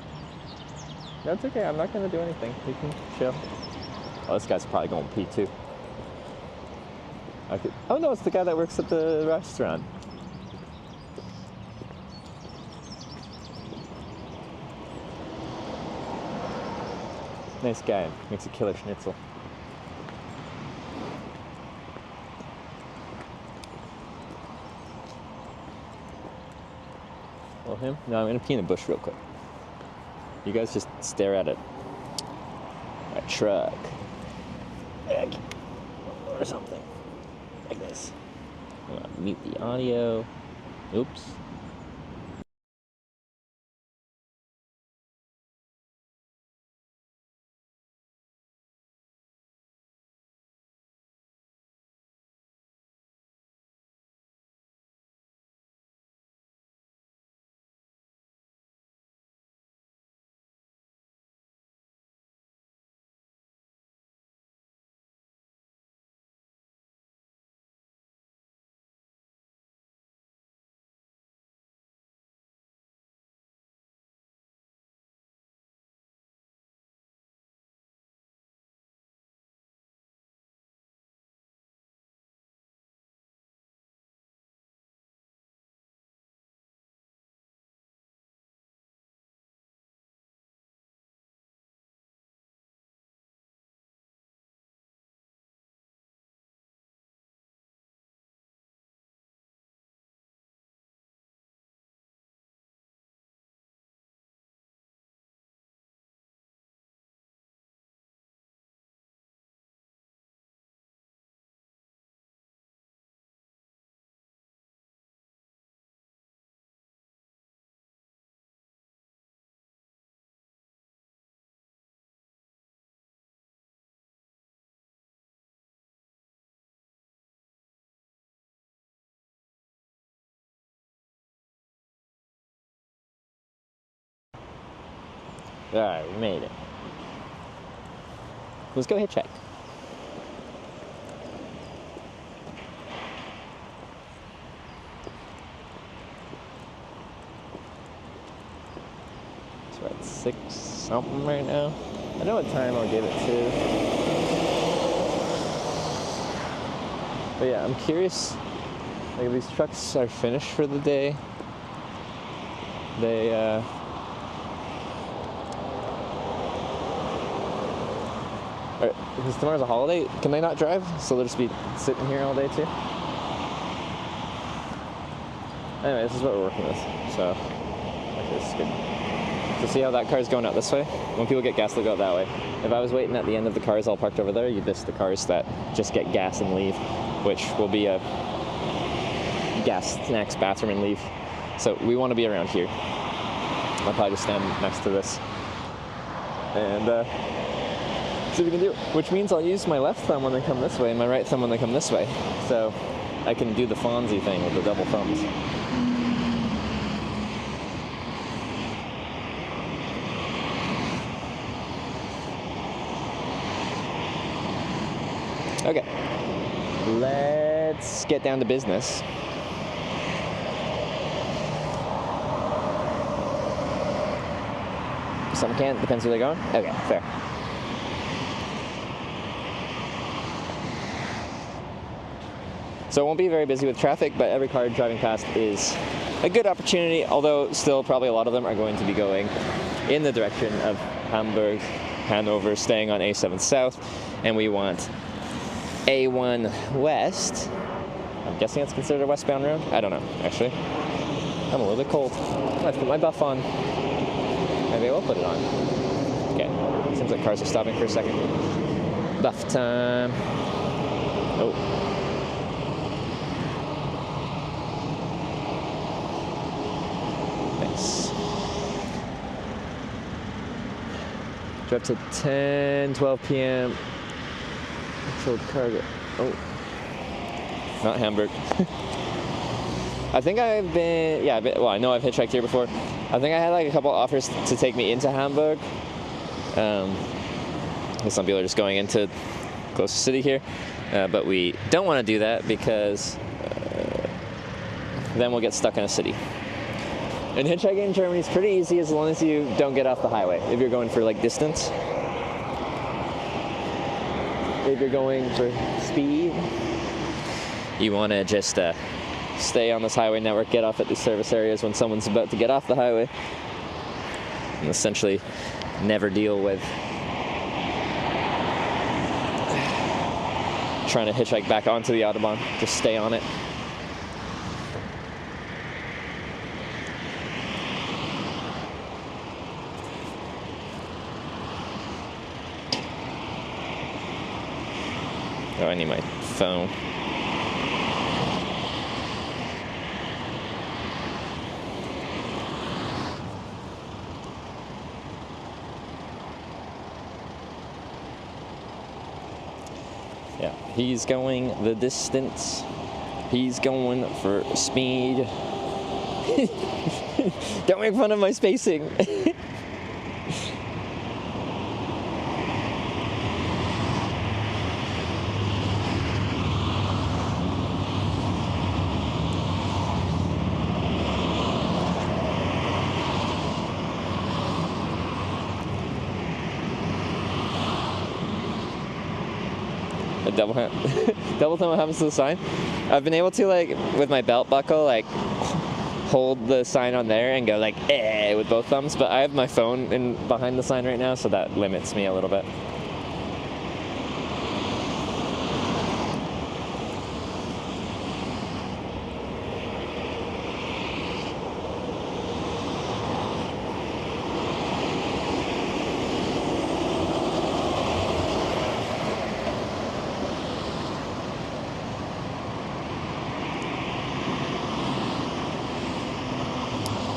That's okay, I'm not gonna do anything. You can chill. Oh, this guy's probably going to pee too. Oh no, it's the guy that works at the restaurant. Nice guy, makes a killer schnitzel. Well, him? No, I'm gonna pee in the bush real quick. You guys just stare at it. A truck. Or something. Like this. I'm gonna mute the audio. Oops. Alright, we made it. Let's go hitchhike. So we're at 6 something right now. I don't know what time I'll give it to. But yeah, I'm curious, like if these trucks are finished for the day, they because tomorrow's a holiday, can they not drive? So they'll just be sitting here all day too? Anyway, this is what we're working with, so actually this is good. So see how that car's going out this way? When people get gas, they'll go out that way. If I was waiting at the end of the cars all parked over there, you'd miss the cars that just get gas and leave, which will be a gas, snacks, bathroom, and leave. So we want to be around here. I'll probably just stand next to this and see what we can do. Which means I'll use my left thumb when they come this way and my right thumb when they come this way. So I can do the Fonzie thing with the double thumbs. Okay, let's get down to business. Some can't, depends where they're going. Okay, fair. So it won't be very busy with traffic, but every car driving past is a good opportunity, although still probably a lot of them are going to be going in the direction of Hamburg, Hanover, staying on A7 South, and we want A1 West. I'm guessing it's considered a westbound road? I don't know, actually. I'm a little bit cold. Let's put my buff on. Maybe I will put it on. Okay, seems like cars are stopping for a second. Buff time. Oh. Nice. Drive to 10, 12 p.m. Filled cargo. Oh. Not Hamburg. I think I've been, well, I know I've hitchhiked here before. I think I had like a couple offers to take me into Hamburg. Some people are just going into close to city here, but we don't want to do that because then we'll get stuck in a city. And hitchhiking in Germany is pretty easy as long as you don't get off the highway. If you're going for like distance, if you're going for speed, you want to just stay on this highway network, get off at these service areas when someone's about to get off the highway, and essentially never deal with trying to hitchhike back onto the Autobahn. Just stay on it. Oh, I need my phone. Yeah, he's going the distance. He's going for speed. Don't make fun of my spacing. Double thumb, what happens to the sign? I've been able to, like, with my belt buckle, like, hold the sign on there and go, like, with both thumbs, but I have my phone behind the sign right now, so that limits me a little bit.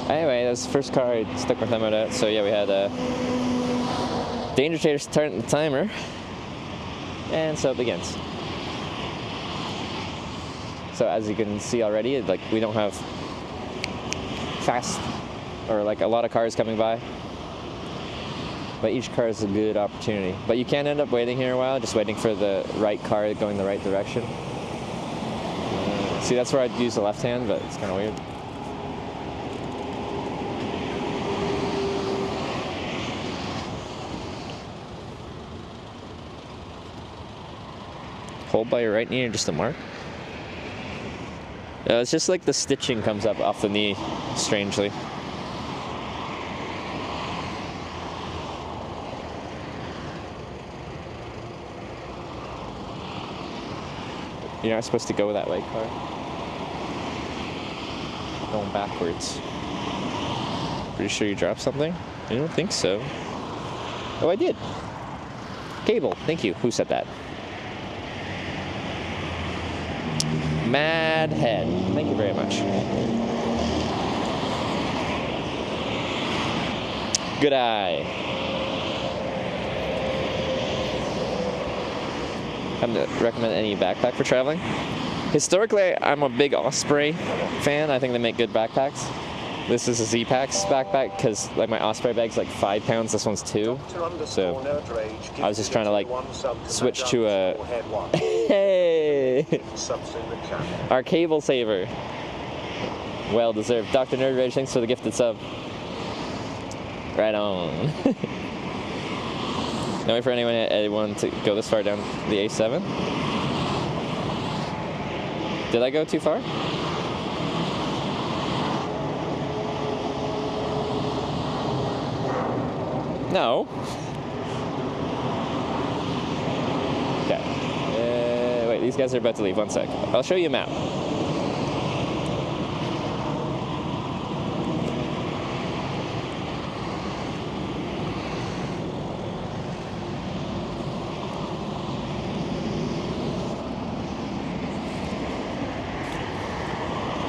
Anyway, that was the first car I stuck my thumb out at. So yeah, we had a danger trader starting the timer, and so it begins. So as you can see already, like, we don't have fast or like a lot of cars coming by. But each car is a good opportunity. But you can end up waiting here a while, just waiting for the right car going the right direction. See, that's where I'd use the left hand, but it's kind of weird. Hold by your right knee or just a mark? It's just like the stitching comes up off the knee, strangely. You're not supposed to go that way, car. Going backwards. Pretty sure you dropped something? I don't think so. Oh, I did. Cable, thank you. Who said that? Mad Head. Thank you very much. Good eye. I wouldn't recommend any backpack for traveling. Historically, I'm a big Osprey fan. I think they make good backpacks. This is a Z-Packs backpack because like my Osprey bag's like 5 pounds. This one's 2. So I was just trying to like switch to a. Hey! Our cable saver. Well deserved. Dr. Nerd Rage, thanks for the gifted sub. Right on. No way for anyone to go this far down the A7. Did I go too far? No. Okay. Wait, these guys are about to leave. 1 sec. I'll show you a map.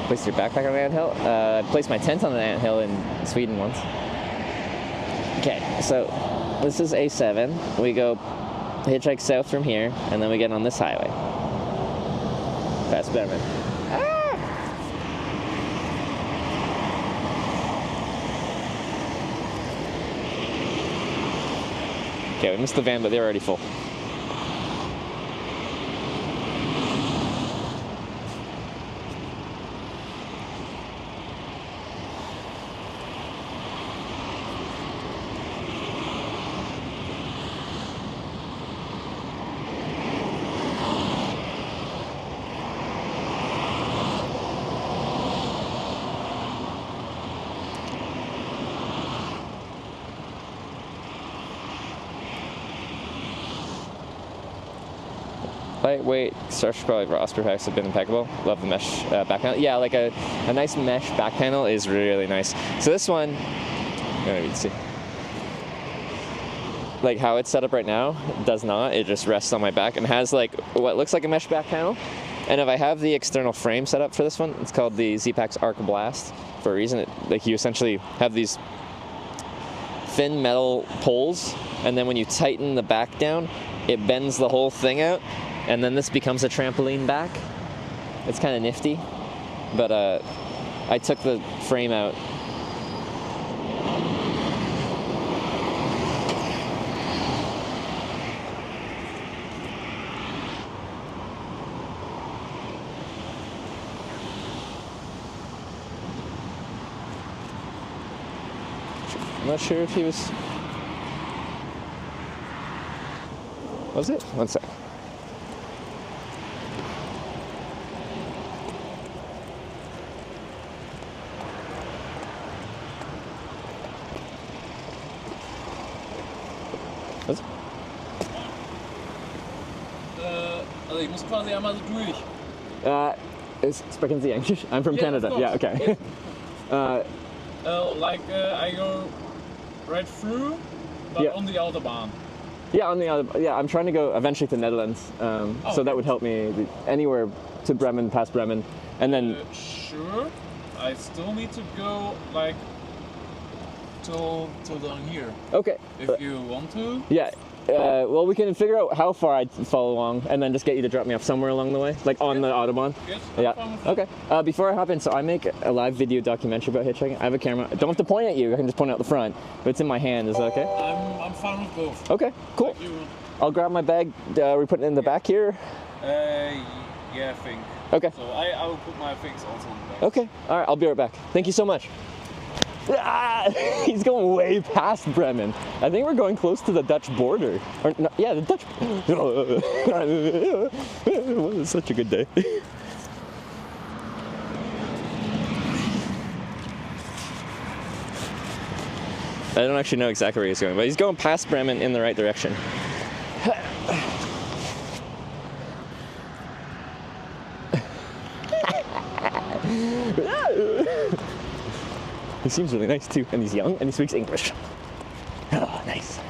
Placed your backpack on an anthill? I placed my tent on an anthill in Sweden once. Okay, so this is A7. We go hitchhike south from here, and then we get on this highway. Past Bremen. Ah! Okay, we missed the van, but they're already full. Lightweight, structure probably for Osprey packs have been impeccable. Love the mesh back panel. Yeah, like a nice mesh back panel is really nice. So this one, I don't even see. Like how it's set up right now, does not. It just rests on my back and has like what looks like a mesh back panel. And if I have the external frame set up for this one, it's called the Z-Packs Arc Blast for a reason. Like you essentially have these thin metal poles, and then when you tighten the back down, it bends the whole thing out. And then this becomes a trampoline back. It's kind of nifty, but I took the frame out. I'm not sure if he was. Was it? 1 sec. Was it? Also ich muss quasi einmal so durch. Sprechen Sie English? I'm from Canada. Yeah, okay. I go right through, but on the Autobahn. Yeah, on the other. Yeah, I'm trying to go eventually to Netherlands, so that would help me anywhere to Bremen, past Bremen, and then. Sure, I still need to go like till down here. Okay. If you want to. Yeah, Well, we can figure out how far I'd follow along, and then just get you to drop me off somewhere along the way, like on the Autobahn. Yes, Yeah. Okay. Before I hop in, so I make a live video documentary about hitchhiking. I have a camera. I don't have to point at you. I can just point out the front. But it's in my hand. Is that okay? I'm fine with both. Okay. Cool. I'll grab my bag. Are we putting it in the back here? Yeah, I think. Okay. So I will put my things also in the back. Okay. All right. I'll be right back. Thank you so much. Ah, he's going way past Bremen. I think we're going close to the Dutch border. Or no, yeah, the Dutch. It was such a good day. I don't actually know exactly where he's going, but he's going past Bremen in the right direction. He seems really nice too, and he's young, and he speaks English. Oh, nice.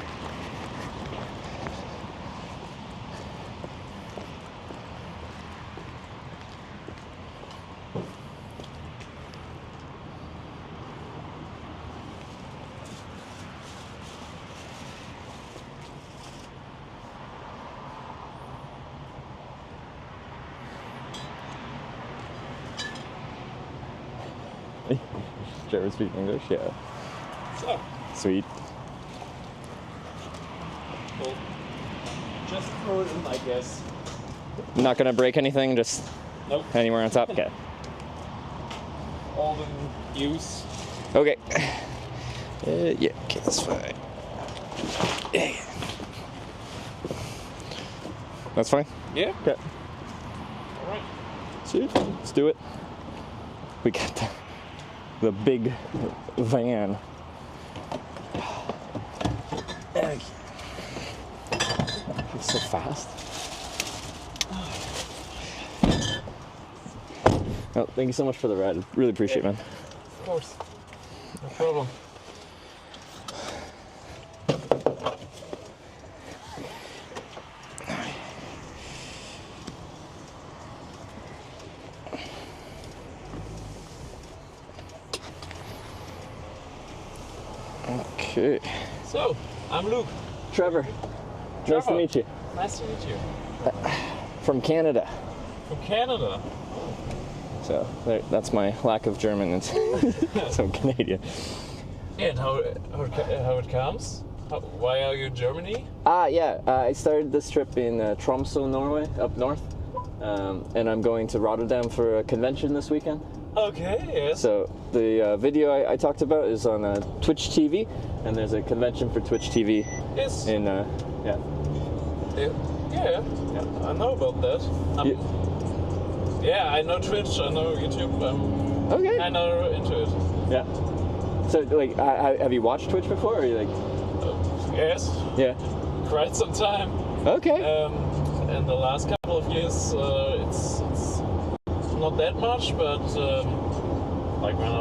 German speak English, yeah. So, sweet. Well, just throw it in, I guess. Not gonna break anything, just Nope. anywhere on top? Okay. All in use. Okay. Yeah, okay, that's fine. Yeah. That's fine? Yeah. Okay. Alright. See, let's do it. We got the big van. It's so fast. Oh, thank you so much for the ride. Really appreciate it, man. Of course. No problem. Okay. So, I'm Luke. Trevor. Nice to meet you. Nice to meet you. From Canada. From Canada? So that's my lack of German. So I'm Canadian. And how it comes? Why are you in Germany? Yeah. I started this trip in Tromsø, Norway, up north. And I'm going to Rotterdam for a convention this weekend. Okay, yes. So the video I talked about is on Twitch TV, and there's a convention for Twitch TV. Yes. In Yeah, I know about that. Yeah, I know Twitch, I know YouTube. Okay. I know into it. Yeah. So like, have you watched Twitch before, or are you like? Yes. Yeah. Quite some time. Okay. In the last couple of years, it's not that much, but like when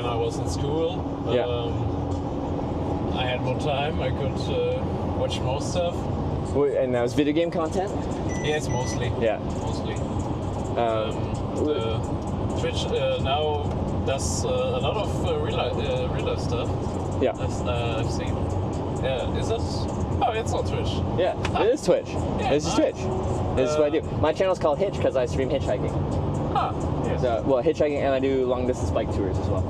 I was in school, I had more time. I could watch more stuff. Wait, and that was video game content? Yes, mostly. Yeah. Mostly. Twitch now does a lot of real life stuff. Yeah. I've seen. Is it? Oh, it's on Twitch. Yeah, it is Twitch. Yeah, this is Twitch. This is what I do. My channel's called Hitch because I stream hitchhiking. Ah, yes. So, well, hitchhiking, and I do long distance bike tours as well.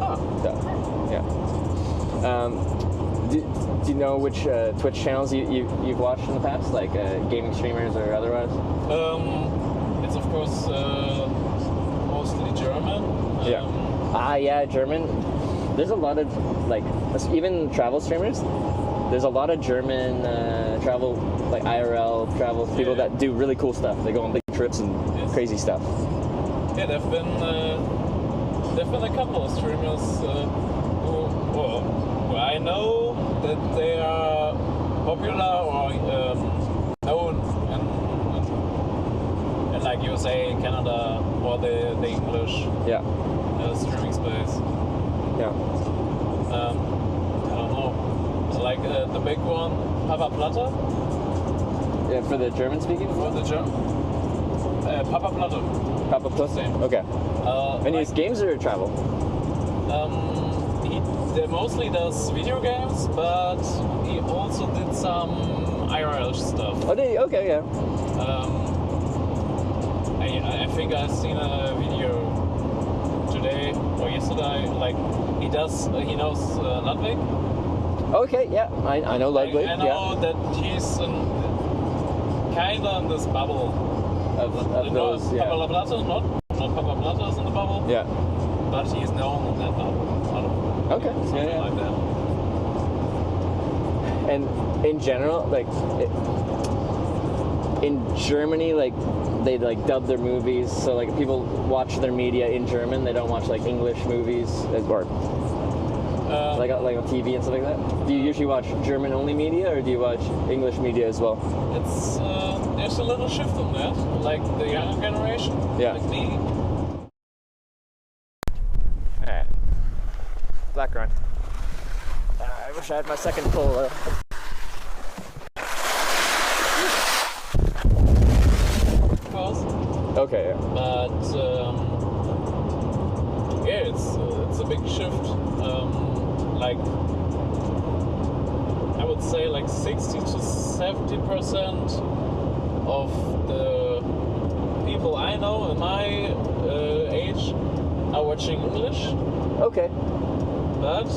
Ah. So, yeah. Do you know which Twitch channels you've watched in the past, like gaming streamers or otherwise? It's of course mostly German. Yeah, German. There's a lot of like even travel streamers. There's a lot of German travel, like IRL travel people that do really cool stuff. They go on big trips and crazy stuff. Yeah, there've been a couple of streamers who I know that they are popular or known in like USA, Canada, or the English streaming space. Yeah. I don't know. Like the big one, Papa Platte. Yeah, for the German speaking? For the German. Papa Platte. Papa Platte. Okay. And his games or travel? He mostly does video games, but he also did some IRL stuff. Oh, did you? Okay, yeah. I think I've seen a video today or yesterday. Like he knows Ludwig. Okay, yeah, I know Ludwig. I know that he's kinda in this bubble of those. Yeah. Papa Blatter, not Papa Blatter is in the bubble. Yeah. But he's known in that bubble. Okay. Something like that. And in general, like in Germany, like they like dub their movies, so like people watch their media in German. They don't watch like English movies or like on TV and stuff like that. Do you usually watch German only media, or do you watch English media as well? It's there's a little shift on that, like the younger generation, like me. Alright. Background. I wish I had my second cola. Okay. Yeah. But yeah, it's a big shift. Like I would say, like 60 to 70% of the people I know in my age are watching English. Okay. But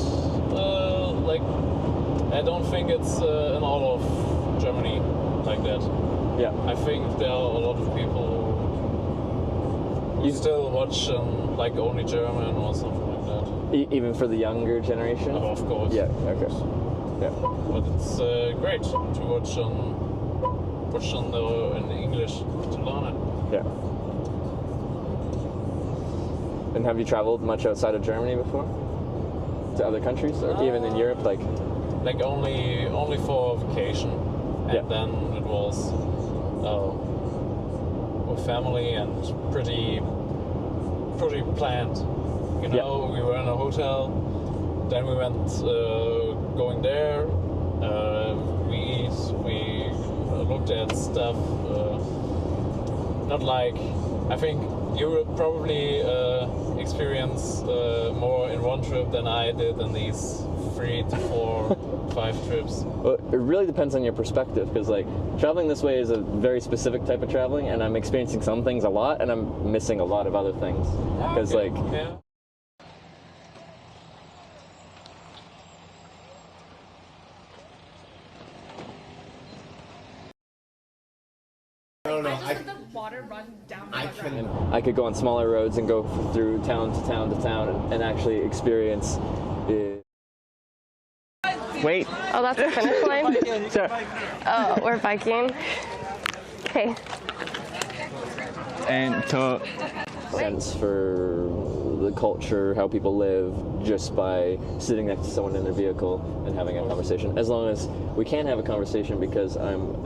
like I don't think it's in all of Germany like that. Yeah. I think there are a lot of people who still watch like only German or something like that. Even for the younger generation? Oh, of course. Yeah, okay. Yeah. But it's great to watch in English to learn it. Yeah. And have you traveled much outside of Germany before? To other countries, or even in Europe, like only for vacation, and then it was with family and pretty planned. You know, we were in a hotel, then we went going there. We looked at stuff. Not like, I think you would probably experience more in one trip than I did in these 3 to 4, 5 trips. Well, it really depends on your perspective, because like traveling this way is a very specific type of traveling, and I'm experiencing some things a lot, and I'm missing a lot of other things. Because like. Yeah. I could go on smaller roads and go through town to town to town and actually experience it. Wait. Oh, that's the finish line? Oh, we're biking. Okay. And to sense for the culture, how people live, just by sitting next to someone in their vehicle and having a conversation. As long as we can have a conversation, because I'm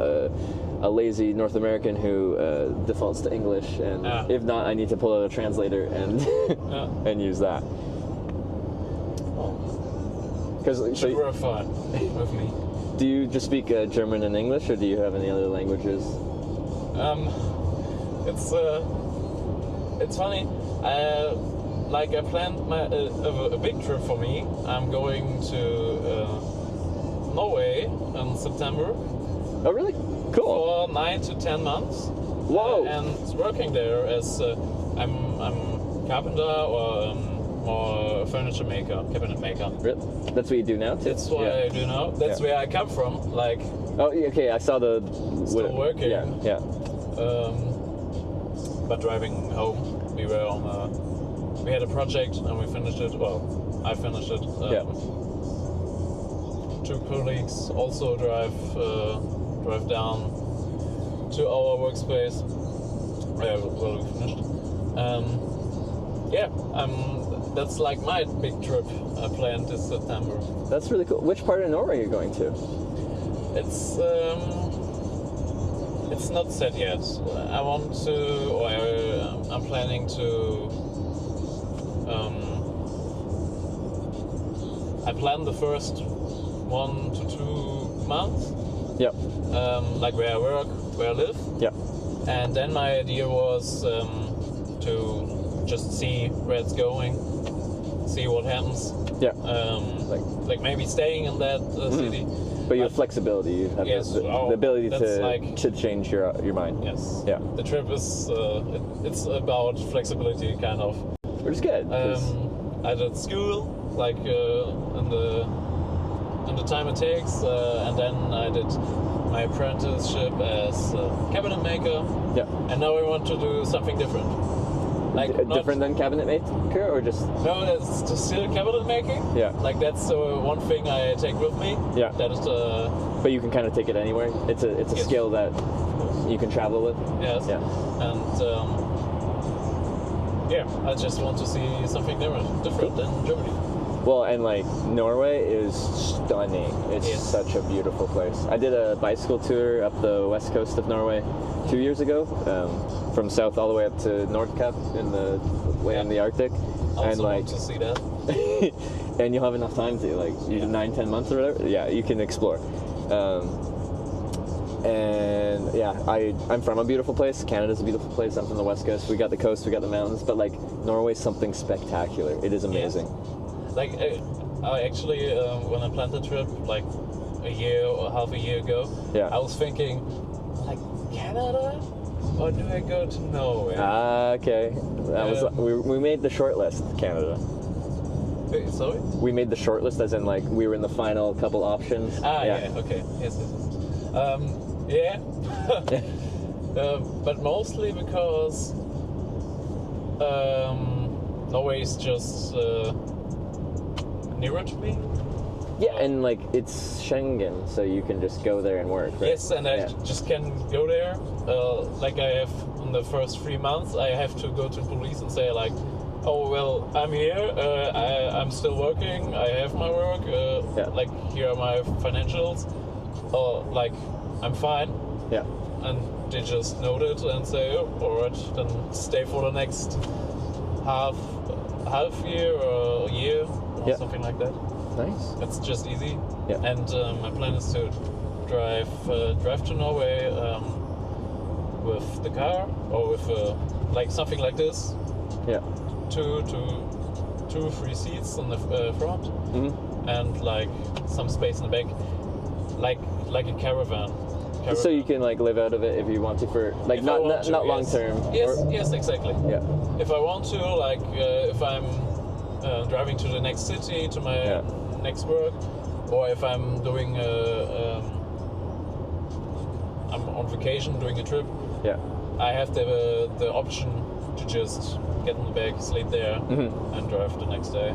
a lazy North American who defaults to English, and if not, I need to pull out a translator and and use that. Because should work fine with me. Do you just speak German and English, or do you have any other languages? It's funny. I planned a big trip for me. I'm going to Norway in September. Oh, really? Cool. For 9 to 10 months. Whoa! And working there as I'm carpenter or furniture maker, cabinet maker. Really? That's what you do now too? That's what I do now. That's where I come from. Like. Oh, okay. I saw the. Still working. Yeah. But driving home, we were on we had a project and we finished it. Well, I finished it. 2 colleagues also drive down to our workspace. Well, we finished. That's like my big trip I planned this September. That's really cool. Which part of Norway are you going to? It's not set yet. I want to, or I'm planning to. I plan the first 1 to 2 months. Yep. Like where I work, where I live. Yep. And then my idea was to just see where it's going, see what happens. Yeah. Like maybe staying in that city. But you have flexibility. You have Yes, the ability that's like- to change your mind. Yes. Yeah. The trip is it's about flexibility, kind of. Which is good. 'Cause- I did school, like in the time it takes, and then I did my apprenticeship as a cabinet maker. Yeah. And now I want to do something different. Like different than cabinet maker, or just? No, it's just still cabinet making. Yeah. Like that's one thing I take with me. Yeah. That is But you can kind of take it anywhere. It's a Yes. skill that you can travel with. Yes. Yeah. And yeah, I just want to see something different than Germany. Well, and like Norway is stunning. It's Yes. such a beautiful place. I did a bicycle tour up the west coast of Norway 2 years ago, from south all the way up to Nordkapp in the way in the Arctic, I and also like want to see that. and you'll have enough time to like 9-10 months or whatever. Yeah, you can explore. And yeah, I'm from a beautiful place. Canada's a beautiful place. I'm from the west coast. We got the coast, we got the mountains, but like Norway's something spectacular. It is amazing. Like I actually when I planned the trip like a year or half a year ago, Yeah. I was thinking like Canada, or do I go to Norway? Okay. That was we made the short list, Canada. Wait, sorry? We made the short list as in like we were in the final couple options. Yeah. Okay. Yes. Yeah. But mostly because Norway is just nearer to me. Yeah, and like it's Schengen, so you can just go there and work. Right? Yes, and I just can go there. Like I have in the first 3 months, I have to go to police and say like, oh well, I'm here. I'm still working. I have my work. Like here are my financials. Like I'm fine. Yeah. And they just note it and say, oh, all right, then stay for the next half year or a year or something like that. Nice. It's just easy. Yeah. And my plan is to drive to Norway with the car or with like something like this. Yeah. Two, 3 seats on the front, and like some space in the back, like a caravan. So you can like live out of it if you want to for like not long term. Yes, exactly. Yeah. If I want to, like if I'm driving to the next city to my next work, or if I'm doing I'm on vacation doing a trip. Yeah. I have the option to just get in the bag, sleep there, and drive the next day.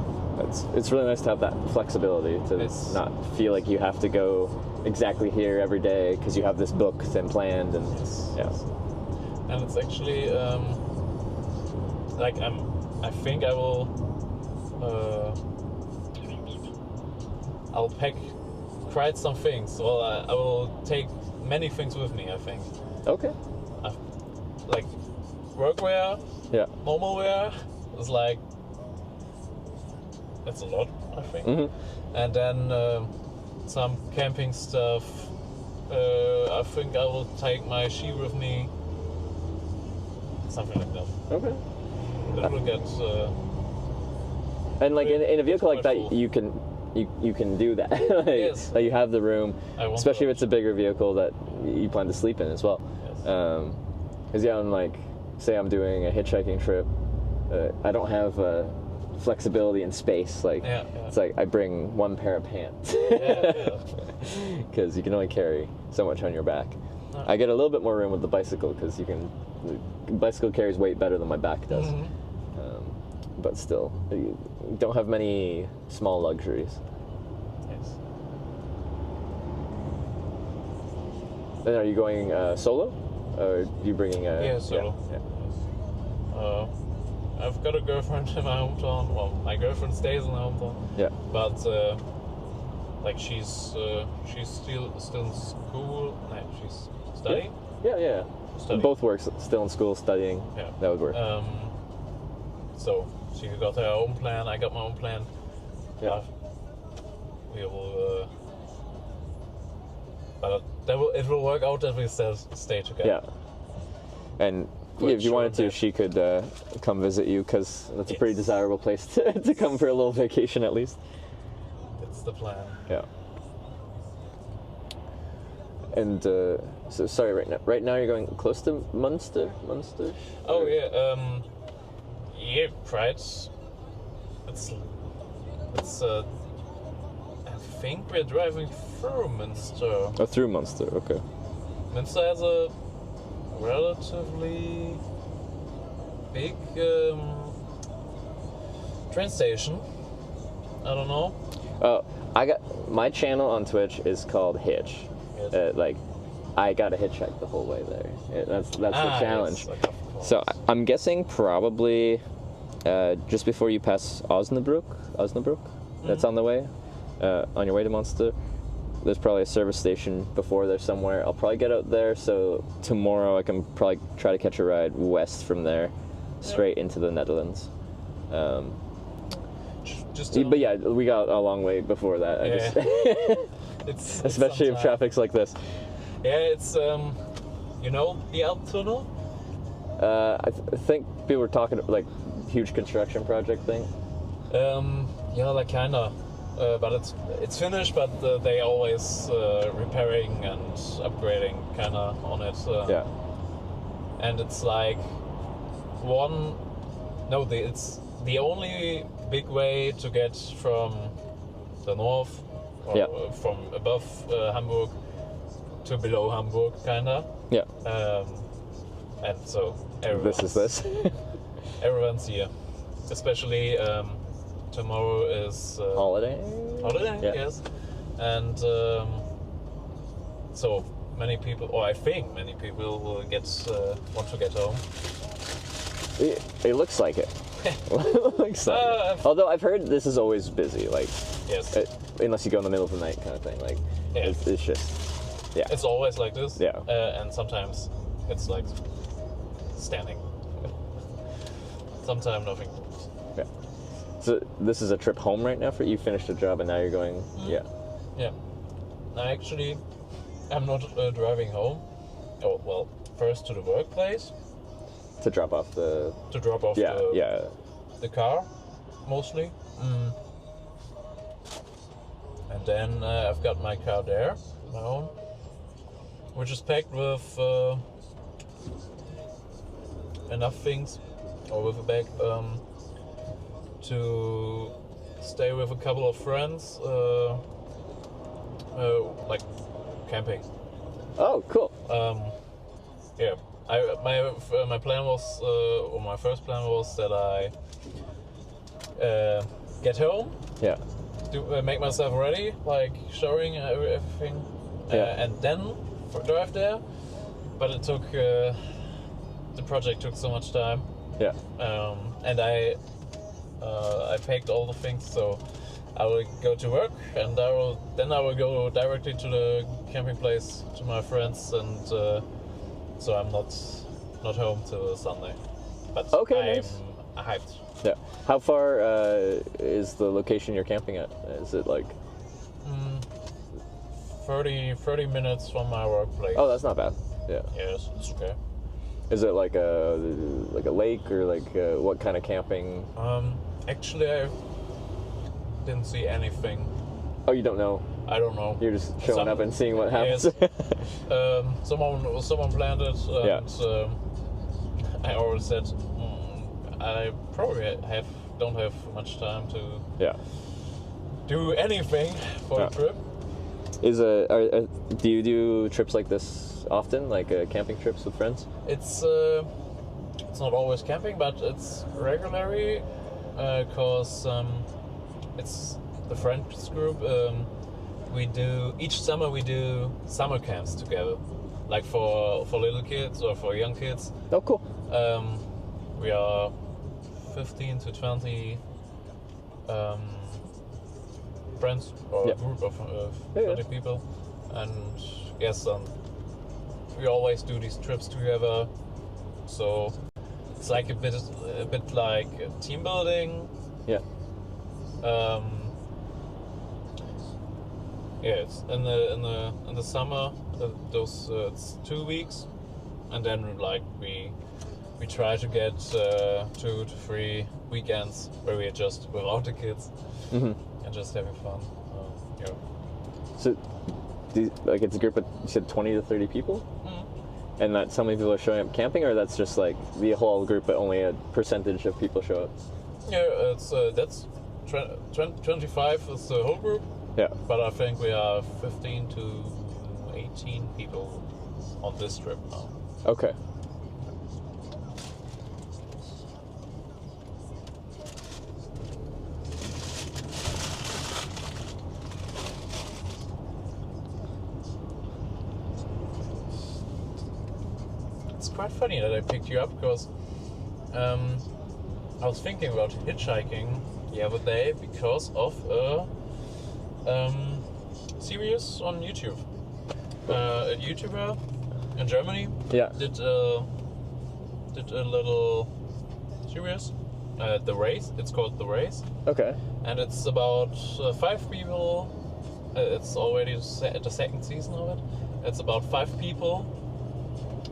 It's really nice to have that flexibility to not feel like you have to go exactly here every day because you have this booked and planned and And it's actually like I think I will I'll pack quite some things. Well, I will take many things with me, I think. Okay. Like workwear, normal wear is like that's a lot, I think. And then some camping stuff. I think I will take my ski with me. Something like that. Okay. It will get. And like in a vehicle like that, you can do that. Like, like you have the room, especially if it's a bigger vehicle that you plan to sleep in as well. Because on like, say I'm doing a hitchhiking trip, I don't have flexibility in space. Like it's like I bring one pair of pants because you can only carry so much on your back. I get a little bit more room with the bicycle because the bicycle carries weight better than my back does. But still, you don't have many small luxuries. Yes. Then are you going solo, or are you bringing a? Yeah, solo. Yeah. I've got a girlfriend in my hometown. Well, my girlfriend stays in my hometown. Yeah. But like she's still in school. No, she's studying. Yeah. Studying. Both work still in school studying. Yeah. That would work. So she got her own plan. I got my own plan. Yeah. We will. But it will work out if we stay together. Yeah. And if you wanted to, she could come visit you because that's a pretty desirable place to come for a little vacation at least. That's the plan. Yeah. And so sorry, right now you're going close to Munster? Oh yeah, yeah, right. It's I think we're driving through Munster. Oh, through Munster, okay. Munster has a relatively big train station. I don't know. I got my channel on Twitch is called Hitch. Yes. Like, I got to hitchhike the whole way there. That's the challenge. Yes, so I'm guessing probably just before you pass Osnabrück, that's on the way, on your way to Munster. There's probably a service station before there somewhere. I'll probably get out there, so tomorrow I can probably try to catch a ride west from there, straight into the Netherlands. But yeah, we got a long way before that. It's especially if traffic's like this. Yeah, it's you know the Alp Tunnel. I think people were talking like huge construction project thing. Yeah, like kinda, but it's finished. But they always repairing and upgrading kinda on it. Yeah. And it's like it's the only big way to get from the north, or from above Hamburg to below Hamburg, kinda. Yeah. And so this. Everyone's here, especially tomorrow is holiday. Yeah. Yes, and so many people, or I think many people will want to get home. It looks like it. Although I've heard this is always busy, like yes, unless you go in the middle of the night, kind of thing. Like it's just it's always like this. Yeah, and sometimes it's like standing. Sometimes nothing. Yeah. So this is a trip home right now for you. Finished a job and now you're going. Yeah. Yeah. I'm not driving home. Oh well, first to the workplace. To drop off the the car, mostly. And then I've got my car there, my own, which is packed with enough things, or with a bag, to stay with a couple of friends, like camping. Oh, cool. Yeah. My plan was, or my first plan was that I get home. Yeah. Make myself ready, like showering everything, and then drive there. But it took the project took so much time. Yeah. And I packed all the things, so I will go to work, and I will go directly to the camping place to my friends, and so I'm not home till Sunday. But nice. I'm hyped. Yeah. How far is the location you're camping at? Is it like 30 minutes from my workplace? Oh, that's not bad. Yeah. Yes, it's okay. Is it like a lake or like what kind of camping? Actually, I didn't see anything. Oh, you don't know? I don't know. You're just showing up and seeing what happens. Yes. Someone planned it, and I already said I probably don't have much time to do anything for the trip. Do you do trips like this often, like camping trips with friends? It's not always camping, but it's regularly because it's the friends group. Each summer we do summer camps together, like for little kids or for young kids. Oh, cool. We are 15 to 20 friends, or a group of 20 people, and yes, we always do these trips together. So it's like a bit like team building. Yeah. Yeah, it's in the summer. It's 2 weeks, and then like we try to get 2 to 3 weekends where we are just without the kids and just having fun. Yeah. So like it's a group of, you said 20 to 30 people? Mm-hmm. And that so many people are showing up camping, or that's just like the whole group, but only a percentage of people show up? Yeah, it's that's 25 is the whole group. Yeah. But I think we are 15 to 18 people on this trip now. Okay. It's quite funny that I picked you up because I was thinking about hitchhiking the other day because of a series on YouTube. A YouTuber in Germany did a little series, The Race. It's called The Race. Okay. And it's about 5 people. It's already the second season of it. It's about 5 people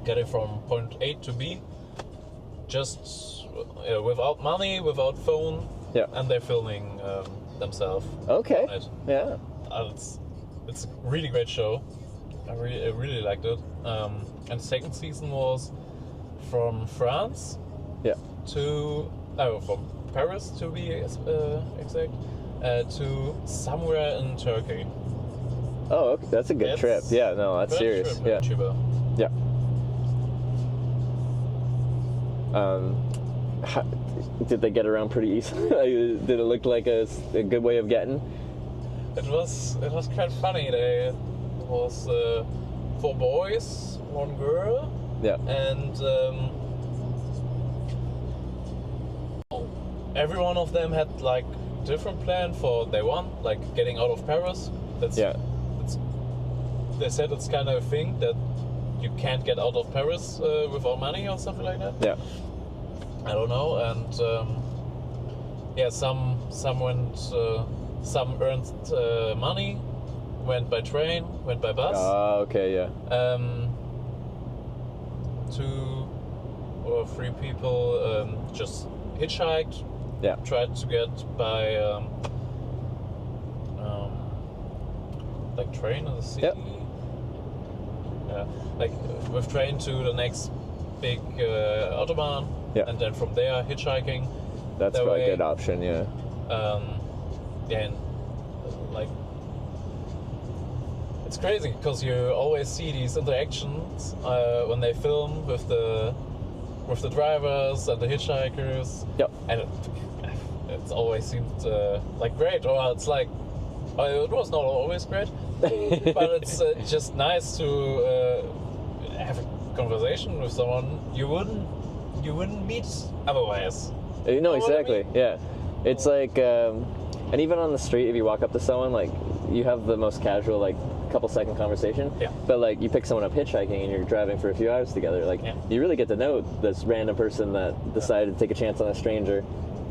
getting from point A to B, just without money, without phone. Yeah. And they're filming themselves. Okay. On it. Yeah. It's a really great show. I really liked it. And the second season was from France to from Paris to be exact to somewhere in Turkey. Oh, okay. That's a good trip. Yeah, no, that's serious. Yeah. Yeah. Did they get around pretty easily? Did it look like a good way of getting? It was quite funny. It was 4 boys, 1 girl. Yeah. And every one of them had like different plan for day one, like getting out of Paris. They said it's kind of a thing that you can't get out of Paris without money or something like that. Yeah. I don't know, and some went, some earned money, went by train, went by bus. Okay, yeah. 2 or 3 people just hitchhiked. Yeah. Tried to get by like train in the city. Yep. Yeah, like with train to the next big autobahn. Yeah. And then from there hitchhiking. That's quite a good option, yeah. And like it's crazy because you always see these interactions when they film with the drivers and the hitchhikers. Yep. And it's always seemed like great, or it's like it was not always great, but it's just nice to have a conversation with someone you wouldn't meet otherwise. You know exactly. I mean? Yeah. It's like, and even on the street, if you walk up to someone, like you have the most casual, like couple-second conversation. Yeah. But like you pick someone up hitchhiking and you're driving for a few hours together, like you really get to know this random person that decided to take a chance on a stranger,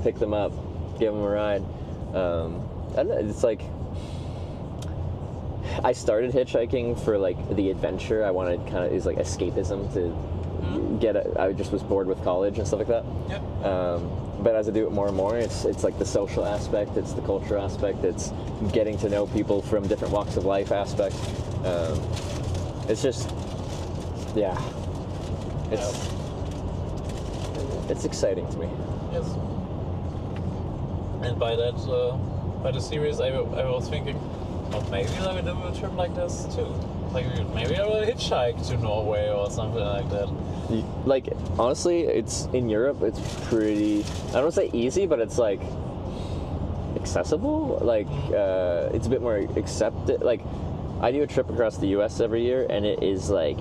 pick them up, give them a ride. I don't know, it's like I started hitchhiking for like the adventure. I wanted kind of, it was like escapism to I just was bored with college and stuff like that. Yep. But as I do it more and more, it's like the social aspect, it's the culture aspect, it's getting to know people from different walks of life aspect. It's just, it's exciting to me. Yes. And by that, by the series, I was thinking, oh, maybe I will do a trip like this too. Like maybe I will hitchhike to Norway or something like that. Like honestly, it's in Europe. It's pretty. I don't want to say easy, but it's like accessible. Like it's a bit more accepted. Like I do a trip across the U.S. every year, and it is like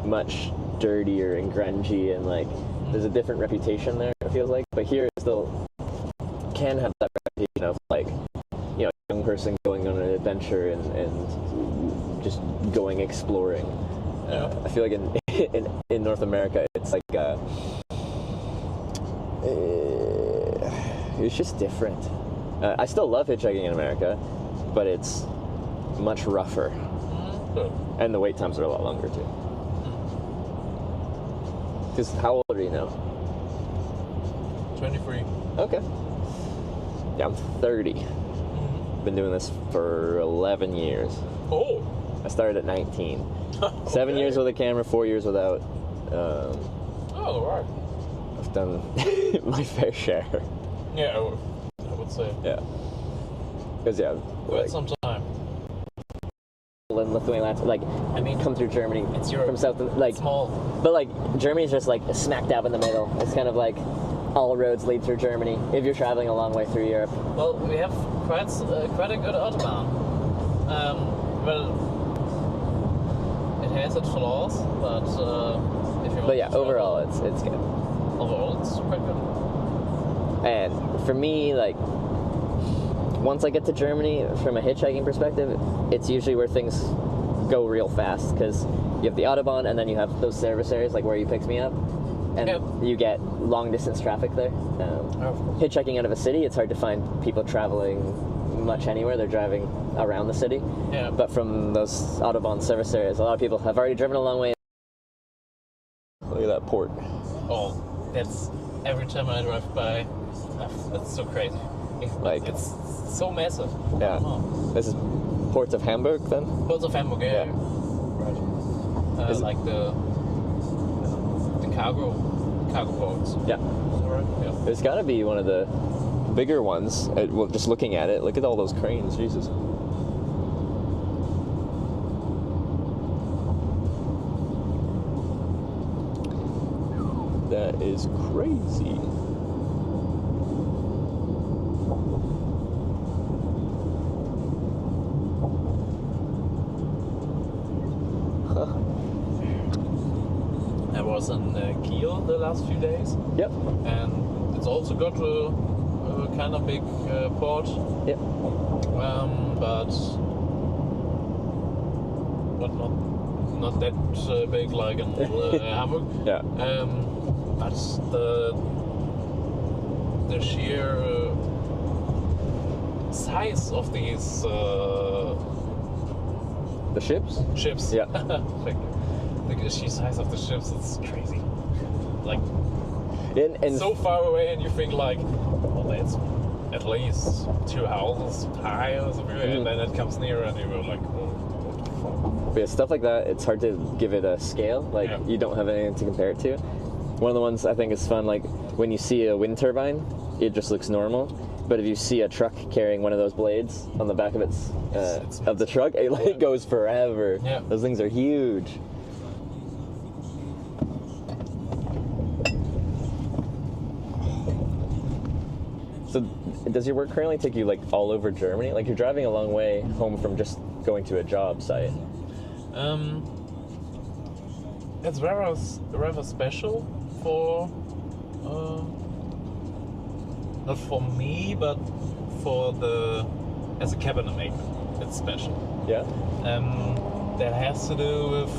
much dirtier and grungy, and like there's a different reputation there. It feels like, but here it still can have that reputation of like, you know, a young person going on an adventure and just going exploring. I feel like in North America, it's like it's just different. I still love hitchhiking in America, but it's much rougher, and the wait times are a lot longer too. Because how old are you now? 23. Okay. Yeah, I'm 30. Been doing this for 11 years. Oh. I started at 19. Okay. 7 years with a camera, 4 years without. Oh, right. I've done my fair share. Yeah, I would say. Yeah. Because Quite some time. In Lithuania, like I mean, come through Germany. It's Europe. From south, like Small. But like Germany's just like smack dab in the middle. It's kind of like all roads lead through Germany if you're traveling a long way through Europe. Well, we have quite a good autobahn. Well, it has its flaws, but if you. But yeah, overall it's good. Overall, it's quite good. And for me, like once I get to Germany, from a hitchhiking perspective, it's usually where things go real fast because you have the autobahn and then you have those service areas like where you picked me up, and you get long distance traffic there. Hitchhiking out of a city, it's hard to find people traveling much anywhere. They're driving around the city. Yeah. But from those autobahn service areas, a lot of people have already driven a long way. Look at that port. Oh, that's every time I drive by. That's so crazy. It's so massive. Yeah. This is ports of Hamburg then? Ports of Hamburg, yeah. Right. Like the cargo ports. Yeah. Right? Yeah. It's got to be one of the bigger ones. Well, just looking at it, look at all those cranes, Jesus. That is crazy. I was in Kiel the last few days. Yep. And it's also got a kind of big port. Yep. But not that big like in Hamburg. Yeah. But the sheer size of these the ships? Ships. Yeah. Like the sheer size of the ships, it's crazy. Like and so far away, and you think like, well, that's at least 2 houses high or something, and then it comes nearer, and you're like, But yeah, stuff like that, it's hard to give it a scale. Like you don't have anything to compare it to. One of the ones I think is fun, like when you see a wind turbine, it just looks normal. But if you see a truck carrying one of those blades on the back of its of the truck, it like goes forever. Yeah. Those things are huge. So does your work currently take you like all over Germany? Like you're driving a long way home from just going to a job site. It's rather special for not for me, but for as a cabinet maker, it's special. Yeah. That has to do with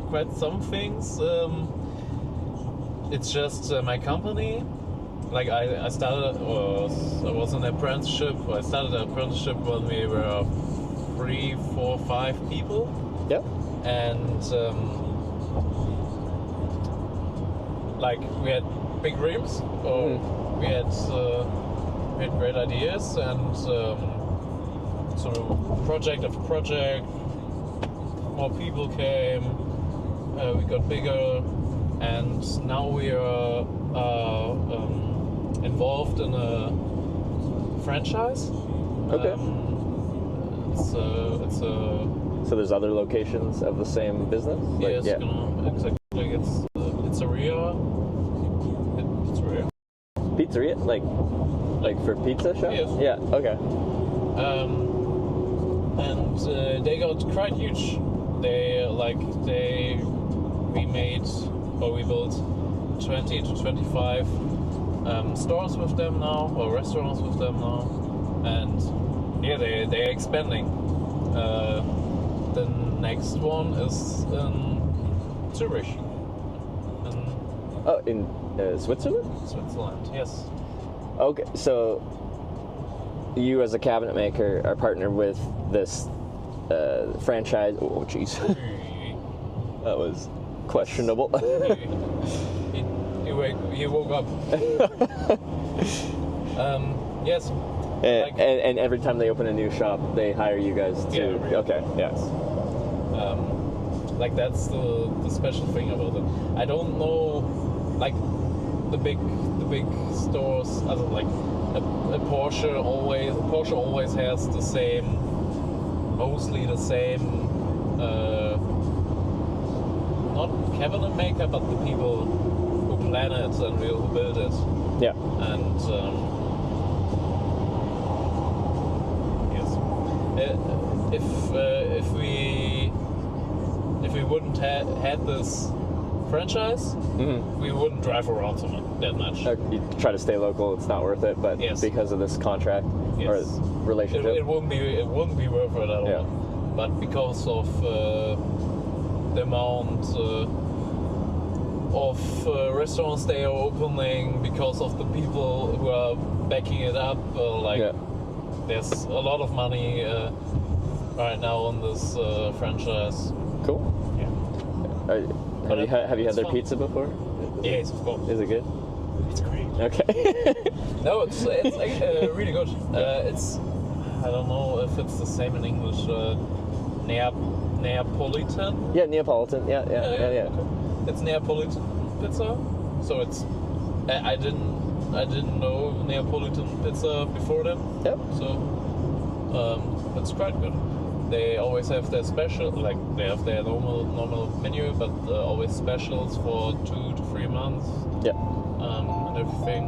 quite some things. It's just my company. Like I started, I was in an apprenticeship. I started an apprenticeship when we were 3, 4, 5 people. Yep. And like we had big dreams, or we had great ideas, and so project after project, more people came. We got bigger, and now we are involved in a franchise. Okay. It's a. So there's other locations of the same business? Like, Yes, exactly. It's pizzeria. Pizzeria? Like for pizza shop? Yes. Yeah. Okay. And they got quite huge. We built 20 to 25 stores with them now, or restaurants with them now, and yeah, they're expanding. The next one is in Zurich. In Switzerland? Switzerland, yes. Okay, so you as a cabinet maker are partnered with this franchise. Oh, jeez. That was questionable. He woke up. Yes, And every time they open a new shop, they hire you guys to. Yeah, really. Okay. Yes. Like that's the special thing about it. I don't know, like the big stores. Like a Porsche always has the same, mostly the same. Not cabinet maker, but the people who plan it and who build it. Yeah. And yes, if we wouldn't had this franchise, we wouldn't drive around that much. You try to stay local; it's not worth it. But because of this contract or relationship, it wouldn't be worth it at all. Yeah. But because of the amount of restaurants they are opening, because of the people who are backing it up, there's a lot of money right now on this franchise. Cool. Yeah. Have you had their pizza before? Yes, of course. Is it good? It's great. Okay. No, it's really good. It's, I don't know if it's the same in English. Neapolitan. Yeah, Neapolitan. Yeah. Okay. It's Neapolitan pizza. So it's I didn't know Neapolitan pizza before then. Yep. So it's quite good. They always have their special, like they have their normal menu, but always specials for 2 to 3 months. Yeah. And everything.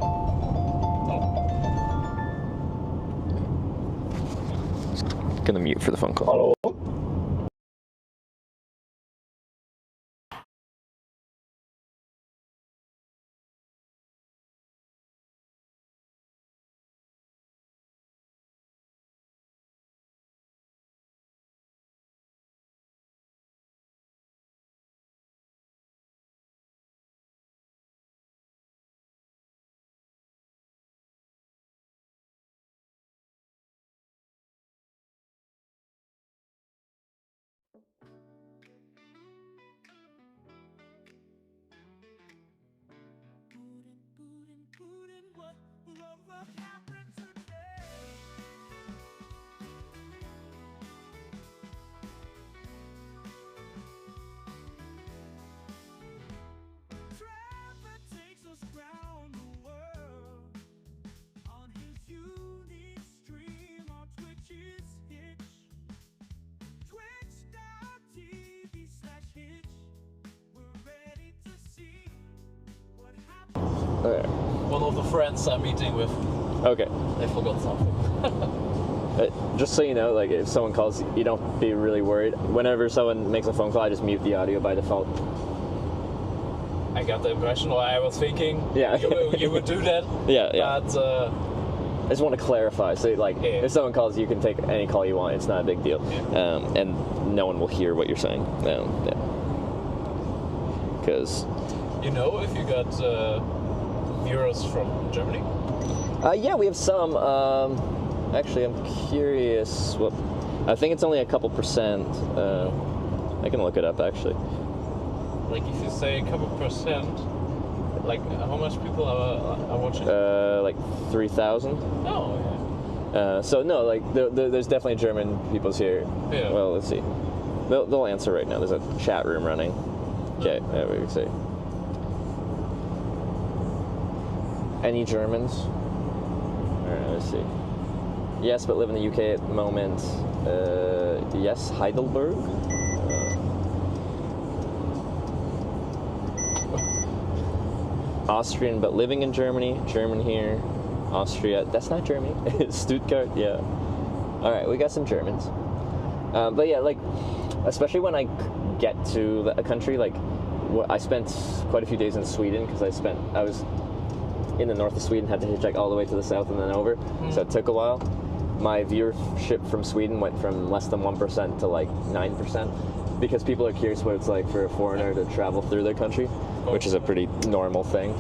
Gonna mute for the phone call. Hello. One of the friends I'm meeting with. Okay. They forgot something. Just so you know, like if someone calls, you don't be really worried. Whenever someone makes a phone call, I just mute the audio by default. I got the impression, or I was thinking, yeah, you would do that. Yeah. But I just want to clarify. So, like, if someone calls, you can take any call you want. It's not a big deal, and no one will hear what you're saying. Because you know, if you got viewers from Germany. Yeah, we have some. Actually, I'm curious. What? I think it's only a couple percent. I can look it up actually. Like if you say a couple percent, like how much people are watching? Like 3,000. Oh yeah. So no, like there's definitely German peoples here. Yeah. Well, let's see. They'll answer right now. There's a chat room running. Okay, there we can see. Any Germans? Alright, let's see. Yes, but live in the UK at the moment. Yes, Heidelberg. Austrian, but living in Germany. German here. Austria. That's not Germany. Stuttgart, yeah. Alright, we got some Germans. But yeah, like, especially when I get to a country, like, I spent quite a few days in Sweden because I was in the north of Sweden, had to hitchhike all the way to the south and then over, so it took a while. My viewership from Sweden went from less than 1% to like 9%, because people are curious what it's like for a foreigner to travel through their country, which is a pretty normal thing.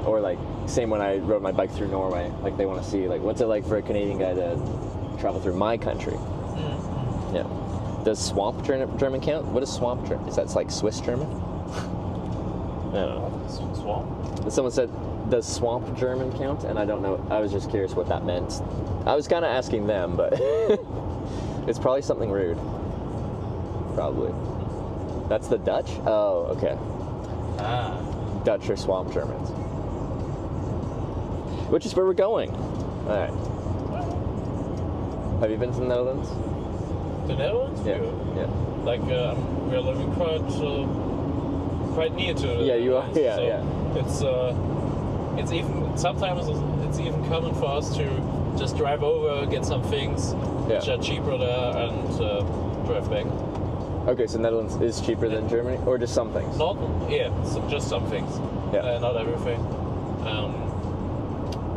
Or like, same when I rode my bike through Norway, like they want to see, like, what's it like for a Canadian guy to travel through my country? Yeah. Does swamp German count? What is swamp German? Is that like Swiss German? I don't know. Swamp? Someone said, does swamp German count? And I don't know. I was just curious what that meant. I was kind of asking them, but it's probably something rude. Probably. That's the Dutch? Oh, okay. Ah. Dutch or swamp Germans. Which is where we're going. All right. Have you been to the Netherlands? The Netherlands? Yeah. Yeah. Like we're living quite near to. Yeah, you are. Yeah, so yeah. It's even sometimes it's even common for us to just drive over, get some things which are cheaper there, and drive back. Okay, so Netherlands is cheaper than Germany, or just some things? Not, so just some things. Yeah. Not everything.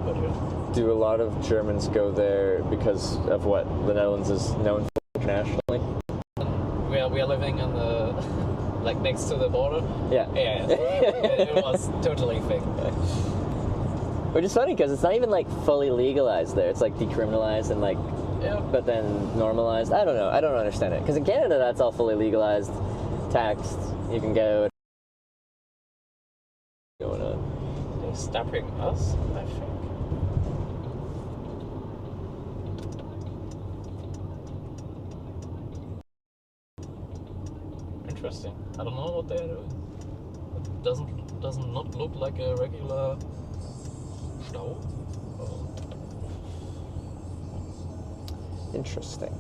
But yeah. Do a lot of Germans go there because of what the Netherlands is known for internationally? We are living on the like next to the border. Yeah. Yeah. It was totally fake. Which is funny because it's not even like fully legalized there. It's like decriminalized and like, but then normalized. I don't know. I don't understand it. Because in Canada, that's all fully legalized, taxed. You can go. Going on. They're stopping us, I think. Interesting. I don't know what they're doing. It doesn't not look like a regular Stau. Interesting.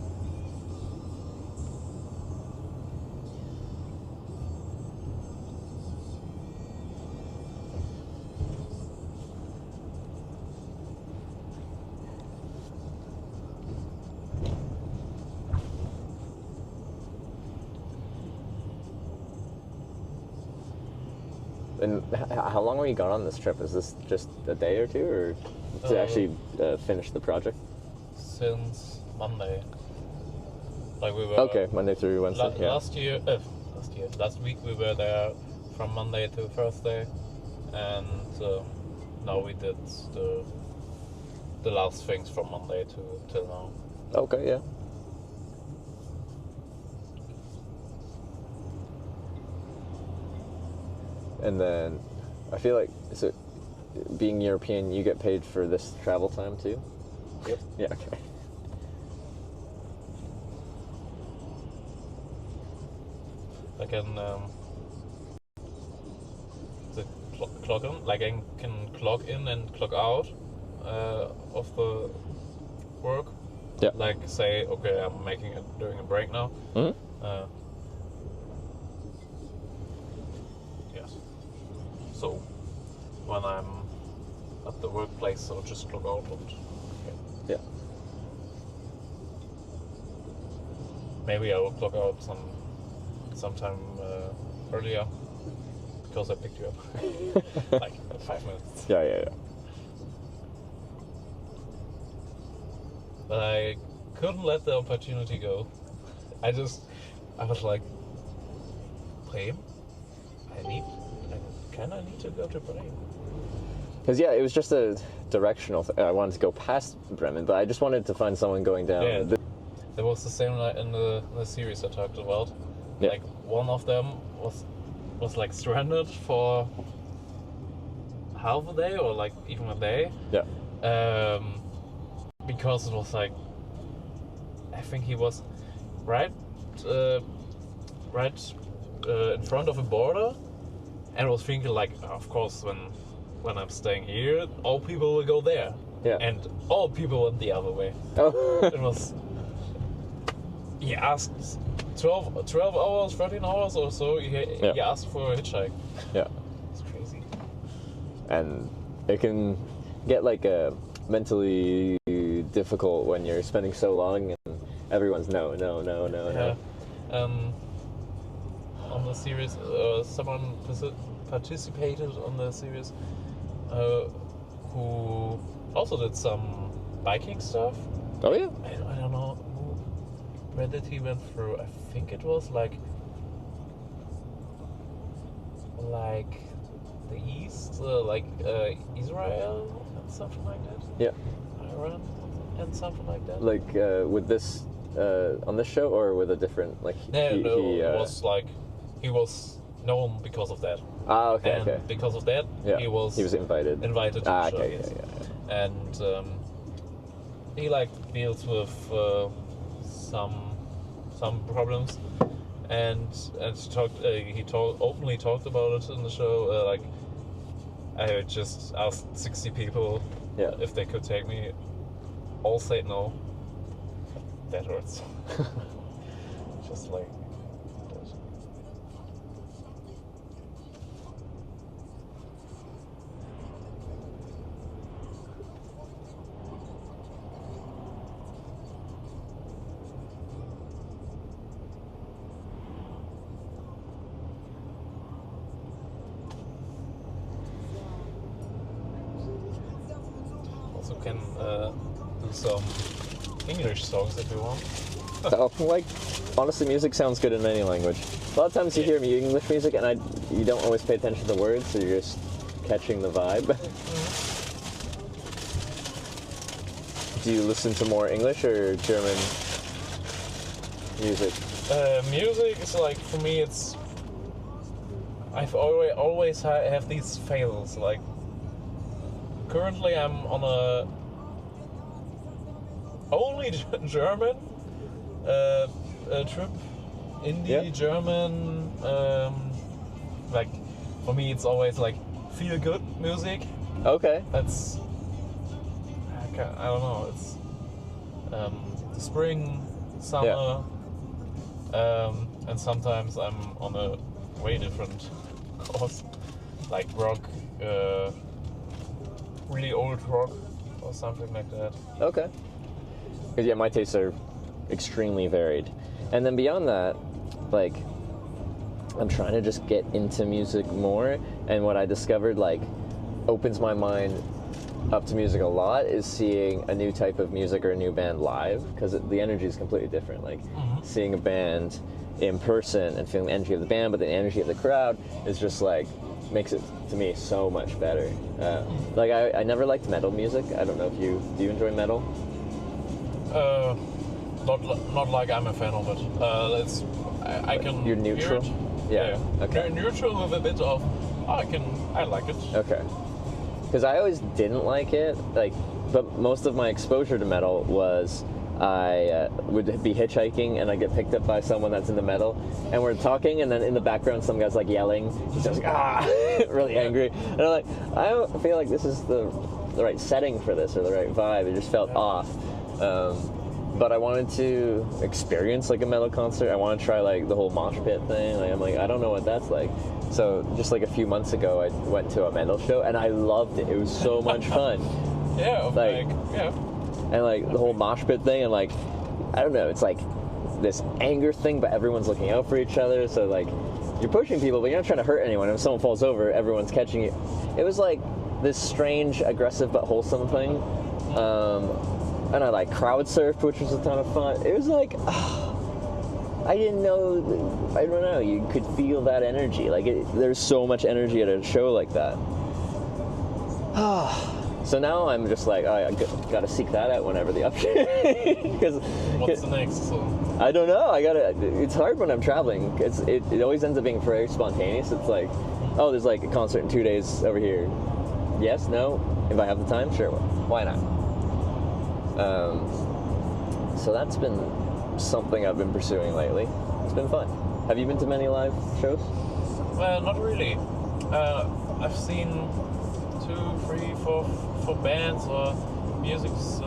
And how long were you gone on this trip? Is this just a day or two, or to actually finish the project? Since Monday. Like we were. Okay, Monday through Wednesday. Last week we were there from Monday to Thursday, and now we did the last things from Monday till now. Okay, yeah. And then I feel like, so being European, you get paid for this travel time too? Yep. Yeah, okay. I can clock in, like I can clock in and clock out of the work. Yeah. Like say, okay, I'm doing a break now. Mm-hmm. Yes. So when I'm at the workplace, I'll just clock out and yeah. Maybe I will clock out sometime earlier because I picked you up like 5 minutes. Yeah. But I couldn't let the opportunity go. I was like, Bremen? I kinda need to go to Bremen. Because it was just a directional thing. I wanted to go past Bremen, but I just wanted to find someone going down. Yeah, there was the same like in the series I talked about. Yeah. Like one of them was like stranded for half a day or like even a day. Yeah. Because it was like, I think he was right in front of a border, and was thinking like, of course when I'm staying here, all people will go there. Yeah. And all people went the other way. Oh. It was. He asked 12 hours, 13 hours or so. He asked for a hitchhike. Yeah. It's crazy. And it can get like mentally difficult when you're spending so long and everyone's no. Yeah. On the series, someone participated on the series who also did some biking stuff. Oh yeah? I don't know where did he went through. I think it was like the east, like Israel and something like that. Yeah. Iran and something like that. Like with this on this show or with a different like it was like he was known because of that. Ah, okay, and okay. because of that, Yeah, he was invited. Invited to the show, okay, yes. yeah. And he like deals with some problems, and he openly talked about it in the show. Like, I just asked 60 people if they could take me. All said no. That hurts. Just like. Also can do some English songs if you want. So, like, honestly, music sounds good in any language. A lot of times you hear English music and you don't always pay attention to the words, so you're just catching the vibe. Do you listen to more English or German music? Music is like, for me, it's... I've always have these fails. Like, currently I'm on a only German trip. Indie, German. Like, for me, it's always like feel good music. Okay. That's... I don't know. It's the spring, summer, and sometimes I'm on a way different course, like rock, really old rock or something like that. Okay. Because yeah, my tastes are extremely varied, and then beyond that, like, I'm trying to just get into music more, and what I discovered like opens my mind up to music a lot is seeing a new type of music or a new band live, because the energy is completely different. Like seeing a band in person and feeling the energy of the band, but the energy of the crowd is just like makes it to me so much better. Like I never liked metal music. I don't know if do you enjoy metal? Not like I'm a fan of it. I can. You're neutral. Hear it. Yeah. Okay. Neutral with a bit of. I like it. Okay. Because I always didn't like it, but most of my exposure to metal was I would be hitchhiking and I get picked up by someone that's into metal, and we're talking, and then in the background some guy's like yelling, he's just like really angry, and I'm like, I don't feel like this is the right setting for this or the right vibe. It just felt off. But I wanted to experience like a metal concert. I want to try like the whole mosh pit thing. Like, I'm like, I don't know what that's like. So just like a few months ago, I went to a metal show and I loved it. It was so much fun. And like the whole mosh pit thing, and like, I don't know, it's like this anger thing, but everyone's looking out for each other. So like, you're pushing people, but you're not trying to hurt anyone. If someone falls over, everyone's catching you. It was like this strange, aggressive but wholesome thing. And I like crowd surfed, which was a ton of fun. It was like, I didn't know, I don't know, you could feel that energy. Like, there's so much energy at a show like that. So now I'm just like, I gotta seek that out whenever the option. What's the next song? I don't know. It's hard when I'm traveling. It always ends up being very spontaneous. It's like, oh, there's like a concert in 2 days over here. Yes, no. If I have the time, sure. Why not? So that's been something I've been pursuing lately. It's been fun. Have you been to many live shows? Well, not really. I've seen 2, 3, 4 bands or music's.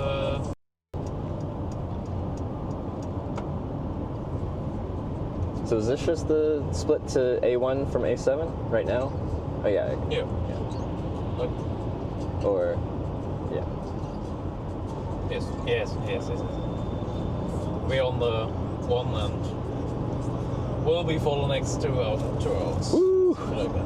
So is this just the split to A1 from A7 right now? Oh yeah. Yeah. Or yeah. Yes. We're on the one and we'll be for the next 2 hours. Woo! Like that.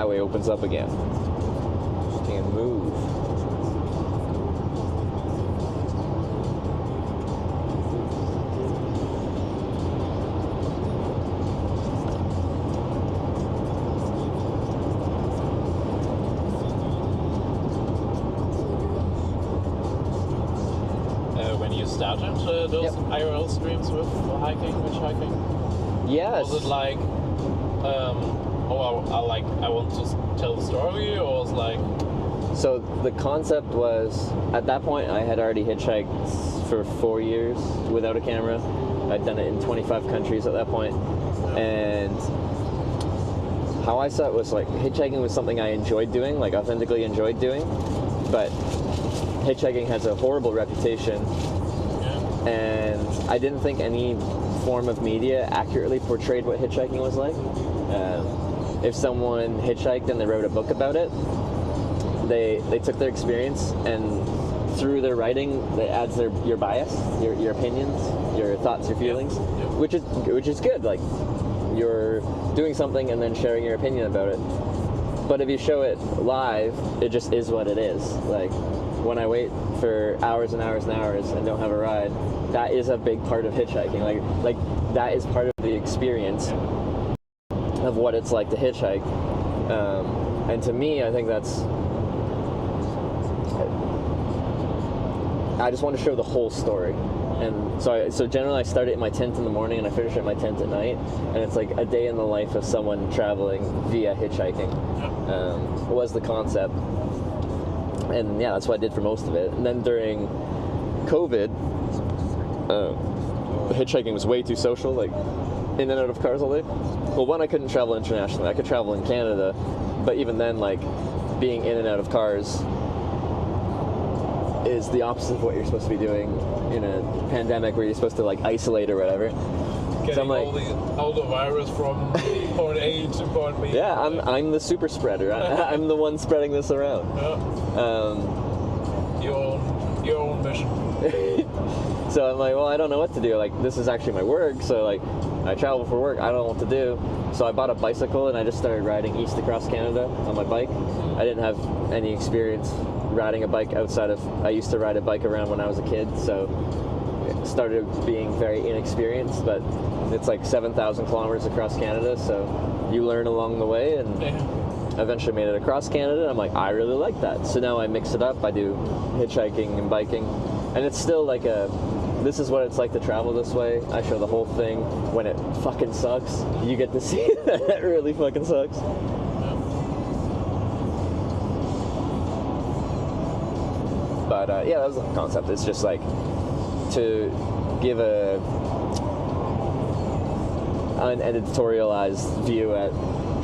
highway opens up again. You can move. When you started those IRL streams with hiking, hitchhiking, yes. Was it like, I want to tell the story, or was like? So the concept was, at that point, I had already hitchhiked for 4 years without a camera. I'd done it in 25 countries at that point, and how I saw it was like hitchhiking was something I enjoyed doing, like authentically enjoyed doing, but hitchhiking has a horrible reputation, and I didn't think any form of media accurately portrayed what hitchhiking was like. If someone hitchhiked and they wrote a book about it, they took their experience and through their writing, it adds your bias, your opinions, your thoughts, your feelings, which is good. Like, you're doing something and then sharing your opinion about it. But if you show it live, it just is what it is. Like, when I wait for hours and hours and hours and don't have a ride, that is a big part of hitchhiking. Like that is part of the experience of what it's like to hitchhike. And to me, I think that's. I just want to show the whole story. And so generally I start it in my tent in the morning and I finish it in my tent at night, and it's like a day in the life of someone traveling via hitchhiking. Was the concept, and yeah, that's what I did for most of it. And then during COVID, hitchhiking was way too social, like in and out of cars all day. Well, one, I couldn't travel internationally. I could travel in Canada, but even then, like, being in and out of cars is the opposite of what you're supposed to be doing in a pandemic where you're supposed to like isolate or whatever. Getting So I'm like, all the virus from point A to point B. yeah, I'm the super spreader. I'm the one spreading this around. Your own mission. So I'm like, well, I don't know what to do. Like, this is actually my work, so like, I travel for work. I don't know what to do. So I bought a bicycle and I just started riding east across Canada on my bike. I didn't have any experience riding a bike outside of, I used to ride a bike around when I was a kid, so it started being very inexperienced, but it's like 7,000 kilometers across Canada, so you learn along the way, and eventually made it across Canada. I'm like, I really like that. So now I mix it up. I do hitchhiking and biking, and it's still like this is what it's like to travel this way. I show the whole thing. When it fucking sucks, you get to see that it really fucking sucks. But yeah, that was the concept. It's just like to give an editorialized view at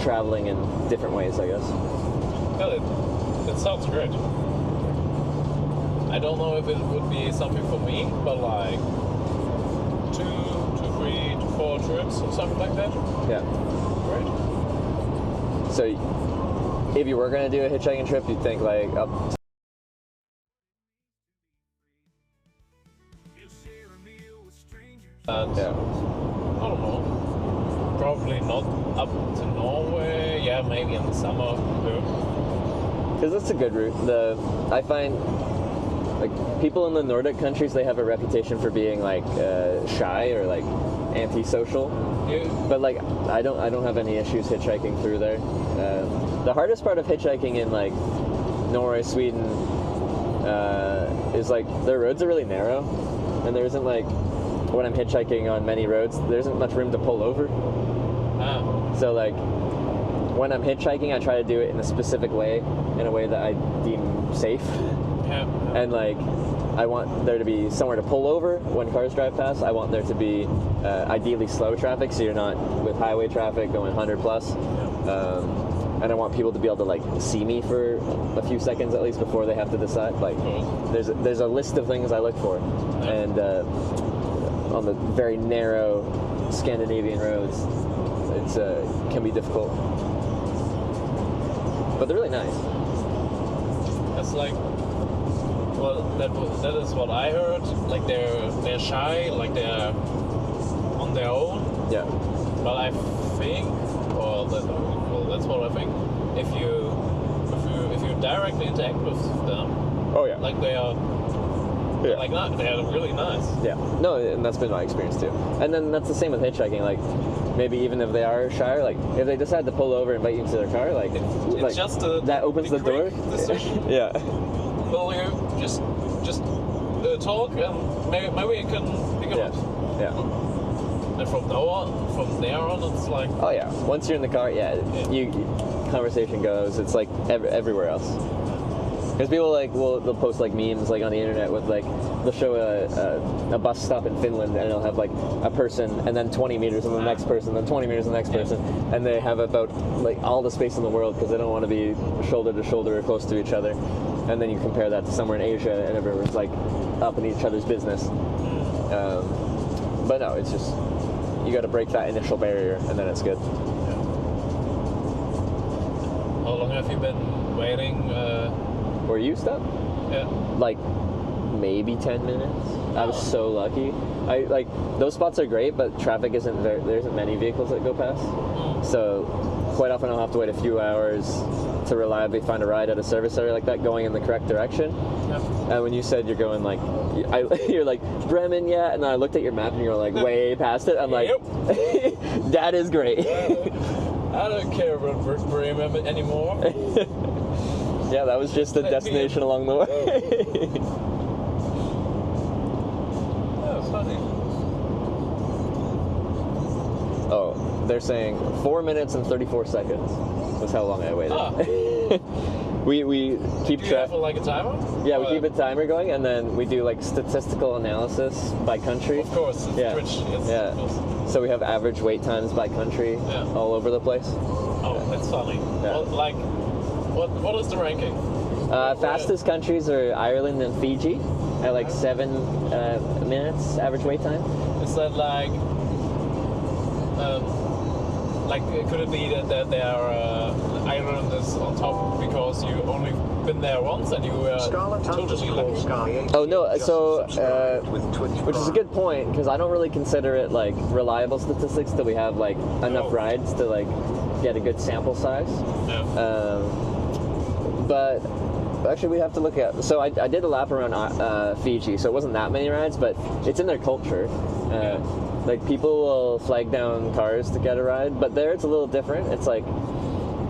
traveling in different ways, I guess. Well, it sounds great. I don't know if it would be something for me, but like 2 to 3 to 4 trips or something like that. Yeah. Great. So if you were going to do a hitchhiking trip, you'd think like up to yeah. I don't know. Probably not up to Norway. Yeah, maybe in the summer. Because that's a good route. I find like people in the Nordic countries, they have a reputation for being like shy or like antisocial. Yeah. But like I don't have any issues hitchhiking through there. The hardest part of hitchhiking in like Norway, Sweden, is like their roads are really narrow, and there isn't like. When I'm hitchhiking on many roads, there isn't much room to pull over. So like, when I'm hitchhiking, I try to do it in a specific way, in a way that I deem safe. And like, I want there to be somewhere to pull over when cars drive past. I want there to be ideally slow traffic, so you're not with highway traffic going 100 plus. And I want people to be able to like see me for a few seconds at least before they have to decide. Like, there's a list of things I look for, and on the very narrow Scandinavian roads, it's can be difficult, but they're really nice. It's like, well, that is what I heard. Like they're shy, like they're on their own. Yeah. But I think, well, that's what I think. if you directly interact with them, oh yeah, like they are. Yeah. Like they're really nice. Yeah. No, and that's been my experience too. And then that's the same with hitchhiking. Like, maybe even if they are shy, like if they decide to pull over and invite you into their car, like it's just that opens the door. Yeah. Well, you just talk, and maybe you can pick them up. Yeah. And from there on, it's like. Oh yeah. Once you're in the car, you conversation goes. It's like everywhere else. Because people they'll post like memes like on the internet with like they'll show a bus stop in Finland and it'll have like a person and then 20 meters and the next person, then 20 meters and the next person, and they have about like all the space in the world because they don't want to be shoulder to shoulder or close to each other. And then you compare that to somewhere in Asia and everyone's like up in each other's business. But no, it's just you got to break that initial barrier and then it's good. How long have you been waiting? Where you stop? Yeah. Like maybe 10 minutes. I was so lucky. I like those spots are great, but traffic isn't there. There isn't many vehicles that go past. So quite often I'll have to wait a few hours to reliably find a ride at a service area like that going in the correct direction. Yeah. And when you said you're going like, you're like Bremen, yeah, and then I looked at your map and you're like way past it. I'm like, that is great. I don't care about Bremen anymore. Yeah, that was just a destination along the way. Yeah, funny. Oh, they're saying 4 minutes and 34 seconds was how long I waited. We keep track. Do you have like a timer? Yeah, we keep a timer going, and then we do like statistical analysis by country. Of course, it's Twitch. Yeah. So we have average wait times by country all over the place. Oh, that's funny. Yeah. Well, what is the ranking? Fastest countries are Ireland and Fiji at like 7 minutes average wait time. Is that like could it be that they are Ireland is on top because you only been there once and you were totally lucky? Oh no, so which is a good point because I don't really consider it like reliable statistics till we have like enough rides to like get a good sample size. But actually we have to look at, so I did a lap around Fiji, so it wasn't that many rides, but it's in their culture. Like people will flag down cars to get a ride, but there it's a little different. It's like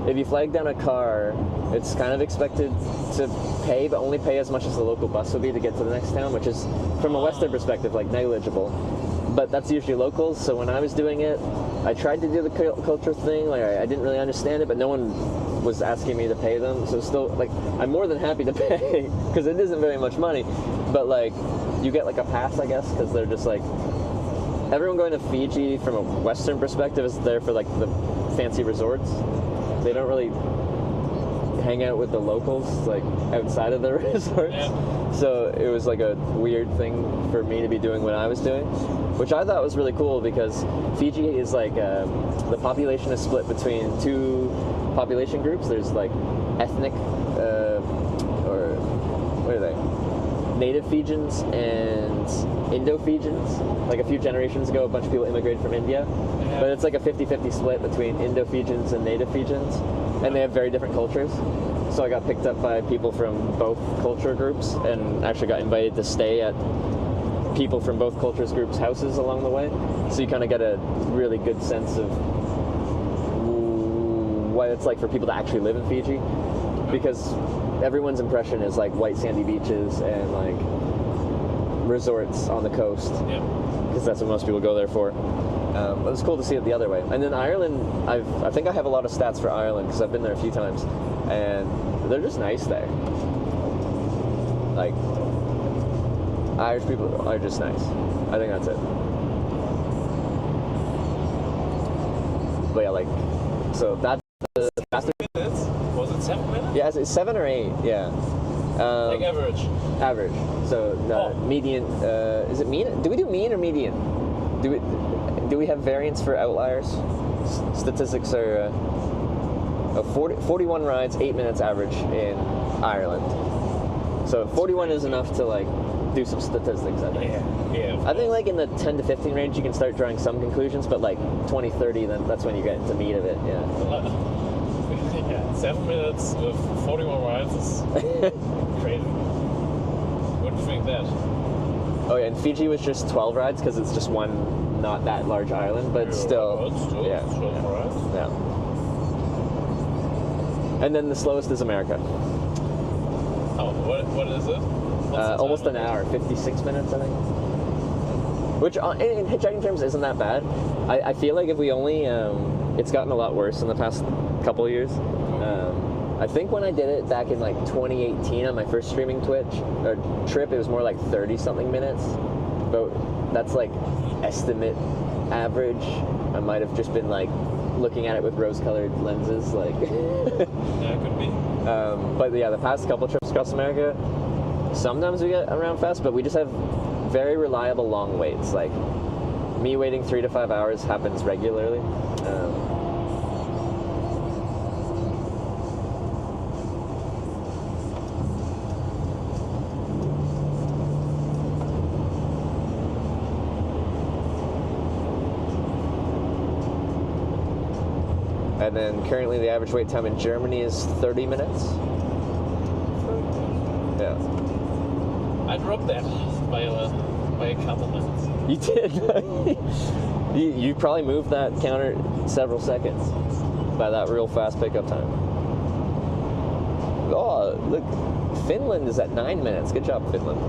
if you flag down a car, it's kind of expected to pay, but only pay as much as the local bus would be to get to the next town, which is from a Western perspective like negligible. But that's usually locals, so when I was doing it, I tried to do the culture thing, like I didn't really understand it, but no one was asking me to pay them, so still, like, I'm more than happy to pay, because it isn't very much money, but like, you get like a pass, I guess, because they're just like, everyone going to Fiji from a Western perspective is there for like the fancy resorts. They don't really hang out with the locals like outside of the resorts. So it was like a weird thing for me to be doing what I was doing, which I thought was really cool because Fiji is like the population is split between two population groups. There's like ethnic or what are they? Native Fijians and Indo-Fijians. Like a few generations ago, a bunch of people immigrated from India. But it's like a 50-50 split between Indo-Fijians and Native Fijians. And they have very different cultures. So I got picked up by people from both culture groups and actually got invited to stay at people from both cultures groups' houses along the way. So you kind of get a really good sense of what it's like for people to actually live in Fiji. Because everyone's impression is like white sandy beaches and like resorts on the coast, because that's what most people go there for. But it's cool to see it the other way. And then Ireland, I think I have a lot of stats for Ireland because I've been there a few times, and they're just nice there. Like Irish people are just nice. I think that's it. But yeah, like so that's the faster. Was it 7 minutes? Yeah, it's 7 or 8. Yeah. Like average. Average. So median. Is it mean? Do we do mean or median? Do we have variance for outliers? Statistics are 41 rides, 8 minutes average in Ireland. So 41 is enough to like do some statistics, I think. Yeah. I think like in the 10 to 15 range, you can start drawing some conclusions, but like 20, 30, then that's when you get into meat of it. Yeah. 7 minutes with 41 rides is crazy. Wouldn't think that. Oh yeah, and Fiji was just 12 rides because it's just one not that large island, but still. Yeah. 12 rides. Yeah. And then the slowest is America. Oh, what is it? Almost an hour, 56 minutes, I think. Which, in hitchhiking terms, isn't that bad. I feel like if we only, it's gotten a lot worse in the past couple of years. I think when I did it back in like 2018 on my first streaming Twitch or trip, it was more like 30-something minutes. But that's like estimate average. I might have just been like looking at it with rose-colored lenses, like. Yeah, it could be. But yeah, the past couple trips across America, sometimes we get around fast, but we just have very reliable long waits. Like me waiting 3 to 5 hours happens regularly. And then currently the average wait time in Germany is 30 minutes. Yeah. I dropped that by a couple minutes. You did? you probably moved that counter several seconds by that real fast pickup time. Oh, look. Finland is at 9 minutes. Good job, Finland.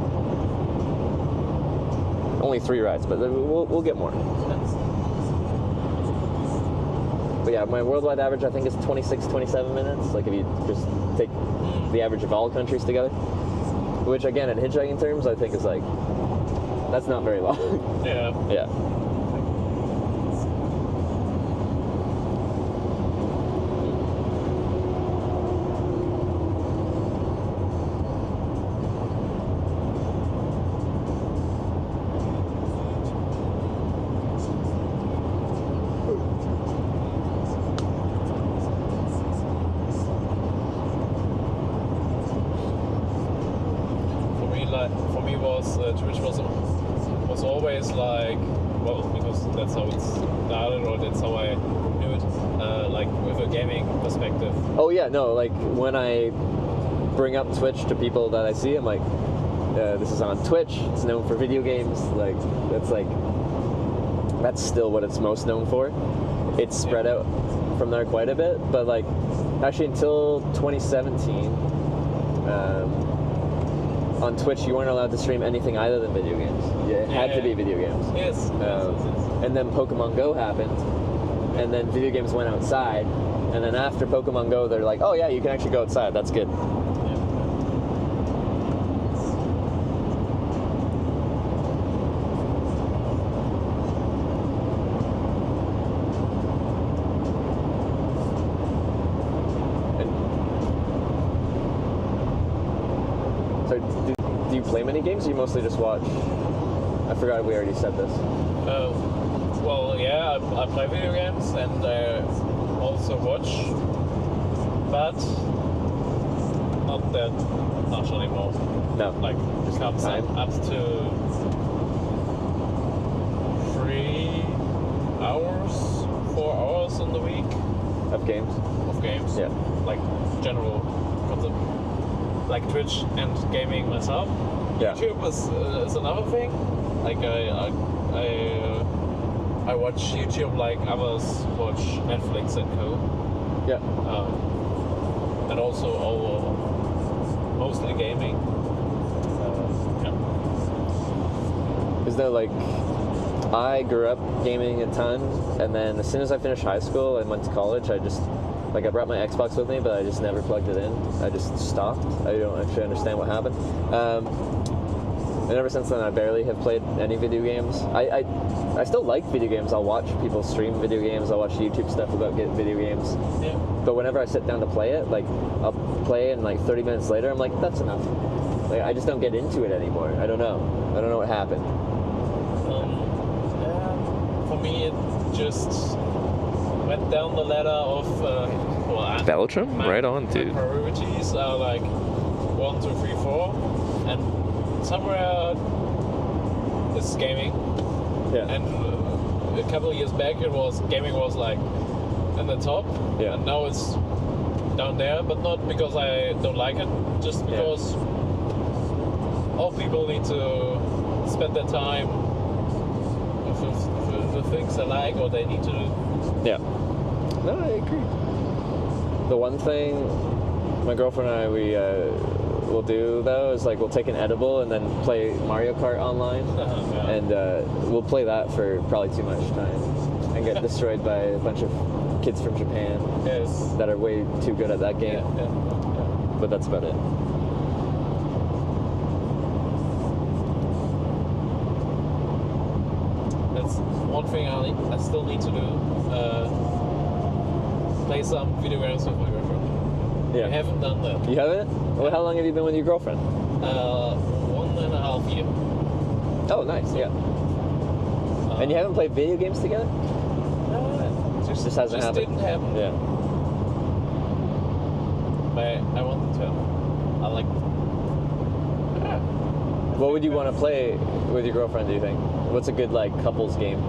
Only 3 rides, but we'll get more. But yeah, my worldwide average I think is 26, 27 minutes. Like if you just take the average of all countries together. Which again, in hitchhiking terms, I think is like, that's not very long. Yeah. Yeah. Twitch was always like, well, because that's how it started, or that's how I knew it, like with a gaming perspective. Oh yeah, no, like when I bring up Twitch to people that I see, I'm like, this is on Twitch, it's known for video games, that's still what it's most known for. It's spread out from there quite a bit, but like, actually until 2017, on Twitch, you weren't allowed to stream anything other than video games. Yeah, it had to be video games. Yes. And then Pokemon Go happened, and then video games went outside, and then after Pokemon Go, they're like, oh yeah, you can actually go outside. That's good. Do you play many games, or you mostly just watch? I forgot we already said this. Well, yeah, I play video games and I also watch, but not that much anymore. No. Like, it comes up to 3 hours, 4 hours in the week. Of games? Of games. Yeah. Like, general concept. Like Twitch and gaming myself. Yeah. YouTube is another thing. Like I watch YouTube like others watch Netflix and co. Yeah. And also mostly gaming. Yeah. Is there like, I grew up gaming a ton, and then as soon as I finished high school and went to college, I brought my Xbox with me, but I just never plugged it in. I just stopped. I don't actually understand what happened. And ever since then, I barely have played any video games. I still like video games. I'll watch people stream video games. I'll watch YouTube stuff about video games. Yeah. But whenever I sit down to play it, like I'll play and like 30 minutes later, I'm like, that's enough. Like I just don't get into it anymore. I don't know what happened. For me, it just went down the ladder of Belgium? Right on, dude. My priorities are like 1, 2, 3, 4, and somewhere it's gaming. Yeah. And a couple of years back, gaming was like in the top, yeah. And now it's down there, but not because I don't like it, just because all people need to spend their time with the things they like or they need to do. Yeah. No, I agree. The one thing my girlfriend and I, we'll do though is like we'll take an edible and then play Mario Kart online, and we'll play that for probably too much time and get destroyed by a bunch of kids from Japan that are way too good at that game. But that's about it. That's one thing I still need to do. Play some video games with my girlfriend. Yeah. I haven't done that. You haven't? Well, how long have you been with your girlfriend? 1.5 years. Oh, nice. Yeah. And you haven't played video games together? Just hasn't happened. Didn't happen. Yeah. But I wanted to. I like. What would you want to play with your girlfriend, do you think? What's a good like couples game?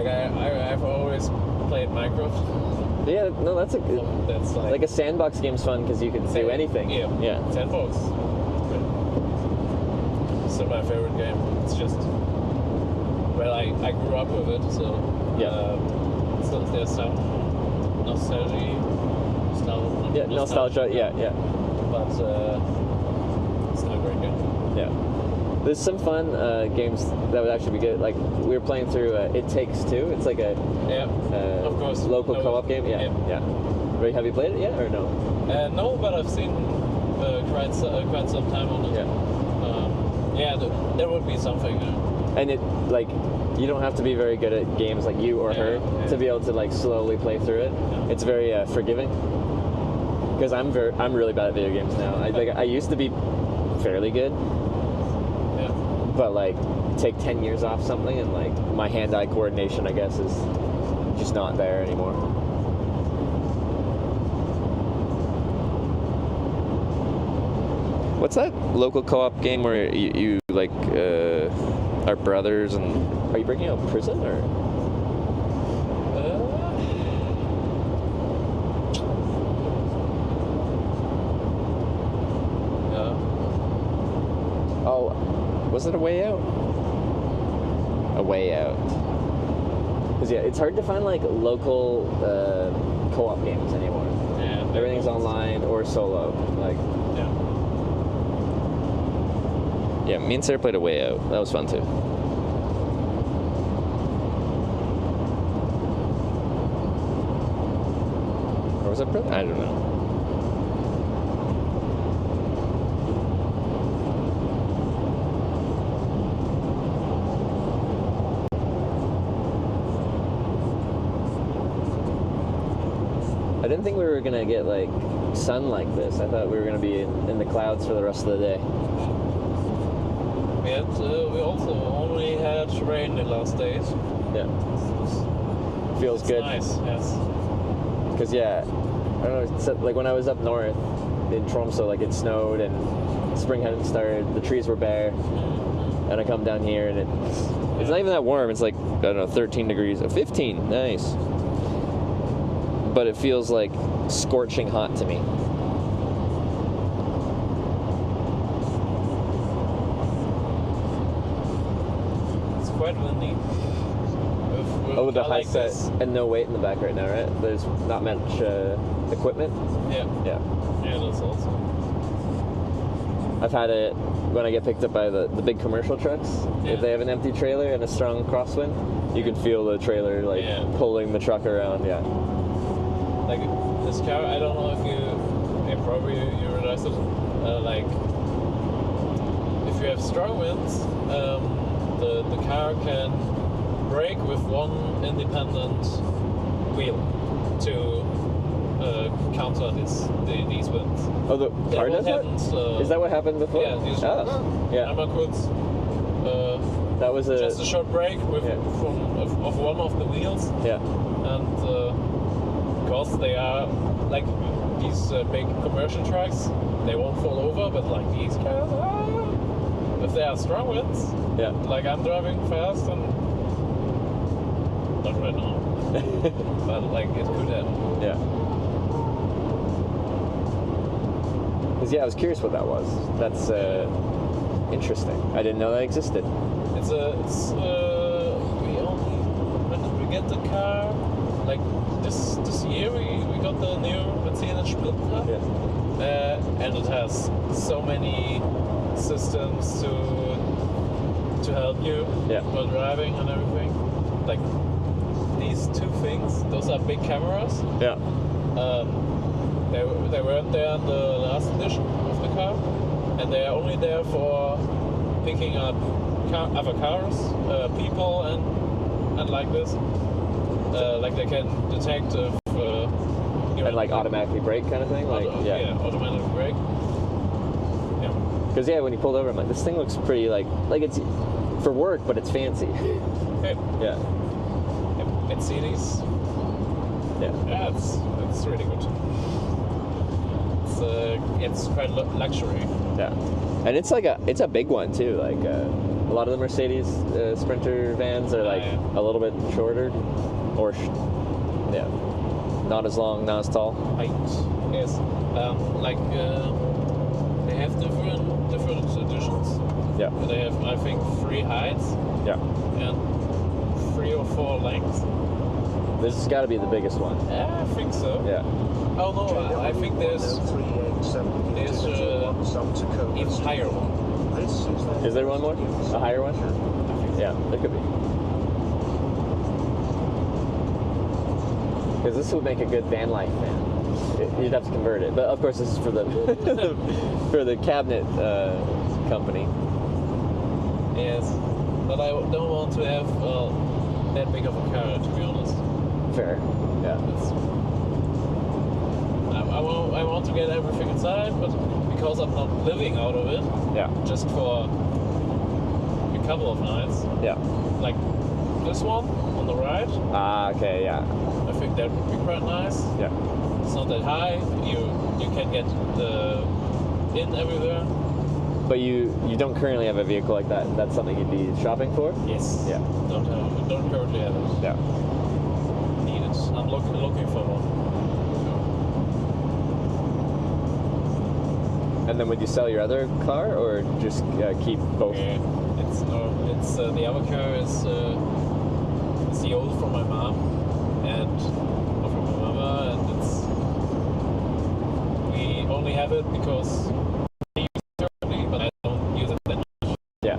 I've always played Minecraft. Yeah, no, that's like a sandbox game's fun because you can do anything. Yeah. Sandbox. It's still my favorite game. It's just I grew up with it, so so there's some nostalgia. Yeah, nostalgia. Yeah. But it's still a great game. Yeah. There's some fun games that would actually be good. Like we were playing through It Takes Two. It's like a of course, local co-op game. Yeah. Right, have you played it yet or no? No, but I've seen quite some time on it. There would be something. And it like you don't have to be very good at games like you or her to be able to like slowly play through it. It's very forgiving. Because I'm really bad at video games now. I used to be fairly good. But like take 10 years off something and like my hand-eye coordination I guess is just not there anymore. What's that local co-op game where you like are brothers and are you breaking out of prison or? Oh, was it A Way Out? A Way Out. Because it's hard to find like local co-op games anymore. Yeah. Everything's online or solo. Like. Yeah, me and Sarah played A Way Out. That was fun too. Or was it Prison? I don't know. I didn't think we were gonna get like sun like this. I thought we were gonna be in the clouds for the rest of the day. We also only had rain the last days. Yeah. Feels good. Nice, yes. Because I don't know. It's like when I was up north in Tromsø, like it snowed and spring hadn't started. The trees were bare, and I come down here and it's not even that warm. It's like I don't know, 13 degrees, 15. Nice. But it feels like scorching hot to me. It's quite windy. With the high set and no weight in the back right now, right? There's not much equipment. Yeah, that's also. I've had it when I get picked up by the big commercial trucks. If they have an empty trailer and a strong crosswind, you can feel the trailer like pulling the truck around. Yeah. Like this car, I don't know if probably you realize it. Like if you have strong winds, the car can brake with one independent wheel to counter these winds. Oh, the car does that? Is that what happened before? Yeah, these that was just a short brake with of one of the wheels. Yeah. And because they are like these big commercial trucks, they won't fall over, but like these cars, if there are strong winds, like I'm driving fast and not right now, but like it could happen. Yeah. Because I was curious what that was. That's interesting. I didn't know that existed. We only, when did we get the car? Like this year we got the new Mercedes Sprinter. Yeah. And it has so many systems to help you while driving and everything. Like these two things, those are big cameras. Yeah. They weren't there in the last edition of the car, and they are only there for picking up other cars, people, and like this. Like they can detect if and like automatically brake kind of thing. Like automatic brake. Yeah. Because when you pulled over, I'm like, this thing looks pretty like it's for work, but it's fancy. Okay. Yeah. Mercedes. Yeah, it's really good. It's quite luxury. Yeah, and it's a big one too. Like a lot of the Mercedes Sprinter vans are like a little bit shorter, or not as long, not as tall. Height, yes. They have different editions. Yeah. They have, I think, 3 heights. Yeah. And 3 or 4 lengths. This has got to be the biggest one. Yeah, I think so. Yeah. Oh no, I think there's even higher one. Is there one more? A higher one? Yeah, there could be. Because this would make a good van life van. You'd have to convert it, but of course this is for the for the cabinet company. Yes, but I don't want to have that big of a car, to be honest. Fair. Yeah. I want to get everything inside, but because I'm not living out of it, just for a couple of nights. Yeah. Like this one on the right. Ah, okay, yeah. I think that would be quite nice. Yeah. It's not that high. You can get in everywhere. But you don't currently have a vehicle like that. That's something you'd be shopping for? Yes. Yeah. Don't currently have it. Yeah. Need it. I'm looking for one. And then would you sell your other car or just keep both? Yeah. It's the other car is the old from my mom and from my mama, and we only have it because I use it currently, but I don't use it that much. Yeah.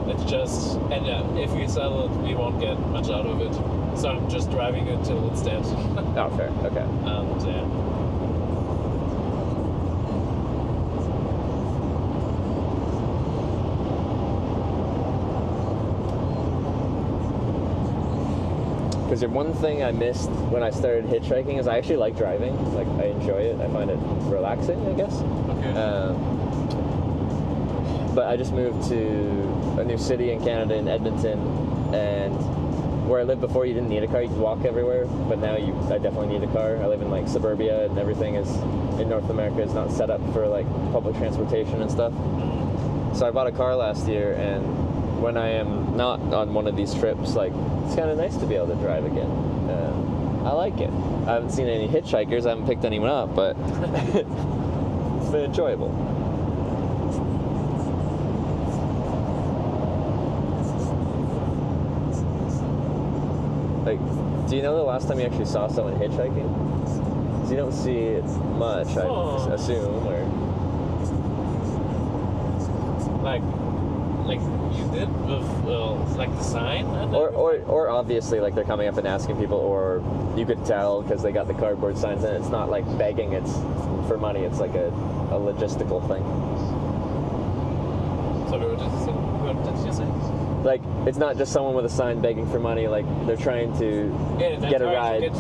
It's just, and if we sell it, we won't get much out of it. So I'm just driving it till it's dead. Oh, fair. Okay. And Because one thing I missed when I started hitchhiking is I actually like driving. Like, I enjoy it. I find it relaxing, I guess. Okay. But I just moved to a new city in Canada, in Edmonton, and where I lived before, you didn't need a car. You could walk everywhere. But now I definitely need a car. I live in like suburbia, and everything is in North America is not set up for like public transportation and stuff. So I bought a car last year, and when I am not on one of these trips, like, it's kind of nice to be able to drive again. I like it. I haven't seen any hitchhikers. I haven't picked anyone up, but it's been enjoyable. Like, do you know the last time you actually saw someone hitchhiking? Because you don't see it much, I assume, or... Like you did with like the sign? Or obviously, like, they're coming up and asking people, or you could tell because they got the cardboard signs, and it's not like begging, it's for money, it's like a logistical thing. So what did you say? Like, it's not just someone with a sign begging for money, like, they're trying to get a ride.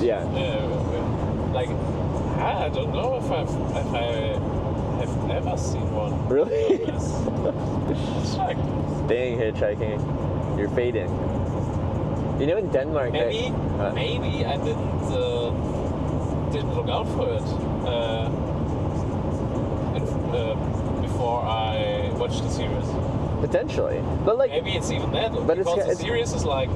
Like, I don't know if I have ever seen one. Really? It's like... Dang, hitchhiking. You're fading. You know, in Denmark... Maybe I didn't look out for it before I watched the series. Potentially, but like maybe it's even that. But because the series is like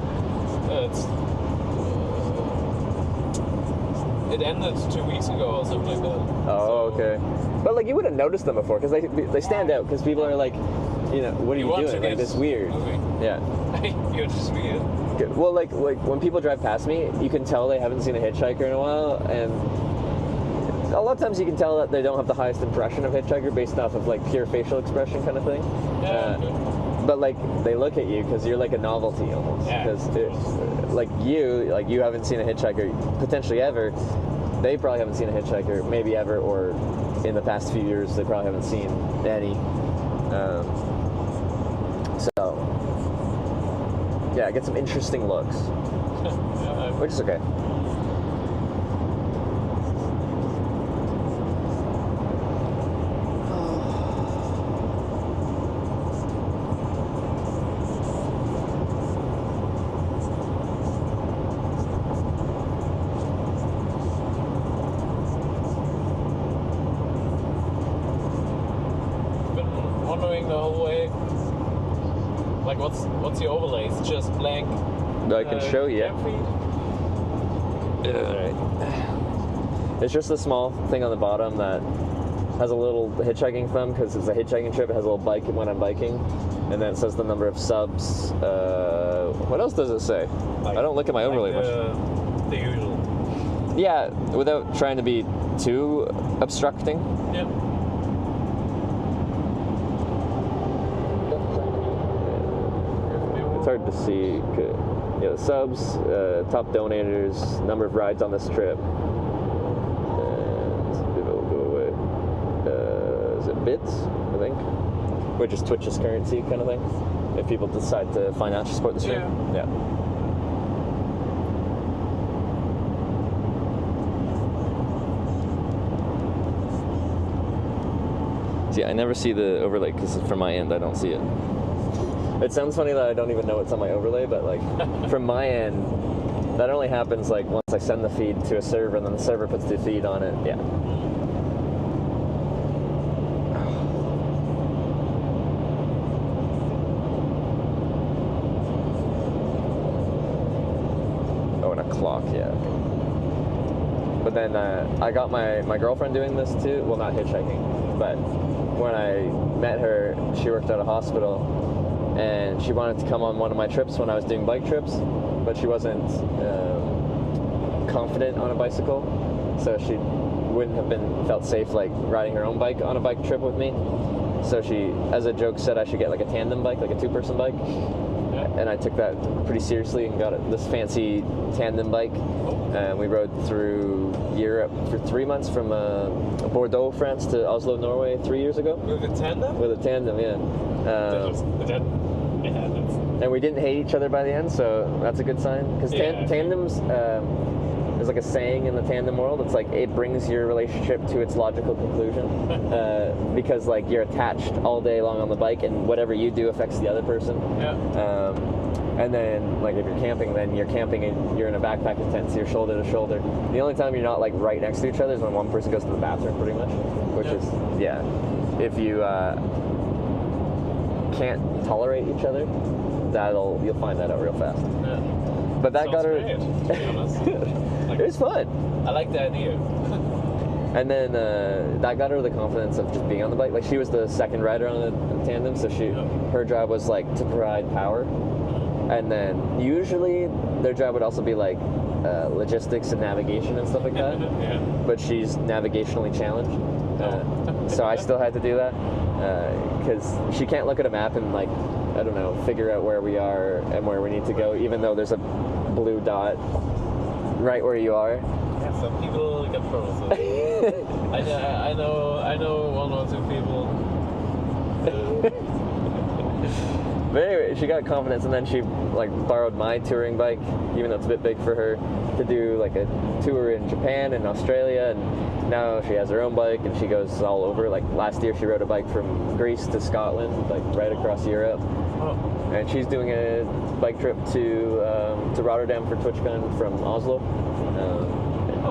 it ended 2 weeks ago or something like that. Oh, okay. But like you wouldn't notice them before because they stand out because people are like, you know, what are you doing? Like this weird. Yeah. You're just weird. Well, like when people drive past me, you can tell they haven't seen a hitchhiker in a while, and a lot of times you can tell that they don't have the highest impression of hitchhiker based off of like pure facial expression kind of thing. But like they look at you because you're like a novelty almost. Because like you haven't seen a hitchhiker potentially ever. They probably haven't seen a hitchhiker maybe ever, or in the past few years they probably haven't seen any. So yeah, I get some interesting looks, which is okay. What's your overlay? It's just blank. I can show you. It's just a small thing on the bottom that has a little hitchhiking thumb because it's a hitchhiking trip. It has a little bike when I'm biking, and then it says the number of subs. What else does it say? I don't look at my overlay much. The usual. Yeah, without trying to be too obstructing. Yeah. It's hard to see. Yeah, subs, top donators, number of rides on this trip, and it'll go away. Is it bits? I think, which is Twitch's currency kind of thing. If people decide to financially support the stream, yeah. See, I never see the overlay because from my end I don't see it. It sounds funny that I don't even know what's on my overlay, but like from my end, that only happens like once I send the feed to a server and then the server puts the feed on it. Yeah. Oh, and a clock, yeah. But then I got my girlfriend doing this too. Well, not hitchhiking, but when I met her, she worked at a hospital. And she wanted to come on one of my trips when I was doing bike trips, but she wasn't confident on a bicycle, so she wouldn't have felt safe like riding her own bike on a bike trip with me. So she, as a joke, said I should get like a tandem bike, like a two-person bike. And I took that pretty seriously and got this fancy tandem bike. And we rode through Europe for 3 months from Bordeaux, France to Oslo, Norway 3 years ago. With a tandem? With a tandem, yeah. And we didn't hate each other by the end, so that's a good sign. Because tandems, there's like a saying in the tandem world. It's like it brings your relationship to its logical conclusion, because like you're attached all day long on the bike, and whatever you do affects the other person. Yeah. And then like if you're camping, then you're camping and you're in a backpacking tent, so you're shoulder to shoulder. The only time you're not like right next to each other is when one person goes to the bathroom, pretty much. Which is if you can't tolerate each other, you'll find that out real fast. Yeah. But that got her. Great, to be honest. It was fun. I like the idea. And then that got her the confidence of just being on the bike. Like she was the second rider on the tandem, so her job was like to provide power. And then usually their job would also be like logistics and navigation and stuff like that. Yeah. But she's navigationally challenged, so I still had to do that because she can't look at a map and like, I don't know, figure out where we are and where we need to go, even though there's a blue dot right where you are. Yeah, some people get frozen. I know one or two people. But anyway, she got confidence, and then she like borrowed my touring bike, even though it's a bit big for her, to do like a tour in Japan and Australia, and now she has her own bike and she goes all over. Like last year she rode a bike from Greece to Scotland, like right across Europe. And she's doing a bike trip to Rotterdam for TwitchCon from Oslo.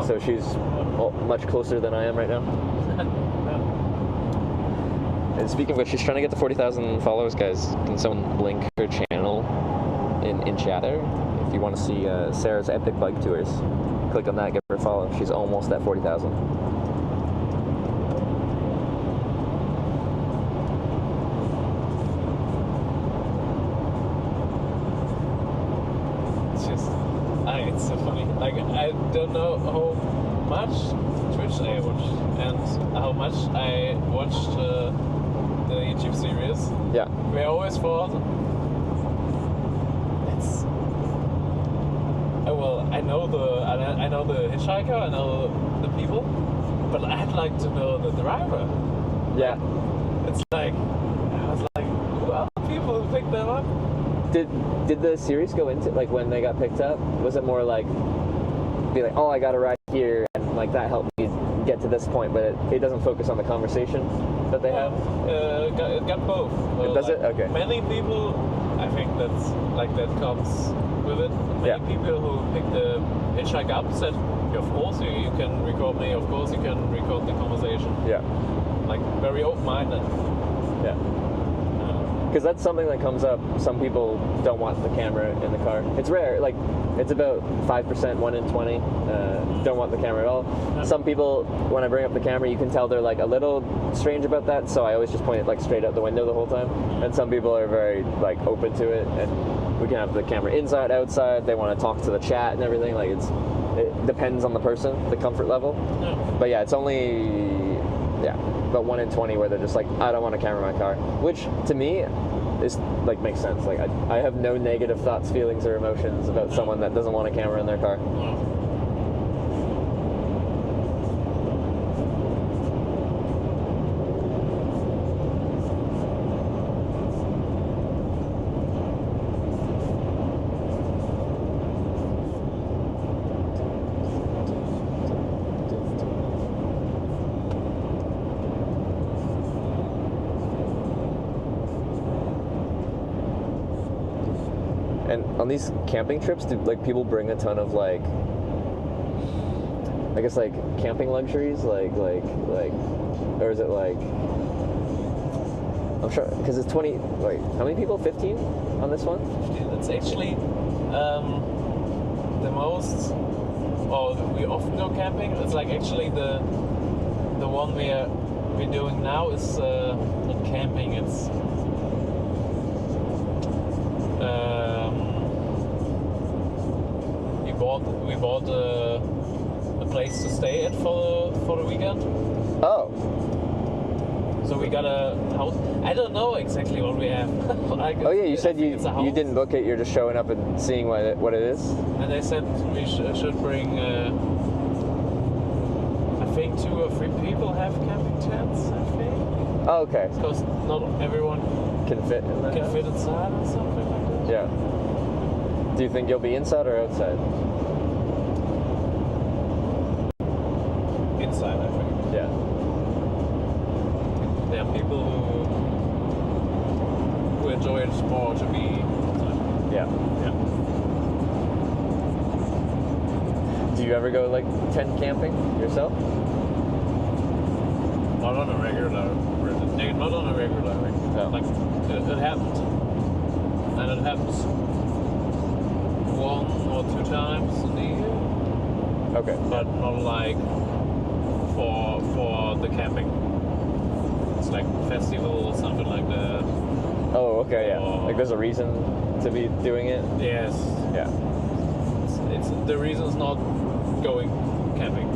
So she's much closer than I am right now. And speaking of which, she's trying to get to 40,000 followers, guys. Can someone link her channel in chat there? If you want to see Sarah's epic bike tours, click on that, give her a follow. She's almost at 40,000. It's so funny. Like, I don't know how much Twitch I watch and how much I watched the YouTube series. Yeah. We always thought it's. Well, I know the hitchhiker, I know the people, but I'd like to know the driver. Yeah. It's like I was like, who are the people who picked them up? Did the series go into, like, when they got picked up, was it more like, be like, oh, I got a ride here, and like that helped me get to this point, but it doesn't focus on the conversation that they have? It got both. Does it? Okay. Many people, I think that's like that comes with it. Many people who pick the hitchhike up said, of course you can record me, of course you can record the conversation. Yeah. Like, very open-minded. Yeah. Because that's something that comes up. Some people don't want the camera in the car. It's rare. Like, it's about 5%, 1 in 20, don't want the camera at all. Yeah. Some people, when I bring up the camera, you can tell they're like a little strange about that. So I always just point it like straight out the window the whole time. And some people are very like open to it. And we can have the camera inside, outside. They want to talk to the chat and everything. Like, it depends on the person, the comfort level. Yeah. But yeah, it's only. Yeah, about 1 in 20 where they're just like, I don't want a camera in my car, which to me is like makes sense. Like, I have no negative thoughts, feelings, or emotions about someone that doesn't want a camera in their car. And on these camping trips, do like people bring a ton of like, I guess like camping luxuries, like, or is it like, I'm sure, because it's 20. Wait, how many people? 15 on this one? 15. It's actually the most. Oh, we often go camping. It's like actually the one we're doing now is not camping. It's we bought a place to stay at for the weekend. Oh. So we got a house. I don't know exactly what we have. Oh yeah, you said you didn't book it. You're just showing up and seeing what it is. And they said we should bring. I think 2 or 3 people have camping tents. I think. Oh, okay. Because not everyone can fit in that. Can fit inside or something like that. Yeah. Do you think you'll be inside or outside? Inside, I think. Yeah. There are people who enjoy it more to be inside. Yeah. Yeah. Do you ever go like tent camping yourself? Not on a regular way. No. Like it happened, and it happens 1 or 2 times in a year. Okay. But not like for the camping. It's like a festival or something like that. Oh, okay, yeah. Like there's a reason to be doing it? Yes. Yeah. It's the reason is not going camping.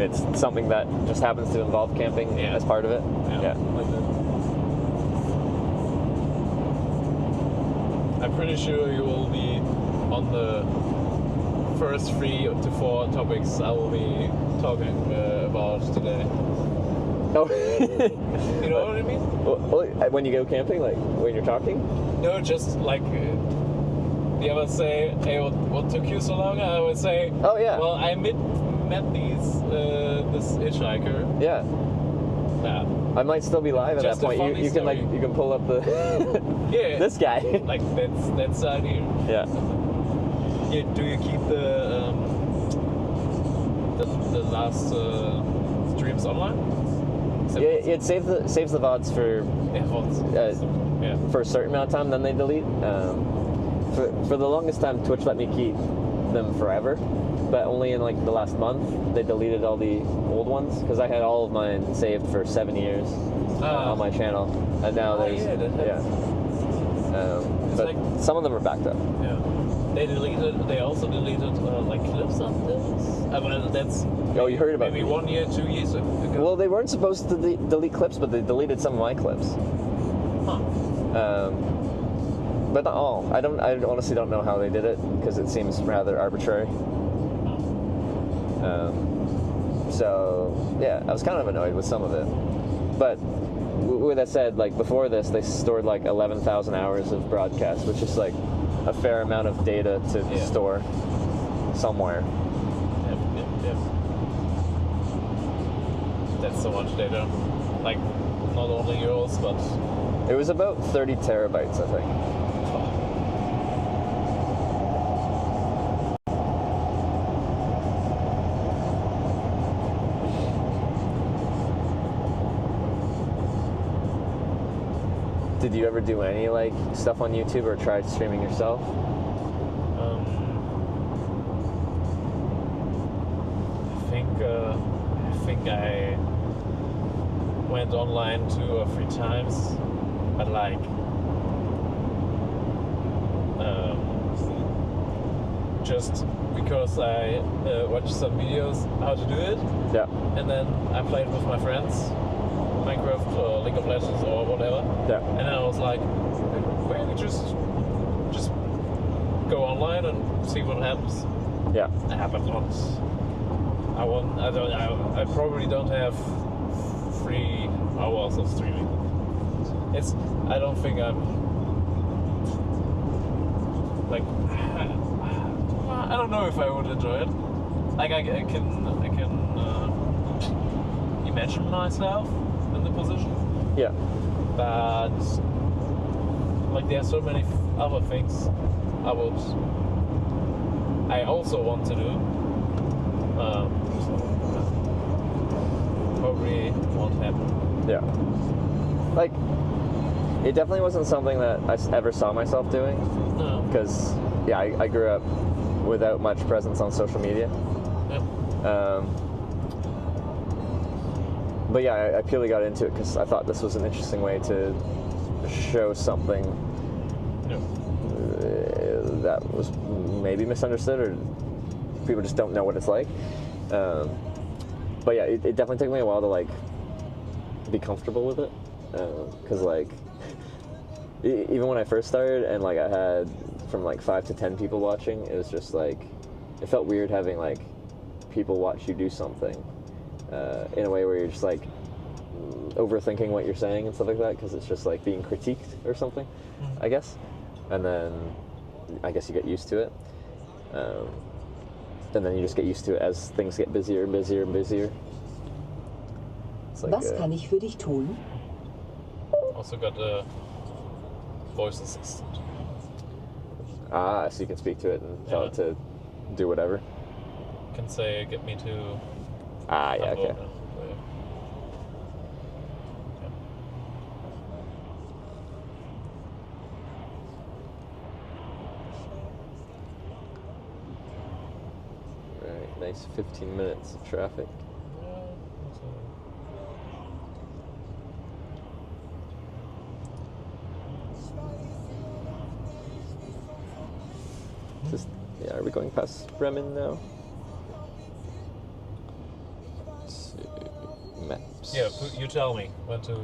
It's something that just happens to involve camping as part of it? Yeah. Like that. I'm pretty sure you will be on the first 3 to 4 topics I will be talking about today. Oh. You know what I mean? Well, when you go camping, like when you're talking? No, just like the others say, hey, what took you so long? I would say, oh yeah. Well, I met this hitchhiker. Yeah. Yeah. I might still be live at that point. You can like you can pull up the yeah. This guy. Like that's the idea. Yeah. Yeah. Do you keep the last streams online? it saves the VODs for for a certain amount of time, then they delete. For the longest time, Twitch let me keep them forever, but only in like the last month they deleted all the old ones because I had all of mine saved for 7 years on my channel, and now there's but like, some of them are backed up. Yeah, they also deleted like clips on this. That's you heard about maybe 1 year, 2 years ago. Well, they weren't supposed to delete clips, but they deleted some of my clips. But not all. I honestly don't know how they did it because it seems rather arbitrary. So yeah, I was kind of annoyed with some of it. But with that said, like before this, they stored like 11,000 hours of broadcast, which is like a fair amount of data to store somewhere. Yep. That's so much data. Like not only yours, but it was about 30 terabytes, I think. Did you ever do any like stuff on YouTube or try streaming yourself? I think I went online 2 or 3 times, but like just because I watched some videos how to do it. Yeah. And then I played with my friends. Minecraft or League of Legends or whatever. Yeah. And then I was like, maybe just go online and see what happens. Yeah. It happened once. I probably don't have 3 hours of streaming. I don't think I'm like I don't know if I would enjoy it. Like I can imagine myself in the position. Yeah. But like there are so many other things I also want to do. Probably won't happen. Yeah. Like it definitely wasn't something that I ever saw myself doing. No. Because I grew up without much presence on social media. Yeah. But yeah, I purely got into it because I thought this was an interesting way to show something that was maybe misunderstood or people just don't know what it's like. But yeah, it definitely took me a while to like be comfortable with it because like even when I first started and like I had from like 5 to 10 people watching, it was just like it felt weird having like people watch you do something. In a way where you're just like overthinking what you're saying and stuff like that because it's just like being critiqued or something, I guess. And then I guess you get used to it. And then you just get used to it as things get busier and busier and busier. It's like, Was kann ich für dich tun? Also got a voice assistant. So you can speak to it and tell it to do whatever. Can say, get me to... yeah, okay. Right, nice 15 minutes of traffic. Are we going past Bremen now? Maps. Yeah, you tell me when to...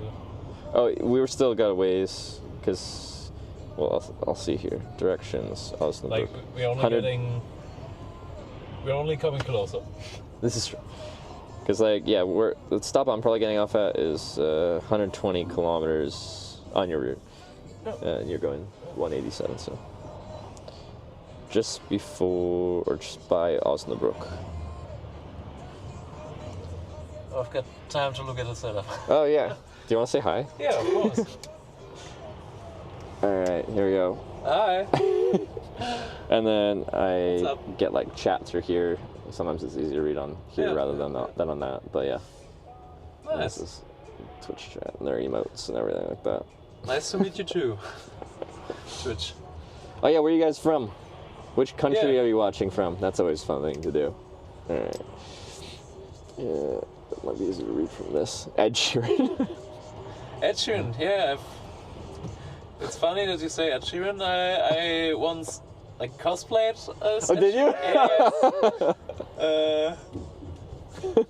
Oh, we were still got a ways, because... Well, I'll see here. Directions, Osnabrück. Like, we're only coming closer. This is true. Because, like, yeah, the stop I'm probably getting off at is 120 kilometers on your route. And you're going 187, so... Just before, or just by Osnabrück. I've got time to look at the setup. Oh, yeah. Do you want to say hi? Yeah, of course. Alright, here we go. Hi. And then I get like chat through here. Sometimes it's easier to read on here rather than on that, but yeah. Nice. This is Twitch chat and their emotes and everything like that. Nice to meet you too. Twitch. Oh yeah, where are you guys from? Which country Yeah. are you watching from? That's always a fun thing to do. Alright. Yeah, it might be easy to read from this. Ed Sheeran. Ed Sheeran, yeah. It's funny that you say Ed Sheeran. I once like cosplayed as Ed did you? Sheeran. Yes.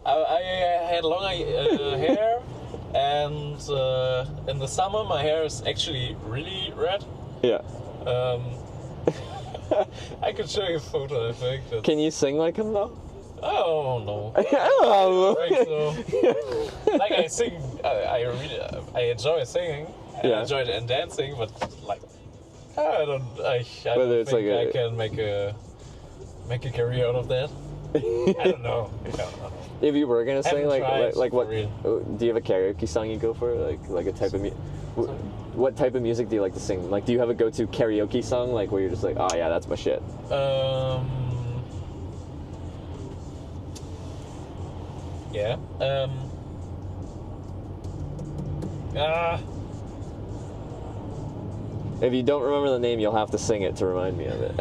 I had long hair, and in the summer my hair is actually really red. Yeah. I could show you a photo, I think. Can you sing like him though? Oh no. Oh. I think so. Like I sing, I enjoy singing. And I enjoy it and dancing, but like I don't think I can make a career out of that. I don't know. If you were gonna sing, like what? real. Do you have a karaoke song you go for? Like a type of what type of music do you like to sing? Like, do you have a go-to karaoke song, like where you're just like, oh yeah, that's my shit? Yeah. If you don't remember the name, you'll have to sing it to remind me of it.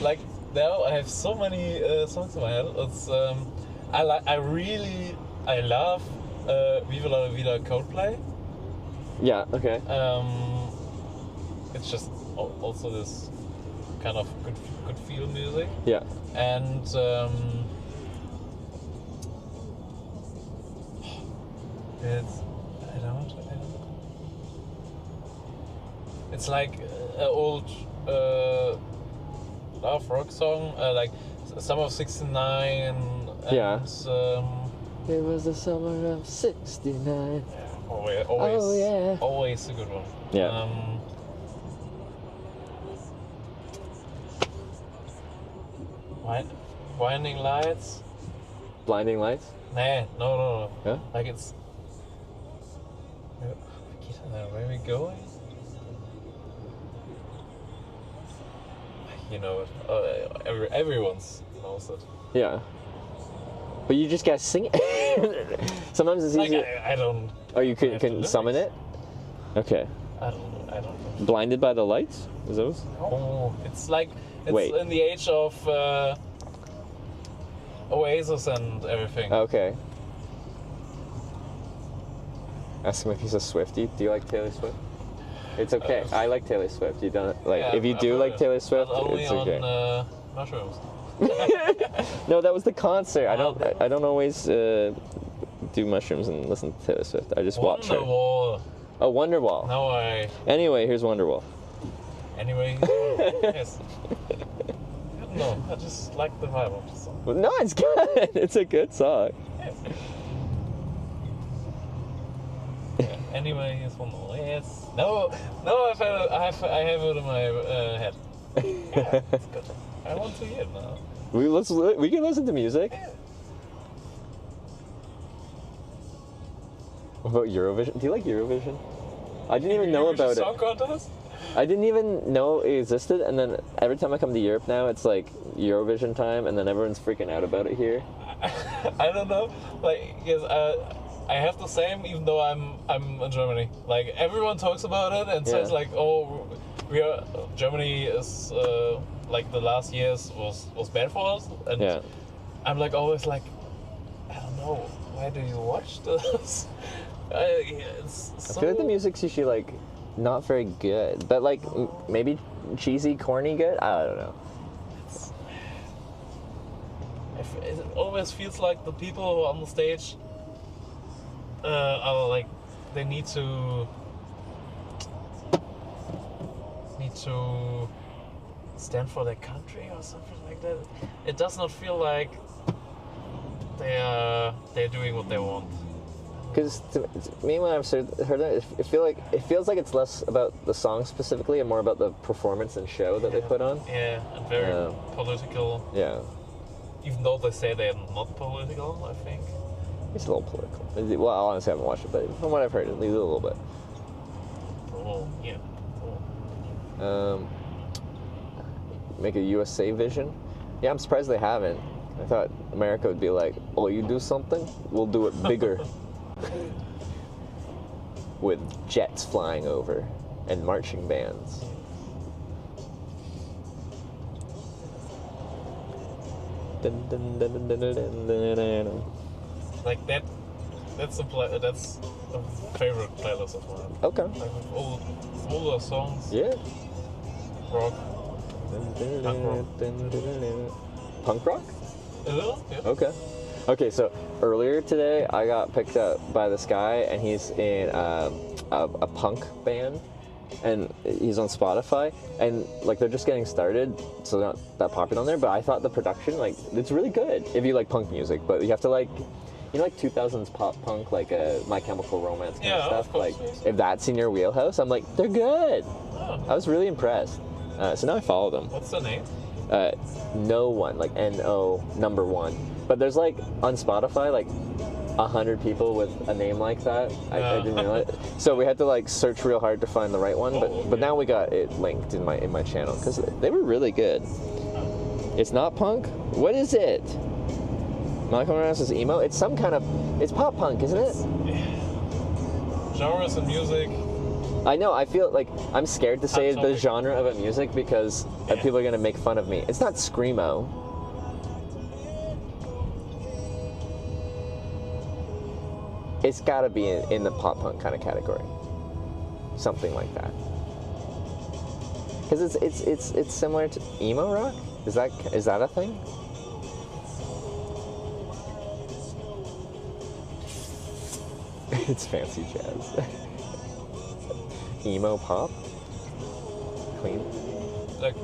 Like now, I have so many songs in my head. It's I love Viva la Vida Coldplay. Yeah. Okay. It's just also this kind of good feel music. Yeah. And it's like an old love rock song, like Summer of '69. And, yeah. It was the summer of '69. Always, oh yeah. Always a good one. Yeah. Blinding Lights. Blinding Lights? Nah, no. Huh? Like it's. Where are we going? You know it. Everyone knows it. Yeah. But you just gotta sing it. Sometimes it's easier. I don't. Oh, you can summon it? Okay. I don't know. Blinded by the Lights? Is those? Oh, it's like Wait. in the age of Oasis and everything. Okay. Ask him if he's a Swiftie. Do you like Taylor Swift? It's okay. I like Taylor Swift. You don't like. Yeah, if you do like Taylor Swift, only it's okay. on mushrooms. No, that was the concert. I don't always do mushrooms and listen to Taylor Swift. I just watch her. Wonderwall. Oh, Wonderwall. No, Anyway, here's Wonderwall. Anyway, yes. No, I just like the vibe of the song. Well, no, it's good. It's a good song. Yes. Anyway, here's Wonderwall. Yes. No, I have it in my head. Yeah, it's good. I want to hear it now. We can listen to music. Yeah. What about Eurovision? Do you like Eurovision? I didn't even know about Song contest? I didn't even know it existed, and then every time I come to Europe now, it's like Eurovision time, and then everyone's freaking out about it here. I don't know. Like, yes, I have the same, even though I'm in Germany. Like, everyone talks about it and says like, oh, Germany is like the last years was bad for us, and I'm like always like, I don't know, why do you watch this? I feel like the music's usually like not very good, but like maybe cheesy, corny good. I don't know. It always feels like the people on the stage are like they need to stand for their country or something like that. It does not feel like they're doing what they want. Because to me, when I've heard it, it feels like it's less about the song specifically and more about the performance and show that they put on. Yeah, and very political. Yeah. Even though they say they're not political, I think. It's a little political. Well, I honestly haven't watched it, but from what I've heard, at least a little bit. Oh, yeah. Make a USA vision. Yeah, I'm surprised they haven't. I thought America would be like, oh, you do something, we'll do it bigger. With jets flying over and marching bands. Like that. That's a favorite playlist of mine. Okay. Like with all the songs. Yeah. Rock. Punk rock? A little, yeah. Okay. Okay, so earlier today I got picked up by this guy and he's in a punk band and he's on Spotify and like they're just getting started, so they're not that popular on there, but I thought the production, like, it's really good if you like punk music, but you have to like, you know, like 2000s pop punk, like My Chemical Romance kind of stuff, of course, like yes. if that's in your wheelhouse, I'm like, they're good. Oh. I was really impressed. So now I follow them. What's the name? No one, like NO number 1. But there's like on Spotify like 100 people with a name like that. I didn't realize. So we had to like search real hard to find the right one. But now we got it linked in my channel because they were really good. It's not punk. What is it? Malcolm Ross is emo. It's some kind of. It's pop punk, isn't it? Genres and music. I know. I feel like I'm scared to say the genre of a music because people are gonna make fun of me. It's not screamo. It's gotta be in the pop punk kind of category, something like that. Because it's similar to emo rock. Is that a thing? It's fancy jazz. Emo pop. Clean. Like,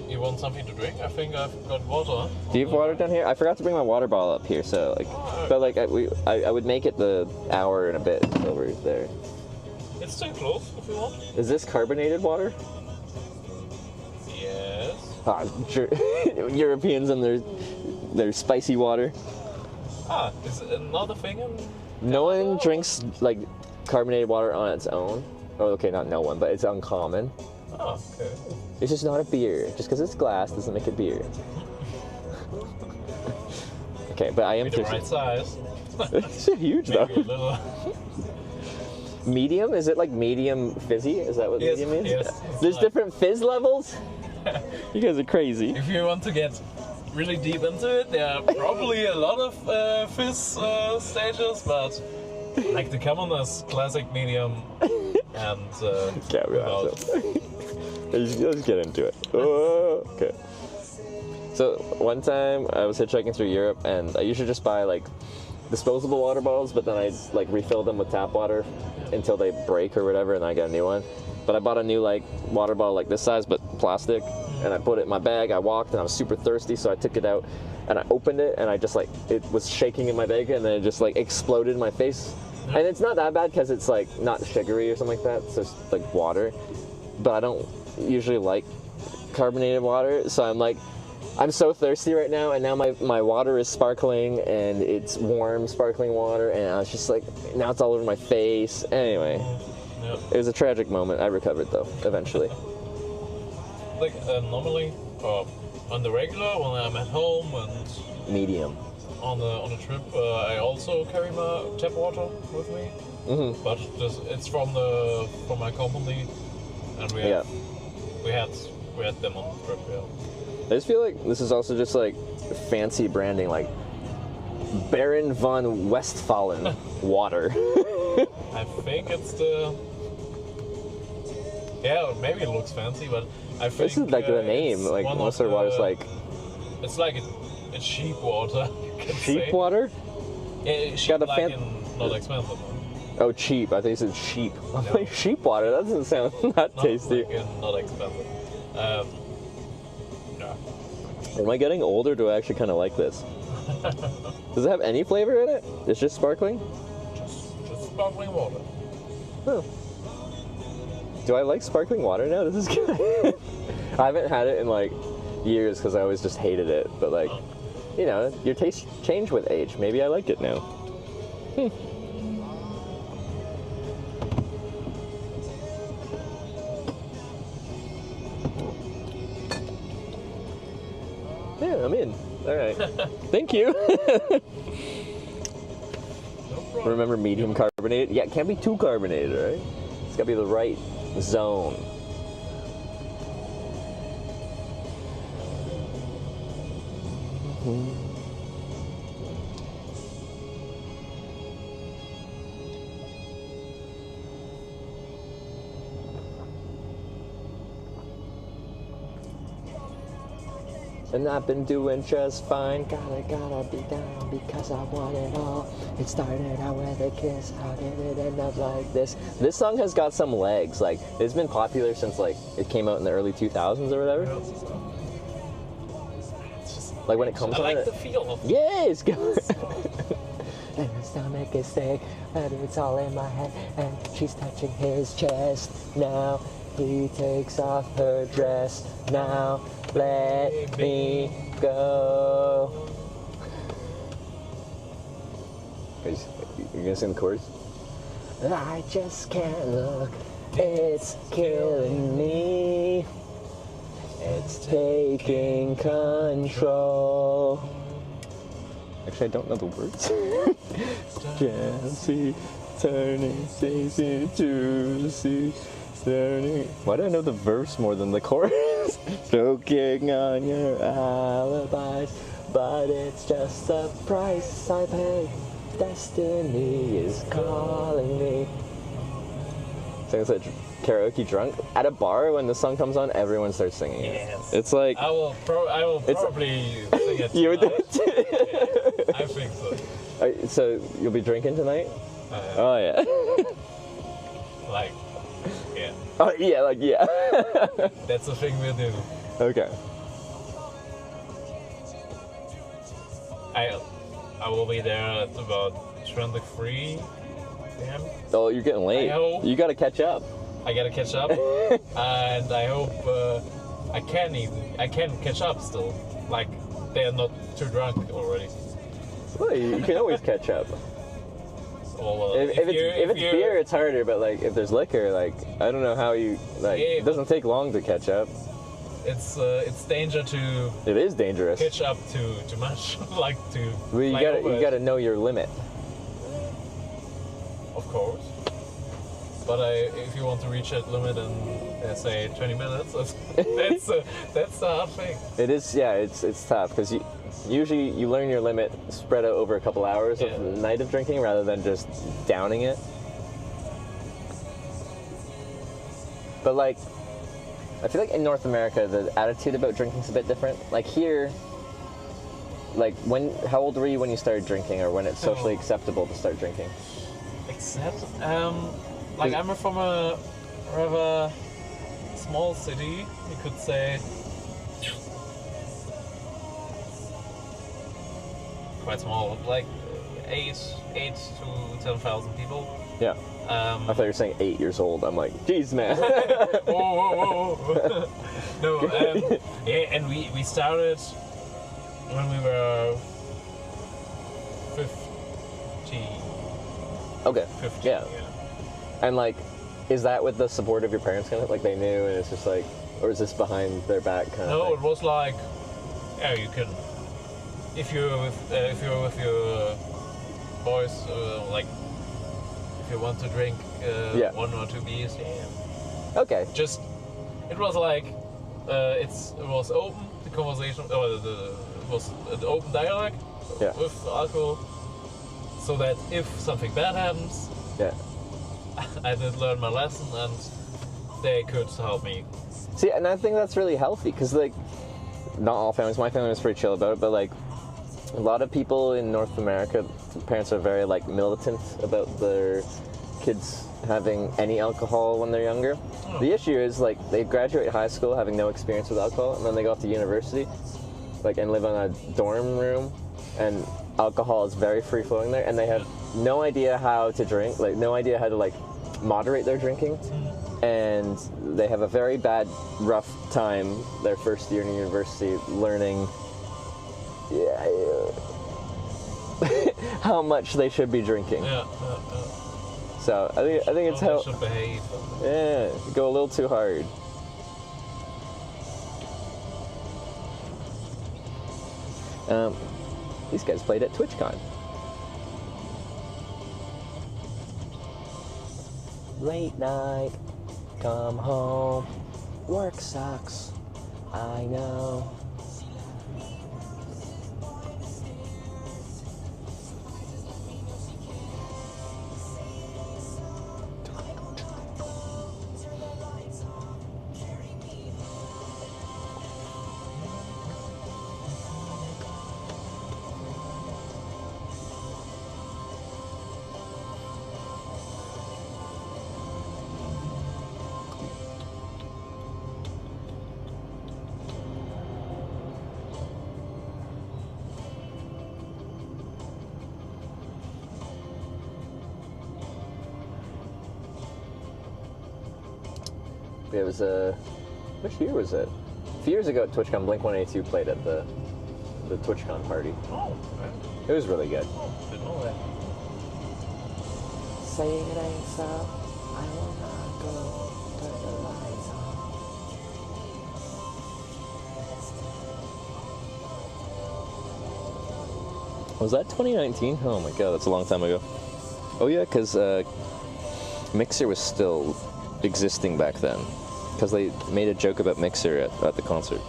you want something to drink? I think I've got water. Do you have water down here? I forgot to bring my water bottle up here, so like, but like I would make it the hour and a bit over there. It's still close if you want. Is this carbonated water? Yes. Ah, Europeans and their spicy water. Ah, is it another thing in No one drinks like carbonated water on its own. Oh, okay, not no one, but it's uncommon. Oh, okay. It's just not a beer. Just because it's glass doesn't make it beer. Okay, but I am the right size. It's huge though. Maybe a little. Medium? Is it like medium fizzy? Is that what medium means? Yes. There's different fizz levels? You guys are crazy. If you want to get really deep into it, there are probably a lot of fizz stages, but like the common is classic medium and without. Let's get into it. Oh, okay. So one time I was hitchhiking through Europe and I usually just buy like disposable water bottles, but then I like refill them with tap water until they break or whatever, and then I get a new one. But I bought a new like water bottle like this size but plastic, and I put it in my bag. I walked and I was super thirsty, so I took it out and I opened it and I just like, it was shaking in my bag and then it just like exploded in my face. And it's not that bad because it's like not sugary or something like that, so it's like water. But I don't usually like carbonated water, so I'm like, I'm so thirsty right now, and now my water is sparkling and it's warm sparkling water, and I was just like, now it's all over my face. Anyway, it was a tragic moment. I recovered though eventually. Like normally on the regular when I'm at home and medium on the trip, I also carry my tap water with me. Mm-hmm. But it's from my company, and we had them on the trip. Yeah. I just feel like this is also just like fancy branding, like Baron von Westphalen water. I think it's maybe it looks fancy, but I think this is like the name. Like most of their water's like. It's like it's cheap water. Cheap water? Yeah, cheap like not expensive. Oh, cheap. I think you said sheep. I'm like, sheep water? That doesn't sound that tasty. Like, not expensive. Am I getting old or do I actually kind of like this? Does it have any flavor in it? It's just sparkling? Just sparkling water. Oh. Do I like sparkling water now? This is good. I haven't had it in like years because I always just hated it. But like, you know, your tastes change with age. Maybe I like it now. Yeah, I'm in. All right. Thank you. Remember medium carbonated? Yeah, it can't be too carbonated, right? It's gotta be the right zone. And I've been doing just fine. Gotta be down because I want it all. It started out with a kiss. How did it end up like this? This song has got some legs. Like, it's been popular since like it came out in the early 2000s or whatever. Like when it comes I on. like the feel of it. Yeah, it's good. And her stomach is sick, but it's all in my head. And she's touching his chest now. He takes off her dress now. Let me go. You gonna sing the chorus? I just can't look. It's killing me. It's taking control. Actually, I don't know the words. Jesse, turning, Stacy, juicy, turning. Why do I know the verse more than the chorus? Joking on your alibis, but it's just the price I pay. Destiny is calling me. So it's like karaoke drunk at a bar when the song comes on, everyone starts singing it. Yes. It's like I will probably sing it. You would do it? Yeah, I think so. So you'll be drinking tonight? Oh yeah. Like, yeah. Oh yeah, like yeah. That's the thing we'll do. Okay. I will be there at about 23 p.m. Oh, you're getting late. I hope. You gotta catch up. I gotta catch up, and I hope I can catch up still. Like, they are not too drunk already. Well, you can always catch up. Well, If it's beer, it's harder. But like, if there's liquor, like I don't know how you like. Yeah, it doesn't take long to catch up. It's danger to. It is dangerous. Catch up too much, like to. Well, you gotta know your limit. Of course. But if you want to reach that limit in say 20 minutes, that's a hard thing. It is, yeah. It's tough because usually you learn your limit spread out over a couple hours of the night of drinking rather than just downing it. But like, I feel like in North America the attitude about drinking is a bit different. Like here, like how old were you when you started drinking, or when it's socially acceptable to start drinking? Except, like I'm from a rather small city, you could say. Quite small, like 8 to 10,000 people. Yeah. I thought you were saying 8 years old. I'm like, geez, man. whoa. No, yeah, and we started when we were 15. Okay. 15, yeah. And like, is that with the support of your parents, kind of like they knew, and it's just like, or is this behind their back kind of No, thing? it was like, yeah, you can, if you're with your boys, like, if you want to drink 1 or 2 beers, yeah. Okay. Just, it was like, it was open, the conversation, or it was an open dialogue with alcohol, so that if something bad happens, I did learn my lesson and they could help me. See, and I think that's really healthy because, like, not all families, my family was pretty chill about it, but like, a lot of people in North America, parents are very like militant about their kids having any alcohol when they're younger. Oh. The issue is like they graduate high school having no experience with alcohol, and then they go off to university, like, and live on a dorm room, and alcohol is very free flowing there, and they have no idea how to drink, like no idea how to like moderate their drinking, and they have a very bad, rough time their first year in university learning how much they should be drinking. So I think it's how. Should behave. Yeah, go a little too hard. These guys played at TwitchCon. Late night, come home, work sucks, I know. It was which year was it? A few years ago at TwitchCon, Blink-182 played at the TwitchCon party. Oh, okay. It was really good. Oh, didn't know that. Saying it ain't so, I will not go, turn the lights on. Was that 2019? Oh my god, that's a long time ago. Oh yeah, because Mixer was still existing back then. Because they made a joke about Mixer at the concert.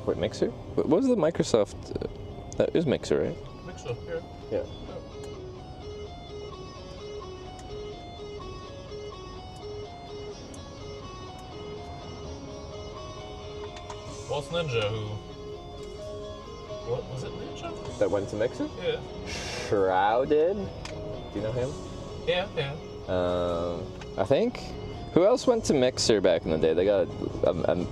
Wait, Mixer? What was the Microsoft? That is Mixer, right? Mixer, yeah. Yeah. Was Ninja who? What was it, Ninja? That went to Mixer? Yeah. Shrouded. Do you know him? Yeah, yeah. I think. Who else went to Mixer back in the day? They got a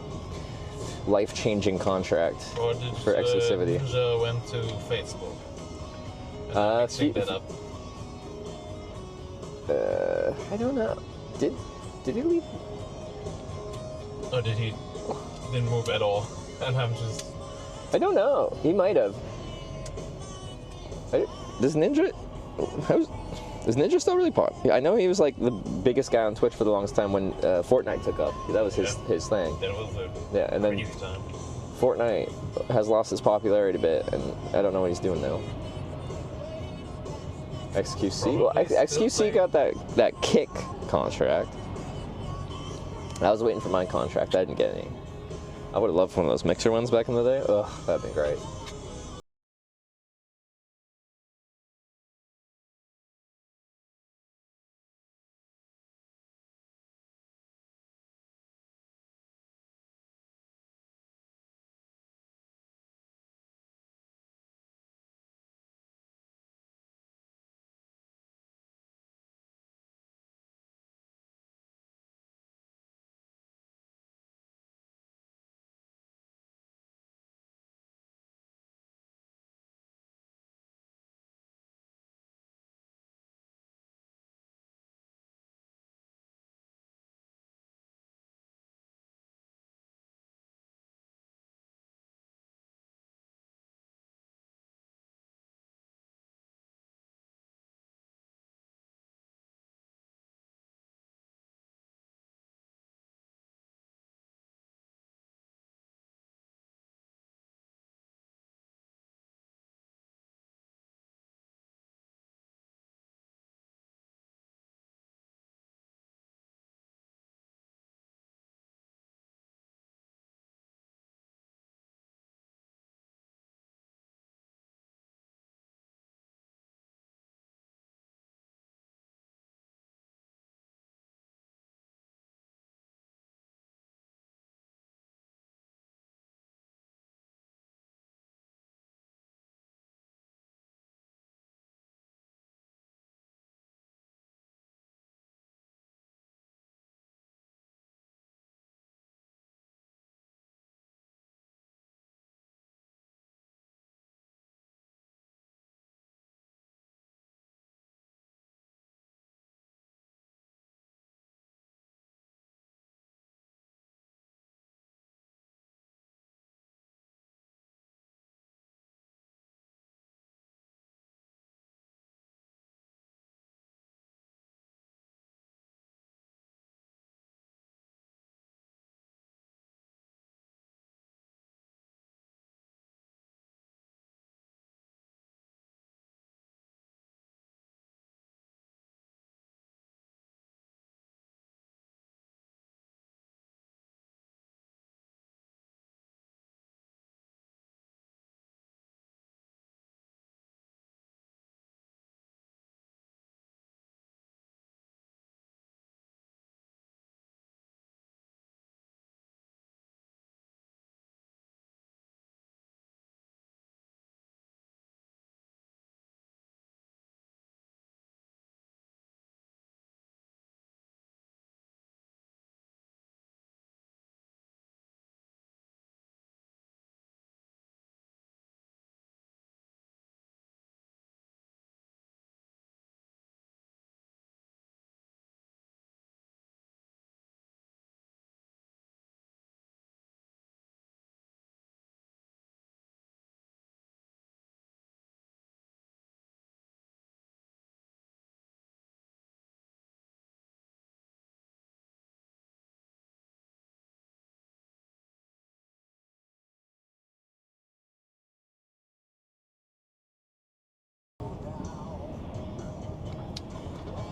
life-changing contract Or did for exclusivity. Ninja went to Facebook? Mixing that up. I don't know. Did he leave? Or did he didn't move at all? And I'm just. I don't know. He might have. Does Ninja? Is Ninja still really popular? I know he was like the biggest guy on Twitch for the longest time when Fortnite took up. That was his thing. That was a and then time. Fortnite has lost its popularity a bit, and I don't know what he's doing now. XQC? Well, XQC got that Kick contract. I was waiting for my contract. I didn't get any. I would have loved one of those Mixer ones back in the day. Ugh, that'd been great.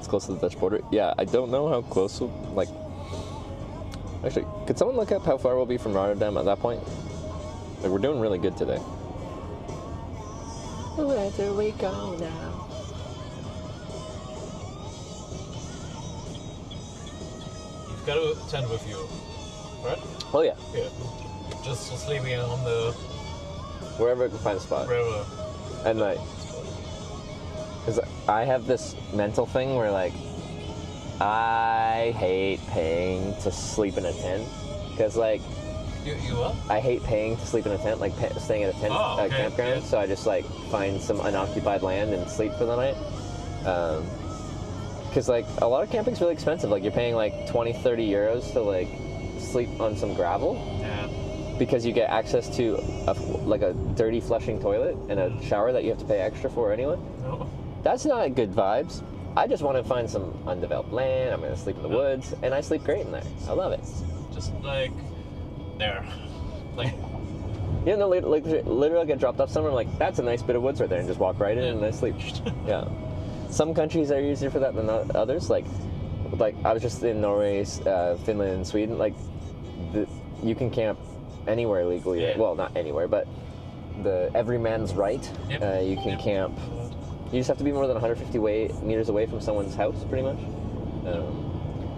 close to the Dutch border. Yeah, I don't know how close like. Actually, could someone look up how far we'll be from Rotterdam at that point? Like, we're doing really good today. Where do we go now? You've got a tent with you, right? Oh yeah. Yeah. Just sleeping on the... Wherever I can find a spot. Wherever. At night. Because I have this mental thing where, like, I hate paying to sleep in a tent. Because, like... You what? I hate paying to sleep in a tent, like staying at a tent campground. Yeah. So I just, like, find some unoccupied land and sleep for the night. Because, like, a lot of camping's really expensive. Like, you're paying, like, 20, 30 euros to, like, sleep on some gravel. Yeah. Because you get access to, a dirty flushing toilet and a shower that you have to pay extra for anyway. No. That's not good vibes. I just want to find some undeveloped land. I'm going to sleep in the woods, and I sleep great in there. I love it. Just, like, there. Like... Yeah, no, literally get dropped off somewhere, I'm like, that's a nice bit of woods right there, and just walk right in and I sleep. Yeah. Some countries are easier for that than others. Like I was just in Norway, Finland, and Sweden. Like, you can camp anywhere legally. Yeah. Well, not anywhere, but every man's right. Yep. You can camp. You just have to be more than 150 meters away from someone's house, pretty much.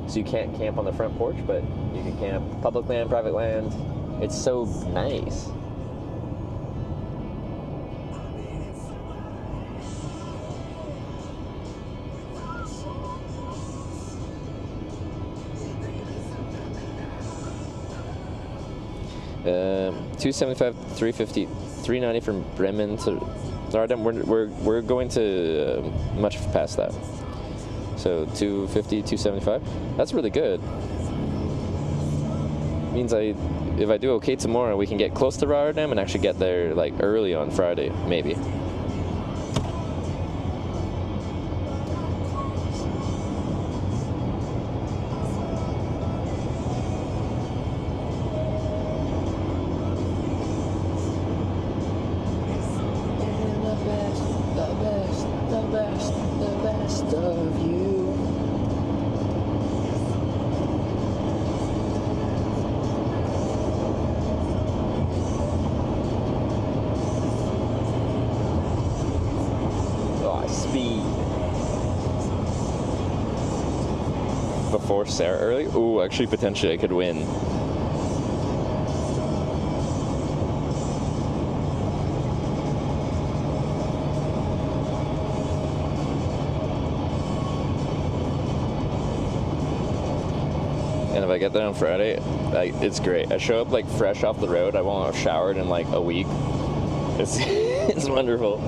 So you can't camp on the front porch, but you can camp public land, private land. It's so nice. 275, 350, 390 from Bremen to Rotterdam. We're going to much past that. So 250, 275. That's really good. Means if I do okay tomorrow, we can get close to Rotterdam and actually get there like early on Friday, maybe. Before Sarah early? Ooh, actually, potentially I could win. And if I get there on Friday, it's great. I show up like fresh off the road. I won't have showered in like a week. It's it's wonderful.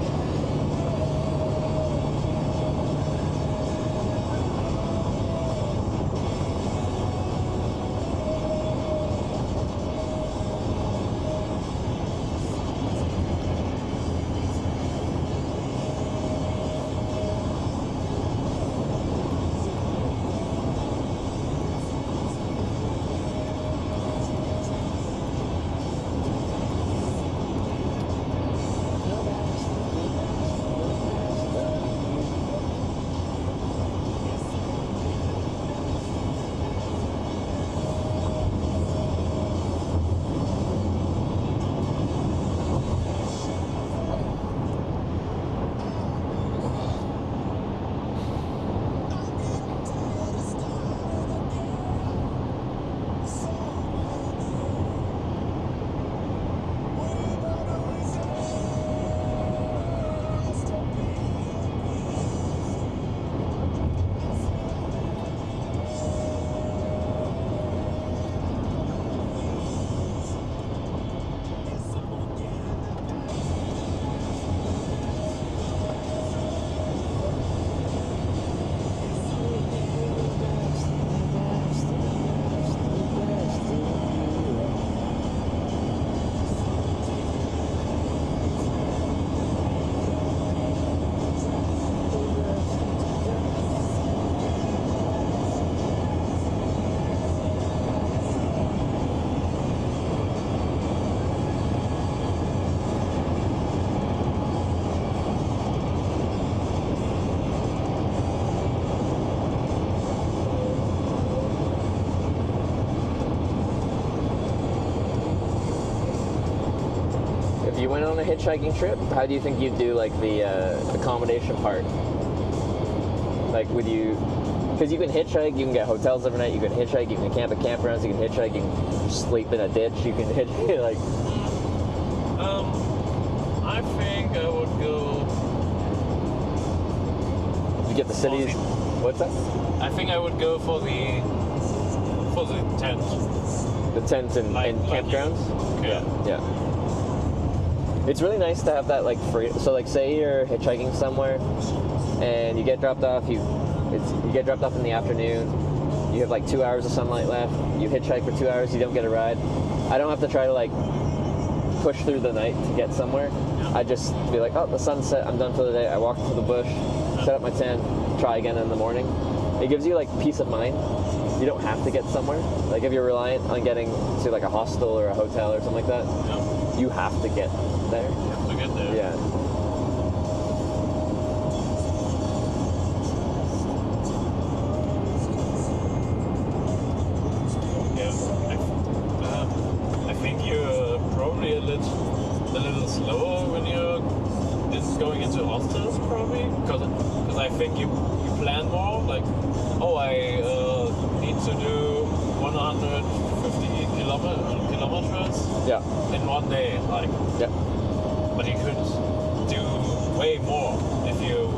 hitchhiking trip, how do you think you'd do like the accommodation part? Like, would you? Because you can hitchhike, you can get hotels overnight, you can hitchhike, you can camp at campgrounds, you can hitchhike, you can sleep in a ditch, you can hitchhike, like... I think I would go... You get the cities... What's that? I think I would go for the tent. The tent and campgrounds? Yeah. It's really nice to have that, like, free... So, like, say you're hitchhiking somewhere, and you get dropped off, you get dropped off in the afternoon, you have like 2 hours of sunlight left, you hitchhike for 2 hours, you don't get a ride. I don't have to try to like push through the night to get somewhere. I just be like, oh, the sun's set, I'm done for the day. I walk to the bush, set up my tent, try again in the morning. It gives you like peace of mind. You don't have to get somewhere. Like if you're reliant on getting to like a hostel or a hotel or something like that, you have to get there. You have to get there. Yeah. A little slower when you're going into hostels, probably, because I think you plan more. Like, oh, I need to do 150 kilometers in one day. Like, but you could do way more if you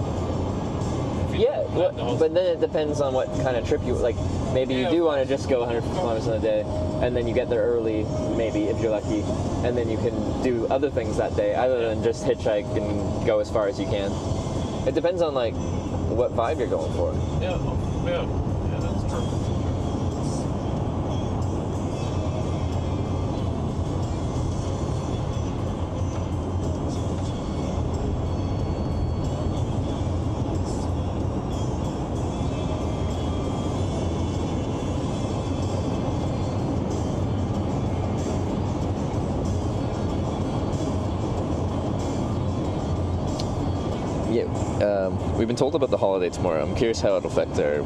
but then it depends on what kind of trip you like. Maybe you do want to just go 150 kilometers in a day, and then you get there early, maybe if you're lucky, and then you can do other things that day other than just hitchhike and go as far as you can. It depends on like what vibe you're going for. Yeah, that's true. We've been told about the holiday tomorrow. I'm curious how it'll affect our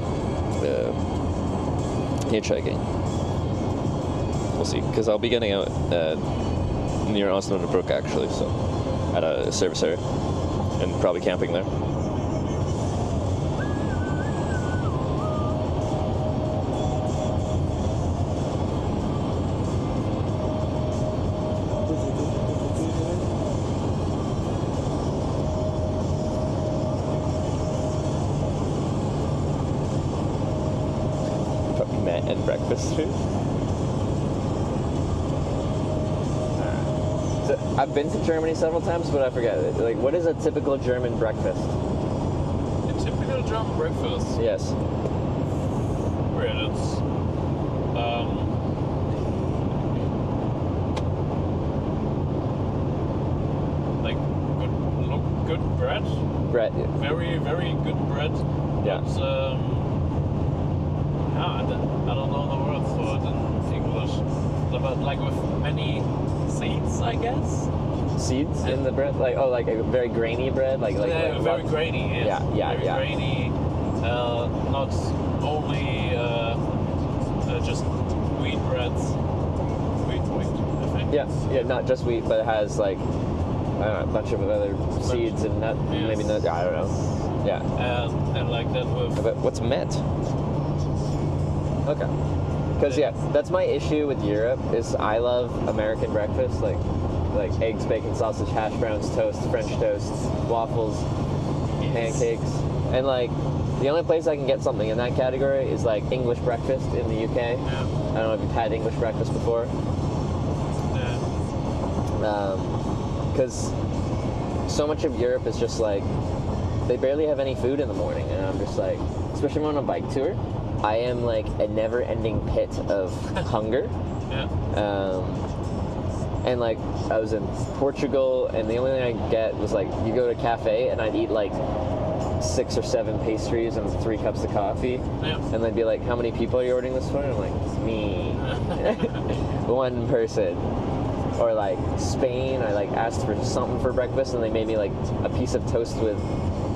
hitchhiking. We'll see, because I'll be getting out near Oslo and Brook actually, so at a service area, and probably camping there. And breakfast food. So I've been to Germany several times, but I forget it. Like, what is a typical German breakfast? A typical German breakfast? Yes. Well, it's like good bread. Bread. Very, very good bread. Yeah. But, I don't know the word for it in English, but like with many seeds, I guess. Seeds in the bread, like like a very grainy bread, like very grainy. Yes. Yeah. Very grainy. Not only just wheat breads. Wheat, I think. Yeah, not just wheat, but it has like I don't know, a bunch of other seeds and nut, maybe nut. I don't know. Yeah. And like that with. But what's met? Okay. Because that's my issue with Europe is I love American breakfast, like eggs, bacon, sausage, hash browns, toast, French toast, waffles, pancakes, and like the only place I can get something in that category is like English breakfast in the UK. Yeah. I don't know if you've had English breakfast before. Because so much of Europe is just like they barely have any food in the morning, and I'm just like, especially when I'm on a bike tour. I am like a never-ending pit of hunger. And like I was in Portugal, and the only thing I get was like you go to a cafe and I'd eat like 6 or 7 pastries and 3 cups of coffee, and they'd be like, "How many people are you ordering this for?" And I'm like, "Me, one person." Or like Spain, I like asked for something for breakfast, and they made me like a piece of toast with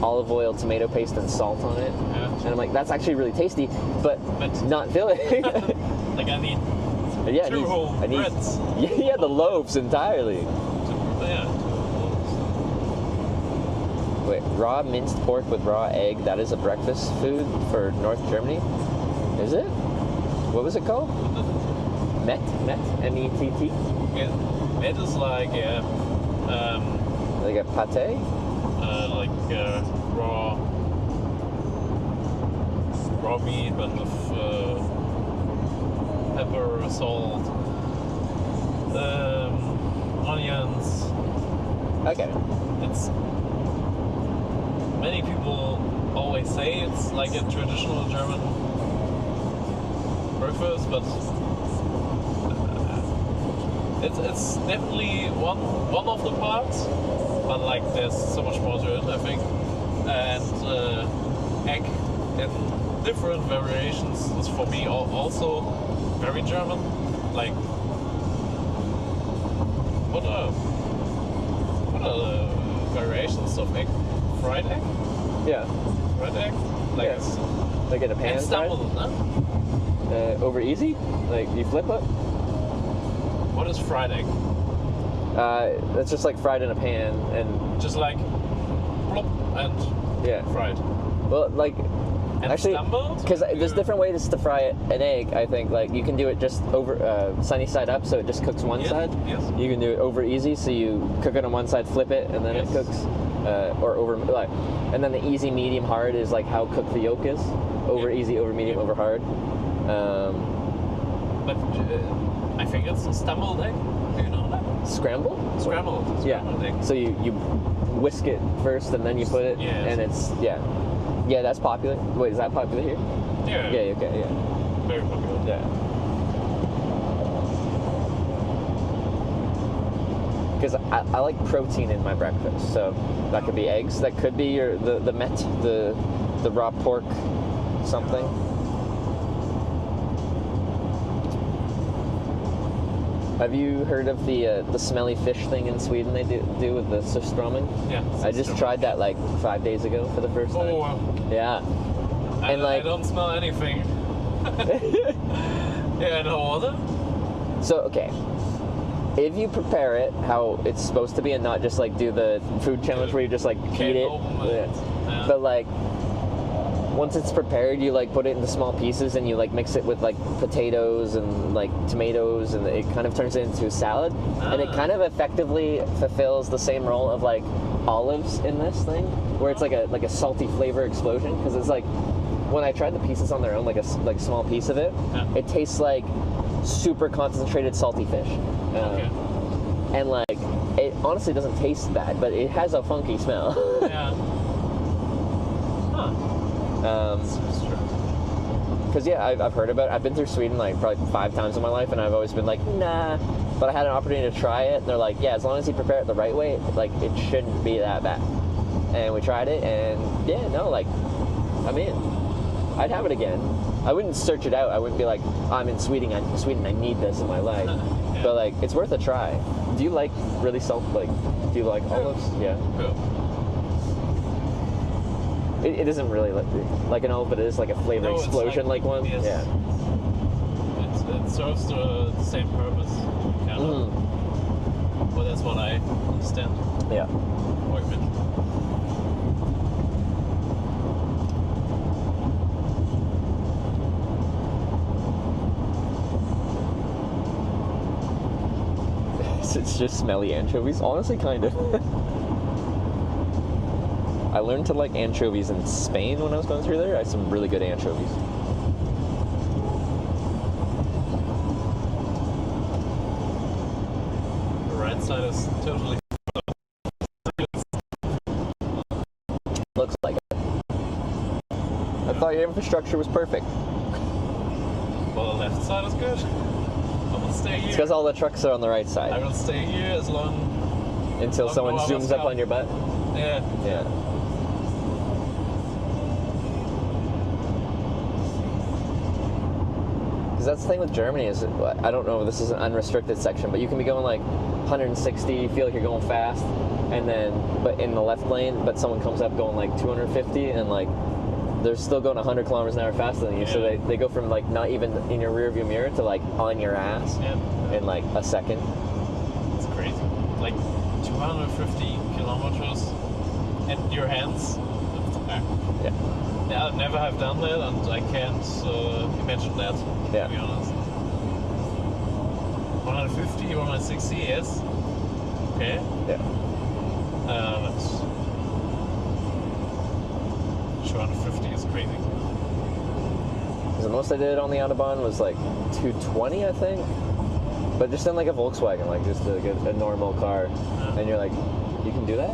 olive oil, tomato paste, and salt on it. And I'm like, that's actually really tasty, but not filling. Like I need two whole breads. Yeah, the loaves entirely. Yeah. Wait, raw minced pork with raw egg. That is a breakfast food for North Germany. Is it? What was it called? Met? M-E-T-T? Yeah. Met is like like a pate? Raw meat, but with pepper, salt, onions. Okay. It's many people always say it's like a traditional German breakfast, but it's definitely one of the parts. But like there's so much more to it, I think. And egg in different variations is for me also very German. Like what are the variations of egg? Fried egg? Yeah. Fried egg? Like yes. Like in a pan? And stumbled, huh? Over easy? Like you flip it? What is fried egg? It's just like fried in a pan and just like plop and fried. Well, like and actually, because there's different ways to fry an egg. I think like you can do it just over sunny side up, so it just cooks one side. Yes. You can do it over easy, so you cook it on one side, flip it, and then it cooks. Or over like, and then the easy, medium, hard is like how cooked the yolk is. Over easy, over medium, over hard. But I think it's a stumbled egg. Do you know that? Scrambled? Scrambled egg. So you whisk it first and then you put it, and it's yeah, that's popular. Wait, is that popular here? Yeah. Yeah. Okay. Yeah. Very popular. Yeah. Because I like protein in my breakfast, so that could be eggs. That could be the met, the raw pork, something. Have you heard of the smelly fish thing in Sweden they do with the surströmming? Yeah. I just tried that like 5 days ago for the first time. Oh wow. Yeah. And I don't smell anything. Yeah, and how was it? So okay. If you prepare it how it's supposed to be and not just like do the food challenge where you just like eat it. But like once it's prepared, you like put it into small pieces and you like mix it with like potatoes and like tomatoes, and it kind of turns it into a salad. And it kind of effectively fulfills the same role of like olives in this thing, where it's like a salty flavor explosion. Because it's like when I tried the pieces on their own, like a small piece of it, it tastes like super concentrated salty fish. And like it honestly doesn't taste bad, but it has a funky smell. Yeah. Because I've heard about it. I've been through Sweden like probably 5 times in my life, and I've always been like, nah. But I had an opportunity to try it, and they're like, yeah, as long as you prepare it the right way, like it shouldn't be that bad. And we tried it, and yeah, no, like, I'm in. I'd have it again. I wouldn't search it out. I wouldn't be like, I'm in Sweden. I need this in my life. But like, it's worth a try. Do you like really do you like olives? Yeah. It isn't really like an olive, but it is like a flavor explosion like one. Yes. Yeah. It serves the same purpose, kind of. Well, that's what I understand. Yeah. It's just smelly anchovies. Honestly, kind of. I learned to like anchovies in Spain when I was going through there. I had some really good anchovies. The right side is totally... Looks like it. I thought your infrastructure was perfect. Well, the left side is good. I will stay here. It's because all the trucks are on the right side. I will stay here as long... Until someone zooms up on your butt? Yeah. Yeah. That's the thing with Germany is, I don't know if this is an unrestricted section, but you can be going like 160, you feel like you're going fast, and then, but in the left lane, but someone comes up going like 250, and like, they're still going 100 kilometers an hour faster than you, so they go from like not even in your rear view mirror to like on your ass in like a second. It's crazy. Like 250 kilometers and your hands. Yeah, I never have done that, and I can't imagine that. To be honest. 150, 160, yes. Okay. Yeah. But 250 is crazy. The most I did on the Autobahn was like 220, I think. But just in like a Volkswagen, like just a normal car. And you're like, you can do that?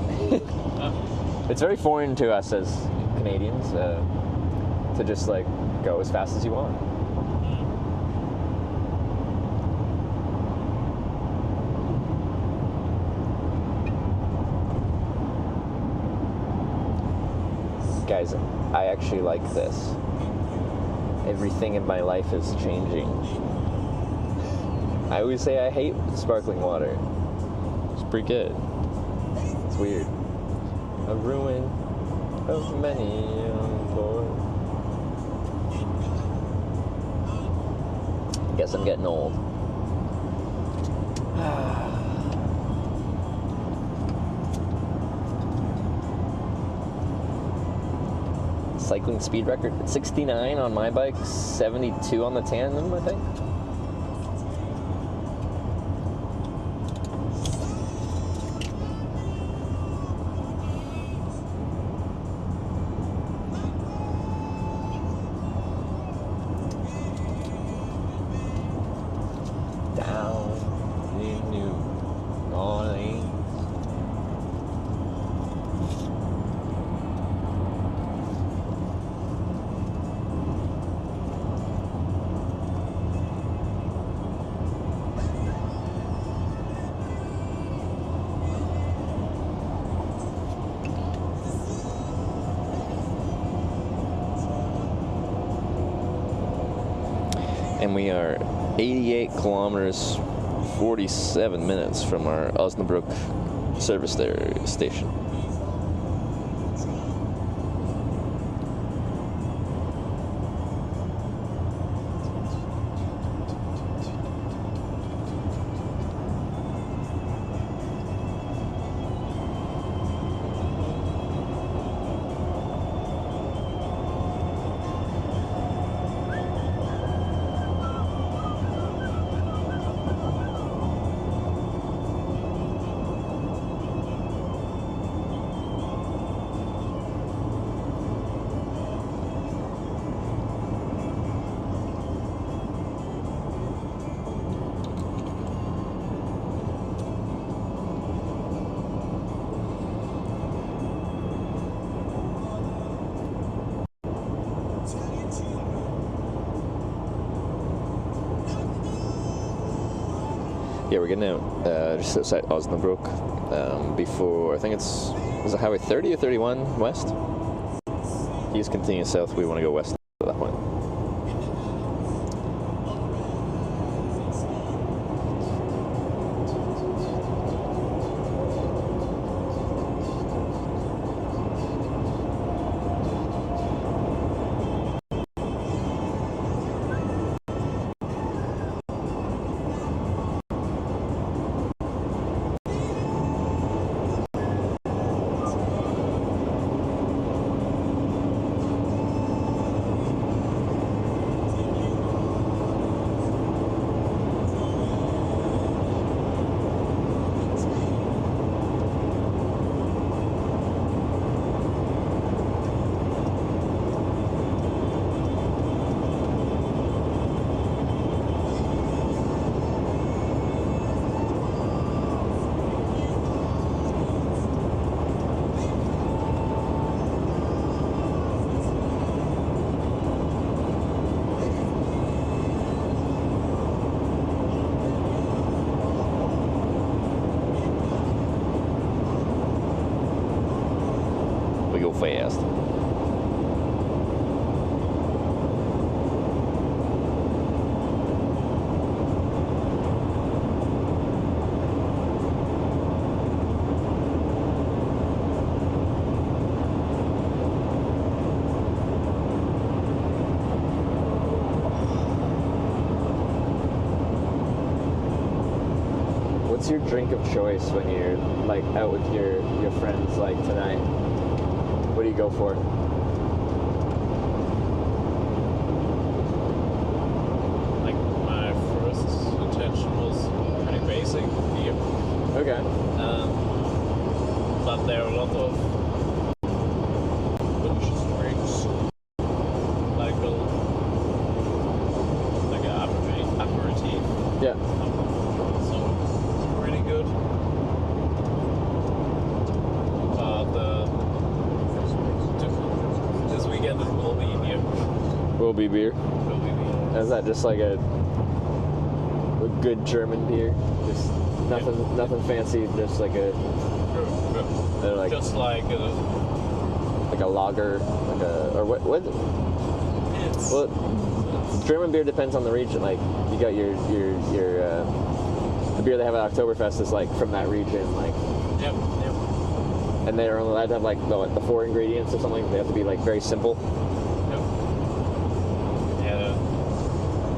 It's very foreign to us as Canadians to just like go as fast as you want. Guys, I actually like this. Everything in my life is changing. I always say I hate sparkling water. It's pretty good. It's weird. A ruin of many young boys. Guess I'm getting old. Cycling speed record 69 on my bike, 72 on the tandem, I think. Down in New Orleans. And we are 88 kilometers, 47 minutes from our Osnabrück service station. Yeah, we're getting out just outside Osnabrück before, I think is it Highway 30 or 31 west? He's continuing south, we want to go west at that point. Fast. What's your drink of choice when you're like out with your friends like tonight? do you go for? Like my first intention was pretty basic beer. Okay. But there are a lot of delicious drinks, like an aperitif. Yeah. So really good. But this weekend it will be beer. Will be beer. Will be beer. Is that just like a good German beer? Just nothing fancy. Just like a. Like, just like a lager, or what? Well, German beer depends on the region. Like you got your the beer they have at Oktoberfest is like from that region, like. Yep. And they're only allowed to have like the 4 ingredients or something. They have to be like very simple. Yep. Yeah,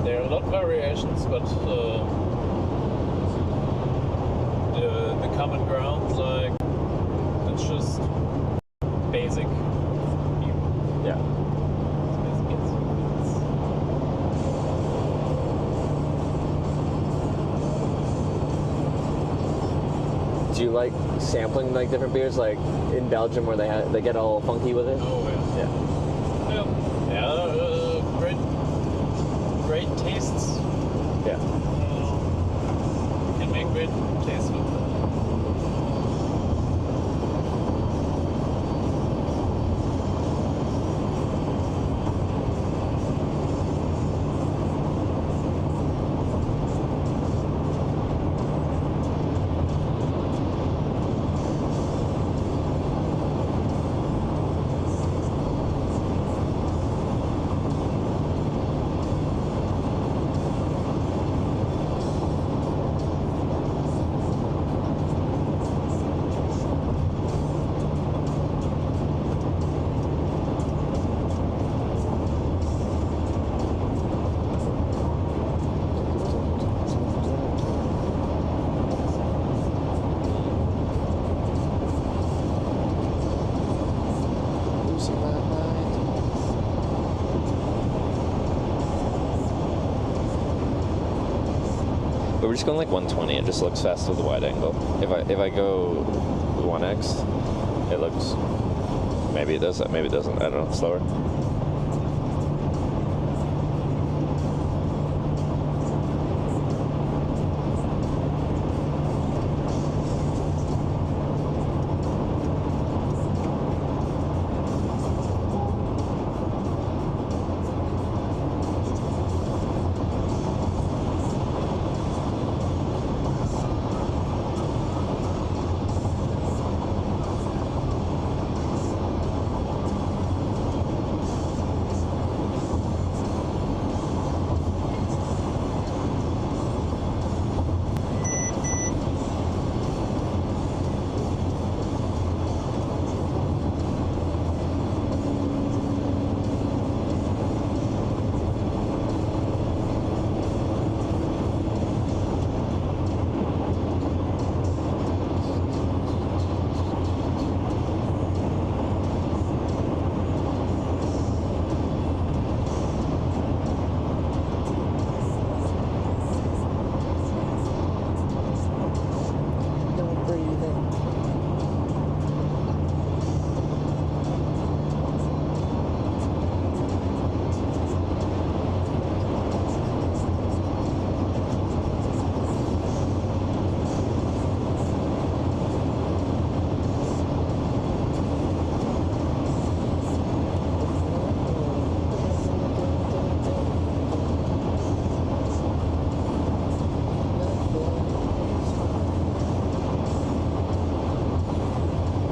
there are a lot of variations, but the common ground, like. It's just basic. Yeah. Do you like sampling like different beers, like in Belgium where they get all funky with it? Oh yeah. Great tastes. Yeah. Can make great tastes with it. But we're just going like 120. It just looks fast with the wide angle. If I go 1x, it looks. Maybe it does that. Maybe it doesn't. I don't know. Slower.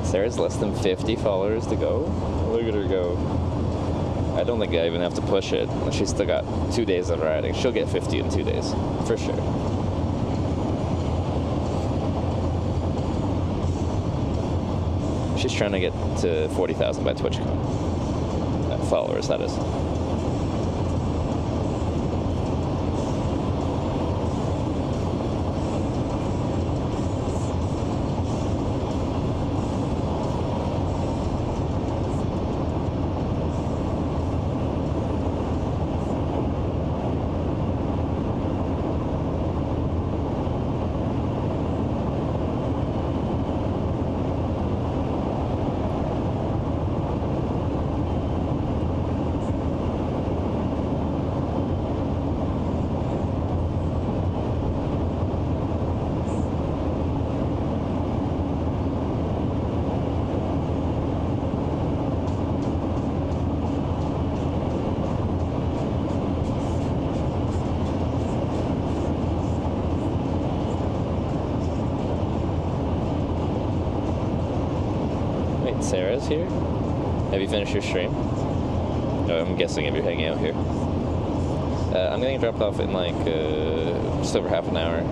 Sarah's less than 50 followers to go. Look at her go. I don't think I even have to push it. She's still got 2 days of riding. She'll get 50 in 2 days, for sure. She's trying to get to 40,000 by TwitchCon. Followers, that is. Sarah's here. Have you finished your stream? Oh, I'm guessing if you're hanging out here. I'm getting dropped off in like just over half an hour.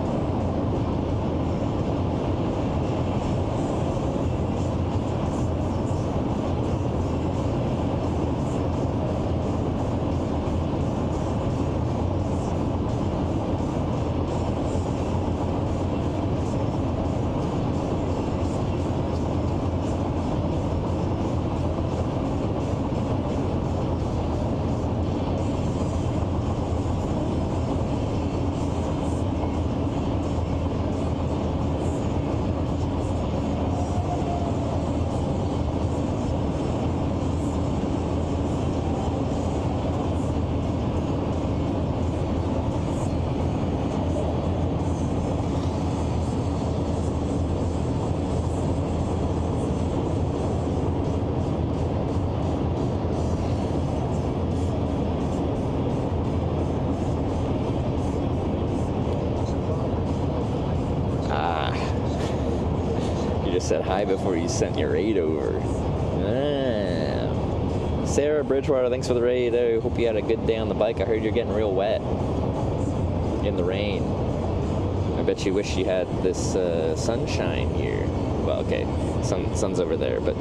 Said hi before you sent your raid over. Sarah Bridgewater, thanks for the raid. I hope you had a good day on the bike. I heard you're getting real wet in the rain. I bet you wish you had this sunshine here. Well, okay, sun's over there, but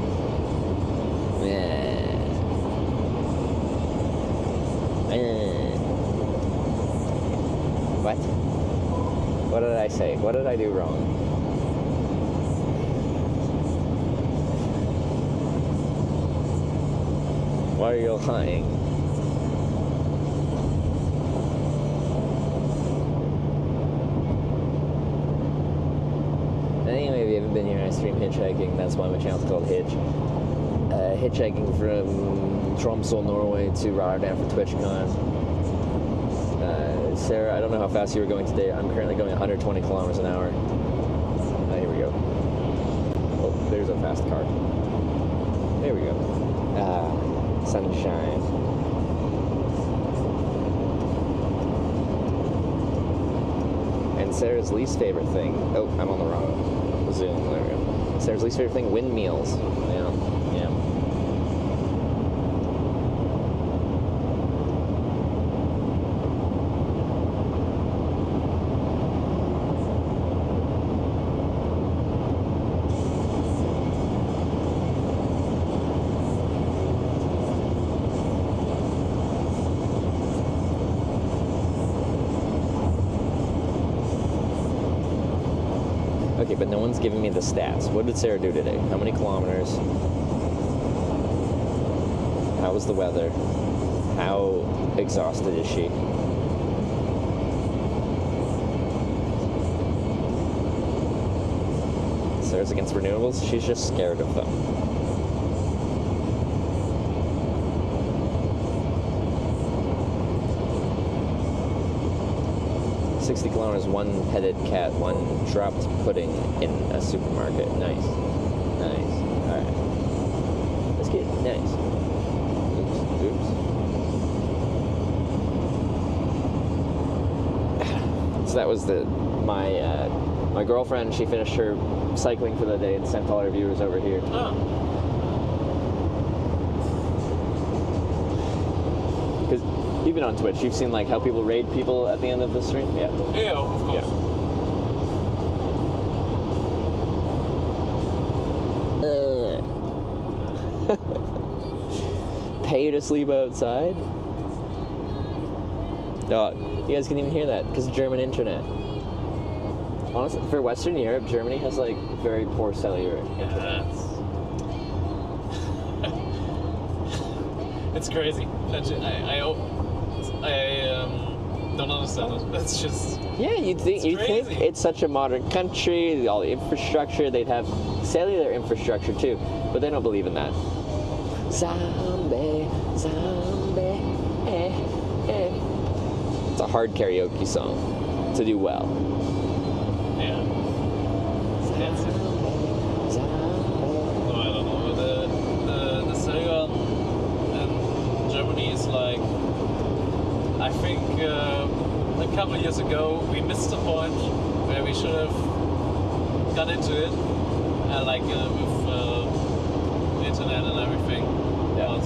what? What did I say? What did I do wrong? Why are you lying? Anyway, if you haven't been here, I stream hitchhiking. That's why my channel's called Hitch. Hitchhiking from Tromsø, Norway to Rotterdam for TwitchCon. Sarah, I don't know how fast you were going today. I'm currently going 120 kilometers an hour. Here we go. Oh, there's a fast car. There we go. Sunshine. And Sarah's least favorite thing. Oh, I'm on the wrong Zoom. There we go. Sarah's least favorite thing: windmills. Yeah. Okay, but no one's giving me the stats. What did Sarah do today? How many kilometers? How was the weather? How exhausted is she? Sarah's against renewables? She's just scared of them. $60 kilometers, one petted cat, one dropped pudding in a supermarket. Nice. Nice. Alright. Let's get nice. Oops. So that was my girlfriend. She finished her cycling for the day and sent all her viewers over here. Because even on Twitch, you've seen like how people raid people at the end of the stream. Yeah. Yeah, of course. Yeah. Pay to sleep outside. Oh, you guys can even hear that because of German internet. Honestly, for Western Europe, Germany has like very poor cellular internet. It's crazy. I don't understand it. It's just you think it's such a modern country, all the infrastructure, they'd have cellular infrastructure too, but they don't believe in that. Zombie, zombie, It's a hard karaoke song to do well. Yeah. No, I don't know. The cellular in Germany is like, I think a couple of years ago we missed the point where we should have got into it, like with internet and everything. Yeah.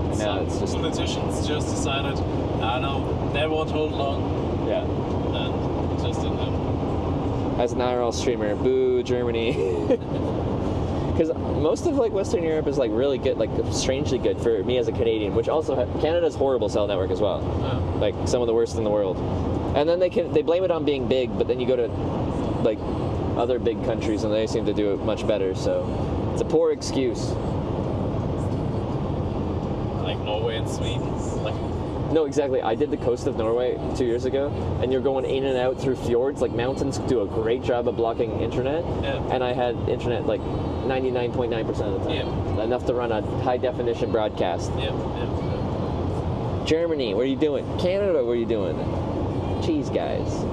But now it's just politicians just decided, I know, they won't hold long. Yeah. And just didn't happen. As an IRL streamer, boo Germany. Because most of like Western Europe is like really good, like strangely good for me as a Canadian, which also Canada's horrible cell network as well. Oh. Like some of the worst in the world. And then they blame it on being big, but then you go to like other big countries and they seem to do it much better. So it's a poor excuse. Like Norway and Sweden. Like no, exactly. I did the coast of Norway 2 years ago, and you're going in and out through fjords. Like mountains do a great job of blocking internet, and I had internet like 99.9% of the time, enough to run a high definition broadcast. Germany, what are you doing? Canada, what are you doing? Jeez, guys.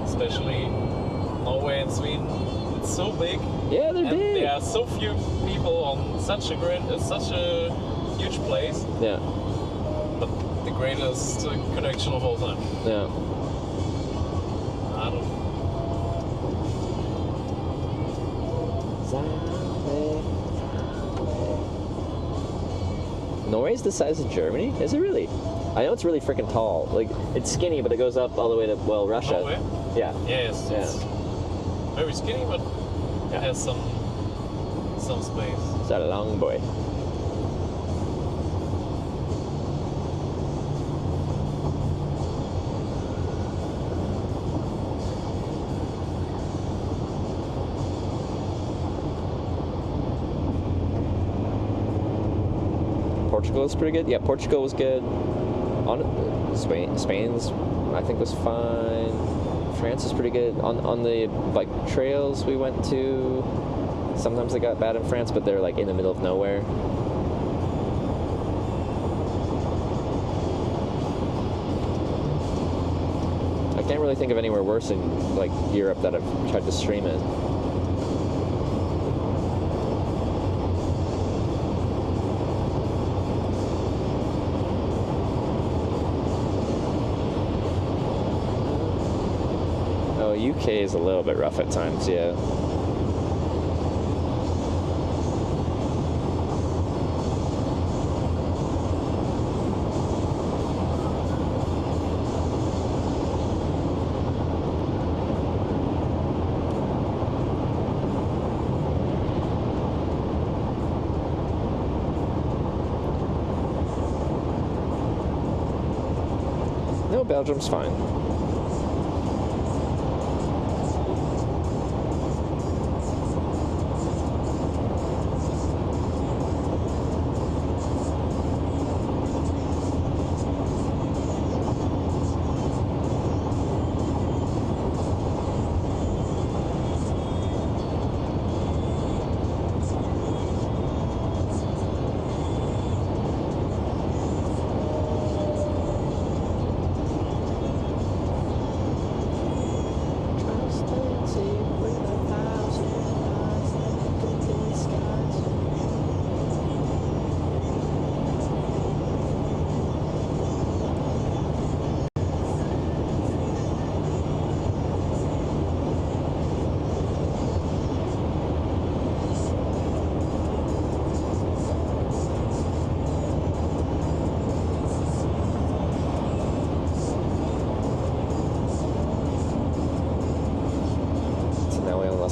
Especially Norway and Sweden. It's so big. Yeah, they're big. There are so few people on such a huge place. Yeah. But the greatest connection of all time. Yeah. I don't know. Norway's the size of Germany? Is it really? I know it's really freaking tall. Like, it's skinny, but it goes up all the way to, well, Russia. Norway? Yeah. Yes. Yeah. It's very skinny, but it has some space. It's a long boy. Portugal is pretty good. Yeah, Portugal was good. Spain's, I think, was fine. France is pretty good. On the bike trails we went to, sometimes they got bad in France, but they're like in the middle of nowhere. I can't really think of anywhere worse in like Europe that I've tried to stream in. UK is a little bit rough at times, yeah. No, Belgium's fine.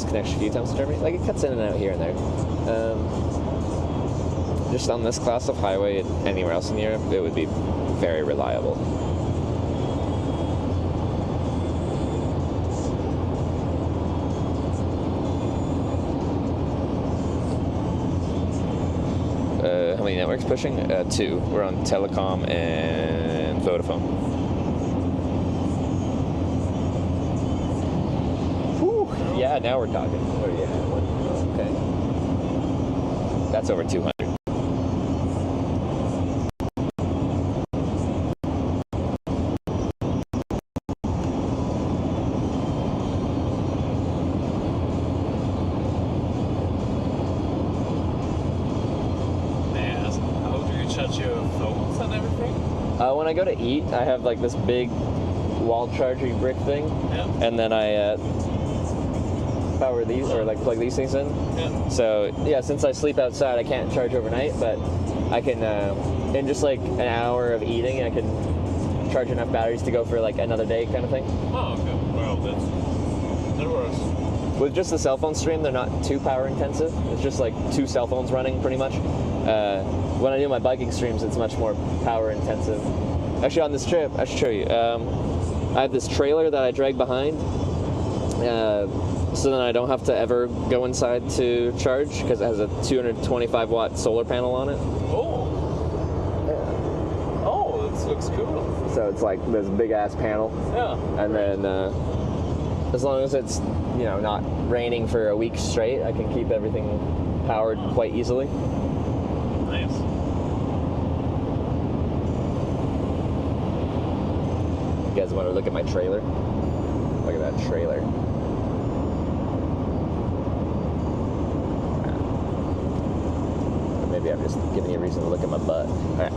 Connection a few times to Germany. Like, it cuts in and out here and there. Just on this class of highway anywhere else in Europe, it would be very reliable. How many networks pushing? 2. We're on Telecom and Vodafone. Yeah, now we're talking. Oh, yeah. Okay. That's over 200. How do you charge your phones and everything? When I go to eat, I have like this big wall charging brick thing. Yeah. And then I power these or like plug these things in. Yeah. So yeah, since I sleep outside, I can't charge overnight, but I can in just like an hour of eating, I can charge enough batteries to go for like another day kind of thing. Oh, okay. Well, that works. With just the cell phone stream, they're not too power intensive. It's just like 2 cell phones running pretty much. When I do my biking streams, it's much more power intensive. Actually, on this trip, I should show you. I have this trailer that I drag behind, so then I don't have to ever go inside to charge because it has a 225 watt solar panel on it. Oh. Yeah. Oh, that looks cool. So it's like this big ass panel. Yeah. And then as long as it's not raining for a week straight, I can keep everything powered quite easily. Nice. You guys want to look at my trailer? Look at that trailer. Or maybe I'm just giving you a reason to look at my butt. All right.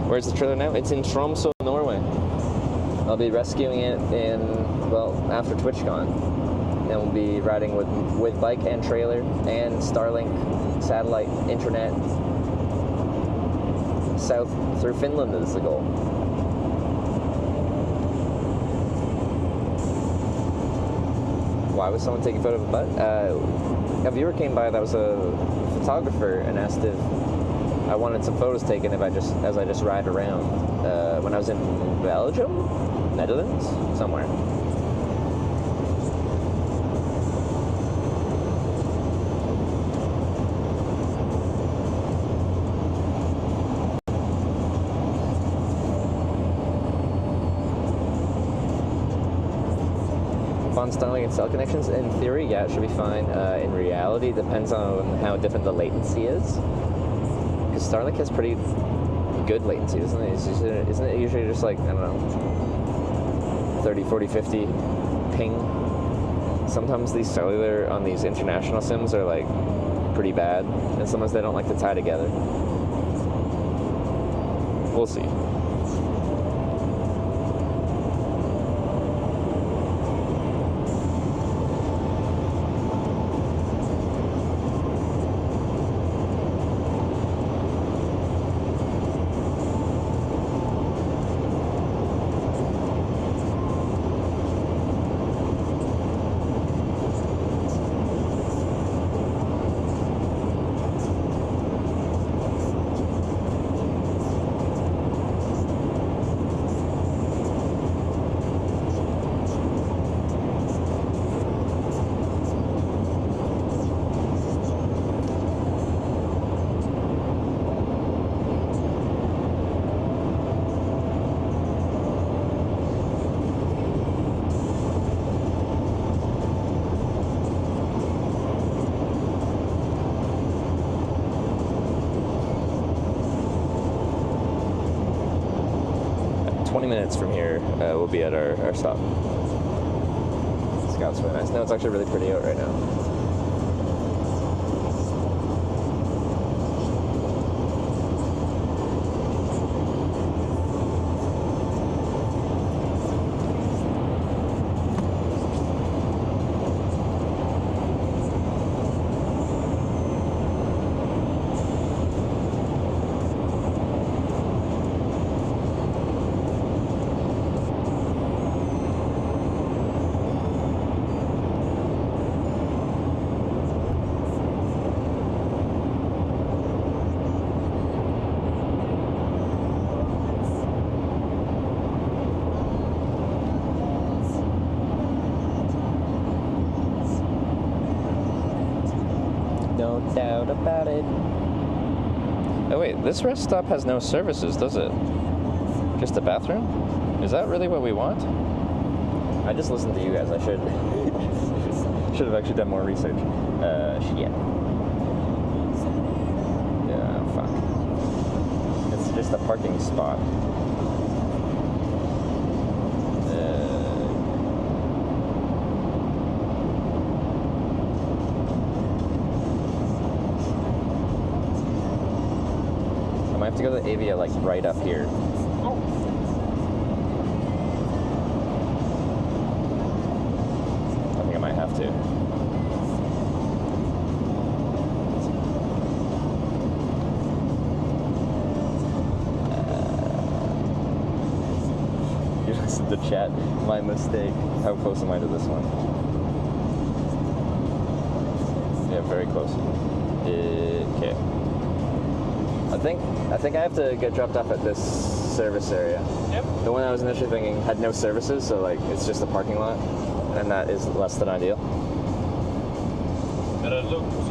Where's the trailer now? It's in Tromsø, Norway. I'll be rescuing it after TwitchCon. And we'll be riding with bike and trailer and Starlink satellite internet south through Finland is the goal. Why was someone taking a photo of a butt? A viewer came by that was a photographer and asked if I wanted some photos taken as I just ride around when I was in Belgium, Netherlands, somewhere. On Starlink and cell connections, in theory, yeah, it should be fine. In reality, it depends on how different the latency is. Because Starlink has pretty good latency, isn't it? Isn't it usually just like, I don't know, 30, 40, 50 ping? Sometimes these cellular on these international sims are like pretty bad, and sometimes they don't like to tie together. We'll see. Minutes from here, we'll be at our stop. The scout's really nice. No, it's actually really pretty out right now. No doubt about it. Oh wait, this rest stop has no services, does it? Just a bathroom? Is that really what we want? I just listened to you guys. I should have actually done more research. Shit. Yeah, fuck. It's Where's the parking spot? I might have to go to the Avia like right up here. Oh. I think I might have to. You listened to chat. My mistake. How close am I to this one? Yeah, very close. Okay. I think I have to get dropped off at this service area. Yep. The one I was initially thinking had no services, so like it's just a parking lot, and that is less than ideal. But it looked,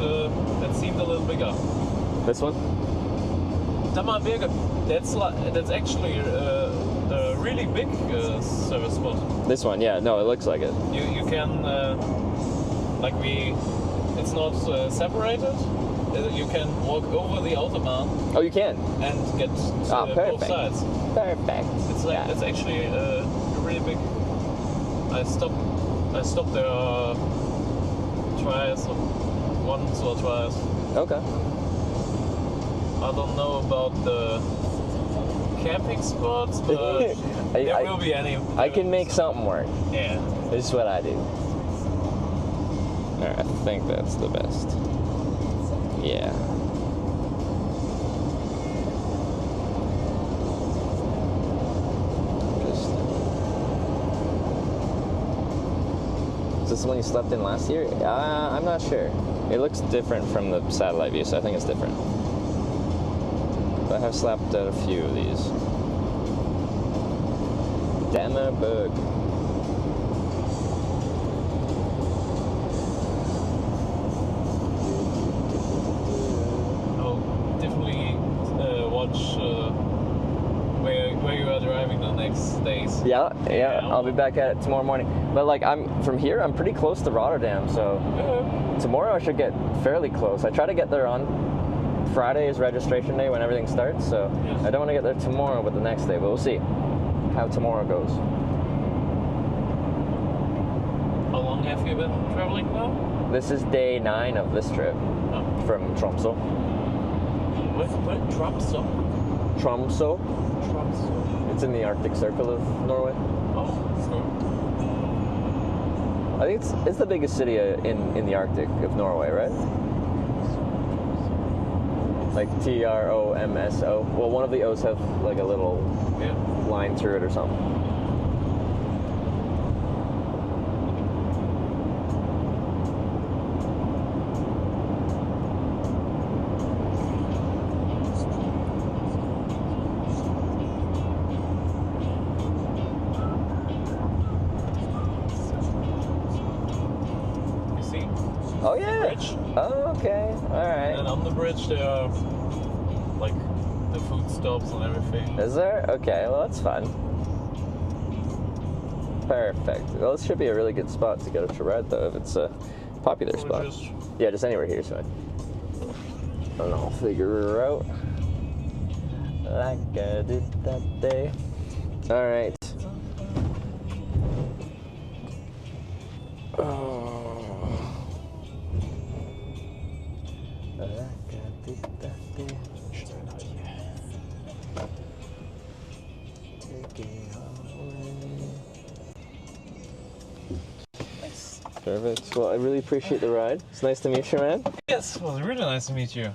that seemed a little bigger. This one? That's actually a really big service spot. This one, yeah. No, it looks like it. You can, it's not separated. You can walk over the Autobahn. Oh, you can? And get both sides. Perfect. It's like it's actually really big. I stopped there once or twice. Okay. I don't know about the camping spots, but there will be any. I can make something work. Yeah. This is what I do. Alright, I think that's the best. Yeah. Is this the one you slept in last year? I'm not sure. It looks different from the satellite view, so I think it's different. But I have slept at a few of these. Dammerberg. Where you are driving the next days. Yeah, I'll be back at it tomorrow morning. But like from here, I'm pretty close to Rotterdam, so tomorrow I should get fairly close. I try to get there on Friday is registration day when everything starts, so I don't want to get there tomorrow, but the next day. But we'll see how tomorrow goes. How long have you been traveling now? This is day 9 of this trip from Tromsø. What? Tromsø? Tromsø. Tromsø. It's in the Arctic Circle of Norway. Oh, I think it's the biggest city in the Arctic of Norway, right? Like Tromso. Well, one of the O's have like a little line through it or something. Oh yeah. Bridge. Oh, okay. All right. And on the bridge there are like the food stops and everything. Is there? Okay. Well, that's fun. Perfect. Well, this should be a really good spot to go to ride, though, if it's a popular spot. Yeah, just anywhere here is fine. And I'll figure her out. Like I did that day. All right. Perfect. Well, I really appreciate the ride. It's nice to meet you, man. Yes, well, really nice to meet you.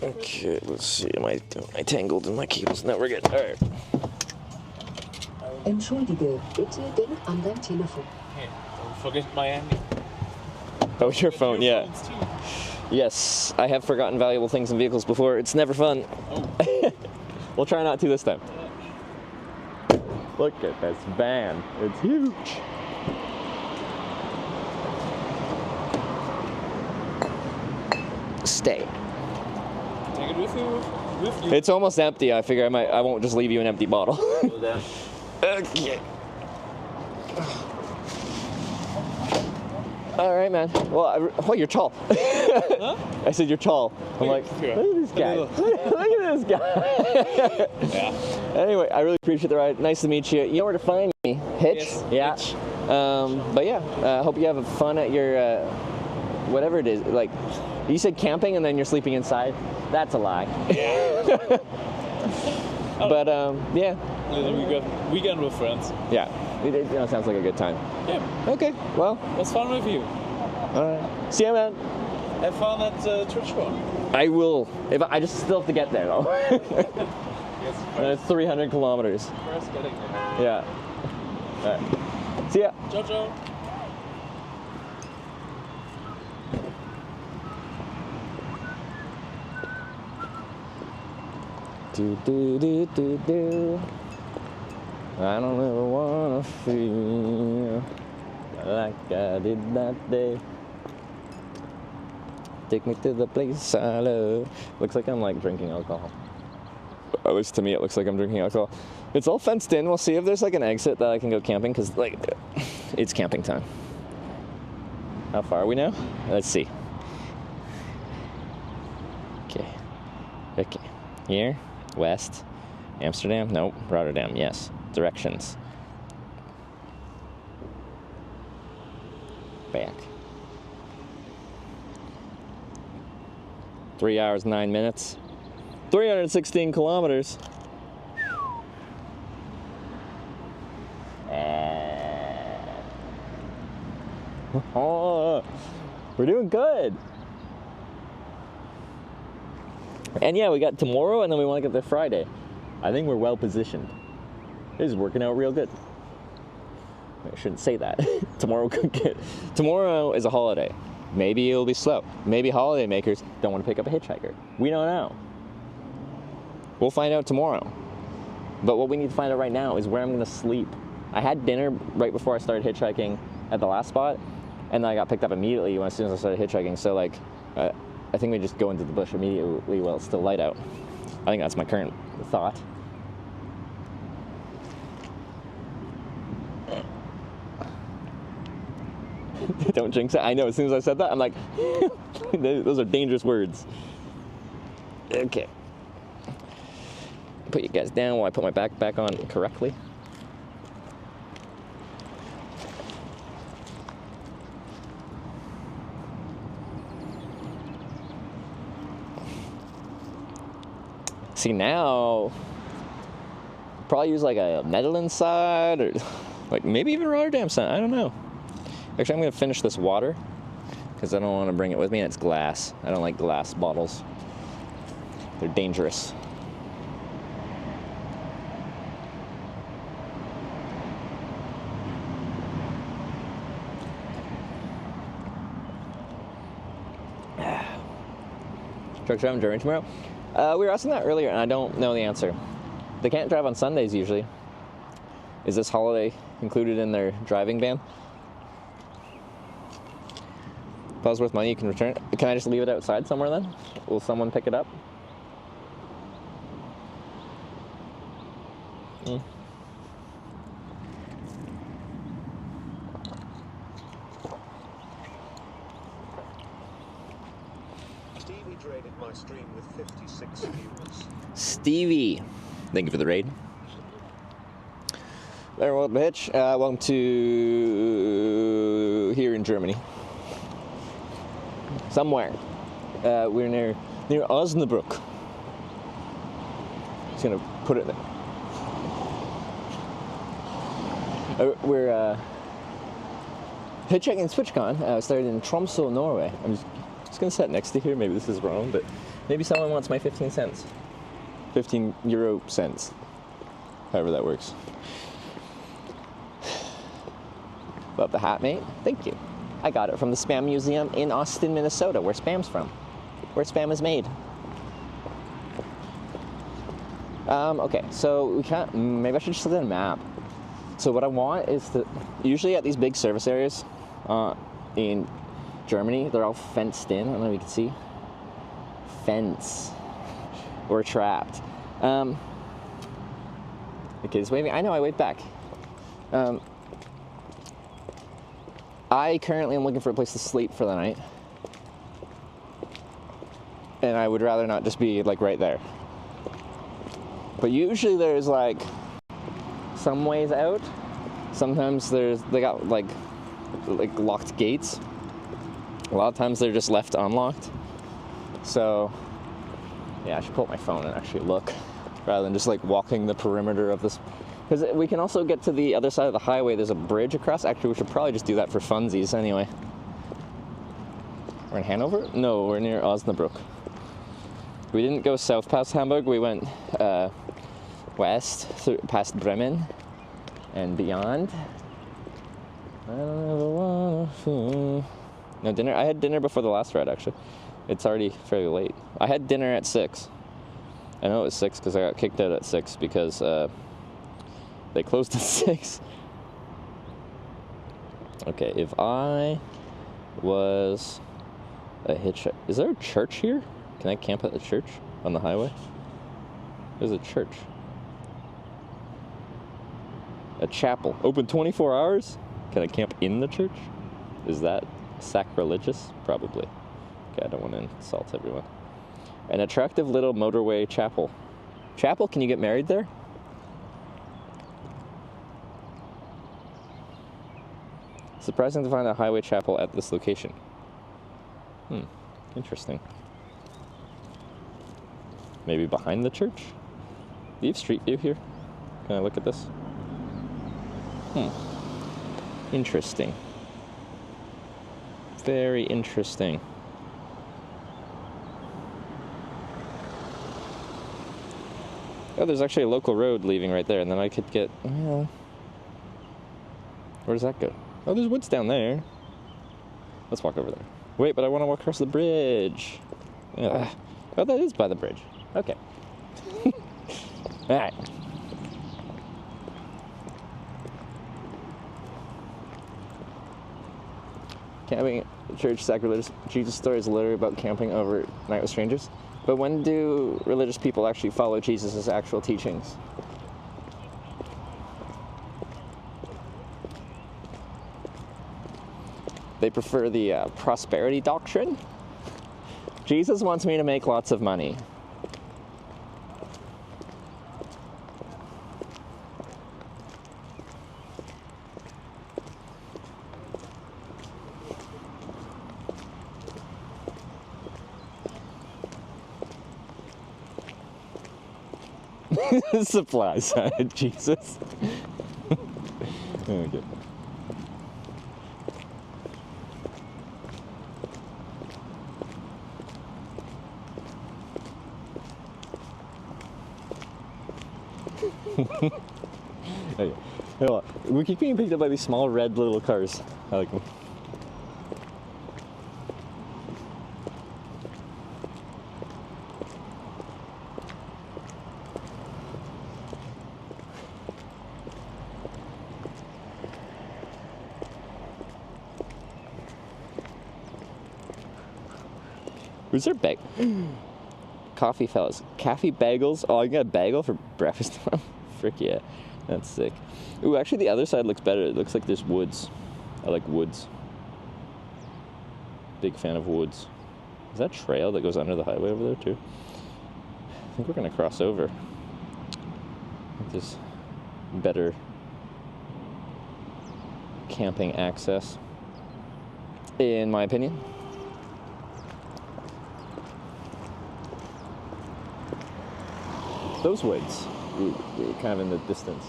Okay, let's see. Am I tangled in my cables? No, we're good. All right. Entschuldige, bitte denk an dein Telefon. Hey, don't forget my handy. Oh, your phone, yeah. Yes, I have forgotten valuable things in vehicles before. It's never fun. Oh. We'll try not to this time. Look at this van. It's huge. Stay. Take it with you. It's almost empty. I figure I won't just leave you an empty bottle. Okay. All right, man. Well, oh, you're tall. Huh? I said you're tall. I'm like, Yeah. look at this guy. Look at this guy. Yeah. Anyway, I really appreciate the ride. Nice to meet you. You know where to find me. Hitch? Yes, Yeah. Hitch. But yeah, hope you have fun at your, whatever it is. Like, you said camping and then you're sleeping inside? That's a lie. But, yeah. Weekend with friends. Yeah. It sounds like a good time. Yeah. Okay, well. It was fun with you. All right. See ya, man. Have fun at TwitchCon. I will. I just still have to get there, though. Yes. 300 kilometers. First getting there. Yeah. All right. See ya. Ciao, ciao. Do do do do do. I don't ever wanna feel like I did that day. Take me to the place I love. Looks like I'm like drinking alcohol. At least to me, it looks like I'm drinking alcohol. It's all fenced in. We'll see if there's like an exit that I can go camping, because like it's camping time. How far are we now? Let's see. Okay. Okay. Here. West. Amsterdam? Nope. Rotterdam. Yes. Directions. Back. 3 hours, 9 minutes. 316 kilometers. Oh, we're doing good. And yeah, we got tomorrow and then we want to get there Friday. I think we're well positioned. This is working out real good. I shouldn't say that. Tomorrow is a holiday. Maybe it'll be slow. Maybe holiday makers don't want to pick up a hitchhiker. We don't know. We'll find out tomorrow. But what we need to find out right now is where I'm going to sleep. I had dinner right before I started hitchhiking at the last spot, and then I got picked up immediately as soon as I started hitchhiking. So like, I think we just go into the bush immediately while it's still light out. I think that's my current thought. Don't jinx it. I know, as soon as I said that, I'm like, those are dangerous words. Okay. Put you guys down while I put my backpack on correctly. See, now, probably use like a Netherlands side, or like maybe even Rotterdam side, I don't know. Actually, I'm going to finish this water because I don't want to bring it with me, and it's glass. I don't like glass bottles. They're dangerous. Truck driving during tomorrow? We were asking that earlier, and I don't know the answer. They can't drive on Sundays usually. Is this holiday included in their driving ban? If I was worth money, you can return it. Can I just leave it outside somewhere then? Will someone pick it up? Stevie traded my stream with 56 viewers. Stevie, thank you for the raid. There, welcome to Hitch. Welcome to here in Germany. Somewhere. We're near Osnabrück. Just gonna put it there. We're hitchhiking TwitchCon. Started in Tromsø, Norway. I'm just gonna sit next to here. Maybe this is wrong, but maybe someone wants my 15 cents. 15 euro cents. However that works. Love the hat, mate. Thank you. I got it from the Spam Museum in Austin, Minnesota, where Spam's from. Where Spam is made. Okay, so we can't, maybe I should just look at a map. So what I want is to, usually at these big service areas in Germany, they're all fenced in. I don't know if you can see. Fence. We're trapped. Okay, it's waving. I know, I waved back. I currently am looking for a place to sleep for the night. And I would rather not just be like right there. But usually there's like some ways out. Sometimes they got like locked gates. A lot of times they're just left unlocked. So yeah, I should pull up my phone and actually look rather than just like walking the perimeter of this. Because we can also get to the other side of the highway. There's a bridge across. Actually, we should probably just do that for funsies anyway. We're in Hanover? No, we're near Osnabrück. We didn't go south past Hamburg. We went west past Bremen and beyond. I don't ever wanna feel. No dinner. I had dinner before the last ride, actually. It's already fairly late. I had dinner at 6. I know it was 6 because I got kicked out at 6 because they closed at 6. Okay, if I was a hitchhiker. Is there a church here? Can I camp at the church on the highway? There's a church. A chapel. Open 24 hours? Can I camp in the church? Is that sacrilegious? Probably. Okay, I don't want to insult everyone. An attractive little motorway chapel. Chapel? Can you get married there? Surprising to find a highway chapel at this location. Interesting. Maybe behind the church? Do you have street view here? Can I look at this? Interesting. Very interesting. Oh, there's actually a local road leaving right there, and then I could get... Well, where does that go? Oh, there's woods down there. Let's walk over there. Wait, but I want to walk across the bridge. Ugh. Oh, that is by the bridge. Okay. Alright. Camping at church sacrilegious. Jesus' story is literally about camping overnight with strangers. But when do religious people actually follow Jesus' actual teachings? They prefer the prosperity doctrine. Jesus wants me to make lots of money. Supply side, Jesus. Okay. Okay. We keep being picked up by these small red little cars. I like them. Who's their bag? Coffee fellas. Coffee bagels. Oh, I got a bagel for breakfast. Frick yeah. That's sick. Ooh, actually the other side looks better. It looks like there's woods. I like woods. Big fan of woods. Is that a trail that goes under the highway over there too? I think we're gonna cross over. I think there's better camping access, in my opinion. Those woods, kind of in the distance.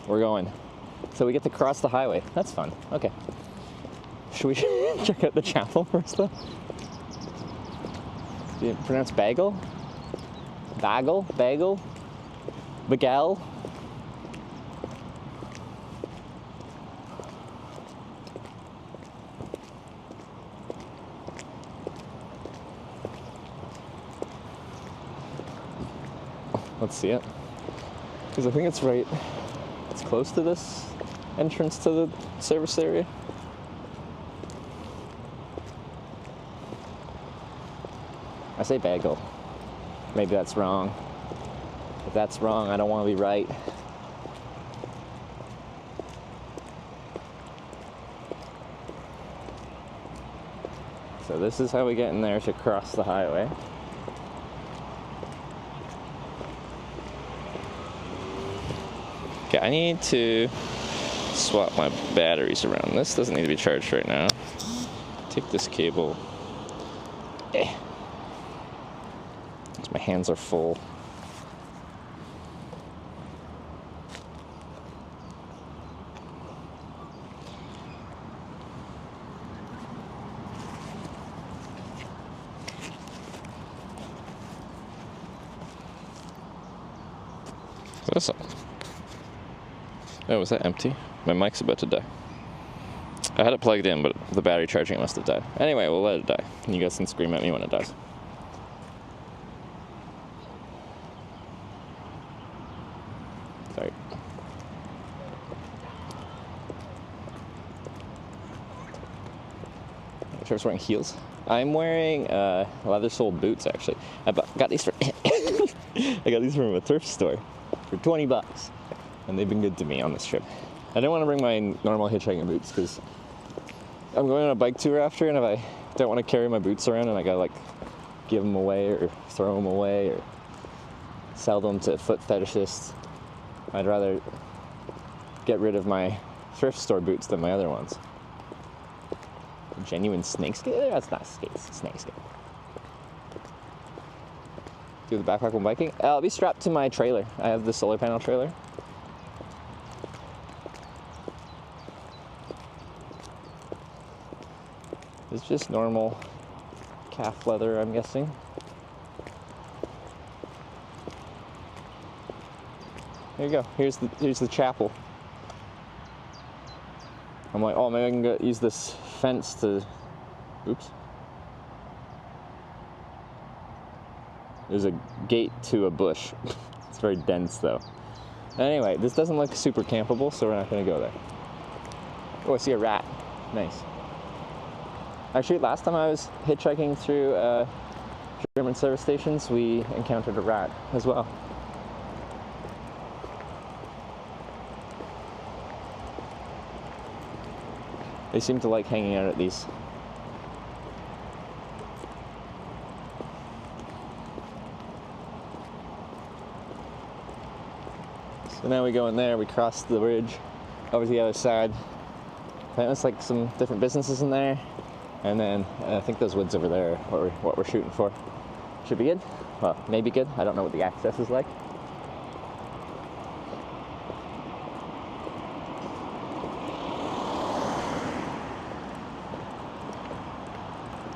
We're going. So we get to cross the highway. That's fun. Okay. Should we check out the chapel first though? Do you pronounce bagel? Bagel? Bagel? Bagel? Let's see it. Because I think it's right, it's close to this entrance to the service area. I say bagel. Maybe that's wrong. If that's wrong, I don't want to be right. So this is how we get in there to cross the highway. Okay, I need to swap my batteries around. This doesn't need to be charged right now. Take this cable. My hands are full. What's up? Oh, was that empty? My mic's about to die. I had it plugged in, but the battery charging must have died. Anyway, we'll let it die. And you guys can scream at me when it dies. Sorry. Trevor's wearing heels. I'm wearing leather-soled boots, actually. I got these from I got these from a thrift store for 20 bucks, and they've been good to me on this trip. I didn't want to bring my normal hitchhiking boots because I'm going on a bike tour after, and if I don't want to carry my boots around and I gotta like give them away or throw them away or sell them to foot fetishists, I'd rather get rid of my thrift store boots than my other ones. Genuine snakeskin? That's not snakeskin. Do the backpack when biking? I'll be strapped to my trailer. I have the solar panel trailer. It's just normal calf leather, I'm guessing. There you go. Here's the chapel. I'm like, oh, maybe I can use this fence to. Oops. There's a gate to a bush. It's very dense, though. Anyway, this doesn't look super campable, so we're not going to go there. Oh, I see a rat. Nice. Actually, last time I was hitchhiking through German service stations, we encountered a rat as well. They seem to like hanging out at these. So now we go in there, we cross the bridge over to the other side. There's like some different businesses in there. And then I think those woods over there are what we're shooting for. Should be good. Well, maybe good. I don't know what the access is like.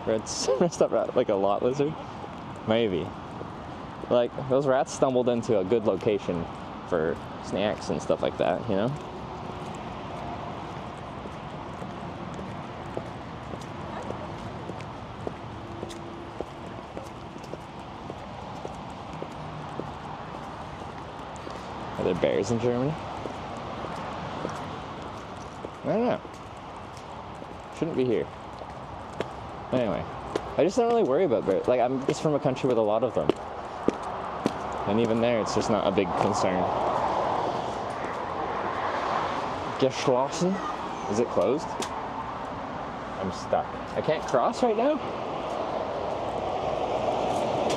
Dressed up like a lot lizard? Maybe. Like, those rats stumbled into a good location for snacks and stuff like that, you know? Are there bears in Germany? I don't know. Shouldn't be here. Anyway, I just don't really worry about bears. Like, I'm just from a country with a lot of them. And even there, it's just not a big concern. Geschlossen? Is it closed? I'm stuck. I can't cross right now?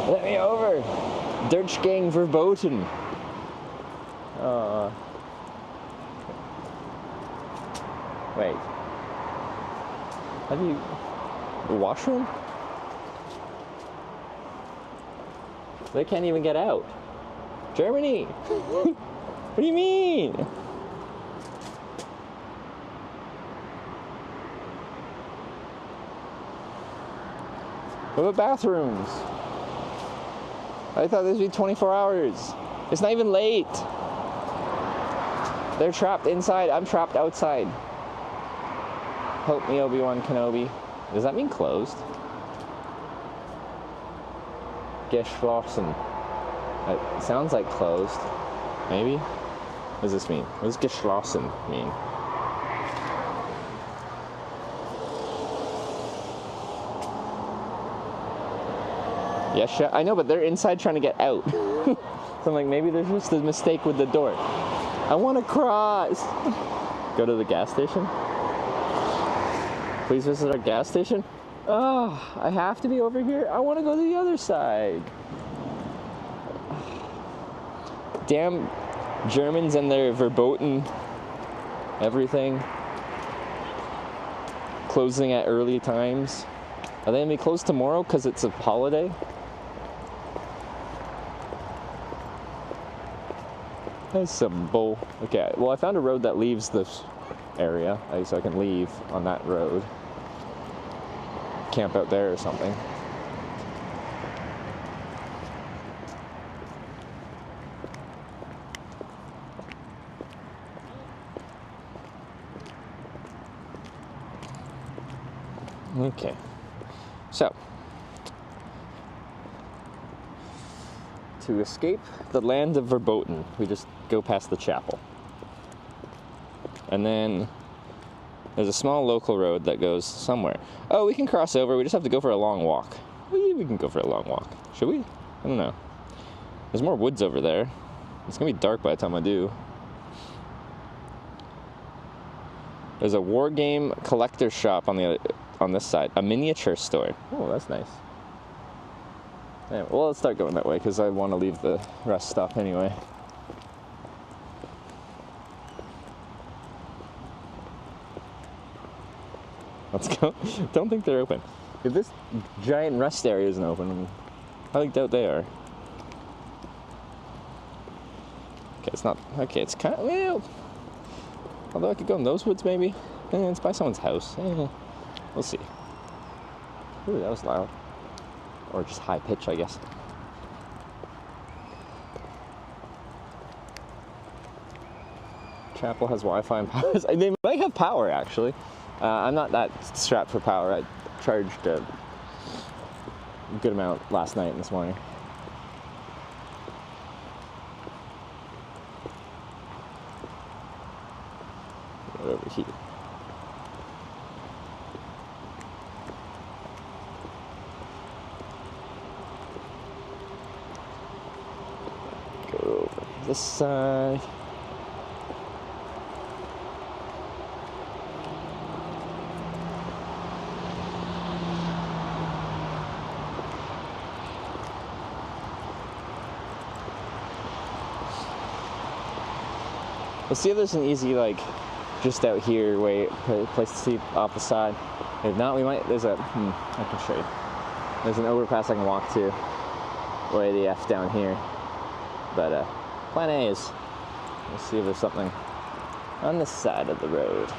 Let me over! Durchgang verboten! Wait. How do you... The washroom? They can't even get out. Germany! What do you mean? What about bathrooms? I thought this would be 24 hours. It's not even late. They're trapped inside. I'm trapped outside. Help me, Obi-Wan Kenobi. Does that mean closed? Geschlossen. It sounds like closed. Maybe? What does this mean? What does geschlossen mean? Yeah, I know, but they're inside trying to get out. So I'm like, maybe there's just a mistake with the door. I want to cross. Go to the gas station. Please visit our gas station. Oh, I have to be over here. I want to go to the other side. Damn Germans and their verboten everything. Closing at early times. Are they gonna be closed tomorrow because it's a holiday? That's some bull. Okay, well I found a road that leaves this area, so I can leave on that road. Camp out there or something. Okay, so to escape the land of verboten, we just go past the chapel. And then there's a small local road that goes somewhere. Oh, we can cross over. We just have to go for a long walk. We can go for a long walk. Should we? I don't know. There's more woods over there. It's going to be dark by the time I do. There's a war game collector shop on this side. A miniature store. Oh, that's nice. Yeah, well, let's start going that way because I want to leave the rest stop anyway. Let's go. Don't think they're open. If this giant rest area isn't open, I doubt they are. Okay, it's not. Okay, it's kind of. Well, although I could go in those woods maybe. It's by someone's house. We'll see. Ooh, that was loud. Or just high pitch, I guess. Chapel has Wi-Fi and power. They might have power, actually. I'm not that strapped for power. I charged a good amount last night and this morning. Get over here. Go over this side. Let's see if there's an easy, like, just out here place to see off the side. If not, we might, there's a, I can show you. There's an overpass I can walk to, way the F down here. But plan A is, let's see if there's something on this side of the road.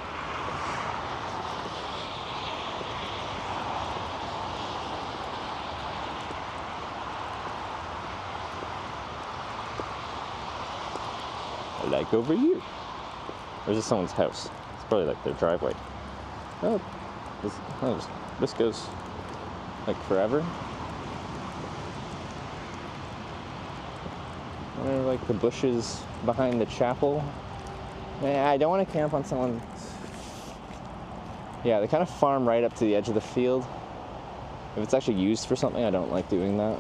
Like over here. Or is this someone's house? It's probably like their driveway. Oh, this goes like forever. I wonder, like the bushes behind the chapel. Yeah, I don't want to camp on someone's. Yeah, they kind of farm right up to the edge of the field. If it's actually used for something, I don't like doing that.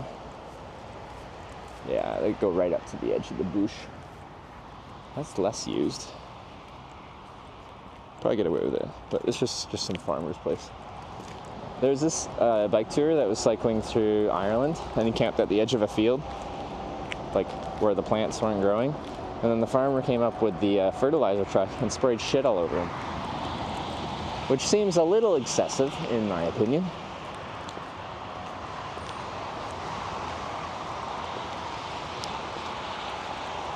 Yeah, they go right up to the edge of the bush. That's less used. Probably get away with it, but it's just some farmer's place. There's this bike tour that was cycling through Ireland, and he camped at the edge of a field, like where the plants weren't growing. And then the farmer came up with the fertilizer truck and sprayed shit all over him, which seems a little excessive, in my opinion.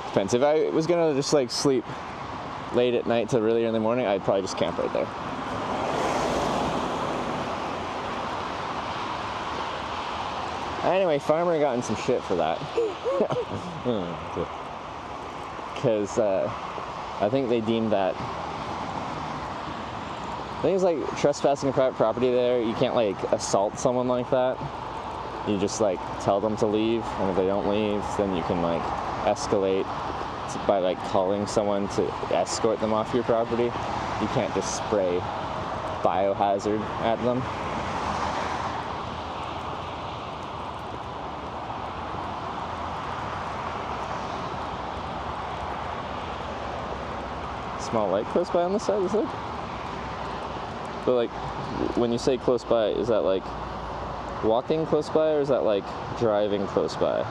Depends. If I was gonna just like sleep late at night till really early in the morning, I'd probably just camp right there. Anyway, farmer got in some shit for that. Because I think they deemed that. I think it's like trespassing a private property there. You can't like assault someone like that. You just like tell them to leave, and if they don't leave, then you can like escalate by like calling someone to escort them off your property. You can't just spray biohazard at them. Small light close by on the side, is it? But like, when you say close by, is that like walking close by, or is that like driving close by?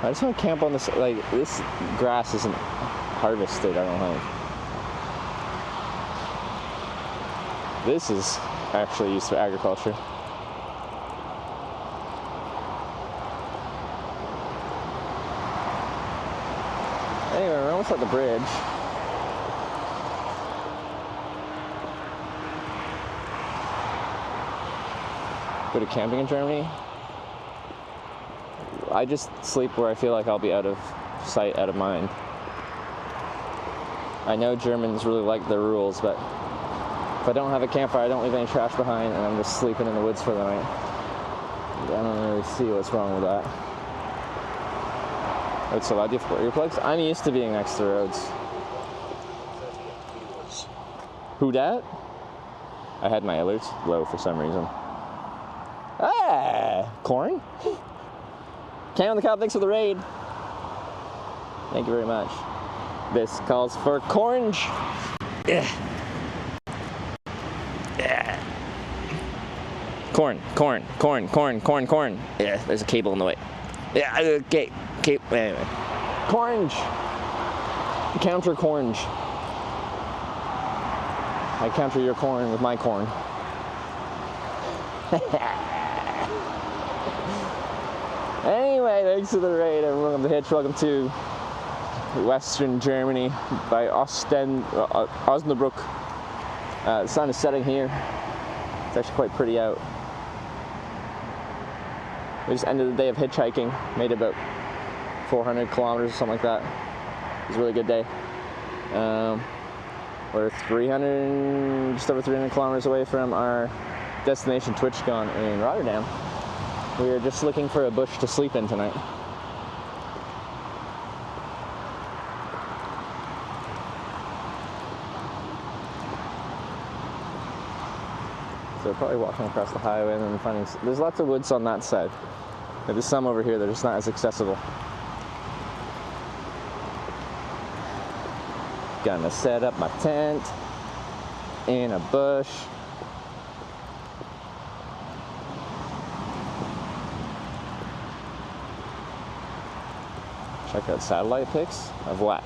I just want to camp on this, like, this grass isn't harvested, I don't think. This is actually used for agriculture. Anyway, we're almost at the bridge. Go to camping in Germany. I just sleep where I feel like I'll be out of sight, out of mind. I know Germans really like their rules, but if I don't have a campfire, I don't leave any trash behind, and I'm just sleeping in the woods for the night. I don't really see what's wrong with that. It's allowed you for earplugs? I'm used to being next to roads. Who dat? I had my alerts low for some reason. Ah! Corn? Cam the Cop, thanks for the raid. Thank you very much. This calls for cornge. Yeah. Yeah. Corn. Yeah, there's a cable in the way. Yeah, okay. Anyway. Cornge. Counter cornge. I counter your corn with my corn. Anyway, thanks for the raid, everyone. Welcome to Hitch. Welcome to Western Germany by Osnabrück. The sun is setting here. It's actually quite pretty out. We just ended the day of hitchhiking. Made about 400 kilometers or something like that. It was a really good day. We're just over 300 kilometers away from our destination TwitchCon in Rotterdam. We are just looking for a bush to sleep in tonight. So probably walking across the highway and then finding... There's lots of woods on that side. There's some over here that are just not as accessible. Gonna set up my tent in a bush. Check out satellite pics of what?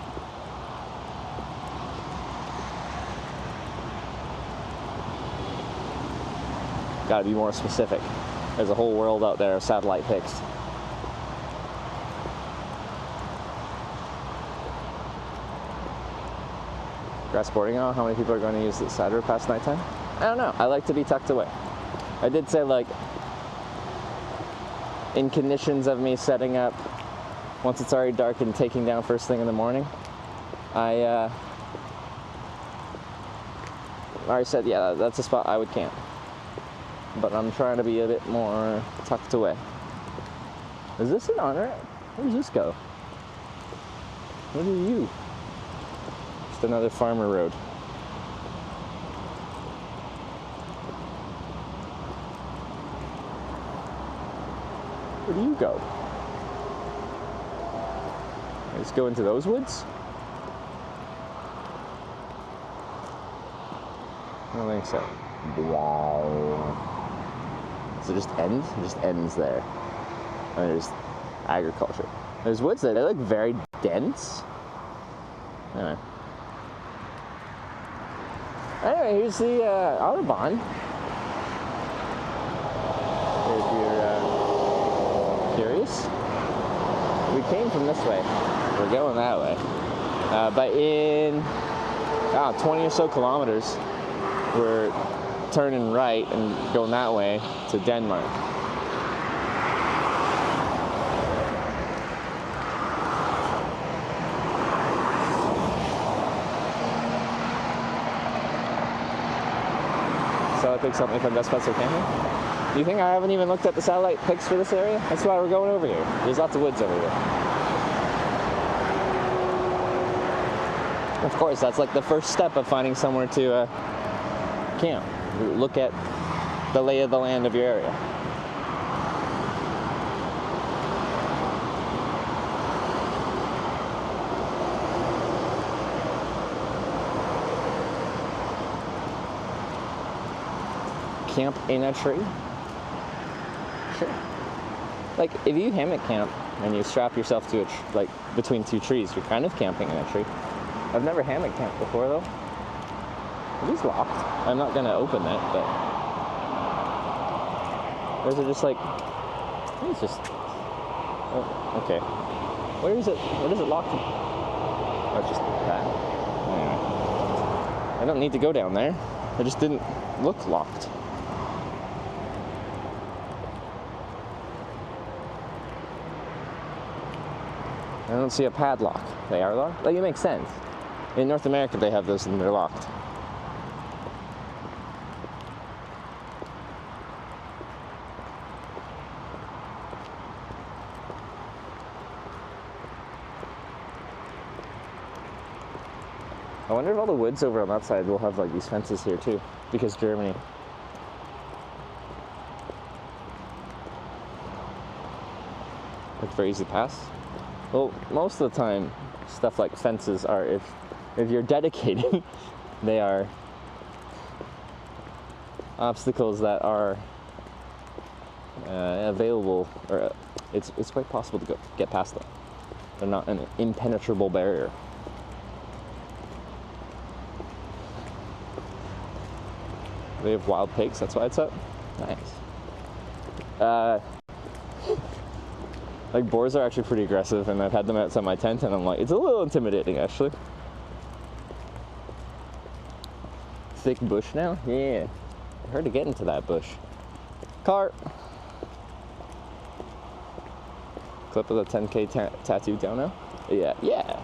Gotta be more specific. There's a whole world out there of satellite pics. Grass boarding out, how many people are going to use the side road past nighttime? I don't know. I like to be tucked away. I did say, like, in conditions of me setting up once it's already dark and taking down first thing in the morning, I already said, yeah, that's a spot I would camp. But I'm trying to be a bit more tucked away. Is this an on-ramp? Where does this go? What are you? Just another farmer road. Where do you go? Let's go into those woods? I don't think so. Wow. Does it just end? It just ends there. And there's agriculture. There's woods there. They look very dense. Anyway. Here's the Autobahn. If you're curious. We came from this way. We're going that way. But in 20 or so kilometers, we're turning right and going that way to Denmark. So I think something from best spots for camping. Do you think I haven't even looked at the satellite pics for this area? That's why we're going over here. There's lots of woods over here. Of course, that's like the first step of finding somewhere to camp. Look at the lay of the land of your area. Camp in a tree? Sure. Like, if you hammock camp and you strap yourself to like between two trees, you're kind of camping in a tree. I've never hammock camped before though. It is locked. I'm not gonna open it, but or is it just like? It's just. Oh, okay. Where is it? What is it locked? Oh, it's just that. Anyway, I don't need to go down there. It just didn't look locked. I don't see a padlock. They are locked? Like, it makes sense. In North America, they have those and they're locked. I wonder if all the woods over on that side will have like these fences here too, because Germany. Like for easy pass. Well, most of the time, stuff like fences are, if you're dedicated, they are obstacles that are available, or it's quite possible to get past them. They're not an impenetrable barrier. They have wild pigs, that's why it's up. Nice. Like, boars are actually pretty aggressive, and I've had them outside my tent, and I'm like, it's a little intimidating, actually. Thick bush now? Yeah. Hard to get into that bush. Car! Clip of the 10K tattoo down now? Yeah, yeah.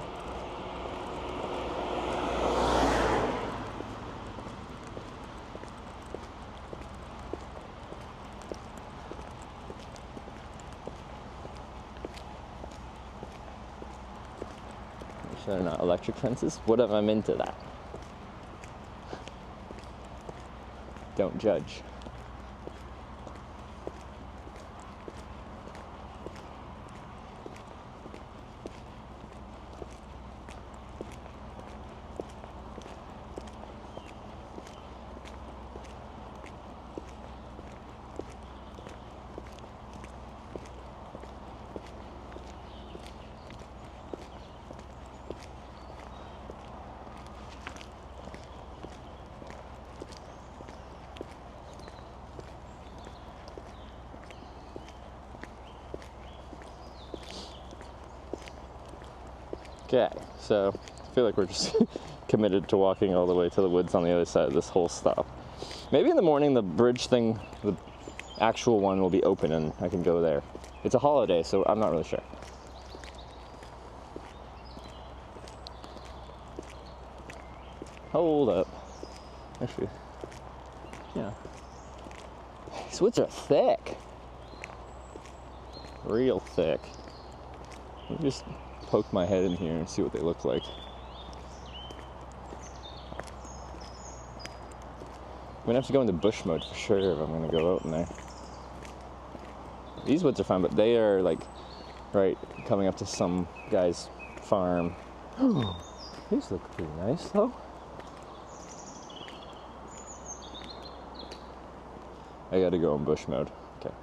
They're not electric fences. What if I'm into that? Don't judge. Okay, so I feel like we're just committed to walking all the way to the woods on the other side of this whole stop. Maybe in the morning the bridge thing, the actual one, will be open and I can go there. It's a holiday, so I'm not really sure. Hold up. Actually, yeah. These woods are thick. Real thick. Let me just poke my head in here and see what they look like. I'm gonna have to go into bush mode for sure if I'm gonna go out in there. These woods are fine, but they are like right coming up to some guy's farm. These look pretty nice though. I gotta go in bush mode. Okay.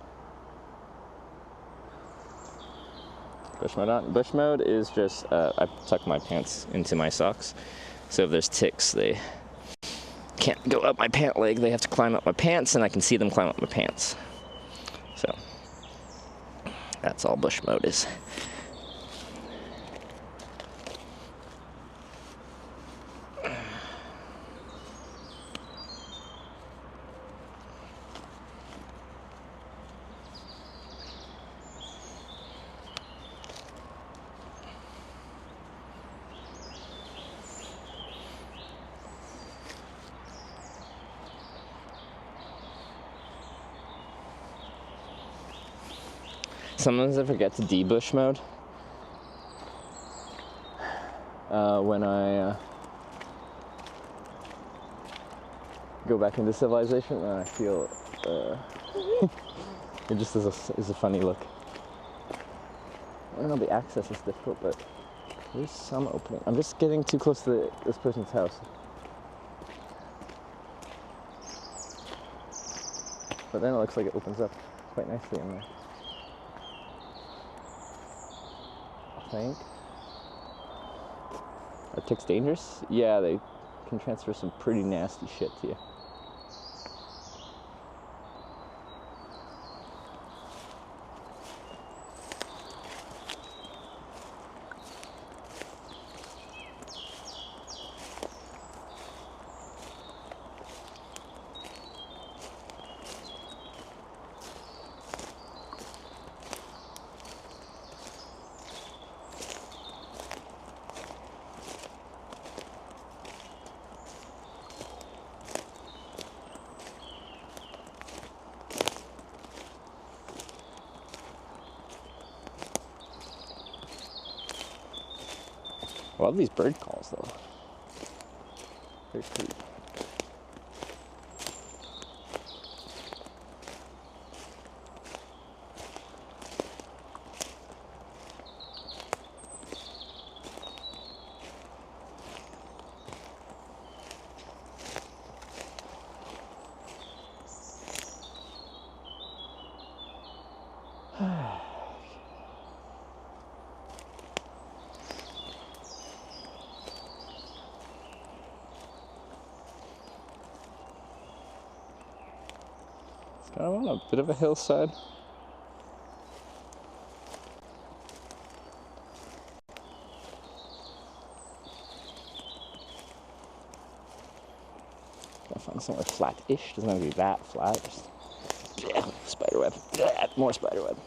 Bush mode on. Bush mode is just, I tuck my pants into my socks. So if there's ticks, they can't go up my pant leg. They have to climb up my pants, and I can see them climb up my pants. So that's all bush mode is. Sometimes I forget to debush mode go back into civilization, and I feel it just is a funny look. I don't know, the access is difficult, but there's some opening. I'm just getting too close to this person's house. But then it looks like it opens up quite nicely in there. I think. Are ticks dangerous? Yeah, they can transfer some pretty nasty shit to you. I love these bird calls though. They're pretty. Kind of on a bit of a hillside. Gotta find somewhere flat-ish. Doesn't have to be that flat. Just, yeah, spiderweb. Yeah, more spiderweb.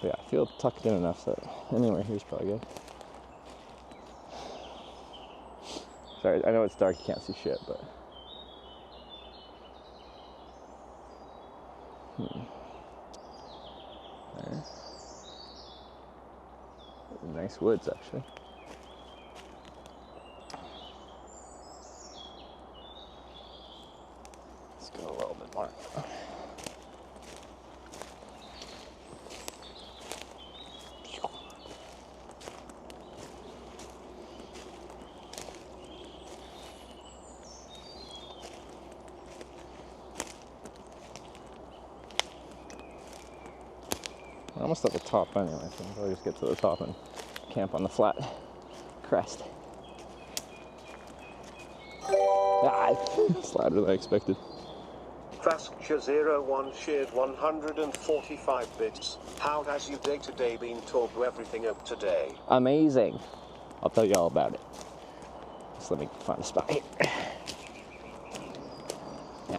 Yeah, I feel tucked in enough that anywhere here's probably good. Sorry, I know it's dark, you can't see shit, but... There. Nice woods, actually. Let's go a little bit more. We're almost at the top anyway, so I'll just get to the top and camp on the flat crest. Ah, it's louder than I expected. Fascia01 shared 145 bits. How has your day-to-day been? Talk to everything up today. Amazing. I'll tell you all about it. Just let me find a spot here. Yeah.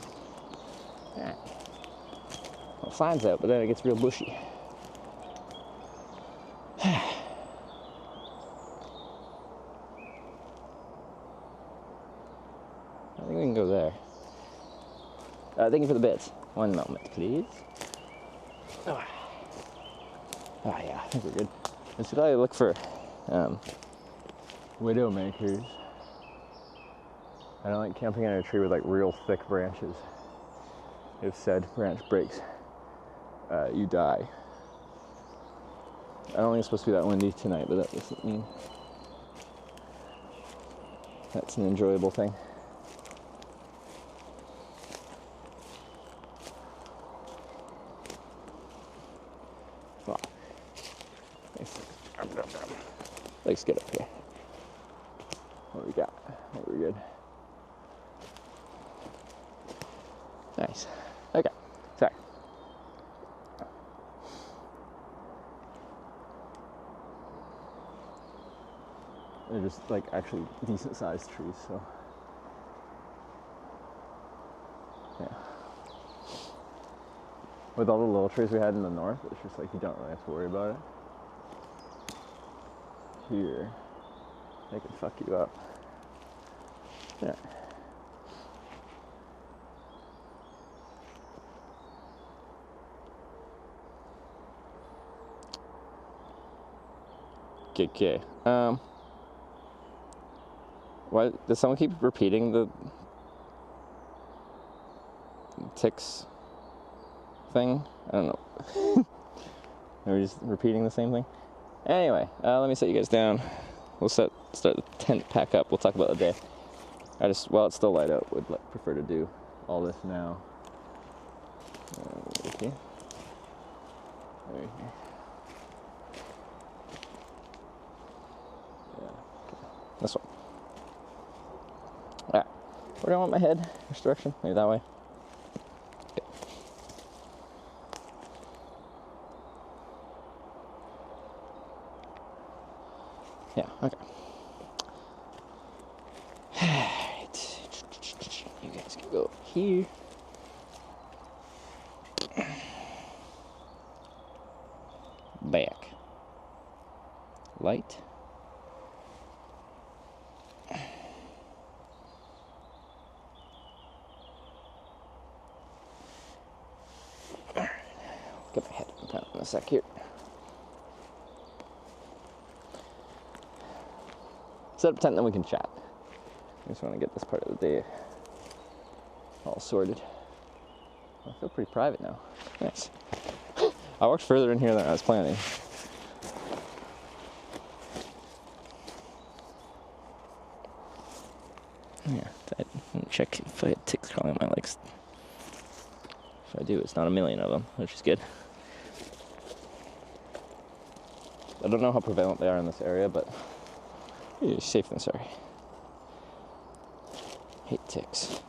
Yeah. Well, the sun's out, but then it gets real bushy. I think we can go there. Thank you for the bits. One moment, please. Ah, yeah, I think we're good. And should I look for widowmakers? I don't like camping in a tree with like real thick branches. If said branch breaks, you die. I don't think it's supposed to be that windy tonight, but that doesn't mean that's an enjoyable thing. Oh. Let's get up here. What do we got? Oh, we're good. Nice. Okay. Sorry. They're just like actually decent sized trees, so yeah. With all the little trees we had in the north, it's just like you don't really have to worry about it. Here, they can fuck you up. Yeah. Okay. Why does someone keep repeating the ticks thing? I don't know. Are we just repeating the same thing? Anyway, let me set you guys down. We'll start the tent pack up. We'll talk about the day. While it's still light out, would prefer to do all this now. Okay. Right here. Yeah. Okay. This one. Alright. Where do I want my head? Which direction? Maybe that way. Okay. Yeah, okay. Alright. You guys can go here. Back. Light. Alright. Get my head down in a sec here. Set up tent, then we can chat. I just want to get this part of the day all sorted. I feel pretty private now. Nice. I walked further in here than I was planning. Yeah, I didn't check if I had ticks crawling on my legs. If I do, it's not a million of them, which is good. I don't know how prevalent they are in this area, but you're safe than sorry. Hate ticks.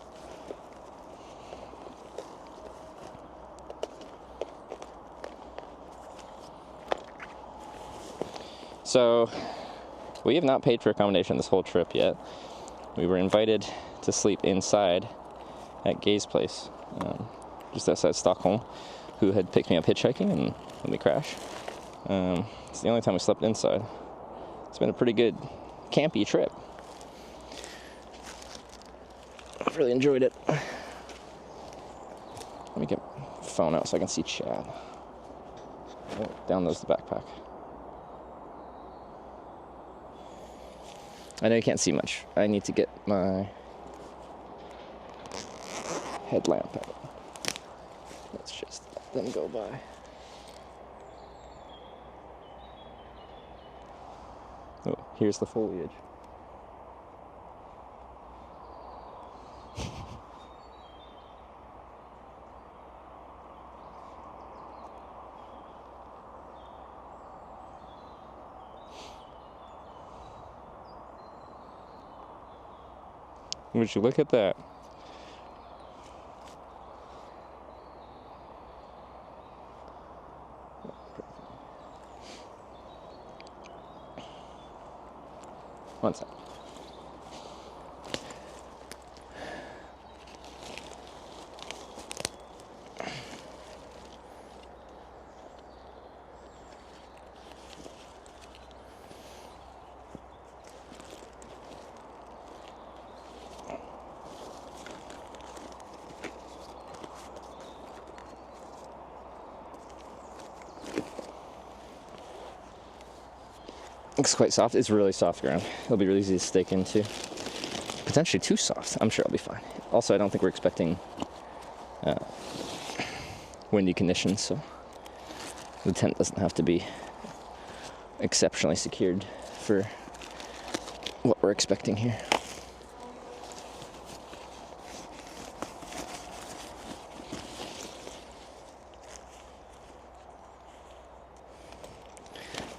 So, we have not paid for accommodation this whole trip yet. We were invited to sleep inside at Gay's place, just outside Stockholm, who had picked me up hitchhiking and let me crash. It's the only time we slept inside. It's been a pretty good campy trip. I've really enjoyed it. Let me get my phone out so I can see Chad. Oh, down goes the backpack. I know you can't see much. I need to get my headlamp out. Let's just let them go by. Oh, here's the foliage. Would you look at that? One sec. It's quite soft. It's really soft ground. It'll be really easy to stake into. Potentially too soft. I'm sure I'll be fine. Also, I don't think we're expecting windy conditions, so the tent doesn't have to be exceptionally secured for what we're expecting here.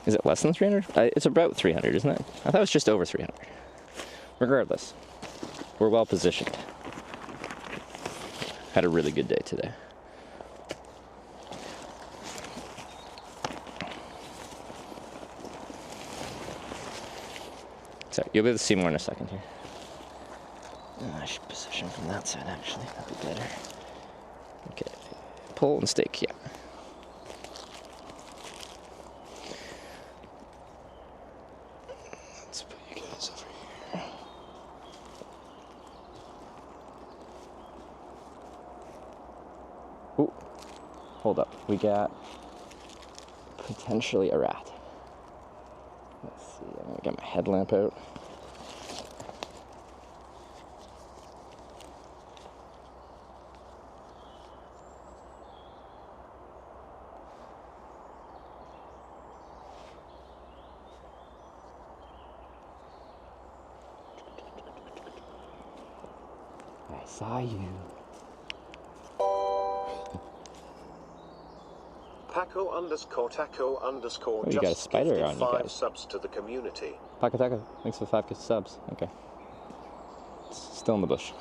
Is it less than 300? It's about 300, isn't it? I thought it was just over 300. Regardless, we're well positioned. Had a really good day today. Sorry, you'll be able to see more in a second here. I should position from that side, actually. That'd be better. Okay, pull and stake, yeah. Ooh, hold up. We got potentially a rat. Let's see, I'm gonna get my headlamp out. I saw you. Paco_Taco_ Oh, you got a spider gifted on you 5 guys. subs to the community. Paco Taco, thanks for the 5 subs. Okay. It's still in the bush.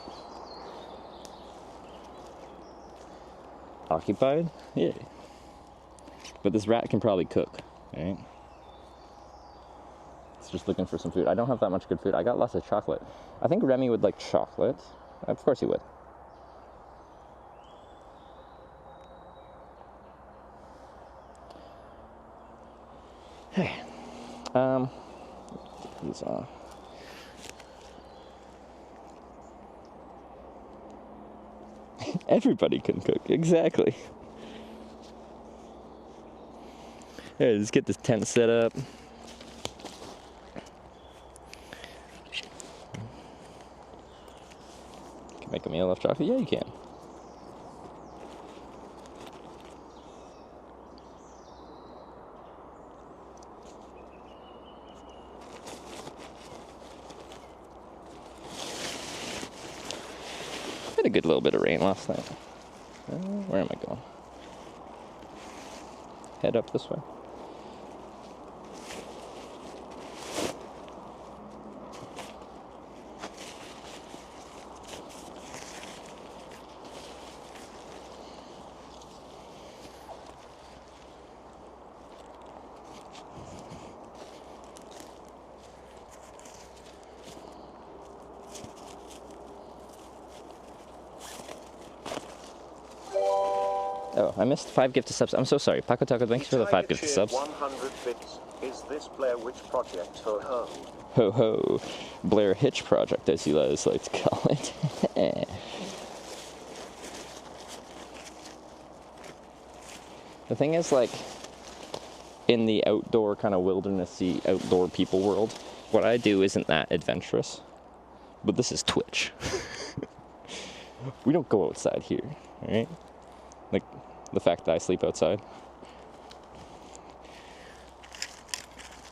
Occupied? Yeah. But this rat can probably cook, right? It's just looking for some food. I don't have that much good food. I got lots of chocolate. I think Remy would like chocolate. Of course he would. Hey. These on. Everybody can cook, exactly. Hey, let's get this tent set up. Can make a meal off chocolate? Yeah, you can. Had a good little bit of rain last night. Where am I going? Head up this way. Oh, I missed 5 gifted subs. I'm so sorry. Paco Taco, thanks for the 5 gifted subs. 100 bits. Is this Blair Witch Project? Ho ho. Ho ho. Blair Hitch Project, as you guys like to call it. The thing is, like, in the outdoor kind of wildernessy outdoor people world, what I do isn't that adventurous. But this is Twitch. We don't go outside here, right? Like, the fact that I sleep outside.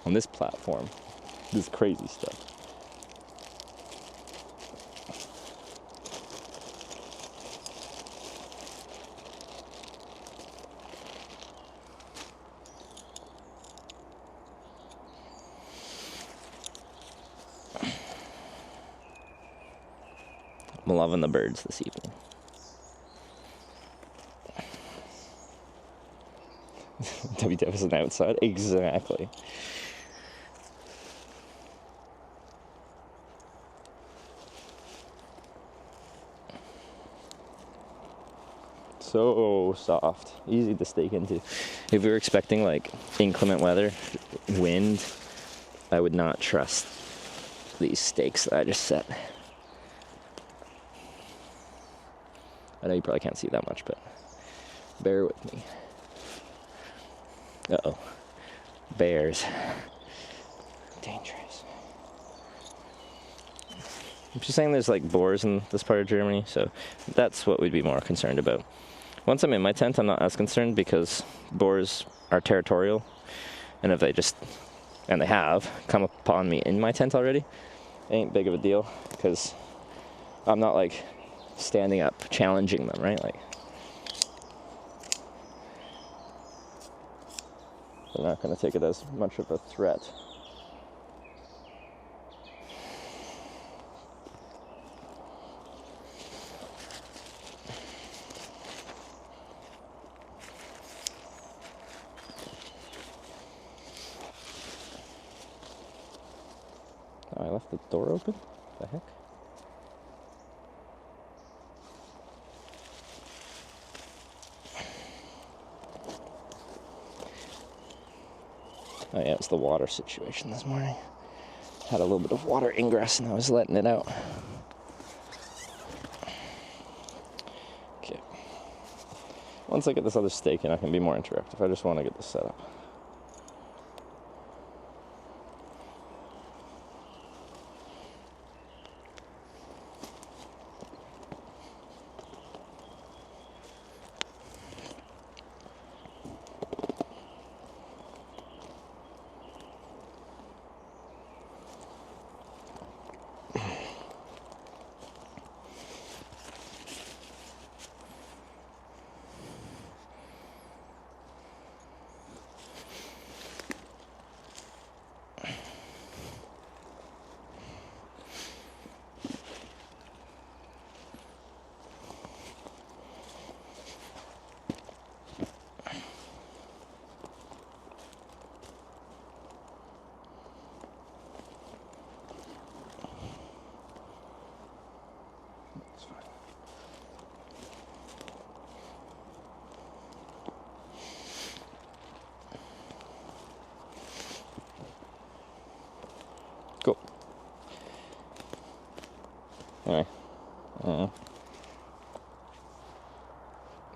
On this platform, this crazy stuff. I'm loving the birds this evening. WTF isn't outside? Exactly. So soft. Easy to stake into. If we were expecting like inclement weather, wind, I would not trust these stakes that I just set. I know you probably can't see that much, but bear with me. Uh-oh. Bears. Dangerous. I'm just saying there's like boars in this part of Germany, so that's what we'd be more concerned about. Once I'm in my tent, I'm not as concerned because boars are territorial, and if they just, and they have, come upon me in my tent already, it ain't big of a deal, because I'm not like standing up challenging them, right? Like, they're not going to take it as much of a threat. Oh, I left the door open? The heck? Oh yeah, it's the water situation this morning. Had a little bit of water ingress and I was letting it out. Okay. Once I get this other stake in, I can be more interactive. I just want to get this set up. Anyway.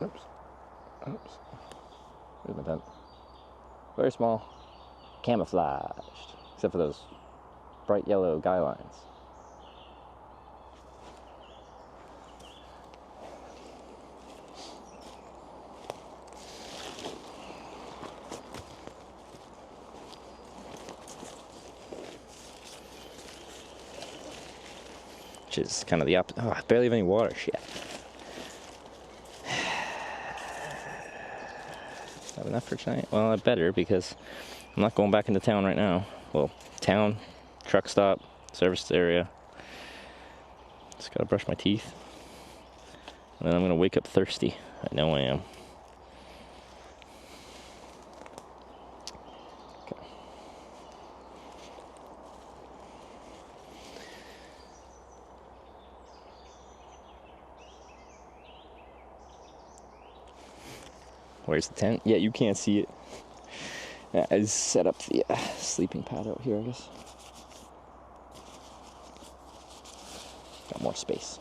Oops. Where's my tent? Very small. Camouflaged. Except for those bright yellow guy lines. Which is kind of the opposite. Oh, I barely have any water. Shit. Have enough for tonight? Well, I better, because I'm not going back into town right now. Well, town, truck stop, service area. Just gotta brush my teeth. And then I'm gonna wake up thirsty. I know I am. Okay. Where's the tent? Yeah, you can't see it. I set up the sleeping pad out here, I guess. Got more space.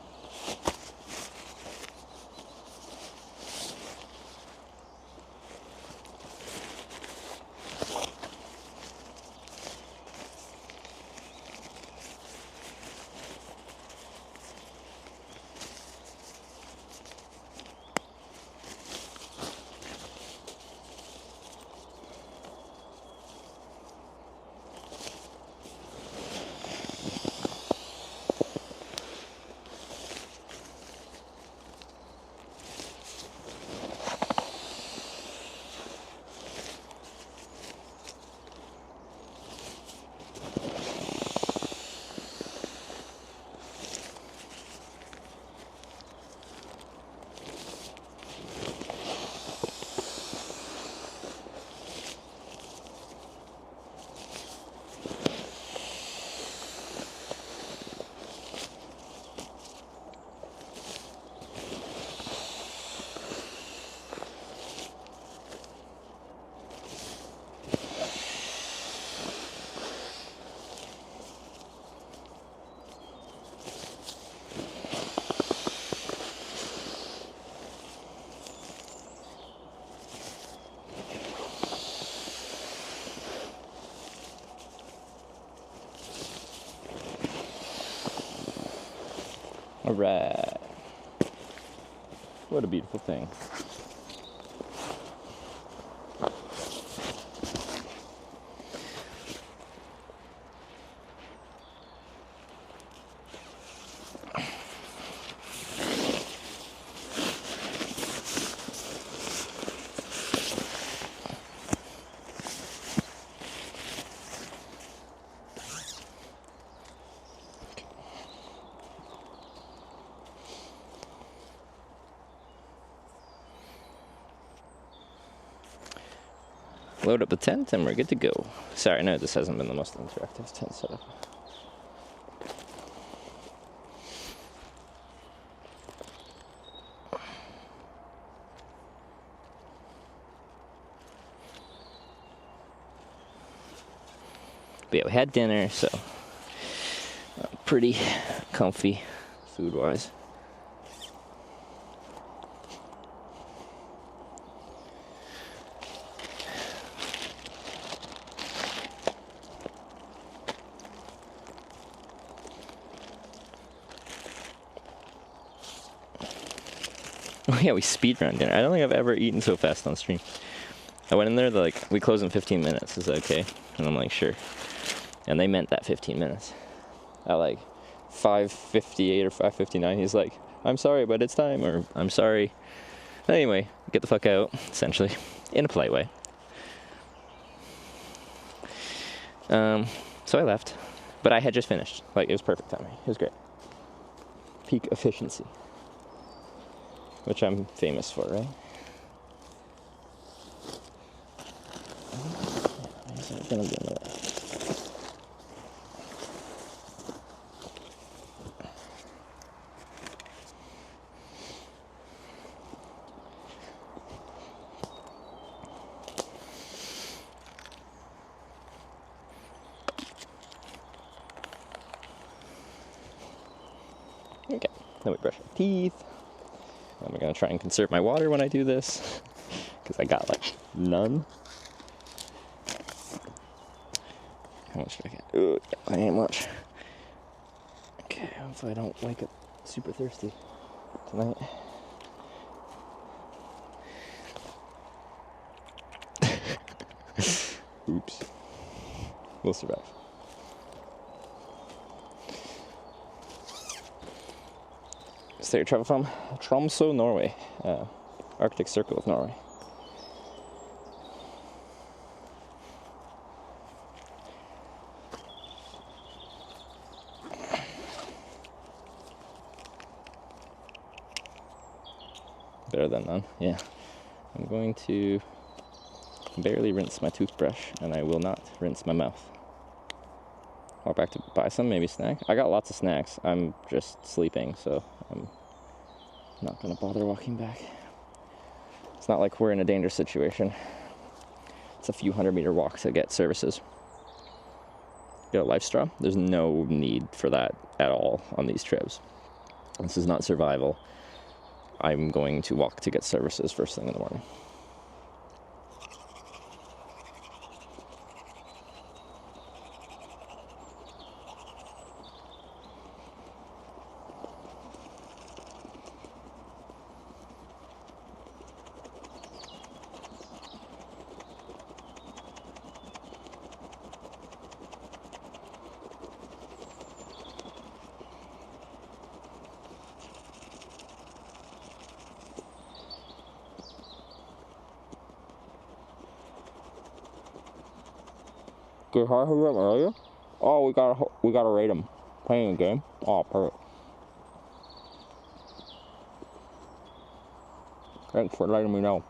Alright. What a beautiful thing. Load up the tent and we're good to go. Sorry, no, this hasn't been the most interactive tent setup. But yeah, we had dinner, so pretty comfy food-wise. Oh yeah, we speedrun dinner. I don't think I've ever eaten so fast on stream. I went in there, they're like, we close in 15 minutes, is that okay? And I'm like, sure. And they meant that 15 minutes. At like 5:58 or 5:59, he's like, I'm sorry, but it's time, or I'm sorry. Anyway, get the fuck out, essentially, in a polite way. So I left, but I had just finished. Like, it was perfect timing. It was great. Peak efficiency. Which I'm famous for, right? Okay, then we brush our teeth. And we're gonna try and conserve my water when I do this, because I got like none. How much do I get? Ooh, I ain't much. Okay, hopefully I don't wake up super thirsty tonight. Oops. We'll survive. So you travel from Tromsø, Norway. Arctic Circle of Norway. Better than none, yeah. I'm going to barely rinse my toothbrush, and I will not rinse my mouth. Walk back to buy some, maybe snack. I got lots of snacks. I'm just sleeping, so I'm not gonna bother walking back. It's not like we're in a dangerous situation. It's a few 100-meter walk to get services. Get a life straw. There's no need for that at all on these trips. This is not survival. I'm going to walk to get services first thing in the morning. Good, how who went earlier? Oh, we gotta rate him. Playing a game. Oh, perfect. Thanks for letting me know.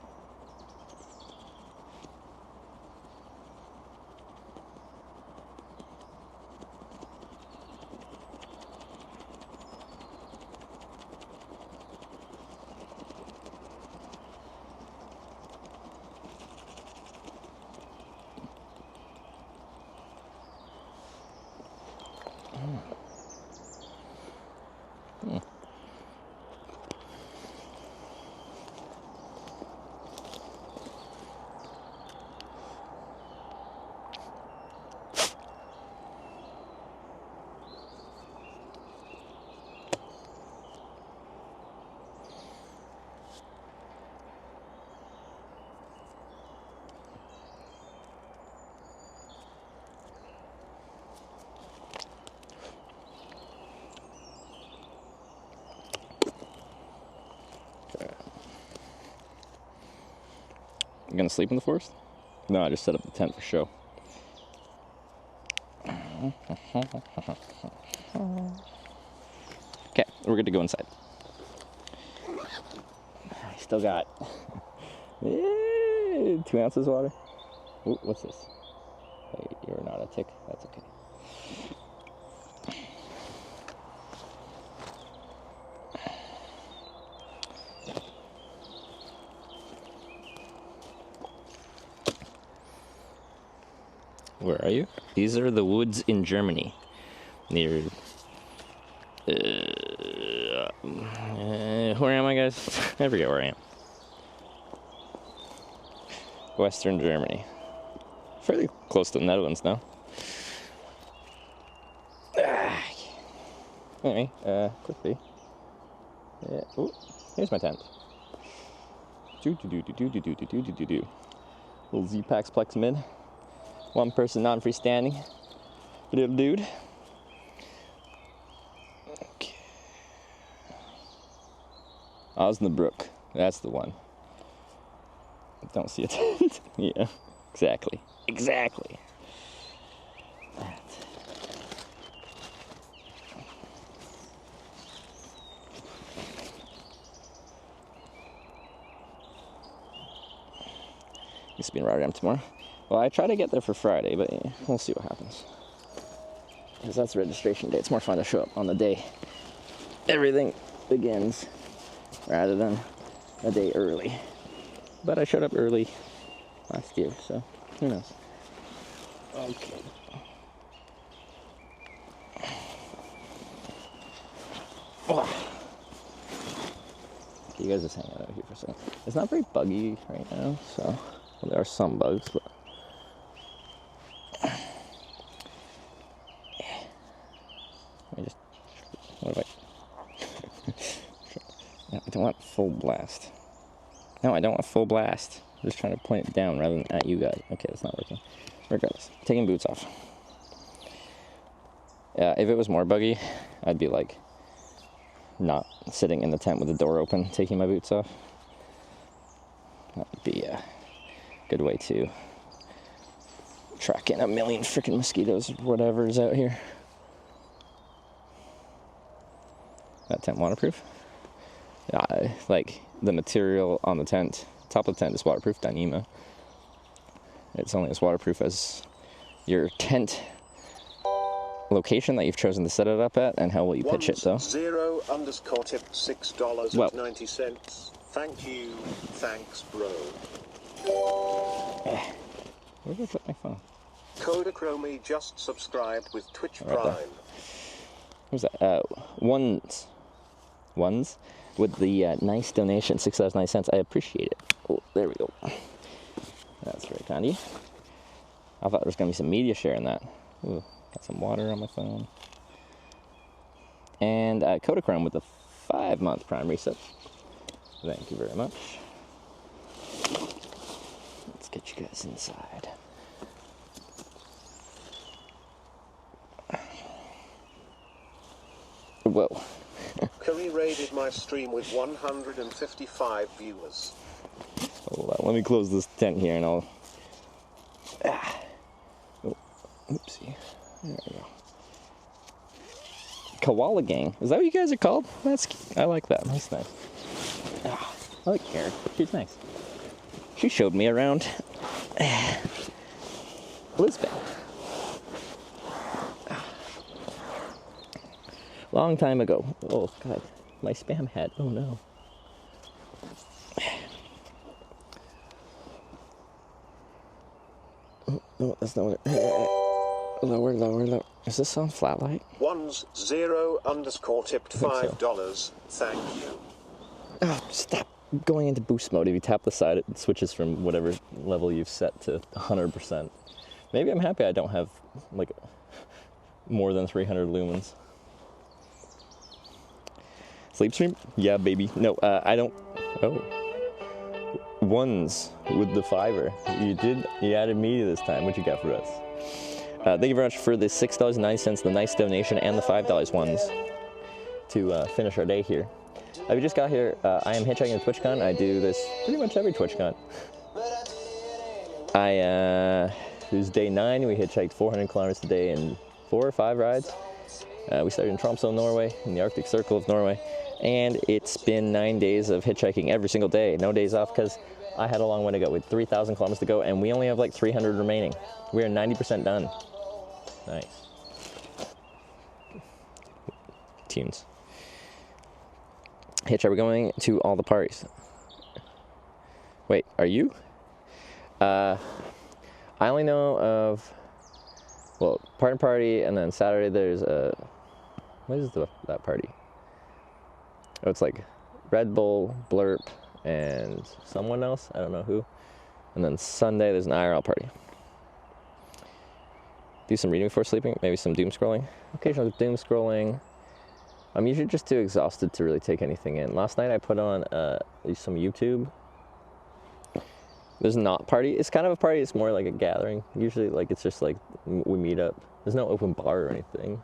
You gonna sleep in the forest? No, I just set up the tent for show. Okay, we're good to go inside. I still got 2 ounces of water. Ooh, what's this? Hey, you're not a tick. That's okay. Where are you? These are the woods in Germany, near. Where am I, guys? I forget where I am. Western Germany. Fairly close to the Netherlands now. Anyway, quickly. Ooh, here's my tent. Little Z-Packs Plex Mid. 1 person non-freestanding. Little dude. Okay. Osnabrück. That's the one. Don't see a tent. Yeah, exactly. Exactly. That. Used to be in Rotterdam tomorrow. Well, I try to get there for Friday, but yeah, we'll see what happens. Because that's the registration day. It's more fun to show up on the day everything begins rather than a day early. But I showed up early last year, so who knows. Okay. Oh. You guys just hang out here for a second. It's not very buggy right now, so well, there are some bugs, but I just what have I don't want full blast. No, I don't want full blast. I'm just trying to point it down rather than at you guys. Okay, that's not working. Regardless, taking boots off. Yeah, if it was more buggy, I'd be like not sitting in the tent with the door open, taking my boots off. That would be a good way to track in a million freaking mosquitoes or whatever is out here. That tent waterproof? Like the material on the tent, top of the tent is waterproof, Dyneema. It's only as waterproof as your tent location that you've chosen to set it up at and how will you pitch it though. 0_tip $6.90. Thank you. Thanks, bro. Where did I put my phone? Kodachrome just subscribed with Twitch Prime. Who's that? Ones with the nice donation, $6.09. I appreciate it. Oh, there we go. That's very kind of you. I thought there was going to be some media share in that. Ooh, got some water on my phone. And Kodachrome with the 5-month Prime reset. Thank you very much. Let's get you guys inside. Whoa. Curry raided my stream with 155 viewers. Hold on, let me close this tent here and I'll... Oh, oopsie. There we go. Koala Gang. Is that what you guys are called? I like that. That's nice. I like Karen. She's nice. She showed me around Lisbon. Long time ago. Oh, God. My spam hat. Oh, no. Oh, no, that's not what it... Lower. Is this on flat light? 10_tipped $5. Thank you. Oh, stop going into boost mode. If you tap the side, it switches from whatever level you've set to 100%. Maybe I'm happy I don't have, like, more than 300 lumens. Sleep stream? Yeah, baby. No, I don't... Oh. Ones with the fiver. You added media this time. What you got for us? Thank you very much for the $6.09, the nice donation, and the $5 ones to finish our day here. We just got here. I am hitchhiking at TwitchCon. I do this pretty much every TwitchCon. It was day 9. We hitchhiked 400 kilometers a day in 4 or 5 rides. We started in Tromsø, Norway, in the Arctic Circle of Norway. And it's been 9 days of hitchhiking every single day. No days off because I had a long way to go. We had 3,000 kilometers to go and we only have like 300 remaining. We are 90% done. Nice. Tunes. Hitch, are we going to all the parties? Wait, are you? I only know of, well, partner party, and then Saturday there's a, what is that party? Oh, it's like Red Bull, Blurp, and someone else, I don't know who. And then Sunday there's an IRL party. Do some reading before sleeping, maybe some doom scrolling. Occasional doom scrolling. I'm usually just too exhausted to really take anything in. Last night I put on some YouTube. There's not party. It's kind of a party. It's more like a gathering. Usually, like, it's just like we meet up. There's no open bar or anything.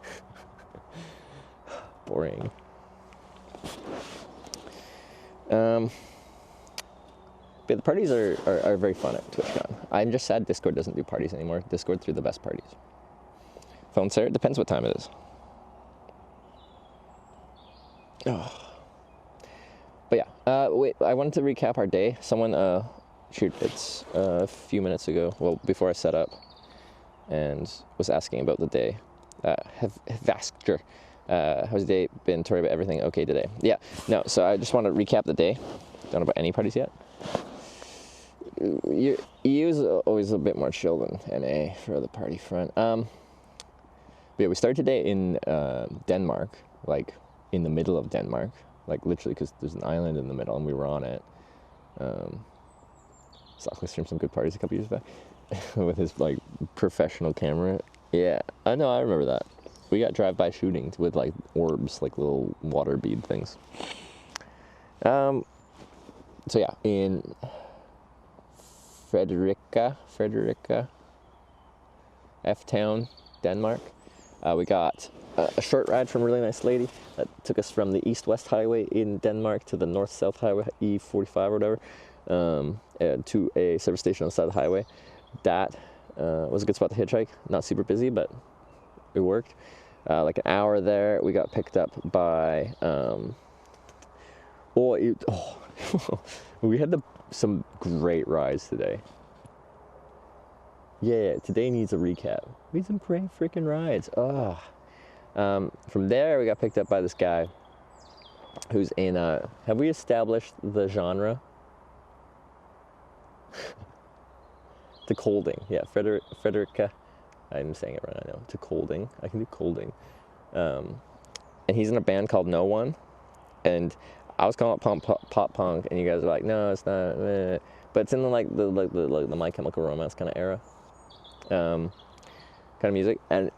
Boring. But the parties are very fun at TwitchCon. I'm just sad Discord doesn't do parties anymore. Discord threw the best parties. Phone Sarah, depends what time it is. Oh. But yeah, wait, I wanted to recap our day. Someone, it's a few minutes ago, well, before I set up, and was asking about the day. Vasker, how's the day been? Tori, about everything okay today? Yeah, no, so I just want to recap the day. Don't know about any parties yet. EU is always a bit more chill than NA for the party front. But yeah, we started today in Denmark, like in the middle of Denmark, like literally, because there's an island in the middle, and we were on it. Sockler streamed some good parties a couple years back with his like professional camera. Yeah, I know, I remember that. We got drive-by shootings with like orbs, like little water bead things. So yeah, in Frederica, F-Town, Denmark, we got a short ride from a really nice lady that took us from the east-west highway in Denmark to the north-south highway, E45 or whatever, to a service station on the side of the highway. That was a good spot to hitchhike. Not super busy, but it worked. Like an hour there, we got picked up by we had some great rides today. Yeah, today needs a recap. We had some great freaking rides. From there, we got picked up by this guy who's in, have we established the genre? To Colding. Yeah, Frederica. I'm saying it right, I know. To Colding. I can do Colding. And he's in a band called No One. And I was calling it pop punk, and you guys are like, no, it's not. But it's in the My Chemical Romance kind of era. Kind of music. And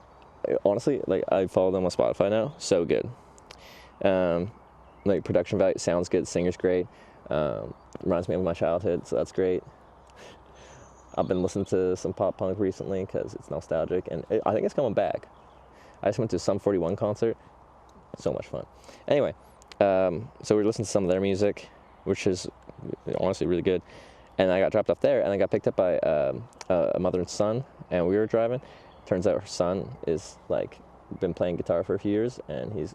honestly, like, I follow them on Spotify now. So good. Like, production value sounds good. Singer's great. Reminds me of my childhood, so that's great. I've been listening to some pop punk recently because it's nostalgic, and I think it's coming back. I just went to Sum 41 concert. So much fun. Anyway, so we're listening to some of their music, which is honestly really good. And I got dropped off there, and I got picked up by a mother and son, and we were driving. Turns out her son is like been playing guitar for a few years, and he's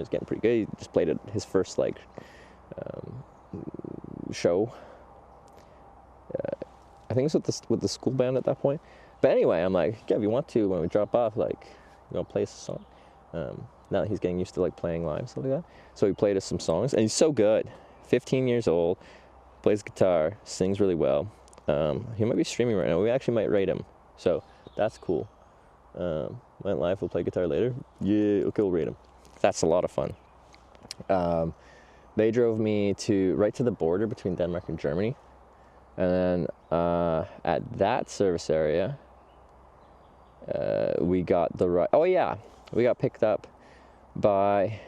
getting pretty good. He just played at his first like show. I think it's with the school band at that point. But anyway, I'm like, yeah, if you want to, when we drop off, like, play us a song. Now that he's getting used to like playing live and stuff like that. So he played us some songs, and he's so good. 15 years old, plays guitar, sings really well. He might be streaming right now. We actually might rate him. So that's cool. Went live, we'll play guitar later. Yeah, okay, we'll rate him. That's a lot of fun. They drove me right to the border between Denmark and Germany. And then at that service area, we got the right. Oh yeah, we got picked up by.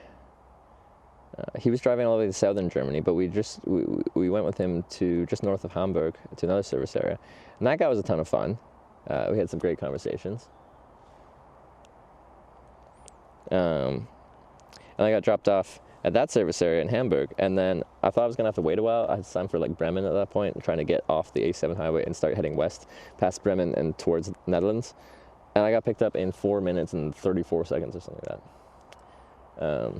He was driving all the way to southern Germany, but we went with him to just north of Hamburg to another service area, and that guy was a ton of fun. We had some great conversations. And I got dropped off at that service area in Hamburg, and then I thought I was gonna have to wait a while. I had time for like Bremen at that point, trying to get off the A7 highway and start heading west past Bremen and towards Netherlands. And I got picked up in 4 minutes and 34 seconds or something like that.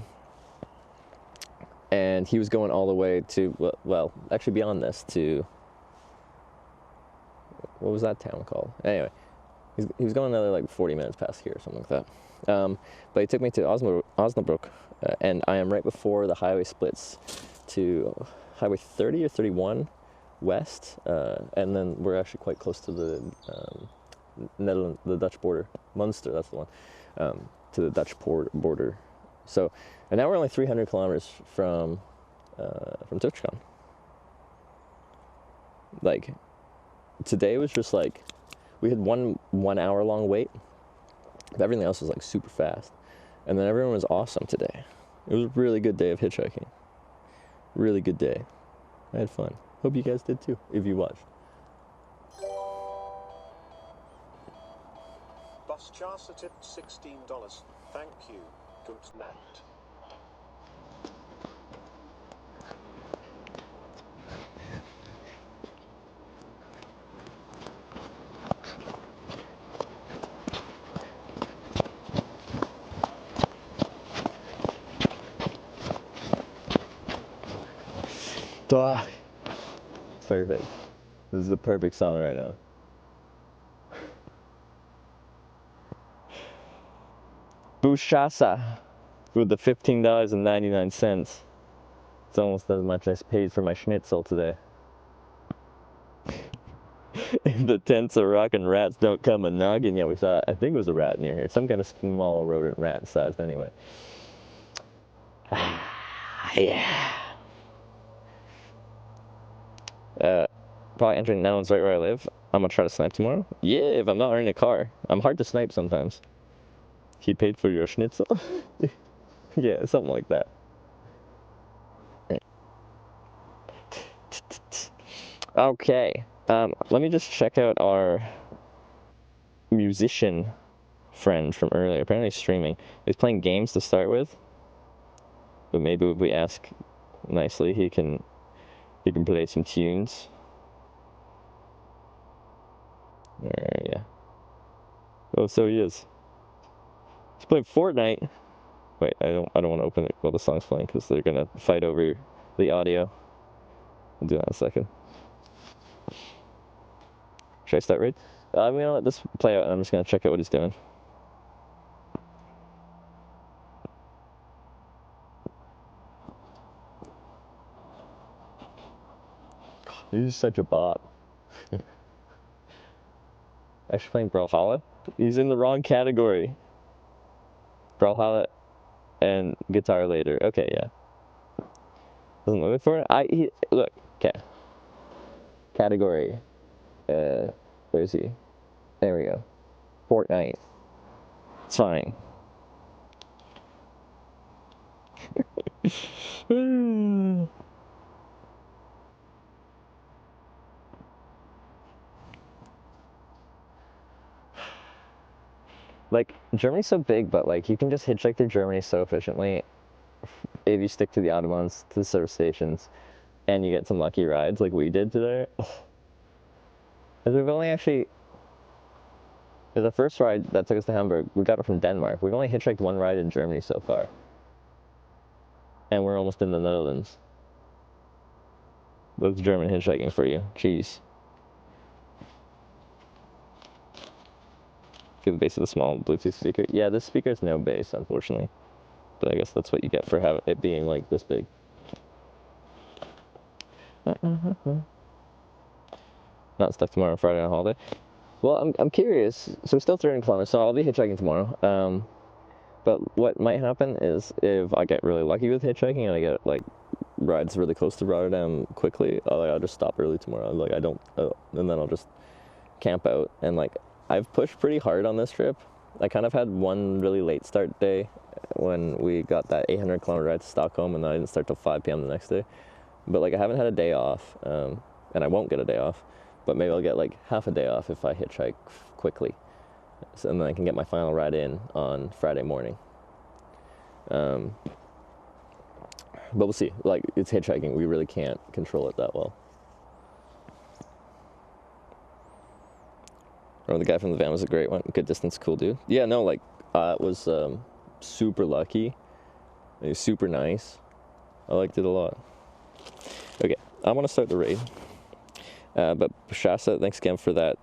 And he was going all the way to, well, actually beyond this, to, what was that town called? Anyway, he was going another like 40 minutes past here or something like that. But he took me to Osnabrück. And I am right before the highway splits to Highway 30 or 31 west, and then we're actually quite close to the Netherlands, the Dutch border. Munster, that's the one, to the Dutch border. So, and now we're only 300 kilometers from TwitchCon. Like, today was just like, we had one hour long wait, but everything else was like super fast. And then everyone was awesome today. It was a really good day of hitchhiking. Really good day. I had fun. Hope you guys did too, if you watched. Bus Charsa tipped $16. Thank you. Good night. Perfect. This is the perfect song right now. Bushasa with the $15.99. It's almost as much as I paid for my schnitzel today. If the tents are rocking, rats don't come a knocking. Yeah, we saw, I think it was a rat near here. Some kind of small rodent rat sized anyway. Yeah. Probably entering Netherlands right where I live. I'm gonna try to snipe tomorrow. Yeah, if I'm not in a car. I'm hard to snipe sometimes. He paid for your schnitzel? Yeah, something like that. Okay. Let me just check out our musician friend from earlier. Apparently he's streaming. He's playing games to start with. But maybe if we ask nicely, he can play some tunes. Yeah. Oh, so he is. He's playing Fortnite. Wait, I don't want to open it while the song's playing because they're gonna fight over the audio. I'll do that in a second. Should I start raid? I'm gonna let this play out and I'm just gonna check out what he's doing. He's such a bot. Actually playing Brawlhalla? He's in the wrong category. Brawlhalla and guitar later. Okay, yeah. Wasn't looking for it. Look. Okay. Category. Where is he? There we go. Fortnite. It's fine. Like, Germany's so big, but like you can just hitchhike through Germany so efficiently if you stick to the autobahns, to the service stations, and you get some lucky rides like we did today. Because we've only actually, the first ride that took us to Hamburg, we got it from Denmark. We've only hitchhiked one ride in Germany so far. And we're almost in the Netherlands. That's German hitchhiking for you. Jeez. Feel the bass of the small Bluetooth speaker. Yeah, this speaker has no bass, unfortunately. But I guess that's what you get for having it being like this big. Not stuck tomorrow, Friday on holiday. Well, I'm curious. So we're still 300 kilometers, so I'll be hitchhiking tomorrow. But what might happen is if I get really lucky with hitchhiking and I get like rides really close to Rotterdam quickly, I'll just stop early tomorrow. Like I don't, and then I'll just camp out. And like I've pushed pretty hard on this trip. I kind of had one really late start day when we got that 800 kilometer ride to Stockholm, and then I didn't start till 5 p.m. the next day. But like I haven't had a day off, and I won't get a day off. But maybe I'll get like half a day off if I hitchhike quickly. So, and then I can get my final ride in on Friday morning. But we'll see. Like, it's hitchhiking. We really can't control it that well. Oh, the guy from the van was a great one. Good distance, cool dude. Yeah, no, like, it was super lucky. It was super nice. I liked it a lot. Okay, I want to start the raid. But Shasta, thanks again for that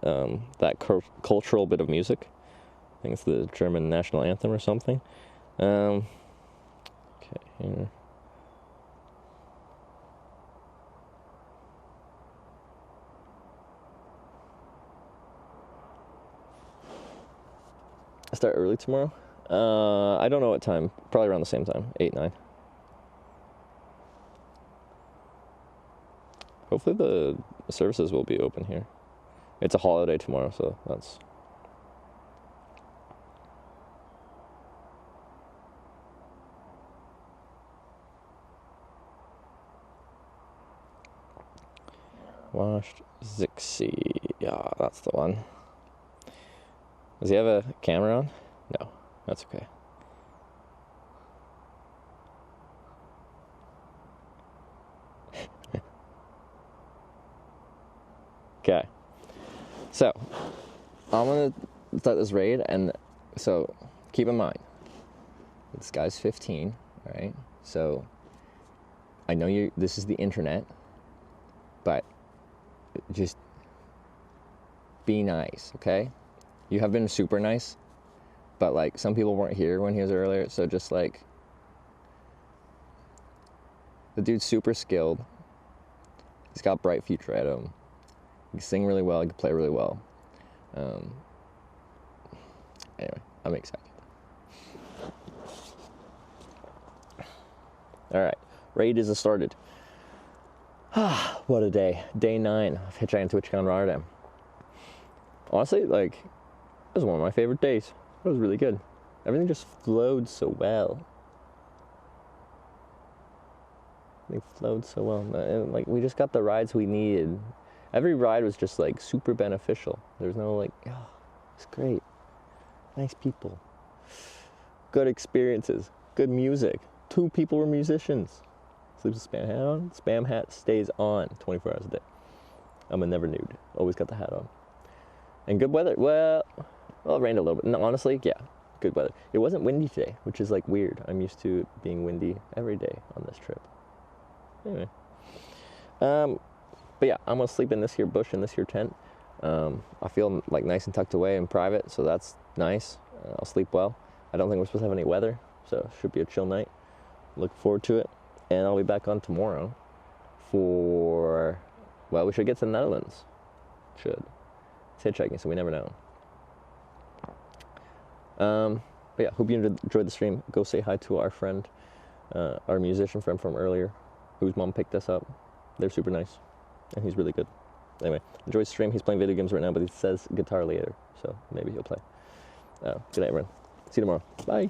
cultural bit of music. I think it's the German national anthem or something. Okay, here. I start early tomorrow. I don't know what time. Probably around the same time, 8, 9. Hopefully the services will be open here. It's a holiday tomorrow, so that's... Washed Zixi. Yeah, that's the one. Does he have a camera on? No, that's okay. Okay, so I'm gonna start this raid, and so keep in mind, this guy's 15, all right? So I know this is the internet, but just be nice, okay? You have been super nice, but like some people weren't here when he was earlier, so just like, the dude's super skilled. He's got a bright future ahead of him. He can sing really well, he can play really well. Anyway, I'm excited. Raid is started. What a day. Day 9 of Hitchhiking to TwitchCon Rotterdam. Honestly, like, it was one of my favorite days. It was really good. Everything just flowed so well. They flowed so well. And, like, we just got the rides we needed. Every ride was just, like, super beneficial. There's no, like, oh, it's great. Nice people. Good experiences. Good music. 2 people were musicians. Sleeps with spam hat on. Spam hat stays on 24 hours a day. I'm a never nude. Always got the hat on. And good weather. Well, it rained a little bit. No, honestly, yeah, good weather. It wasn't windy today, which is like weird. I'm used to it being windy every day on this trip. Anyway. But yeah, I'm gonna sleep in this here bush in this here tent. I feel like nice and tucked away and private, so that's nice. I'll sleep well. I don't think we're supposed to have any weather, so it should be a chill night. Look forward to it. And I'll be back on tomorrow for, well, we should get to the Netherlands. Should. It's hitchhiking, so we never know. But yeah, hope you enjoyed the stream. Go say hi to our friend, our musician friend from earlier, whose mom picked us up. They're super nice, and he's really good. Anyway, enjoy the stream. He's playing video games right now, but he says guitar later, so maybe he'll play. Good night, everyone. See you tomorrow. Bye.